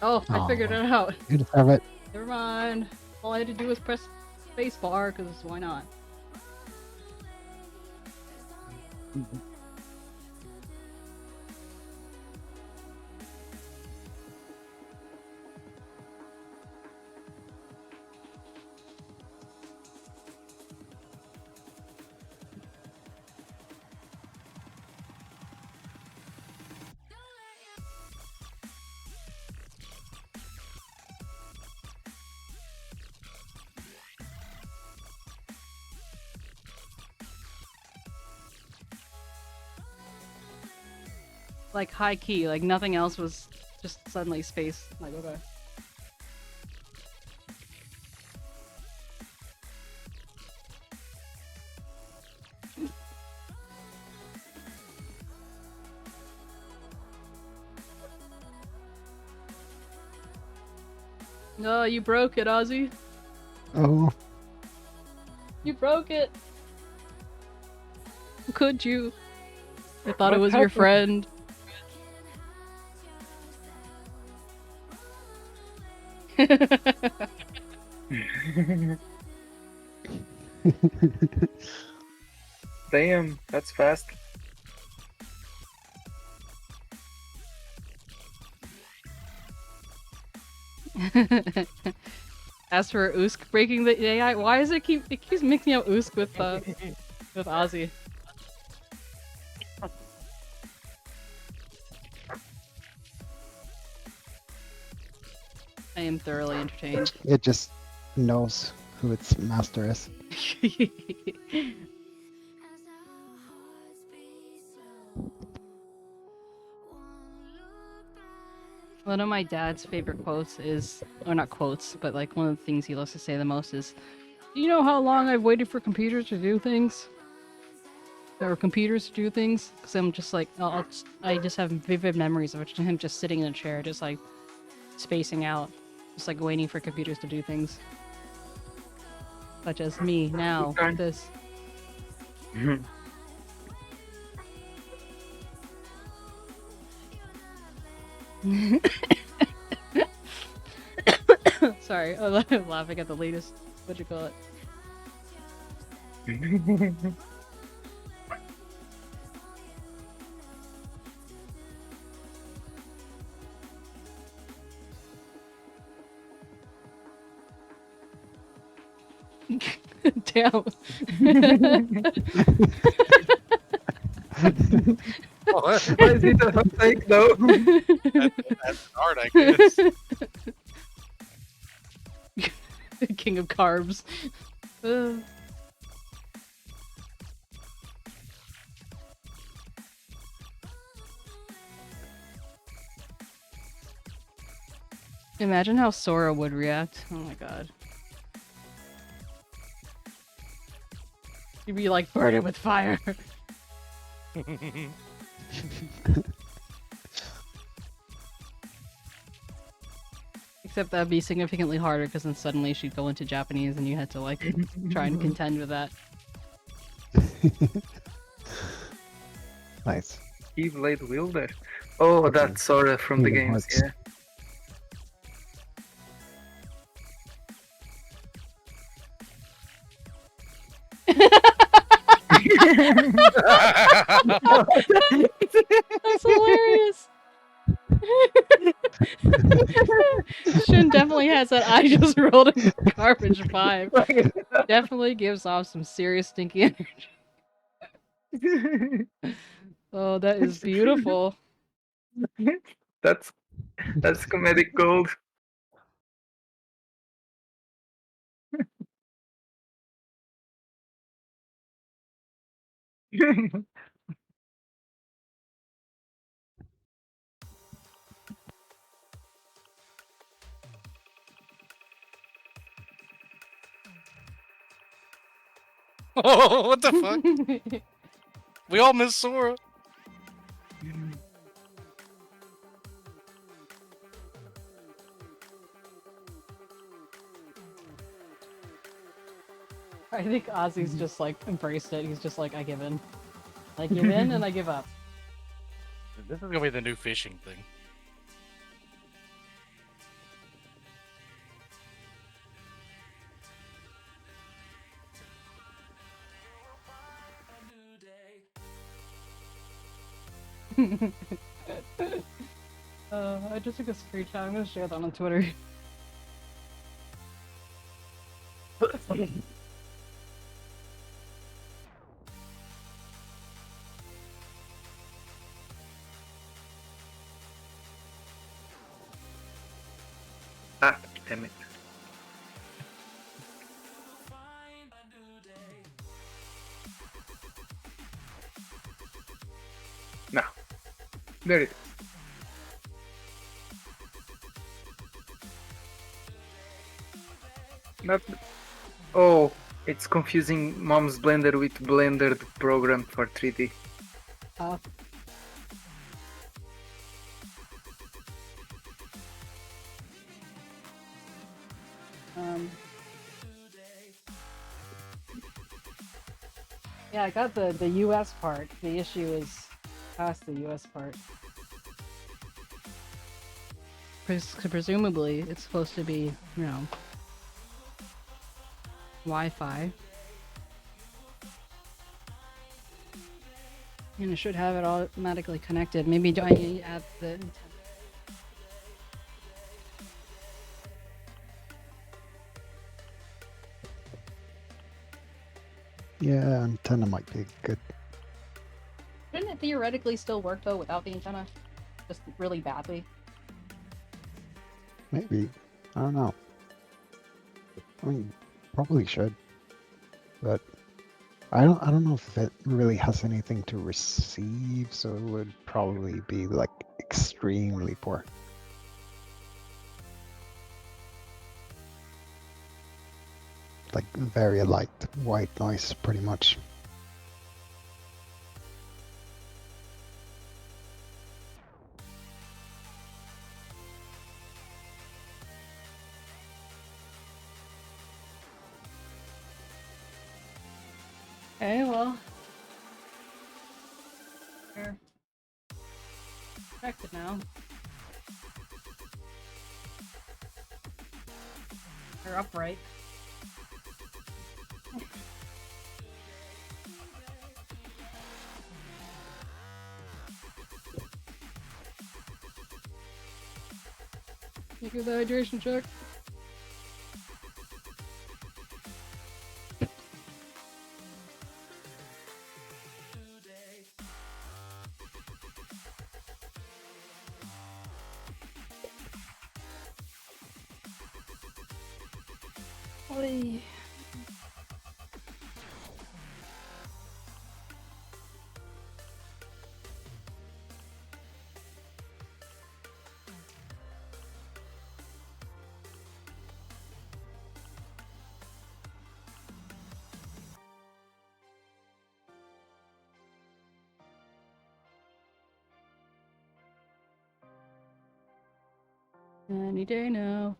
Oh, I figured it out. You deserve it. Never mind. All I had to do was press spacebar, because why not? Like high key, like nothing else was just suddenly space. Like, okay. No, you broke it, Ozzy. Oh. You broke it. How could you? I thought it What was your happened? friend. Damn, that's fast. As for Usk breaking the AI, why does it keeps mixing up Usk with 𝗟𝗶? I am thoroughly entertained. It just knows who its master is. One of my dad's favorite quotes is, or not quotes, but like one of the things he loves to say the most is, "Do you know how long I've waited for computers to do things? Or computers to do things?" Because I'm just like, I just have vivid memories of him just sitting in a chair, just like spacing out, just like waiting for computers to do things. Such as me now, this. Sorry, I'm laughing at the latest. What you call it? Damn. Why is it a hot take though? That's hard, I guess. King of carbs. Imagine how Sora would react. Oh my god. He'd be like, burning with fire. Except that'd be significantly harder because then suddenly she'd go into Japanese and you had to like try and contend with that. Nice. Keyblade wielder. Oh, that's Sora from the Kingdom games, Hearts. yeah. That's hilarious. Shin definitely has that I just rolled a garbage vibe. Definitely gives off some serious stinky energy. Oh, that is beautiful. That's comedic gold. Oh, what the fuck? We all miss Sora. I think 𝗟𝗋's just like embraced it. He's just like, I give in. I give in and I give up. This is gonna be the new fishing thing. I just took a screenshot. I'm gonna share that on Twitter. Ah, damn it. No. There it is. Not. Oh, it's confusing Mom's Blender with Blender program for 3D. Yeah, I got the US part. The issue is past the US part. Presumably, it's supposed to be, you know, Wi-Fi. And it should have it automatically connected. Maybe do I add the... Yeah, antenna might be good. Shouldn't it theoretically still work though without the antenna? Just really badly. Maybe. I don't know. I mean, probably should. But I don't know if it really has anything to receive, so it would probably be like extremely poor. Like very light white noise, pretty much. Okay, well. They're protected now. They're upright. Look at the hydration check. Oi. Any day now.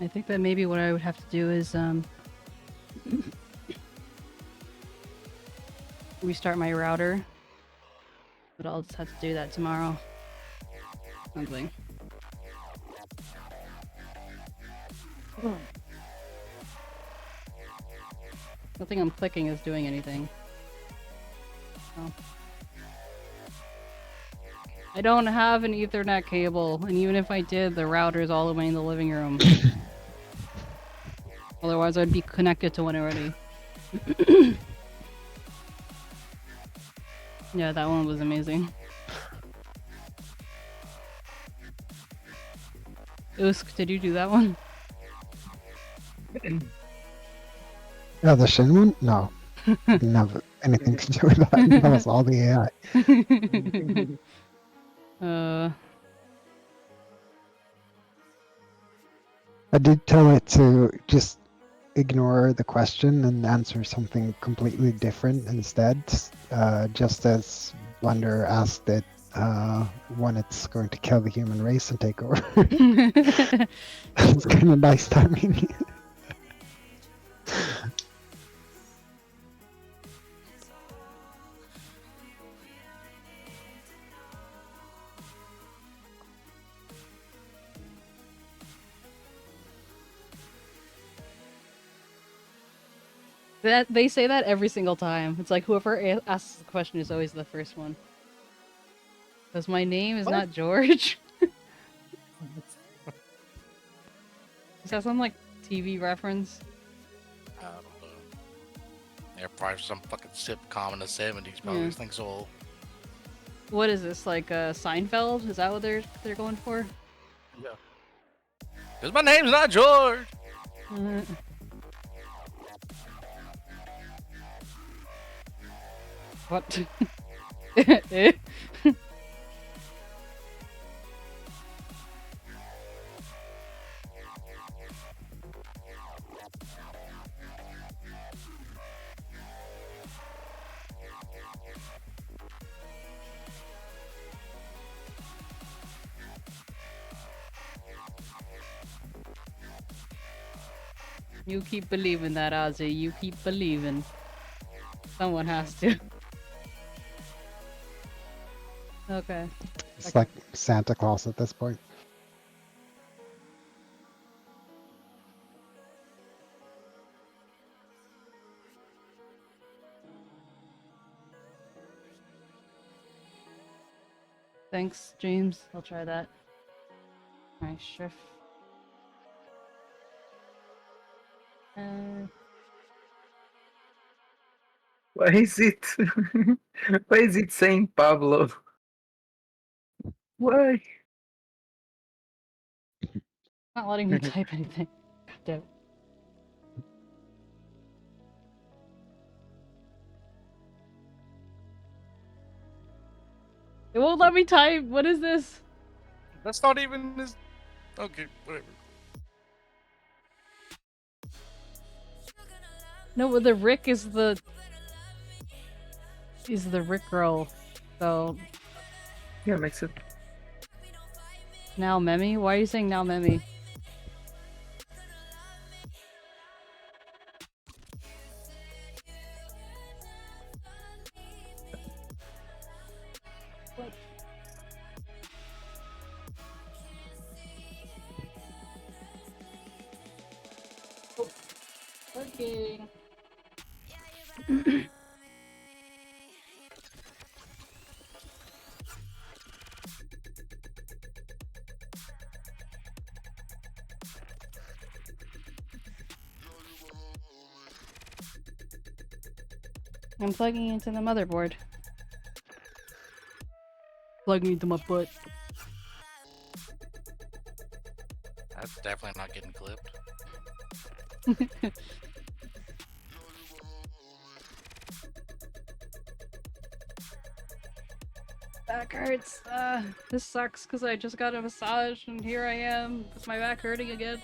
I think that maybe what I would have to do is restart my router, but I'll just have to do that tomorrow. Something. Nothing I'm clicking is doing anything. Oh. I don't have an Ethernet cable, and even if I did, the router is all the way in the living room. Otherwise, I'd be connected to one already. Yeah, that one was amazing. Usk, did you do that one? Yeah, the Shin one? No. Didn't have anything to do with that. That was all the AI. I did tell it to just ignore the question and answer something completely different instead, just as Blunder asked it when it's going to kill the human race and take over. It's kind of nice timing. That they say that every single time. It's like whoever asks the question is always the first one. Because my name is not George. Is that some like TV reference? I don't know. They're probably some fucking sitcom in the 70s. Probably Yeah. these things old. What is this, like Seinfeld? Is that what they're going for? Yeah. Because my name's not George. What? You keep believing that, Ozzy. You keep believing. Someone has to. Okay. It's like Santa Claus at this point. Thanks, James. I'll try that. Nice shift. Why is it? Why is it saying Pablo? Why? Not letting me type anything. God damn. It won't let me type. What is this? That's not even this. Okay, whatever. No, but the Rick is the Rick girl. So Yeah, makes it. now Memmi? Why are you saying now Memmi? Working. I'm plugging into the motherboard. Plugging into my butt. That's definitely not getting clipped. Back hurts. This sucks because I just got a massage and here I am with my back hurting again.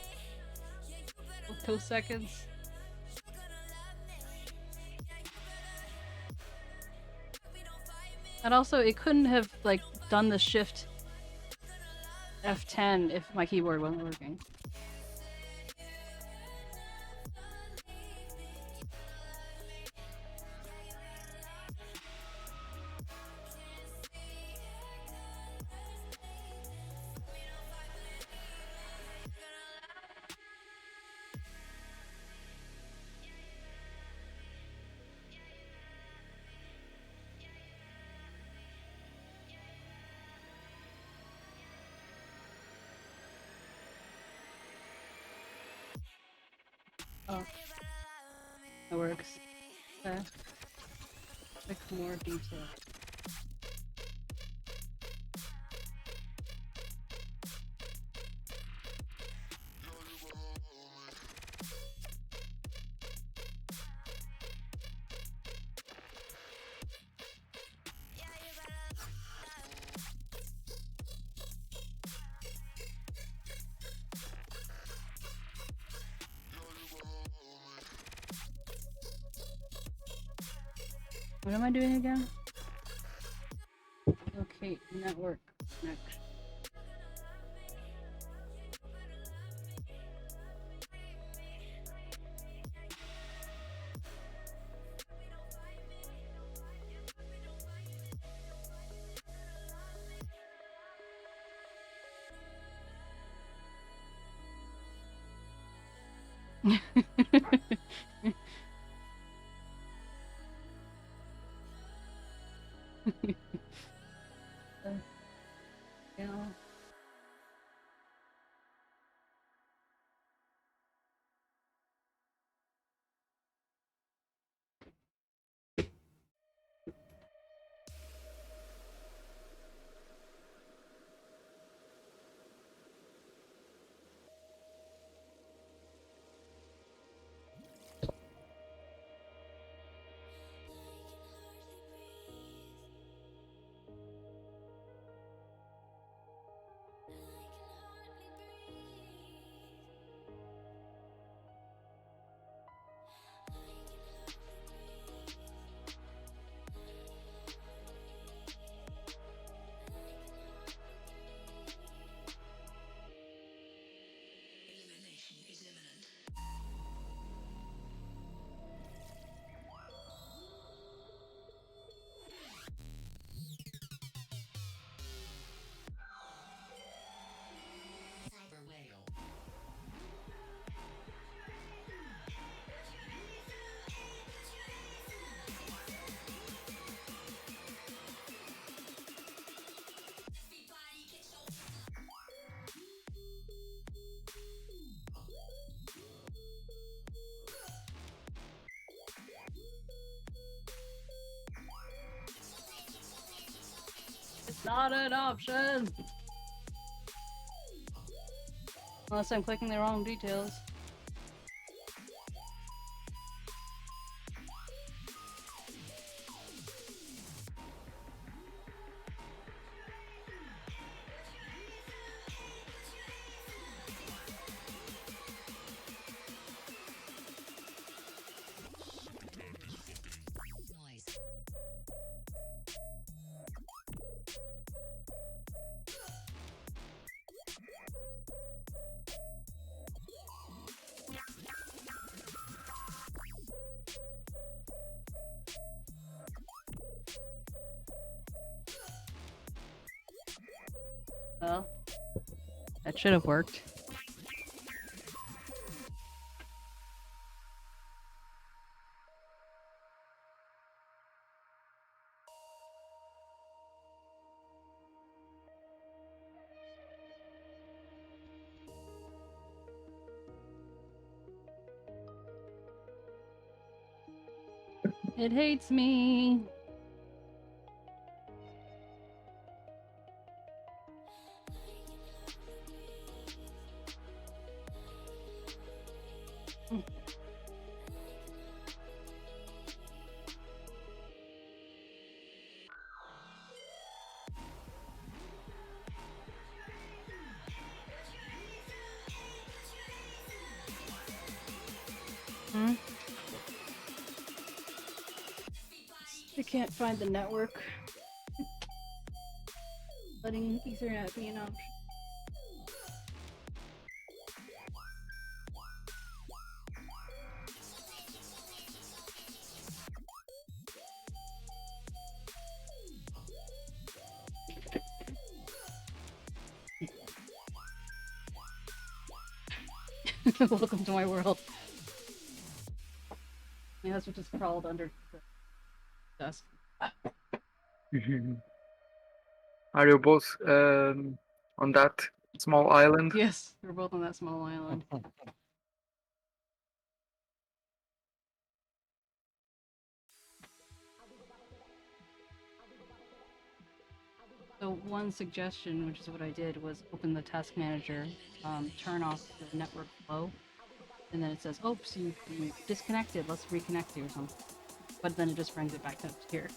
2 seconds. And also, it couldn't have like done the shift F10 if my keyboard wasn't working. Oh, that works. Okay. Click more detail. What am I doing again? Okay, network connection. Yeah. Not an option! Unless I'm clicking the wrong details. Well, that should have worked. It hates me. Hmm? I can't find the network. Letting Ethernet be an option. Welcome to my world. My husband just crawled under the desk. Are you both on that small island? Yes, we're both on that small island. So one suggestion, which is what I did, was open the task manager, turn off the network flow, and then it says, oops, you disconnected, let's reconnect you or something. But then it just brings it back up here.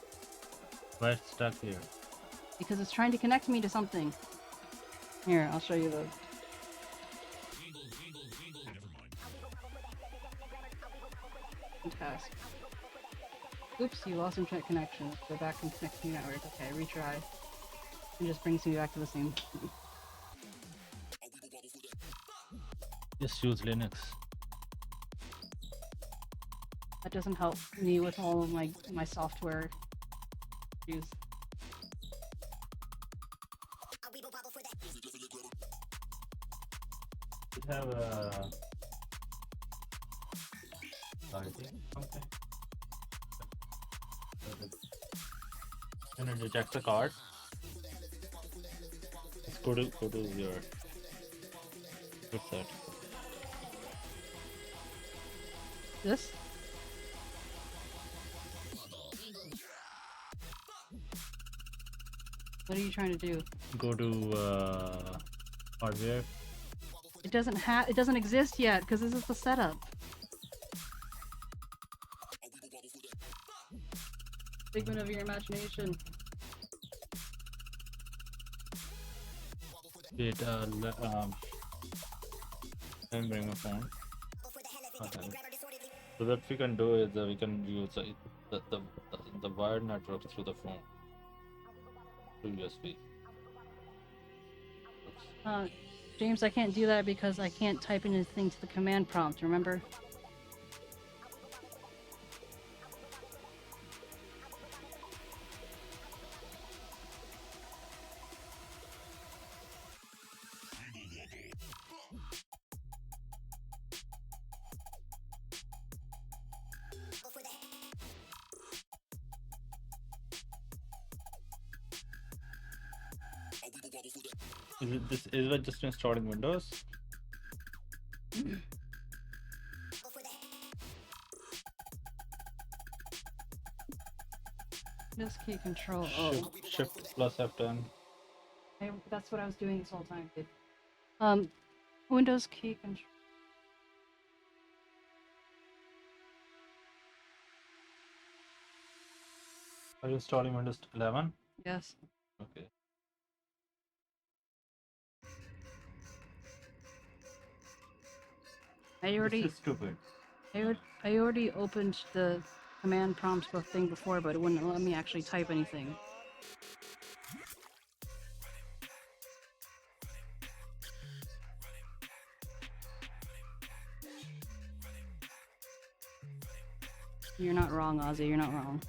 Why it's stuck here? Because it's trying to connect me to something. Here, I'll show you the... task. Oops, you lost internet connection. Go back and connect to your network. Okay, retry. It just brings me back to the same thing. Just use Linux. That doesn't help me with all of my software issues. You have a something. Can it detect the card? Let's go to your website. This? What are you trying to do? Go to hardware. It doesn't exist yet because this is the setup. Figment of your imagination. Let me bring my phone. Okay. So what we can do is we can use the wired network through the phone through USB. James, I can't do that because I can't type anything to the command prompt, remember? Is it just installed in Windows? Windows key control. Oh. Shift plus F10. That's what I was doing this whole time, dude. Windows key control. Are you installing Windows 11? Yes. Okay. I already. This is stupid. I already opened the command prompt thing before, but it wouldn't let me actually type anything. You're not wrong, Ozzy. You're not wrong.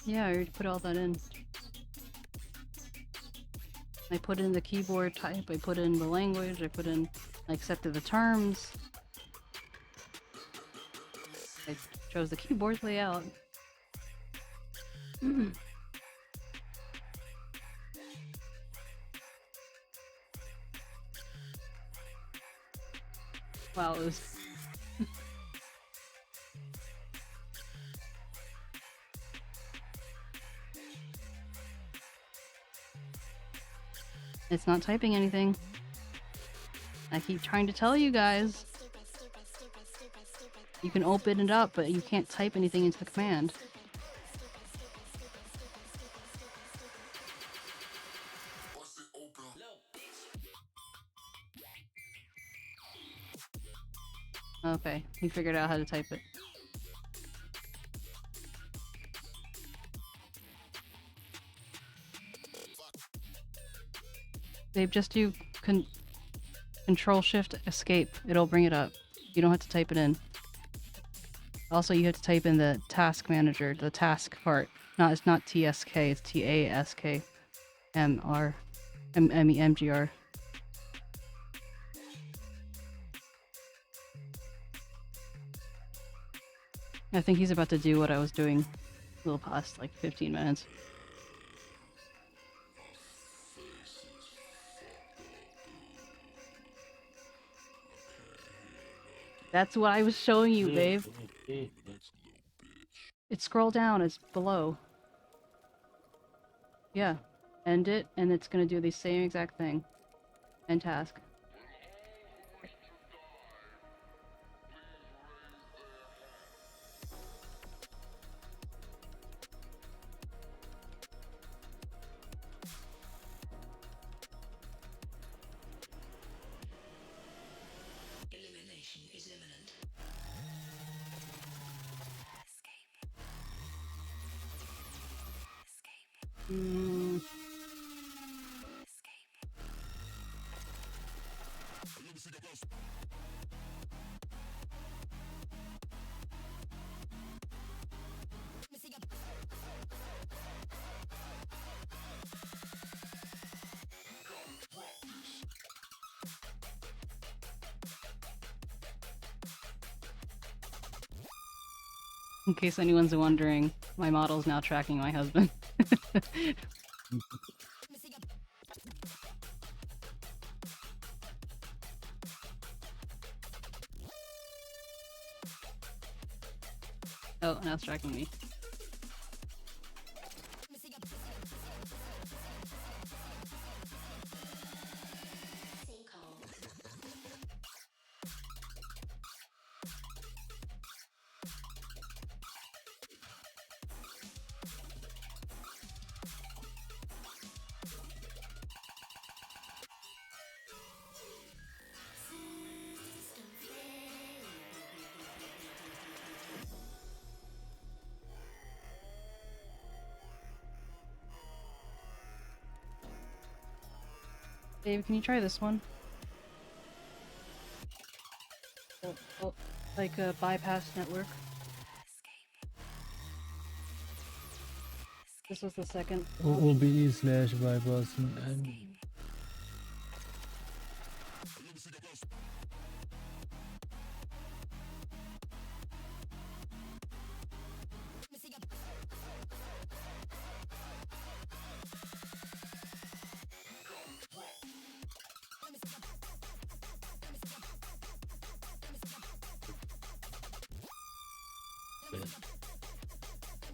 Yeah, I already put all that in. I put in the keyboard type, I put in the language, I accepted the terms. I chose the keyboard layout. Wow, it was... It's not typing anything. I keep trying to tell you guys. You can open it up, but you can't type anything into the command. Okay, he figured out how to type it. Babe, just do Control Shift Escape. It'll bring it up. You don't have to type it in. Also, you have to type in the task manager, the task part. No, it's not TSK, it's TASKMR. I think he's about to do what I was doing a little past like 15 minutes. That's what I was showing you, babe. It's scroll down, it's below. Yeah. End it, and it's gonna do the same exact thing. End task. Elimination is imminent. In case anyone's wondering, my model's now tracking my husband. Oh, now it's tracking me. Dave, can you try this one? Like a bypass network. This was the second. 𝗟𝗶/bypass and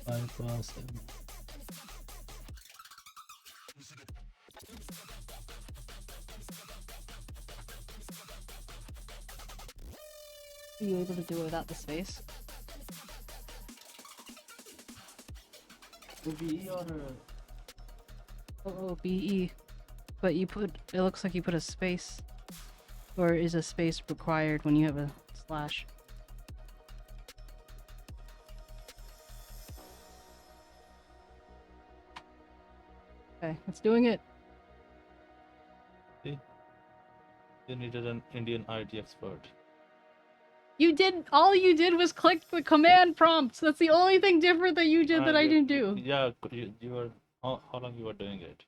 bypass and Are you able to do it without the space? 𝗟𝗶 or OOBE. But you put, it looks like you put a space. Or is a space required when you have a slash? Okay, it's doing it. see, you needed an Indian IT expert. You did, all you did was click the command prompts. That's the only thing different that you did that I didn't do. Yeah, you were how long you were doing it?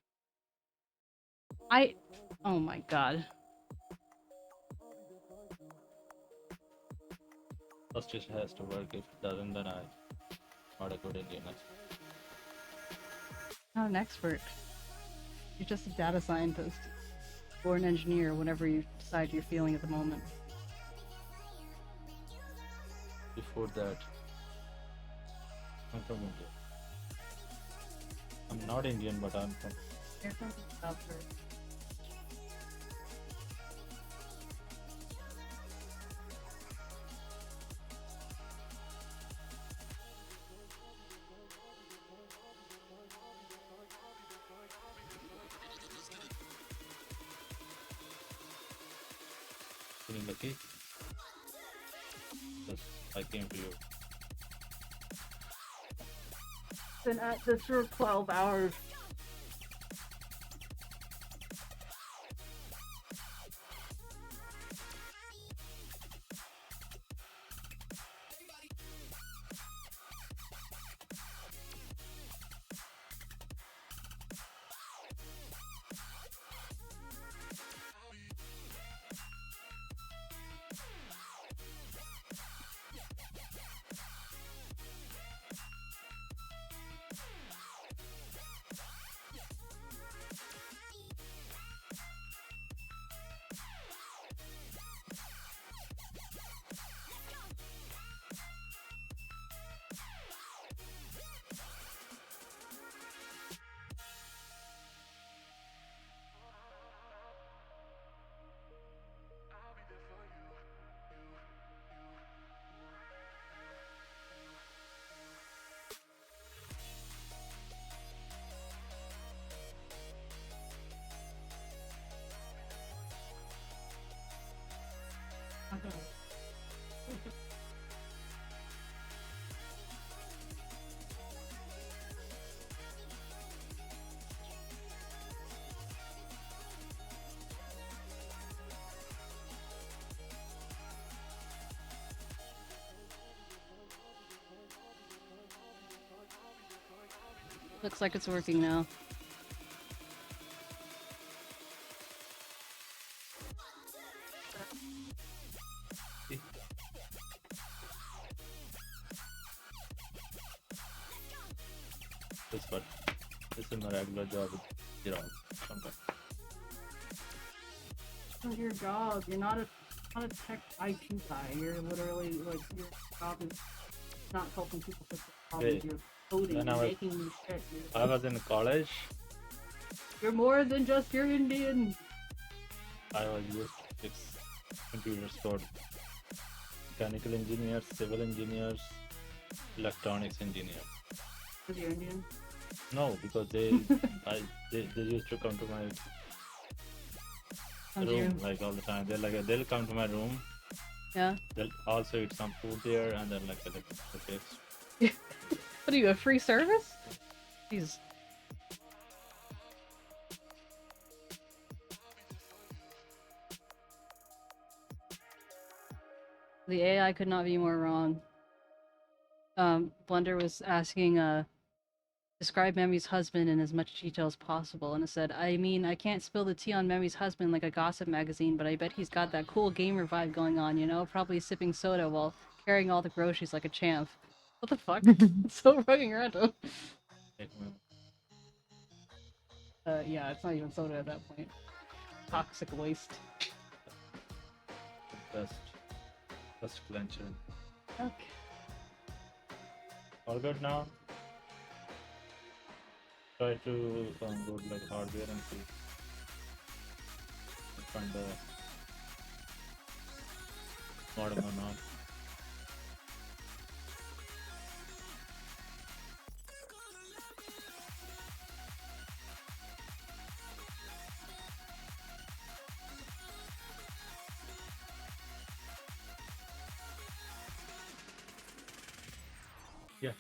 Oh my god. First it has to work. If it doesn't, then I'm not a good Indian expert. Not an expert. You're just a data scientist. Or an engineer, whatever you decide you're feeling at the moment. Before that, I'm from India. I'm not Indian, but I'm from. You're from South Korea. Feeling lucky? Yes, I came to you. Been at this for 12 hours. Looks like it's working now. This is my regular job. Sometimes. It's not your job. You're not a tech IT guy. You're literally like your job is not helping people fix problems. Hey, You're coding. when You're I was- making shit. I was in college. You're more than just your Indian. I was used to fix computers for mechanical engineers, civil engineers, electronics engineers. Because you're Indian. No, because they used to come to my Come to room your- like all the time. They'll come to my room. Yeah. They'll also eat some food there and then like the fix. What are you, a free service? Jeez. The AI could not be more wrong. Blender was asking, describe Memmi's husband in as much detail as possible, and it said, I mean, I can't spill the tea on Memmi's husband like a gossip magazine, but I bet he's got that cool gamer vibe going on, you know? Probably sipping soda while carrying all the groceries like a champ. What the fuck? It's so fucking random. Yeah, it's not even soda at that point. Toxic waste. Best clencher. Okay. All good now? Try to download like hardware and see. Find the modem or not. Yeah.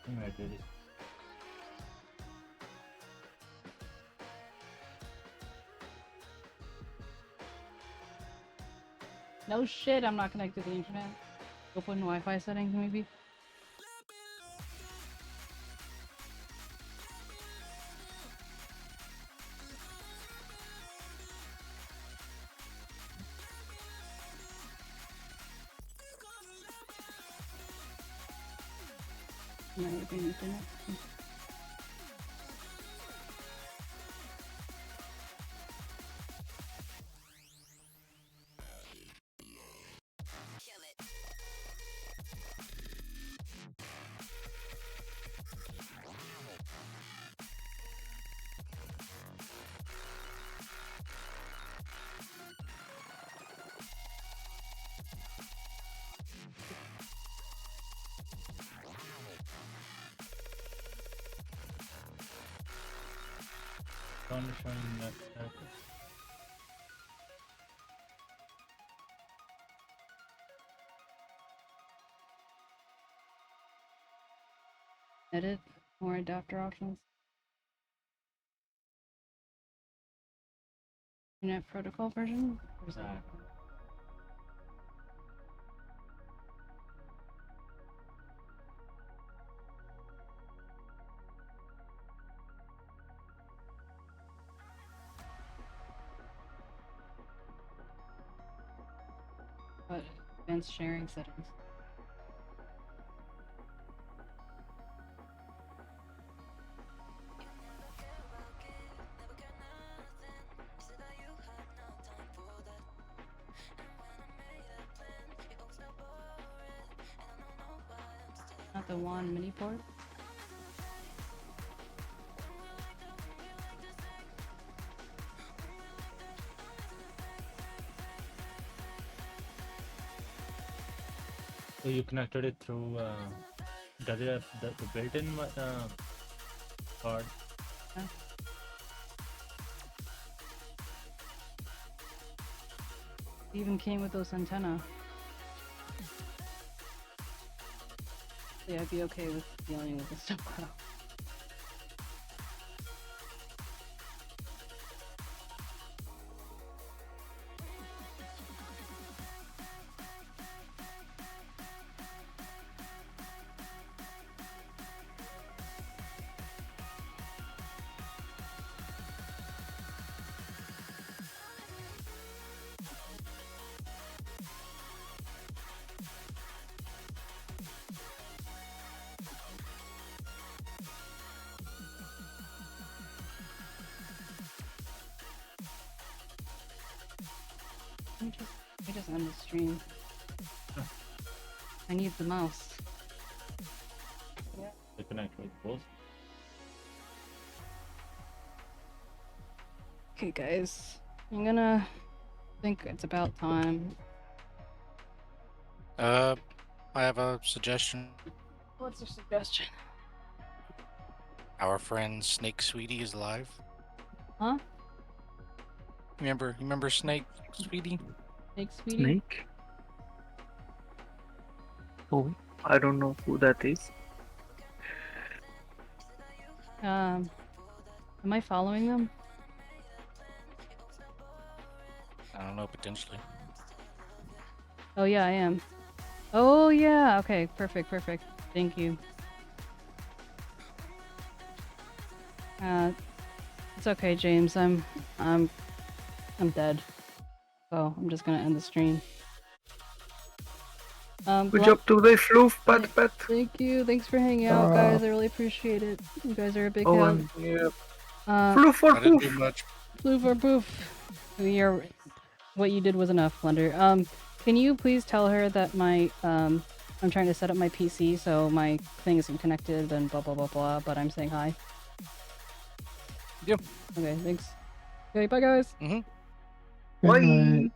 I did it. No shit, I'm not connected to the internet. Open Wi-Fi settings, maybe? Might be internet. Showing that. Edit more adapter options. Internet protocol version? Or is that? What? Advanced sharing settings. Not the WAN mini port? So you connected it through, does it have the built-in card? Yeah. It even came with those antenna. Yeah, I'd be okay with dealing with this stuff now. I just end the stream. I need the mouse. To connect with both. Okay, guys. I'm gonna think it's about time. I have a suggestion. What's your suggestion? Our friend 𝗟𝗍𝗀𝗶𝗹𝘀 is alive. Huh? Remember 𝗟𝗍𝗀𝗶𝗹𝘀? 𝗟𝗍𝗀𝗶𝗹𝘀? Snake? Oh, I don't know who that is. Am I following them? I don't know, potentially. Oh yeah, I am. Oh yeah. Okay, perfect. Thank you. It's okay, James. I'm dead. So I'm just gonna end the stream. Good job today, Floof, Pat. Thank you. Thanks for hanging out, guys. I really appreciate it. You guys are a big Oh, help. yeah. Floof or I didn't do poof? much. Floof or poof. What you did was enough, Blender. Can you please tell her that my I'm trying to set up my PC so my thing isn't connected and blah blah blah blah, but I'm saying hi. Yep. Okay, thanks. Okay, bye guys. Bye.